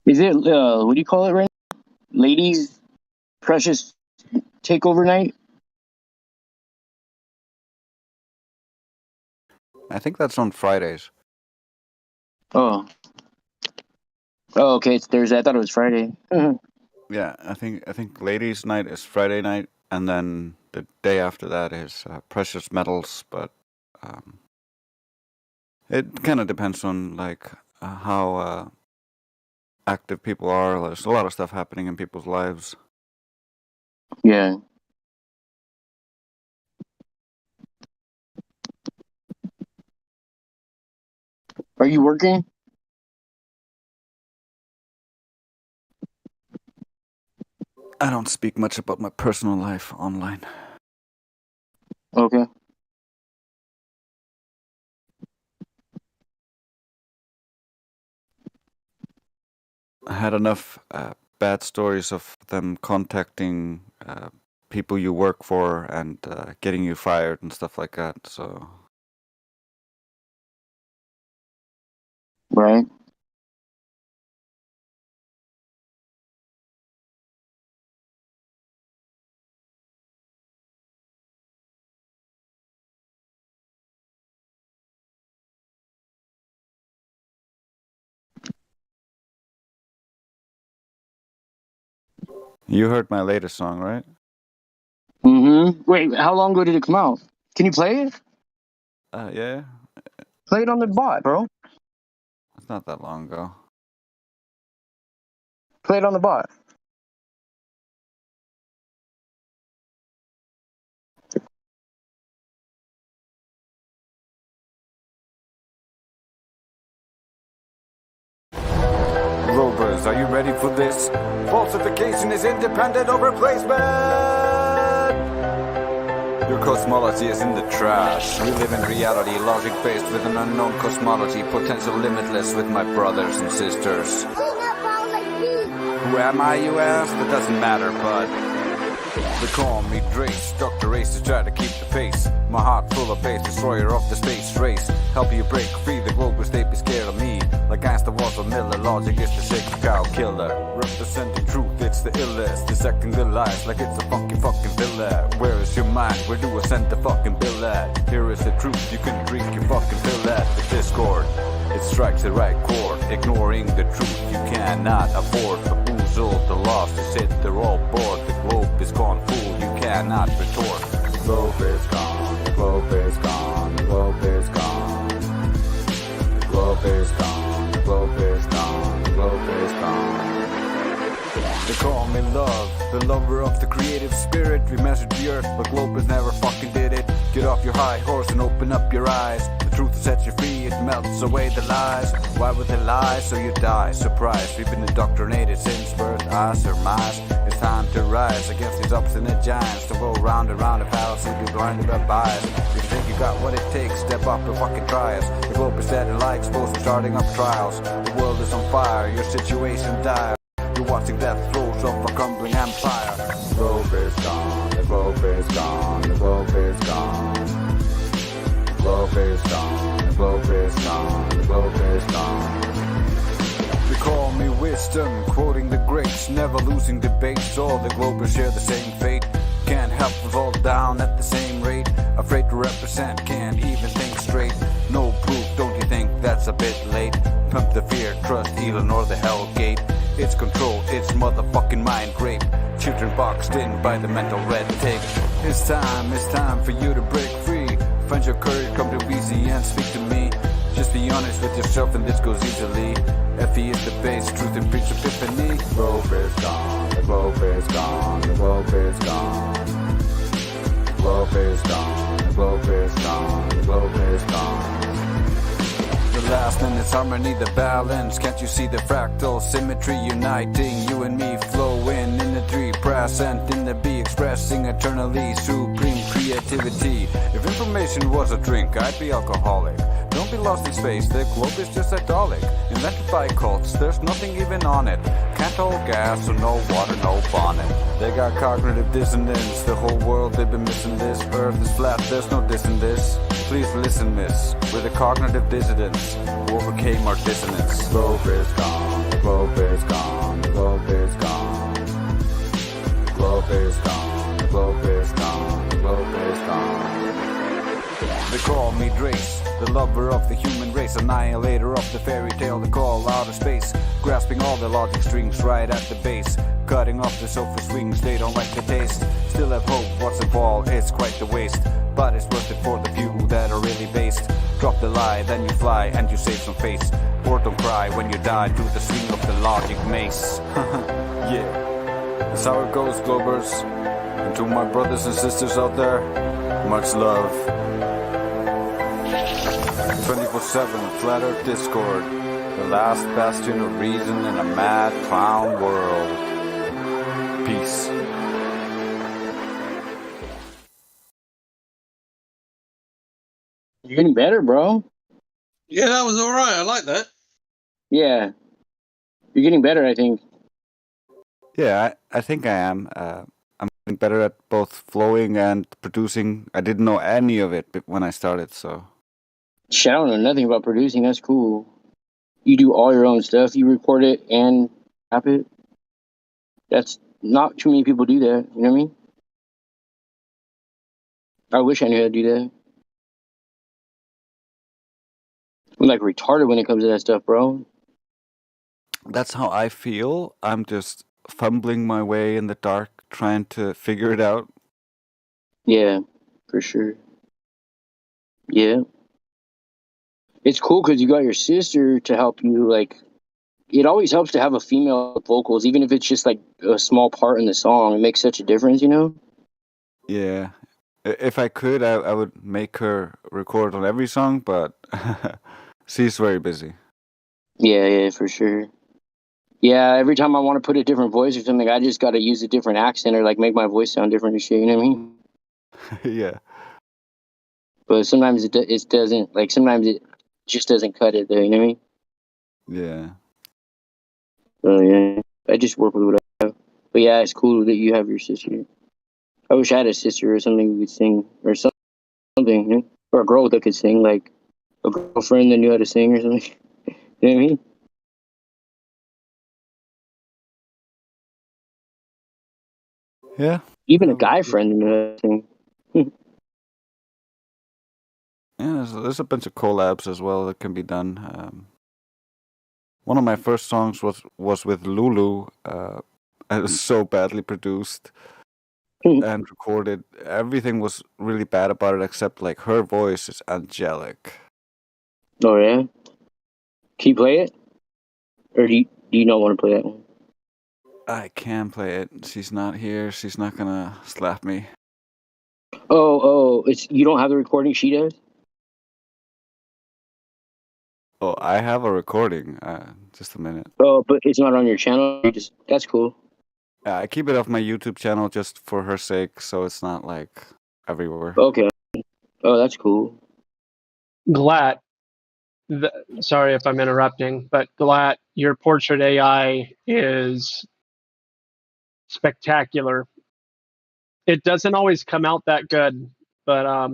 Is it, what do you call it right now? Ladies Precious Takeover Night? I think that's on Fridays. Oh. Oh, okay, it's Thursday. I thought it was Friday. Yeah, I think Ladies' Night is Friday night, and then the day after that is Precious Metals. But it kind of depends on like how active people are. There's a lot of stuff happening in people's lives. Yeah. Are you working? I don't speak much about my personal life online. Okay. I had enough bad stories of them contacting people you work for and getting you fired and stuff like that, so... Right. You heard my latest song, right? Mm-hmm. Wait, how long ago did it come out? Can you play it? Yeah. Play it on the bot, bro. It's not that long ago. Play it on the bot. Rovers, are you ready for this? Falsification is independent of replacement! Your cosmology is in the trash. We live in reality, logic-based with an unknown cosmology, potential limitless with my brothers and sisters. Who am I, you ask? That doesn't matter, bud. They call me Drace, Dr. Ace is trying to keep the pace. My heart full of pace, destroyer of the space race. Help you break free the globe, wish they'd be scared of me. Like Einstein was a Miller, logic is the sacred cow killer. Representing truth, it's the illest. Dissecting the lies like it's a fucking villa. Where is your mind? Where do I send the fucking bill at? Here is the truth, you can drink your fucking fill at. The discord, it strikes the right chord. Ignoring the truth, you cannot afford. Bamboozled, the lost is hit, they're all bored. The globe is gone, fool, you cannot retort. The globe is gone, the globe is gone, the globe is gone. The globe is gone, the globe is gone, the globe is gone. They call me love, the lover of the creative spirit. We measured the earth, but Globus never fucking did it. Get off your high horse and open up your eyes. The truth sets you free, it melts away the lies. Why would they lie? So you die. Surprise, we've been indoctrinated since birth. I surmise it's time to rise against these obstinate giants. To go round and round a fallacy, be blinded by bias. If you think you got what it takes, step up and fucking try us. The globe is dead and like exposed to starting up trials. The world is on fire, your situation dire. You're watching death throes of a crumbling empire. The globe is gone, the globe is gone, the globe is gone. The globe is gone, the globe is gone, the globe is gone. They call me wisdom, quoting the greats, never losing debates. All the globers share the same fate. Can't help but fall down at the same rate. Afraid to represent, can't even think straight. No proof, don't you think that's a bit late? Pump the fear, trust Elon or the Hell Gate. It's control, it's motherfucking mind rape. Children boxed in by the mental red tape. It's time for you to break free. Find your courage, come to easy and speak to me. Just be honest with yourself and this goes easily. FE is the base, truth and preach epiphany. The globe is gone, the globe is gone, the globe is gone. The globe is gone, the globe is gone, the globe is gone. The last minute's harmony, the balance. Can't you see the fractal symmetry uniting you and me, flowing in the three present in the be, expressing eternally supreme creativity. If information was a drink, I'd be alcoholic. Don't be lost in space, the globe is just idyllic. Invented by cults, there's nothing even on it. Can't hold gas, so no water, no bonnet. They got cognitive dissonance, the whole world, they've been missing this. Earth is flat, there's no diss in this. Please listen, miss, we're the cognitive dissidents who overcame our dissonance. The globe is gone, the globe is gone, the globe is gone. The globe is gone, the globe is gone, the globe is gone. They call me Drace, the lover of the human race, annihilator of the fairy tale they call outer space, grasping all the logic strings right at the base, cutting off the sofa swings they don't like the taste. Still have hope, what's the fall, it's quite the waste, but it's worth it for the few that are really based. Drop the lie, then you fly and you save some face, or don't cry when you die to the swing of the logic mace. Yeah, that's how it goes, Globers. And to my brothers and sisters out there, much love. 24/7 Flat Earth Discord, the last bastion of reason in a mad clown world. Peace. You're getting better, bro. Yeah, that was all right. I like that. Yeah. You're getting better, I think. Yeah, I think I am. I'm getting better at both flowing and producing. I didn't know any of it when I started, so. Shit, I don't know nothing about producing. That's cool. You do all your own stuff. You record it and rap it. That's not too many people do that. You know what I mean? I wish I knew how to do that. I'm like retarded when it comes to that stuff, bro. That's how I feel. I'm just fumbling my way in the dark, trying to figure it out. Yeah, for sure. Yeah. It's cool because you got your sister to help you. Like, it always helps to have a female vocals, even if it's just like a small part in the song. It makes such a difference, you know? Yeah. If I could, I would make her record on every song, but she's very busy. Yeah, for sure. Yeah, every time I want to put a different voice or something, I just got to use a different accent or like make my voice sound different and shit, you know what I mean? Yeah. But sometimes it doesn't, like sometimes it just doesn't cut it there, you know what I mean? Yeah. So yeah, I just work with what I have. But yeah, it's cool that you have your sister. I wish I had a sister or something who could sing or something, you know? Or a girl that could sing, like a girlfriend that knew how to sing or something. You know what I mean? Yeah. Even a guy friend that knew how to sing. Yeah, there's a bunch of collabs as well that can be done. One of my first songs was with Lulu. It was so badly produced and recorded. Everything was really bad about it, except like her voice is angelic. Oh yeah? Can you play it? Or do you not want to play that one? I can play it. She's not here. She's not gonna slap me. It's you don't have the recording. She does. Oh, I have a recording. Just a minute. Oh, but it's not on your channel. That's cool. I keep it off my YouTube channel just for her sake, so it's not like everywhere. Okay. Oh, that's cool. Glat, sorry if I'm interrupting, but Glat, your portrait AI is spectacular. It doesn't always come out that good, but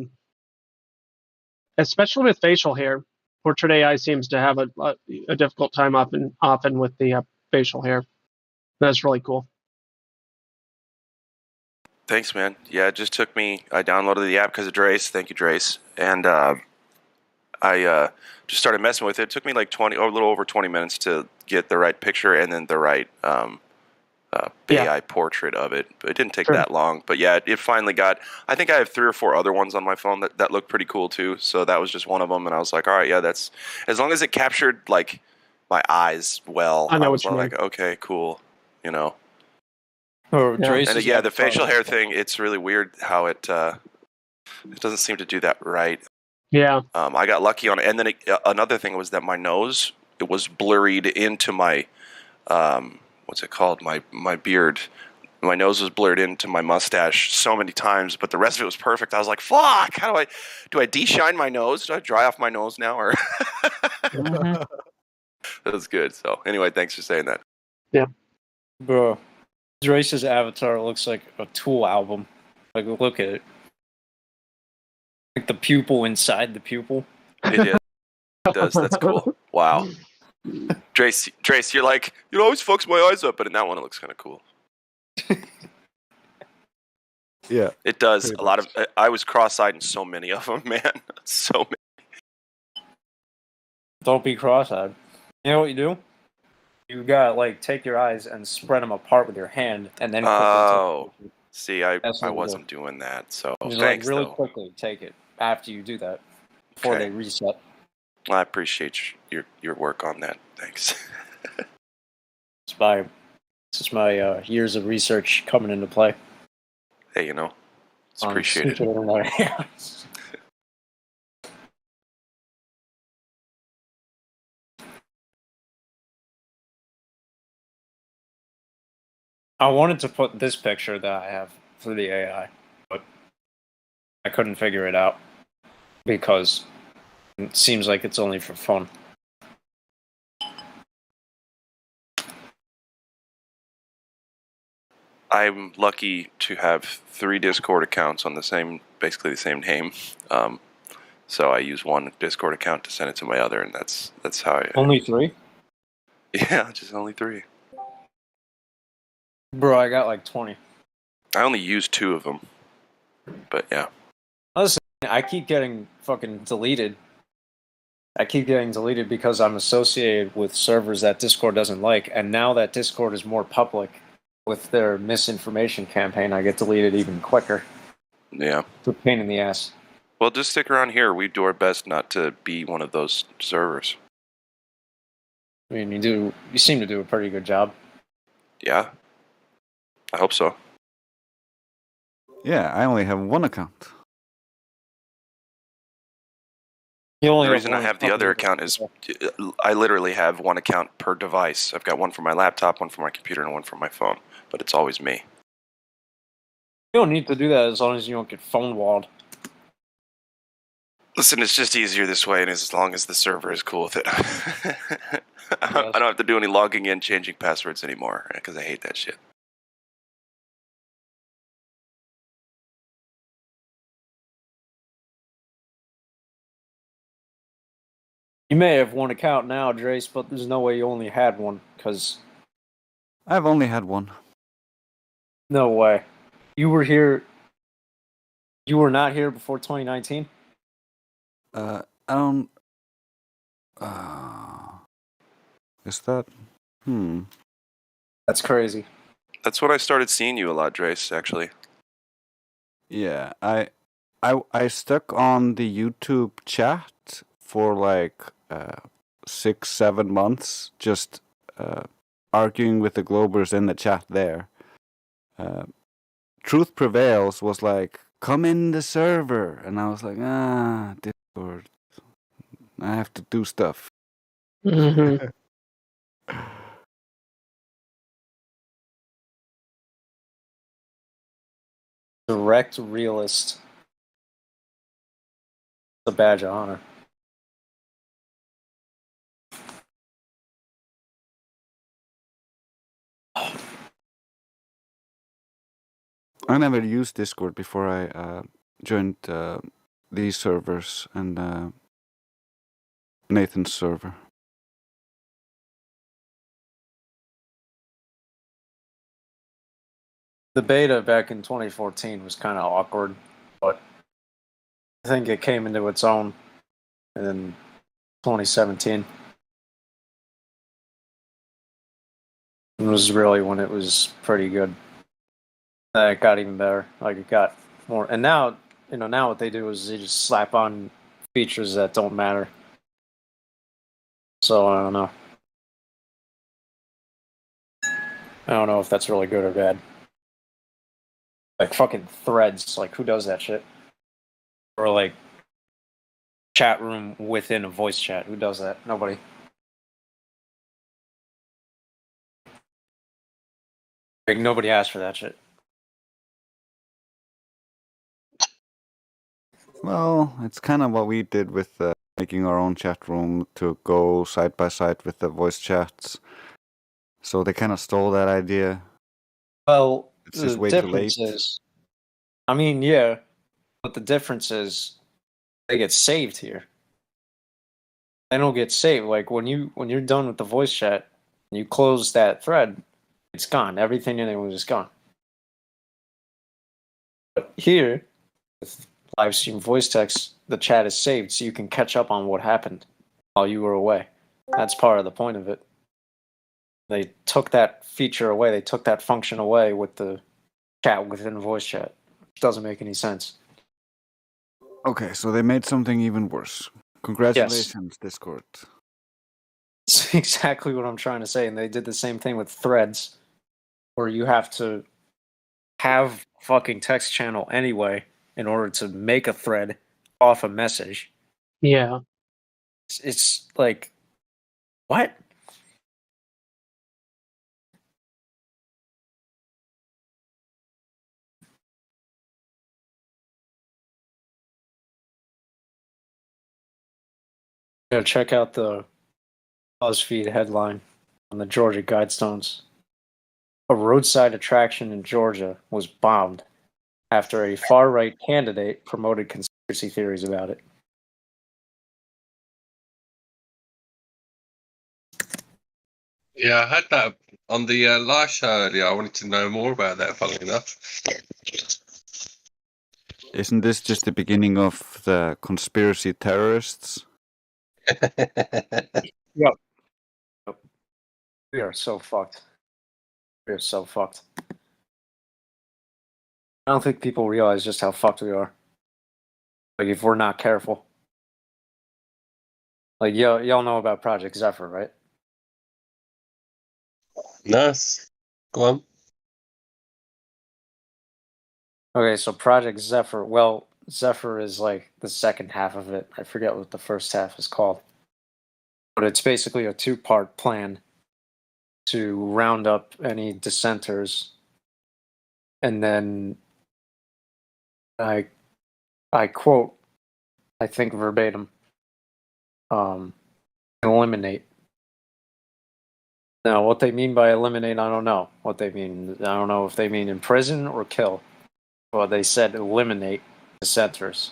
especially with facial hair, portrait AI seems to have a difficult time often with the facial hair. That's really cool. Thanks, man. Yeah, it just took me. I downloaded the app because of Drace. Thank you, Drace. And I just started messing with it. It took me like a little over 20 minutes to get the right picture and then the right AI portrait of it. But it didn't take that long. But yeah, it finally got. I think I have 3 or 4 other ones on my phone that look pretty cool too. So that was just one of them, and I was like, all right, yeah, that's as long as it captured like my eyes well. I know was what you like, mean. okay, cool, you know. Or And yeah, the facial hair thing, it's really weird how it doesn't seem to do that right. Yeah. I got lucky on it. And then another thing was that my nose, it was blurred into my, what's it called? My beard. My nose was blurred into my mustache so many times, but the rest of it was perfect. I was like, fuck, do I de-shine my nose? Do I dry off my nose now? Or Mm-hmm. That was good. So anyway, thanks for saying that. Yeah. Bro, Drace's avatar looks like a Tool album. Like, look at it. Like the pupil inside the pupil. It is. It does. That's cool. Wow. Drace, you're like, it always fucks my eyes up, but in that one it looks kind of cool. Yeah. It does. A lot of. I was cross-eyed in so many of them, man. So many. Don't be cross-eyed. You know what you do? You gotta like take your eyes and spread them apart with your hand, and then. Oh, see, I That's what we wasn't doing that. So Just thanks, like really though. quickly take it after you do that before Okay. they reset. I appreciate your work on that. Thanks. This is my years of research coming into play. Hey, you know, it's on appreciated. stupid internet. I wanted to put this picture that I have for the AI, but I couldn't figure it out because it seems like it's only for fun. I'm lucky to have 3 Discord accounts on basically the same name. So I use one Discord account to send it to my other, and that's how I. Only 3? Yeah, just only 3. Bro, I got like 20. I only use 2 of them, but yeah. Listen, I keep getting fucking deleted. I keep getting deleted because I'm associated with servers that Discord doesn't like, and now that Discord is more public with their misinformation campaign, I get deleted even quicker. Yeah. It's a pain in the ass. Well, just stick around here. We do our best not to be one of those servers. I mean, you seem to do a pretty good job. Yeah. I hope so. Yeah, I only have one account. The reason I have the other account is I literally have one account per device. I've got one for my laptop, one for my computer, and one for my phone. But it's always me. You don't need to do that as long as you don't get phone walled. Listen, it's just easier this way, and as long as the server is cool with it. I don't have to do any logging in, changing passwords anymore, because I hate that shit. You may have one account now, Drace, but there's no way you only had one, because... I've only had one. No way. You were here... You were not here before 2019? I don't... Is that... That's crazy. That's when I started seeing you a lot, Drace, actually. Yeah, I stuck on the YouTube chat for like 6-7 months, just arguing with the Globers in the chat there. Truth Prevails was like, come in the server. And I was like, Discord. I have to do stuff. Mm-hmm. Direct realist. It's a badge of honor. I never used Discord before I joined these servers and Nathan's server. The beta back in 2014 was kind of awkward, but I think it came into its own in 2017. It was really when it was pretty good. It got even better. Like it got more, and now now what they do is they just slap on features that don't matter. So I don't know. I don't know if that's really good or bad. Like fucking threads. Like who does that shit? Or like chat room within a voice chat. Who does that? Nobody. Like nobody asked for that shit. Well, it's kind of what we did with making our own chat room to go side by side with the voice chats. So they kind of stole that idea. Well, it's just the way too late. difference is, I mean, yeah, but the difference is they get saved here. They don't get saved. Like when you're done with the voice chat, and you close that thread, it's gone. Everything in it was just gone. But here, with Livestream voice text, the chat is saved, so you can catch up on what happened while you were away. That's part of the point of it. They took that feature away. They took that function away with the chat within voice chat. It doesn't make any sense. Okay, so they made something even worse. Congratulations, Discord. That's exactly what I'm trying to say. And they did the same thing with threads, where you have to have fucking text channel anyway in order to make a thread off a message. Yeah. It's like, what? Yeah, check out the BuzzFeed headline on the Georgia Guidestones. A roadside attraction in Georgia was bombed after a far-right candidate promoted conspiracy theories about it. Yeah, I had that on the last show earlier. I wanted to know more about that, funnily enough. Isn't this just the beginning of the conspiracy terrorists? Yep. We are so fucked. We are so fucked. I don't think people realize just how fucked we are. Like, if we're not careful. Like, y'all know about Project Zephyr, right? Nice. Go on. Okay, so Project Zephyr, well, Zephyr is like the second half of it. I forget what the first half is called. But it's basically a two-part plan to round up any dissenters, and then I quote, I think verbatim, eliminate. Now, what they mean by eliminate, I don't know. What they mean, I don't know if they mean imprison or kill. Well, they said eliminate dissenters.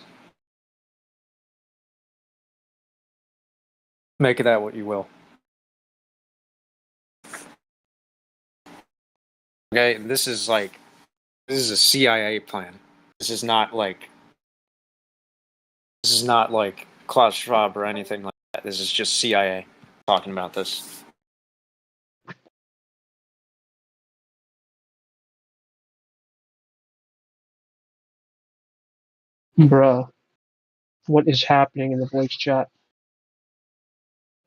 Make of that what you will. Okay, this is a CIA plan. This is not like Klaus Schwab or anything like that. This is just CIA talking about this. Bruh. What is happening in the voice chat?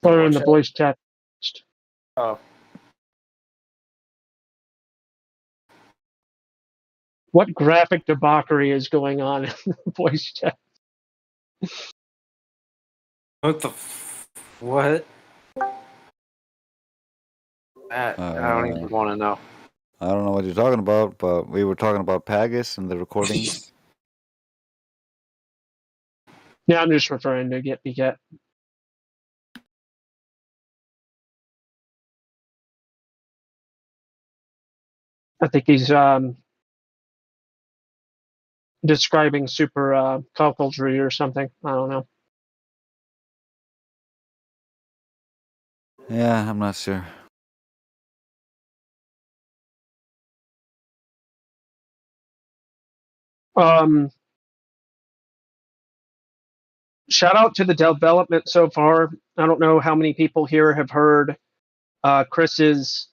Or in the voice chat. Oh. What graphic debauchery is going on in the voice chat? What the? What? I don't even want to know. I don't know what you're talking about, but we were talking about Pagus and the recording. Yeah, I'm just referring to Get Beget. I think he's describing super cuckoldry or something. I don't know. Yeah, I'm not sure. Shout out to the development so far. I don't know how many people here have heard Chris's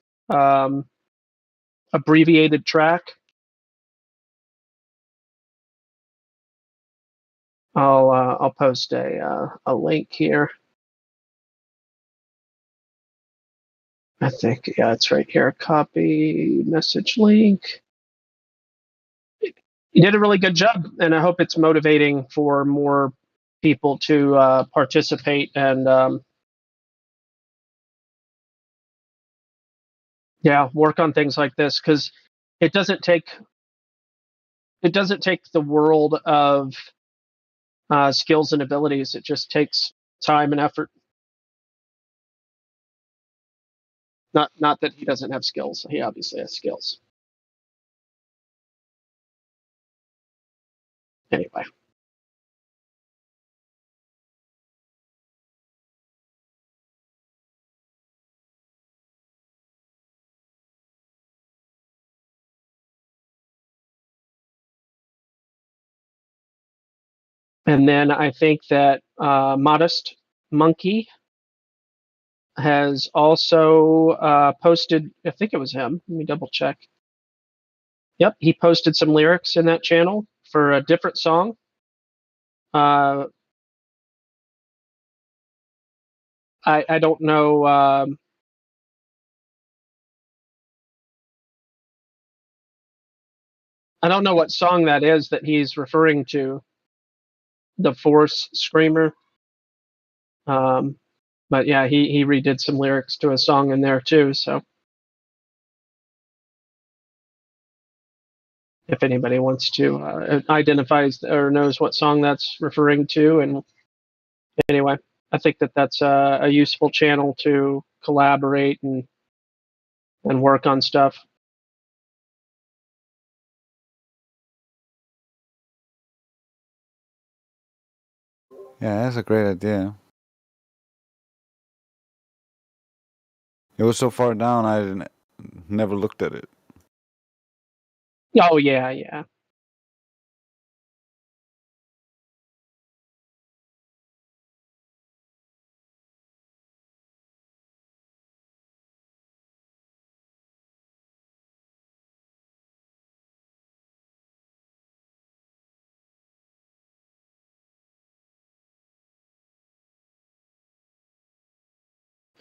abbreviated track. I'll post a link here. I think, yeah, it's right here. Copy message link. You did a really good job, and I hope it's motivating for more people to participate and work on things like this, because it doesn't take the world of skills and abilities. It just takes time and effort. Not that he doesn't have skills. He obviously has skills. Anyway. And then I think that Modest Monkey has also posted, I think it was him. Let me double check. Yep, he posted some lyrics in that channel for a different song. I don't know. I don't know what song that is that he's referring to. The Force Screamer. But yeah, he redid some lyrics to a song in there too. So if anybody wants to identifies or knows what song that's referring to, and anyway, I think that that's a useful channel to collaborate and work on stuff. Yeah, that's a great idea. It was so far down, I never looked at it. Oh yeah.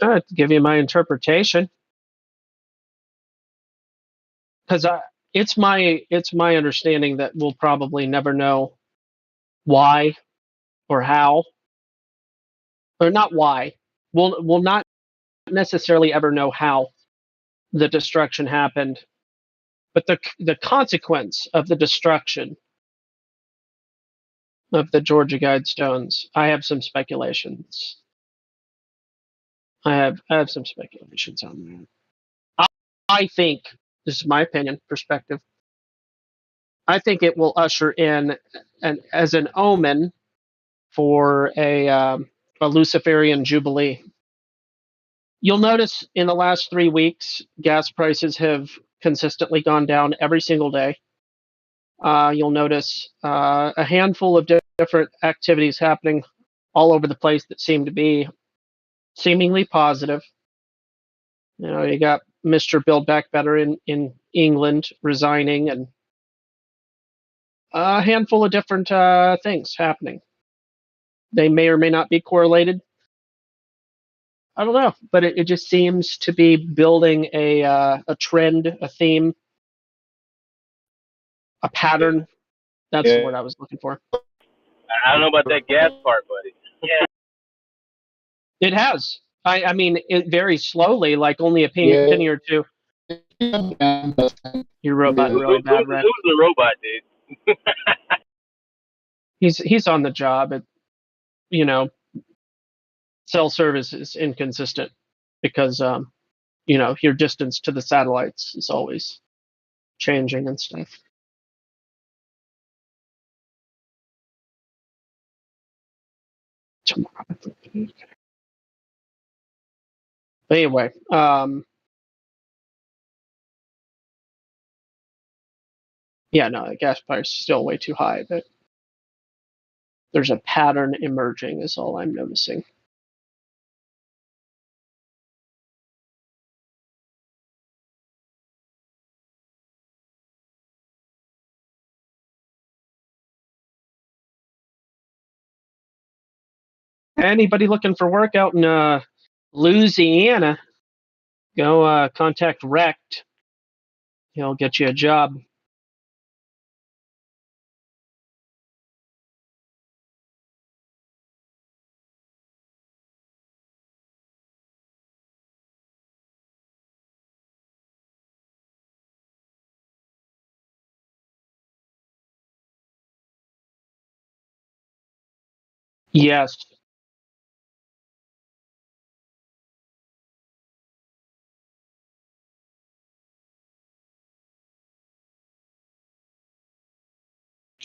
To give you my interpretation, because it's my understanding that we'll probably never know why or how, or not why. We'll not necessarily ever know how the destruction happened, but the consequence of the destruction of the Georgia Guidestones, I have some speculations. I have some speculations on that. I think, this is my opinion, perspective, I think it will usher in as an omen for a Luciferian Jubilee. You'll notice in the last 3 weeks, gas prices have consistently gone down every single day. You'll notice a handful of different activities happening all over the place that seem to be seemingly positive. You know, you got Mr. Build Back Better in England resigning, and a handful of different things happening. They may or may not be correlated. I don't know, but it just seems to be building a trend, a theme. a pattern. That's the word I was looking for. I don't know about that gas part, buddy. Yeah. It has. I mean, it very slowly, like only a penny or two. Your robot really bad, Red. Who's the robot, dude? He's on the job. Cell service is inconsistent because your distance to the satellites is always changing and stuff. Anyway, the gas price is still way too high, but there's a pattern emerging is all I'm noticing. Anybody looking for work out in Louisiana, go contact Rect. He'll get you a job. Yes.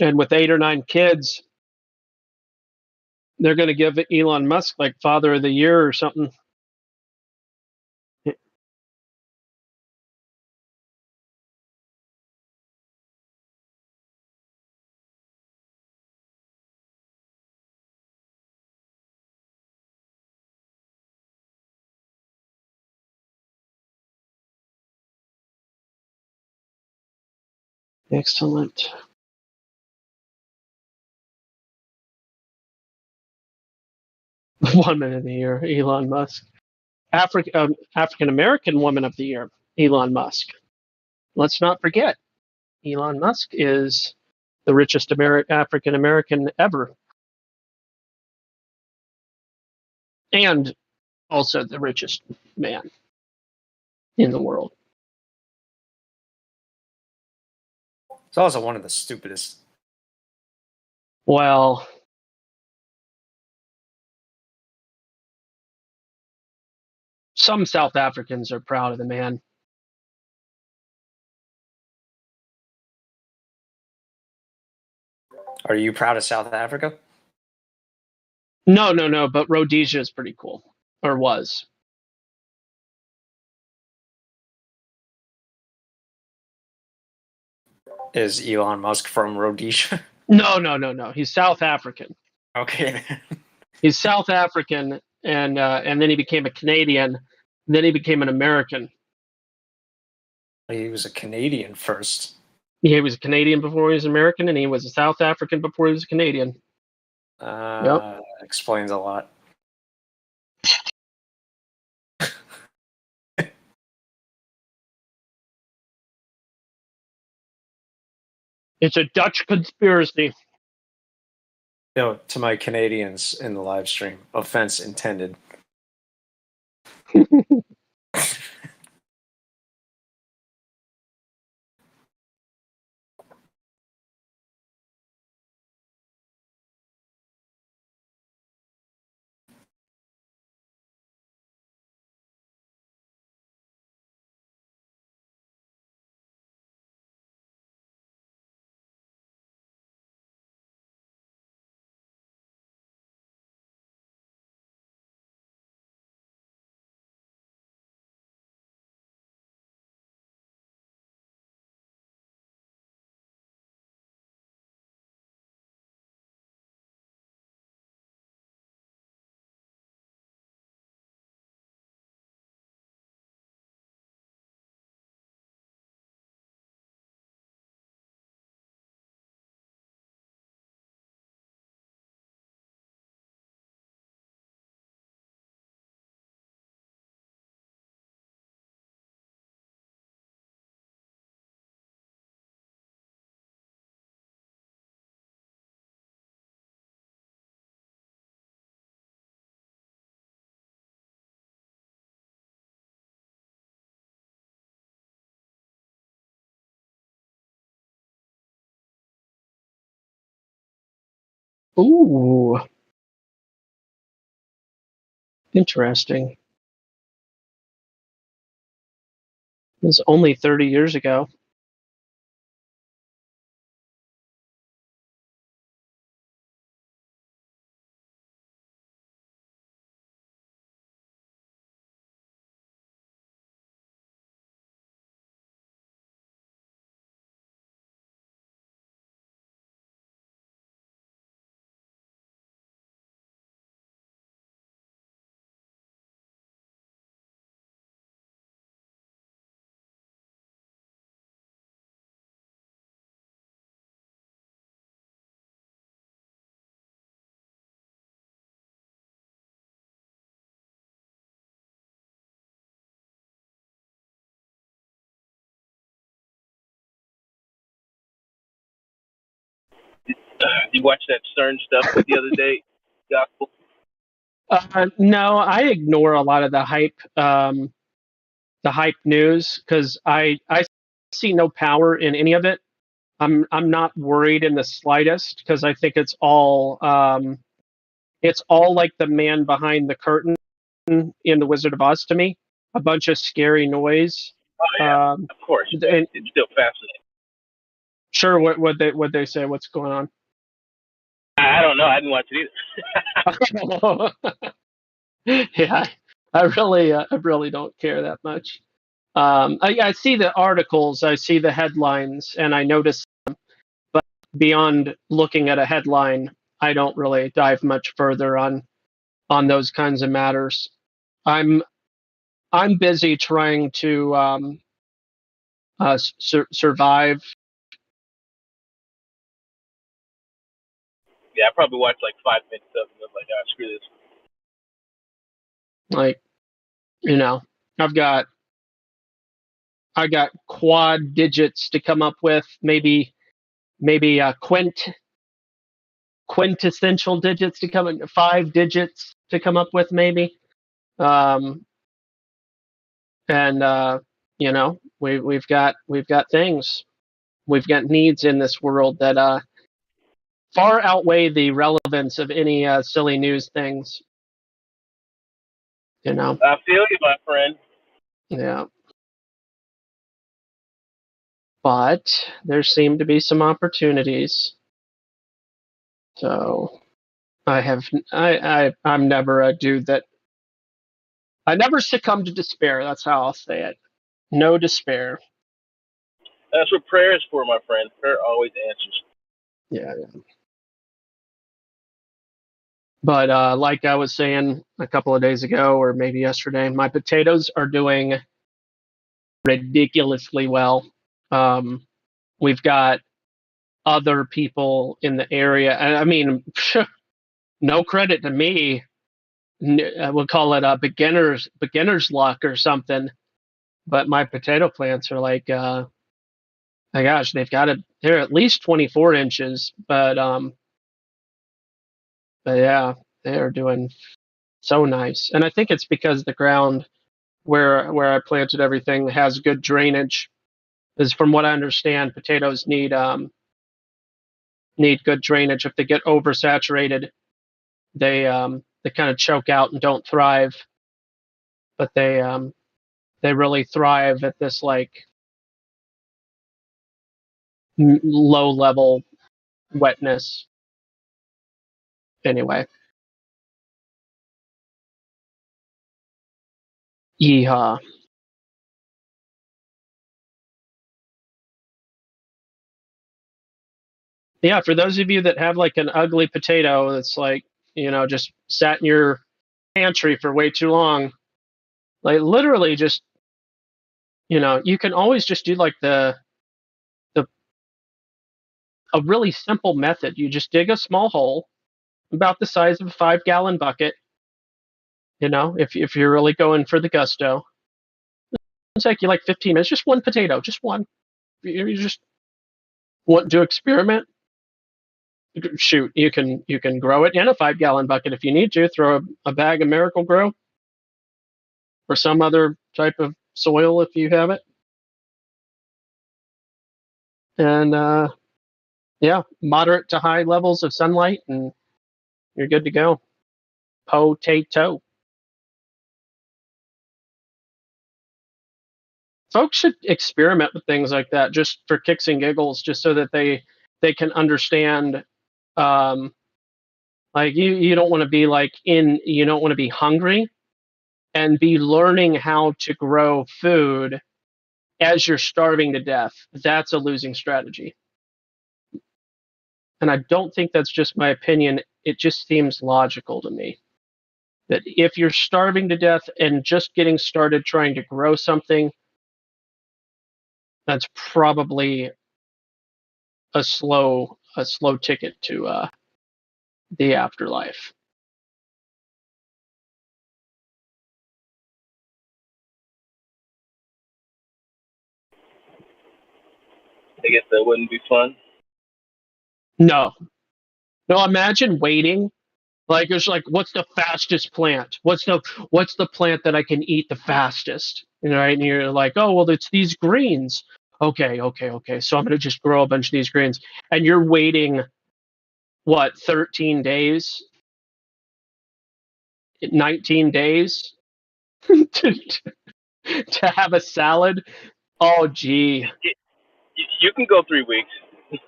And with 8 or 9 kids, they're going to give Elon Musk like Father of the Year or something. Excellent. Woman of the Year, Elon Musk. African American Woman of the Year, Elon Musk. Let's not forget, Elon Musk is the richest African American ever. And also the richest man in the world. It's also one of the stupidest. Well, some South Africans are proud of the man. Are you proud of South Africa? No, but Rhodesia is pretty cool. Or was. Is Elon Musk from Rhodesia? No. He's South African. Okay. He's South African, and then he became a Canadian. Then he became an American. He was a Canadian first. He was a Canadian before he was American, and he was a South African before he was a Canadian. Yep. Explains a lot. It's a Dutch conspiracy. No, to my Canadians in the live stream, offense intended. Ooh. Interesting. It was only 30 years ago. You watched that CERN stuff the other day, Gospel? No, I ignore a lot of the hype news because I see no power in any of it. I'm not worried in the slightest because I think it's all like the man behind the curtain in The Wizard of Oz to me. A bunch of scary noise. Oh yeah, of course. And It's still fascinating. sure, what they say? What's going on? I don't know. I didn't watch it either. Yeah, I really don't care that much. I see the articles, I see the headlines, and I notice them. But beyond looking at a headline, I don't really dive much further on those kinds of matters. I'm busy trying to survive. Yeah, I probably watched like 5 minutes of it and was like, oh, screw this. Like, I got quad digits to come up with, maybe quintessential digits to come in, 5 digits to come up with, maybe. And we've got things, we've got needs in this world that far outweigh the relevance of any silly news things. I feel you, my friend. Yeah. But there seem to be some opportunities. So I'm never a dude that I never succumb to despair. That's how I'll say it. No despair. That's what prayer is for, my friend. Prayer always answers. Yeah. But like I was saying a couple of days ago, or maybe yesterday, my potatoes are doing ridiculously well. We've got other people in the area, and I mean, no credit to me. We'll call it a beginner's luck or something. But my potato plants are like, my gosh, they're at least 24 inches. But yeah, they are doing so nice, and I think it's because the ground where I planted everything has good drainage. Because from what I understand, potatoes need good drainage. If they get oversaturated, they kind of choke out and don't thrive. But they really thrive at this like low level wetness. Anyway, yeehaw. Yeah, for those of you that have like an ugly potato that's like, just sat in your pantry for way too long, like literally just, you can always just do like a really simple method. You just dig a small hole about the size of a 5-gallon bucket. If you're really going for the gusto, it'll take you like 15 minutes, just one potato, just one. You just want to experiment. Shoot, you can grow it in a 5-gallon bucket if you need to. Throw a bag of Miracle Grow or some other type of soil if you have it. And yeah, moderate to high levels of sunlight, and You're good to go. Potato. Folks should experiment with things like that just for kicks and giggles, just so that they can understand. Like you don't want to be you don't want to be hungry and be learning how to grow food as you're starving to death. That's a losing strategy. And I don't think that's just my opinion. It just seems logical to me that if you're starving to death and just getting started trying to grow something, that's probably a slow ticket to the afterlife. I guess that wouldn't be fun. No, imagine waiting. Like it's like, what's the fastest plant? What's the plant that I can eat the fastest? Right? And you're like, oh well, it's these greens. Okay. So I'm gonna just grow a bunch of these greens, and you're waiting, what, 13 days, 19 days to have a salad? Oh gee. You can go 3 weeks.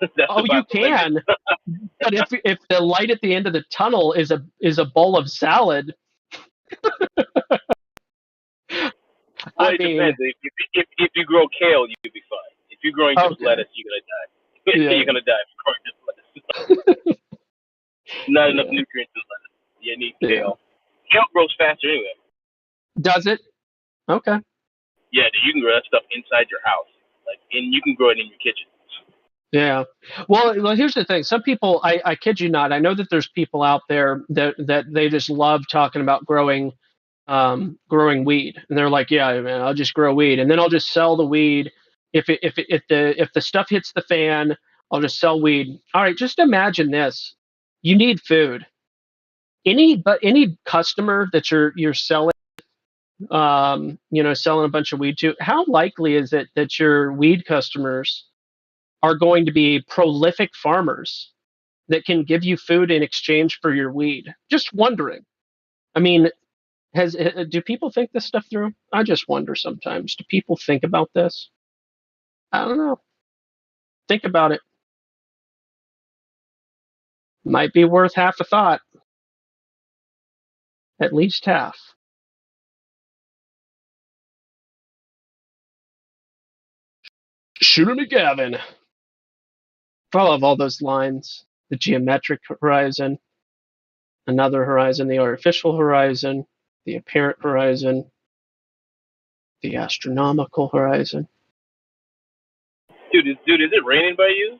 That's Oh, you can. But if the light at the end of the tunnel is a bowl of salad, Well, it depends. If you grow kale, you'll be fine. If you're growing just lettuce, you're gonna die. Yeah. You're gonna die if you're growing just lettuce. Not enough nutrients in lettuce. You need kale. Kale grows faster anyway. Does it? Okay. Yeah, dude, you can grow that stuff inside your house, and you can grow it in your kitchen. Yeah. Well, here's the thing. Some people, I kid you not, I know that there's people out there that they just love talking about growing weed, and they're like, yeah, man, I'll just grow weed, and then I'll just sell the weed. If the stuff hits the fan, I'll just sell weed. All right, just imagine this: you need food. Any customer that you're selling, selling a bunch of weed to, how likely is it that your weed customers are going to be prolific farmers that can give you food in exchange for your weed? Just wondering. I mean, do people think this stuff through? I just wonder sometimes. Do people think about this? I don't know. Think about it. Might be worth half a thought. At least half. Shooter McGavin. I love all those lines. The geometric horizon, another horizon, the artificial horizon, the apparent horizon, the astronomical horizon. Dude, is it raining by you?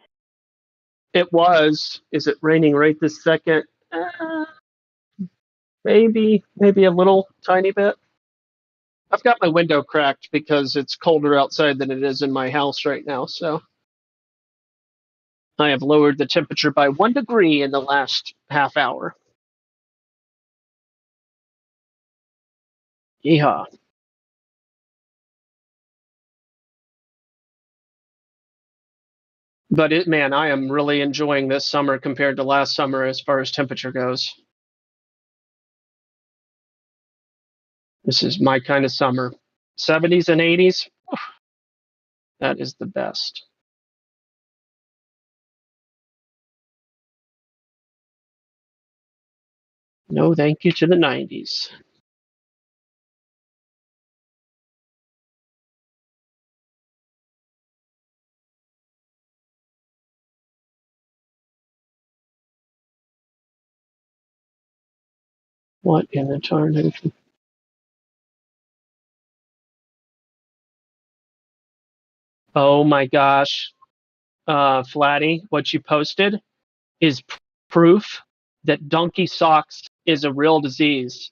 It was. Is it raining right this second? Maybe a little tiny bit. I've got my window cracked because it's colder outside than it is in my house right now, so I have lowered the temperature by 1 degree in the last half hour. Yeehaw. But man, I am really enjoying this summer compared to last summer as far as temperature goes. This is my kind of summer. 70s and 80s. That is the best. No thank you to the 90s. What in the tarnation? Oh my gosh. Flatty, what you posted is proof that donkey socks is a real disease.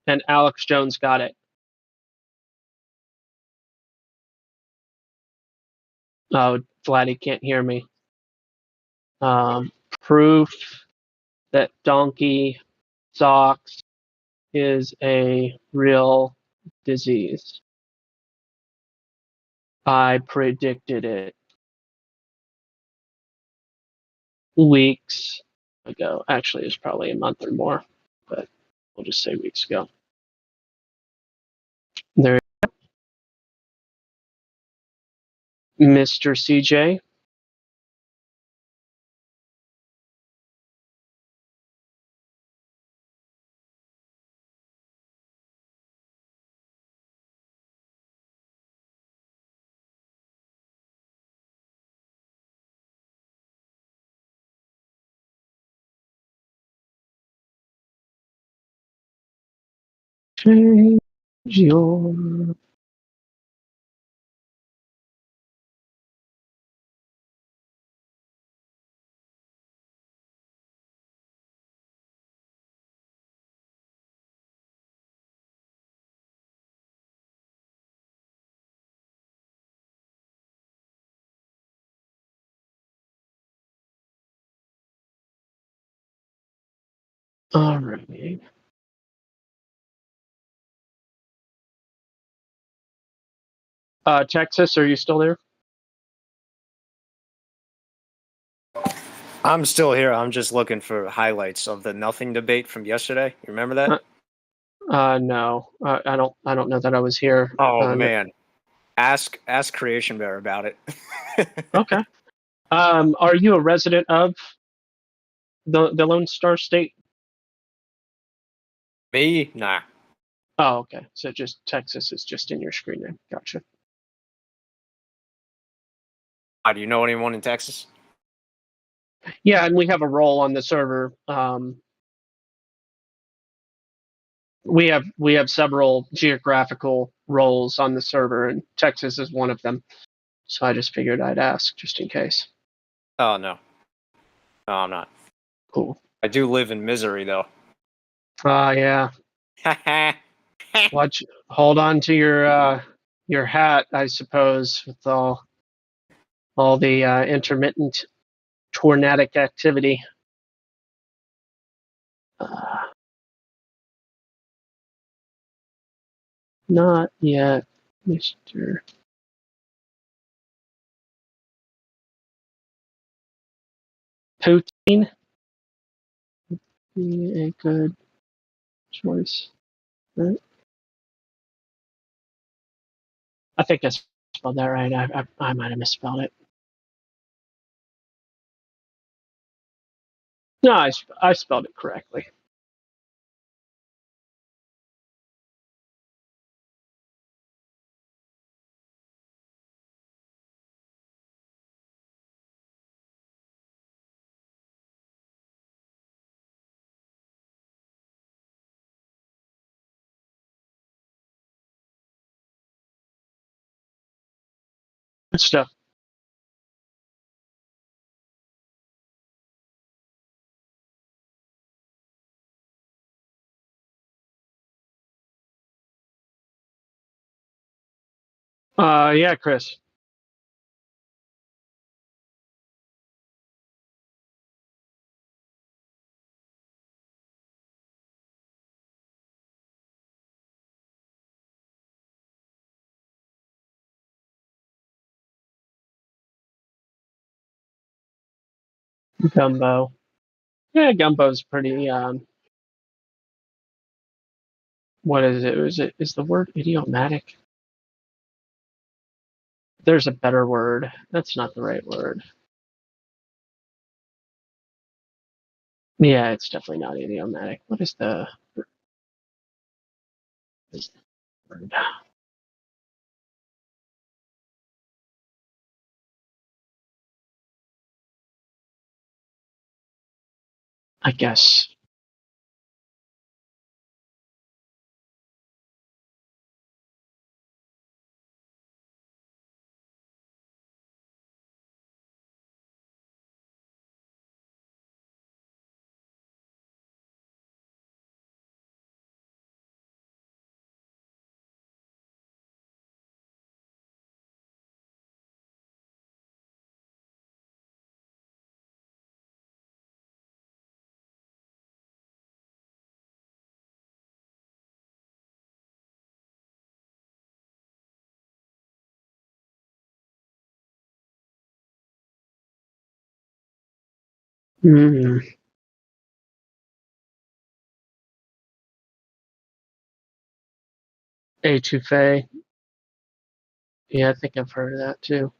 And Alex Jones got it. Oh, Flatty can't hear me. Proof that donkey socks is a real disease. I predicted it weeks ago. Actually, it was probably a month or more, but we'll just say weeks ago. There, Mr. CJ. Change your all right. Texas, are you still there? I'm still here. I'm just looking for highlights of the nothing debate from yesterday. You remember that? No, I don't know that I was here. Oh man, ask Creation Bear about it. Okay. Are you a resident of the Lone Star State? Me? Nah. Oh, okay. So just Texas is just in your screen name. Gotcha. Do you know anyone in Texas? Yeah, and we have a role on the server. We have several geographical roles on the server, and Texas is one of them. So I just figured I'd ask just in case. Oh no. No, I'm not. Cool. I do live in misery though. Yeah. Hold on to your hat, I suppose, with all the intermittent tornadic activity. Not yet, Mr. Poutine. Be a good choice. Right? I think I spelled that right. I might have misspelled it. No, I spelled it correctly. Good stuff. Yeah, Chris. Gumbo. Yeah, gumbo's pretty. What is it? Is the word idiomatic? There's a better word. That's not the right word. Yeah, it's definitely not idiomatic. What is the word? I guess. Hmm. Etouffee. Yeah, I think I've heard of that too.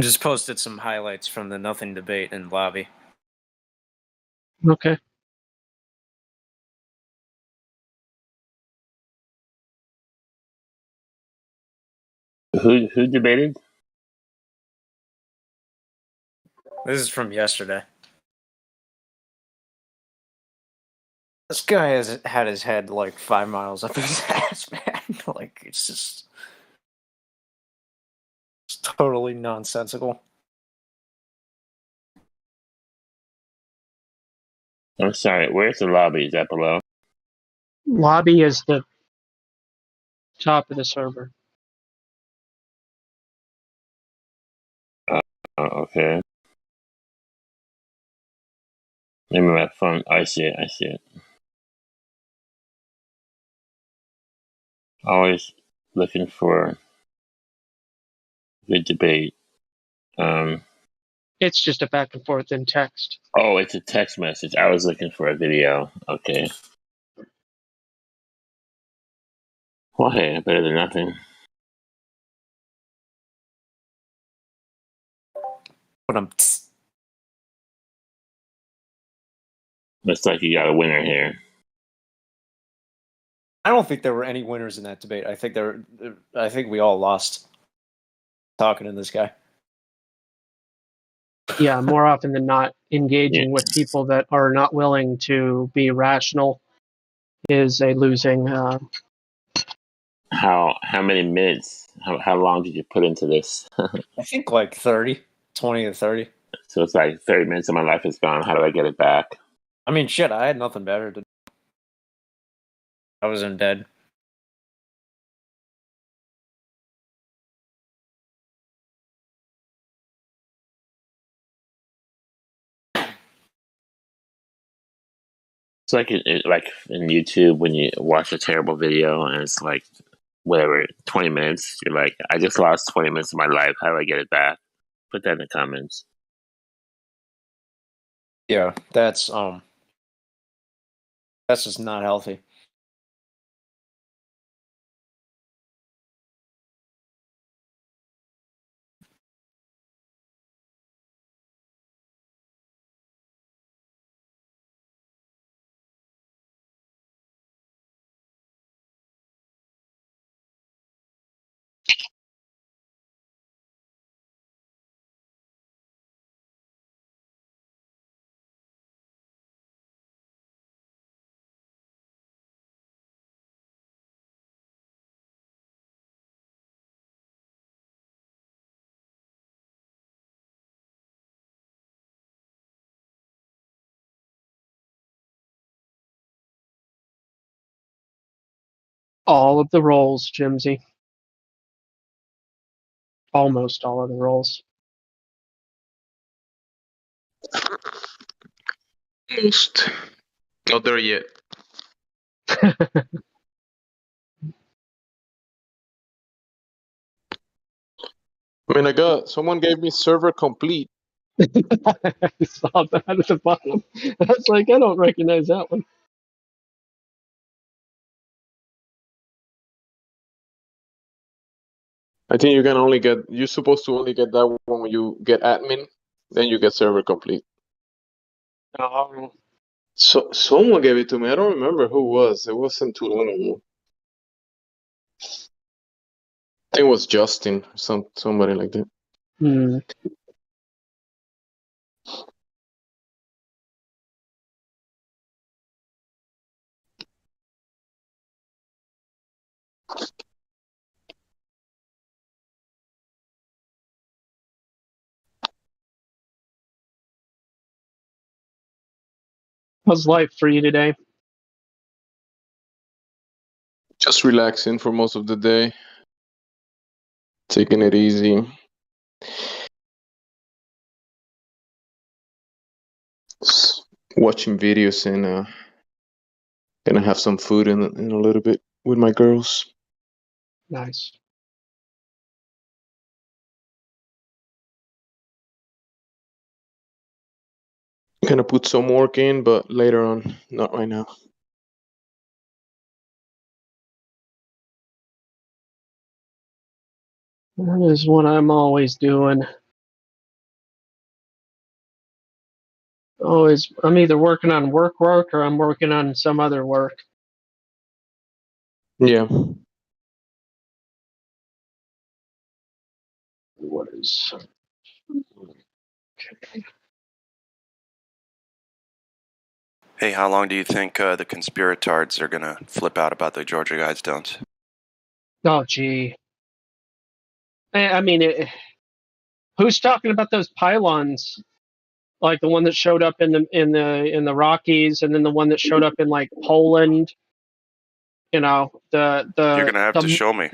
Just posted some highlights from the nothing debate in lobby. Okay. Who debated? This is from yesterday. This guy has had his head like 5 miles up his ass, man. Like, it's totally nonsensical. I'm sorry, where's the lobby? Is that below? Lobby is the top of the server. Okay. Maybe my phone. I see it. Always looking for the debate. It's just a back and forth in text. Oh, it's a text message. I was looking for a video. Okay. Well, hey, better than nothing. Looks like you got a winner here. I don't think there were any winners in that debate. I think we all lost talking to this guy. Yeah, more often than not, engaging with people that are not willing to be rational is a losing. How many minutes? How long did you put into this? I think like 20 to 30. So it's like 30 minutes of my life is gone. How do I get it back? I mean, shit, I had nothing better to do. I was in bed. It's like like in YouTube when you watch a terrible video and it's like whatever 20 minutes. You're like, I just lost 20 minutes of my life. How do I get it back? Put that in the comments. Yeah, that's just not healthy. All of the roles, Jimsy. Almost all of the roles. Almost. Not there yet. I mean, someone gave me server complete. I saw that at the bottom. I was like, I don't recognize that one. I think you're supposed to only get that one when you get admin, then you get server complete. So someone gave it to me. I don't remember who it was. It wasn't too long ago. I think it was Justin, somebody like that. Hmm. How's life for you today? Just relaxing for most of the day. Taking it easy. Watching videos and gonna have some food in a little bit with my girls. Nice. Gonna put some work in, but later on, not right now. That is what I'm always doing. I'm either working on work or I'm working on some other work. Yeah. What is? Okay. Hey, how long do you think the conspiratards are gonna flip out about the Georgia Guidestones? Oh, gee. I mean, who's talking about those pylons? Like the one that showed up in the Rockies, and then the one that showed up in like Poland. You know, You're gonna have to show me.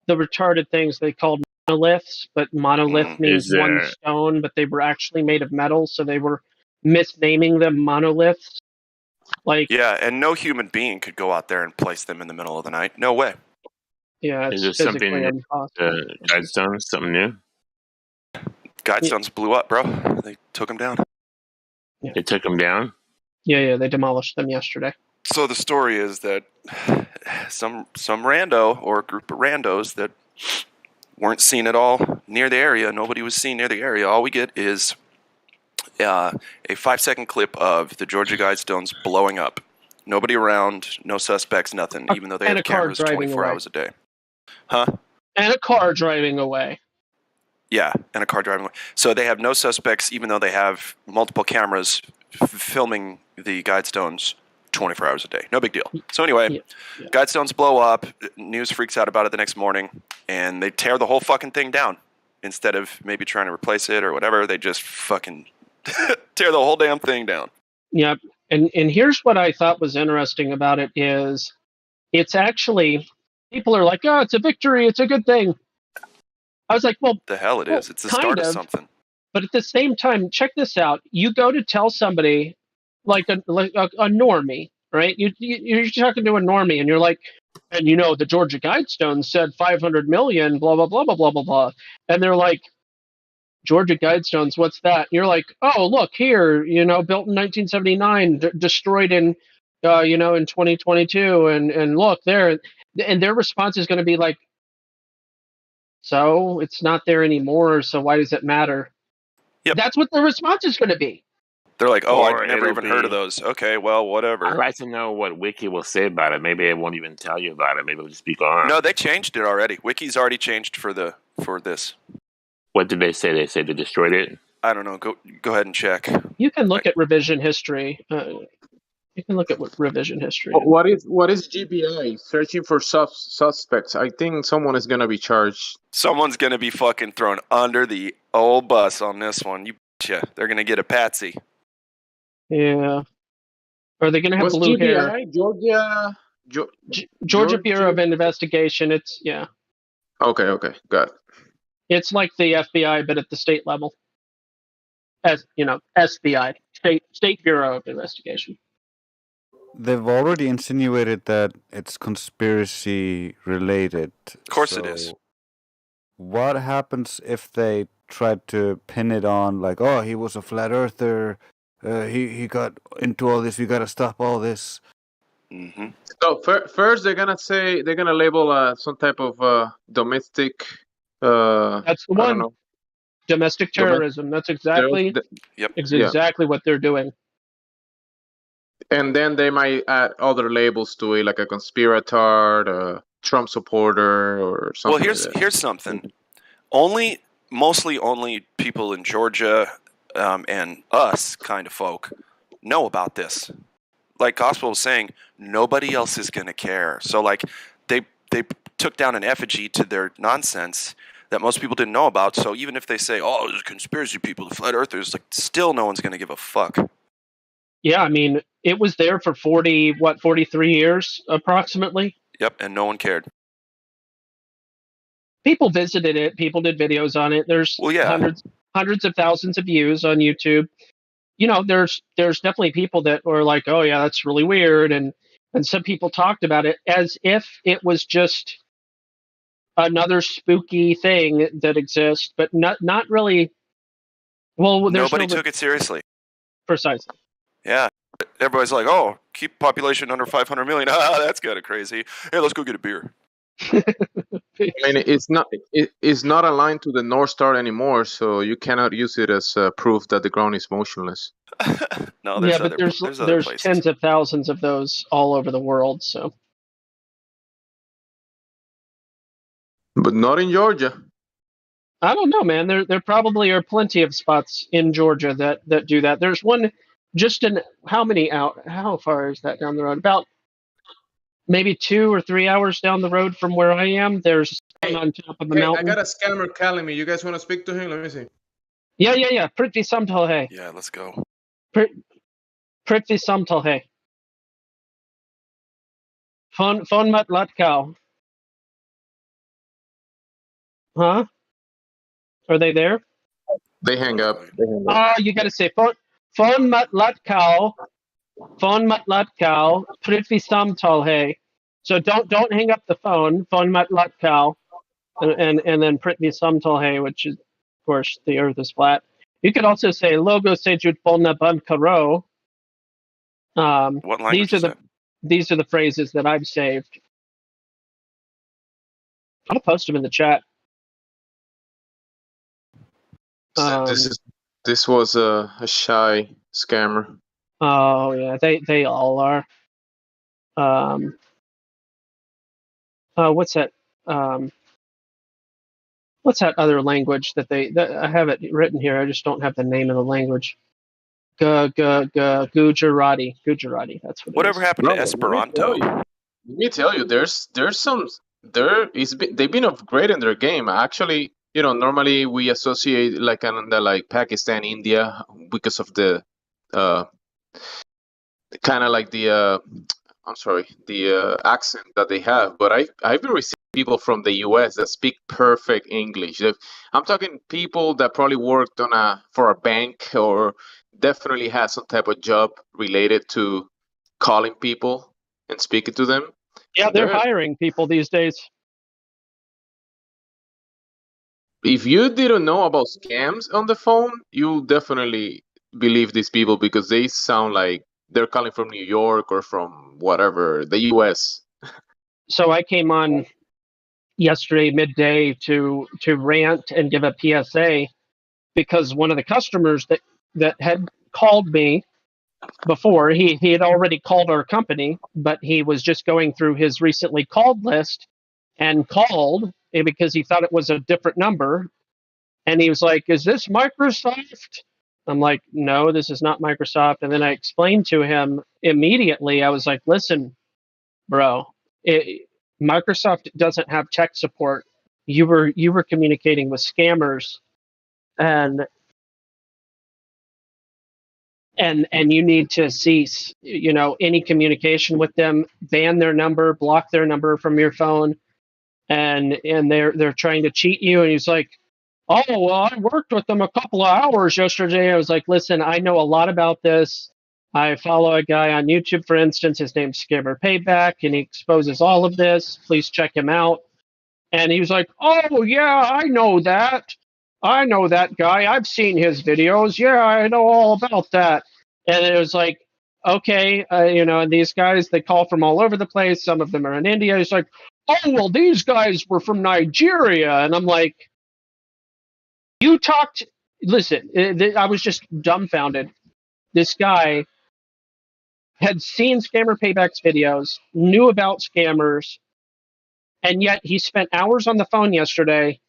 The retarded things they called monoliths, but monolith means Is there- one stone, but they were actually made of metal, so they were misnaming them monoliths. Like, Yeah, and no human being could go out there and place them in the middle of the night. No way. yeah, Is it's there something physically new? impossible. Guidestone, something new? Guidestones blew up, bro. They took them down. They took them down? Yeah, they demolished them yesterday. So the story is that some rando or a group of randos that weren't seen at all near the area, nobody was seen near the area. All we get is a 5-second clip of the Georgia Guidestones blowing up. Nobody around, no suspects, nothing, even though they And have a car cameras driving 24 away. hours a day. Huh? And a car driving away. Yeah, and a car driving away. So they have no suspects, even though they have multiple cameras filming the Guidestones 24 hours a day. No big deal. So anyway, Guidestones blow up, news freaks out about it the next morning, and they tear the whole fucking thing down. Instead of maybe trying to replace it or whatever, they just fucking tear the whole damn thing down. Yep. And here's what I thought was interesting about it is it's actually, people are like, oh, it's a victory, it's a good thing. I was like, well, The hell it is. It's the start of something. But at the same time, check this out. You go to tell somebody, like a normie, right? You're talking to a normie, and you're like, and you know, the Georgia Guidestones said 500 million, blah blah blah blah blah blah blah, and they're like, Georgia Guidestones, what's that? And you're like, oh, look here, you know, built in 1979, destroyed in, you know, in 2022, and look there, and their response is going to be like, so it's not there anymore, so why does it matter? Yep. That's what the response is going to be. They're like, oh, Or I've never it'll even heard of be- those. Okay, well, whatever. I'd like to know what Wiki will say about it. Maybe it won't even tell you about it. Maybe it'll just be gone. No, they changed it already. Wiki's already changed for this. What did they say? They said they destroyed it? I don't know. Go ahead and check. You can look at revision history. You can look at what revision history. What is GBI? Searching for suspects. I think someone is gonna be charged. Someone's gonna be fucking thrown under the old bus on this one. You betcha. They're gonna get a patsy. Yeah. Are they gonna have What's blue GBI? hair? Georgia Bureau of Investigation. It's Okay, got it. It's like the FBI, but at the state level. As you know, SBI, State Bureau of Investigation. They've already insinuated that it's conspiracy related. Of course it is. what happens if they tried to pin it on, like, oh, he was a flat earther, he got into all this, we gotta stop all this? Mm-hmm. So first, they're gonna label some type of domestic. That's the I don't one. know. Domestic terrorism. That's exactly Yep. exactly what they're doing. And then they might add other labels to it, like a conspirator, a Trump supporter, or something. Well, like that. here's something. Mostly only people in Georgia and us kind of folk know about this. Like Gospel was saying, nobody else is going to care. So like they took down an effigy to their nonsense that most people didn't know about. So even if they say, oh, there's conspiracy people, the flat earthers, like still no one's going to give a fuck. Yeah, I mean, it was there for 43 years approximately. Yep, and no one cared. People visited it. People did videos on it. There's hundreds of thousands of views on YouTube. You know, there's definitely people that were like, oh yeah, that's really weird, and some people talked about it as if it was just another spooky thing that exists, but not really. Well, Nobody took it seriously. Precisely. Yeah. Everybody's like, oh, keep population under 500 million. Ah, that's kind of crazy. Hey, let's go get a beer. I mean, it's not aligned to the North Star anymore, so you cannot use it as proof that the ground is motionless. No, yeah, but there's tens of thousands of those all over the world. So, but not in Georgia. I don't know, man. There probably are plenty of spots in Georgia that do that. There's one just in how far is that down the road? About maybe 2 or 3 hours down the road from where I am. There's one on top of the mountain. I got a scammer calling me. You guys want to speak to him? Let me see. Yeah. Prithvi samtal hai. Yeah, let's go. Prithvi samtal hai. Phone mat latkao. Huh? Are they there? They hang up. Oh, you got to say phone mat latkao. Phone mat latkao. Prithvi samtal hai. So don't hang up the phone. Phone mat latkao. And then Prithvi samtal hai, which is, of course, the Earth is flat. You could also say logo sejut polna ban karo. What language is that? These are the phrases that I've saved. I'll post them in the chat. This was a shy scammer. Oh yeah, they all are. What's that? What's that other language that I have it written here? I just don't have the name of the language. Gujarati. That's what. Whatever happened to Esperanto? Let me tell you, they've been upgrading their game. Actually, you know, normally we associate like Pakistan, India because of the kind of like the accent that they have. But I've been receiving people from the U.S. that speak perfect English. I'm talking people that probably worked for a bank or definitely had some type of job related to calling people and speaking to them. Yeah, they're hiring people these days. If you didn't know about scams on the phone, you'll definitely believe these people because they sound like they're calling from New York or from whatever, the U.S. So I came on yesterday midday to rant and give a PSA because one of the customers that had called me before, he had already called our company, but he was just going through his recently called list and called because he thought it was a different number. And he was like, is this Microsoft? I'm like, no, this is not Microsoft. And then I explained to him immediately, I was like, listen, bro, Microsoft doesn't have tech support. You were communicating with scammers, and you need to cease, any communication with them, ban their number, block their number from your phone, and they're trying to cheat you. And he's like, oh, well, I worked with them a couple of hours yesterday. I was like, listen, I know a lot about this. I follow a guy on YouTube, for instance. His name's Scammer Payback, and he exposes all of this. Please check him out. And he was like, "Oh yeah, I know that. I know that guy. I've seen his videos. Yeah, I know all about that." And it was like, okay, and these guys, they call from all over the place. Some of them are in India. It's like, "Oh well, these guys were from Nigeria," and I'm like, "You talked." Listen, I was just dumbfounded. This guy had seen Scammer Payback's videos, knew about scammers, and yet he spent hours on the phone yesterday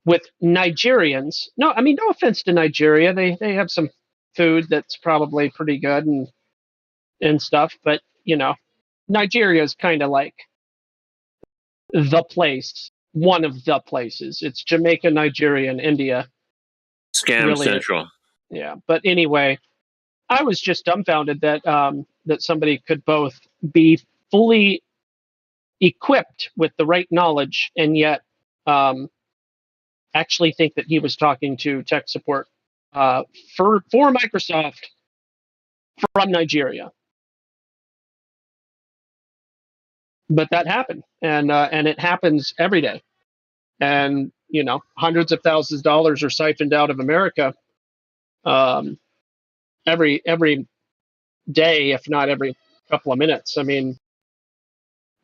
with Nigerians. No, I mean, no offense to Nigeria. They have some food that's probably pretty good and stuff, but Nigeria is kind of like the place, one of the places. It's Jamaica, Nigeria, and India. Scam Really, Central. yeah. But anyway, I was just dumbfounded that that somebody could both be fully equipped with the right knowledge and yet actually think that he was talking to tech support for Microsoft from Nigeria. But that happened, and it happens every day. And hundreds of thousands of dollars are siphoned out of America every day, if not every couple of minutes. I mean,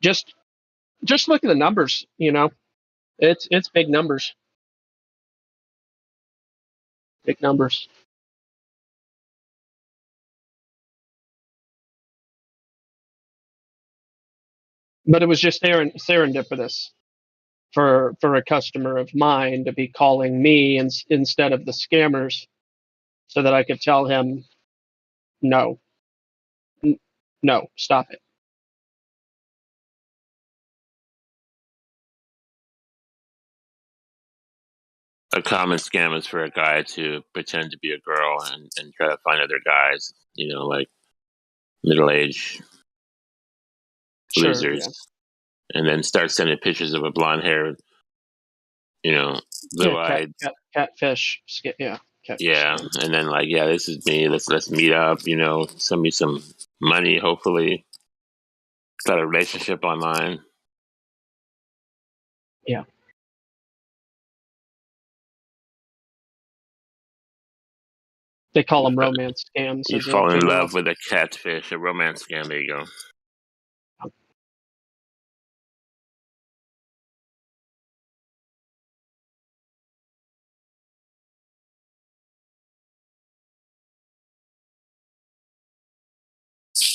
just look at the numbers. It's big numbers. Big numbers. But it was just serendipitous for a customer of mine to be calling me instead of the scammers, so that I could tell him, no, no, stop it. A common scam is for a guy to pretend to be a girl and try to find other guys, like middle-aged Sure, losers, yeah. and then start sending pictures of a blonde-haired, blue-eyed, catfish. Yeah, catfish. yeah, Scam. and then this is me. Let's meet up. Send me some money. Hopefully, start a relationship online. Yeah. They call them romance scams. You fall in love with a catfish, a romance scam. There you go.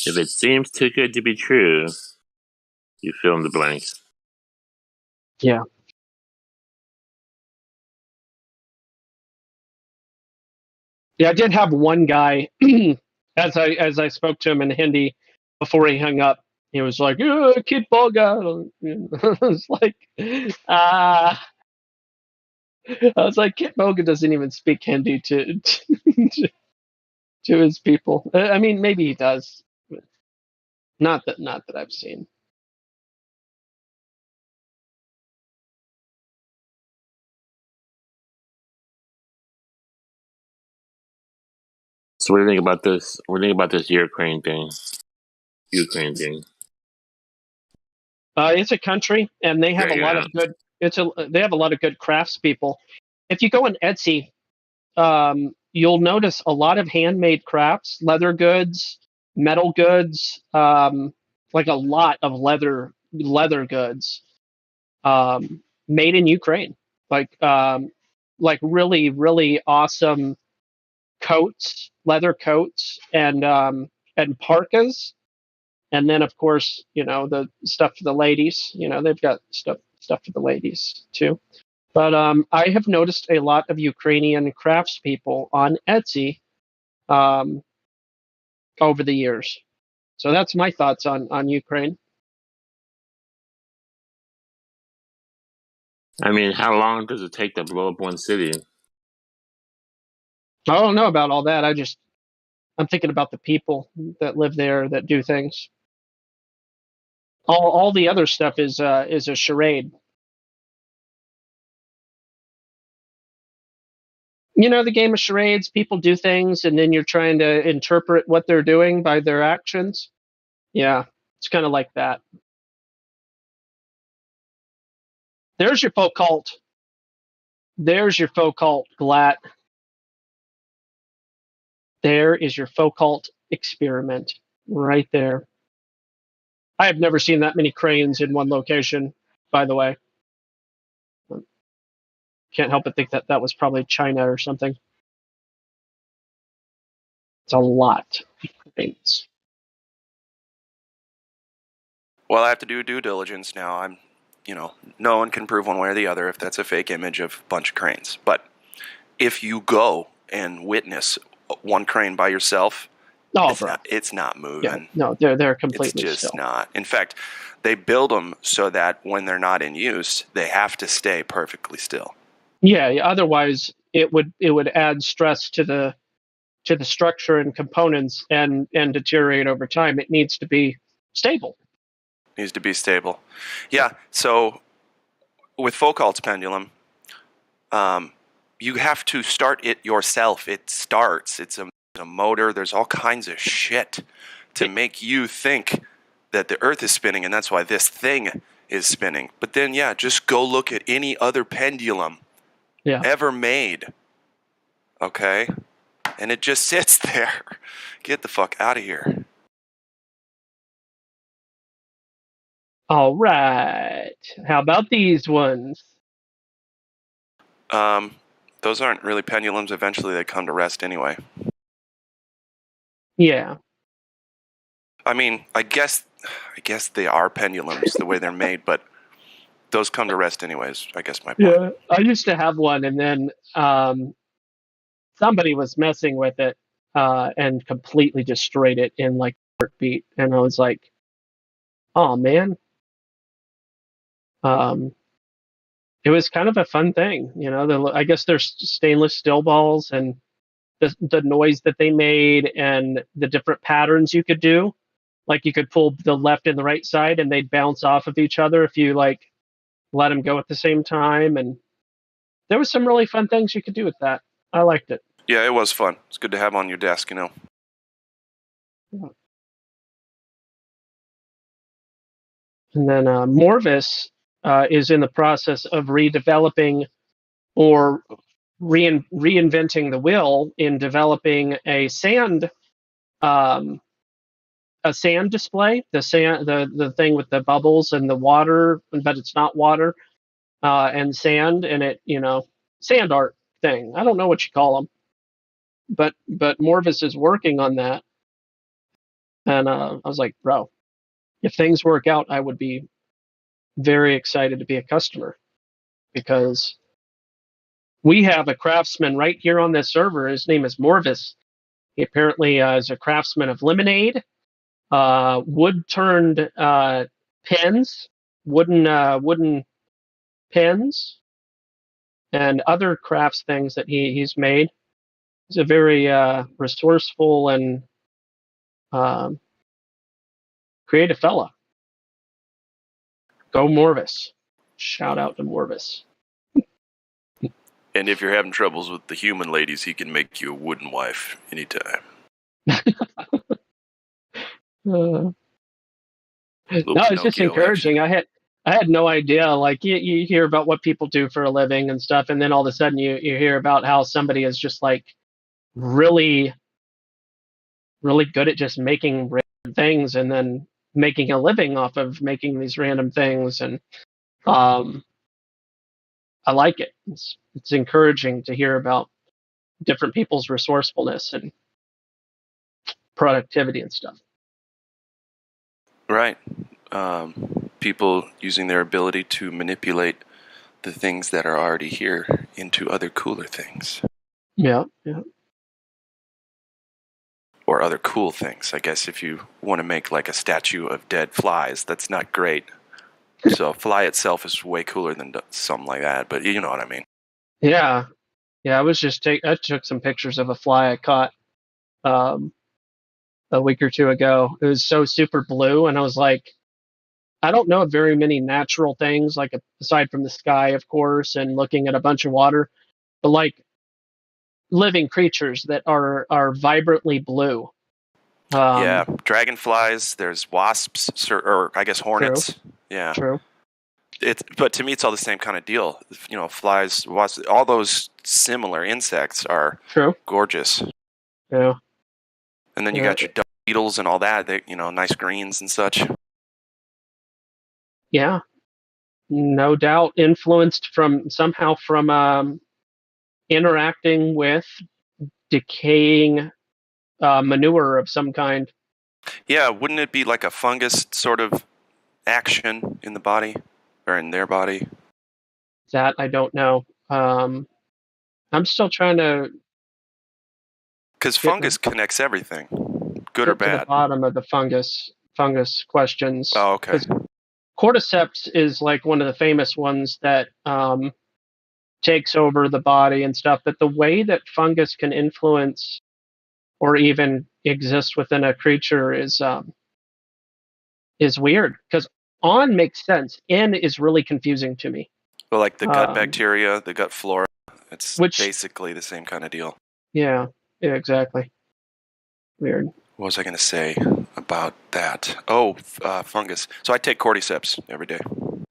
If it seems too good to be true, you fill in the blanks. Yeah. Yeah, I did have one guy as I spoke to him in Hindi before he hung up. He was like, "Kid Boga." I was like, I was like, Kid Boga doesn't even speak Hindi to his people. I mean, maybe he does, but not that I've seen. So what do you think about this? What do you think about this Ukraine thing? It's a country, and they have a lot of good. They have a lot of good craftspeople. If you go on Etsy, you'll notice a lot of handmade crafts, leather goods, metal goods, like a lot of leather goods, made in Ukraine. Like really really awesome coats, leather coats, and parkas. And then, of course, the stuff for the ladies. They've got stuff for the ladies too. But I have noticed a lot of Ukrainian craftspeople on Etsy over the years. So that's my thoughts on Ukraine. I mean, how long does it take to blow up one city? I don't know about all that. I'm thinking about the people that live there that do things. All the other stuff is a charade. The game of charades, people do things and then you're trying to interpret what they're doing by their actions. Yeah, it's kind of like that. There's your Foucault. There's your Foucault, Glat. There is your Foucault experiment right there. I have never seen that many cranes in one location, by the way. Can't help but think that that was probably China or something. It's a lot of cranes. Well, I have to do due diligence now. No one can prove one way or the other if that's a fake image of a bunch of cranes. But if you go and witness one crane by yourself, it's not moving. Yeah, no, they're completely It's just still. not. In fact, they build them so that when they're not in use, they have to stay perfectly still. Yeah, otherwise it would add stress to the structure and components and deteriorate over time. It needs to be stable. Needs to be stable. Yeah. So with Foucault's pendulum, you have to start it yourself. It starts. It's a motor. There's all kinds of shit to make you think that the Earth is spinning, and that's why this thing is spinning. But then, just go look at any other pendulum ever made. Okay? And it just sits there. Get the fuck out of here. All right. How about these ones? Those aren't really pendulums. Eventually they come to rest anyway. Yeah. I mean, I guess they are pendulums the way they're made, but those come to rest anyways, I guess my point. Yeah. I used to have one, and then somebody was messing with it and completely destroyed it in like a heartbeat. And I was like, oh man. It was kind of a fun thing, I guess there's stainless steel balls and the noise that they made and the different patterns you could do. Like you could pull the left and the right side and they'd bounce off of each other if you like let them go at the same time. And there was some really fun things you could do with that. I liked it. Yeah, it was fun. It's good to have on your desk, Yeah. And then Morvis is in the process of redeveloping or reinventing the wheel in developing a sand display, the thing with the bubbles and the water, but it's not water, and sand, and it sand art thing. I don't know what you call them, but Morvis is working on that, and I was like, bro, if things work out, I would be very excited to be a customer because we have a craftsman right here on this server. His name is Morvis. He apparently is a craftsman of lemonade, wood-turned pens, wooden pens, and other crafts things that he's made. He's a very resourceful and creative fella. Go Morvis. Shout out to Morvis. And if you're having troubles with the human ladies, he can make you a wooden wife anytime. No, it's just encouraging. I had no idea. Like you hear about what people do for a living and stuff, and then all of a sudden you hear about how somebody is just like really, really good at just making random things and then making a living off of making these random things. And I like it. It's encouraging to hear about different people's resourcefulness and productivity and stuff. Right. People using their ability to manipulate the things that are already here into other cooler things. Yeah. Or other cool things. I guess if you want to make like a statue of dead flies, that's not great. So a fly itself is way cooler than something like that, but you know what I mean. Yeah. I took some pictures of a fly I caught a week or two ago. It was so super blue, and I was like, I don't know of very many natural things, like aside from the sky, of course, and looking at a bunch of water, but like living creatures that are vibrantly blue. Yeah, dragonflies. There's wasps, or I guess hornets. True. Yeah. True. But to me, it's all the same kind of deal. You know, flies, wasps, all those similar insects are gorgeous. Yeah. And then you got your dung beetles and all that. They, you know, nice greens and such. Yeah. No doubt influenced somehow from interacting with decaying manure of some kind. Yeah, wouldn't it be like a fungus sort of action in the body or in their body? That I don't know. I'm still trying to. Because fungus connects everything, good or get to the bad. bottom of the fungus questions. Oh, okay. 'Cause cordyceps is like one of the famous ones that takes over the body and stuff. But the way that fungus can influence or even exist within a creature is weird. Because on makes sense. N is really confusing to me. Well, like the gut bacteria, the gut flora, it's basically the same kind of deal. Yeah, exactly. Weird. What was I going to say about that? Oh, fungus. So I take cordyceps every day.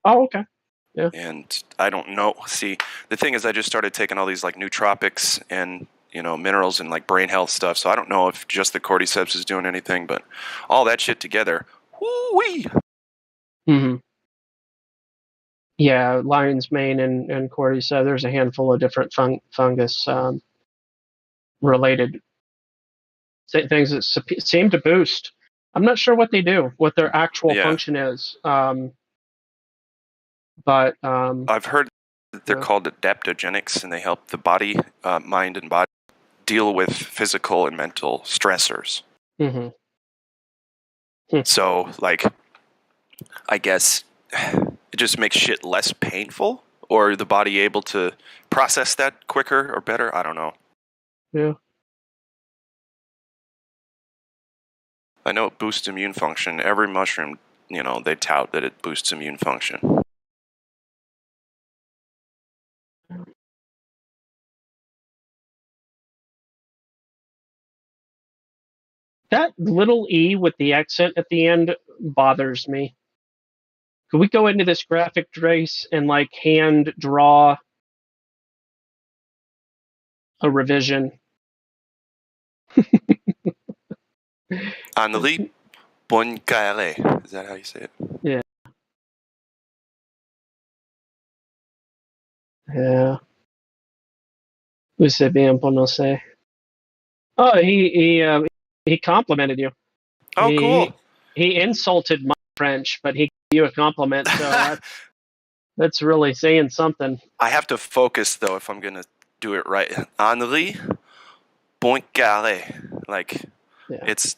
Oh, okay. Yeah. And I don't know. See, the thing is, I just started taking all these like nootropics and, you know, minerals and like brain health stuff. So I don't know if just the cordyceps is doing anything, but all that shit together, woo-wee. Mm-hmm. Yeah, lion's mane and cordyceps. There's a handful of different fungus related things that seem to boost. I'm not sure what they do, what their actual function is. But I've heard that they're called adaptogenics, and they help the body, mind, and body deal with physical and mental stressors. Mm-hmm. So, like, I guess it just makes shit less painful, or the body able to process that quicker or better. I don't know. Yeah. I know it boosts immune function. Every mushroom, you know, they tout that it boosts immune function. That little E with the accent at the end bothers me. Could we go into this graphic trace and like hand draw a revision? Anneli Poincaré. Is that how you say it? Yeah. Yeah. Usted bien por no sé. Oh, he complimented you. Oh, cool. He insulted my French, but he gave you a compliment, so that's really saying something. I have to focus though if I'm gonna do it right. Henri Poincaré. Like, it's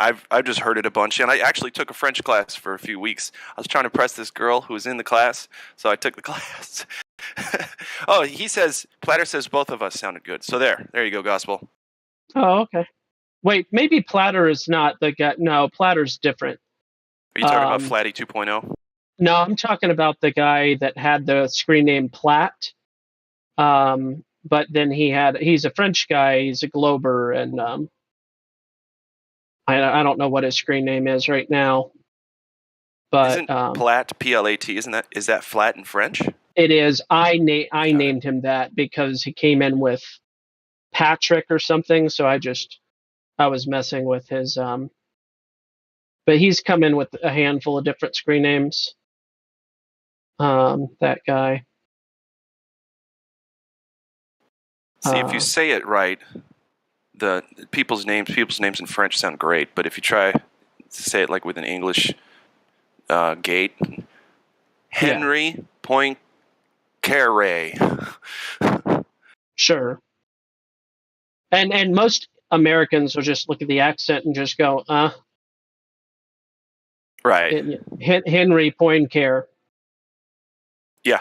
I've just heard it a bunch, and I actually took a French class for a few weeks. I was trying to impress this girl who was in the class, so I took the class. Oh, Platter says both of us sounded good. So there you go, Gospel. Oh, okay. Wait, maybe Platter is not the guy. No, Platter's different. Are you talking about Flatty 2.0? No, I'm talking about the guy that had the screen name Platt. But then he's a French guy. He's a Glober, and I don't know what his screen name is right now. But isn't Platt P-L-A-T? Is that flat in French? It is. I named him that because he came in with Patrick or something. So I was messing with his. But he's come in with a handful of different screen names. That guy. See, if you say it right, the people's names in French sound great. But if you try to say it like with an English gate, Henry Poincaré. Sure. And most Americans will just look at the accent and just go, Right. Henry Poincaré. Yeah.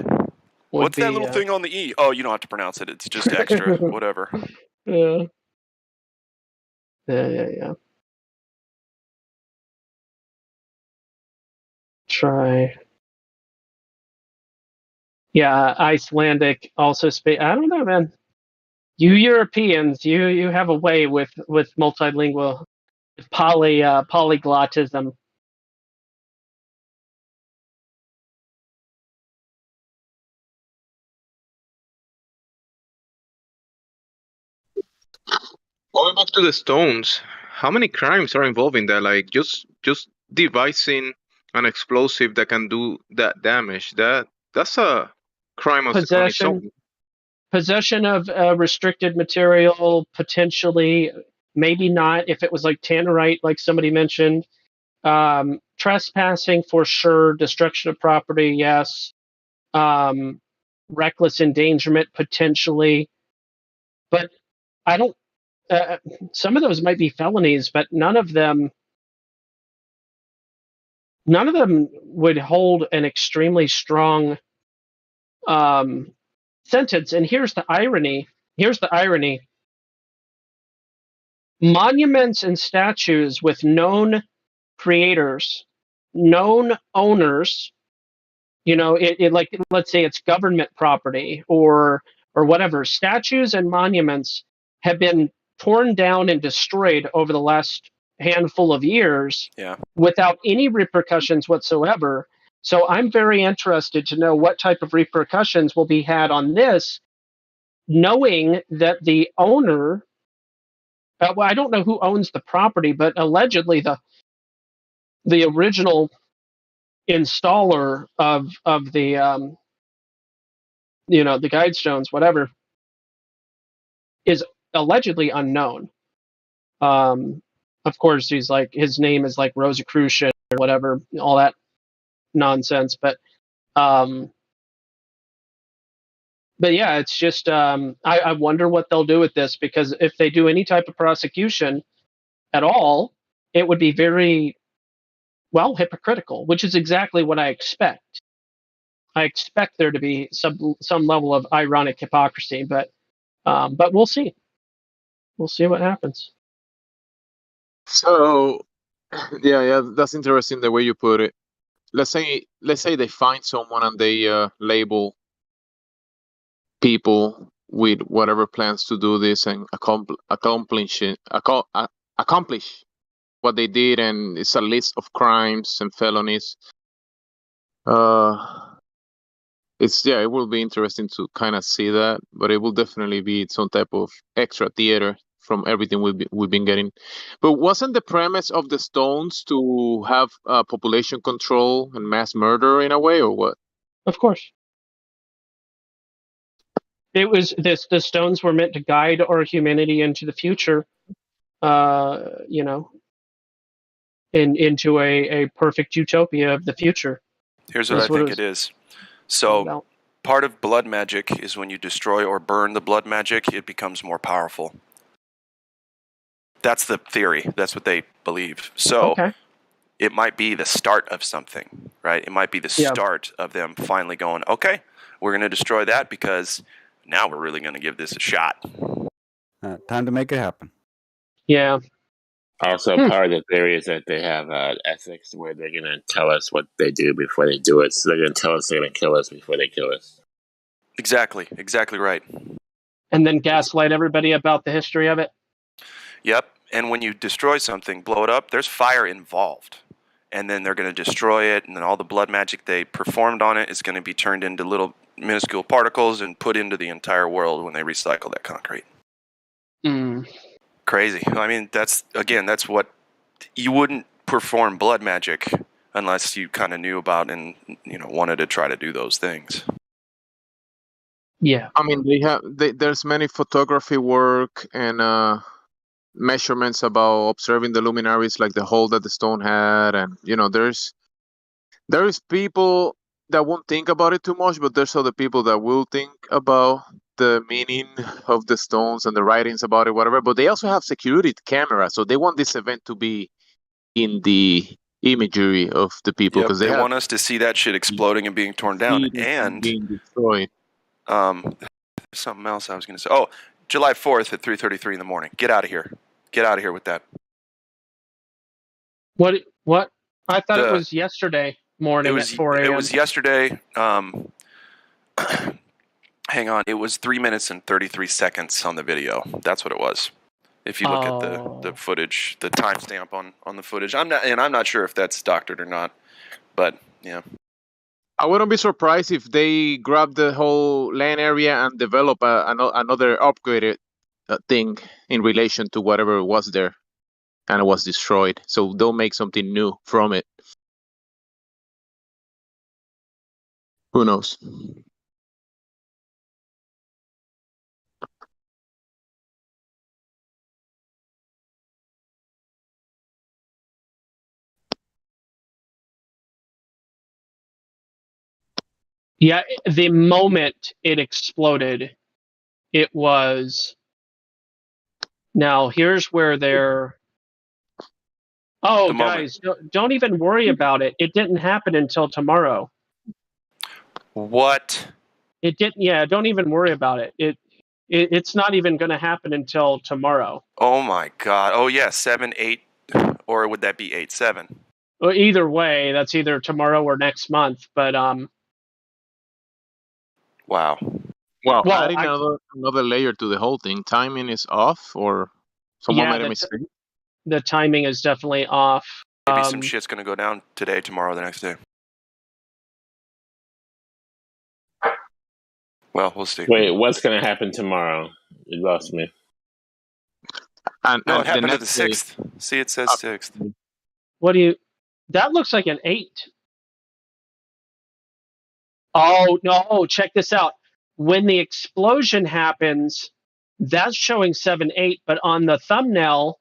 What's that little thing on the E? Oh, you don't have to pronounce it. It's just extra. Whatever. Yeah. Yeah. Try. Yeah, Icelandic also speak. I don't know, man. You Europeans, you have a way with multilingual, polyglottism. Going back to the stones, how many crimes are involved in that? Like just devising an explosive that can do that damage. That's a crime on its own. Possession of restricted material, potentially, maybe not. If it was like tannerite, like somebody mentioned, trespassing for sure, destruction of property, yes, reckless endangerment potentially, but I don't. Some of those might be felonies, but none of them would hold an extremely strong sentence. And here's the irony. Monuments and statues with known creators, known owners, it like, let's say it's government property or whatever. Statues and monuments have been torn down and destroyed over the last handful of years without any repercussions whatsoever. So I'm very interested to know what type of repercussions will be had on this, knowing that the owner, well, I don't know who owns the property, but allegedly the original installer of the the guide stones, whatever, is allegedly unknown. Of course, his name is like Rosicrucian or whatever, all that nonsense. But yeah, it's just I wonder what they'll do with this, because if they do any type of prosecution at all, it would be very, well, hypocritical, which is exactly what I expect. I expect there to be some level of ironic hypocrisy, but we'll see. We'll see what happens. So, yeah, that's interesting the way you put it. Let's say they find someone and they label people with whatever plans to do this and accomplish what they did, and it's a list of crimes and felonies. It will be interesting to kind of see that, but it will definitely be some type of extra theater from everything we've been getting. But wasn't the premise of the stones to have population control and mass murder in a way, or what? Of course. It was this. The stones were meant to guide our humanity into the future, into a perfect utopia of the future. Here's what I think it is. So part of blood magic is when you destroy or burn the blood magic, it becomes more powerful. That's the theory. That's what they believe. So it might be the start of something, right? It might be the start of them finally going, okay, we're going to destroy that because now we're really going to give this a shot. Time to make it happen. Yeah. Also, part of the theory is that they have ethics where they're going to tell us what they do before they do it. So they're going to tell us they're going to kill us before they kill us. Exactly right. And then gaslight everybody about the history of it. Yep. And when you destroy something, blow it up, there's fire involved. And then they're going to destroy it, and then all the blood magic they performed on it is going to be turned into little minuscule particles and put into the entire world when they recycle that concrete. Crazy. I mean, that's what you wouldn't perform blood magic unless you kind of knew about and wanted to try to do those things. Yeah. I mean, there's many photography work and measurements about observing the luminaries, like the hole that the stone had, and there is people that won't think about it too much, but there's other people that will think about the meaning of the stones and the writings about it, whatever. But they also have security cameras, so they want this event to be in the imagery of the people, because they want us to see that shit exploding and being torn down and being destroyed. Something else I was going to say. Oh, July 4th at 3:33 in the morning. Get out of here. Get out of here with that. What? I thought it was yesterday morning at 4 a.m. It was yesterday. Hang on. It was 3 minutes and 33 seconds on the video. That's what it was. If you look at the footage, the timestamp on the footage. I'm not sure if that's doctored or not, but yeah. I wouldn't be surprised if they grab the whole land area and develop another upgraded thing in relation to whatever was there, and it was destroyed. So they'll make something new from it. Who knows? Yeah, the moment it exploded, it was. Now here's where they're. Oh, guys, don't even worry about it. It didn't happen until tomorrow. What? It didn't. Yeah, don't even worry about it. It's not even going to happen until tomorrow. Oh my God. Oh yeah, 7, 8, or would that be 8, 7? Well, either way, that's either tomorrow or next month. But Wow. Well, Well, adding another layer to the whole thing. Timing is off, or someone yeah, made a mistake. the timing is definitely off. Maybe some shit's gonna go down today, tomorrow, the next day. Well, we'll see. Wait, what's gonna happen tomorrow? You lost me. No, it happened to the 6th. See, it says 6th. What do you? That looks like an 8. Oh no! Check this out. When the explosion happens, that's showing 7, 8, but on the thumbnail,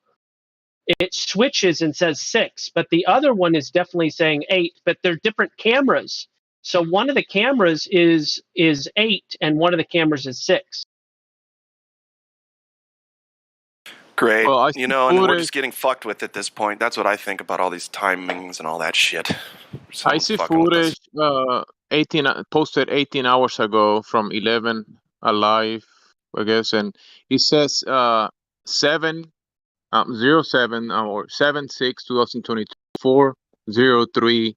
it switches and says 6. But the other one is definitely saying 8. But they're different cameras. So one of the cameras is 8, and one of the cameras is 6. Great. Well, I and we're just getting fucked with at this point. That's what I think about all these timings and all that shit. I see footage posted 18 hours ago from 11 Alive, I guess, and it says 07 or 7/6/2022 4:03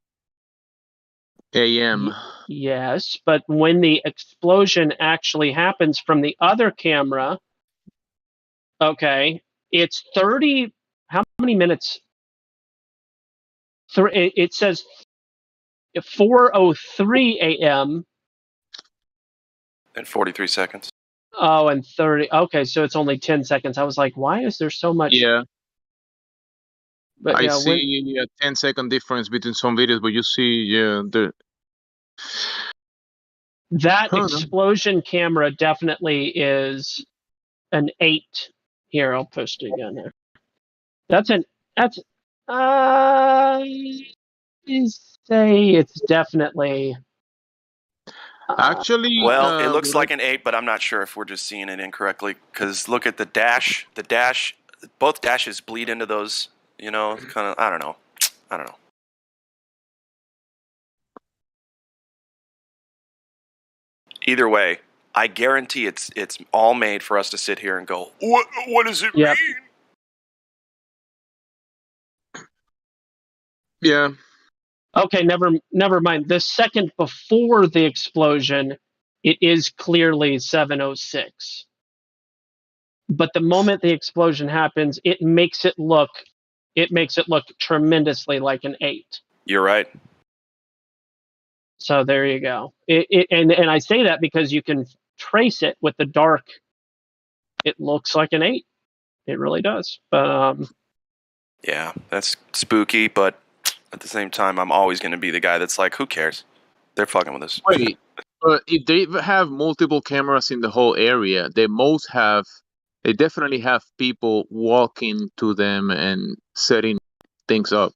a.m. Yes, but when the explosion actually happens from the other camera, okay, it's 30. How many minutes? It says 4:03 a.m. And 43 seconds. Oh, and 30. Okay, so it's only 10 seconds. I was like, why is there so much? Yeah. But I yeah, see a 10-second difference between some videos, but you see, that explosion camera definitely is an 8. Here, I'll post it again here. Say it's definitely. Actually, well, it looks like an 8, but I'm not sure if we're just seeing it incorrectly. Because look at the dash. The dash, both dashes bleed into those. Kind of. I don't know. Either way, I guarantee it's all made for us to sit here and go, what does it mean? Yeah. Okay, never mind. The second before the explosion, it is clearly 7:06. But the moment the explosion happens, it makes it look tremendously like an 8. You're right. So there you go. And I say that because you can trace it with the dark. It looks like an 8. It really does. Yeah, that's spooky, but at the same time, I'm always going to be the guy that's like, who cares? They're fucking with us. Wait, but if they have multiple cameras in the whole area, they definitely have people walking to them and setting things up.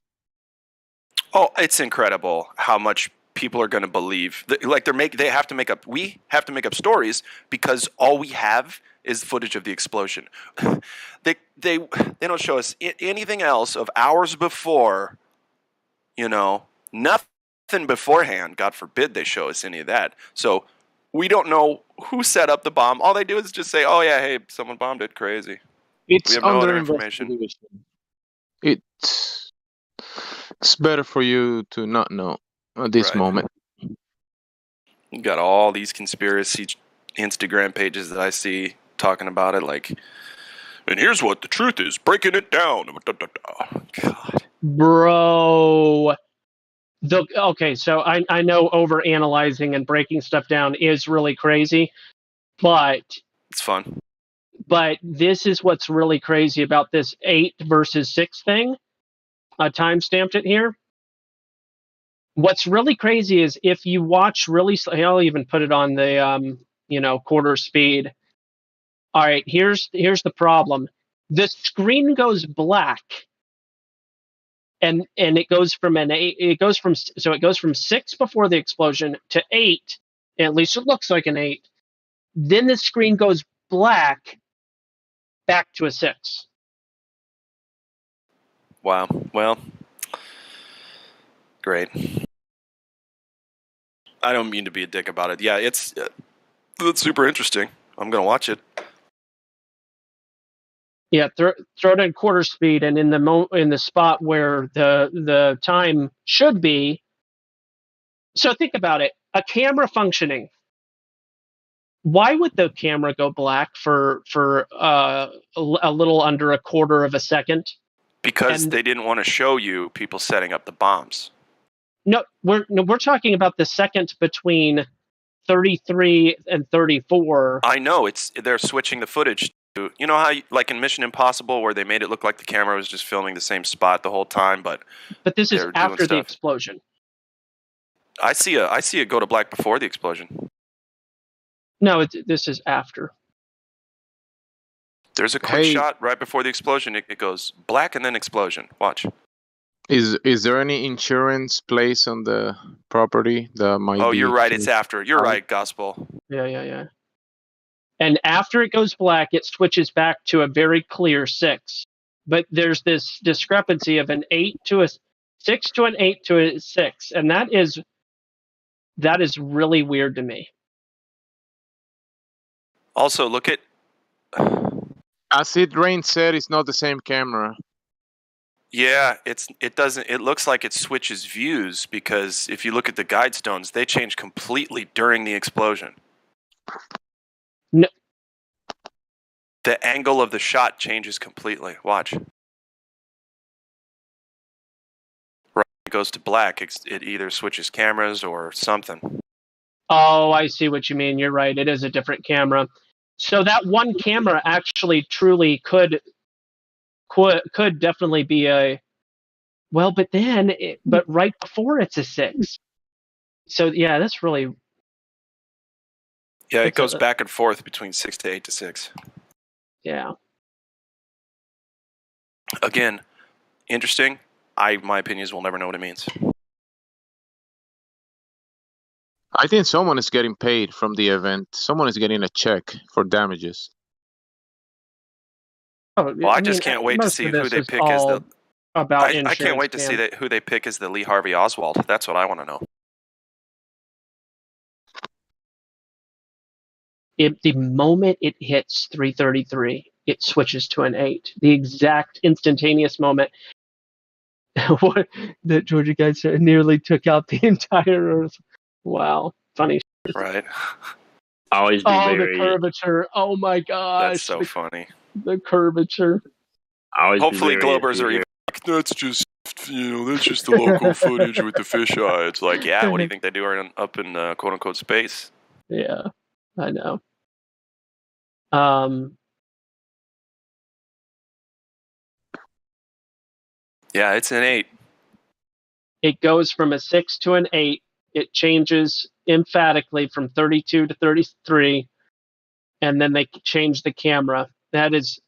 Oh, it's incredible how much people are going to believe. Like we have to make up stories because all we have is footage of the explosion. They don't show us anything else of hours before. Nothing beforehand. God forbid they show us any of that. So we don't know who set up the bomb. All they do is just say, "Oh yeah, hey, someone bombed it." Crazy. We have no other information. It's better for you to not know at this moment. You got all these conspiracy Instagram pages that I see talking about it, like, and here's what the truth is, breaking it down. God. Bro. Okay, so I know overanalyzing and breaking stuff down is really crazy, but it's fun. But this is what's really crazy about this 8 versus 6 thing. I timestamped it here. What's really crazy is if you watch really, I'll even put it on the quarter speed. All right, here's the problem. The screen goes black, and it goes from it goes from 6 before the explosion to 8. At least it looks like an 8. Then the screen goes black back to a 6. Wow. Well, great. I don't mean to be a dick about it. Yeah, it's super interesting. I'm gonna watch it. Yeah, throw it in quarter speed, and in the spot where the time should be. So think about it: a camera functioning. Why would the camera go black for a little under a quarter of a second? Because they didn't want to show you people setting up the bombs. No, we're talking about the second between 33 and 34. I know they're switching the footage. You know how, like in Mission Impossible, where they made it look like the camera was just filming the same spot the whole time, but this is after the explosion. I see it go to black before the explosion. No, this is after. There's a quick shot right before the explosion. It goes black and then explosion. Watch. Is there any insurance place on the property that might? Oh, you're right. It's after. You're right, Gospel. Yeah. And after it goes black, it switches back to a very clear 6. But there's this discrepancy of an 8 to a 6 to an 8 to a 6, and that is really weird to me. Also, look at. Acid Rain said it's not the same camera. Yeah, it looks like it switches views, because if you look at the guide stones, they change completely during the explosion. No. The angle of the shot changes completely. Watch. Right, it goes to black. It either switches cameras or something. Oh, I see what you mean. You're right. It is a different camera. So that one camera actually truly could definitely be a, well, but right before it's a 6. So yeah, that's really. Yeah, it goes back and forth between 6 to 8 to 6. Yeah. Again, interesting. My opinion is we'll never know what it means. I think someone is getting paid from the event. Someone is getting a check for damages. Oh, well, I just can't wait to see who they pick as the. I can't wait to see who they pick as the Lee Harvey Oswald. That's what I want to know. The moment it hits 333, it switches to an 8. The exact instantaneous moment. What that Georgia guy said nearly took out the entire Earth. Wow, funny. Right. Always be the curvature. Oh my gosh. That's so funny. The curvature. Hopefully Globers are even like, that's just the local footage with the fisheye. It's like, yeah, what do you think they do up in quote unquote space? Yeah, I know. Yeah, it's an 8. It goes from a 6 to an 8. It changes emphatically from 32 to 33, and then they change the camera. That is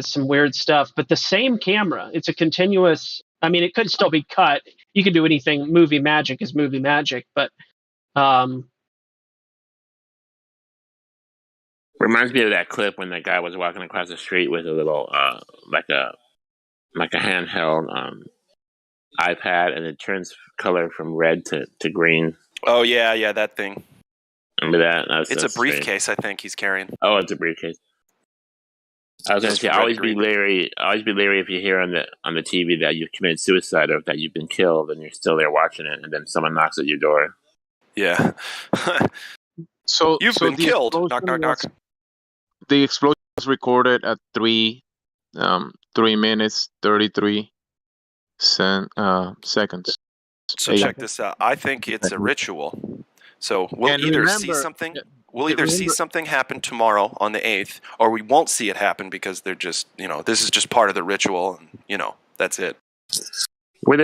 some weird stuff. But the same camera, it's a continuous. I mean, it could still be cut. You could do anything. Movie magic is movie magic, but. Reminds me of that clip when that guy was walking across the street with a little, like a handheld iPad, and it turns color from red to green. Oh yeah, that thing. Remember that? It's a briefcase, I think he's carrying. Oh, it's a briefcase. I was going to say, always be leery if you hear on the TV that you've committed suicide or that you've been killed, and you're still there watching it, and then someone knocks at your door. Yeah. So you've been killed. Knock, knock, knock. The explosion was recorded at 3 minutes 33 seconds. So check this out. I think it's a ritual. So we'll either see something We'll either see something happen tomorrow on the 8th, or we won't see it happen because they're just, this is just part of the ritual, and, that's it. Well,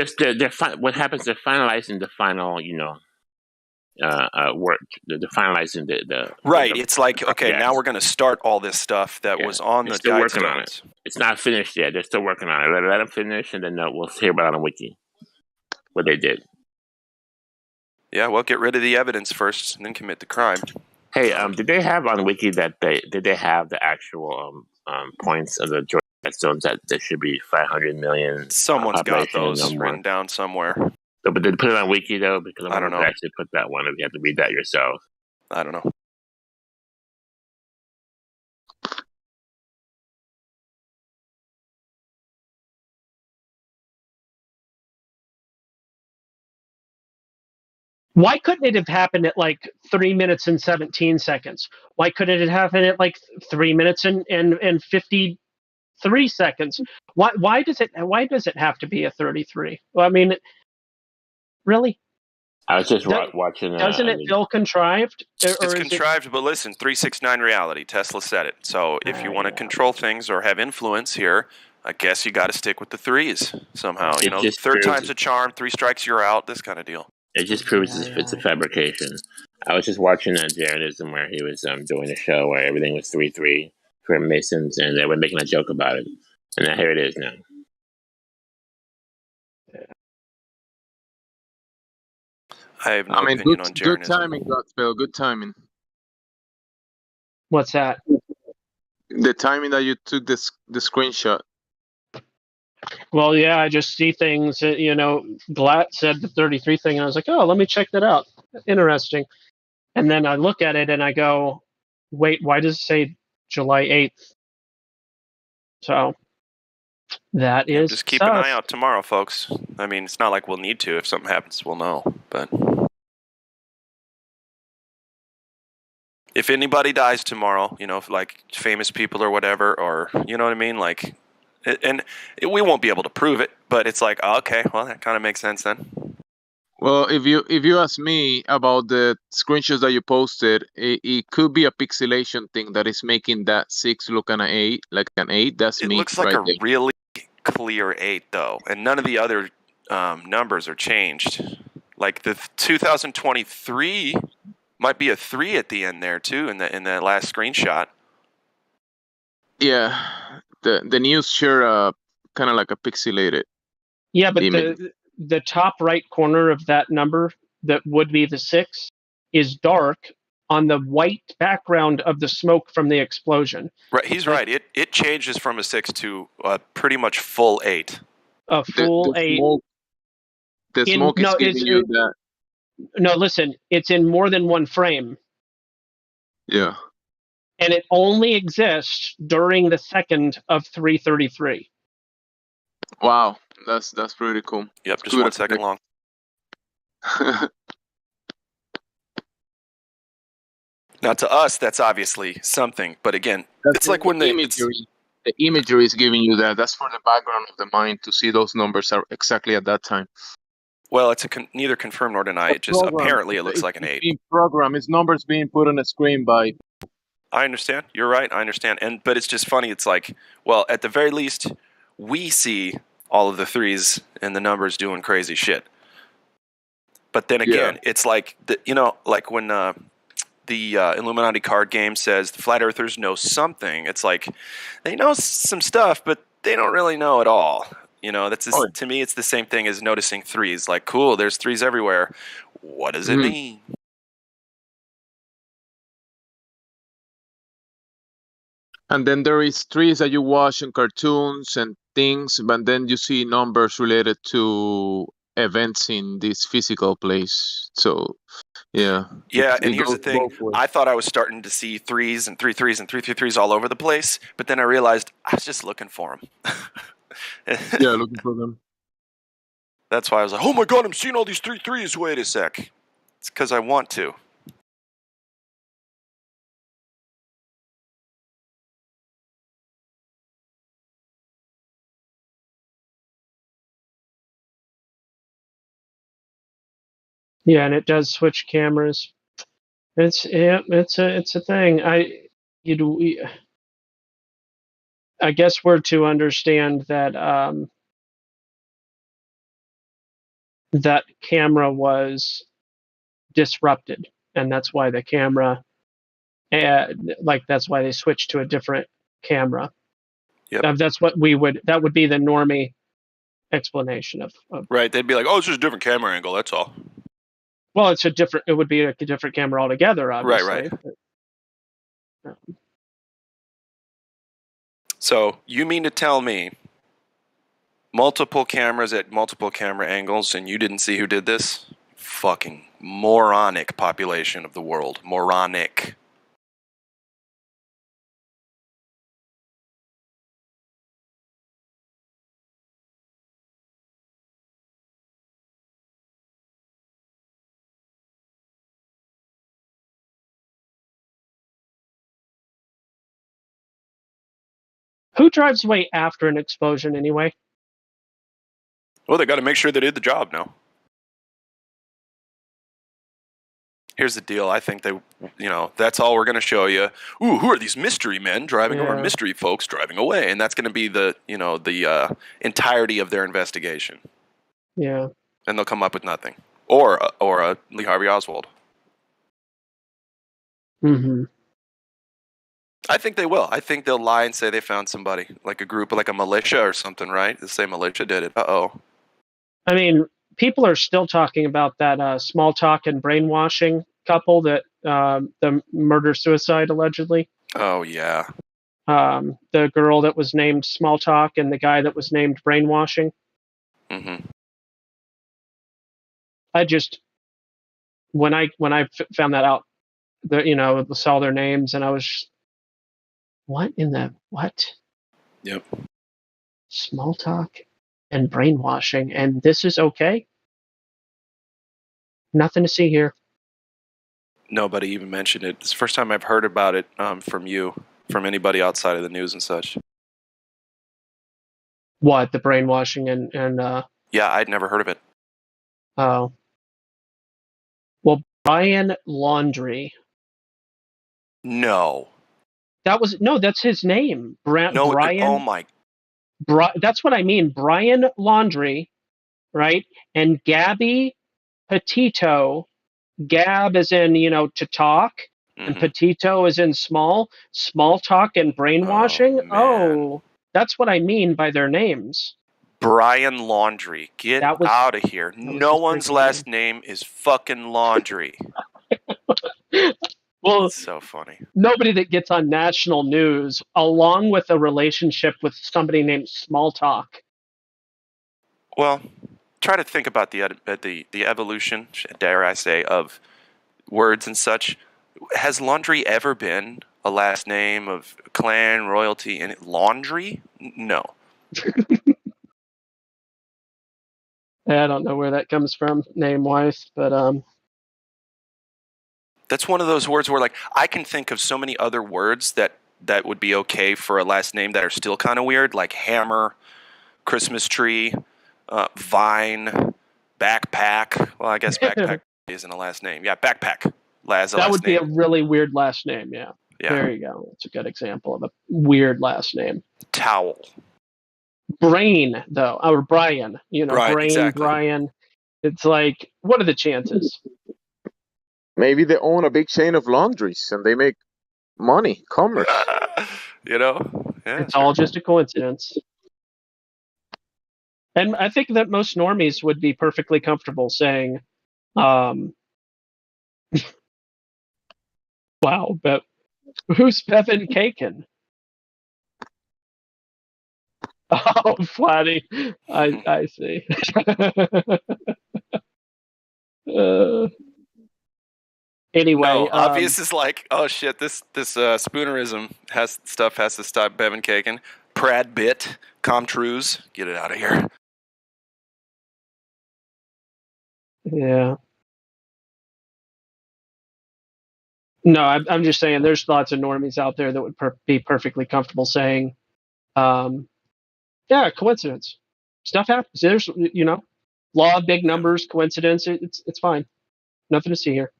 what happens? They're finalizing the final, work. They're finalizing the Right. the, It's like, okay, now we're going to start all this stuff that was on they're the still guide working on it. stones. It's not finished yet. They're still working on it. Let them finish, and then we'll hear about it on Wiki what they did. Yeah, well, get rid of the evidence first, and then commit the crime. Hey, did they have on Wiki that did they have the actual points of the Georgia Stones that there should be 500 million? Someone's got population and those no written more? down somewhere. So, but did they put it on Wiki though? Because I don't know. They actually put that one. If you have to read that yourself. I don't know. Why couldn't it have happened at like 3 minutes and 17 seconds? Why couldn't it happen at like 3 minutes and 53 seconds? Why does it have to be a 33? Well, I mean, really? I was just watching. Doesn't it feel contrived? It's contrived, but listen, 369 reality. Tesla said it. So if you want to control things or have influence here, I guess you got to stick with the threes somehow. Third time's a charm, 3 strikes, you're out, this kind of deal. It just proves it's a fabrication. I was just watching Jaredism where he was doing a show where everything was 3-3 for Masons, and they were making a joke about it. And now here it is now. I have no opinion on Jaredism. Good timing, Godspell. Good timing. What's that? The timing that you took the screenshot. Well, yeah, I just see things. Blatt said the 33 thing, and I was like, oh, let me check that out. Interesting. And then I look at it and I go, wait, why does it say July 8th? So that is just keep an eye out tomorrow, folks. I mean, it's not like we'll need to. If something happens, we'll know. But if anybody dies tomorrow, like famous people or whatever, or you know what I mean, like. We won't be able to prove it, but it's like, okay, well, that kind of makes sense then. Well, if you ask me about the screenshots that you posted, it could be a pixelation thing that is making that 6 look like an 8. That's me. It looks like a really clear 8, though, and none of the other numbers are changed. Like the 2023 might be a 3 at the end there too, in that last screenshot. Yeah. The news share kind of like a pixelated. Yeah, but image. the top right corner of that number that would be the 6 is dark on the white background of the smoke from the explosion. Right, he's right. It changes from a 6 to pretty much full 8. A full 8. The smoke is giving you that. No, listen, it's in more than one frame. Yeah. And it only exists during the second of 333. Wow, that's pretty cool. Yep, just 1 second long. Now, to us, that's obviously something. But again, it's like when the imagery is giving you that. That's for the background of the mind to see those numbers are exactly at that time. Well, it's neither confirmed nor denied. It just apparently it looks like an 8. It's numbers being put on a screen by. I understand. You're right. I understand. But it's just funny. It's like, well, at the very least, we see all of the 3s and the numbers doing crazy shit. But then again, it's like like when the Illuminati card game says the flat earthers know something. It's like they know some stuff, but they don't really know it all. To me, it's the same thing as noticing 3s. Like, cool, there's 3s everywhere. What does it mean? And then there is 3s that you watch in cartoons and things, but then you see numbers related to events in this physical place. So, yeah. Yeah, and here's the thing. I thought I was starting to see 3s and 3-3s and 3-3-3s all over the place, but then I realized I was just looking for them. Yeah, looking for them. That's why I was like, oh my God, I'm seeing all these 3-3s. Wait a sec. It's because I want to. Yeah, and it does switch cameras. It's a thing. I guess we're to understand that that camera was disrupted, and that's why the camera, that's why they switched to a different camera. Yep. That would be the normie explanation of. Right. They'd be like, "Oh, it's just a different camera angle. That's all." Well, it would be a different camera altogether, obviously. Right. So you mean to tell me multiple cameras at multiple camera angles and you didn't see who did this? Fucking moronic population of the world. Moronic. Who drives away after an explosion anyway? Well, they got to make sure they did the job now. Here's the deal. I think they, that's all we're going to show you. Ooh, who are these mystery men driving or mystery folks driving away? And that's going to be the entirety of their investigation. Yeah. And they'll come up with nothing. Or a Lee Harvey Oswald. Mm-hmm. I think they will. I think they'll lie and say they found somebody, like a group, like a militia or something, right? They say militia did it. Uh-oh. I mean, people are still talking about that small talk and brainwashing couple that the murder-suicide allegedly. Oh, yeah. The girl that was named Small Talk and the guy that was named Brainwashing. Mm-hmm. When I found that out, saw their names, and I was, what? Yep. Small Talk and Brainwashing, and this is okay? Nothing to see here. Nobody even mentioned it. It's the first time I've heard about it from anybody outside of the news and such. What, the brainwashing and Yeah, I'd never heard of it. Oh. Well, Brian Laundrie. No. That's his name. Brian. Oh my. That's what I mean. Brian Laundrie, right? And Gabby Petito. Gab is in, to talk, and Petito is in small talk and brainwashing. Oh, that's what I mean by their names. Brian Laundrie. Get out of here. No one's last name is fucking Laundrie. Well, it's so funny. Nobody that gets on national news, along with a relationship with somebody named Small Talk. Well, try to think about the evolution, dare I say, of words and such. Has Laundrie ever been a last name of clan, royalty, and Laundrie? No. I don't know where that comes from, name-wise, but that's one of those words where, like, I can think of so many other words that would be okay for a last name that are still kind of weird, like hammer, Christmas tree, vine, backpack. Well, I guess backpack isn't a last name. Yeah, backpack. That would be a really weird last name, yeah. There you go. It's a good example of a weird last name. Towel. Brain, though, or Brian. Right, Brain, exactly. Brian. It's like, what are the chances? Maybe they own a big chain of laundries and they make money, commerce. Yeah, it's all just a coincidence. And I think that most normies would be perfectly comfortable saying, wow, but who's Bevan Kaken? Oh, Flatty. I see. Anyway, no, obvious is like, oh shit, this spoonerism has to stop. Bevan Kaken, Prad Bit, Comtrues, get it out of here. Yeah. No, I'm just saying there's lots of normies out there that would be perfectly comfortable saying, yeah, coincidence. Stuff happens. There's, law of big numbers, coincidence. It's fine. Nothing to see here.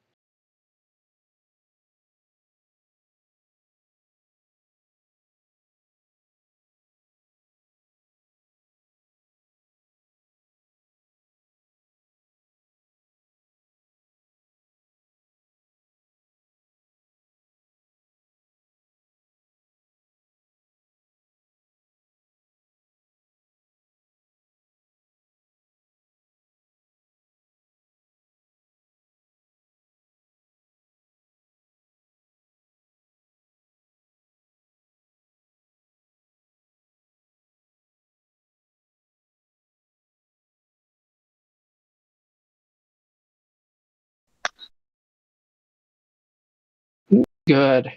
Good.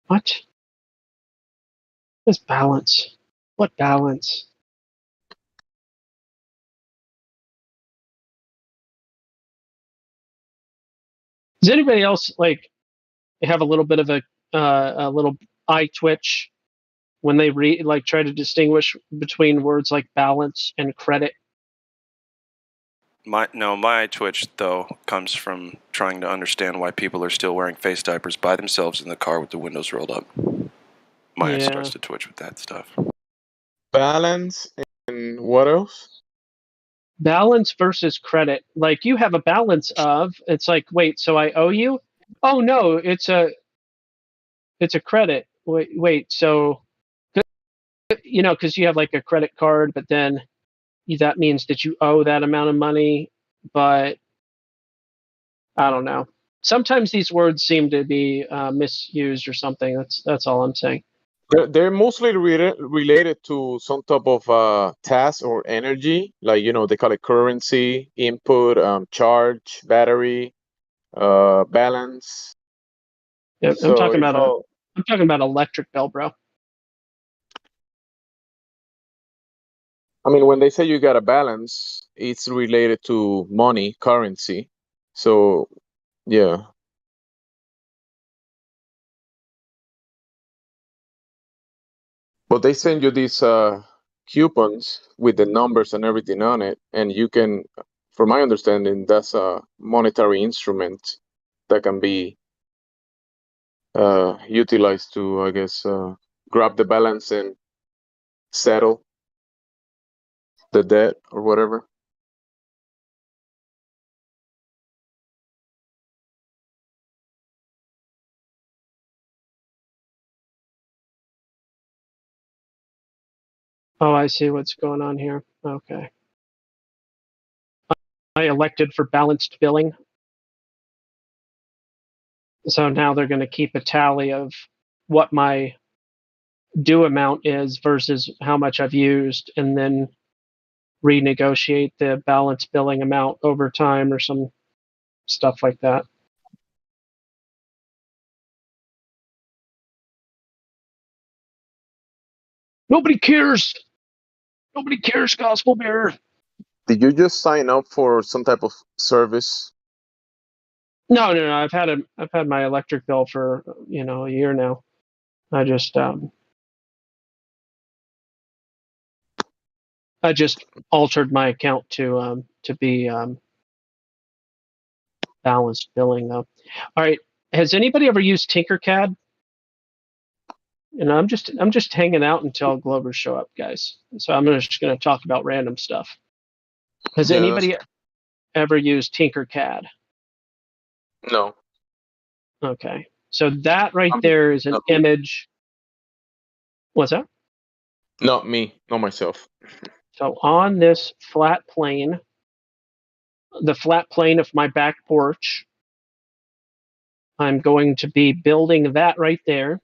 What? This balance. What balance? Does anybody else like have a little bit of a little eye twitch when they try to distinguish between words like balance and credit? My twitch though comes from trying to understand why people are still wearing face diapers by themselves in the car with the windows rolled up. My eye starts to twitch with that stuff. Balance and what else? Balance versus credit. Like you have a balance of, it's like, wait, so I owe you? Oh no, it's a credit. Wait, so you know, because you have like a credit card, but then that means that you owe that amount of money. But I don't know. Sometimes these words seem to be misused or something. That's all I'm saying. They're mostly related to some type of task or energy, like they call it currency, input, charge, battery, balance. Yeah, So I'm talking about electric bill, bro. I mean, when they say you got a balance, it's related to money, currency. So yeah. But they send you these coupons with the numbers and everything on it, and you can, from my understanding, that's a monetary instrument that can be utilized to, I guess, grab the balance and settle the debt or whatever. Oh, I see what's going on here. Okay. I elected for balanced billing. So now they're going to keep a tally of what my due amount is versus how much I've used, and then renegotiate the balance billing amount over time or some stuff like that. Nobody cares. Nobody cares, Gospel Bearer. Did you just sign up for some type of service? No. I've had my electric bill for a year now. I just altered my account to be balanced billing though. All right. Has anybody ever used Tinkercad? I'm just hanging out until Glovers show up, guys. So I'm just going to talk about random stuff. Has anybody ever used Tinkercad? No. Okay. So that right there is an image. What's that? Not me, not myself. So on this flat plane, the flat plane of my back porch, I'm going to be building that right there.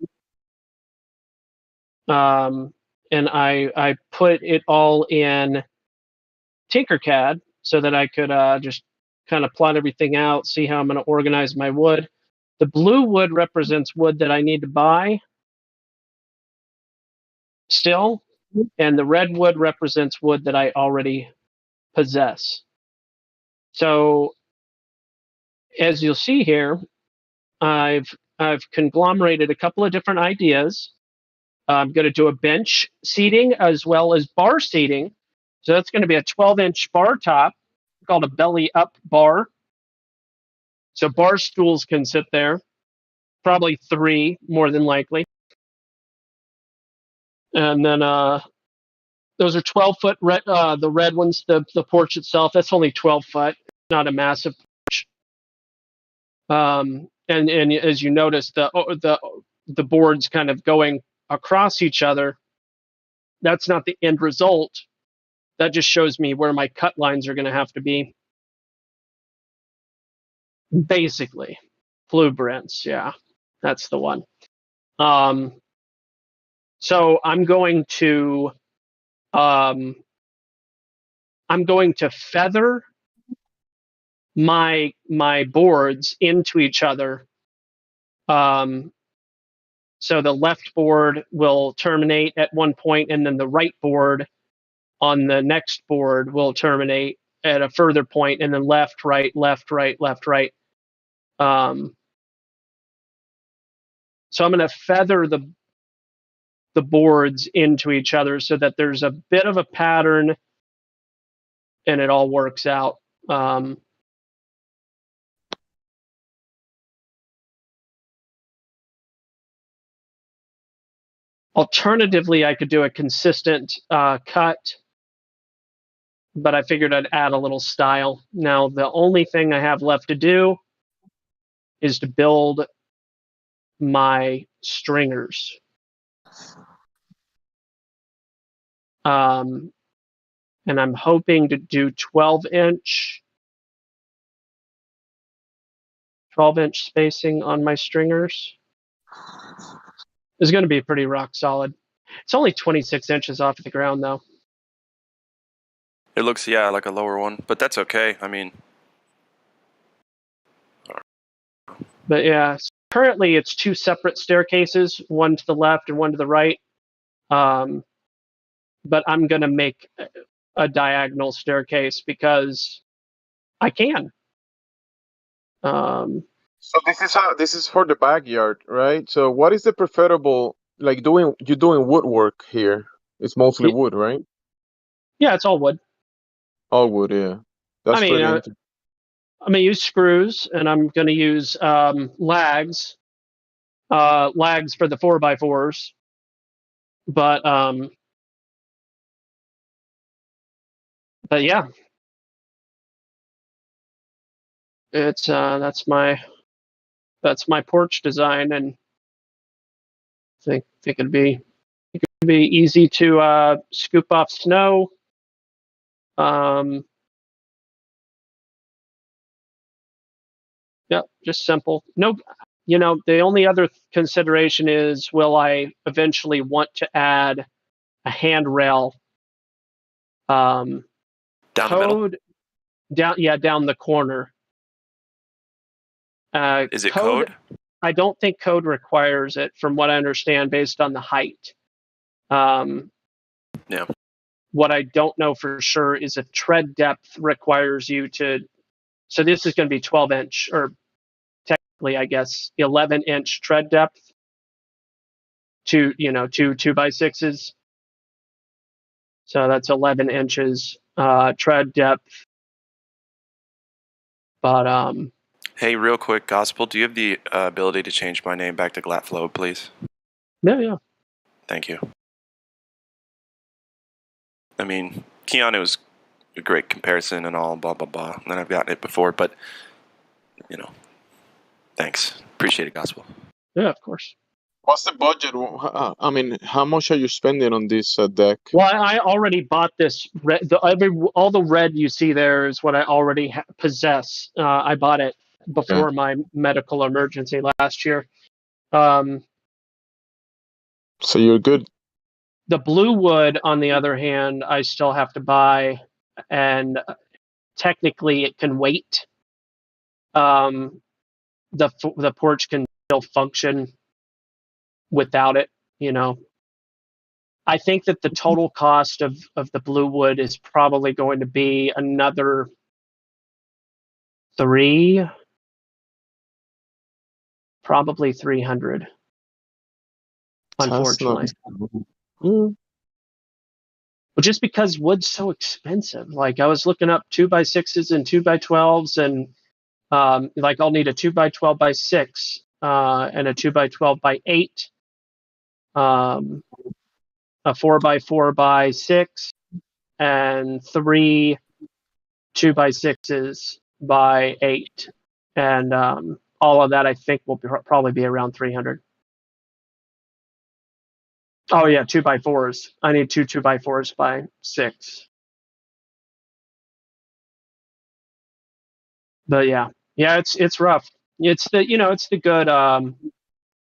And I put it all in Tinkercad so that I could just kind of plot everything out, see how I'm going to organize my wood. The blue wood represents wood that I need to buy still, and the red wood represents wood that I already possess. So as you'll see here, I've conglomerated a couple of different ideas. I'm going to do a bench seating as well as bar seating. So that's going to be a 12-inch bar top called a belly up bar. So bar stools can sit there, probably 3 more than likely. And then those are 12-foot. The red ones, the porch itself, that's only 12 foot, not a massive porch. And as you notice, the boards kind of going across each other. That's not the end result. That just shows me where my cut lines are going to have to be. Basically, blueprints. Yeah, that's the one. So I'm going to feather my boards into each other. So the left board will terminate at one point, and then the right board on the next board will terminate at a further point, and then left, right, left, right, left, right. So I'm going to feather the boards into each other so that there's a bit of a pattern and it all works out. Alternatively, I could do a consistent cut, but I figured I'd add a little style. Now, the only thing I have left to do is to build my stringers. And I'm hoping to do 12-inch spacing on my stringers. It's going to be pretty rock solid. It's only 26 inches off the ground, though. It looks, yeah, like a lower one, but that's okay. I mean, but yeah, currently it's two separate staircases, one to the left and one to the right. But I'm going to make a diagonal staircase because I can. So this is for the backyard, right? So what is the preferable, like you're doing woodwork here? It's mostly wood, right? Yeah, it's all wood. All wood, yeah. That's pretty interesting. I'm going to use screws, and I'm going to use lags for the 4x4s. But yeah, it's that's my porch design, and I think it'd be easy to scoop off snow. Yeah, just simple. Nope. The only other consideration is, will I eventually want to add a handrail? Down the middle? Down the corner. Is it code? I don't think code requires it, from what I understand, based on the height. Yeah. What I don't know for sure is if tread depth requires you to. So this is going to be 12-inch, or technically, I guess, 11-inch tread depth. Two 2x6s. So that's 11 inches tread depth. But Hey, real quick, Gospel, do you have the ability to change my name back to Glatflow, please? Yeah. Thank you. I mean, Keanu is a great comparison and all, blah, blah, blah. And I've gotten it before, but, thanks. Appreciate it, Gospel. Yeah, of course. What's the budget? I mean, how much are you spending on this deck? Well, I already bought this. All the red you see there is what I already possess. I bought it before my medical emergency last year. So you're good. The blue wood, on the other hand, I still have to buy, and technically it can wait. The porch can still function without it. I think that the total cost of the blue wood is probably going to be another probably 300. Unfortunately. Well, just because wood's so expensive. Like, I was looking up 2x6s and 2x12s, and I'll need a 2x12x6 and a 2x12x8, a 4x4x6, and 3 2x6s by 8, and all of that I think will probably be around 300. Oh yeah, 2x4s. I need 2 2x4s by 6. But yeah, Yeah, it's rough. It's the good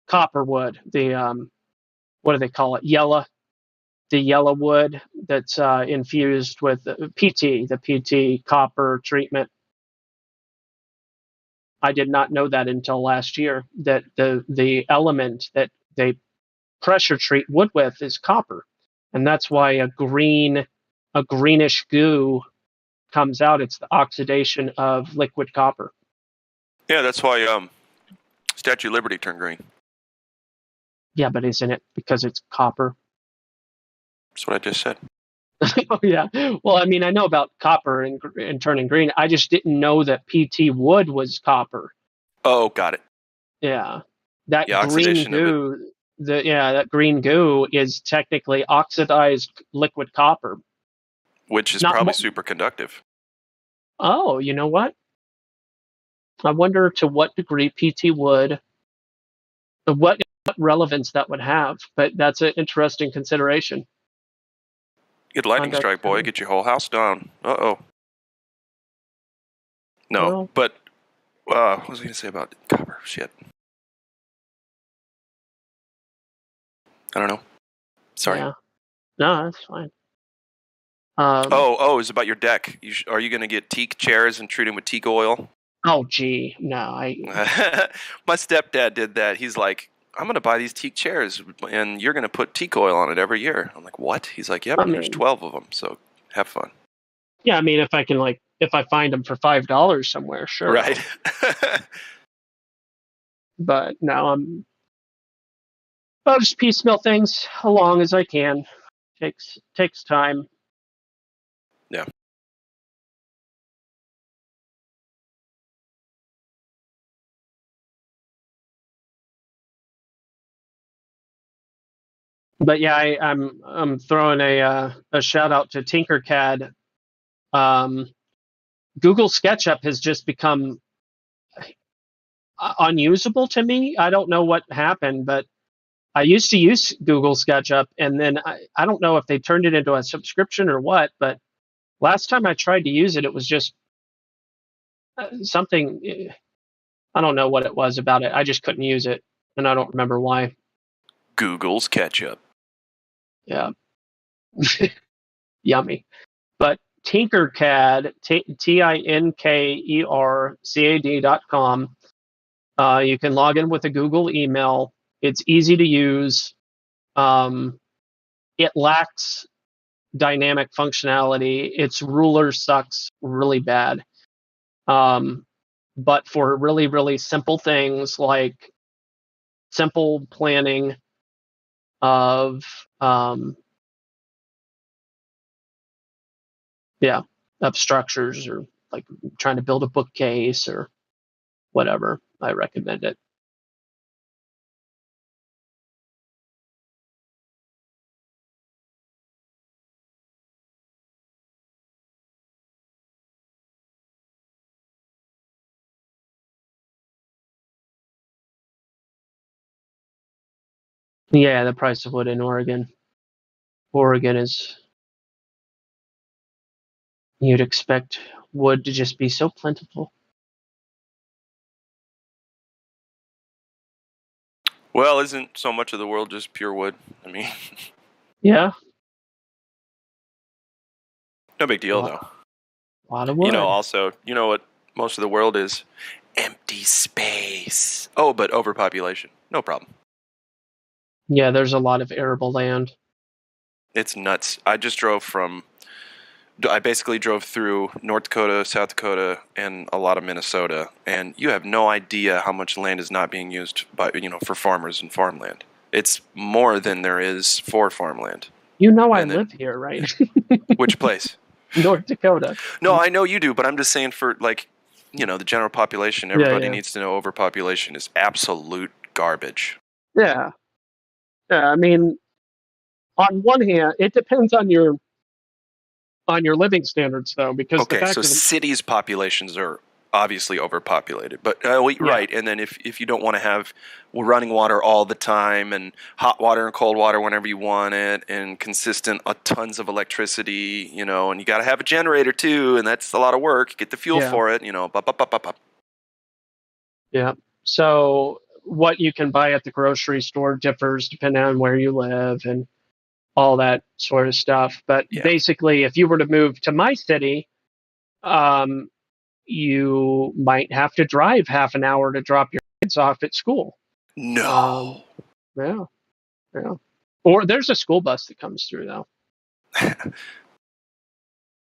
copper wood. The what do they call it? The yellow wood that's infused with the PT copper treatment. I did not know that until last year, that the element that they pressure treat wood with is copper, and that's why a greenish goo comes out. It's the oxidation of liquid copper. Yeah, that's why Statue of Liberty turned green. Yeah, but isn't it because it's copper? That's what I just said. Oh yeah. Well, I mean, I know about copper and turning green. I just didn't know that PT wood was copper. Oh, got it. Yeah, that Yeah, green oxidation of it. goo. That green goo is technically oxidized liquid copper, Which is not probably super conductive. Oh, you know what? I wonder to what degree PT would, what relevance that would have. But that's an interesting consideration. Get lightning strike, boy. Get your whole house down. Uh-oh. No, Well, but what was I going to say about copper? Shit. I don't know. Sorry. Yeah. No, that's fine. It's about your deck. Are you going to get teak chairs and treat them with teak oil? Oh, gee. No, My stepdad did that. He's like, I'm going to buy these teak chairs, and you're going to put teak oil on it every year. I'm like, what? He's like, yep, there's 12 of them, so have fun. Yeah, I mean, if I find them for $5 somewhere, sure. Right. But no, I'll just piecemeal things along as I can. Takes time. Yeah. But yeah, I'm throwing a shout out to Tinkercad. Google SketchUp has just become unusable to me. I don't know what happened, but I used to use Google SketchUp, and then I don't know if they turned it into a subscription or what, but last time I tried to use it, it was just something. I don't know what it was about it. I just couldn't use it, and I don't remember why. Google's ketchup. Yeah. Yummy. But Tinkercad, TINKERCAD.com. You can log in with a Google email. It's easy to use. It lacks dynamic functionality. Its ruler sucks really bad. But for really, really simple things like simple planning of structures, or like trying to build a bookcase or whatever, I recommend it. Yeah, the price of wood in Oregon. Oregon is, you'd expect wood to just be so plentiful. Well, isn't so much of the world just pure wood? I mean, yeah. No big deal, though. A lot of wood. Also, you know what most of the world is? Empty space. Oh, but overpopulation. No problem. Yeah, there's a lot of arable land. It's nuts. I basically drove through North Dakota, South Dakota, and a lot of Minnesota, and you have no idea how much land is not being used for farmers and farmland. It's more than there is for farmland. I live here, right? Which place? North Dakota. No, I know you do, but I'm just saying for the general population, everybody needs to know overpopulation is absolute garbage. Yeah. Yeah, I mean, on one hand, it depends on your living standards, though, because cities' populations are obviously overpopulated, but right. And then if you don't want to have running water all the time and hot water and cold water whenever you want it and consistent tons of electricity, and you got to have a generator too, and that's a lot of work. Get the fuel for it, Yeah. So what you can buy at the grocery store differs depending on where you live and all that sort of stuff. But basically, if you were to move to my city, you might have to drive half an hour to drop your kids off at school. No. Yeah. Yeah. Or there's a school bus that comes through though.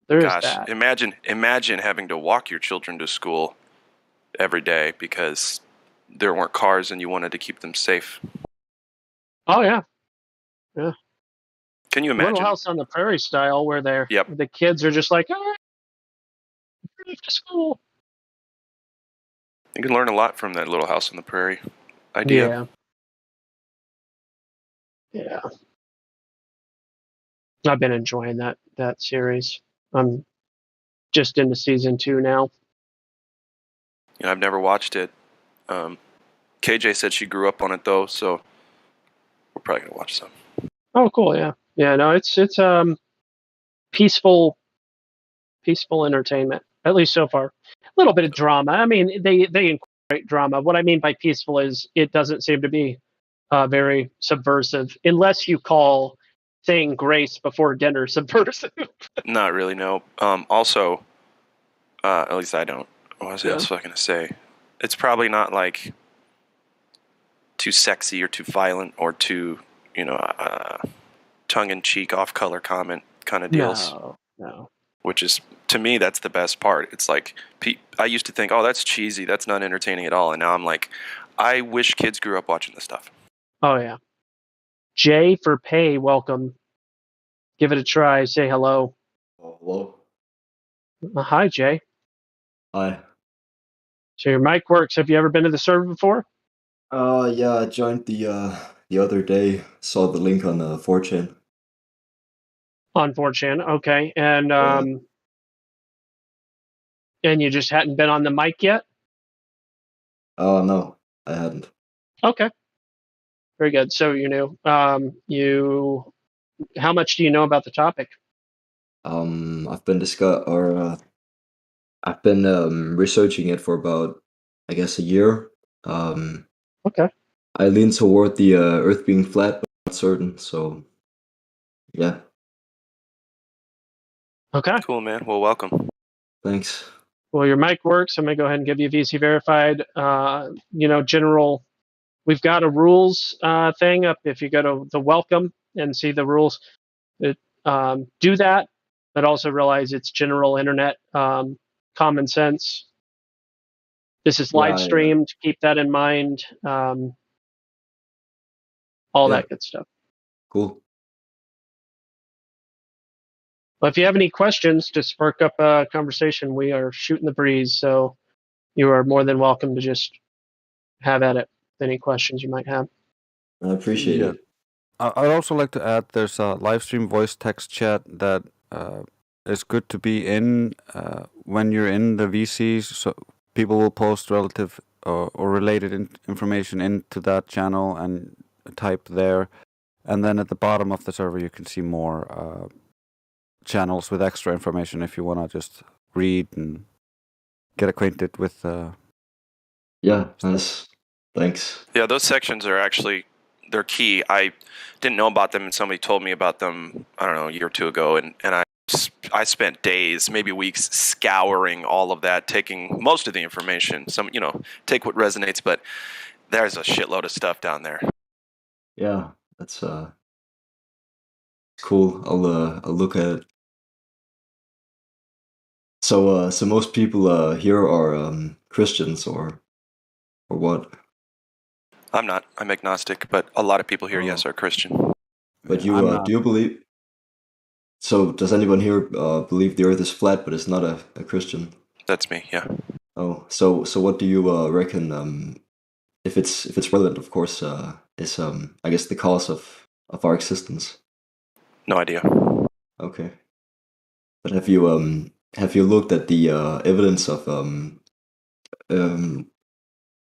There is Gosh, that. imagine having to walk your children to school every day because there weren't cars and you wanted to keep them safe. Oh yeah. Yeah. Can you imagine? Little House on the Prairie style where the kids are just like, all right, we're off to school. You can learn a lot from that Little House on the Prairie idea. Yeah. I've been enjoying that series. I'm just into season 2 now. You know, I've never watched it. KJ said she grew up on it though, so we're probably gonna watch some. Oh, cool. Yeah. Yeah. No, it's peaceful entertainment, at least so far. A little bit of drama. I mean, they incorporate drama. What I mean by peaceful is it doesn't seem to be very subversive, unless you call saying grace before dinner subversive. Not really, no. Also, at least I don't. What was I going to say? It's probably not like too sexy or too violent or too, tongue-in-cheek, off-color comment kind of deals. No. Which is, to me, that's the best part. It's like, I used to think, oh, that's cheesy, that's not entertaining at all. And now I'm like, I wish kids grew up watching this stuff. Oh, yeah. Jay for pay, welcome. Give it a try. Say hello. Hello. Hi, Jay. Hi. So your mic works. Have you ever been to the server before? Yeah, I joined the other day. Saw the link on 4chan. On 4chan, okay. And and you just hadn't been on the mic yet? Oh no, I hadn't. Okay. Very good. So you knew. How much do you know about the topic? I've been researching it for about, I guess, a year. Okay. I lean toward the Earth being flat, but not certain. So, yeah. Okay. Cool, man. Well, welcome. Thanks. Well, your mic works. I'm gonna go ahead and give you VC verified. General. We've got a rules thing up. If you go to the welcome and see the rules, do that, but also realize it's general internet common sense. This is live streamed. Keep that in mind. All that good stuff. Cool. Well, if you have any questions to spark up a conversation, we are shooting the breeze. So you are more than welcome to just have at it with any questions you might have. I appreciate it. I'd also like to add there's a live stream voice text chat that is good to be in when you're in the VCs. So people will post relative or related information into that channel and type there. And then at the bottom of the server, you can see more channels with extra information if you want to just read and get acquainted with. Yeah, nice. Thanks. Yeah, those sections are actually, they're key. I didn't know about them and somebody told me about them, I don't know, a year or two ago. And I spent days, maybe weeks, scouring all of that, taking most of the information. Some, take what resonates, but there's a shitload of stuff down there. Yeah, that's cool. I'll look at it. So most people here are Christians or what? I'm not. I'm agnostic, but a lot of people here, yes, are Christian. But you do you believe? So does anyone here believe the Earth is flat, but is not a Christian? That's me. Yeah. Oh, so what do you reckon? If it's relevant, of course, is I guess the cause of our existence. No idea. Okay. But have you looked at the evidence of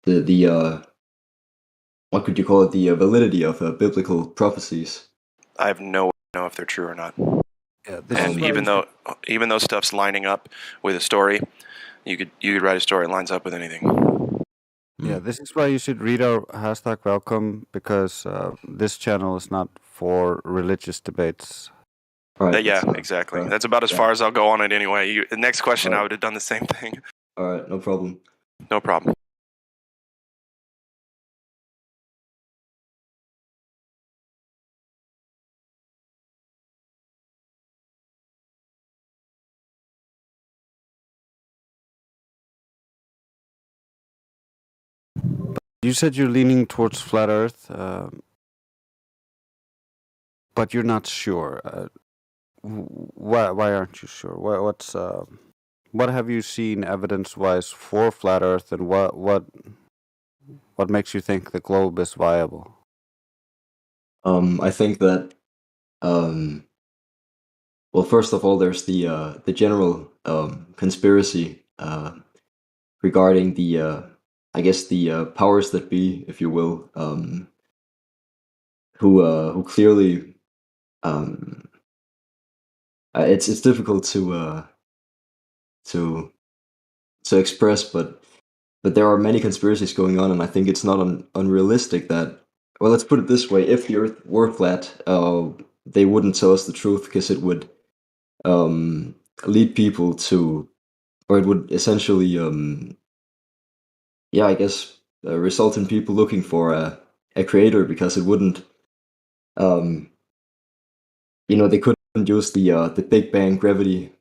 the what could you call it, the validity of biblical prophecies? I have no idea if they're true or not. Yeah, and even though stuff's lining up with a story, you could write a story that lines up with anything. Yeah, this is why you should read our hashtag welcome, because this channel is not for religious debates. Right. Yeah, exactly. That's about as far as I'll go on it anyway. The next question, I would have done the same thing. All right, no problem. No problem. You said you're leaning towards flat Earth, but you're not sure. Why aren't you sure? What have you seen evidence-wise for flat Earth, and what makes you think the globe is viable? I think that well, first of all, there's the general conspiracy regarding the I guess the powers that be, if you will, who clearly it's difficult to express, but there are many conspiracies going on, and I think it's not unrealistic that, well, let's put it this way: if the Earth were flat, they wouldn't tell us the truth because it would lead people to, or it would essentially, yeah, I guess, result in people looking for a creator, because it wouldn't, they couldn't use the Big Bang gravity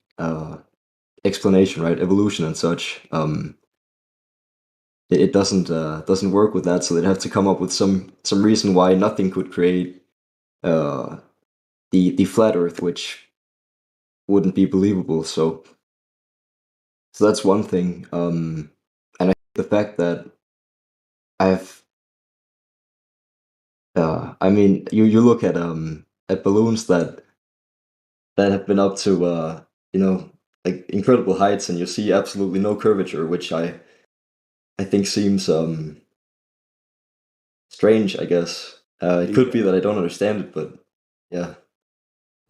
explanation, right? Evolution and such. It doesn't work with that, so they'd have to come up with some reason why nothing could create the flat Earth, which wouldn't be believable. So that's one thing. And I think the fact that I mean, you look at balloons that have been up to like incredible heights, and you see absolutely no curvature, which I think seems strange, I guess. It could be that I don't understand it, but yeah.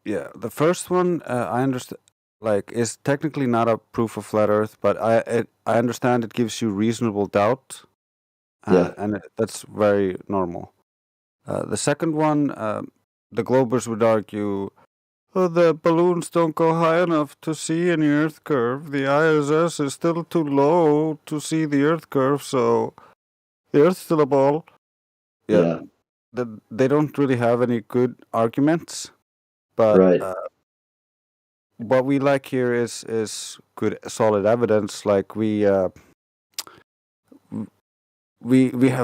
Yeah, the first one I understand, like, is technically not a proof of flat Earth, but I understand it gives you reasonable doubt, and that's very normal. The second one, the Globers would argue, oh, the balloons don't go high enough to see any Earth curve. The ISS is still too low to see the Earth curve, so the Earth's still a ball. Yeah. They don't really have any good arguments, but what we like here is good, solid evidence. Like we have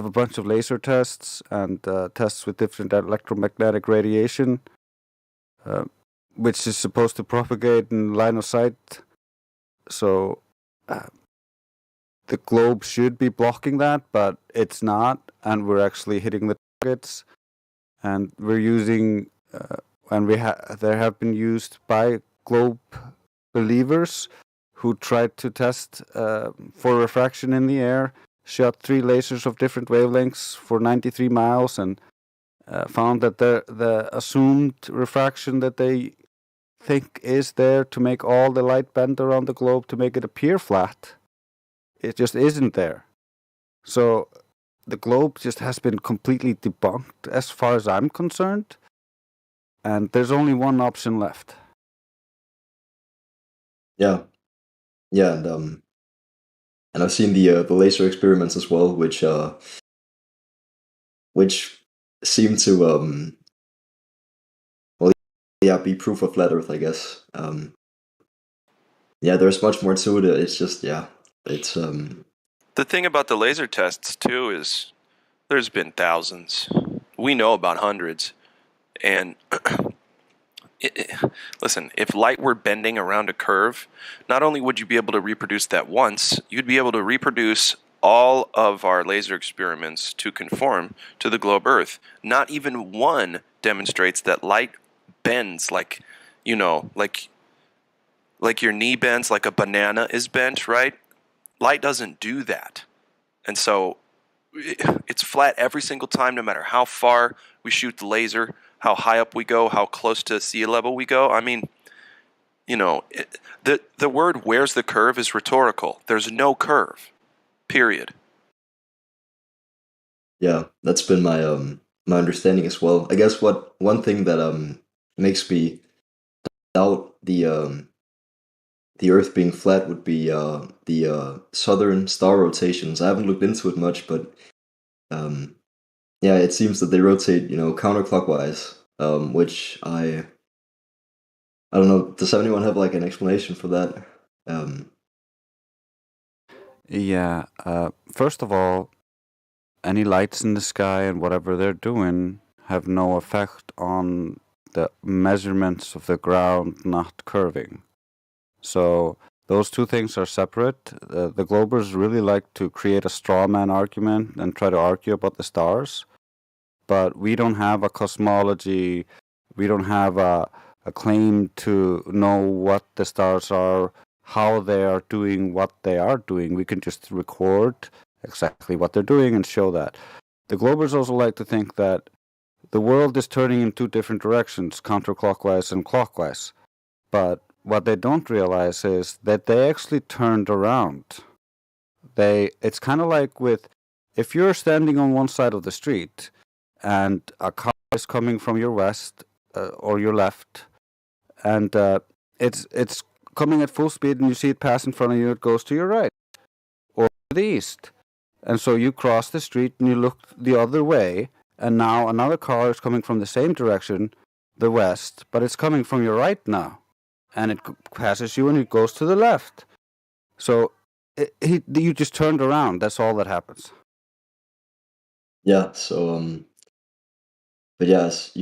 a bunch of laser tests and tests with different electromagnetic radiation, which is supposed to propagate in line of sight. So the globe should be blocking that, but it's not, and we're actually hitting the targets. And we're using, there have been used by globe believers who tried to test for refraction in the air, shot 3 lasers of different wavelengths for 93 miles, and found that the assumed refraction that they think is there to make all the light bend around the globe to make it appear flat, it just isn't there. So the globe just has been completely debunked as far as I'm concerned, and there's only one option left. Yeah, and I've seen the laser experiments as well, which seem to well, yeah, be proof of flat Earth, I guess. Yeah, there's much more to it. It's just, yeah, it's The thing about the laser tests too is there's been thousands. We know about hundreds, and listen, if light were bending around a curve, not only would you be able to reproduce that once, you'd be able to reproduce all of our laser experiments to conform to the globe Earth. Not even one demonstrates that light bends like your knee bends, like a banana is bent, right? Light doesn't do that. And so it's flat every single time, no matter how far we shoot the laser, how high up we go, how close to sea level we go. I mean, the word "where's the curve" is rhetorical. There's no curve, period. Yeah, that's been my understanding as well. I guess one thing that makes me doubt the Earth being flat would be the southern star rotations. I haven't looked into it much, but um, yeah, it seems that they rotate, counterclockwise. Which I don't know. Does anyone have like an explanation for that? Um, Yeah. First of all, any lights in the sky and whatever they're doing have no effect on the measurements of the ground not curving. So those two things are separate. The Globers really like to create a straw man argument and try to argue about the stars, but we don't have a cosmology. We don't have a claim to know what the stars are, how they are doing what they are doing. We can just record exactly what they're doing and show that. The Globers also like to think that the world is turning in two different directions, counterclockwise and clockwise. But what they don't realize is that they actually turned around. It's kind of like if you're standing on one side of the street and a car is coming from your west or your left, and it's coming at full speed, and you see it pass in front of you, it goes to your right or the east. And so you cross the street and you look the other way, and now another car is coming from the same direction, the west, but it's coming from your right now. And it passes you and it goes to the left. So you just turned around. That's all that happens. yeah. So but yes,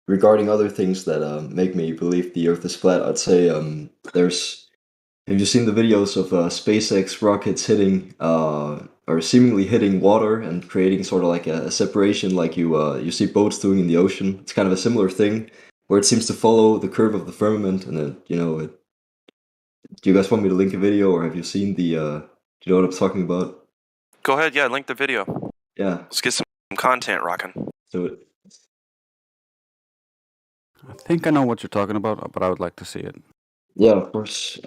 regarding other things that make me believe the Earth is flat, I'd say have you seen the videos of SpaceX rockets hitting or seemingly hitting water and creating sort of like a separation, like you see boats doing in the ocean? It's kind of a similar thing where it seems to follow the curve of the firmament, and do you guys want me to link a video, or have you seen the? Do you know what I'm talking about? Go ahead, yeah, link the video. Yeah. Let's get some content rocking. So I think I know what you're talking about, but I would like to see it. Yeah, of course.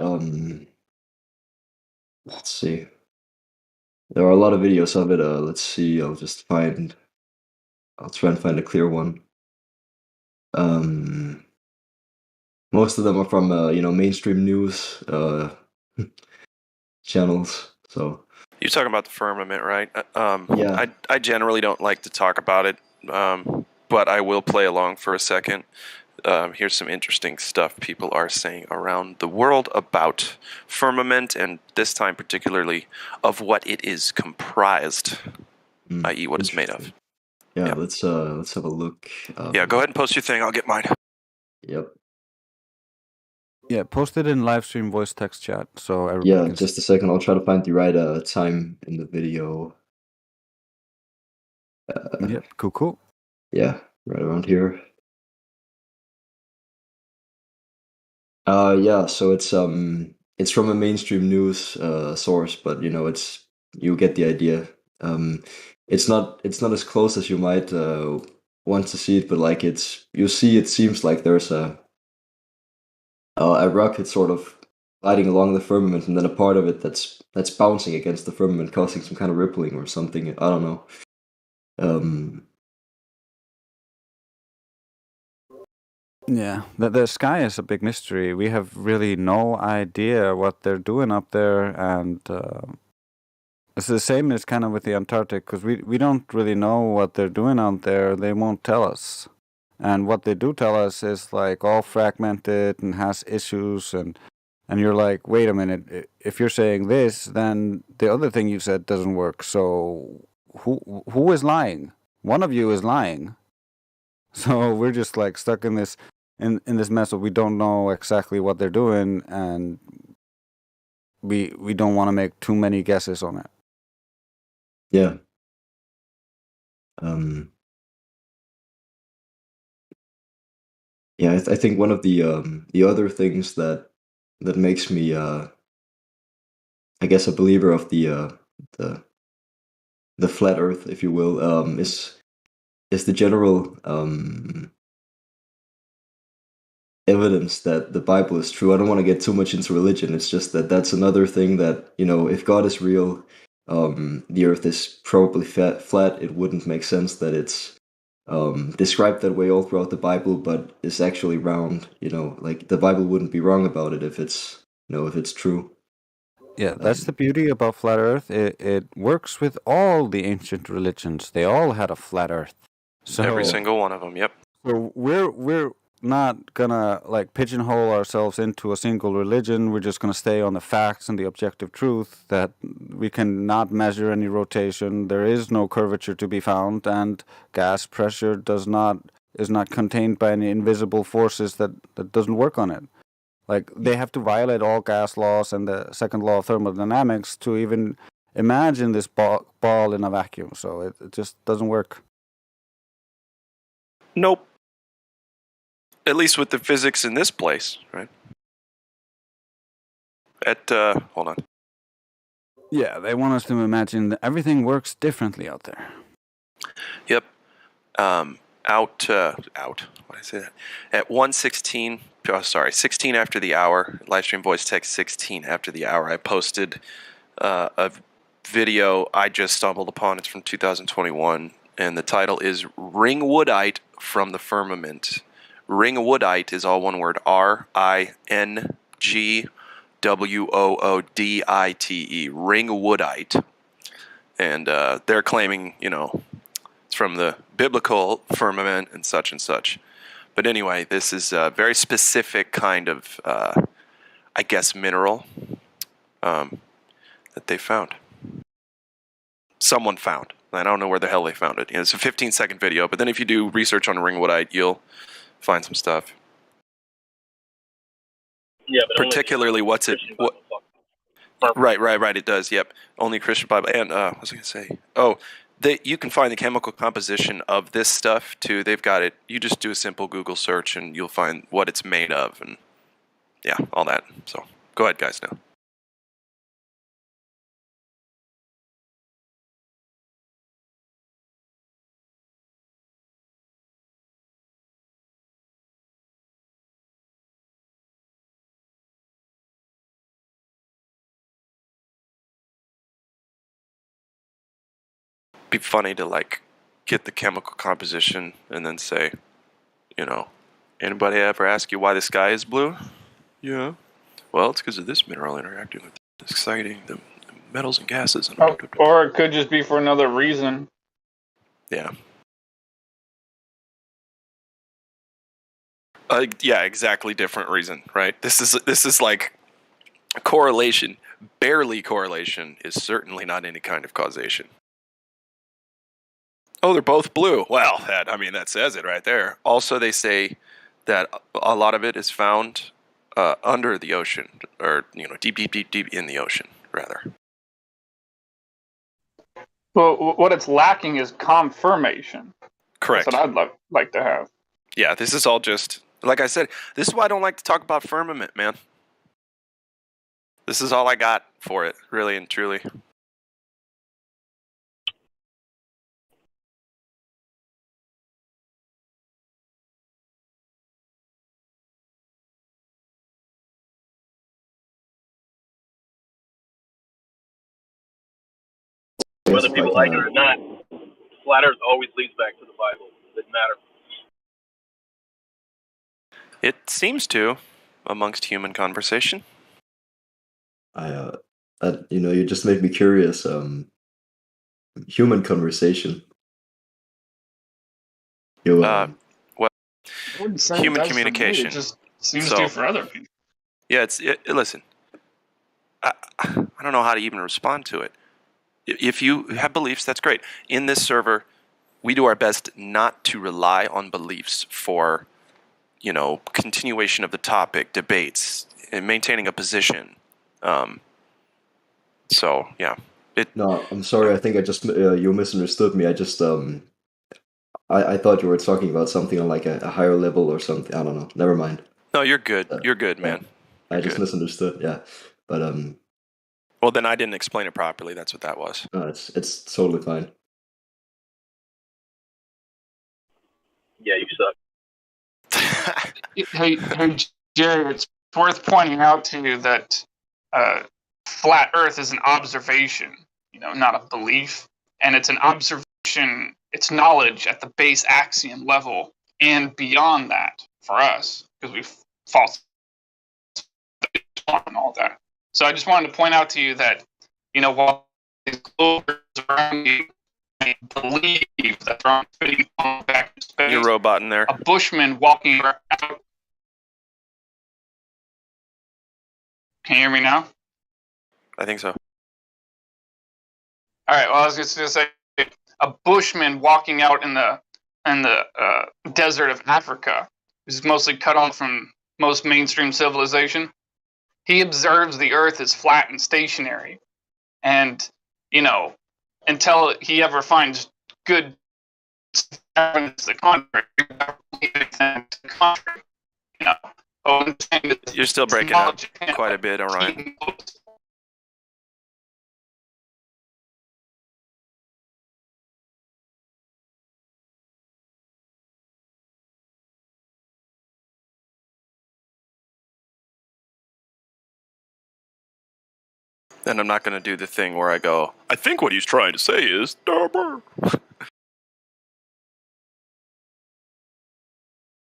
Let's see. There are a lot of videos of it. Let's see. I'll try and find a clear one. Most of them are from mainstream news channels. So You're talking about the firmament, right? Yeah. I generally don't like to talk about it, but I will play along for a second. Here's some interesting stuff people are saying around the world about firmament, and this time particularly of what it is comprised, i.e. what it's made of. Yeah, let's have a look. Yeah, go ahead and post your thing. I'll get mine. Yep. Yeah, post it in Livestream voice text chat so everybody Yeah, can just a second. I'll try to find the right time in the video. Yep, cool. Yeah, right around here. Yeah, so it's from a mainstream news source, but you get the idea. It's not as close as you might want to see it, but like it seems like there's a rocket sort of gliding along the firmament, and then a part of it that's bouncing against the firmament, causing some kind of rippling or something. I don't know. Yeah, the sky is a big mystery. We have really no idea what they're doing up there, and it's the same as kind of with the Antarctic, because we don't really know what they're doing out there. They won't tell us, and what they do tell us is like all fragmented and has issues, and you're like, wait a minute, if you're saying this, then the other thing you said doesn't work. So who is lying? One of you is lying. So we're just like stuck in this this mess of we don't know exactly what they're doing, and we don't want to make too many guesses on it. Yeah. Yeah, I think one of the other things that makes me I guess a believer of the flat Earth, if you will, is the general evidence that the Bible is true. I don't want to get too much into religion. It's just that that's another thing that if God is real, the Earth is probably flat, it wouldn't make sense that it's described that way all throughout the Bible, but is actually round. Like the Bible wouldn't be wrong about it if it's if it's true. Yeah, that's the beauty about flat Earth. It works with all the ancient religions. They all had a flat Earth. So every single one of them. Yep. So we're not gonna like pigeonhole ourselves into a single religion. We're just gonna stay on the facts and the objective truth that we cannot measure any rotation. There is no curvature to be found, and gas pressure is not contained by any invisible forces that doesn't work on it. Like they have to violate all gas laws and the second law of thermodynamics to even imagine this ball in a vacuum. So it just doesn't work. Nope. At least with the physics in this place, right? Hold on. Yeah, they want us to imagine that everything works differently out there. Yep. What did I say that? At 1:16, 16 after the hour, Livestream voice text 16 after the hour, I posted a video I just stumbled upon. It's from 2021, and the title is Ringwoodite from the Firmament. Ringwoodite is all one word, Ringwoodite, Ringwoodite. And they're claiming, it's from the biblical firmament and such. But anyway, this is a very specific kind of, I guess, mineral that they found. Someone found. I don't know where the hell they found it. It's a 15-second video, but then if you do research on ringwoodite, you'll find some stuff. Yeah, but particularly what's it? Right. It does. Yep. Only Christian Bible. And what was I going to say? Oh, you can find the chemical composition of this stuff too. They've got it. You just do a simple Google search and you'll find what it's made of, and yeah, all that. So go ahead, guys. Now. Be funny to get the chemical composition and then say, anybody ever ask you why the sky is blue? Yeah. Well, it's because of this mineral interacting with exciting the metals and gases. And or it could just be for another reason. Yeah. Yeah, exactly different reason, right? This is like correlation. Barely correlation is certainly not any kind of causation. Oh, they're both blue. Well, that says it right there. Also, they say that a lot of it is found under the ocean, or deep in the ocean, rather. Well, what it's lacking is confirmation. Correct. That's what I'd like to have. Yeah, this is all just, like I said, this is why I don't like to talk about firmament, man. This is all I got for it, really and truly. Whether people like it or not, flat Earth always leads back to the Bible. It doesn't matter. It seems to, amongst human conversation. You just made me curious. Human conversation. Well, human communication. It just seems to for other people. Yeah, listen. I don't know how to even respond to it. If you have beliefs, that's great. In this server, we do our best not to rely on beliefs for, continuation of the topic, debates, and maintaining a position. So, yeah. No, I'm sorry. I think you misunderstood me. I just I thought you were talking about something on like a higher level or something. I don't know. Never mind. No, you're good. You're good, man. I just misunderstood. Yeah, but well, then I didn't explain it properly. That's what that was. No, it's totally fine. Yeah, you suck. Hey, Jerry, it's worth pointing out to you that flat Earth is an observation. not a belief. And it's an observation, it's knowledge at the base axiom level and beyond that for us, because we've false and all that. So I just wanted to point out to you that, while these globers around you may believe that they're spinning back in space, You're roboting there. a bushman walking around. Can you hear me now? I think so. All right. Well, I was just going to say, a bushman walking out in the desert of Africa, who's mostly cut off from most mainstream civilization. He observes the Earth as flat and stationary, and until he ever finds good evidence to the contrary, You're still breaking up quite a bit, Orion. Then I'm not going to do the thing where I go, I think what he's trying to say is,